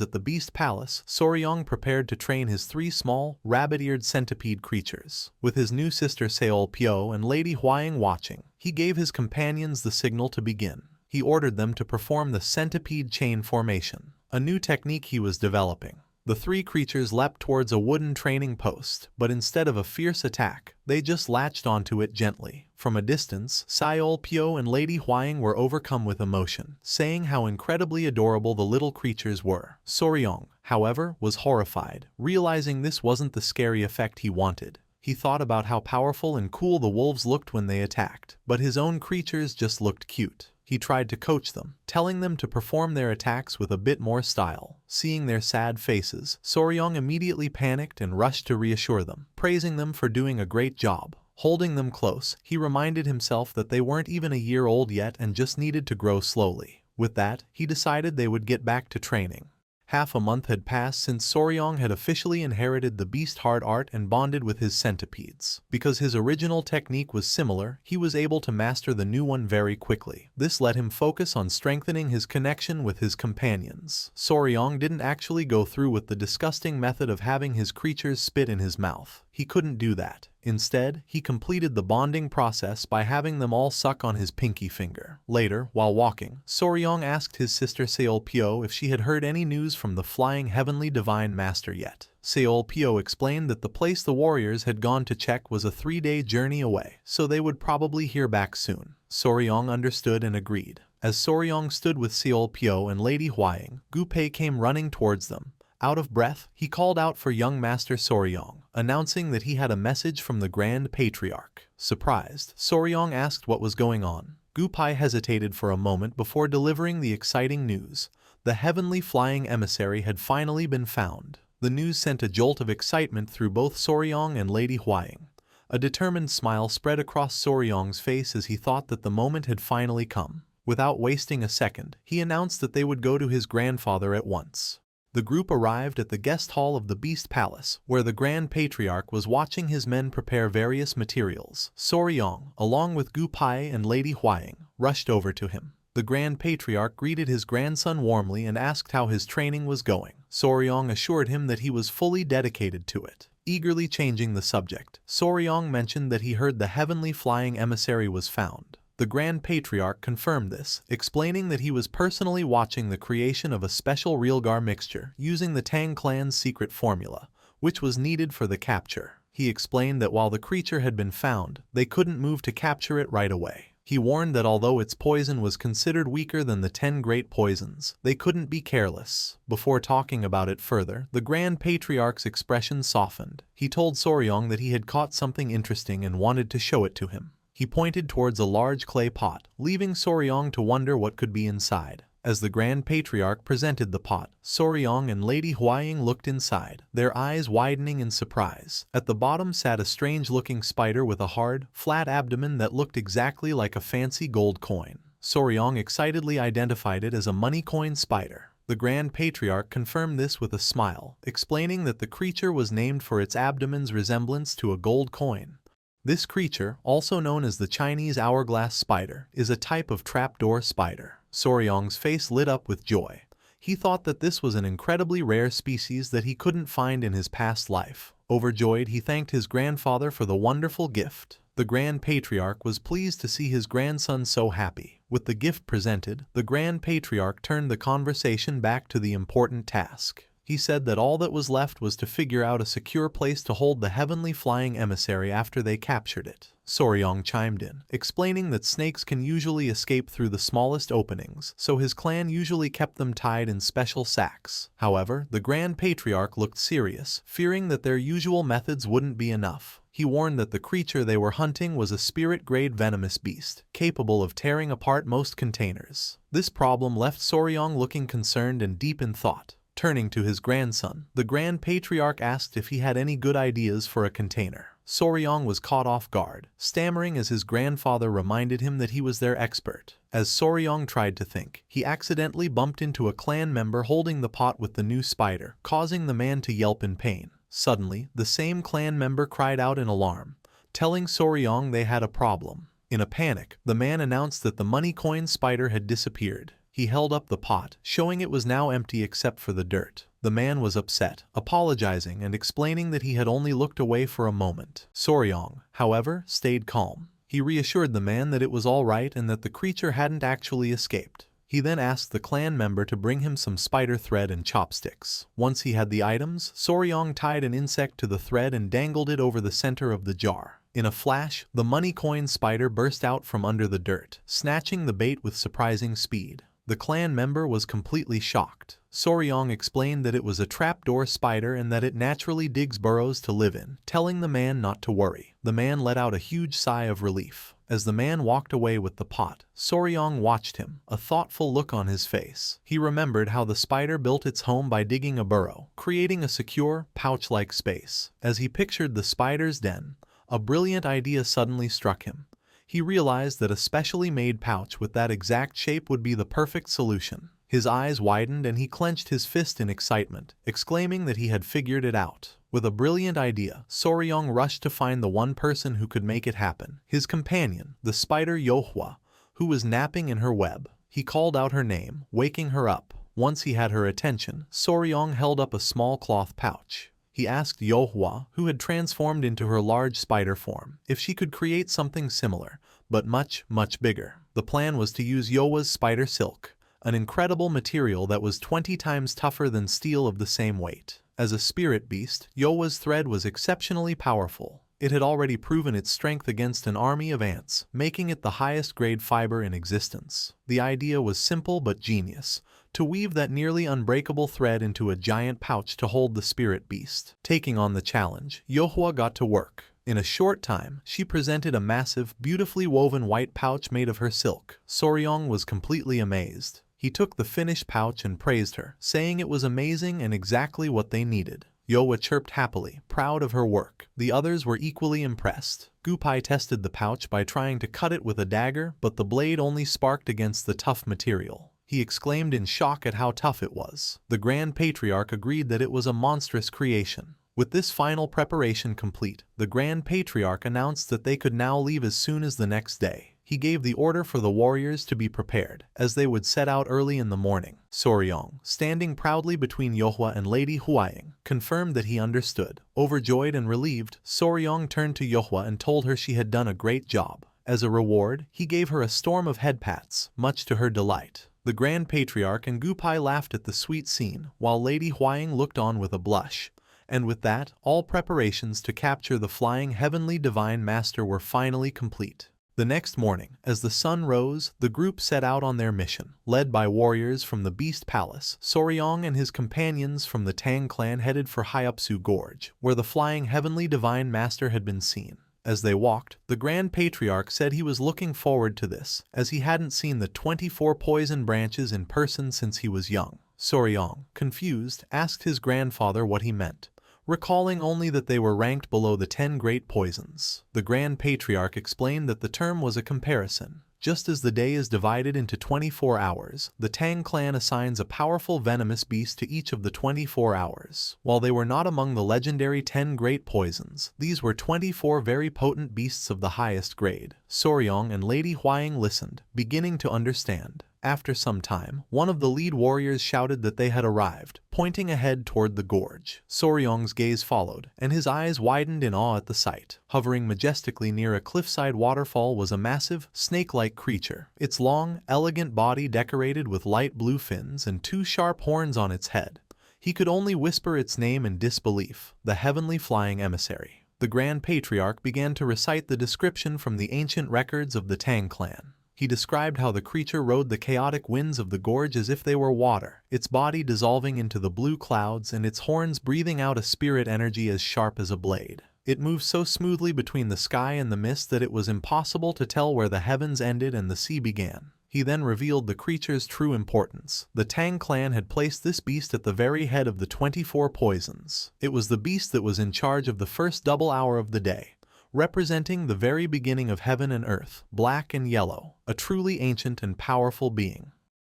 at the Beast Palace, Soryong prepared to train his 3 small, rabbit-eared centipede creatures. With his new sister Seolpyo and Lady Hwaying watching, he gave his companions the signal to begin. He ordered them to perform the centipede chain formation, a new technique he was developing. The 3 creatures leapt towards a wooden training post, but instead of a fierce attack, they just latched onto it gently. From a distance, Seolpyo and Lady Hwaying were overcome with emotion, saying how incredibly adorable the little creatures were. Soryong, however, was horrified, realizing this wasn't the scary effect he wanted. He thought about how powerful and cool the wolves looked when they attacked, but his own creatures just looked cute. He tried to coach them, telling them to perform their attacks with a bit more style. Seeing their sad faces, Soryong immediately panicked and rushed to reassure them, praising them for doing a great job. Holding them close, he reminded himself that they weren't even a year old yet and just needed to grow slowly. With that, he decided they would get back to training. Half a month had passed since Soryong had officially inherited the beast heart art and bonded with his centipedes. Because his original technique was similar, he was able to master the new one very quickly. This let him focus on strengthening his connection with his companions. Soryong didn't actually go through with the disgusting method of having his creatures spit in his mouth. He couldn't do that. Instead, he completed the bonding process by having them all suck on his pinky finger. Later, while walking, Soryong asked his sister Seolpyo if she had heard any news from the flying heavenly divine master yet. Seolpyo explained that the place the warriors had gone to check was a 3-day journey away, so they would probably hear back soon. Soryong understood and agreed. As Soryong stood with Seolpyo and Lady Hwaying, Gunpei came running towards them. Out of breath, he called out for young Master Soryong, announcing that he had a message from the Grand Patriarch. Surprised, Soryong asked what was going on. Gupai hesitated for a moment before delivering the exciting news. The heavenly flying emissary had finally been found. The news sent a jolt of excitement through both Soryong and Lady Huaying. A determined smile spread across Soryong's face as he thought that the moment had finally come. Without wasting a second, he announced that they would go to his grandfather at once. The group arrived at the guest hall of the Beast Palace, where the Grand Patriarch was watching his men prepare various materials. Soryong, along with Gupai and Lady Huaying, rushed over to him. The Grand Patriarch greeted his grandson warmly and asked how his training was going. Soryong assured him that he was fully dedicated to it. Eagerly changing the subject, Soryong mentioned that he heard the heavenly flying emissary was found. The Grand Patriarch confirmed this, explaining that he was personally watching the creation of a special Realgar mixture using the Tang clan's secret formula, which was needed for the capture. He explained that while the creature had been found, they couldn't move to capture it right away. He warned that although its poison was considered weaker than the 10 great poisons, they couldn't be careless. Before talking about it further, the Grand Patriarch's expression softened. He told Soryong that he had caught something interesting and wanted to show it to him. He pointed towards a large clay pot, leaving Soryong to wonder what could be inside. As the Grand Patriarch presented the pot, Soryong and Lady Huaying looked inside, their eyes widening in surprise. At the bottom sat a strange-looking spider with a hard, flat abdomen that looked exactly like a fancy gold coin. Soryong excitedly identified it as a money coin spider. The Grand Patriarch confirmed this with a smile, explaining that the creature was named for its abdomen's resemblance to a gold coin. This creature, also known as the Chinese hourglass spider, is a type of trapdoor spider. Soryong's face lit up with joy. He thought that this was an incredibly rare species that he couldn't find in his past life. Overjoyed, he thanked his grandfather for the wonderful gift. The Grand Patriarch was pleased to see his grandson so happy. With the gift presented, the Grand Patriarch turned the conversation back to the important task. He said that all that was left was to figure out a secure place to hold the heavenly flying emissary after they captured it. Soryong chimed in, explaining that snakes can usually escape through the smallest openings, so his clan usually kept them tied in special sacks. However, the Grand Patriarch looked serious, fearing that their usual methods wouldn't be enough. He warned that the creature they were hunting was a spirit-grade venomous beast, capable of tearing apart most containers. This problem left Soryong looking concerned and deep in thought. Turning to his grandson, the Grand Patriarch asked if he had any good ideas for a container. Soryong was caught off guard, stammering as his grandfather reminded him that he was their expert. As Soryong tried to think, he accidentally bumped into a clan member holding the pot with the new spider, causing the man to yelp in pain. Suddenly, the same clan member cried out in alarm, telling Soryong they had a problem. In a panic, the man announced that the money coin spider had disappeared. He held up the pot, showing it was now empty except for the dirt. The man was upset, apologizing and explaining that he had only looked away for a moment. Soryong, however, stayed calm. He reassured the man that it was all right and that the creature hadn't actually escaped. He then asked the clan member to bring him some spider thread and chopsticks. Once he had the items, Soryong tied an insect to the thread and dangled it over the center of the jar. In a flash, the money coin spider burst out from under the dirt, snatching the bait with surprising speed. The clan member was completely shocked. Soryong explained that it was a trapdoor spider and that it naturally digs burrows to live in, telling the man not to worry. The man let out a huge sigh of relief. As the man walked away with the pot, Soryong watched him, a thoughtful look on his face. He remembered how the spider built its home by digging a burrow, creating a secure, pouch-like space. As he pictured the spider's den, a brilliant idea suddenly struck him. He realized that a specially made pouch with that exact shape would be the perfect solution. His eyes widened and he clenched his fist in excitement, exclaiming that he had figured it out. With a brilliant idea, Soryong rushed to find the one person who could make it happen, his companion, the spider Yohua, who was napping in her web. He called out her name, waking her up. Once he had her attention, Soryong held up a small cloth pouch. He asked Yohua, who had transformed into her large spider form, if she could create something similar, but much, much bigger. The plan was to use Yohua's spider silk, an incredible material that was 20 times tougher than steel of the same weight. As a spirit beast, Yohua's thread was exceptionally powerful. It had already proven its strength against an army of ants, making it the highest grade fiber in existence. The idea was simple but genius, to weave that nearly unbreakable thread into a giant pouch to hold the spirit beast. Taking on the challenge, Yohua got to work. In a short time, she presented a massive, beautifully woven white pouch made of her silk. Soryong was completely amazed. He took the finished pouch and praised her, saying it was amazing and exactly what they needed. Yohwa chirped happily, proud of her work. The others were equally impressed. Gupai tested the pouch by trying to cut it with a dagger, but the blade only sparked against the tough material. He exclaimed in shock at how tough it was. The Grand Patriarch agreed that it was a monstrous creation. With this final preparation complete, the Grand Patriarch announced that they could now leave as soon as the next day. He gave the order for the warriors to be prepared, as they would set out early in the morning. Soryong, standing proudly between Yohwa and Lady Huaying, confirmed that he understood. Overjoyed and relieved, Soryong turned to Yohwa and told her she had done a great job. As a reward, he gave her a storm of head pats, much to her delight. The Grand Patriarch and Gupai laughed at the sweet scene, while Lady Huaying looked on with a blush. And with that, all preparations to capture the flying heavenly divine master were finally complete. The next morning, as the sun rose, the group set out on their mission. Led by warriors from the Beast Palace, Soryong and his companions from the Tang clan headed for Hyupsu Gorge, where the flying heavenly divine master had been seen. As they walked, the Grand Patriarch said he was looking forward to this, as he hadn't seen the 24 poison branches in person since he was young. Soryong, confused, asked his grandfather what he meant, recalling only that they were ranked below the 10 great poisons. The Grand Patriarch explained that the term was a comparison. Just as the day is divided into 24 hours, the Tang clan assigns a powerful venomous beast to each of the 24 hours. While they were not among the legendary 10 great poisons, these were 24 very potent beasts of the highest grade. Soryong and Lady Huaying listened, beginning to understand. After some time, one of the lead warriors shouted that they had arrived, pointing ahead toward the gorge. Soryong's gaze followed, and his eyes widened in awe at the sight. Hovering majestically near a cliffside waterfall was a massive, snake-like creature, its long, elegant body decorated with light blue fins and 2 sharp horns on its head. He could only whisper its name in disbelief, the heavenly flying emissary. The Grand Patriarch began to recite the description from the ancient records of the Tang clan. He described how the creature rode the chaotic winds of the gorge as if they were water, its body dissolving into the blue clouds and its horns breathing out a spirit energy as sharp as a blade. It moved so smoothly between the sky and the mist that it was impossible to tell where the heavens ended and the sea began. He then revealed the creature's true importance. The Tang clan had placed this beast at the very head of the 24 poisons. It was the beast that was in charge of the first double hour of the day, representing the very beginning of heaven and earth, black and yellow, a truly ancient and powerful being.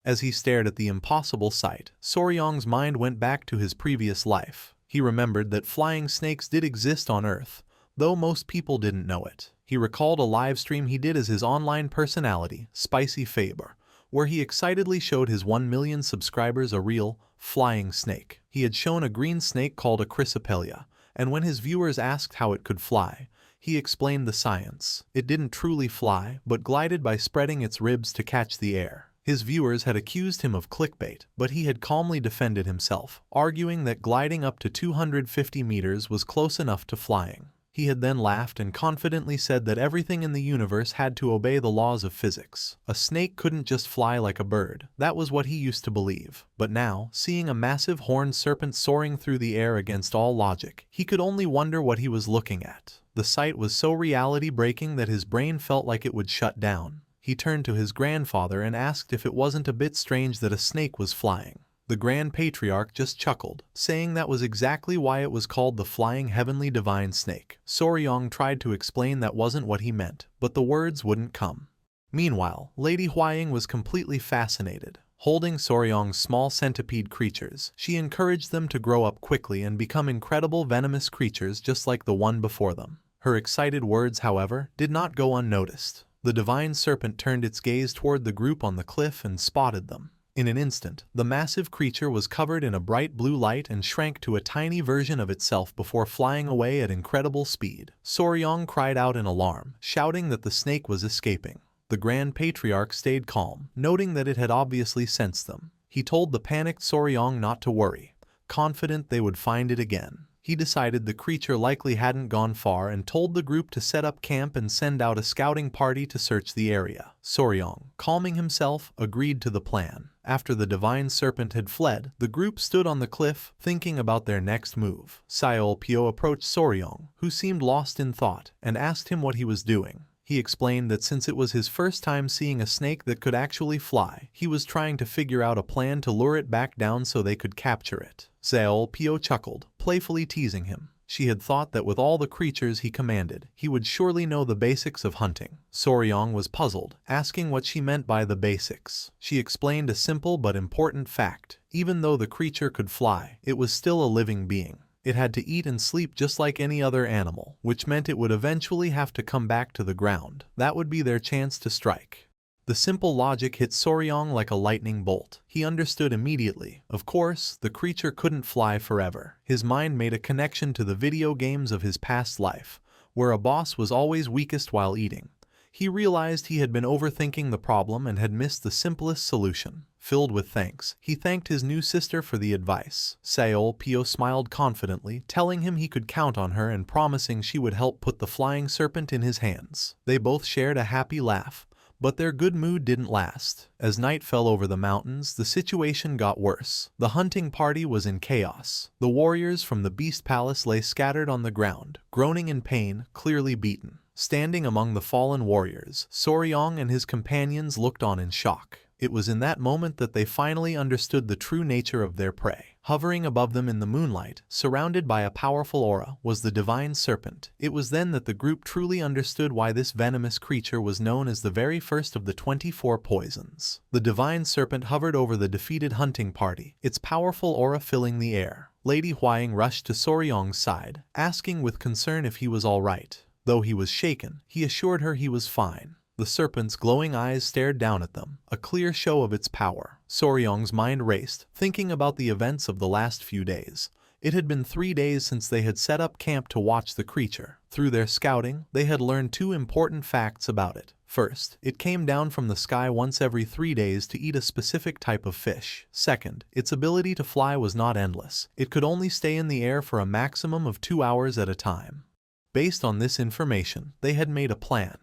As he stared at the impossible sight, Soryong's mind went back to his previous life. He remembered that flying snakes did exist on Earth, though most people didn't know it. He recalled a live stream he did as his online personality, Spicy Faber, where he excitedly showed his 1 million subscribers a real, flying snake. He had shown a green snake called a Chrysopelia, and when his viewers asked how it could fly, he explained the science. It didn't truly fly, but glided by spreading its ribs to catch the air. His viewers had accused him of clickbait, but he had calmly defended himself, arguing that gliding up to 250 meters was close enough to flying. He had then laughed and confidently said that everything in the universe had to obey the laws of physics. A snake couldn't just fly like a bird. That was what he used to believe. But now, seeing a massive horned serpent soaring through the air against all logic, he could only wonder what he was looking at. The sight was so reality-breaking that his brain felt like it would shut down. He turned to his grandfather and asked if it wasn't a bit strange that a snake was flying. The Grand Patriarch just chuckled, saying that was exactly why it was called the Flying Heavenly Divine Snake. Soryong tried to explain that wasn't what he meant, but the words wouldn't come. Meanwhile, Lady Huaying was completely fascinated. Holding Soryong's small centipede creatures, she encouraged them to grow up quickly and become incredible venomous creatures just like the one before them. Her excited words, however, did not go unnoticed. The divine serpent turned its gaze toward the group on the cliff and spotted them. In an instant, the massive creature was covered in a bright blue light and shrank to a tiny version of itself before flying away at incredible speed. Soryong cried out in alarm, shouting that the snake was escaping. The Grand Patriarch stayed calm, noting that it had obviously sensed them. He told the panicked Soryong not to worry, confident they would find it again. He decided the creature likely hadn't gone far and told the group to set up camp and send out a scouting party to search the area. Soryong, calming himself, agreed to the plan. After the divine serpent had fled, the group stood on the cliff, thinking about their next move. Seolpyo approached Soryong, who seemed lost in thought, and asked him what he was doing. He explained that since it was his first time seeing a snake that could actually fly, he was trying to figure out a plan to lure it back down so they could capture it. Seolpyo chuckled, playfully teasing him. She had thought that with all the creatures he commanded, he would surely know the basics of hunting. Soryong was puzzled, asking what she meant by the basics. She explained a simple but important fact. Even though the creature could fly, it was still a living being. It had to eat and sleep just like any other animal, which meant it would eventually have to come back to the ground. That would be their chance to strike. The simple logic hit Soryong like a lightning bolt. He understood immediately. Of course, the creature couldn't fly forever. His mind made a connection to the video games of his past life, where a boss was always weakest while eating. He realized he had been overthinking the problem and had missed the simplest solution. Filled with thanks, he thanked his new sister for the advice. Seolpyo smiled confidently, telling him he could count on her and promising she would help put the flying serpent in his hands. They both shared a happy laugh. But their good mood didn't last. As night fell over the mountains, the situation got worse. The hunting party was in chaos. The warriors from the Beast Palace lay scattered on the ground, groaning in pain, clearly beaten. Standing among the fallen warriors, Soryong and his companions looked on in shock. It was in that moment that they finally understood the true nature of their prey. Hovering above them in the moonlight, surrounded by a powerful aura, was the divine serpent. It was then that the group truly understood why this venomous creature was known as the very first of the 24 poisons. The divine serpent hovered over the defeated hunting party, its powerful aura filling the air. Lady Huaying rushed to Soryong's side, asking with concern if he was all right. Though he was shaken, he assured her he was fine. The serpent's glowing eyes stared down at them, a clear show of its power. Soryong's mind raced, thinking about the events of the last few days. It had been 3 days since they had set up camp to watch the creature. Through their scouting, they had learned 2 important facts about it. First, it came down from the sky once every 3 days to eat a specific type of fish. Second, its ability to fly was not endless. It could only stay in the air for a maximum of 2 hours at a time. Based on this information, they had made a plan.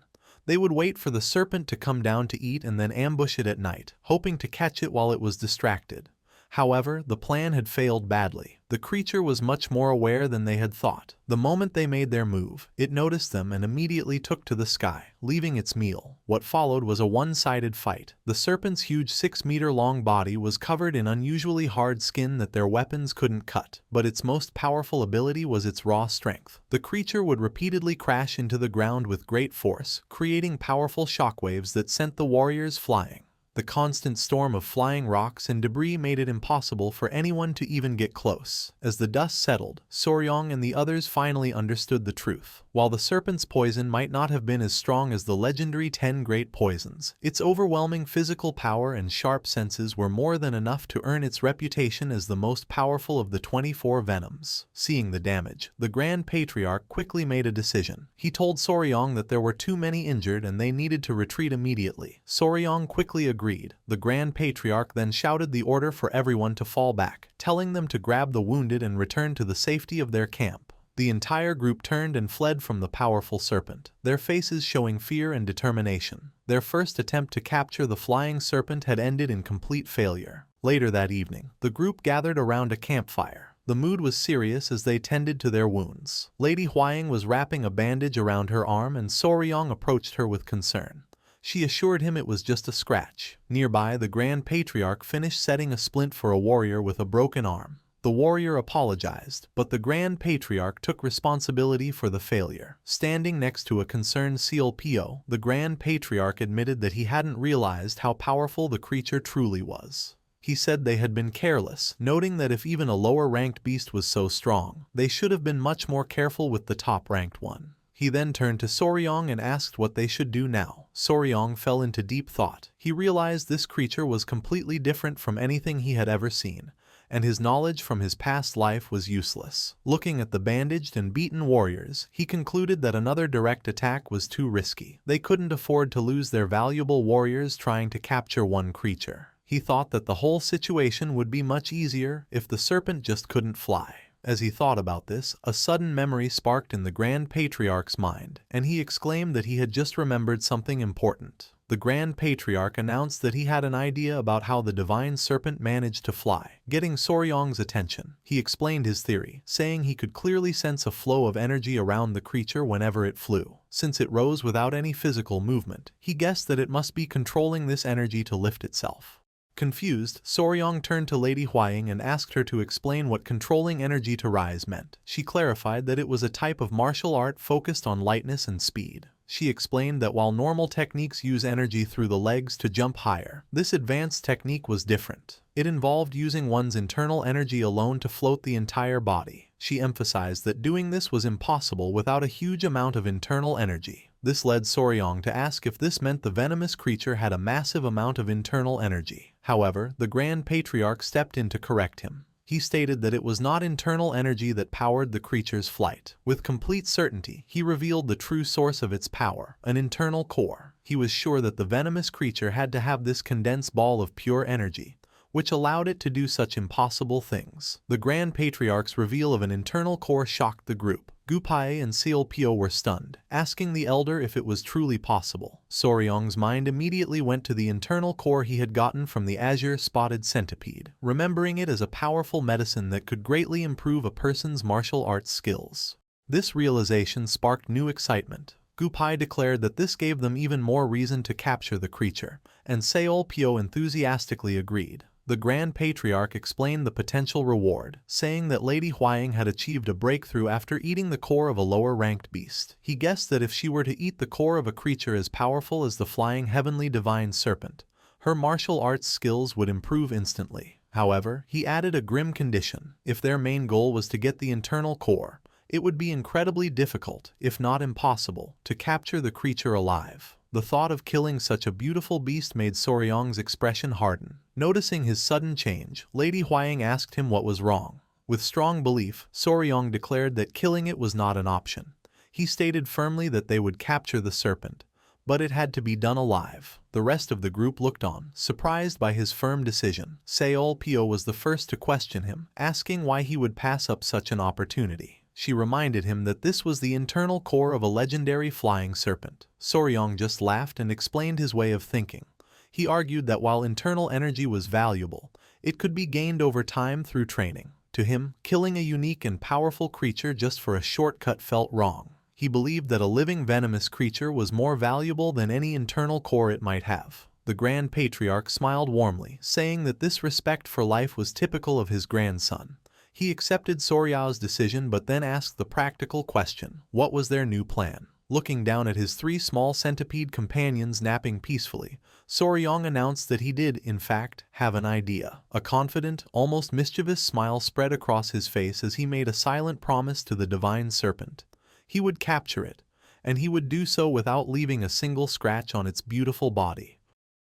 They would wait for the serpent to come down to eat and then ambush it at night, hoping to catch it while it was distracted. However, the plan had failed badly. The creature was much more aware than they had thought. The moment they made their move, it noticed them and immediately took to the sky, leaving its meal. What followed was a one-sided fight. The serpent's huge 6-meter-long body was covered in unusually hard skin that their weapons couldn't cut, but its most powerful ability was its raw strength. The creature would repeatedly crash into the ground with great force, creating powerful shockwaves that sent the warriors flying. The constant storm of flying rocks and debris made it impossible for anyone to even get close. As the dust settled, Soryong and the others finally understood the truth. While the serpent's poison might not have been as strong as the legendary 10 great poisons, its overwhelming physical power and sharp senses were more than enough to earn its reputation as the most powerful of the 24 venoms. Seeing the damage, the Grand Patriarch quickly made a decision. He told Soryong that there were too many injured and they needed to retreat immediately. Soryong quickly agreed. The Grand Patriarch then shouted the order for everyone to fall back, telling them to grab the wounded and return to the safety of their camp. The entire group turned and fled from the powerful serpent, their faces showing fear and determination. Their first attempt to capture the flying serpent had ended in complete failure. Later that evening, the group gathered around a campfire. The mood was serious as they tended to their wounds. Lady Huaying was wrapping a bandage around her arm and Soryong approached her with concern. She assured him it was just a scratch. Nearby, the Grand Patriarch finished setting a splint for a warrior with a broken arm. The warrior apologized, but the Grand Patriarch took responsibility for the failure. Standing next to a concerned Seolpyo, the Grand Patriarch admitted that he hadn't realized how powerful the creature truly was. He said they had been careless, noting that if even a lower-ranked beast was so strong, they should have been much more careful with the top-ranked one. He then turned to Soryong and asked what they should do now. Soryong fell into deep thought. He realized this creature was completely different from anything he had ever seen, and his knowledge from his past life was useless. Looking at the bandaged and beaten warriors, he concluded that another direct attack was too risky. They couldn't afford to lose their valuable warriors trying to capture one creature. He thought that the whole situation would be much easier if the serpent just couldn't fly. As he thought about this, a sudden memory sparked in the Grand Patriarch's mind, and he exclaimed that he had just remembered something important. The Grand Patriarch announced that he had an idea about how the divine serpent managed to fly, getting Soryong's attention. He explained his theory, saying he could clearly sense a flow of energy around the creature whenever it flew. Since it rose without any physical movement, he guessed that it must be controlling this energy to lift itself. Confused, Soryong turned to Lady Hwaying and asked her to explain what controlling energy to rise meant. She clarified that it was a type of martial art focused on lightness and speed. She explained that while normal techniques use energy through the legs to jump higher, this advanced technique was different. It involved using one's internal energy alone to float the entire body. She emphasized that doing this was impossible without a huge amount of internal energy. This led Soryong to ask if this meant the venomous creature had a massive amount of internal energy. However, the Grand Patriarch stepped in to correct him. He stated that it was not internal energy that powered the creature's flight. With complete certainty, he revealed the true source of its power, an internal core. He was sure that the venomous creature had to have this condensed ball of pure energy, which allowed it to do such impossible things. The Grand Patriarch's reveal of an internal core shocked the group. Gupai and Seolpyo were stunned, asking the elder if it was truly possible. Soryong's mind immediately went to the internal core he had gotten from the azure-spotted centipede, remembering it as a powerful medicine that could greatly improve a person's martial arts skills. This realization sparked new excitement. Gupai declared that this gave them even more reason to capture the creature, and Seolpyo enthusiastically agreed. The Grand Patriarch explained the potential reward, saying that Lady Hwaying had achieved a breakthrough after eating the core of a lower-ranked beast. He guessed that if she were to eat the core of a creature as powerful as the flying heavenly divine serpent, her martial arts skills would improve instantly. However, he added a grim condition. If their main goal was to get the internal core, it would be incredibly difficult, if not impossible, to capture the creature alive. The thought of killing such a beautiful beast made Soryong's expression harden. Noticing his sudden change, Lady Hwaying asked him what was wrong. With strong belief, Soryong declared that killing it was not an option. He stated firmly that they would capture the serpent, but it had to be done alive. The rest of the group looked on, surprised by his firm decision. Seolpyo was the first to question him, asking why he would pass up such an opportunity. She reminded him that this was the internal core of a legendary flying serpent. Soryong just laughed and explained his way of thinking. He argued that while internal energy was valuable, it could be gained over time through training. To him, killing a unique and powerful creature just for a shortcut felt wrong. He believed that a living venomous creature was more valuable than any internal core it might have. The Grand Patriarch smiled warmly, saying that this respect for life was typical of his grandson. He accepted Soryao's decision but then asked the practical question, what was their new plan? Looking down at his 3 small centipede companions napping peacefully, Soryong announced that he did, in fact, have an idea. A confident, almost mischievous smile spread across his face as he made a silent promise to the divine serpent. He would capture it, and he would do so without leaving a single scratch on its beautiful body.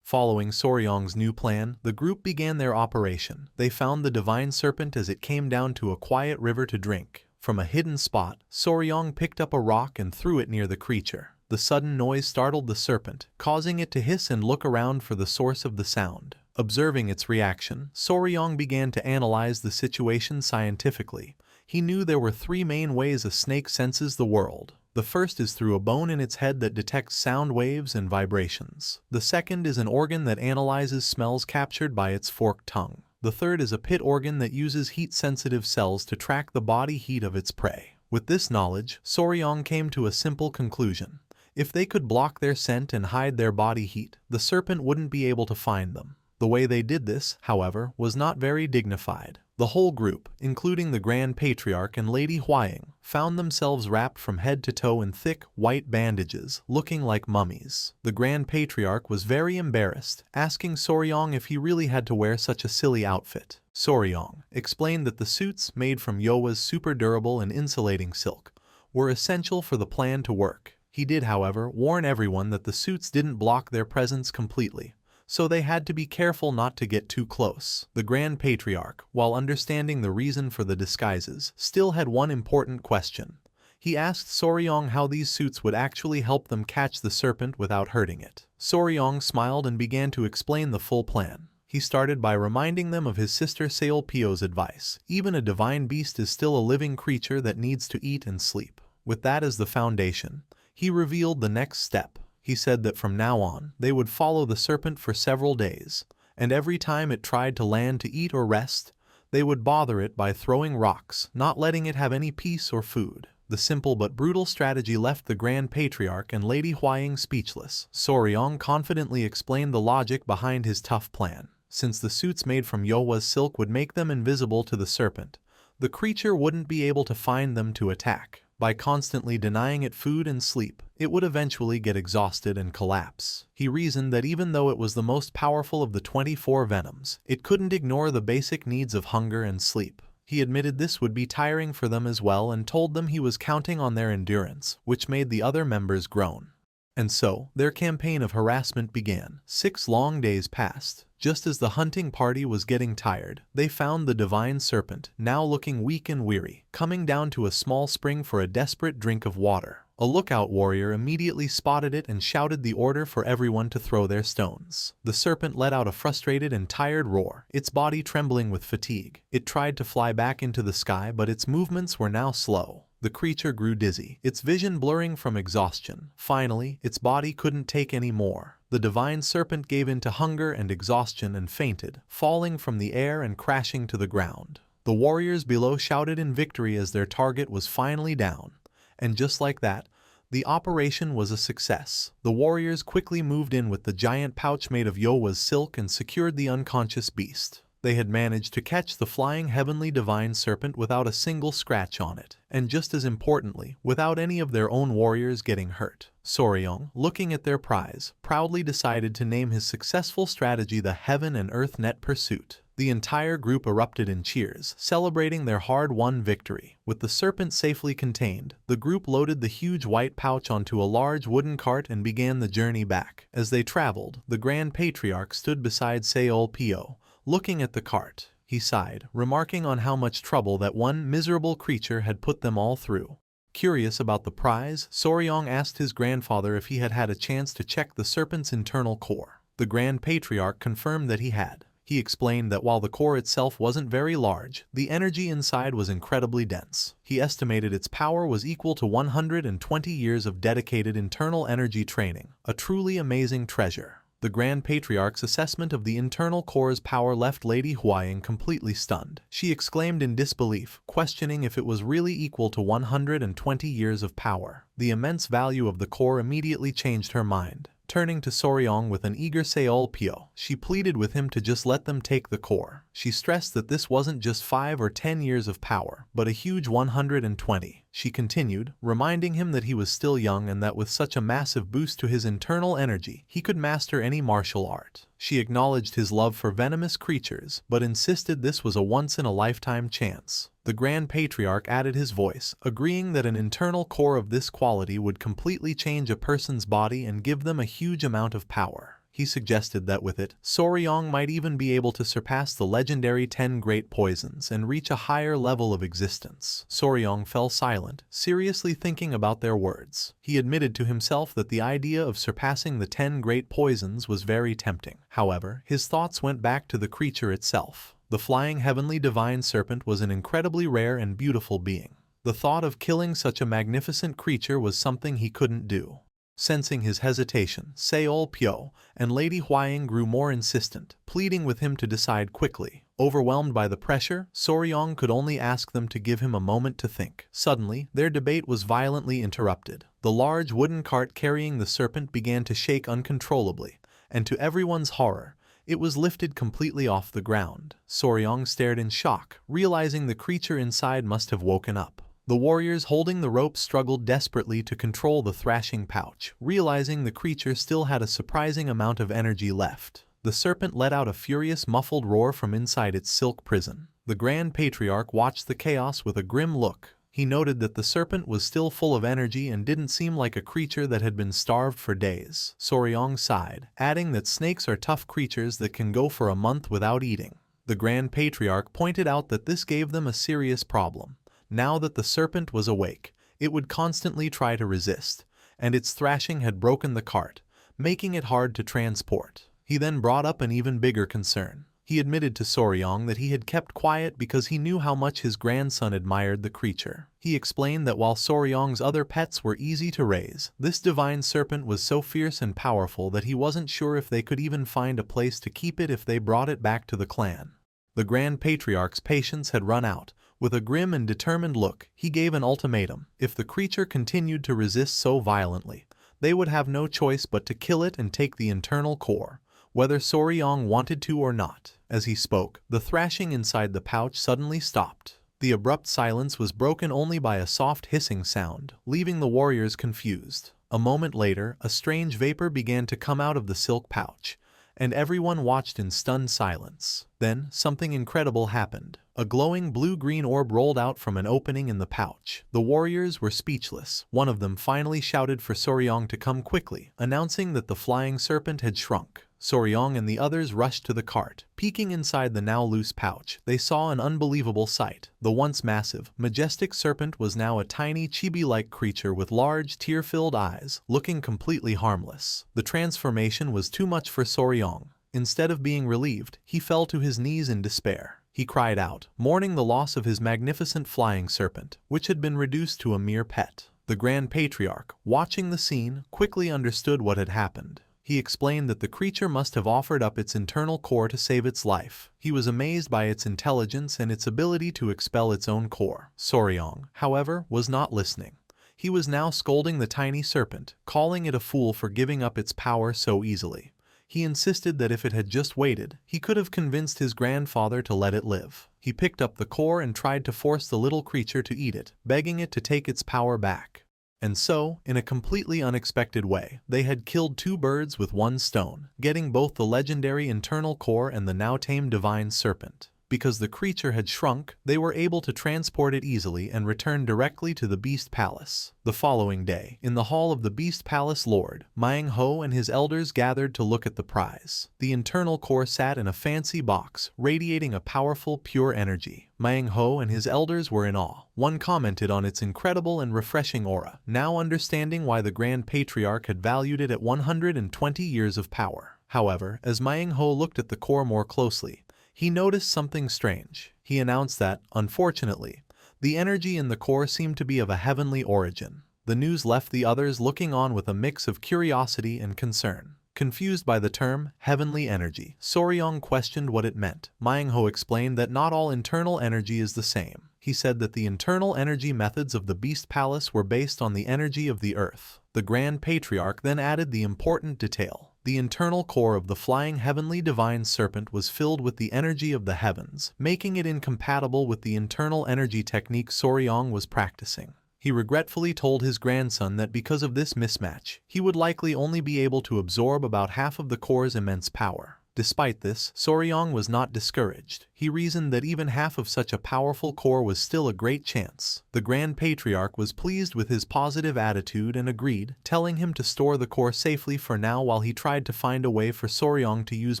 Following Soryong's new plan, the group began their operation. They found the divine serpent as it came down to a quiet river to drink. From a hidden spot, Soryong picked up a rock and threw it near the creature. The sudden noise startled the serpent, causing it to hiss and look around for the source of the sound. Observing its reaction, Soryong began to analyze the situation scientifically. He knew there were 3 main ways a snake senses the world. The first is through a bone in its head that detects sound waves and vibrations. The second is an organ that analyzes smells captured by its forked tongue. The third is a pit organ that uses heat-sensitive cells to track the body heat of its prey. With this knowledge, Soryong came to a simple conclusion. If they could block their scent and hide their body heat, the serpent wouldn't be able to find them. The way they did this, however, was not very dignified. The whole group, including the Grand Patriarch and Lady Hwaying, found themselves wrapped from head to toe in thick, white bandages, looking like mummies. The Grand Patriarch was very embarrassed, asking Soryong if he really had to wear such a silly outfit. Soryong explained that the suits, made from Yowa's super durable and insulating silk, were essential for the plan to work. He did, however, warn everyone that the suits didn't block their presence completely, so they had to be careful not to get too close. The Grand Patriarch, while understanding the reason for the disguises, still had one important question. He asked Soryong how these suits would actually help them catch the serpent without hurting it. Soryong smiled and began to explain the full plan. He started by reminding them of his sister Seolpio's advice. Even a divine beast is still a living creature that needs to eat and sleep. With that as the foundation, he revealed the next step. He said that from now on, they would follow the serpent for several days, and every time it tried to land to eat or rest, they would bother it by throwing rocks, not letting it have any peace or food. The simple but brutal strategy left the Grand Patriarch and Lady Huaying speechless. Soryong confidently explained the logic behind his tough plan. Since the suits made from Yowa's silk would make them invisible to the serpent, the creature wouldn't be able to find them to attack. By constantly denying it food and sleep, it would eventually get exhausted and collapse. He reasoned that even though it was the most powerful of the 24 venoms, it couldn't ignore the basic needs of hunger and sleep. He admitted this would be tiring for them as well and told them he was counting on their endurance, which made the other members groan. And so, their campaign of harassment began. 6 long days passed. Just as the hunting party was getting tired, they found the divine serpent, now looking weak and weary, coming down to a small spring for a desperate drink of water. A lookout warrior immediately spotted it and shouted the order for everyone to throw their stones. The serpent let out a frustrated and tired roar, its body trembling with fatigue. It tried to fly back into the sky, but its movements were now slow. The creature grew dizzy, its vision blurring from exhaustion. Finally, its body couldn't take any more. The divine serpent gave in to hunger and exhaustion and fainted, falling from the air and crashing to the ground. The warriors below shouted in victory as their target was finally down. And just like that, the operation was a success. The warriors quickly moved in with the giant pouch made of Yowa's silk and secured the unconscious beast. They had managed to catch the flying heavenly divine serpent without a single scratch on it, and just as importantly, without any of their own warriors getting hurt. Soryong, looking at their prize, proudly decided to name his successful strategy the Heaven and Earth Net Pursuit. The entire group erupted in cheers, celebrating their hard-won victory. With the serpent safely contained, the group loaded the huge white pouch onto a large wooden cart and began the journey back. As they traveled, the Grand Patriarch stood beside Seolpio. Looking at the cart, he sighed, remarking on how much trouble that one miserable creature had put them all through. Curious about the prize, Soryong asked his grandfather if he had had a chance to check the serpent's internal core. The Grand Patriarch confirmed that he had. He explained that while the core itself wasn't very large, the energy inside was incredibly dense. He estimated its power was equal to 120 years of dedicated internal energy training, a truly amazing treasure. The Grand Patriarch's assessment of the internal core's power left Lady Huaying completely stunned. She exclaimed in disbelief, questioning if it was really equal to 120 years of power. The immense value of the core immediately changed her mind. Turning to Soryong with an eager Seolpio, she pleaded with him to just let them take the core. She stressed that this wasn't just 5 or 10 years of power, but a huge 120. She continued, reminding him that he was still young and that with such a massive boost to his internal energy, he could master any martial art. She acknowledged his love for venomous creatures, but insisted this was a once-in-a-lifetime chance. The Grand Patriarch added his voice, agreeing that an internal core of this quality would completely change a person's body and give them a huge amount of power. He suggested that with it, Soryong might even be able to surpass the legendary 10 great poisons and reach a higher level of existence. Soryong fell silent, seriously thinking about their words. He admitted to himself that the idea of surpassing the 10 great poisons was very tempting. However, his thoughts went back to the creature itself. The flying heavenly divine serpent was an incredibly rare and beautiful being. The thought of killing such a magnificent creature was something he couldn't do. Sensing his hesitation, Seolpio and Lady Huaying grew more insistent, pleading with him to decide quickly. Overwhelmed by the pressure, Soryong could only ask them to give him a moment to think. Suddenly, their debate was violently interrupted. The large wooden cart carrying the serpent began to shake uncontrollably, and to everyone's horror, it was lifted completely off the ground. Soryong stared in shock, realizing the creature inside must have woken up. The warriors holding the rope struggled desperately to control the thrashing pouch, realizing the creature still had a surprising amount of energy left. The serpent let out a furious muffled roar from inside its silk prison. The Grand Patriarch watched the chaos with a grim look. He noted that the serpent was still full of energy and didn't seem like a creature that had been starved for days. Soryong sighed, adding that snakes are tough creatures that can go for a month without eating. The Grand Patriarch pointed out that this gave them a serious problem. Now that the serpent was awake, it would constantly try to resist, and its thrashing had broken the cart, making it hard to transport. He then brought up an even bigger concern. He admitted to Soryong that he had kept quiet because he knew how much his grandson admired the creature. He explained that while Soryong's other pets were easy to raise, this divine serpent was so fierce and powerful that he wasn't sure if they could even find a place to keep it if they brought it back to the clan. The Grand Patriarch's patience had run out. With a grim and determined look, he gave an ultimatum. If the creature continued to resist so violently, they would have no choice but to kill it and take the internal core, whether Soryong wanted to or not. As he spoke, the thrashing inside the pouch suddenly stopped. The abrupt silence was broken only by a soft hissing sound, leaving the warriors confused. A moment later, a strange vapor began to come out of the silk pouch, and everyone watched in stunned silence. Then, something incredible happened. A glowing blue-green orb rolled out from an opening in the pouch. The warriors were speechless. One of them finally shouted for Soryong to come quickly, announcing that the flying serpent had shrunk. Soryong and the others rushed to the cart. Peeking inside the now loose pouch, they saw an unbelievable sight. The once massive, majestic serpent was now a tiny chibi-like creature with large, tear-filled eyes, looking completely harmless. The transformation was too much for Soryong. Instead of being relieved, he fell to his knees in despair. He cried out, mourning the loss of his magnificent flying serpent, which had been reduced to a mere pet. The Grand Patriarch, watching the scene, quickly understood what had happened. He explained that the creature must have offered up its internal core to save its life. He was amazed by its intelligence and its ability to expel its own core. Soryong, however, was not listening. He was now scolding the tiny serpent, calling it a fool for giving up its power so easily. He insisted that if it had just waited, he could have convinced his grandfather to let it live. He picked up the core and tried to force the little creature to eat it, begging it to take its power back. And so, in a completely unexpected way, they had killed two birds with one stone, getting both the legendary internal core and the now tamed divine serpent. Because the creature had shrunk, they were able to transport it easily and return directly to the Beast Palace. The following day, in the hall of the Beast Palace Lord, Manhwa and his elders gathered to look at the prize. The internal core sat in a fancy box, radiating a powerful, pure energy. Manhwa and his elders were in awe. One commented on its incredible and refreshing aura, now understanding why the Grand Patriarch had valued it at 120 years of power. However, as Manhwa looked at the core more closely, he noticed something strange. He announced that, unfortunately, the energy in the core seemed to be of a heavenly origin. The news left the others looking on with a mix of curiosity and concern. Confused by the term, heavenly energy, Soryong questioned what it meant. Manhwa explained that not all internal energy is the same. He said that the internal energy methods of the Beast Palace were based on the energy of the earth. The Grand Patriarch then added the important detail. The internal core of the flying heavenly divine serpent was filled with the energy of the heavens, making it incompatible with the internal energy technique Soryong was practicing. He regretfully told his grandson that because of this mismatch, he would likely only be able to absorb about half of the core's immense power. Despite this, Soryong was not discouraged. He reasoned that even half of such a powerful core was still a great chance. The Grand Patriarch was pleased with his positive attitude and agreed, telling him to store the core safely for now while he tried to find a way for Soryong to use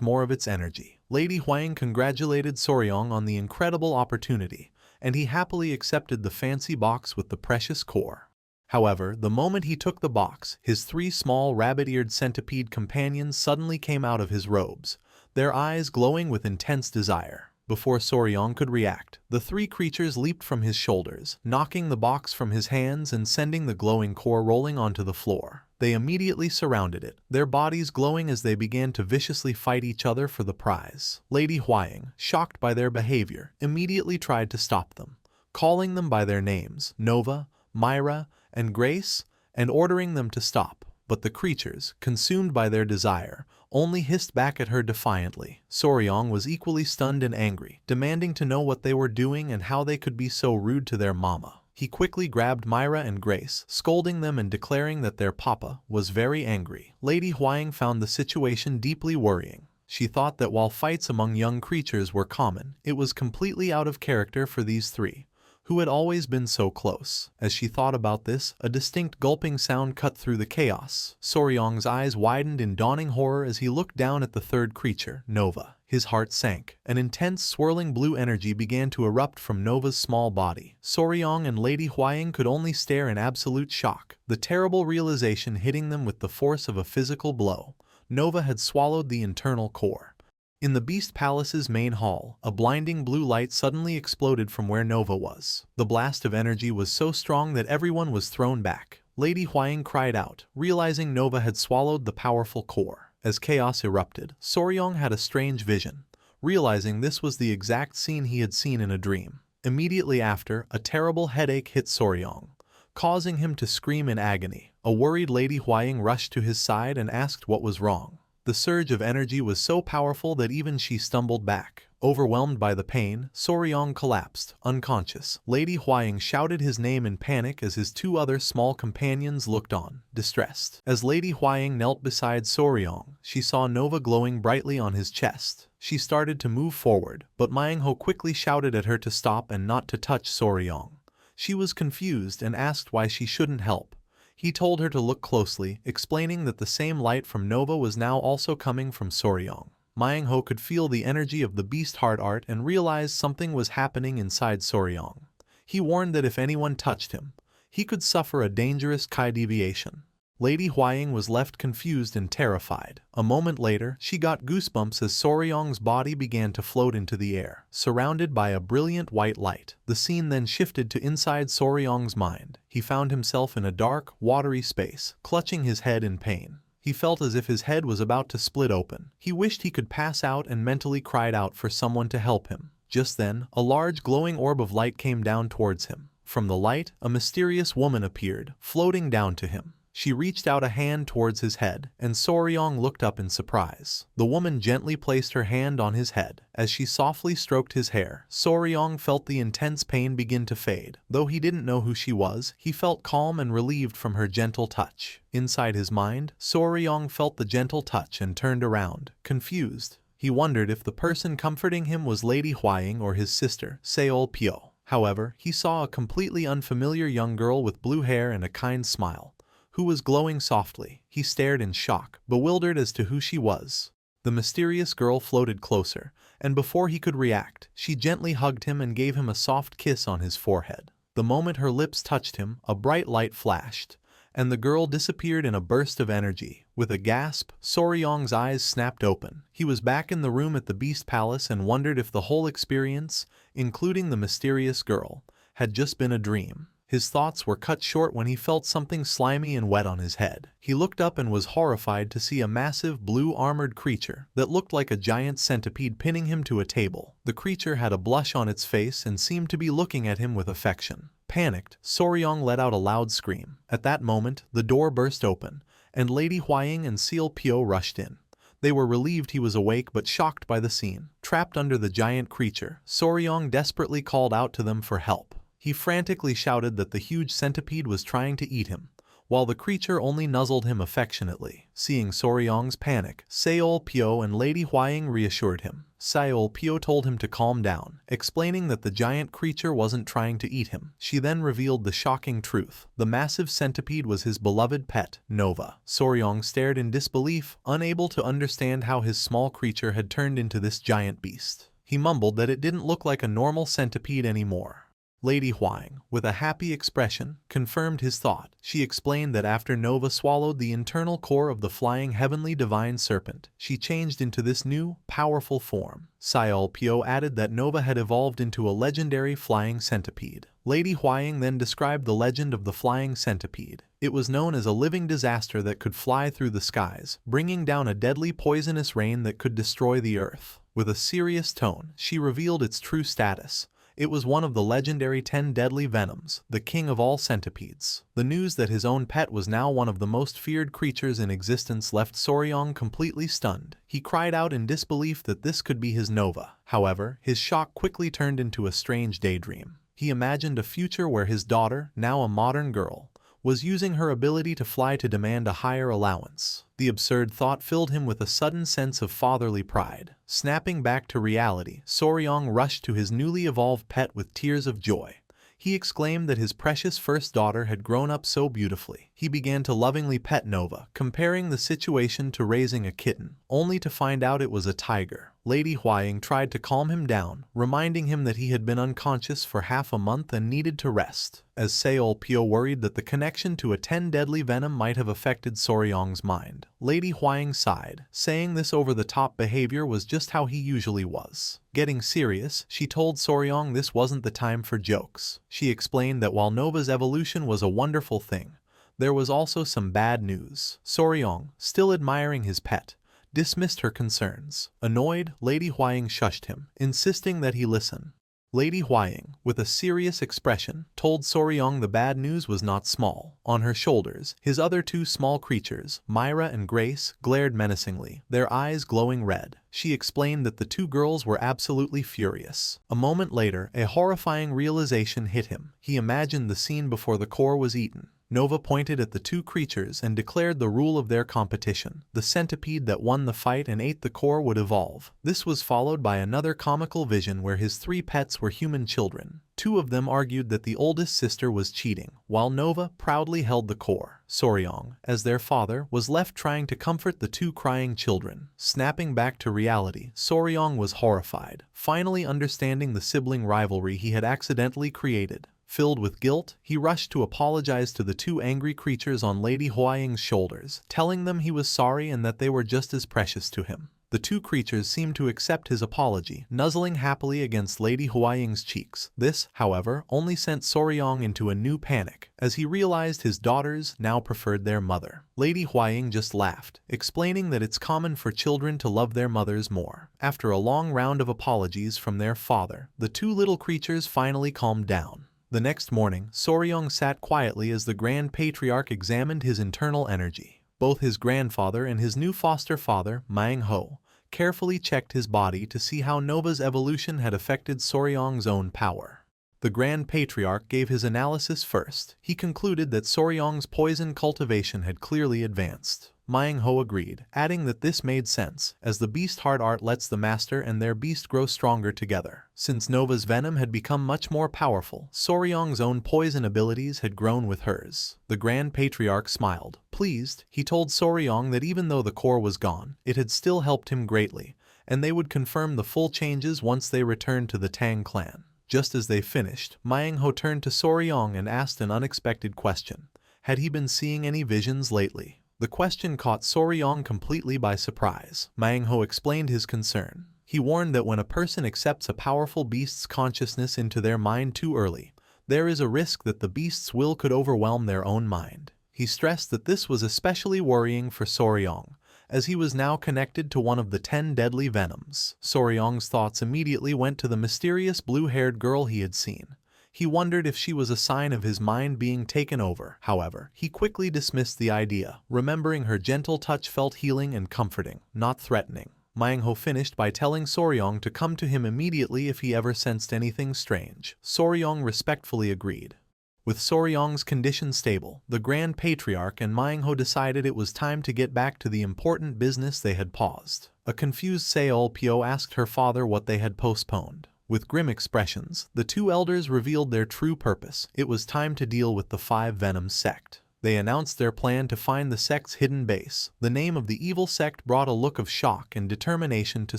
more of its energy. Lady Huang congratulated Soryong on the incredible opportunity, and he happily accepted the fancy box with the precious core. However, the moment he took the box, his three small rabbit-eared centipede companions suddenly came out of his robes, their eyes glowing with intense desire. Before Soryong could react, the three creatures leaped from his shoulders, knocking the box from his hands and sending the glowing core rolling onto the floor. They immediately surrounded it, their bodies glowing as they began to viciously fight each other for the prize. Lady Huang, shocked by their behavior, immediately tried to stop them, calling them by their names, Nova, Myra, and Grace, and ordering them to stop. But the creatures, consumed by their desire, only hissed back at her defiantly. Soryong was equally stunned and angry, demanding to know what they were doing and how they could be so rude to their mama. He quickly grabbed Myra and Grace, scolding them and declaring that their papa was very angry. Lady Huang found the situation deeply worrying. She thought that while fights among young creatures were common, it was completely out of character for these three, who had always been so close. As she thought about this, a distinct gulping sound cut through the chaos. Soryong's eyes widened in dawning horror as he looked down at the third creature, Nova. His heart sank. An intense swirling blue energy began to erupt from Nova's small body. Soryong and Lady Huang could only stare in absolute shock, the terrible realization hitting them with the force of a physical blow. Nova had swallowed the internal core. In the Beast Palace's main hall, a blinding blue light suddenly exploded from where Nova was. The blast of energy was so strong that everyone was thrown back. Lady Huaying cried out, realizing Nova had swallowed the powerful core. As chaos erupted, Soryong had a strange vision, realizing this was the exact scene he had seen in a dream. Immediately after, a terrible headache hit Soryong, causing him to scream in agony. A worried Lady Huaying rushed to his side and asked what was wrong. The surge of energy was so powerful that even she stumbled back. Overwhelmed by the pain, Soryong collapsed, unconscious. Lady Huaying shouted his name in panic as his two other small companions looked on, distressed. As Lady Huaying knelt beside Soryong, she saw Nova glowing brightly on his chest. She started to move forward, but Manhwa quickly shouted at her to stop and not to touch Soryong. She was confused and asked why she shouldn't help. He told her to look closely, explaining that the same light from Nova was now also coming from Soryong. Manhwa could feel the energy of the beast heart art and realized something was happening inside Soryong. He warned that if anyone touched him, he could suffer a dangerous Kai deviation. Lady Huaying was left confused and terrified. A moment later, she got goosebumps as Soryong's body began to float into the air, surrounded by a brilliant white light. The scene then shifted to inside Soryong's mind. He found himself in a dark, watery space, clutching his head in pain. He felt as if his head was about to split open. He wished he could pass out and mentally cried out for someone to help him. Just then, a large glowing orb of light came down towards him. From the light, a mysterious woman appeared, floating down to him. She reached out a hand towards his head, and Soryong looked up in surprise. The woman gently placed her hand on his head. As she softly stroked his hair, Soryong felt the intense pain begin to fade. Though he didn't know who she was, he felt calm and relieved from her gentle touch. Inside his mind, Soryong felt the gentle touch and turned around, confused. He wondered if the person comforting him was Lady Huaying or his sister, Seol Pyo. However, he saw a completely unfamiliar young girl with blue hair and a kind smile, who was glowing softly. He stared in shock, bewildered as to who she was. The mysterious girl floated closer, and before he could react, she gently hugged him and gave him a soft kiss on his forehead. The moment her lips touched him, a bright light flashed, and the girl disappeared in a burst of energy. With a gasp, Soryong's eyes snapped open. He was back in the room at the Beast Palace and wondered if the whole experience, including the mysterious girl, had just been a dream. His thoughts were cut short when he felt something slimy and wet on his head. He looked up and was horrified to see a massive blue armored creature that looked like a giant centipede pinning him to a table. The creature had a blush on its face and seemed to be looking at him with affection. Panicked, Soryong let out a loud scream. At that moment, the door burst open, and Lady Huaying and Seol Pyo rushed in. They were relieved he was awake but shocked by the scene. Trapped under the giant creature, Soryong desperately called out to them for help. He frantically shouted that the huge centipede was trying to eat him, while the creature only nuzzled him affectionately. Seeing Soryong's panic, Seol Pyo and Lady Huaying reassured him. Seol Pyo told him to calm down, explaining that the giant creature wasn't trying to eat him. She then revealed the shocking truth. The massive centipede was his beloved pet, Nova. Soryong stared in disbelief, unable to understand how his small creature had turned into this giant beast. He mumbled that it didn't look like a normal centipede anymore. Lady Huaying, with a happy expression, confirmed his thought. She explained that after Nova swallowed the internal core of the flying heavenly divine serpent, she changed into this new, powerful form. Seol Pyo added that Nova had evolved into a legendary flying centipede. Lady Huaying then described the legend of the flying centipede. It was known as a living disaster that could fly through the skies, bringing down a deadly poisonous rain that could destroy the earth. With a serious tone, she revealed its true status. It was one of the legendary 10 deadly venoms, the king of all centipedes. The news that his own pet was now one of the most feared creatures in existence left Soryong completely stunned. He cried out in disbelief that this could be his Nova. However, his shock quickly turned into a strange daydream. He imagined a future where his daughter, now a modern girl, was using her ability to fly to demand a higher allowance. The absurd thought filled him with a sudden sense of fatherly pride. Snapping back to reality, Soryong rushed to his newly evolved pet with tears of joy. He exclaimed that his precious first daughter had grown up so beautifully. He began to lovingly pet Nova, comparing the situation to raising a kitten, only to find out it was a tiger. Lady Huaying tried to calm him down, reminding him that he had been unconscious for half a month and needed to rest. As Seol Pyo worried that the connection to a 10 deadly venom might have affected Soryong's mind, Lady Huaying sighed, saying this over-the-top behavior was just how he usually was. Getting serious, she told Soryong this wasn't the time for jokes. She explained that while Nova's evolution was a wonderful thing, there was also some bad news. Soryong, still admiring his pet, dismissed her concerns. Annoyed, Lady Huaying shushed him, insisting that he listen. Lady Huaying, with a serious expression, told Soryong the bad news was not small. On her shoulders, his other two small creatures, Myra and Grace, glared menacingly, their eyes glowing red. She explained that the two girls were absolutely furious. A moment later, a horrifying realization hit him. He imagined the scene before the core was eaten. Nova pointed at the two creatures and declared the rule of their competition. The centipede that won the fight and ate the core would evolve. This was followed by another comical vision where his three pets were human children. Two of them argued that the oldest sister was cheating, while Nova proudly held the core. Soryong, as their father, was left trying to comfort the two crying children. Snapping back to reality, Soryong was horrified, finally understanding the sibling rivalry he had accidentally created. Filled with guilt, he rushed to apologize to the two angry creatures on Lady Huaying's shoulders, telling them he was sorry and that they were just as precious to him. The two creatures seemed to accept his apology, nuzzling happily against Lady Huaying's cheeks. This, however, only sent Soryong into a new panic, as he realized his daughters now preferred their mother. Lady Huaying just laughed, explaining that it's common for children to love their mothers more. After a long round of apologies from their father, the two little creatures finally calmed down. The next morning, Soryong sat quietly as the Grand Patriarch examined his internal energy. Both his grandfather and his new foster father, Manhwa, carefully checked his body to see how Nova's evolution had affected Soryong's own power. The Grand Patriarch gave his analysis first. He concluded that Soryong's poison cultivation had clearly advanced. Manhwa agreed, adding that this made sense, as the beast heart art lets the master and their beast grow stronger together. Since Nova's venom had become much more powerful, Soryong's own poison abilities had grown with hers. The Grand Patriarch smiled. Pleased, he told Soryong that even though the core was gone, it had still helped him greatly, and they would confirm the full changes once they returned to the Tang clan. Just as they finished, Manhwa turned to Soryong and asked an unexpected question. Had he been seeing any visions lately? The question caught Soryong completely by surprise. Manhwa explained his concern. He warned that when a person accepts a powerful beast's consciousness into their mind too early, there is a risk that the beast's will could overwhelm their own mind. He stressed that this was especially worrying for Soryong, as he was now connected to one of the 10 deadly venoms. Soryong's thoughts immediately went to the mysterious blue-haired girl he had seen. He wondered if she was a sign of his mind being taken over. However, he quickly dismissed the idea, remembering her gentle touch felt healing and comforting, not threatening. Manhwa finished by telling Soryong to come to him immediately if he ever sensed anything strange. Soryong respectfully agreed. With Soryong's condition stable, the Grand Patriarch and Manhwa decided it was time to get back to the important business they had paused. A confused Seol Pyo asked her father what they had postponed. With grim expressions, the two elders revealed their true purpose. It was time to deal with the Five Venoms sect. They announced their plan to find the sect's hidden base. The name of the evil sect brought a look of shock and determination to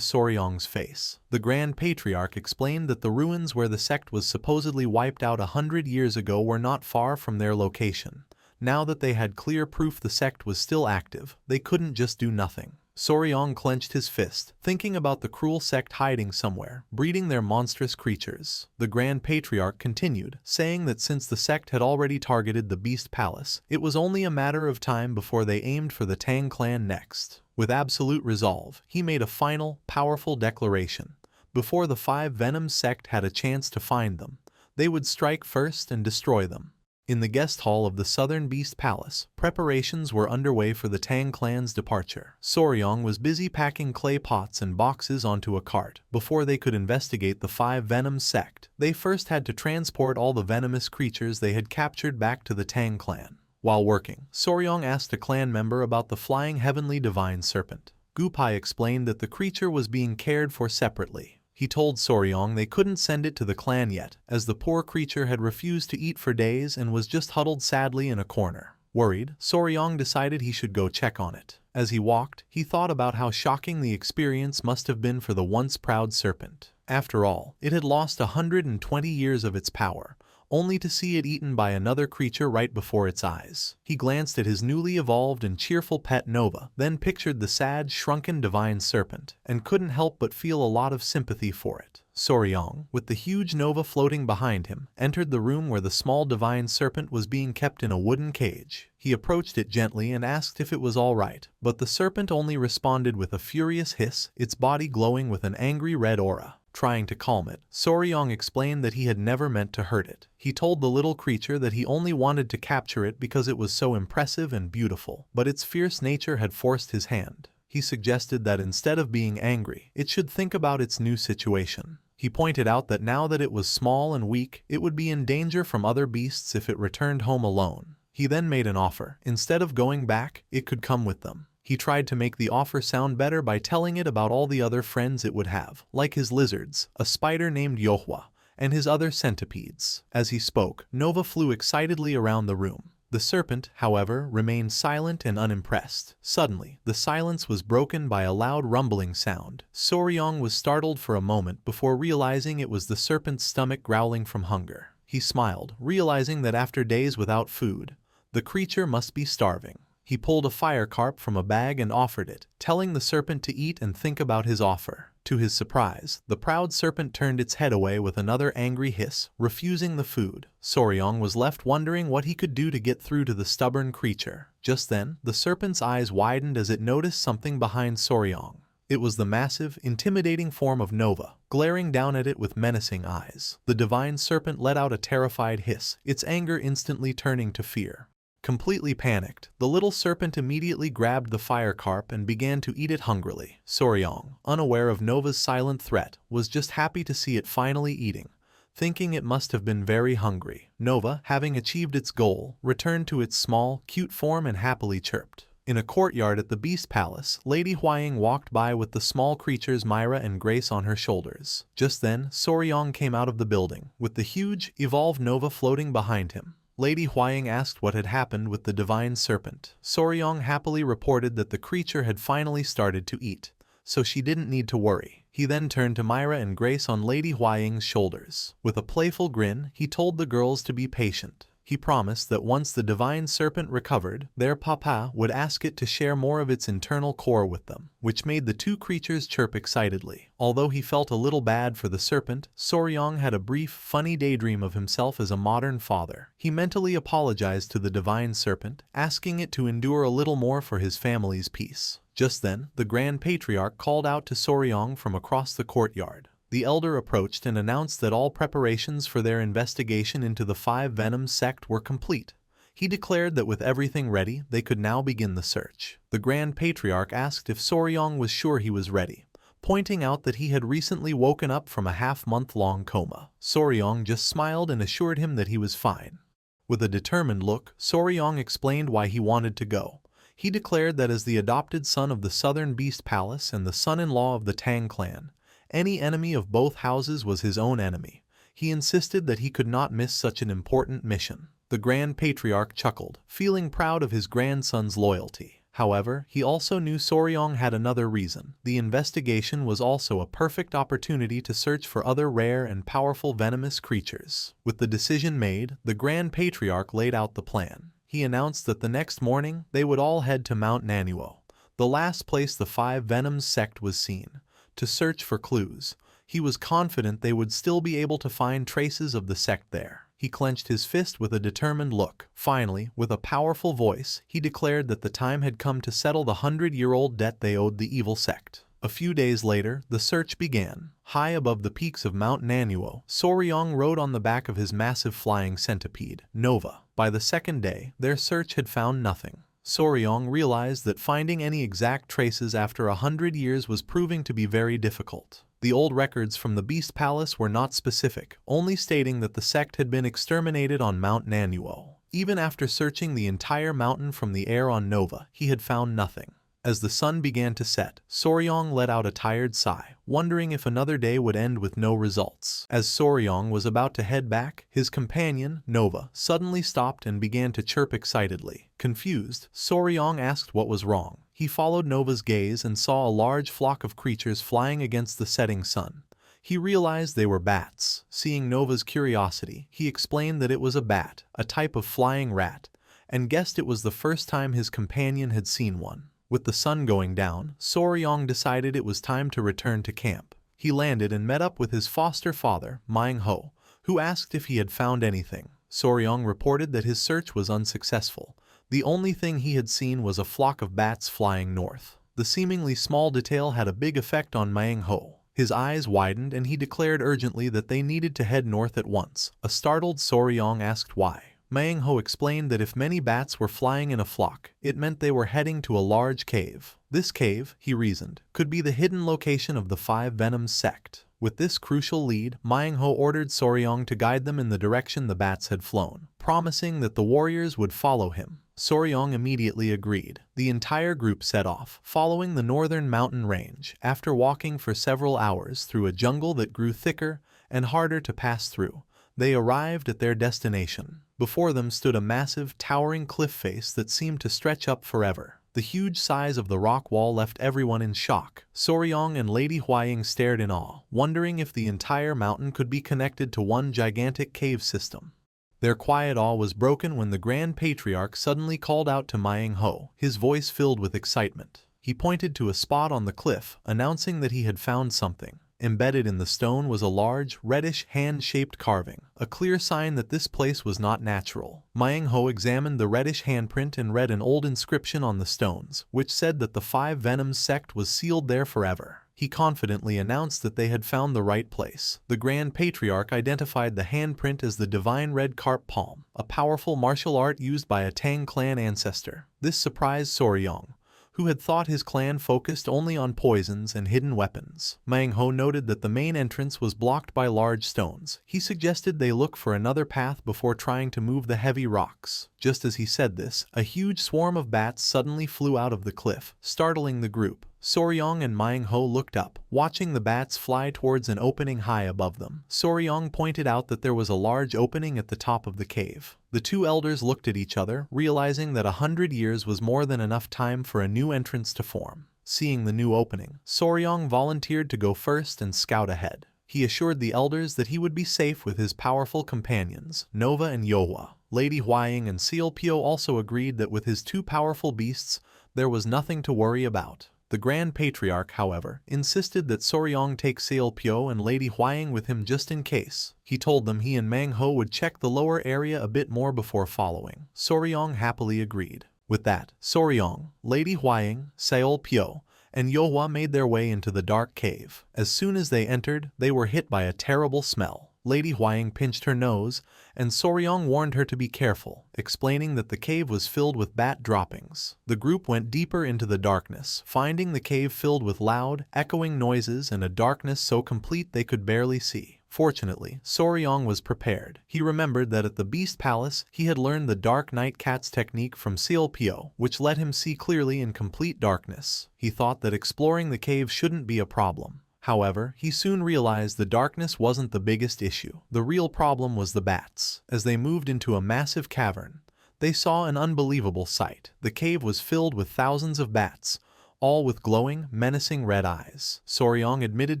Soryong's face. The Grand Patriarch explained that the ruins where the sect was supposedly wiped out 100 years ago were not far from their location. Now that they had clear proof the sect was still active, they couldn't just do nothing. Soryong clenched his fist, thinking about the cruel sect hiding somewhere, breeding their monstrous creatures. The Grand Patriarch continued, saying that since the sect had already targeted the Beast Palace, it was only a matter of time before they aimed for the Tang clan next. With absolute resolve, he made a final, powerful declaration. Before the Five Venoms sect had a chance to find them, they would strike first and destroy them. In the guest hall of the Southern Beast Palace, preparations were underway for the Tang clan's departure. Soryong was busy packing clay pots and boxes onto a cart. Before they could investigate the Five Venoms sect, they first had to transport all the venomous creatures they had captured back to the Tang clan. While working, Soryong asked a clan member about the flying heavenly divine serpent. Gupai explained that the creature was being cared for separately. He told Soryong they couldn't send it to the clan yet, as the poor creature had refused to eat for days and was just huddled sadly in a corner. Worried, Soryong decided he should go check on it. As he walked, he thought about how shocking the experience must have been for the once proud serpent. After all, it had lost 120 years of its power, only to see it eaten by another creature right before its eyes. He glanced at his newly evolved and cheerful pet Nova, then pictured the sad, shrunken divine serpent, and couldn't help but feel a lot of sympathy for it. Soryong, with the huge Nova floating behind him, entered the room where the small divine serpent was being kept in a wooden cage. He approached it gently and asked if it was all right, but the serpent only responded with a furious hiss, its body glowing with an angry red aura. Trying to calm it, Soryong explained that he had never meant to hurt it. He told the little creature that he only wanted to capture it because it was so impressive and beautiful, but its fierce nature had forced his hand. He suggested that instead of being angry, it should think about its new situation. He pointed out that now that it was small and weak, it would be in danger from other beasts if it returned home alone. He then made an offer. Instead of going back, it could come with them. He tried to make the offer sound better by telling it about all the other friends it would have, like his lizards, a spider named Yohua, and his other centipedes. As he spoke, Nova flew excitedly around the room. The serpent, however, remained silent and unimpressed. Suddenly, the silence was broken by a loud rumbling sound. Soryong was startled for a moment before realizing it was the serpent's stomach growling from hunger. He smiled, realizing that after days without food, the creature must be starving. He pulled a fire carp from a bag and offered it, telling the serpent to eat and think about his offer. To his surprise, the proud serpent turned its head away with another angry hiss, refusing the food. Soryong was left wondering what he could do to get through to the stubborn creature. Just then, the serpent's eyes widened as it noticed something behind Soryong. It was the massive, intimidating form of Nova, glaring down at it with menacing eyes. The divine serpent let out a terrified hiss, its anger instantly turning to fear. Completely panicked, the little serpent immediately grabbed the fire carp and began to eat it hungrily. Soryong, unaware of Nova's silent threat, was just happy to see it finally eating, thinking it must have been very hungry. Nova, having achieved its goal, returned to its small, cute form and happily chirped. In a courtyard at the Beast Palace, Lady Huaying walked by with the small creatures Myra and Grace on her shoulders. Just then, Soryong came out of the building, with the huge, evolved Nova floating behind him. Lady Huaying asked what had happened with the divine serpent. Soryong happily reported that the creature had finally started to eat, so she didn't need to worry. He then turned to Myra and Grace on Lady Huaying's shoulders. With a playful grin, he told the girls to be patient. He promised that once the divine serpent recovered, their papa would ask it to share more of its internal core with them, which made the two creatures chirp excitedly. Although he felt a little bad for the serpent, Soryong had a brief, funny daydream of himself as a modern father. He mentally apologized to the divine serpent, asking it to endure a little more for his family's peace. Just then, the Grand Patriarch called out to Soryong from across the courtyard. The elder approached and announced that all preparations for their investigation into the Five Venoms sect were complete. He declared that with everything ready, they could now begin the search. The Grand Patriarch asked if Soryong was sure he was ready, pointing out that he had recently woken up from a half-month-long coma. Soryong just smiled and assured him that he was fine. With a determined look, Soryong explained why he wanted to go. He declared that as the adopted son of the Southern Beast Palace and the son-in-law of the Tang clan, any enemy of both houses was his own enemy. He insisted that he could not miss such an important mission. The Grand Patriarch chuckled, feeling proud of his grandson's loyalty. However, he also knew Soryong had another reason. The investigation was also a perfect opportunity to search for other rare and powerful venomous creatures. With the decision made, the Grand Patriarch laid out the plan. He announced that the next morning, they would all head to Mount Manhwa, the last place the Five Venoms sect was seen, to search for clues. He was confident they would still be able to find traces of the sect there. He clenched his fist with a determined look. Finally, with a powerful voice, he declared that the time had come to settle the 100-year-old debt they owed the evil sect. A few days later, the search began. High above the peaks of Mount Manhwa, Soryong rode on the back of his massive flying centipede, Nova. By the second day, their search had found nothing. Soryong realized that finding any exact traces after 100 years was proving to be very difficult. The old records from the Beast Palace were not specific, only stating that the sect had been exterminated on Mount Manhwa. Even after searching the entire mountain from the air on Nova, he had found nothing. As the sun began to set, Soryong let out a tired sigh, wondering if another day would end with no results. As Soryong was about to head back, his companion, Nova, suddenly stopped and began to chirp excitedly. Confused, Soryong asked what was wrong. He followed Nova's gaze and saw a large flock of creatures flying against the setting sun. He realized they were bats. Seeing Nova's curiosity, he explained that it was a bat, a type of flying rat, and guessed it was the first time his companion had seen one. With the sun going down, Soryong decided it was time to return to camp. He landed and met up with his foster father, Manhwa, who asked if he had found anything. Soryong reported that his search was unsuccessful. The only thing he had seen was a flock of bats flying north. The seemingly small detail had a big effect on Manhwa. His eyes widened and he declared urgently that they needed to head north at once. A startled Soryong asked why. Manhwa explained that if many bats were flying in a flock, it meant they were heading to a large cave. This cave, he reasoned, could be the hidden location of the Five Venoms sect. With this crucial lead, Manhwa ordered Soryong to guide them in the direction the bats had flown, promising that the warriors would follow him. Soryong immediately agreed. The entire group set off, following the northern mountain range, after walking for several hours through a jungle that grew thicker and harder to pass through. They arrived at their destination. Before them stood a massive, towering cliff face that seemed to stretch up forever. The huge size of the rock wall left everyone in shock. Soryong and Lady Huaying stared in awe, wondering if the entire mountain could be connected to one gigantic cave system. Their quiet awe was broken when the Grand Patriarch suddenly called out to Manhwa, his voice filled with excitement. He pointed to a spot on the cliff, announcing that he had found something. Embedded in the stone was a large, reddish, hand-shaped carving, a clear sign that this place was not natural. Manhwa examined the reddish handprint and read an old inscription on the stones, which said that the Five Venoms sect was sealed there forever. He confidently announced that they had found the right place. The Grand Patriarch identified the handprint as the Divine Red Carp Palm, a powerful martial art used by a Tang clan ancestor. This surprised Soryong, who had thought his clan focused only on poisons and hidden weapons. Manhwa noted that the main entrance was blocked by large stones. He suggested they look for another path before trying to move the heavy rocks. Just as he said this, a huge swarm of bats suddenly flew out of the cliff, startling the group. Soryong and Manhwa looked up, watching the bats fly towards an opening high above them. Soryong pointed out that there was a large opening at the top of the cave. The two elders looked at each other, realizing that 100 years was more than enough time for a new entrance to form. Seeing the new opening, Soryong volunteered to go first and scout ahead. He assured the elders that he would be safe with his powerful companions, Nova and Yohua. Lady Huaying and Sealpyo also agreed that with his two powerful beasts, there was nothing to worry about. The Grand Patriarch, however, insisted that Soryong take Sealpyo and Lady Huaying with him just in case. He told them he and Manhwa would check the lower area a bit more before following. Soryong happily agreed. With that, Soryong, Lady Huaying, Sealpyo, and Yohua made their way into the dark cave. As soon as they entered, they were hit by a terrible smell. Lady Huaying pinched her nose, and Soryong warned her to be careful, explaining that the cave was filled with bat droppings. The group went deeper into the darkness, finding the cave filled with loud, echoing noises and a darkness so complete they could barely see. Fortunately, Soryong was prepared. He remembered that at the Beast Palace, he had learned the Dark Night Cat's technique from Sealpyo, which let him see clearly in complete darkness. He thought that exploring the cave shouldn't be a problem. However, he soon realized the darkness wasn't the biggest issue. The real problem was the bats. As they moved into a massive cavern, they saw an unbelievable sight. The cave was filled with thousands of bats, all with glowing, menacing red eyes. Soryong admitted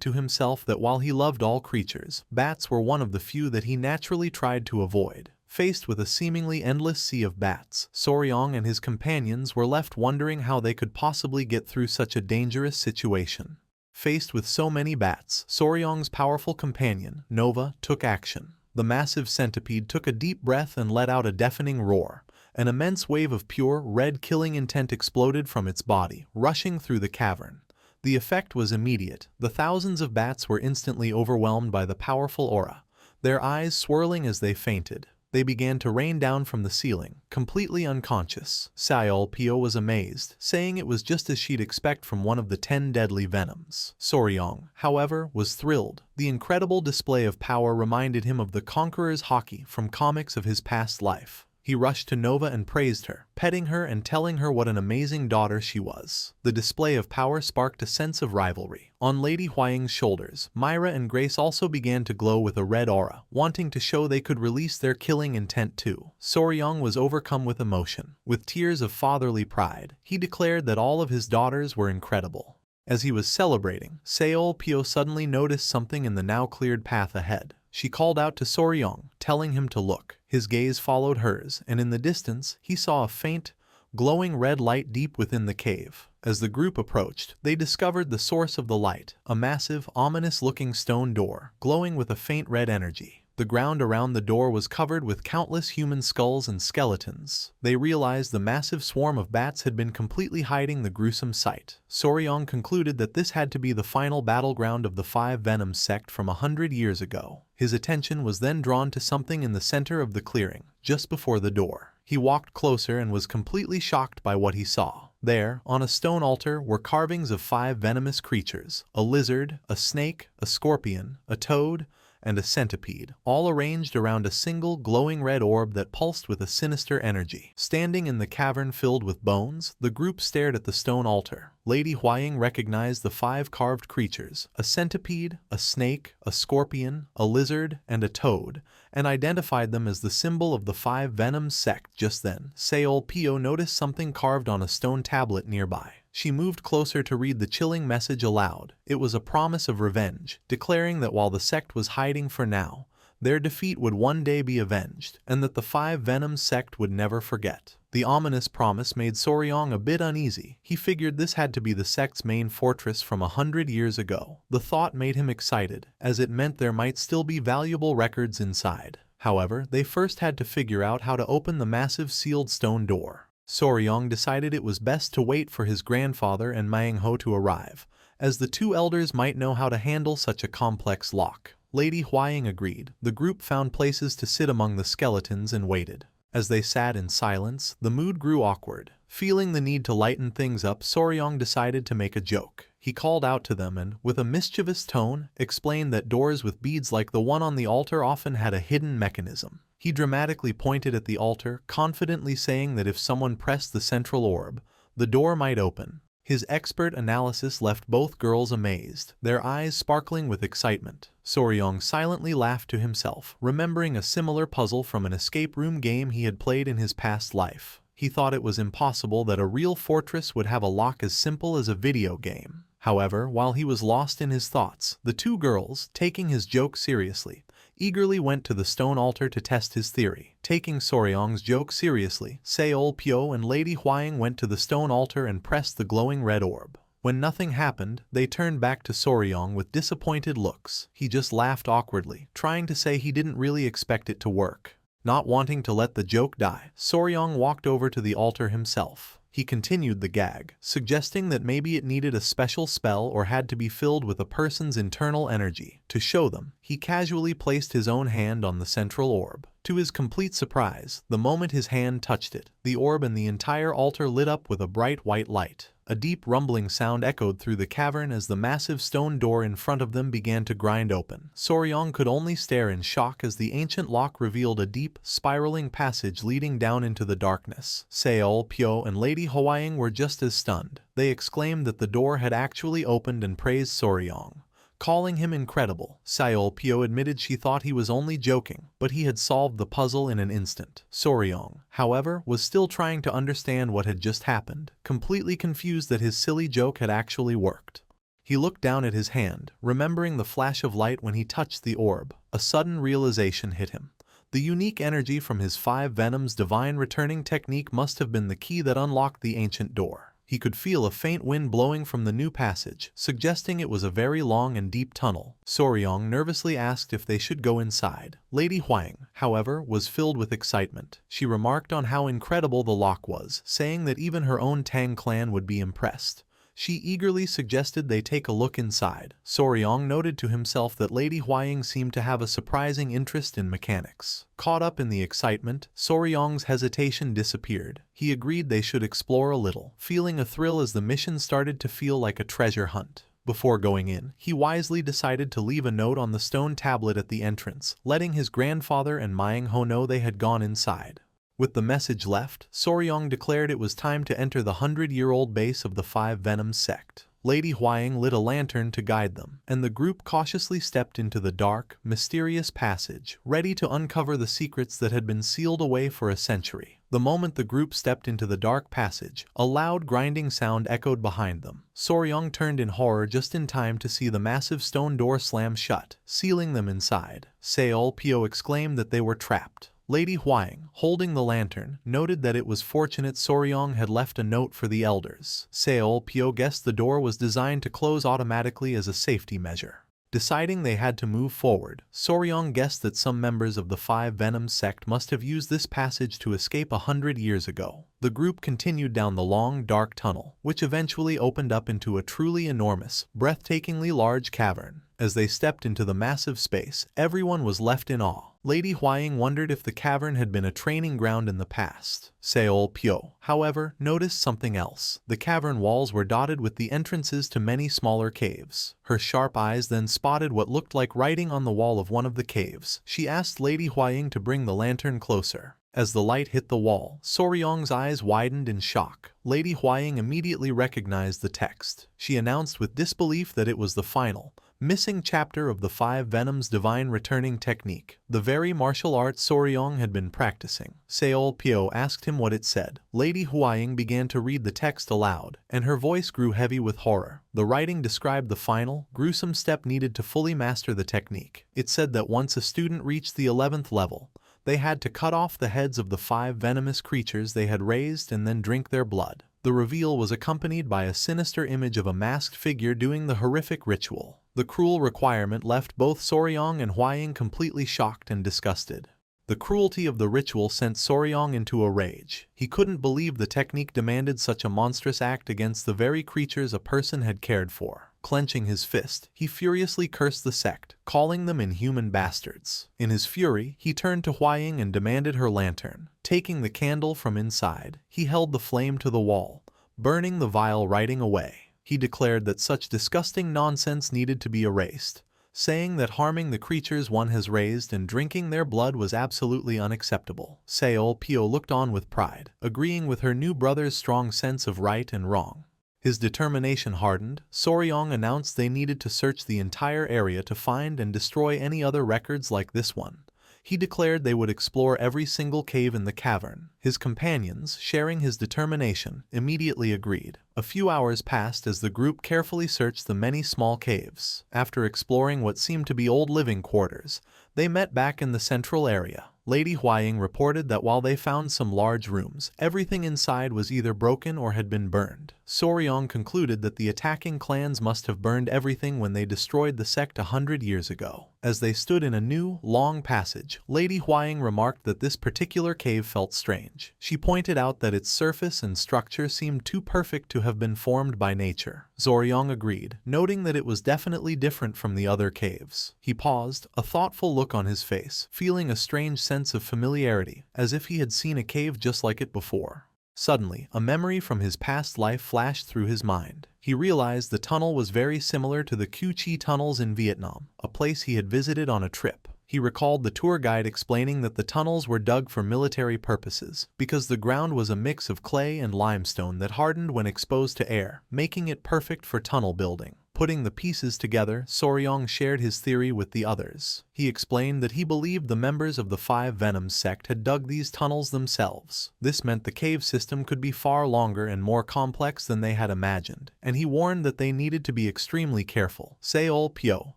to himself that while he loved all creatures, bats were one of the few that he naturally tried to avoid. Faced with a seemingly endless sea of bats, Soryong and his companions were left wondering how they could possibly get through such a dangerous situation. Faced with so many bats, Soryong's powerful companion, Nova, took action. The massive centipede took a deep breath and let out a deafening roar. An immense wave of pure, red killing intent exploded from its body, rushing through the cavern. The effect was immediate. The thousands of bats were instantly overwhelmed by the powerful aura, their eyes swirling as they fainted. They began to rain down from the ceiling, completely unconscious. Sealpyo was amazed, saying it was just as she'd expect from one of the 10 deadly venoms. Soryong, however, was thrilled. The incredible display of power reminded him of the Conqueror's Haki from comics of his past life. He rushed to Nova and praised her, petting her and telling her what an amazing daughter she was. The display of power sparked a sense of rivalry. On Lady Huaying's shoulders, Myra and Grace also began to glow with a red aura, wanting to show they could release their killing intent too. Soryong was overcome with emotion. With tears of fatherly pride, he declared that all of his daughters were incredible. As he was celebrating, Seol Pyo suddenly noticed something in the now cleared path ahead. She called out to Soryong, telling him to look. His gaze followed hers, and in the distance, he saw a faint, glowing red light deep within the cave. As the group approached, they discovered the source of the light, a massive, ominous-looking stone door, glowing with a faint red energy. The ground around the door was covered with countless human skulls and skeletons. They realized the massive swarm of bats had been completely hiding the gruesome sight. Soryong concluded that this had to be the final battleground of the Five Venoms sect from 100 years ago. His attention was then drawn to something in the center of the clearing, just before the door. He walked closer and was completely shocked by what he saw. There, on a stone altar, were carvings of 5 venomous creatures: a lizard, a snake, a scorpion, a toad, and a centipede, all arranged around a single glowing red orb that pulsed with a sinister energy. Standing in the cavern filled with bones, the group stared at the stone altar. Lady Huaying recognized the 5 carved creatures: a centipede, a snake, a scorpion, a lizard, and a toad, and identified them as the symbol of the 5 Venoms sect. Just then, Seol Pyo noticed something carved on a stone tablet nearby. She moved closer to read the chilling message aloud. It was a promise of revenge, declaring that while the sect was hiding for now, their defeat would one day be avenged, and that the 5 Venoms sect would never forget. The ominous promise made Soryong a bit uneasy. He figured this had to be the sect's main fortress from 100 years ago. The thought made him excited, as it meant there might still be valuable records inside. However, they first had to figure out how to open the massive sealed stone door. Soryong decided it was best to wait for his grandfather and Manhwa to arrive, as the 2 elders might know how to handle such a complex lock. Lady Huaying agreed. The group found places to sit among the skeletons and waited. As they sat in silence, the mood grew awkward. Feeling the need to lighten things up, Soryong decided to make a joke. He called out to them and, with a mischievous tone, explained that doors with beads like the one on the altar often had a hidden mechanism. He dramatically pointed at the altar, confidently saying that if someone pressed the central orb, the door might open. His expert analysis left both girls amazed, their eyes sparkling with excitement. Soryong silently laughed to himself, remembering a similar puzzle from an escape room game he had played in his past life. He thought it was impossible that a real fortress would have a lock as simple as a video game. However, while he was lost in his thoughts, the 2 girls, taking his joke seriously, eagerly went to the stone altar to test his theory. Taking Soryong's joke seriously, Seol Pyo and Lady Huaying went to the stone altar and pressed the glowing red orb. When nothing happened, they turned back to Soryong with disappointed looks. He just laughed awkwardly, trying to say he didn't really expect it to work. Not wanting to let the joke die, Soryong walked over to the altar himself. He continued the gag, suggesting that maybe it needed a special spell or had to be filled with a person's internal energy. To show them, he casually placed his own hand on the central orb. To his complete surprise, the moment his hand touched it, the orb and the entire altar lit up with a bright white light. A deep rumbling sound echoed through the cavern as the massive stone door in front of them began to grind open. Soryong could only stare in shock as the ancient lock revealed a deep, spiraling passage leading down into the darkness. Seol Pyo and Lady Huaying were just as stunned. They exclaimed that the door had actually opened and praised Soryong, calling him incredible. Seol Pyo admitted she thought he was only joking, but he had solved the puzzle in an instant. Soryong, however, was still trying to understand what had just happened, completely confused that his silly joke had actually worked. He looked down at his hand, remembering the flash of light when he touched the orb. A sudden realization hit him. The unique energy from his 5 Venoms divine returning technique must have been the key that unlocked the ancient door. He could feel a faint wind blowing from the new passage, suggesting it was a very long and deep tunnel. Soryong nervously asked if they should go inside. Lady Huaying, however, was filled with excitement. She remarked on how incredible the lock was, saying that even her own Tang clan would be impressed. She eagerly suggested they take a look inside. Soryong noted to himself that Lady Huaying seemed to have a surprising interest in mechanics. Caught up in the excitement, Soryong's hesitation disappeared. He agreed they should explore a little, feeling a thrill as the mission started to feel like a treasure hunt. Before going in, he wisely decided to leave a note on the stone tablet at the entrance, letting his grandfather and Manhwa know they had gone inside. With the message left, Soryong declared it was time to enter the 100-year-old base of the Five Venoms sect. Lady Huaying lit a lantern to guide them, and the group cautiously stepped into the dark, mysterious passage, ready to uncover the secrets that had been sealed away for a century. The moment the group stepped into the dark passage, a loud grinding sound echoed behind them. Soryong turned in horror just in time to see the massive stone door slam shut, sealing them inside. Seol Pyo exclaimed that they were trapped. Lady Huaying, holding the lantern, noted that it was fortunate Soryong had left a note for the elders. Seol Pyo guessed the door was designed to close automatically as a safety measure. Deciding they had to move forward, Soryong guessed that some members of the Five Venoms sect must have used this passage to escape 100 years ago. The group continued down the long, dark tunnel, which eventually opened up into a truly enormous, breathtakingly large cavern. As they stepped into the massive space, everyone was left in awe. Lady Huaying wondered if the cavern had been a training ground in the past. Seol Pyo, however, noticed something else. The cavern walls were dotted with the entrances to many smaller caves. Her sharp eyes then spotted what looked like writing on the wall of one of the caves. She asked Lady Huaying to bring the lantern closer. As the light hit the wall, Soryong's eyes widened in shock. Lady Huaying immediately recognized the text. She announced with disbelief that it was the final, missing chapter of the Five Venoms Divine Returning Technique, the very martial art Soryong had been practicing. Seol Pyo asked him what it said. Lady Huaying began to read the text aloud, and her voice grew heavy with horror. The writing described the final, gruesome step needed to fully master the technique. It said that once a student reached the 11th level, they had to cut off the heads of the 5 venomous creatures they had raised and then drink their blood. The reveal was accompanied by a sinister image of a masked figure doing the horrific ritual. The cruel requirement left both Soryong and Huaying completely shocked and disgusted. The cruelty of the ritual sent Soryong into a rage. He couldn't believe the technique demanded such a monstrous act against the very creatures a person had cared for. Clenching his fist, he furiously cursed the sect, calling them inhuman bastards. In his fury, he turned to Huaying and demanded her lantern. Taking the candle from inside, he held the flame to the wall, burning the vile writing away. He declared that such disgusting nonsense needed to be erased, saying that harming the creatures one has raised and drinking their blood was absolutely unacceptable. Seol Pyo looked on with pride, agreeing with her new brother's strong sense of right and wrong. His determination hardened. Soryong announced they needed to search the entire area to find and destroy any other records like this one. He declared they would explore every single cave in the cavern. His companions, sharing his determination, immediately agreed. A few hours passed as the group carefully searched the many small caves. After exploring what seemed to be old living quarters, they met back in the central area. Lady Huaying reported that while they found some large rooms, everything inside was either broken or had been burned. Soryong concluded that the attacking clans must have burned everything when they destroyed the sect 100 years ago. As they stood in a new, long passage, Lady Huaying remarked that this particular cave felt strange. She pointed out that its surface and structure seemed too perfect to have been formed by nature. Soryong agreed, noting that it was definitely different from the other caves. He paused, a thoughtful look on his face, feeling a strange sense of familiarity, as if he had seen a cave just like it before. Suddenly, a memory from his past life flashed through his mind. He realized the tunnel was very similar to the Cu Chi tunnels in Vietnam, a place he had visited on a trip. He recalled the tour guide explaining that the tunnels were dug for military purposes, because the ground was a mix of clay and limestone that hardened when exposed to air, making it perfect for tunnel building. Putting the pieces together, Soryong shared his theory with the others. He explained that he believed the members of the Five Venoms sect had dug these tunnels themselves. This meant the cave system could be far longer and more complex than they had imagined, and he warned that they needed to be extremely careful. Seol Pyo,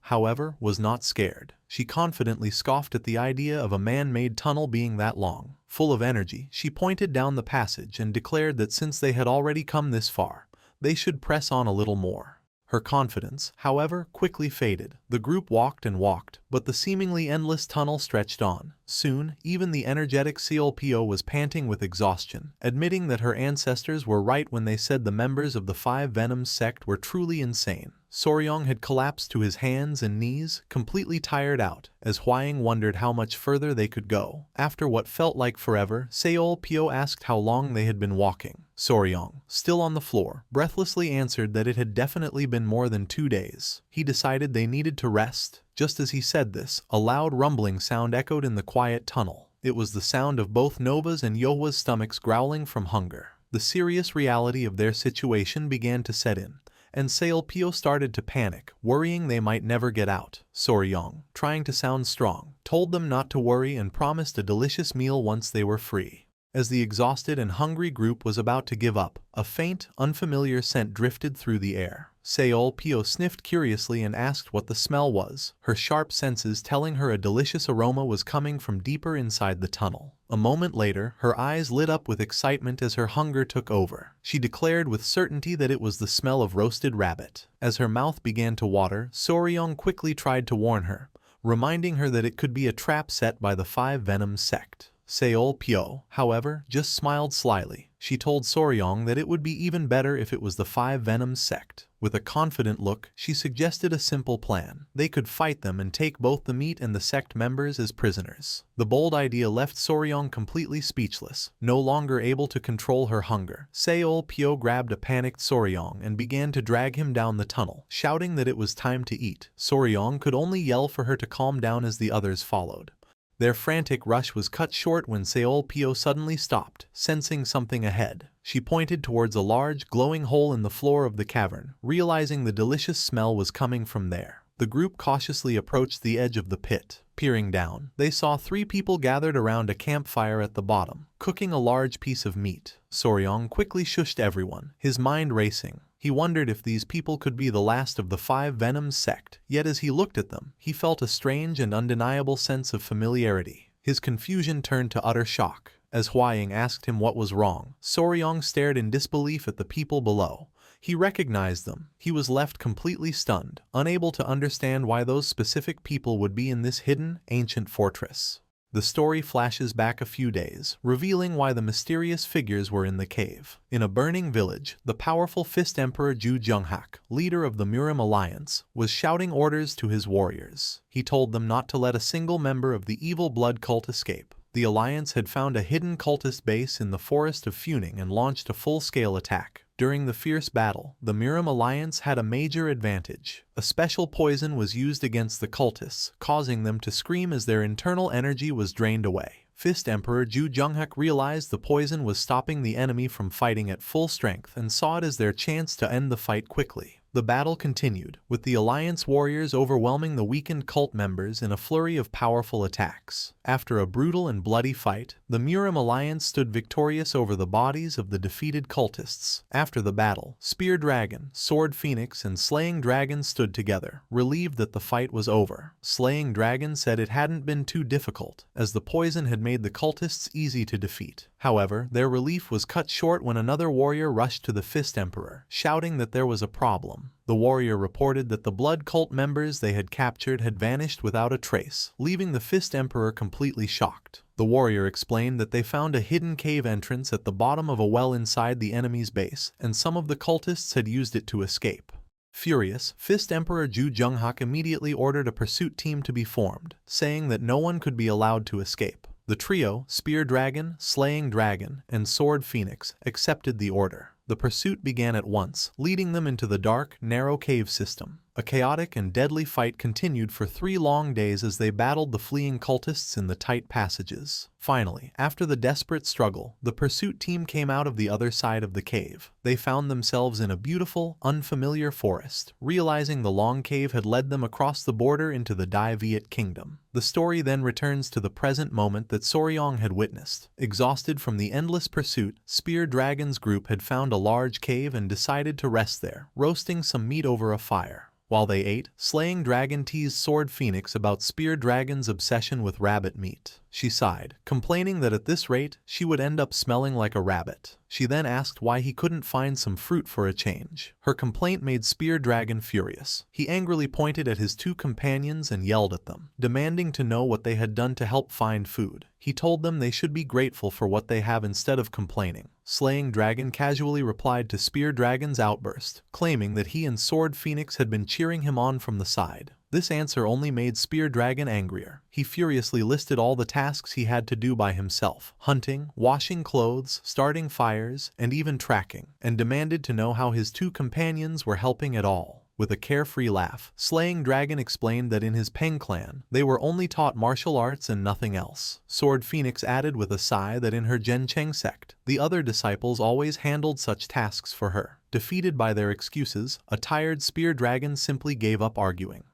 however, was not scared. She confidently scoffed at the idea of a man-made tunnel being that long. Full of energy, she pointed down the passage and declared that since they had already come this far, they should press on a little more. Her confidence, however, quickly faded. The group walked and walked, but the seemingly endless tunnel stretched on. Soon, even the energetic Seol Pyo was panting with exhaustion, admitting that her ancestors were right when they said the members of the Five Venoms sect were truly insane. Soryong had collapsed to his hands and knees, completely tired out, as Huaying wondered how much further they could go. After what felt like forever, Seol Pyo asked how long they had been walking. Soryong, still on the floor, breathlessly answered that it had definitely been more than 2 days. He decided they needed to rest. Just as he said this, a loud rumbling sound echoed in the quiet tunnel. It was the sound of both Nova's and Yohwa's stomachs growling from hunger. The serious reality of their situation began to set in, and Seolpyo started to panic, worrying they might never get out. Soryong, trying to sound strong, told them not to worry and promised a delicious meal once they were free. As the exhausted and hungry group was about to give up, a faint, unfamiliar scent drifted through the air. Seolpyo sniffed curiously and asked what the smell was, her sharp senses telling her a delicious aroma was coming from deeper inside the tunnel. A moment later, her eyes lit up with excitement as her hunger took over. She declared with certainty that it was the smell of roasted rabbit. As her mouth began to water, Soryong quickly tried to warn her, reminding her that it could be a trap set by the Five Venoms sect. Seolpyo, however, just smiled slyly. She told Soryong that it would be even better if it was the Five Venoms sect. With a confident look, she suggested a simple plan. They could fight them and take both the meat and the sect members as prisoners. The bold idea left Soryong completely speechless, no longer able to control her hunger. Seolpyo grabbed a panicked Soryong and began to drag him down the tunnel, shouting that it was time to eat. Soryong could only yell for her to calm down as the others followed. Their frantic rush was cut short when Seolpyo suddenly stopped, sensing something ahead. She pointed towards a large, glowing hole in the floor of the cavern, realizing the delicious smell was coming from there. The group cautiously approached the edge of the pit. Peering down, they saw 3 people gathered around a campfire at the bottom, cooking a large piece of meat. Soryong quickly shushed everyone, his mind racing. He wondered if these people could be the last of the Five Venoms sect, yet as he looked at them, he felt a strange and undeniable sense of familiarity. His confusion turned to utter shock. As Hwaying asked him what was wrong, Soryong stared in disbelief at the people below. He recognized them. He was left completely stunned, unable to understand why those specific people would be in this hidden, ancient fortress. The story flashes back a few days, revealing why the mysterious figures were in the cave. In a burning village, the powerful Fist Emperor Ju Junghak, leader of the Murim Alliance, was shouting orders to his warriors. He told them not to let a single member of the evil blood cult escape. The Alliance had found a hidden cultist base in the forest of Funing and launched a full-scale attack. During the fierce battle, the Murim Alliance had a major advantage. A special poison was used against the cultists, causing them to scream as their internal energy was drained away. Fist Emperor Ju Junghak realized the poison was stopping the enemy from fighting at full strength and saw it as their chance to end the fight quickly. The battle continued, with the Alliance warriors overwhelming the weakened cult members in a flurry of powerful attacks. After a brutal and bloody fight, the Murim Alliance stood victorious over the bodies of the defeated cultists. After the battle, Spear Dragon, Sword Phoenix, and Slaying Dragon stood together, relieved that the fight was over. Slaying Dragon said it hadn't been too difficult, as the poison had made the cultists easy to defeat. However, their relief was cut short when another warrior rushed to the Fist Emperor, shouting that there was a problem. The warrior reported that the blood cult members they had captured had vanished without a trace, leaving the Fist Emperor completely shocked. The warrior explained that they found a hidden cave entrance at the bottom of a well inside the enemy's base, and some of the cultists had used it to escape. Furious, Fist Emperor Ju Junghak immediately ordered a pursuit team to be formed, saying that no one could be allowed to escape. The trio, Spear Dragon, Slaying Dragon, and Sword Phoenix, accepted the order. The pursuit began at once, leading them into the dark, narrow cave system. A chaotic and deadly fight continued for 3 long days as they battled the fleeing cultists in the tight passages. Finally, after the desperate struggle, the pursuit team came out of the other side of the cave. They found themselves in a beautiful, unfamiliar forest, realizing the long cave had led them across the border into the Dai Viet kingdom. The story then returns to the present moment that Soryong had witnessed. Exhausted from the endless pursuit, Spear Dragon's group had found a large cave and decided to rest there, roasting some meat over a fire. While they ate, Slaying Dragon teased Sword Phoenix about Spear Dragon's obsession with rabbit meat. She sighed, complaining that at this rate, she would end up smelling like a rabbit. She then asked why he couldn't find some fruit for a change. Her complaint made Spear Dragon furious. He angrily pointed at his 2 companions and yelled at them, demanding to know what they had done to help find food. He told them they should be grateful for what they have instead of complaining. Slaying Dragon casually replied to Spear Dragon's outburst, claiming that he and Sword Phoenix had been cheering him on from the side. This answer only made Spear Dragon angrier. He furiously listed all the tasks he had to do by himself: hunting, washing clothes, starting fires, and even tracking, and demanded to know how his 2 companions were helping at all. With a carefree laugh, Slaying Dragon explained that in his Peng clan, they were only taught martial arts and nothing else. Sword Phoenix added with a sigh that in her Gencheng sect, the other disciples always handled such tasks for her. Defeated by their excuses, a tired Spear Dragon simply gave up arguing.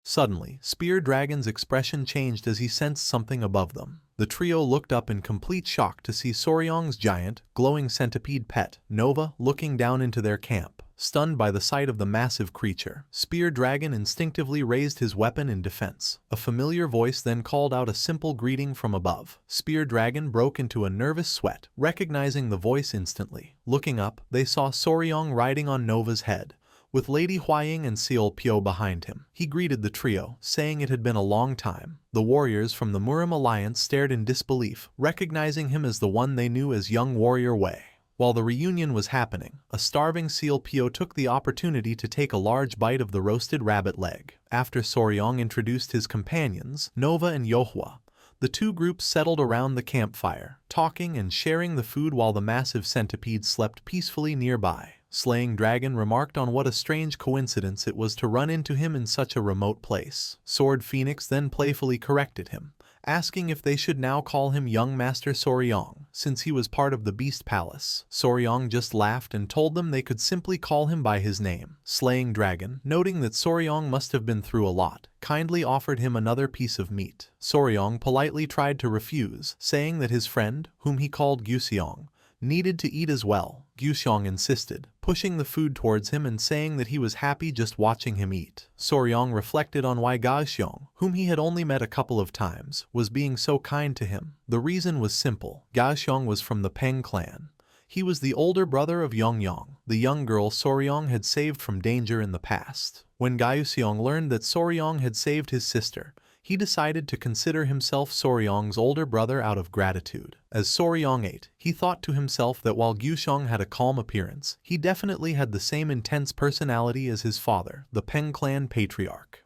Suddenly, Spear Dragon's expression changed as he sensed something above them. The trio looked up in complete shock to see Soryong's giant, glowing centipede pet, Nova, looking down into their camp. Stunned by the sight of the massive creature, Spear Dragon instinctively raised his weapon in defense. A familiar voice then called out a simple greeting from above. Spear Dragon broke into a nervous sweat, recognizing the voice instantly. Looking up, they saw Soryong riding on Nova's head, with Lady Huaying and Seol Pyo behind him. He greeted the trio, saying it had been a long time. The warriors from the Murim Alliance stared in disbelief, recognizing him as the one they knew as young warrior Wei. While the reunion was happening, a starving Seol Pyo took the opportunity to take a large bite of the roasted rabbit leg. After Soryong introduced his companions, Nova and Yohua, the two groups settled around the campfire, talking and sharing the food while the massive centipede slept peacefully nearby. Slaying Dragon remarked on what a strange coincidence it was to run into him in such a remote place. Sword Phoenix then playfully corrected him, asking if they should now call him Young Master Soryong, since he was part of the Beast Palace. Soryong just laughed and told them they could simply call him by his name. Slaying Dragon, noting that Soryong must have been through a lot, kindly offered him another piece of meat. Soryong politely tried to refuse, saying that his friend, whom he called Guseong, needed to eat as well. Guseong insisted, pushing the food towards him and saying that he was happy just watching him eat. Soryong reflected on why Guseong, whom he had only met a couple of times, was being so kind to him. The reason was simple. Guseong was from the Peng clan. He was the older brother of Yongyong, the young girl Soryong had saved from danger in the past. When Guseong learned that Soryong had saved his sister, he decided to consider himself Soryong's older brother out of gratitude. As Soryong ate, he thought to himself that while Guseong had a calm appearance, he definitely had the same intense personality as his father, the Peng clan patriarch.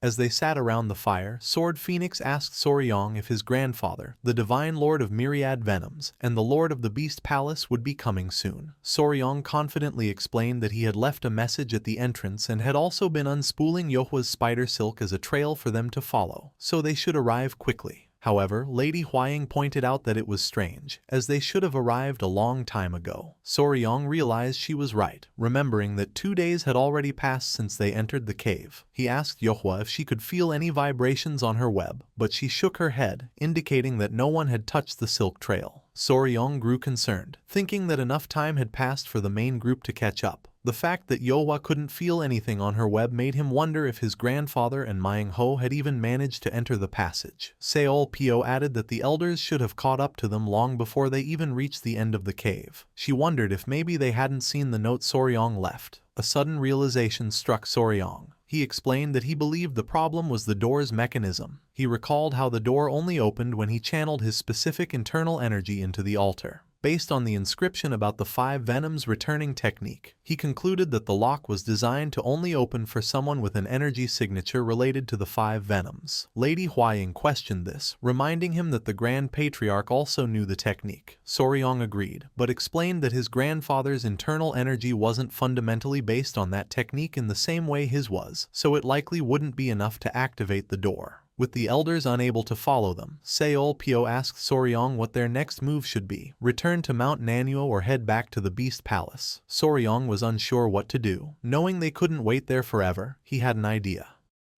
As they sat around the fire, Sword Phoenix asked Soryong if his grandfather, the Divine Lord of Myriad Venoms, and the Lord of the Beast Palace would be coming soon. Soryong confidently explained that he had left a message at the entrance and had also been unspooling Yohua's spider silk as a trail for them to follow, so they should arrive quickly. However, Lady Huaying pointed out that it was strange, as they should have arrived a long time ago. Soryong realized she was right, remembering that 2 days had already passed since they entered the cave. He asked Yohua if she could feel any vibrations on her web, but she shook her head, indicating that no one had touched the silk trail. Soryong grew concerned, thinking that enough time had passed for the main group to catch up. The fact that Yohua couldn't feel anything on her web made him wonder if his grandfather and Myung-ho had even managed to enter the passage. Seol Pyo added that the elders should have caught up to them long before they even reached the end of the cave. She wondered if maybe they hadn't seen the note Soryong left. A sudden realization struck Soryong. He explained that he believed the problem was the door's mechanism. He recalled how the door only opened when he channeled his specific internal energy into the altar. Based on the inscription about the 5 Venoms returning technique, he concluded that the lock was designed to only open for someone with an energy signature related to the 5 Venoms. Lady Huaying questioned this, reminding him that the Grand Patriarch also knew the technique. Soryong agreed, but explained that his grandfather's internal energy wasn't fundamentally based on that technique in the same way his was, so it likely wouldn't be enough to activate the door. With the elders unable to follow them, Seol Pyo asked Soryong what their next move should be, return to Mount Manhwa or head back to the Beast Palace. Soryong was unsure what to do. Knowing they couldn't wait there forever, he had an idea.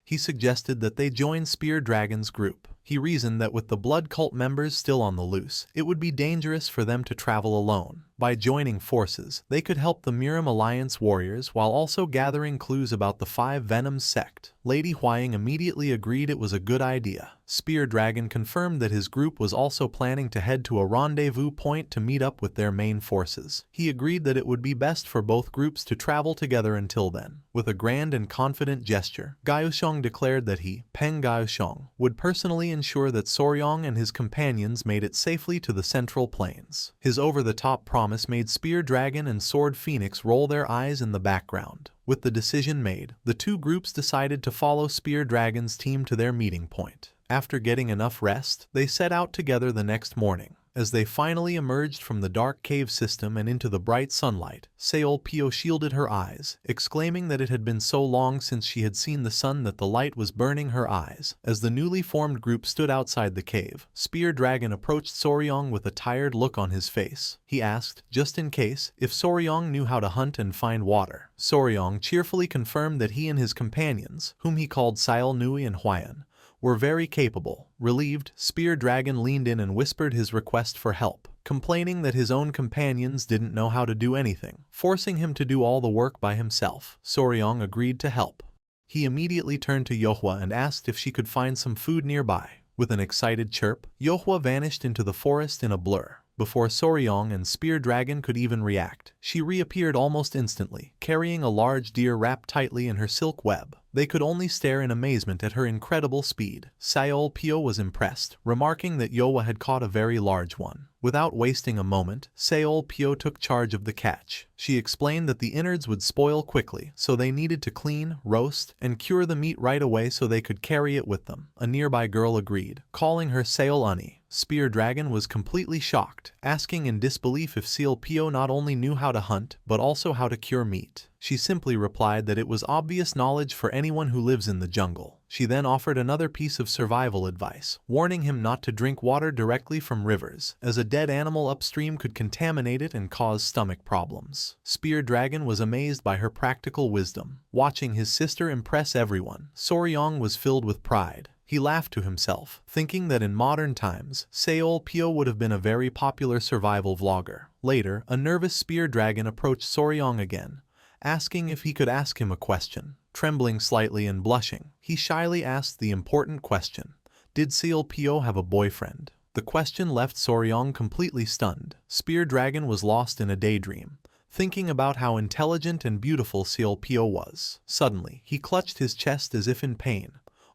He suggested that they join Spear Dragon's group. He reasoned that with the blood cult members still on the loose, it would be dangerous for them to travel alone. By joining forces, they could help the Murim Alliance warriors while also gathering clues about the 5 Venoms sect. Lady Huaying immediately agreed it was a good idea. Spear Dragon confirmed that his group was also planning to head to a rendezvous point to meet up with their main forces. He agreed that it would be best for both groups to travel together until then. With a grand and confident gesture, Guseong declared that he, Peng Guseong, would personally ensure that Soryong and his companions made it safely to the Central Plains. His over-the-top promise made Spear Dragon and Sword Phoenix roll their eyes in the background. With the decision made, the two groups decided to follow Spear Dragon's team to their meeting point. After getting enough rest, they set out together the next morning. As they finally emerged from the dark cave system and into the bright sunlight, Seolpyo shielded her eyes, exclaiming that it had been so long since she had seen the sun that the light was burning her eyes. As the newly formed group stood outside the cave, Spear Dragon approached Soryong with a tired look on his face. He asked, just in case, if Soryong knew how to hunt and find water. Soryong cheerfully confirmed that he and his companions, whom he called Sail Nui and Hwayan, were very capable. Relieved, Spear Dragon leaned in and whispered his request for help, complaining that his own companions didn't know how to do anything, forcing him to do all the work by himself. Soryong agreed to help. He immediately turned to Yohwa and asked if she could find some food nearby. With an excited chirp, Yohwa vanished into the forest in a blur. Before Soryong and Spear Dragon could even react, she reappeared almost instantly, carrying a large deer wrapped tightly in her silk web. They could only stare in amazement at her incredible speed. Seolpyo was impressed, remarking that Yohwa had caught a very large one. Without wasting a moment, Seolpyo took charge of the catch. She explained that the innards would spoil quickly, so they needed to clean, roast, and cure the meat right away so they could carry it with them. A nearby girl agreed, calling her Seol Uni. Spear Dragon was completely shocked, asking in disbelief if Seolpyo not only knew how to hunt, but also how to cure meat. She simply replied that it was obvious knowledge for anyone who lives in the jungle. She then offered another piece of survival advice, warning him not to drink water directly from rivers, as a dead animal upstream could contaminate it and cause stomach problems. Spear Dragon was amazed by her practical wisdom. Watching his sister impress everyone, Soryong was filled with pride. He laughed to himself, thinking that in modern times, Seolpyo would have been a very popular survival vlogger. Later, a nervous Spear Dragon approached Soryong again, asking if he could ask him a question. Trembling slightly and blushing, he shyly asked the important question. Did Seolpyo have a boyfriend? The question left Soryong completely stunned. Spear Dragon was lost in a daydream, thinking about how intelligent and beautiful Seolpyo was. Suddenly, he clutched his chest as if in pain,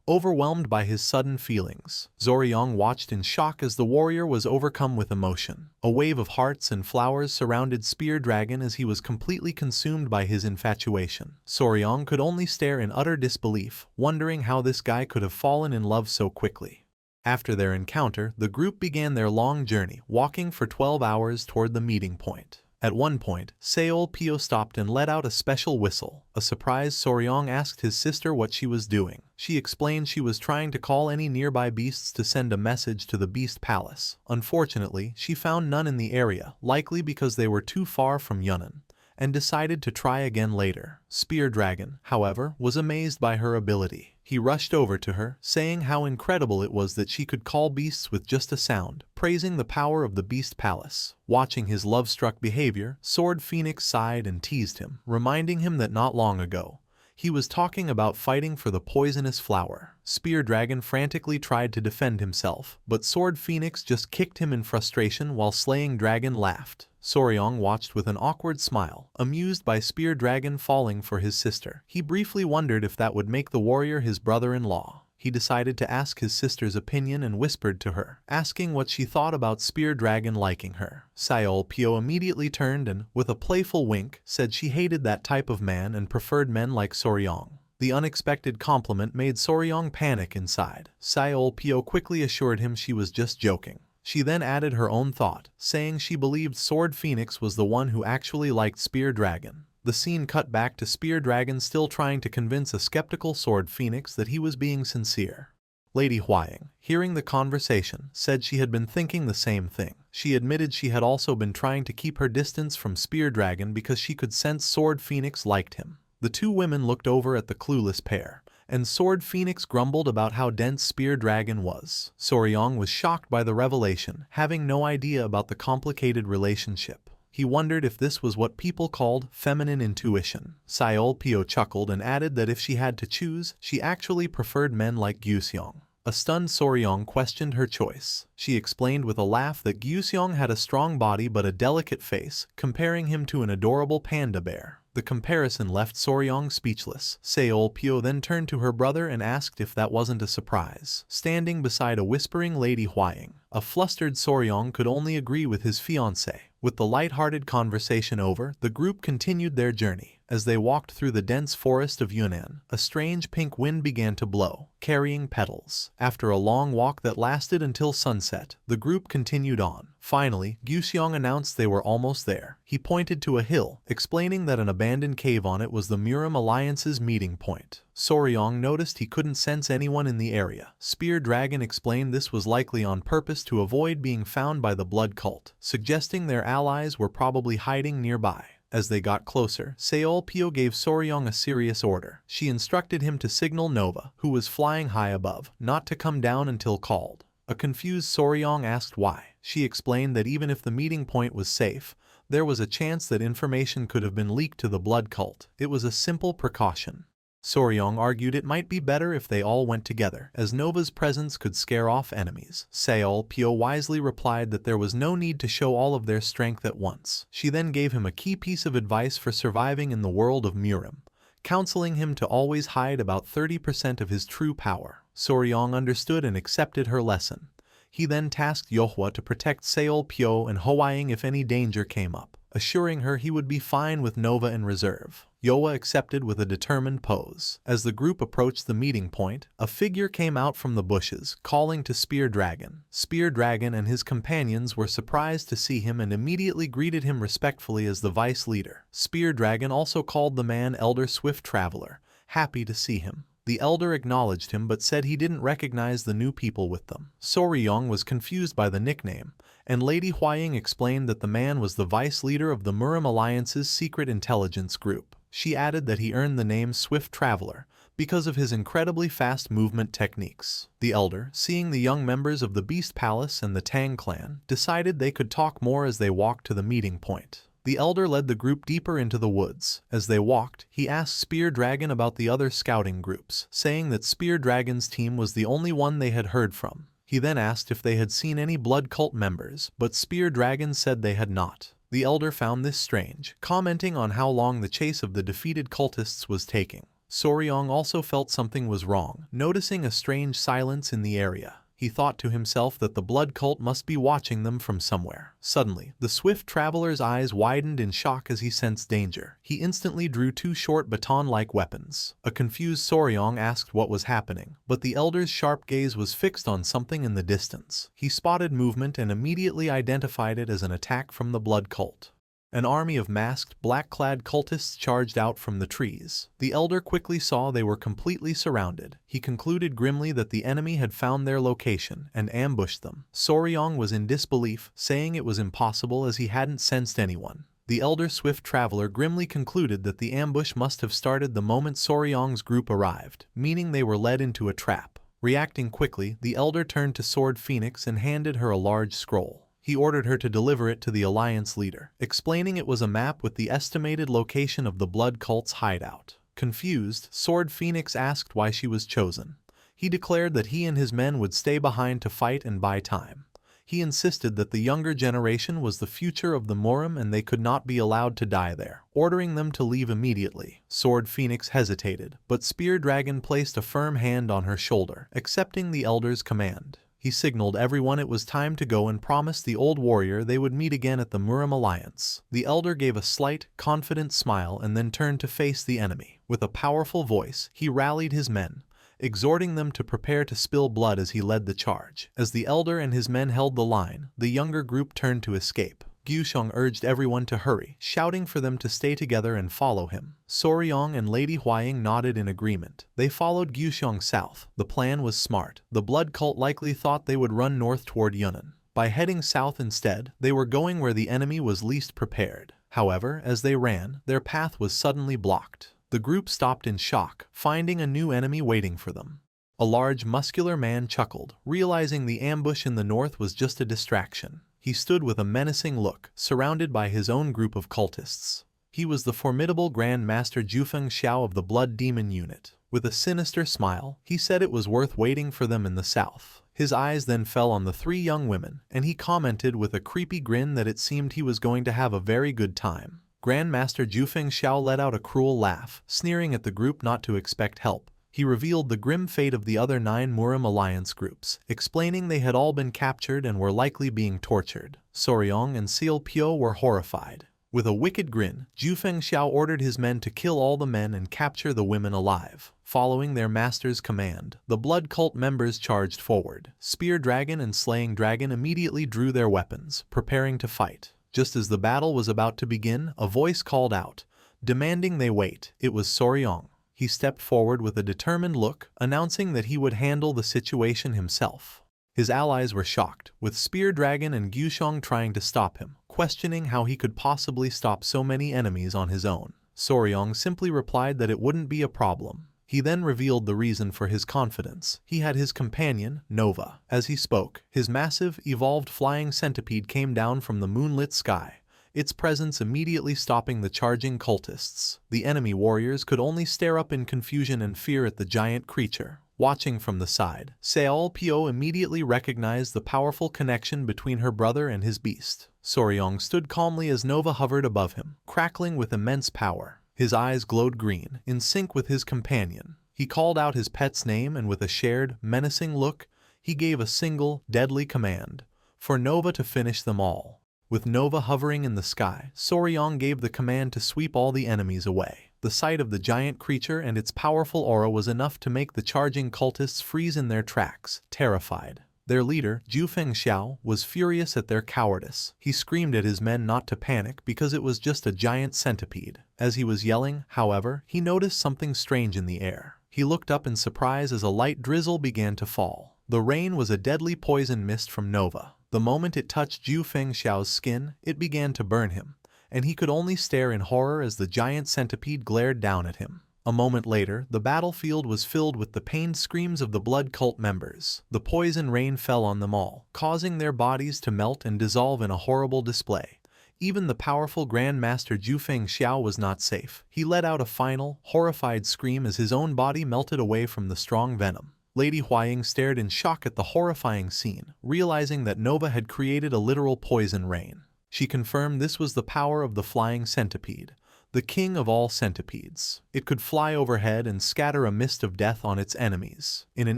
overwhelmed by his sudden feelings. Soryong watched in shock as the warrior was overcome with emotion. A wave of hearts and flowers surrounded Spear Dragon as he was completely consumed by his infatuation. Soryong could only stare in utter disbelief, wondering how this guy could have fallen in love so quickly. After their encounter, the group began their long journey, walking for 12 hours toward the meeting point. At one point, Seolpyo stopped and let out a special whistle. A surprised Soryong asked his sister what she was doing. She explained she was trying to call any nearby beasts to send a message to the Beast Palace. Unfortunately, she found none in the area, likely because they were too far from Yunnan, and decided to try again later. Spear Dragon, however, was amazed by her ability. He rushed over to her, saying how incredible it was that she could call beasts with just a sound, praising the power of the Beast Palace. Watching his love-struck behavior, Sword Phoenix sighed and teased him, reminding him that not long ago, he was talking about fighting for the poisonous flower. Spear Dragon frantically tried to defend himself, but Sword Phoenix just kicked him in frustration while Slaying Dragon laughed. Soryong watched with an awkward smile, amused by Spear Dragon falling for his sister. He briefly wondered if that would make the warrior his brother-in-law. He decided to ask his sister's opinion and whispered to her, asking what she thought about Spear Dragon liking her. Seolpyo immediately turned and, with a playful wink, said she hated that type of man and preferred men like Soryong. The unexpected compliment made Soryong panic inside. Seolpyo quickly assured him she was just joking. She then added her own thought, saying she believed Sword Phoenix was the one who actually liked Spear Dragon. The scene cut back to Spear Dragon still trying to convince a skeptical Sword Phoenix that he was being sincere. Lady Hwaing, hearing the conversation, said she had been thinking the same thing. She admitted she had also been trying to keep her distance from Spear Dragon because she could sense Sword Phoenix liked him. The two women looked over at the clueless pair, and Sword Phoenix grumbled about how dense Spear Dragon was. Soryong was shocked by the revelation, having no idea about the complicated relationship. He wondered if this was what people called feminine intuition. Seolpyo chuckled and added that if she had to choose, she actually preferred men like Gyeoseong. A stunned Soryong questioned her choice. She explained with a laugh that Gyeoseong had a strong body but a delicate face, comparing him to an adorable panda bear. The comparison left Soryong speechless. Seolpyo then turned to her brother and asked if that wasn't a surprise. Standing beside a whispering Lady Hwaing, a flustered Soryong could only agree with his fiancée. With the light-hearted conversation over, the group continued their journey. As they walked through the dense forest of Yunnan, a strange pink wind began to blow, carrying petals. After a long walk that lasted until sunset, the group continued on. Finally, Guxiong announced they were almost there. He pointed to a hill, explaining that an abandoned cave on it was the Murim Alliance's meeting point. Soryong noticed he couldn't sense anyone in the area. Spear Dragon explained this was likely on purpose to avoid being found by the blood cult, suggesting their allies were probably hiding nearby. As they got closer, Seol Pyo gave Soryong a serious order. She instructed him to signal Nova, who was flying high above, not to come down until called. A confused Soryong asked why. She explained that even if the meeting point was safe, there was a chance that information could have been leaked to the blood cult. It was a simple precaution. Soryong argued it might be better if they all went together, as Nova's presence could scare off enemies. Seol Pyo wisely replied that there was no need to show all of their strength at once. She then gave him a key piece of advice for surviving in the world of Murim, counseling him to always hide about 30% of his true power. Soryong understood and accepted her lesson. He then tasked Yohua to protect Seol Pyo and Hwaying if any danger came up, assuring her he would be fine with Nova in reserve. Yohua accepted with a determined pose. As the group approached the meeting point, a figure came out from the bushes, calling to Spear Dragon. Spear Dragon and his companions were surprised to see him and immediately greeted him respectfully as the vice leader. Spear Dragon also called the man Elder Swift Traveler, happy to see him. The elder acknowledged him but said he didn't recognize the new people with them. Soryong was confused by the nickname, and Lady Hwaying explained that the man was the vice leader of the Murim Alliance's secret intelligence group. She added that he earned the name Swift Traveler because of his incredibly fast movement techniques. The elder, seeing the young members of the Beast Palace and the Tang clan, decided they could talk more as they walked to the meeting point. The elder led the group deeper into the woods. As they walked, he asked Spear Dragon about the other scouting groups, saying that Spear Dragon's team was the only one they had heard from. He then asked if they had seen any blood cult members, but Spear Dragon said they had not. The elder found this strange, commenting on how long the chase of the defeated cultists was taking. Soryong also felt something was wrong, noticing a strange silence in the area. He thought to himself that the blood cult must be watching them from somewhere. Suddenly, the swift traveler's eyes widened in shock as he sensed danger. He instantly drew two short baton-like weapons. A confused Soryong asked what was happening, but the elder's sharp gaze was fixed on something in the distance. He spotted movement and immediately identified it as an attack from the blood cult. An army of masked, black-clad cultists charged out from the trees. The elder quickly saw they were completely surrounded. He concluded grimly that the enemy had found their location and ambushed them. Soryong was in disbelief, saying it was impossible as he hadn't sensed anyone. The elder swift traveler grimly concluded that the ambush must have started the moment Soryong's group arrived, meaning they were led into a trap. Reacting quickly, the elder turned to Sword Phoenix and handed her a large scroll. He ordered her to deliver it to the Alliance leader, explaining it was a map with the estimated location of the blood cult's hideout. Confused, Sword Phoenix asked why she was chosen. He declared that he and his men would stay behind to fight and buy time. He insisted that the younger generation was the future of the Murim and they could not be allowed to die there, ordering them to leave immediately. Sword Phoenix hesitated, but Spear Dragon placed a firm hand on her shoulder, accepting the elder's command. He signaled everyone it was time to go and promised the old warrior they would meet again at the Murim Alliance. The elder gave a slight, confident smile and then turned to face the enemy. With a powerful voice, he rallied his men, exhorting them to prepare to spill blood as he led the charge. As the elder and his men held the line, the younger group turned to escape. Guxiong urged everyone to hurry, shouting for them to stay together and follow him. Soryong and Lady Hwaying nodded in agreement. They followed Guxiong south. The plan was smart. The blood cult likely thought they would run north toward Yunnan. By heading south instead, they were going where the enemy was least prepared. However, as they ran, their path was suddenly blocked. The group stopped in shock, finding a new enemy waiting for them. A large, muscular man chuckled, realizing the ambush in the north was just a distraction. He stood with a menacing look, surrounded by his own group of cultists. He was the formidable Grand Master Jufeng Xiao of the Blood Demon Unit. With a sinister smile, he said it was worth waiting for them in the south. His eyes then fell on the three young women, and he commented with a creepy grin that it seemed he was going to have a very good time. Grand Master Jufeng Xiao let out a cruel laugh, sneering at the group not to expect help. He revealed the grim fate of the other 9 Murim Alliance groups, explaining they had all been captured and were likely being tortured. Soryong and Seol Pyo were horrified. With a wicked grin, Zhu Fengxiao ordered his men to kill all the men and capture the women alive. Following their master's command, the blood cult members charged forward. Spear Dragon and Slaying Dragon immediately drew their weapons, preparing to fight. Just as the battle was about to begin, a voice called out, demanding they wait. It was Soryong. He stepped forward with a determined look, announcing that he would handle the situation himself. His allies were shocked, with Spear Dragon and Gushong trying to stop him, questioning how he could possibly stop so many enemies on his own. Soryong simply replied that it wouldn't be a problem. He then revealed the reason for his confidence. He had his companion, Nova. As he spoke, his massive, evolved flying centipede came down from the moonlit sky, its presence immediately stopping the charging cultists. The enemy warriors could only stare up in confusion and fear at the giant creature. Watching from the side, Seol Pyo immediately recognized the powerful connection between her brother and his beast. Soryong stood calmly as Nova hovered above him, crackling with immense power. His eyes glowed green, in sync with his companion. He called out his pet's name and with a shared, menacing look, he gave a single, deadly command, for Nova to finish them all. With Nova hovering in the sky, Soryong gave the command to sweep all the enemies away. The sight of the giant creature and its powerful aura was enough to make the charging cultists freeze in their tracks, terrified. Their leader, Zhu Fengxiao, was furious at their cowardice. He screamed at his men not to panic because it was just a giant centipede. As he was yelling, however, he noticed something strange in the air. He looked up in surprise as a light drizzle began to fall. The rain was a deadly poison mist from Nova. The moment it touched Zhu Fengxiao's skin, it began to burn him, and he could only stare in horror as the giant centipede glared down at him. A moment later, the battlefield was filled with the pained screams of the blood cult members. The poison rain fell on them all, causing their bodies to melt and dissolve in a horrible display. Even the powerful Grand Master Zhu Fengxiao was not safe. He let out a final, horrified scream as his own body melted away from the strong venom. Lady Huaying stared in shock at the horrifying scene, realizing that Nova had created a literal poison rain. She confirmed this was the power of the flying centipede, the king of all centipedes. It could fly overhead and scatter a mist of death on its enemies. In an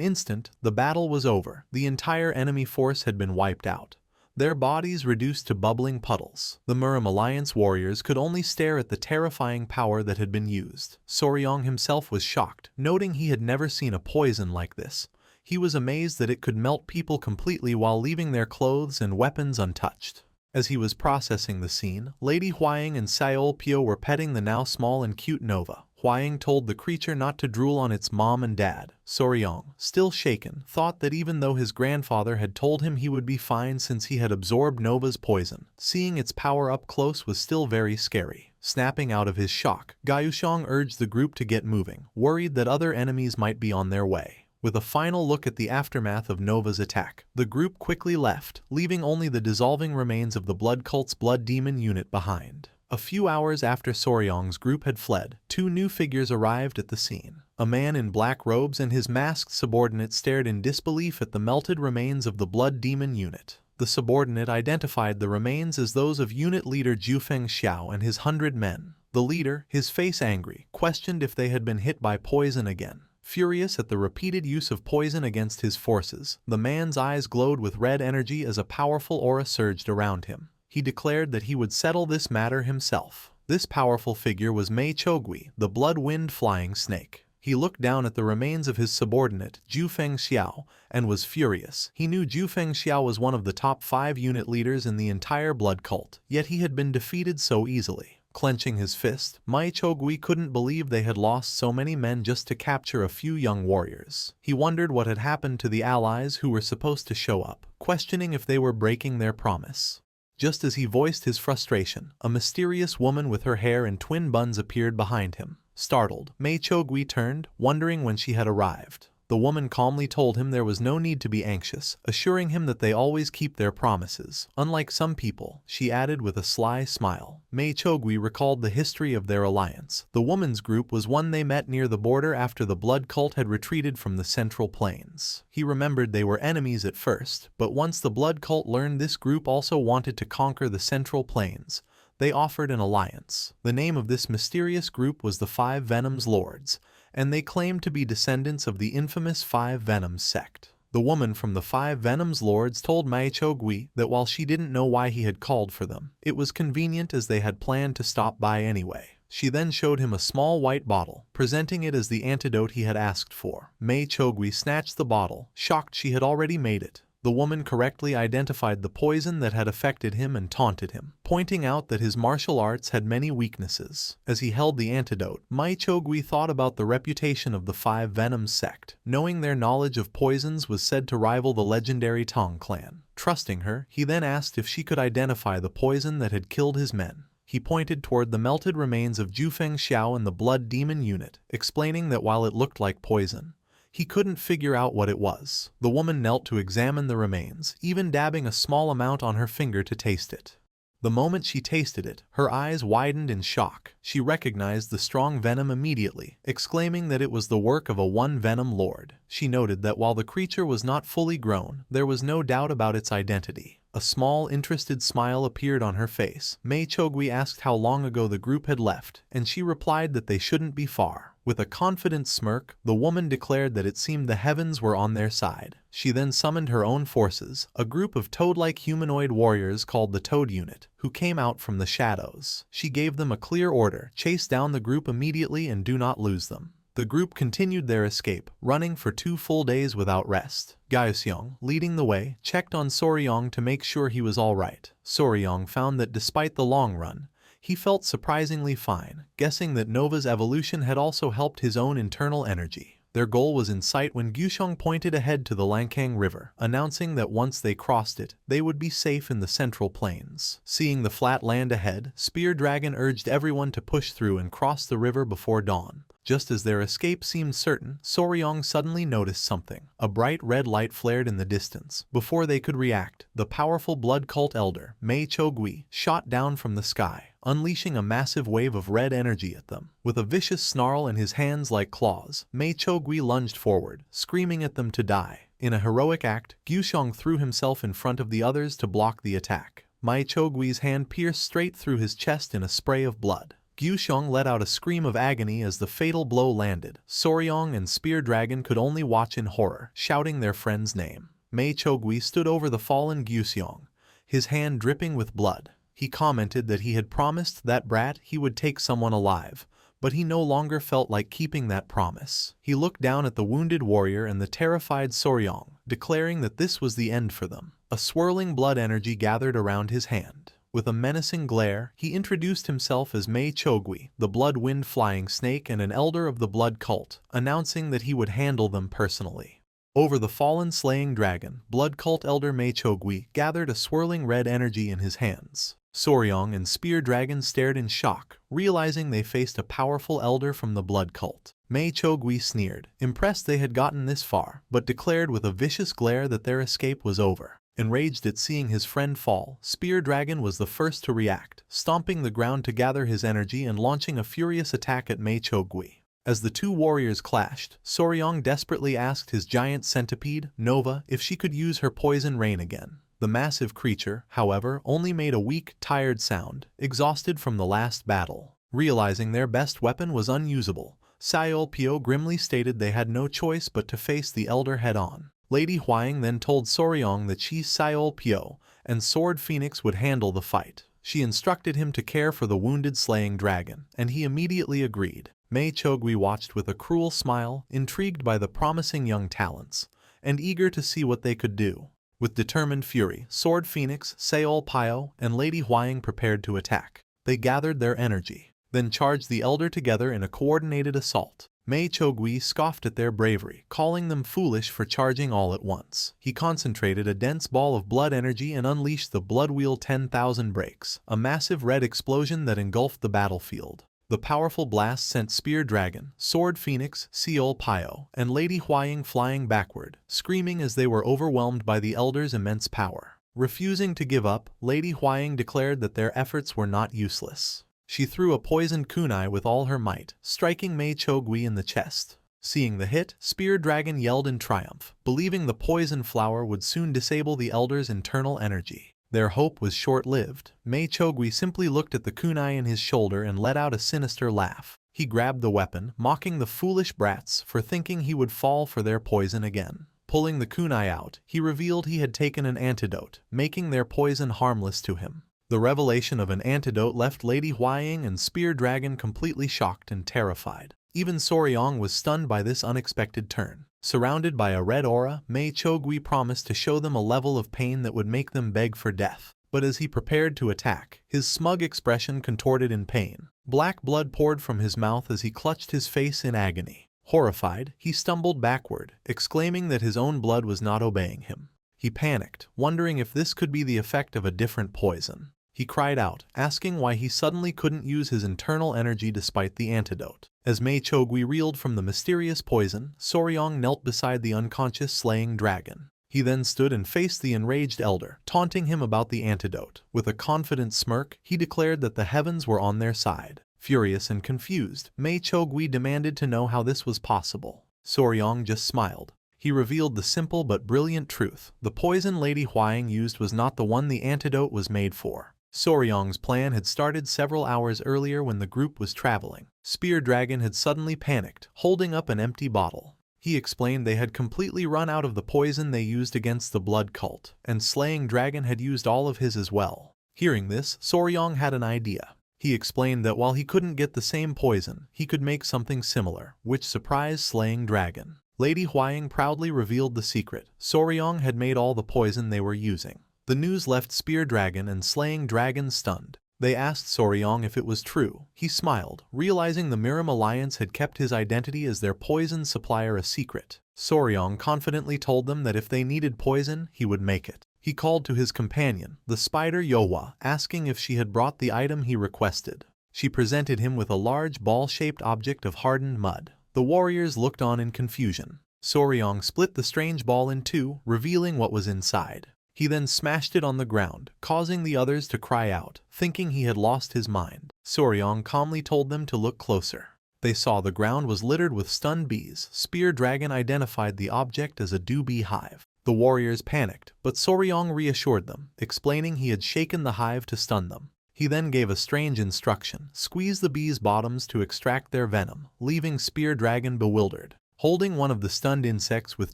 instant, the battle was over. The entire enemy force had been wiped out, their bodies reduced to bubbling puddles. The Murim Alliance warriors could only stare at the terrifying power that had been used. Soryong himself was shocked, noting he had never seen a poison like this. He was amazed that it could melt people completely while leaving their clothes and weapons untouched. As he was processing the scene, Lady Huaying and Seol Pyo were petting the now small and cute Nova. Huaying told the creature not to drool on its mom and dad. Soryong, still shaken, thought that even though his grandfather had told him he would be fine since he had absorbed Nova's poison, seeing its power up close was still very scary. Snapping out of his shock, Gushong urged the group to get moving, worried that other enemies might be on their way. With a final look at the aftermath of Nova's attack, the group quickly left, leaving only the dissolving remains of the blood cult's blood demon unit behind. A few hours after Soryong's group had fled, two new figures arrived at the scene. A man in black robes and his masked subordinate stared in disbelief at the melted remains of the blood demon unit. The subordinate identified the remains as those of unit leader Zhu Fengxiao and his 100 men. The leader, his face angry, questioned if they had been hit by poison again. Furious at the repeated use of poison against his forces, the man's eyes glowed with red energy as a powerful aura surged around him. He declared that he would settle this matter himself. This powerful figure was Mei Chogui, the blood-wind flying snake. He looked down at the remains of his subordinate, Zhu Fengxiao, and was furious. He knew Zhu Fengxiao was one of the top 5 unit leaders in the entire blood cult, yet he had been defeated so easily. Clenching his fist, Mei Chogui couldn't believe they had lost so many men just to capture a few young warriors. He wondered what had happened to the allies who were supposed to show up, questioning if they were breaking their promise. Just as he voiced his frustration, a mysterious woman with her hair in twin buns appeared behind him. Startled, Mei Chogui turned, wondering when she had arrived. The woman calmly told him there was no need to be anxious, assuring him that they always keep their promises. Unlike some people, she added with a sly smile. Mei Chogui recalled the history of their alliance. The woman's group was one they met near the border after the blood cult had retreated from the Central Plains. He remembered they were enemies at first, but once the blood cult learned this group also wanted to conquer the Central Plains, they offered an alliance. The name of this mysterious group was the 5 Venoms Lords, and they claimed to be descendants of the infamous 5 Venoms sect. The woman from the 5 Venoms Lords told Mei Chogui that while she didn't know why he had called for them, it was convenient as they had planned to stop by anyway. She then showed him a small white bottle, presenting it as the antidote he had asked for. Mei Chogui snatched the bottle, shocked she had already made it. The woman correctly identified the poison that had affected him and taunted him, pointing out that his martial arts had many weaknesses. As he held the antidote, Mei Chogui thought about the reputation of the 5 Venoms sect, knowing their knowledge of poisons was said to rival the legendary Tong clan. Trusting her, he then asked if she could identify the poison that had killed his men. He pointed toward the melted remains of Jufeng Xiao and the Blood Demon unit, explaining that while it looked like poison, he couldn't figure out what it was. The woman knelt to examine the remains, even dabbing a small amount on her finger to taste it. The moment she tasted it, her eyes widened in shock. She recognized the strong venom immediately, exclaiming that it was the work of a 1 Venom Lord. She noted that while the creature was not fully grown, there was no doubt about its identity. A small, interested smile appeared on her face. Mei Chogui asked how long ago the group had left, and she replied that they shouldn't be far. With a confident smirk, the woman declared that it seemed the heavens were on their side. She then summoned her own forces, a group of toad-like humanoid warriors called the Toad Unit, who came out from the shadows. She gave them a clear order: chase down the group immediately and do not lose them. The group continued their escape, running for 2 full days without rest. Gaiuxiong, leading the way, checked on Soryong to make sure he was all right. Soryong found that despite the long run, he felt surprisingly fine, guessing that Nova's evolution had also helped his own internal energy. Their goal was in sight when Guxiong pointed ahead to the Lankang River, announcing that once they crossed it, they would be safe in the Central Plains. Seeing the flat land ahead, Spear Dragon urged everyone to push through and cross the river before dawn. Just as their escape seemed certain, Soryong suddenly noticed something. A bright red light flared in the distance. Before they could react, the powerful blood cult elder, Mei Chogui, shot down from the sky, unleashing a massive wave of red energy at them. With a vicious snarl and his hands like claws, Mei Chogui lunged forward, screaming at them to die. In a heroic act, Guxiong threw himself in front of the others to block the attack. Mei Chogui's hand pierced straight through his chest in a spray of blood. Guxiong let out a scream of agony as the fatal blow landed. Soryong and Spear Dragon could only watch in horror, shouting their friend's name. Mei Chogui stood over the fallen Guxiong, his hand dripping with blood. He commented that he had promised that brat he would take someone alive, but he no longer felt like keeping that promise. He looked down at the wounded warrior and the terrified Soryong, declaring that this was the end for them. A swirling blood energy gathered around his hand. With a menacing glare, he introduced himself as Mei Chogui, the Blood Wind Flying Snake and an elder of the Blood Cult, announcing that he would handle them personally. Over the fallen slaying dragon, Blood Cult elder Mei Chogui gathered a swirling red energy in his hands. Soryong and Spear Dragon stared in shock, realizing they faced a powerful elder from the Blood Cult. Mei Chogui sneered, impressed they had gotten this far, but declared with a vicious glare that their escape was over. Enraged at seeing his friend fall, Spear Dragon was the first to react, stomping the ground to gather his energy and launching a furious attack at Mei Chogui. As the two warriors clashed, Soryong desperately asked his giant centipede, Nova, if she could use her poison rain again. The massive creature, however, only made a weak, tired sound, exhausted from the last battle. Realizing their best weapon was unusable, Sayol Pio grimly stated they had no choice but to face the elder head-on. Lady Huang then told Soryong that she, Sayol Pio, and Sword Phoenix would handle the fight. She instructed him to care for the wounded slaying dragon, and he immediately agreed. Mei Chogui watched with a cruel smile, intrigued by the promising young talents, and eager to see what they could do. With determined fury, Sword Phoenix, Sayol Pio, and Lady Huang prepared to attack. They gathered their energy, then charged the elder together in a coordinated assault. Mei Chogui scoffed at their bravery, calling them foolish for charging all at once. He concentrated a dense ball of blood energy and unleashed the Blood Wheel 10,000 breaks, a massive red explosion that engulfed the battlefield. The powerful blast sent Spear Dragon, Sword Phoenix, Seol Pio, and Lady Huang flying backward, screaming as they were overwhelmed by the elder's immense power. Refusing to give up, Lady Huang declared that their efforts were not useless. She threw a poisoned kunai with all her might, striking Mei Chogui in the chest. Seeing the hit, Spear Dragon yelled in triumph, believing the poison flower would soon disable the elder's internal energy. Their hope was short-lived. Mei Chogui simply looked at the kunai in his shoulder and let out a sinister laugh. He grabbed the weapon, mocking the foolish brats for thinking he would fall for their poison again. Pulling the kunai out, he revealed he had taken an antidote, making their poison harmless to him. The revelation of an antidote left Lady Huaying and Spear Dragon completely shocked and terrified. Even Soryong was stunned by this unexpected turn. Surrounded by a red aura, Mei Chogui promised to show them a level of pain that would make them beg for death. But as he prepared to attack, his smug expression contorted in pain. Black blood poured from his mouth as he clutched his face in agony. Horrified, he stumbled backward, exclaiming that his own blood was not obeying him. He panicked, wondering if this could be the effect of a different poison. He cried out, asking why he suddenly couldn't use his internal energy despite the antidote. As Mei Chogui reeled from the mysterious poison, Soryong knelt beside the unconscious slaying dragon. He then stood and faced the enraged elder, taunting him about the antidote. With a confident smirk, he declared that the heavens were on their side. Furious and confused, Mei Chogui demanded to know how this was possible. Soryong just smiled. He revealed the simple but brilliant truth. The poison Lady Huaying used was not the one the antidote was made for. Soryong's plan had started several hours earlier when the group was traveling. Spear Dragon had suddenly panicked, holding up an empty bottle. He explained they had completely run out of the poison they used against the blood cult, and Slaying Dragon had used all of his as well. Hearing this, Soryong had an idea. He explained that while he couldn't get the same poison, he could make something similar, which surprised Slaying Dragon. Lady Huaying proudly revealed the secret. Soryong had made all the poison they were using. The news left Spear Dragon and Slaying Dragon stunned. They asked Soryong if it was true. He smiled, realizing the Miram Alliance had kept his identity as their poison supplier a secret. Soryong confidently told them that if they needed poison, he would make it. He called to his companion, the spider Yohwa, asking if she had brought the item he requested. She presented him with a large ball-shaped object of hardened mud. The warriors looked on in confusion. Soryong split the strange ball in two, revealing what was inside. He then smashed it on the ground, causing the others to cry out, thinking he had lost his mind. Soryong calmly told them to look closer. They saw the ground was littered with stunned bees. Spear Dragon identified the object as a dew-bee hive. The warriors panicked, but Soryong reassured them, explaining he had shaken the hive to stun them. He then gave a strange instruction: squeeze the bees' bottoms to extract their venom, leaving Spear Dragon bewildered. Holding one of the stunned insects with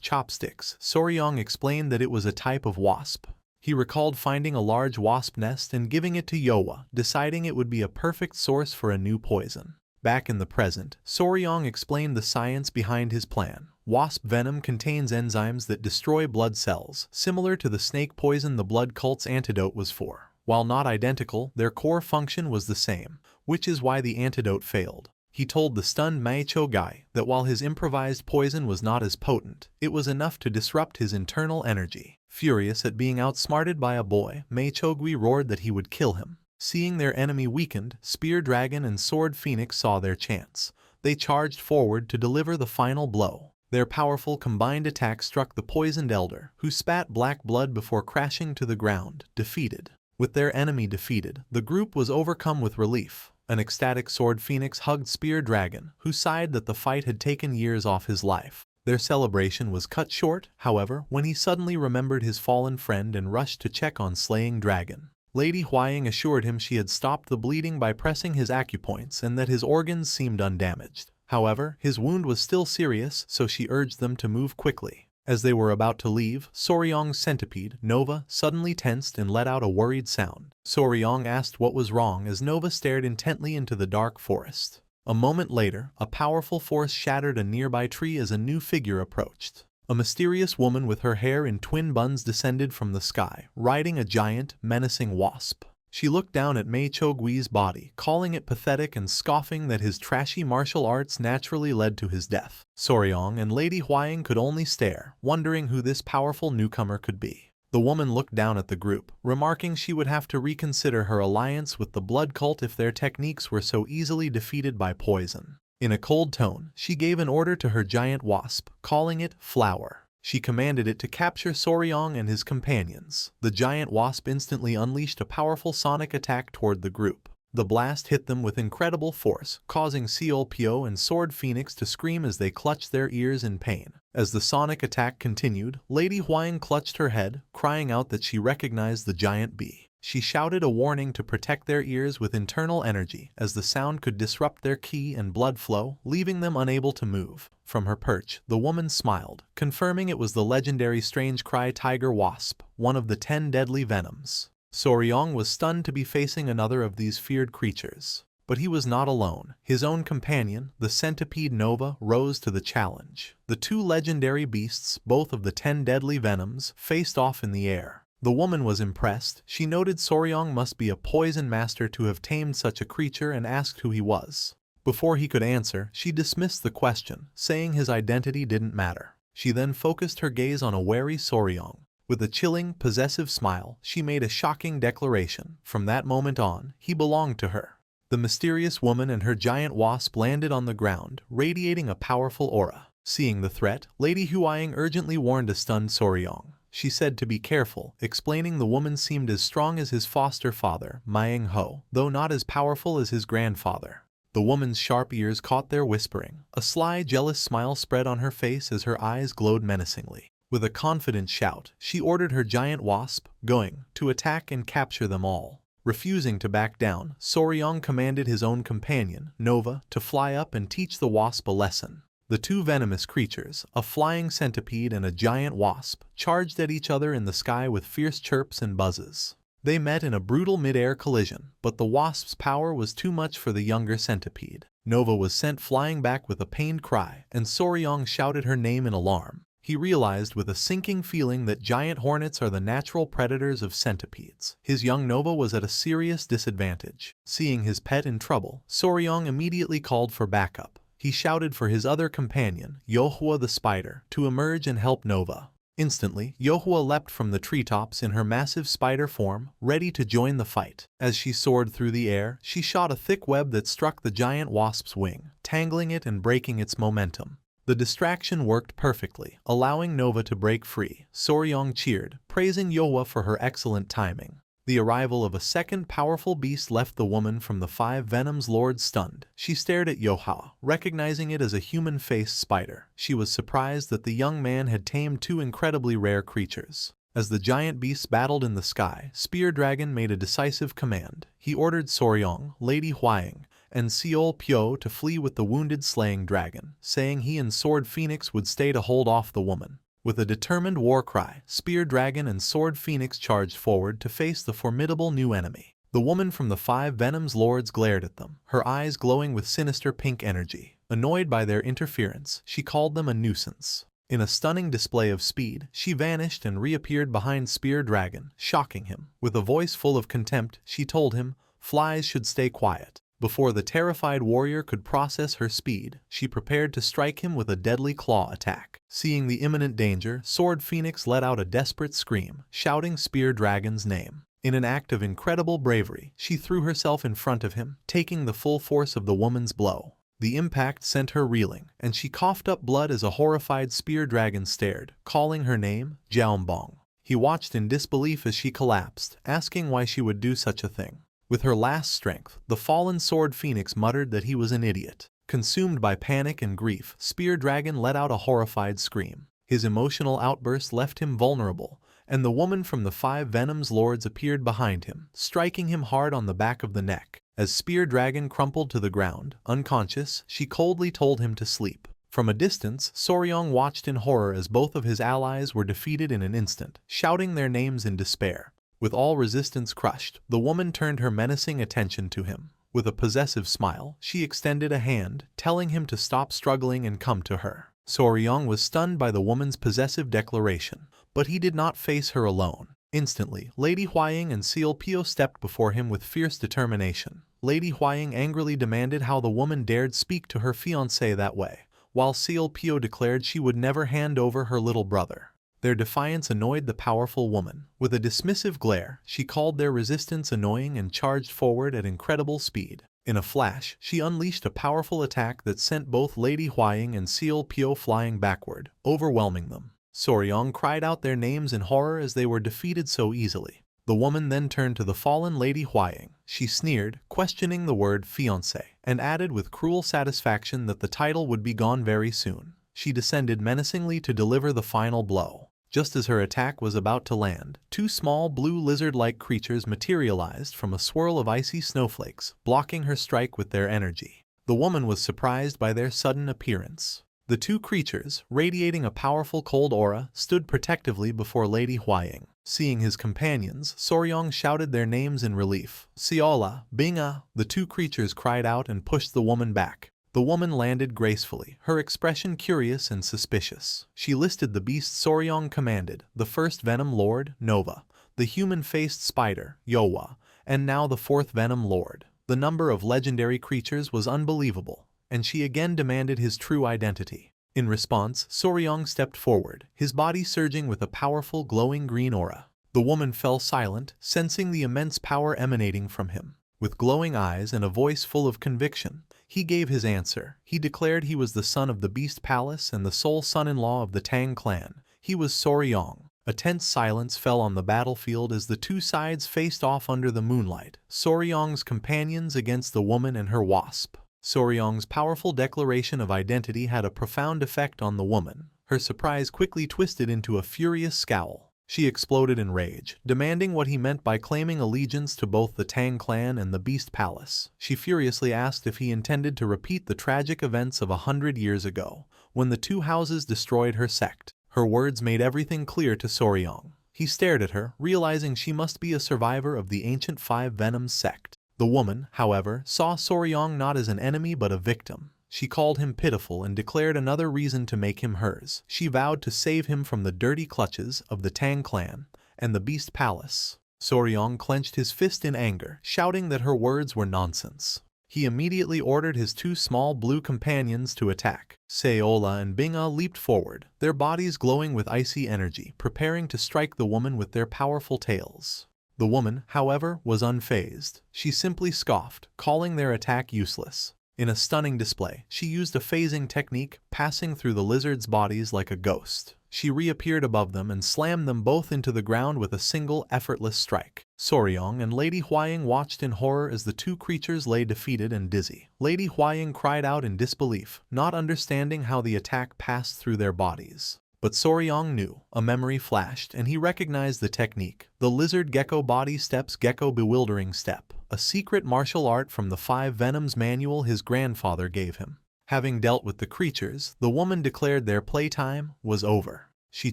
chopsticks, Soryong explained that it was a type of wasp. He recalled finding a large wasp nest and giving it to Yohwa, deciding it would be a perfect source for a new poison. Back in the present, Soryong explained the science behind his plan. Wasp venom contains enzymes that destroy blood cells, similar to the snake poison the blood cult's antidote was for. While not identical, their core function was the same, which is why the antidote failed. He told the stunned Mei Chogui that while his improvised poison was not as potent, it was enough to disrupt his internal energy. Furious at being outsmarted by a boy, Mei Chogui roared that he would kill him. Seeing their enemy weakened, Spear Dragon and Sword Phoenix saw their chance. They charged forward to deliver the final blow. Their powerful combined attack struck the poisoned elder, who spat black blood before crashing to the ground, defeated. With their enemy defeated, the group was overcome with relief. An ecstatic Sword Phoenix hugged Spear Dragon, who sighed that the fight had taken years off his life. Their celebration was cut short, however, when he suddenly remembered his fallen friend and rushed to check on Slaying Dragon. Lady Huaying assured him she had stopped the bleeding by pressing his acupoints and that his organs seemed undamaged. However, his wound was still serious, so she urged them to move quickly. As they were about to leave, Soryong's centipede, Nova, suddenly tensed and let out a worried sound. Soryong asked what was wrong as Nova stared intently into the dark forest. A moment later, a powerful force shattered a nearby tree as a new figure approached. A mysterious woman with her hair in twin buns descended from the sky, riding a giant, menacing wasp. She looked down at Mei Chogui's body, calling it pathetic and scoffing that his trashy martial arts naturally led to his death. Soryong and Lady Huaying could only stare, wondering who this powerful newcomer could be. The woman looked down at the group, remarking she would have to reconsider her alliance with the blood cult if their techniques were so easily defeated by poison. In a cold tone, she gave an order to her giant wasp, calling it Flower. She commanded it to capture Soryong and his companions. The giant wasp instantly unleashed a powerful sonic attack toward the group. The blast hit them with incredible force, causing Seolpyo and Sword Phoenix to scream as they clutched their ears in pain. As the sonic attack continued, Lady Huaying clutched her head, crying out that she recognized the giant bee. She shouted a warning to protect their ears with internal energy, as the sound could disrupt their ki and blood flow, leaving them unable to move. From her perch, the woman smiled, confirming it was the legendary strange cry tiger wasp, one of the 10 deadly venoms. Soryong was stunned to be facing another of these feared creatures. But he was not alone. His own companion, the centipede Nova, rose to the challenge. The 2 legendary beasts, both of the 10 deadly venoms, faced off in the air. The woman was impressed. She noted Soryong must be a poison master to have tamed such a creature and asked who he was. Before he could answer, she dismissed the question, saying his identity didn't matter. She then focused her gaze on a wary Soryong. With a chilling, possessive smile, she made a shocking declaration. From that moment on, he belonged to her. The mysterious woman and her giant wasp landed on the ground, radiating a powerful aura. Seeing the threat, Lady Huaying urgently warned a stunned Soryong. She said to be careful, explaining the woman seemed as strong as his foster father, Manhwa, though not as powerful as his grandfather. The woman's sharp ears caught their whispering. A sly, jealous smile spread on her face as her eyes glowed menacingly. With a confident shout, she ordered her giant wasp, going, to attack and capture them all. Refusing to back down, Soryong commanded his own companion, Nova, to fly up and teach the wasp a lesson. The 2 venomous creatures, a flying centipede and a giant wasp, charged at each other in the sky with fierce chirps and buzzes. They met in a brutal mid-air collision, but the wasp's power was too much for the younger centipede. Nova was sent flying back with a pained cry, and Soryong shouted her name in alarm. He realized with a sinking feeling that giant hornets are the natural predators of centipedes. His young Nova was at a serious disadvantage. Seeing his pet in trouble, Soryong immediately called for backup. He shouted for his other companion, Yohua the spider, to emerge and help Nova. Instantly, Yohua leapt from the treetops in her massive spider form, ready to join the fight. As she soared through the air, she shot a thick web that struck the giant wasp's wing, tangling it and breaking its momentum. The distraction worked perfectly, allowing Nova to break free. Soryong cheered, praising Yohua for her excellent timing. The arrival of a second powerful beast left the woman from the 5 venoms lord stunned. She stared at Yohua, recognizing it as a human-faced spider. She was surprised that the young man had tamed 2 incredibly rare creatures. As the giant beasts battled in the sky, Spear Dragon made a decisive command. He ordered Soryong, Lady Huaying, and Seol Pyo to flee with the wounded slaying dragon, saying he and Sword Phoenix would stay to hold off the woman. With a determined war cry, Spear Dragon and Sword Phoenix charged forward to face the formidable new enemy. The woman from the 5 venoms lords glared at them, her eyes glowing with sinister pink energy. Annoyed by their interference, she called them a nuisance. In a stunning display of speed, she vanished and reappeared behind Spear Dragon, shocking him. With a voice full of contempt, she told him, "Flies should stay quiet." Before the terrified warrior could process her speed, she prepared to strike him with a deadly claw attack. Seeing the imminent danger, Sword Phoenix let out a desperate scream, shouting Spear Dragon's name. In an act of incredible bravery, she threw herself in front of him, taking the full force of the woman's blow. The impact sent her reeling, and she coughed up blood as a horrified Spear Dragon stared, calling her name, Jiaombong. He watched in disbelief as she collapsed, asking why she would do such a thing. With her last strength, the fallen Sword Phoenix muttered that he was an idiot. Consumed by panic and grief, Spear Dragon let out a horrified scream. His emotional outburst left him vulnerable, and the woman from the 5 venoms lords appeared behind him, striking him hard on the back of the neck. As Spear Dragon crumpled to the ground, unconscious, she coldly told him to sleep. From a distance, Soryong watched in horror as both of his allies were defeated in an instant, shouting their names in despair. With all resistance crushed, the woman turned her menacing attention to him. With a possessive smile, she extended a hand, telling him to stop struggling and come to her. Soryong was stunned by the woman's possessive declaration, but he did not face her alone. Instantly, Lady Huaying and Seol Pyo stepped before him with fierce determination. Lady Huaying angrily demanded how the woman dared speak to her fiancé that way, while Seol Pyo declared she would never hand over her little brother. Their defiance annoyed the powerful woman. With a dismissive glare, she called their resistance annoying and charged forward at incredible speed. In a flash, she unleashed a powerful attack that sent both Lady Huaying and Seol Pyo flying backward, overwhelming them. Soryong cried out their names in horror as they were defeated so easily. The woman then turned to the fallen Lady Huaying. She sneered, questioning the word fiancé, and added with cruel satisfaction that the title would be gone very soon. She descended menacingly to deliver the final blow. Just as her attack was about to land, two small blue lizard-like creatures materialized from a swirl of icy snowflakes, blocking her strike with their energy. The woman was surprised by their sudden appearance. The two creatures, radiating a powerful cold aura, stood protectively before Lady Huaying. Seeing his companions, Soryong shouted their names in relief. Siola, Binga! The two creatures cried out and pushed the woman back. The woman landed gracefully, her expression curious and suspicious. She listed the beasts Soryong commanded, the first Venom Lord, Nova, the human-faced spider, Yowa, and now the fourth Venom Lord. The number of legendary creatures was unbelievable, and she again demanded his true identity. In response, Soryong stepped forward, his body surging with a powerful glowing green aura. The woman fell silent, sensing the immense power emanating from him. With glowing eyes and a voice full of conviction, he gave his answer. He declared he was the son of the Beast Palace and the sole son-in-law of the Tang clan. He was Soryong. A tense silence fell on the battlefield as the two sides faced off under the moonlight, Soryong's companions against the woman and her wasp. Soryong's powerful declaration of identity had a profound effect on the woman. Her surprise quickly twisted into a furious scowl. She exploded in rage, demanding what he meant by claiming allegiance to both the Tang clan and the Beast Palace. She furiously asked if he intended to repeat the tragic events of 100 years ago, when the two houses destroyed her sect. Her words made everything clear to Soryong. He stared at her, realizing she must be a survivor of the ancient Five Venoms sect. The woman, however, saw Soryong not as an enemy but a victim. She called him pitiful and declared another reason to make him hers. She vowed to save him from the dirty clutches of the Tang clan and the Beast Palace. Soryong clenched his fist in anger, shouting that her words were nonsense. He immediately ordered his two small blue companions to attack. Seola and Binga leaped forward, their bodies glowing with icy energy, preparing to strike the woman with their powerful tails. The woman, however, was unfazed. She simply scoffed, calling their attack useless. In a stunning display, she used a phasing technique, passing through the lizards' bodies like a ghost. She reappeared above them and slammed them both into the ground with a single, effortless strike. Soryong and Lady Huaying watched in horror as the two creatures lay defeated and dizzy. Lady Huaying cried out in disbelief, not understanding how the attack passed through their bodies. But Soryong knew. A memory flashed, and he recognized the technique. The lizard gecko body steps gecko bewildering step, a secret martial art from the Five Venoms manual his grandfather gave him. Having dealt with the creatures, the woman declared their playtime was over. She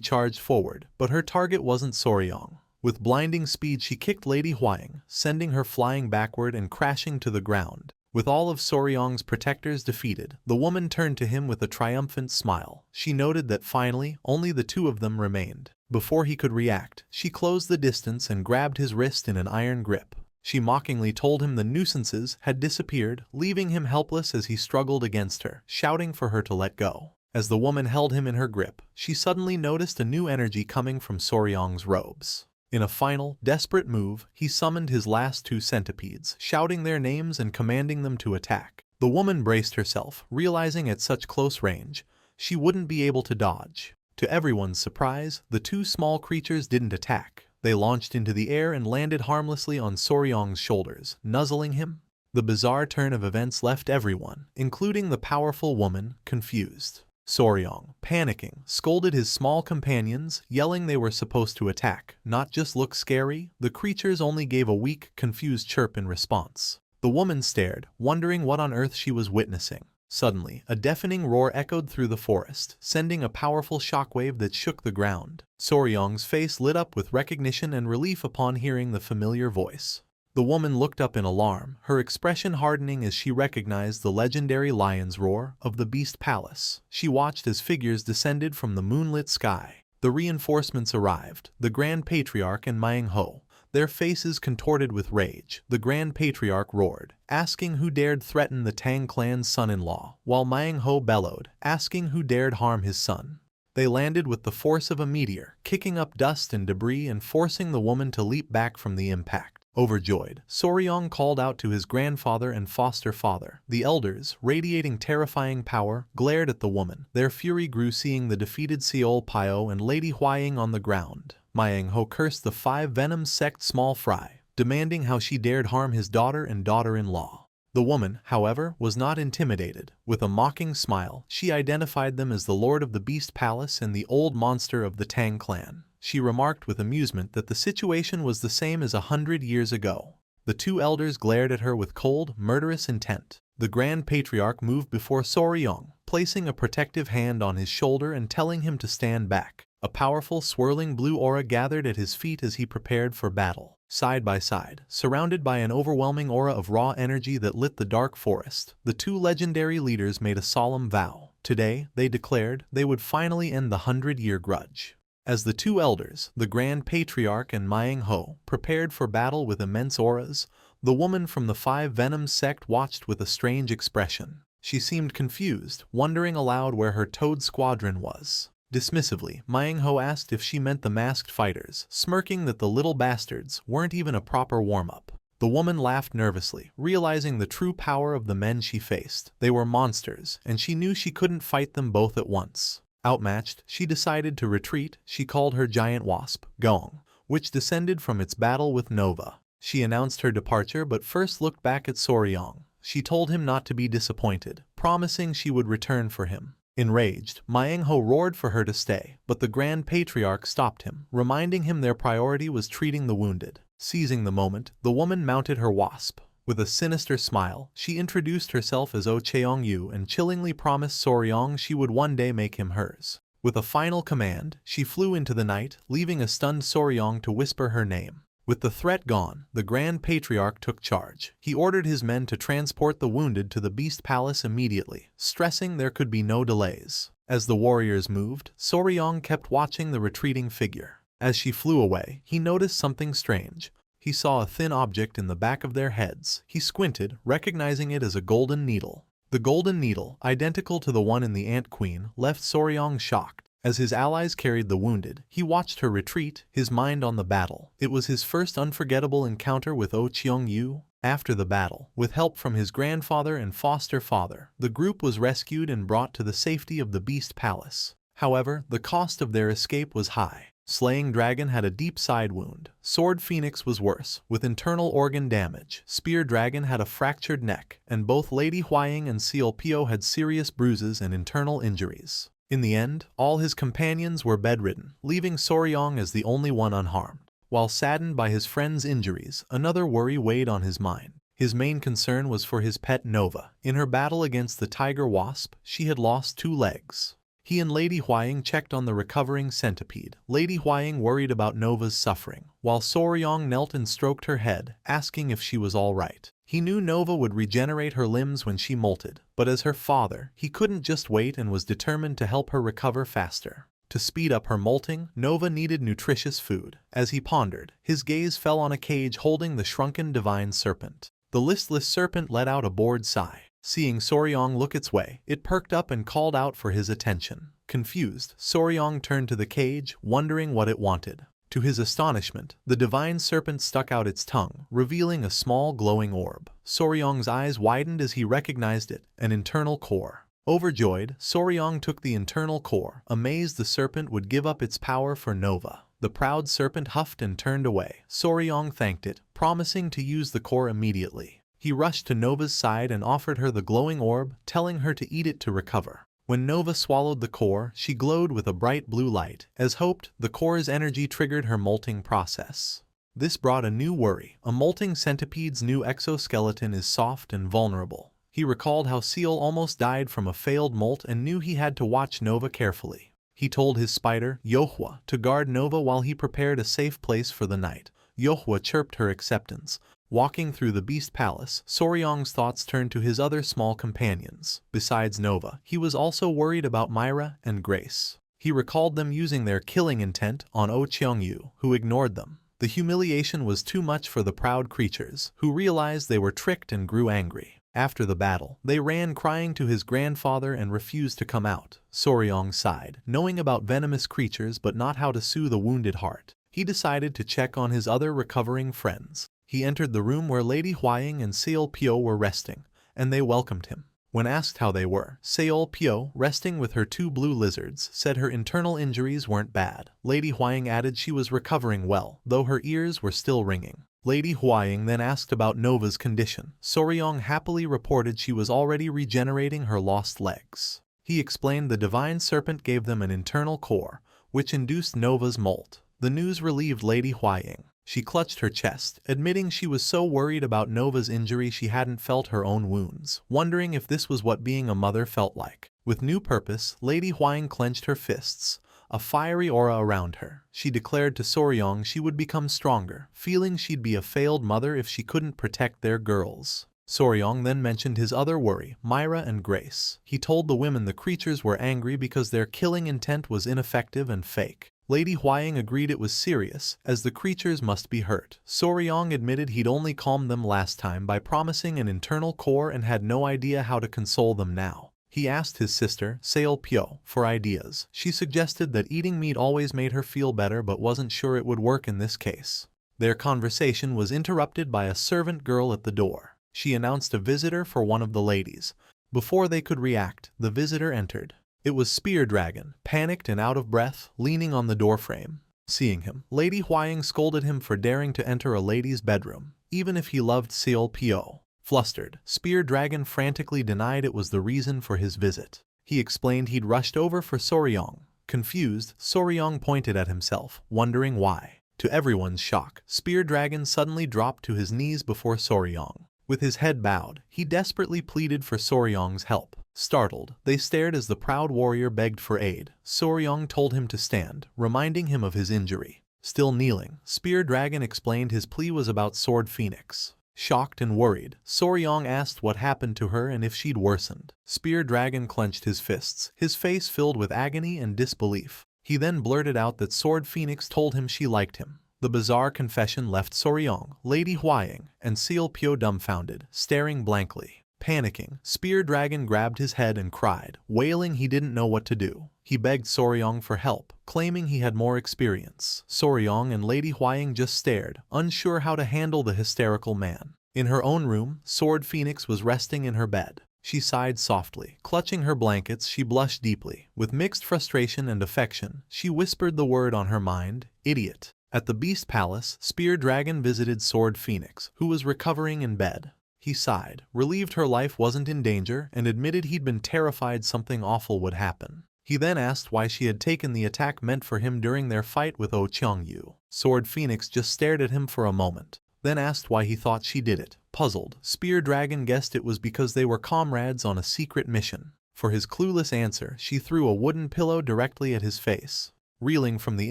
charged forward, but her target wasn't Soryong. With blinding speed she kicked Lady Huaying, sending her flying backward and crashing to the ground. With all of Soryong's protectors defeated, the woman turned to him with a triumphant smile. She noted that finally, only the two of them remained. Before he could react, she closed the distance and grabbed his wrist in an iron grip. She mockingly told him the nuisances had disappeared, leaving him helpless as he struggled against her, shouting for her to let go. As the woman held him in her grip, she suddenly noticed a new energy coming from Soryong's robes. In a final, desperate move, he summoned his last two centipedes, shouting their names and commanding them to attack. The woman braced herself, realizing at such close range, she wouldn't be able to dodge. To everyone's surprise, the two small creatures didn't attack. They launched into the air and landed harmlessly on Soryong's shoulders, nuzzling him. The bizarre turn of events left everyone, including the powerful woman, confused. Soryong, panicking, scolded his small companions, yelling they were supposed to attack, not just look scary. The creatures only gave a weak, confused chirp in response. The woman stared, wondering what on earth she was witnessing. Suddenly, a deafening roar echoed through the forest, sending a powerful shockwave that shook the ground. Soryong's face lit up with recognition and relief upon hearing the familiar voice. The woman looked up in alarm, her expression hardening as she recognized the legendary lion's roar of the Beast Palace. She watched as figures descended from the moonlit sky. The reinforcements arrived, the Grand Patriarch and MANHWA, their faces contorted with rage. The Grand Patriarch roared, asking who dared threaten the Tang clan's son-in-law, while MANHWA bellowed, asking who dared harm his son. They landed with the force of a meteor, kicking up dust and debris and forcing the woman to leap back from the impact. Overjoyed, Soryong called out to his grandfather and foster father. The elders, radiating terrifying power, glared at the woman. Their fury grew seeing the defeated Seol Pyo and Lady Huaying on the ground. MANHWA cursed the Five Venoms sect small fry, demanding how she dared harm his daughter and daughter-in-law. The woman, however, was not intimidated. With a mocking smile, she identified them as the Lord of the Beast Palace and the old monster of the Tang clan. She remarked with amusement that the situation was the same as 100 years ago. The two elders glared at her with cold, murderous intent. The Grand Patriarch moved before Soryong, placing a protective hand on his shoulder and telling him to stand back. A powerful, swirling blue aura gathered at his feet as he prepared for battle. Side by side, surrounded by an overwhelming aura of raw energy that lit the dark forest, the two legendary leaders made a solemn vow. Today, they declared, they would finally end the 100-year grudge. As the two elders, the Grand Patriarch and Manhwa, prepared for battle with immense auras, the woman from the Five Venoms sect watched with a strange expression. She seemed confused, wondering aloud where her Toad squadron was. Dismissively, Manhwa asked if she meant the masked fighters, smirking that the little bastards weren't even a proper warm-up. The woman laughed nervously, realizing the true power of the men she faced. They were monsters, and she knew she couldn't fight them both at once. Outmatched, she decided to retreat. She called her giant wasp, Gong, which descended from its battle with Nova. She announced her departure but first looked back at Soryong. She told him not to be disappointed, promising she would return for him. Enraged, Manhwa roared for her to stay, but the Grand Patriarch stopped him, reminding him their priority was treating the wounded. Seizing the moment, the woman mounted her wasp. With a sinister smile, she introduced herself as Oh Cheong-yu and chillingly promised Soryong she would one day make him hers. With a final command, she flew into the night, leaving a stunned Soryong to whisper her name. With the threat gone, the Grand Patriarch took charge. He ordered his men to transport the wounded to the Beast Palace immediately, stressing there could be no delays. As the warriors moved, Soryong kept watching the retreating figure. As she flew away, he noticed something strange. He saw a thin object in the back of their heads. He squinted, recognizing it as a golden needle. The golden needle, identical to the one in the Ant Queen, left Soryong shocked. As his allies carried the wounded, he watched her retreat, his mind on the battle. It was his first unforgettable encounter with Oh Cheong-yu. After the battle, with help from his grandfather and foster father, the group was rescued and brought to the safety of the Beast Palace. However, the cost of their escape was high. Slaying Dragon had a deep side wound. Sword Phoenix was worse, with internal organ damage. Spear Dragon had a fractured neck, and both Lady Huaying and Seal Pio had serious bruises and internal injuries. In the end, all his companions were bedridden, leaving Soryong as the only one unharmed. While saddened by his friend's injuries, another worry weighed on his mind. His main concern was for his pet Nova. In her battle against the tiger wasp, she had lost 2 legs. He and Lady Huaying checked on the recovering centipede. Lady Huaying worried about Nova's suffering, while Soryong knelt and stroked her head, asking if she was all right. He knew Nova would regenerate her limbs when she molted, but as her father, he couldn't just wait and was determined to help her recover faster. To speed up her molting, Nova needed nutritious food. As he pondered, his gaze fell on a cage holding the shrunken divine serpent. The listless serpent let out a bored sigh. Seeing Soryong look its way, it perked up and called out for his attention. Confused, Soryong turned to the cage, wondering what it wanted. To his astonishment, the divine serpent stuck out its tongue, revealing a small glowing orb. Soryong's eyes widened as he recognized it, an internal core. Overjoyed, Soryong took the internal core, amazed the serpent would give up its power for Nova. The proud serpent huffed and turned away. Soryong thanked it, promising to use the core immediately. He rushed to Nova's side and offered her the glowing orb, telling her to eat it to recover. When Nova swallowed the core, she glowed with a bright blue light. As hoped, the core's energy triggered her molting process. This brought a new worry. A molting centipede's new exoskeleton is soft and vulnerable. He recalled how Seal almost died from a failed molt and knew he had to watch Nova carefully. He told his spider, Yohua, to guard Nova while he prepared a safe place for the night. Yohua chirped her acceptance. Walking through the Beast Palace, Soryong's thoughts turned to his other small companions. Besides Nova, he was also worried about Myra and Grace. He recalled them using their killing intent on Oh Cheong-yu, who ignored them. The humiliation was too much for the proud creatures, who realized they were tricked and grew angry. After the battle, they ran crying to his grandfather and refused to come out. Soryong sighed, knowing about venomous creatures but not how to soothe a wounded heart. He decided to check on his other recovering friends. He entered the room where Lady Huaying and Seal Pio were resting, and they welcomed him. When asked how they were, Seal Pio, resting with her 2 blue lizards, said her internal injuries weren't bad. Lady Huaying added she was recovering well, though her ears were still ringing. Lady Huaying then asked about Nova's condition. Soryong happily reported she was already regenerating her lost legs. He explained the divine serpent gave them an internal core, which induced Nova's molt. The news relieved Lady Huaying. She clutched her chest, admitting she was so worried about Nova's injury she hadn't felt her own wounds, wondering if this was what being a mother felt like. With new purpose, Lady Huaying clenched her fists, a fiery aura around her. She declared to Soryong she would become stronger, feeling she'd be a failed mother if she couldn't protect their girls. Soryong then mentioned his other worry, Myra and Grace. He told the women the creatures were angry because their killing intent was ineffective and fake. Lady Huaying agreed it was serious, as the creatures must be hurt. Soryong admitted he'd only calmed them last time by promising an internal core and had no idea how to console them now. He asked his sister, Seol Pyo, for ideas. She suggested that eating meat always made her feel better but wasn't sure it would work in this case. Their conversation was interrupted by a servant girl at the door. She announced a visitor for one of the ladies. Before they could react, the visitor entered. It was Spear Dragon, panicked and out of breath, leaning on the doorframe. Seeing him, Lady Huaying scolded him for daring to enter a lady's bedroom, even if he loved Seol Pyo. Flustered, Spear Dragon frantically denied it was the reason for his visit. He explained he'd rushed over for Soryong. Confused, Soryong pointed at himself, wondering why. To everyone's shock, Spear Dragon suddenly dropped to his knees before Soryong. With his head bowed, he desperately pleaded for Soryong's help. Startled, they stared as the proud warrior begged for aid. Soryong told him to stand, reminding him of his injury. Still kneeling, Spear Dragon explained his plea was about Sword Phoenix. Shocked and worried, Soryong asked what happened to her and if she'd worsened. Spear Dragon clenched his fists, his face filled with agony and disbelief. He then blurted out that Sword Phoenix told him she liked him. The bizarre confession left Soryong, Lady Huaying, and Seol Pyo dumbfounded, staring blankly. Panicking, Spear Dragon grabbed his head and cried, wailing he didn't know what to do. He begged Soryong for help, claiming he had more experience. Soryong and Lady Huaying just stared, unsure how to handle the hysterical man. In her own room, Sword Phoenix was resting in her bed. She sighed softly. Clutching her blankets, she blushed deeply. With mixed frustration and affection, she whispered the word on her mind, idiot. At the Beast Palace, Spear Dragon visited Sword Phoenix, who was recovering in bed. He sighed, relieved her life wasn't in danger, and admitted he'd been terrified something awful would happen. He then asked why she had taken the attack meant for him during their fight with Oh Cheongyu. Sword Phoenix just stared at him for a moment, then asked why he thought she did it. Puzzled, Spear Dragon guessed it was because they were comrades on a secret mission. For his clueless answer, she threw a wooden pillow directly at his face. Reeling from the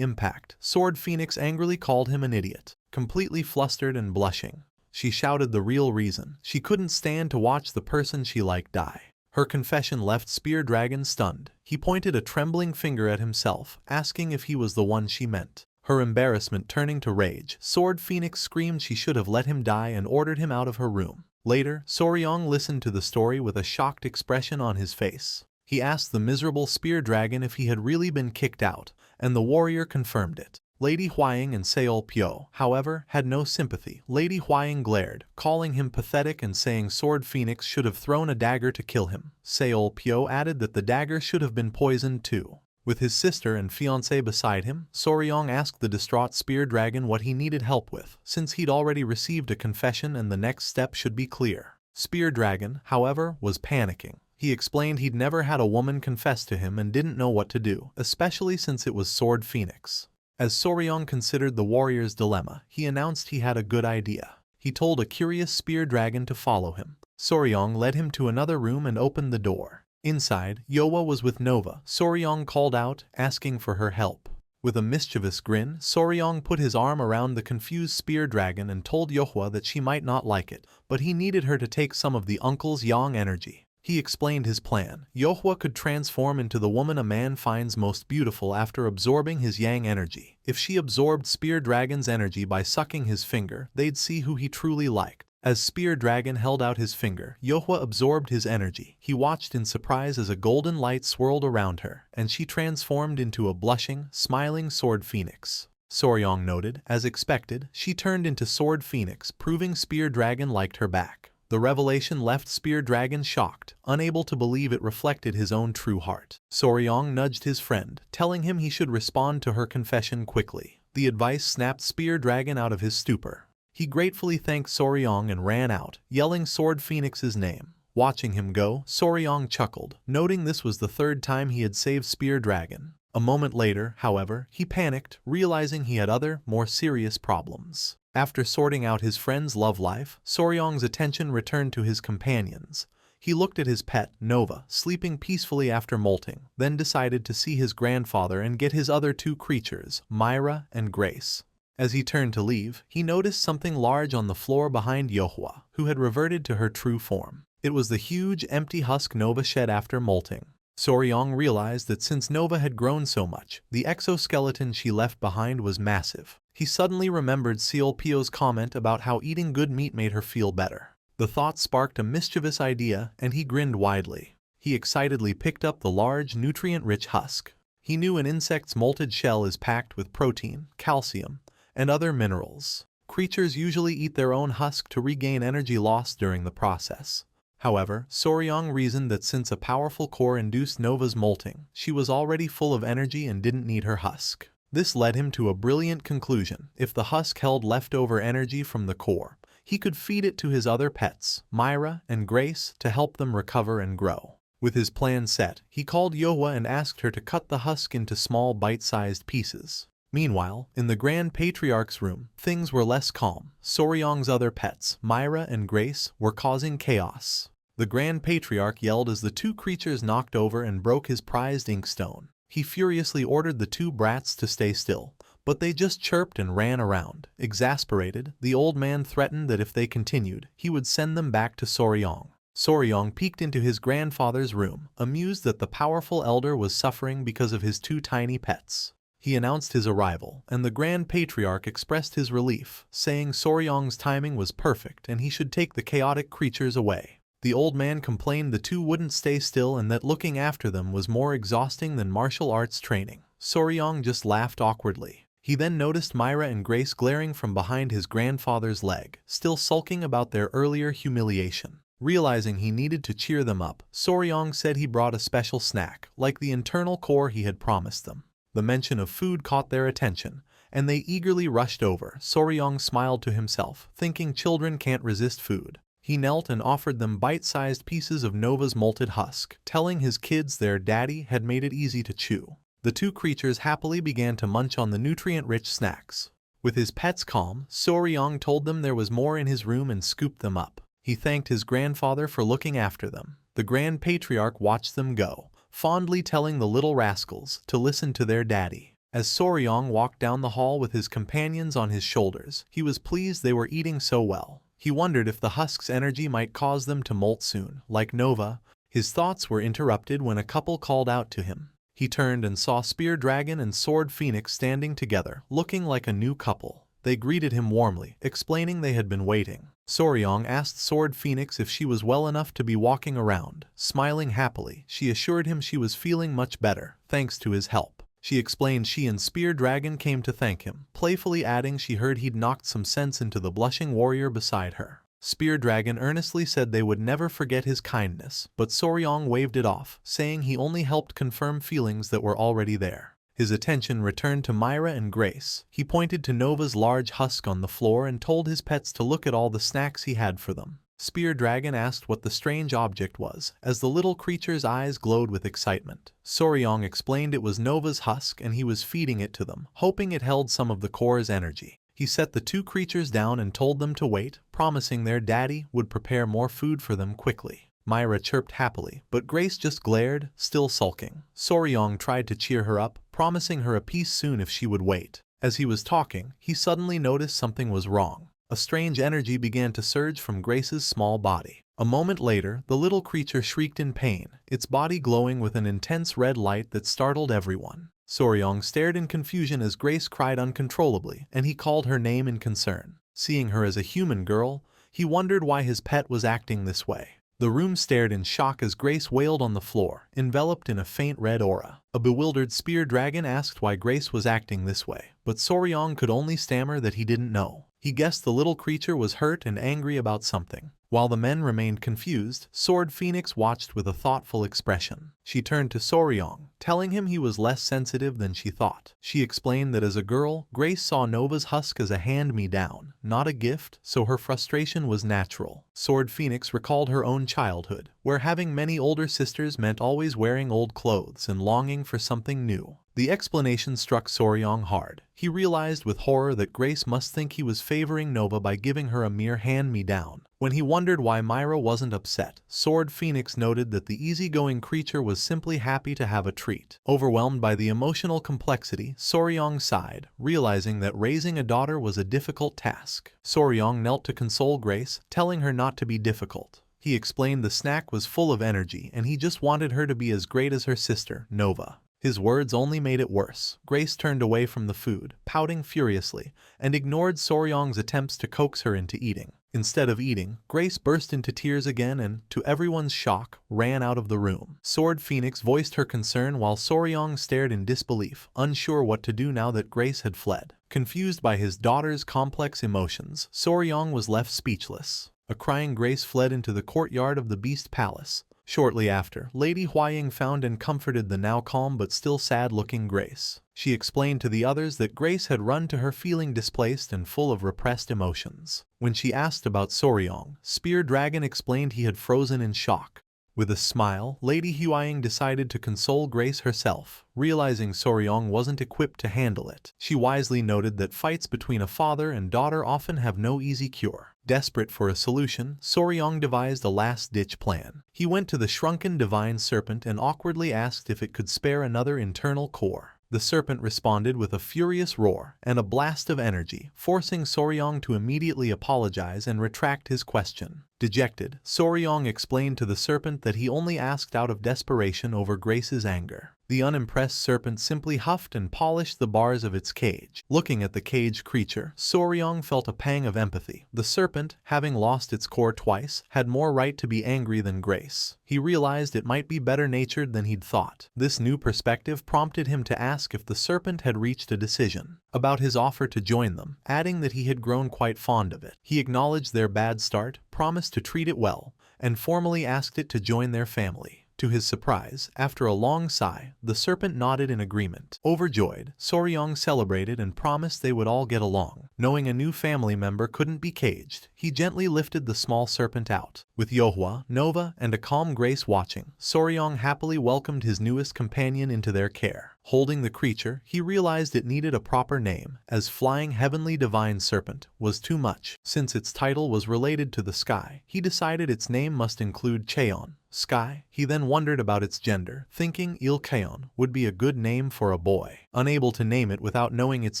impact, Sword Phoenix angrily called him an idiot. Completely flustered and blushing, she shouted the real reason. She couldn't stand to watch the person she liked die. Her confession left Spear Dragon stunned. He pointed a trembling finger at himself, asking if he was the one she meant. Her embarrassment turning to rage, Sword Phoenix screamed she should have let him die and ordered him out of her room. Later, Soryong listened to the story with a shocked expression on his face. He asked the miserable Spear Dragon if he had really been kicked out, and the warrior confirmed it. Lady Huaying and Seol Pyo, however, had no sympathy. Lady Huaying glared, calling him pathetic and saying Sword Phoenix should have thrown a dagger to kill him. Seol Pyo added that the dagger should have been poisoned too. With his sister and fiancé beside him, Soryong asked the distraught Spear Dragon what he needed help with, since he'd already received a confession and the next step should be clear. Spear Dragon, however, was panicking. He explained he'd never had a woman confess to him and didn't know what to do, especially since it was Sword Phoenix. As Soryong considered the warrior's dilemma, he announced he had a good idea. He told a curious Spear Dragon to follow him. Soryong led him to another room and opened the door. Inside, Yowa was with Nova. Soryong called out, asking for her help. With a mischievous grin, Soryong put his arm around the confused Spear Dragon and told Yohua that she might not like it, but he needed her to take some of the uncle's yang energy. He explained his plan. Yohua could transform into the woman a man finds most beautiful after absorbing his yang energy. If she absorbed Spear Dragon's energy by sucking his finger, they'd see who he truly liked. As Spear Dragon held out his finger, Yohua absorbed his energy. He watched in surprise as a golden light swirled around her, and she transformed into a blushing, smiling Sword Phoenix. Soryong noted, as expected, she turned into Sword Phoenix, proving Spear Dragon liked her back. The revelation left Spear Dragon shocked, unable to believe it reflected his own true heart. Soryong nudged his friend, telling him he should respond to her confession quickly. The advice snapped Spear Dragon out of his stupor. He gratefully thanked Soryong and ran out, yelling Sword Phoenix's name. Watching him go, Soryong chuckled, noting this was the third time he had saved Spear Dragon. A moment later, however, he panicked, realizing he had other, more serious problems. After sorting out his friend's love life, Soryong's attention returned to his companions. He looked at his pet, Nova, sleeping peacefully after molting, then decided to see his grandfather and get his other two creatures, Myra and Grace. As he turned to leave, he noticed something large on the floor behind Yohua, who had reverted to her true form. It was the huge, empty husk Nova shed after molting. Soryong realized that since Nova had grown so much, the exoskeleton she left behind was massive. He suddenly remembered Seolpio's comment about how eating good meat made her feel better. The thought sparked a mischievous idea, and he grinned widely. He excitedly picked up the large, nutrient-rich husk. He knew an insect's molted shell is packed with protein, calcium, and other minerals. Creatures usually eat their own husk to regain energy lost during the process. However, Soryong reasoned that since a powerful core induced Nova's molting, she was already full of energy and didn't need her husk. This led him to a brilliant conclusion. If the husk held leftover energy from the core, he could feed it to his other pets, Myra and Grace, to help them recover and grow. With his plan set, he called Yohua and asked her to cut the husk into small bite-sized pieces. Meanwhile, in the Grand Patriarch's room, things were less calm. Soryong's other pets, Myra and Grace, were causing chaos. The Grand Patriarch yelled as the two creatures knocked over and broke his prized inkstone. He furiously ordered the two brats to stay still, but they just chirped and ran around. Exasperated, the old man threatened that if they continued, he would send them back to Soryong. Soryong peeked into his grandfather's room, amused that the powerful elder was suffering because of his two tiny pets. He announced his arrival, and the Grand Patriarch expressed his relief, saying Soryong's timing was perfect and he should take the chaotic creatures away. The old man complained the two wouldn't stay still and that looking after them was more exhausting than martial arts training. Soryong just laughed awkwardly. He then noticed Myra and Grace glaring from behind his grandfather's leg, still sulking about their earlier humiliation. Realizing he needed to cheer them up, Soryong said he brought a special snack, like the internal core he had promised them. The mention of food caught their attention, and they eagerly rushed over. Soryong smiled to himself, thinking children can't resist food. He knelt and offered them bite-sized pieces of Nova's molted husk, telling his kids their daddy had made it easy to chew. The two creatures happily began to munch on the nutrient-rich snacks. With his pets calm, Soryong told them there was more in his room and scooped them up. He thanked his grandfather for looking after them. The Grand Patriarch watched them go, fondly telling the little rascals to listen to their daddy. As Soryong walked down the hall with his companions on his shoulders, he was pleased they were eating so well. He wondered if the husk's energy might cause them to molt soon, like Nova. His thoughts were interrupted when a couple called out to him. He turned and saw Spear Dragon and Sword Phoenix standing together, looking like a new couple. They greeted him warmly, explaining they had been waiting. Soryong asked Sword Phoenix if she was well enough to be walking around. Smiling happily, she assured him she was feeling much better, thanks to his help. She explained she and Spear Dragon came to thank him, playfully adding she heard he'd knocked some sense into the blushing warrior beside her. Spear Dragon earnestly said they would never forget his kindness, but Soryong waved it off, saying he only helped confirm feelings that were already there. His attention returned to Myra and Grace. He pointed to Nova's large husk on the floor and told his pets to look at all the snacks he had for them. Spear Dragon asked what the strange object was, as the little creature's eyes glowed with excitement. Soryong explained it was Nova's husk and he was feeding it to them, hoping it held some of the core's energy. He set the two creatures down and told them to wait, promising their daddy would prepare more food for them quickly. Myra chirped happily, but Grace just glared, still sulking. Soryong tried to cheer her up, promising her a piece soon if she would wait. As he was talking, he suddenly noticed something was wrong. A strange energy began to surge from Grace's small body. A moment later, the little creature shrieked in pain, its body glowing with an intense red light that startled everyone. Soryong stared in confusion as Grace cried uncontrollably, and he called her name in concern. Seeing her as a human girl, he wondered why his pet was acting this way. The room stared in shock as Grace wailed on the floor, enveloped in a faint red aura. A bewildered Spear Dragon asked why Grace was acting this way, but Soryong could only stammer that he didn't know. He guessed the little creature was hurt and angry about something. While the men remained confused, Sword Phoenix watched with a thoughtful expression. She turned to Soryong, telling him he was less sensitive than she thought. She explained that as a girl, Grace saw Nova's husk as a hand-me-down, not a gift, so her frustration was natural. Sword Phoenix recalled her own childhood, where having many older sisters meant always wearing old clothes and longing for something new. The explanation struck Soryong hard. He realized with horror that Grace must think he was favoring Nova by giving her a mere hand-me-down. When he wondered why Myra wasn't upset, Sword Phoenix noted that the easygoing creature was simply happy to have a treat. Overwhelmed by the emotional complexity, Soryong sighed, realizing that raising a daughter was a difficult task. Soryong knelt to console Grace, telling her not to be difficult. He explained the snack was full of energy and he just wanted her to be as great as her sister, Nova. His words only made it worse. Grace turned away from the food, pouting furiously, and ignored Soryong's attempts to coax her into eating. Instead of eating, Grace burst into tears again and, to everyone's shock, ran out of the room. Sword Phoenix voiced her concern while Soryong stared in disbelief, unsure what to do now that Grace had fled. Confused by his daughter's complex emotions, Soryong was left speechless. A crying Grace fled into the courtyard of the Beast Palace. Shortly after, Lady Huaying found and comforted the now calm but still sad-looking Grace. She explained to the others that Grace had run to her feeling displaced and full of repressed emotions. When she asked about Soryong, Spear Dragon explained he had frozen in shock. With a smile, Lady Huaying decided to console Grace herself, realizing Soryong wasn't equipped to handle it. She wisely noted that fights between a father and daughter often have no easy cure. Desperate for a solution, Soryong devised a last-ditch plan. He went to the shrunken divine serpent and awkwardly asked if it could spare another internal core. The serpent responded with a furious roar and a blast of energy, forcing Soryong to immediately apologize and retract his question. Dejected, Soryong explained to the serpent that he only asked out of desperation over Grace's anger. The unimpressed serpent simply huffed and polished the bars of its cage. Looking at the caged creature, Soryong felt a pang of empathy. The serpent, having lost its core twice, had more right to be angry than Grace. He realized it might be better-natured than he'd thought. This new perspective prompted him to ask if the serpent had reached a decision about his offer to join them, adding that he had grown quite fond of it. He acknowledged their bad start, promised to treat it well, and formally asked it to join their family. To his surprise, after a long sigh, the serpent nodded in agreement. Overjoyed, Soryong celebrated and promised they would all get along. Knowing a new family member couldn't be caged, he gently lifted the small serpent out. With Yohua, Nova, and a calm Grace watching, Soryong happily welcomed his newest companion into their care. Holding the creature, he realized it needed a proper name, as Flying Heavenly Divine Serpent was too much. Since its title was related to the sky, he decided its name must include Cheon, sky. He then wondered about its gender, thinking Ilcheon would be a good name for a boy. Unable to name it without knowing its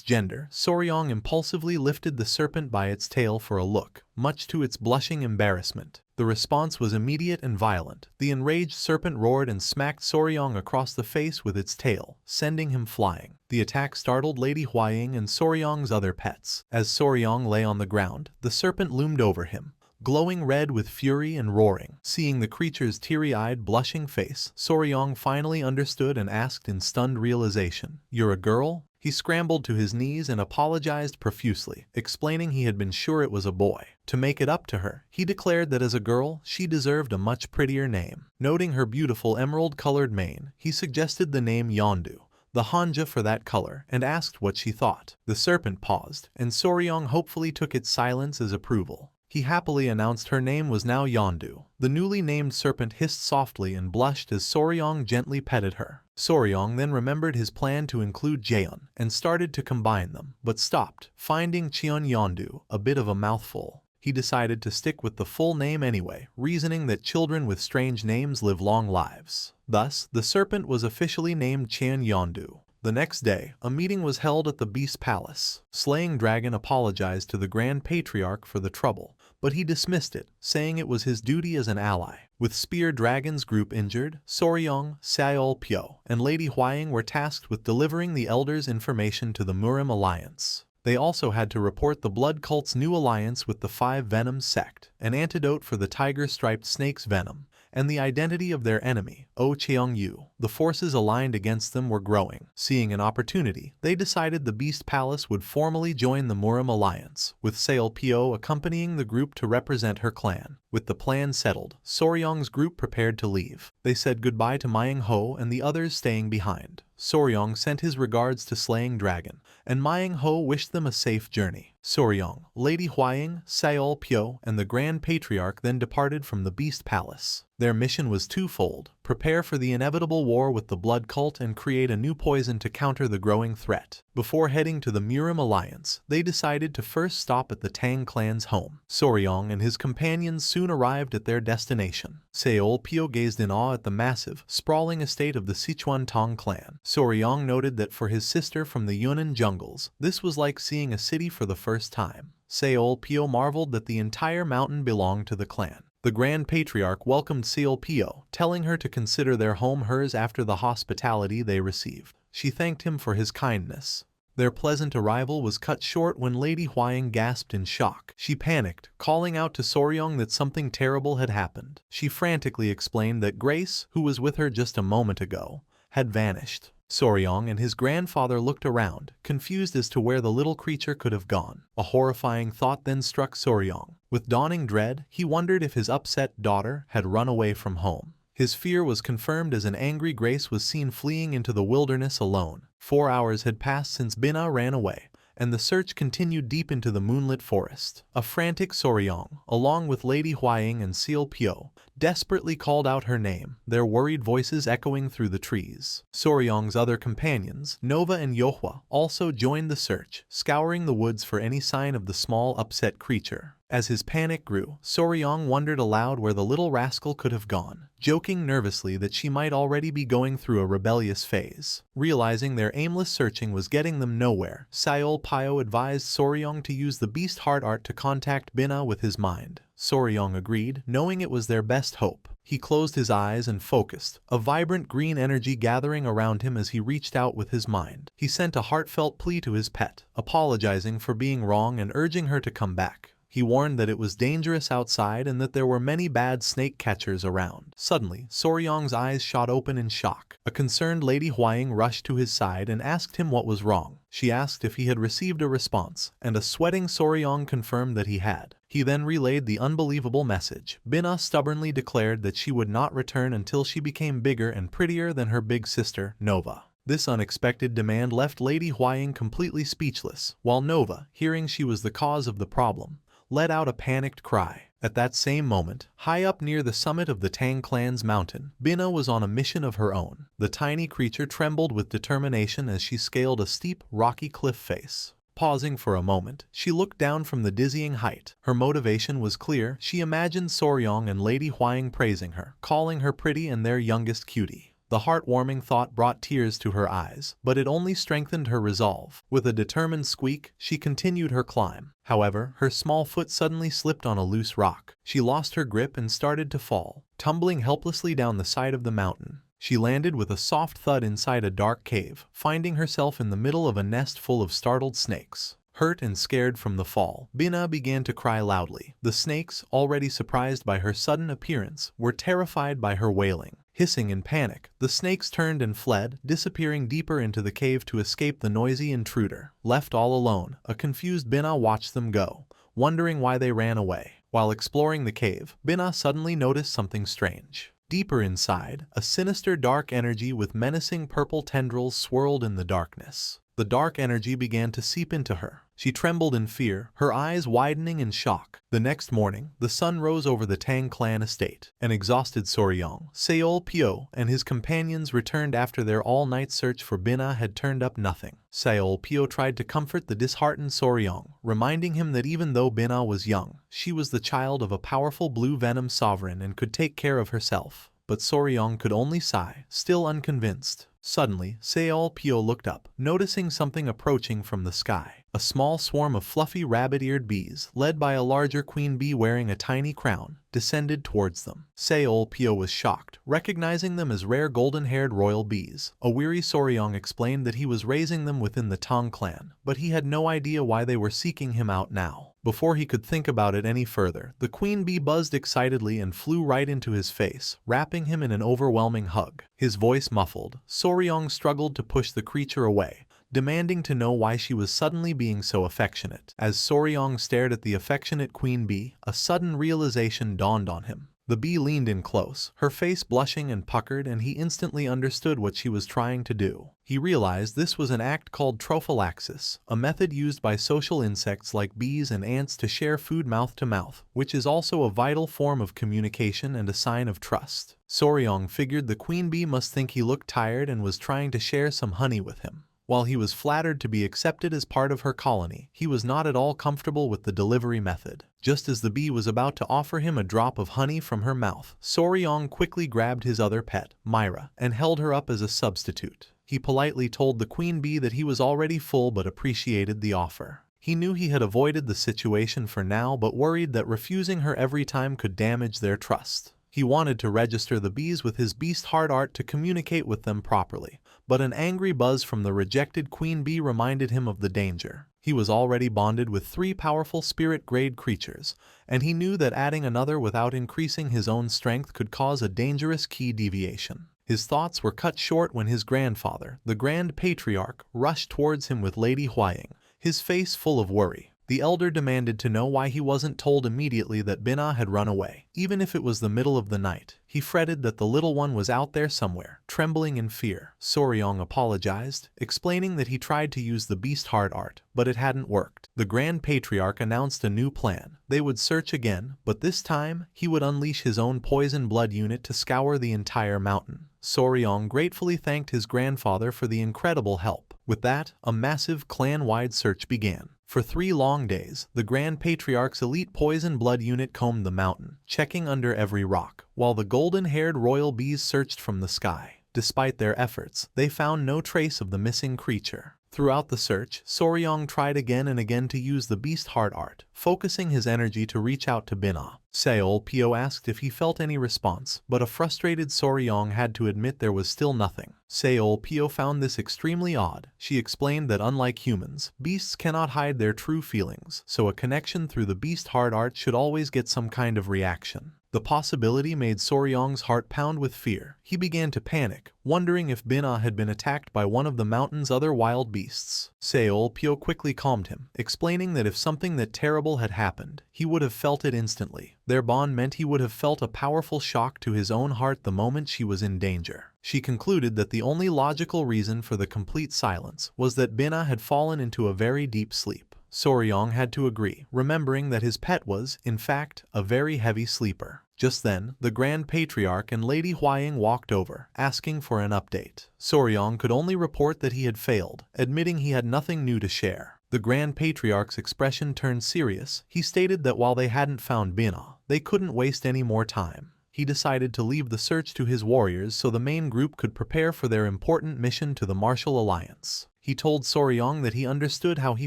gender, Soryong impulsively lifted the serpent by its tail for a look, much to its blushing embarrassment. The response was immediate and violent. The enraged serpent roared and smacked Soryong across the face with its tail, sending him flying. The attack startled Lady Huaying and Soryong's other pets. As Soryong lay on the ground, the serpent loomed over him, glowing red with fury and roaring. Seeing the creature's teary-eyed, blushing face, Soryong finally understood and asked in stunned realization, "You're a girl?" He scrambled to his knees and apologized profusely, explaining he had been sure it was a boy. To make it up to her, he declared that as a girl, she deserved a much prettier name. Noting her beautiful emerald-colored mane, he suggested the name Yondu, the Hanja for that color, and asked what she thought. The serpent paused, and Soryong hopefully took its silence as approval. He happily announced her name was now Yondu. The newly named serpent hissed softly and blushed as Soryong gently petted her. Soryong then remembered his plan to include Jaeon and started to combine them, but stopped, finding Cheon Yondu a bit of a mouthful. He decided to stick with the full name anyway, reasoning that children with strange names live long lives. Thus, the serpent was officially named Cheon Yondu. The next day, a meeting was held at the Beast Palace. Slaying Dragon apologized to the Grand Patriarch for the trouble, but he dismissed it, saying it was his duty as an ally. With Spear Dragon's group injured, Soryong, Seol Pyo, and Lady Huaying were tasked with delivering the elders' information to the Murim Alliance. They also had to report the Blood Cult's new alliance with the Five Venoms sect, an antidote for the tiger-striped snake's venom, and the identity of their enemy, Oh Cheong-yu. The forces aligned against them were growing. Seeing an opportunity, they decided the Beast Palace would formally join the Murim Alliance, with Seolpyo accompanying the group to represent her clan. With the plan settled, Soryong's group prepared to leave. They said goodbye to Myung-ho and the others staying behind. Soryong sent his regards to Slaying Dragon, and Myung-ho wished them a safe journey. Soryong, Lady Hwying, Seolpyo, and the Grand Patriarch then departed from the Beast Palace. Their mission was twofold: prepare for the inevitable war with the Blood Cult and create a new poison to counter the growing threat. Before heading to the Murim Alliance, they decided to first stop at the Tang clan's home. Soryong and his companions soon arrived at their destination. Seolpyo gazed in awe at the massive, sprawling estate of the Sichuan Tang clan. Soryong noted that for his sister from the Yunnan jungles, this was like seeing a city for the first time. Seolpyo marveled that the entire mountain belonged to the clan. The Grand Patriarch welcomed Seolpyo, telling her to consider their home hers after the hospitality they received. She thanked him for his kindness. Their pleasant arrival was cut short when Lady Hwying gasped in shock. She panicked, calling out to Soryong that something terrible had happened. She frantically explained that Grace, who was with her just a moment ago, had vanished. Soryong and his grandfather looked around, confused as to where the little creature could have gone. A horrifying thought then struck Soryong. With dawning dread, he wondered if his upset daughter had run away from home. His fear was confirmed as an angry Grace was seen fleeing into the wilderness alone. 4 hours had passed since Bina ran away, and the search continued deep into the moonlit forest. A frantic Soryong, along with Lady Hwying and Seolpyo, desperately called out her name, their worried voices echoing through the trees. Soryong's other companions, Nova and Yohwa, also joined the search, scouring the woods for any sign of the small upset creature. As his panic grew, Soryong wondered aloud where the little rascal could have gone, joking nervously that she might already be going through a rebellious phase. Realizing their aimless searching was getting them nowhere, Seolpyo advised Soryong to use the beast heart art to contact Bina with his mind. Soryong agreed, knowing it was their best hope. He closed his eyes and focused, a vibrant green energy gathering around him as he reached out with his mind. He sent a heartfelt plea to his pet, apologizing for being wrong and urging her to come back. He warned that it was dangerous outside and that there were many bad snake catchers around. Suddenly, Soryong's eyes shot open in shock. A concerned Lady Hwying rushed to his side and asked him what was wrong. She asked if he had received a response, and a sweating Soryong confirmed that he had. He then relayed the unbelievable message. Bina stubbornly declared that she would not return until she became bigger and prettier than her big sister, Nova. This unexpected demand left Lady Hwying completely speechless, while Nova, hearing she was the cause of the problem, let out a panicked cry. At that same moment, high up near the summit of the Tang clan's mountain, Bina was on a mission of her own. The tiny creature trembled with determination as she scaled a steep, rocky cliff face. Pausing for a moment, she looked down from the dizzying height. Her motivation was clear. She imagined Soryong and Lady Hwying praising her, calling her pretty and their youngest cutie. The heartwarming thought brought tears to her eyes, but it only strengthened her resolve. With a determined squeak, she continued her climb. However, her small foot suddenly slipped on a loose rock. She lost her grip and started to fall, tumbling helplessly down the side of the mountain. She landed with a soft thud inside a dark cave, finding herself in the middle of a nest full of startled snakes. Hurt and scared from the fall, Bina began to cry loudly. The snakes, already surprised by her sudden appearance, were terrified by her wailing. Hissing in panic, the snakes turned and fled, disappearing deeper into the cave to escape the noisy intruder. Left all alone, a confused Bina watched them go, wondering why they ran away. While exploring the cave, Bina suddenly noticed something strange. Deeper inside, a sinister dark energy with menacing purple tendrils swirled in the darkness. The dark energy began to seep into her. She trembled in fear, her eyes widening in shock. The next morning, the sun rose over the Tang clan estate. An exhausted Soryong, Seolpyo, and his companions returned after their all-night search for Bina had turned up nothing. Seolpyo tried to comfort the disheartened Soryong, reminding him that even though Bina was young, she was the child of a powerful blue venom sovereign and could take care of herself. But Soryong could only sigh, still unconvinced. Suddenly, Seolpyo looked up, noticing something approaching from the sky. A small swarm of fluffy rabbit-eared bees, led by a larger queen bee wearing a tiny crown, descended towards them. Seol-pyo was shocked, recognizing them as rare golden-haired royal bees. A weary Soryong explained that he was raising them within the Tong clan, but he had no idea why they were seeking him out now. Before he could think about it any further, the queen bee buzzed excitedly and flew right into his face, wrapping him in an overwhelming hug. His voice muffled, Soryong struggled to push the creature away, demanding to know why she was suddenly being so affectionate. As Soryong stared at the affectionate queen bee, a sudden realization dawned on him. The bee leaned in close, her face blushing and puckered, and he instantly understood what she was trying to do. He realized this was an act called trophallaxis, a method used by social insects like bees and ants to share food mouth to mouth, which is also a vital form of communication and a sign of trust. Soryong figured the queen bee must think he looked tired and was trying to share some honey with him. While he was flattered to be accepted as part of her colony, he was not at all comfortable with the delivery method. Just as the bee was about to offer him a drop of honey from her mouth, Soryong quickly grabbed his other pet, Myra, and held her up as a substitute. He politely told the queen bee that he was already full but appreciated the offer. He knew he had avoided the situation for now but worried that refusing her every time could damage their trust. He wanted to register the bees with his beast heart art to communicate with them properly, but an angry buzz from the rejected queen bee reminded him of the danger. He was already bonded with 3 powerful spirit-grade creatures, and he knew that adding another without increasing his own strength could cause a dangerous key deviation. His thoughts were cut short when his grandfather, the Grand Patriarch, rushed towards him with Lady Huaying, his face full of worry. The elder demanded to know why he wasn't told immediately that Bina had run away. Even if it was the middle of the night, he fretted that the little one was out there somewhere, trembling in fear. Soryong apologized, explaining that he tried to use the beast heart art, but it hadn't worked. The Grand Patriarch announced a new plan. They would search again, but this time, he would unleash his own poison blood unit to scour the entire mountain. Soryong gratefully thanked his grandfather for the incredible help. With that, a massive clan-wide search began. For 3 long days, the Grand Patriarch's elite poison blood unit combed the mountain, checking under every rock, while the golden-haired royal bees searched from the sky. Despite their efforts, they found no trace of the missing creature. Throughout the search, Soryong tried again and again to use the beast heart art, focusing his energy to reach out to Bina. Seol-pyo asked if he felt any response, but a frustrated Soryong had to admit there was still nothing. Seol-pyo found this extremely odd. She explained that unlike humans, beasts cannot hide their true feelings, so a connection through the beast heart art should always get some kind of reaction. The possibility made Soryong's heart pound with fear. He began to panic, wondering if Bina had been attacked by one of the mountain's other wild beasts. Seol-pyo quickly calmed him, explaining that if something that terrible had happened, he would have felt it instantly. Their bond meant he would have felt a powerful shock to his own heart the moment she was in danger. She concluded that the only logical reason for the complete silence was that Bina had fallen into a very deep sleep. Soryong had to agree, remembering that his pet was, in fact, a very heavy sleeper. Just then, the Grand Patriarch and Lady Huaying walked over, asking for an update. Soryong could only report that he had failed, admitting he had nothing new to share. The Grand Patriarch's expression turned serious. He stated that while they hadn't found Bina, they couldn't waste any more time. He decided to leave the search to his warriors so the main group could prepare for their important mission to the Martial Alliance. He told Soryong that he understood how he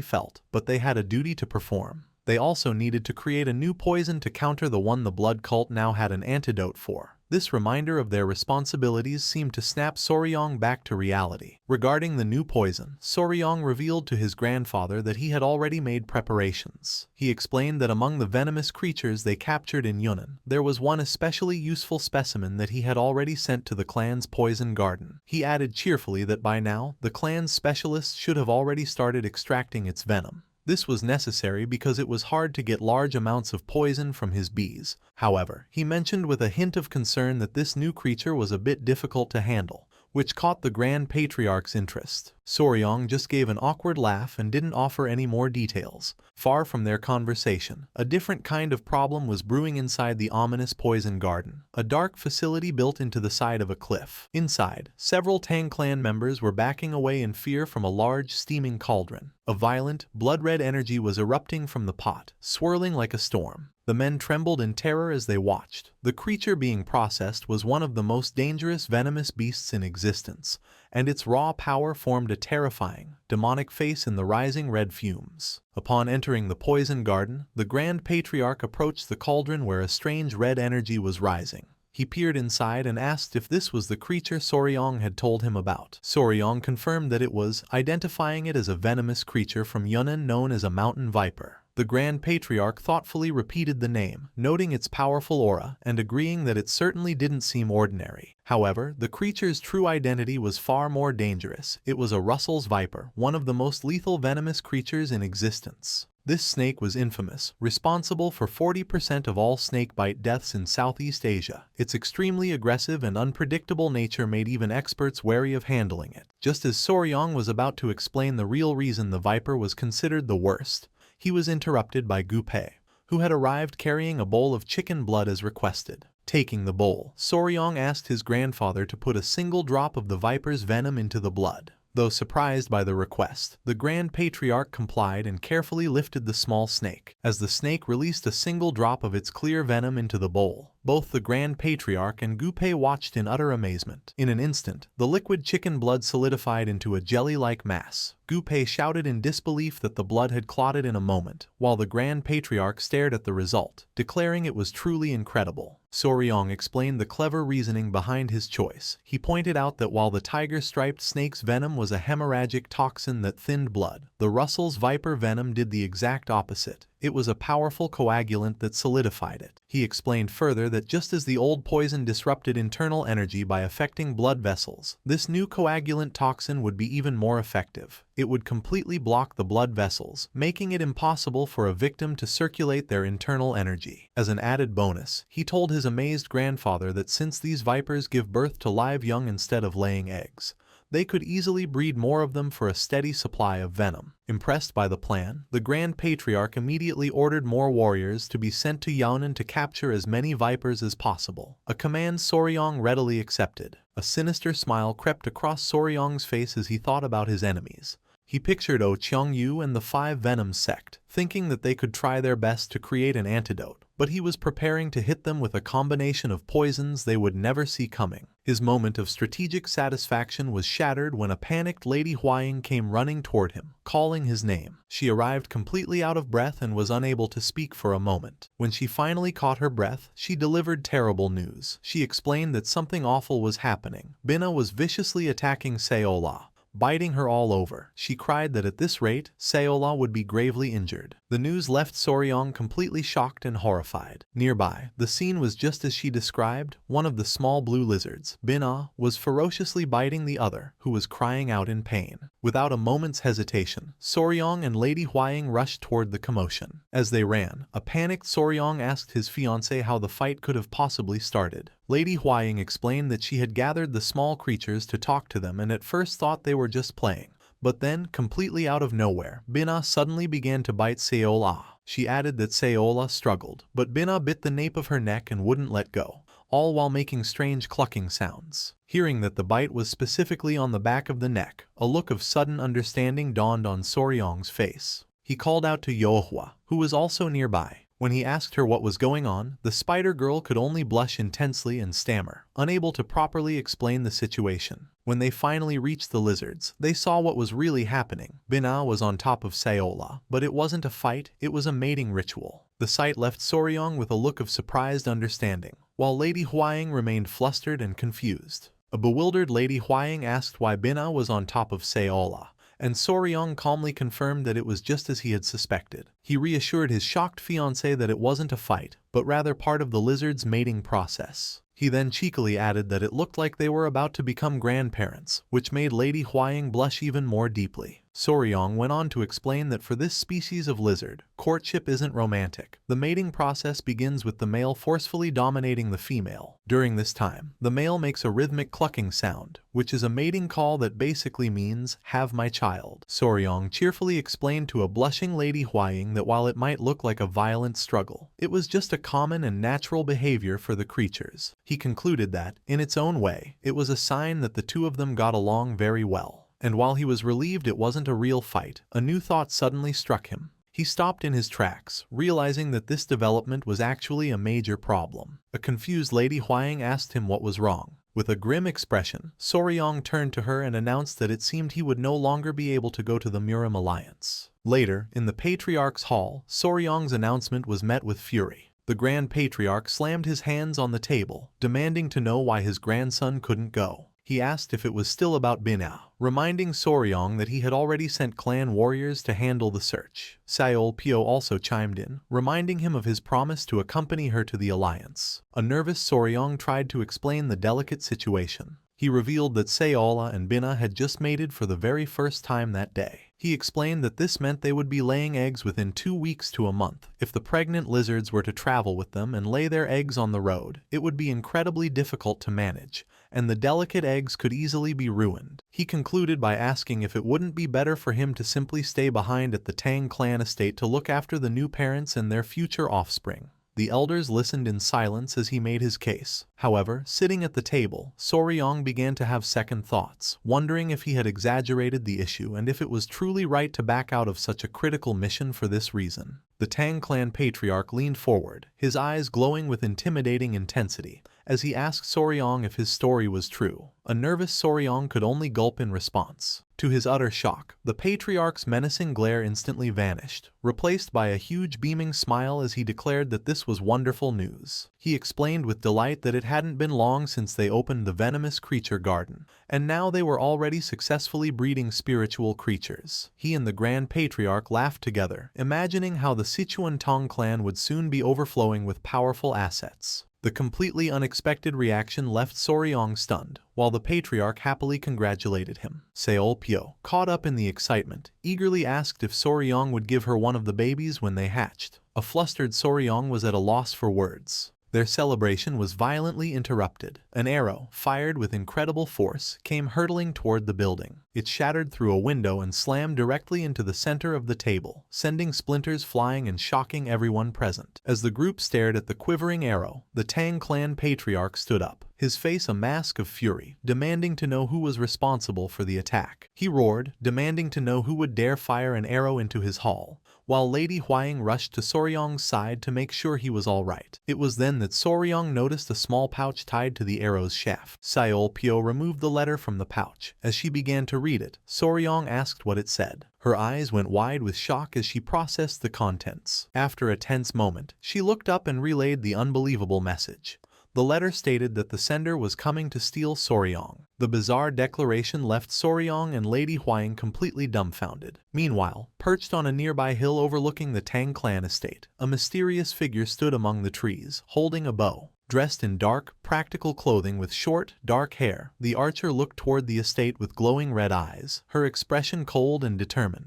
felt, but they had a duty to perform. They also needed to create a new poison to counter the one the blood cult now had an antidote for. This reminder of their responsibilities seemed to snap Soryong back to reality. Regarding the new poison, Soryong revealed to his grandfather that he had already made preparations. He explained that among the venomous creatures they captured in Yunnan, there was one especially useful specimen that he had already sent to the clan's poison garden. He added cheerfully that by now, the clan's specialists should have already started extracting its venom. This was necessary because it was hard to get large amounts of poison from his bees. However, he mentioned with a hint of concern that this new creature was a bit difficult to handle, which caught the Grand Patriarch's interest. Soryong just gave an awkward laugh and didn't offer any more details. Far from their conversation, a different kind of problem was brewing inside the ominous poison garden, a dark facility built into the side of a cliff. Inside, several Tang clan members were backing away in fear from a large, steaming cauldron. A violent, blood-red energy was erupting from the pot, swirling like a storm. The men trembled in terror as they watched. The creature being processed was one of the most dangerous venomous beasts in existence, and its raw power formed a terrifying, demonic face in the rising red fumes. Upon entering the poison garden, the Grand Patriarch approached the cauldron where a strange red energy was rising. He peered inside and asked if this was the creature Soryong had told him about. Soryong confirmed that it was, identifying it as a venomous creature from Yunnan known as a mountain viper. The Grand Patriarch thoughtfully repeated the name, noting its powerful aura and agreeing that it certainly didn't seem ordinary. However, the creature's true identity was far more dangerous. It was a Russell's viper, one of the most lethal venomous creatures in existence. This snake was infamous, responsible for 40% of all snakebite deaths in Southeast Asia. Its extremely aggressive and unpredictable nature made even experts wary of handling it. Just as Soryong was about to explain the real reason the viper was considered the worst, he was interrupted by Gu Pei, who had arrived carrying a bowl of chicken blood as requested. Taking the bowl, Soryong asked his grandfather to put a single drop of the viper's venom into the blood. Though surprised by the request, the Grand Patriarch complied and carefully lifted the small snake. As the snake released a single drop of its clear venom into the bowl, both the Grand Patriarch and Gu Pei watched in utter amazement. In an instant, the liquid chicken blood solidified into a jelly-like mass. Gu Pei shouted in disbelief that the blood had clotted in a moment, while the Grand Patriarch stared at the result, declaring it was truly incredible. Soryong explained the clever reasoning behind his choice. He pointed out that while the tiger-striped snake's venom was a hemorrhagic toxin that thinned blood, the Russell's viper venom did the exact opposite. It was a powerful coagulant that solidified it. He explained further that just as the old poison disrupted internal energy by affecting blood vessels, this new coagulant toxin would be even more effective. It would completely block the blood vessels, making it impossible for a victim to circulate their internal energy. As an added bonus, he told his amazed grandfather that since these vipers give birth to live young instead of laying eggs, they could easily breed more of them for a steady supply of venom. Impressed by the plan, the Grand Patriarch immediately ordered more warriors to be sent to Yunnan to capture as many vipers as possible, a command Soryong readily accepted. A sinister smile crept across Soryong's face as he thought about his enemies. He pictured Oh Cheong-yu and the Five Venoms sect, thinking that they could try their best to create an antidote, but he was preparing to hit them with a combination of poisons they would never see coming. His moment of strategic satisfaction was shattered when a panicked Lady Huaying came running toward him, calling his name. She arrived completely out of breath and was unable to speak for a moment. When she finally caught her breath, she delivered terrible news. She explained that something awful was happening. Bina was viciously attacking Seola, biting her all over. She cried that at this rate, Seola would be gravely injured. The news left Soryong completely shocked and horrified. Nearby, the scene was just as she described. One of the small blue lizards, Bina, was ferociously biting the other, who was crying out in pain. Without a moment's hesitation, Soryong and Lady Huaying rushed toward the commotion. As they ran, a panicked Soryong asked his fiancée how the fight could have possibly started. Lady Huaying explained that she had gathered the small creatures to talk to them and at first thought they were just playing. But then, completely out of nowhere, Bina suddenly began to bite Seola. She added that Seola struggled, but Bina bit the nape of her neck and wouldn't let go, all while making strange clucking sounds. Hearing that the bite was specifically on the back of the neck, a look of sudden understanding dawned on Soryong's face. He called out to Yohua, who was also nearby. When he asked her what was going on, the spider girl could only blush intensely and stammer, unable to properly explain the situation. When they finally reached the lizards, they saw what was really happening. Bina was on top of Seola, but it wasn't a fight, it was a mating ritual. The sight left Soryong with a look of surprised understanding, while Lady Huaying remained flustered and confused. A bewildered Lady Huaying asked why Bina was on top of Seola, and Soryong calmly confirmed that it was just as he had suspected. He reassured his shocked fiancée that it wasn't a fight, but rather part of the lizard's mating process. He then cheekily added that it looked like they were about to become grandparents, which made Lady Huaying blush even more deeply. Soryong went on to explain that for this species of lizard, courtship isn't romantic. The mating process begins with the male forcefully dominating the female. During this time, the male makes a rhythmic clucking sound, which is a mating call that basically means, "have my child." Soryong cheerfully explained to a blushing Lady Huaying that while it might look like a violent struggle, it was just a common and natural behavior for the creatures. He concluded that, in its own way, it was a sign that the two of them got along very well. And while he was relieved it wasn't a real fight, a new thought suddenly struck him. He stopped in his tracks, realizing that this development was actually a major problem. A confused Lady Huang asked him what was wrong. With a grim expression, Soryong turned to her and announced that it seemed he would no longer be able to go to the Murim Alliance. Later, in the Patriarch's hall, Soryong's announcement was met with fury. The Grand Patriarch slammed his hands on the table, demanding to know why his grandson couldn't go. He asked if it was still about Bina, reminding Soryong that he had already sent clan warriors to handle the search. Seol Pyo also chimed in, reminding him of his promise to accompany her to the alliance. A nervous Soryong tried to explain the delicate situation. He revealed that Seola and Bina had just mated for the very first time that day. He explained that this meant they would be laying eggs within 2 weeks to a month. If the pregnant lizards were to travel with them and lay their eggs on the road, it would be incredibly difficult to manage, and the delicate eggs could easily be ruined. He concluded by asking if it wouldn't be better for him to simply stay behind at the Tang clan estate to look after the new parents and their future offspring. The elders listened in silence as he made his case. However, sitting at the table, Soryong began to have second thoughts, wondering if he had exaggerated the issue and if it was truly right to back out of such a critical mission for this reason. The Tang clan patriarch leaned forward, his eyes glowing with intimidating intensity, as he asked Soryong if his story was true. A nervous Soryong could only gulp in response. To his utter shock, the patriarch's menacing glare instantly vanished, replaced by a huge beaming smile as he declared that this was wonderful news. He explained with delight that it hadn't been long since they opened the venomous creature garden, and now they were already successfully breeding spiritual creatures. He and the Grand Patriarch laughed together, imagining how the Sichuan Tong clan would soon be overflowing with powerful assets. The completely unexpected reaction left Soryong stunned, while the patriarch happily congratulated him. Seol Pyo, caught up in the excitement, eagerly asked if Soryong would give her one of the babies when they hatched. A flustered Soryong was at a loss for words. Their celebration was violently interrupted. An arrow, fired with incredible force, came hurtling toward the building. It shattered through a window and slammed directly into the center of the table, sending splinters flying and shocking everyone present. As the group stared at the quivering arrow, the Tang clan patriarch stood up, his face a mask of fury, demanding to know who was responsible for the attack. He roared, demanding to know who would dare fire an arrow into his hall, while Lady Huang rushed to Soryong's side to make sure he was all right. It was then that Soryong noticed a small pouch tied to the arrow's shaft. Seol Pyo removed the letter from the pouch. As she began to read it, Soryong asked what it said. Her eyes went wide with shock as she processed the contents. After a tense moment, she looked up and relayed the unbelievable message. The letter stated that the sender was coming to steal Soryong. The bizarre declaration left Soryong and Lady Huang completely dumbfounded. Meanwhile, perched on a nearby hill overlooking the Tang clan estate, a mysterious figure stood among the trees, holding a bow. Dressed in dark, practical clothing with short, dark hair, the archer looked toward the estate with glowing red eyes, her expression cold and determined.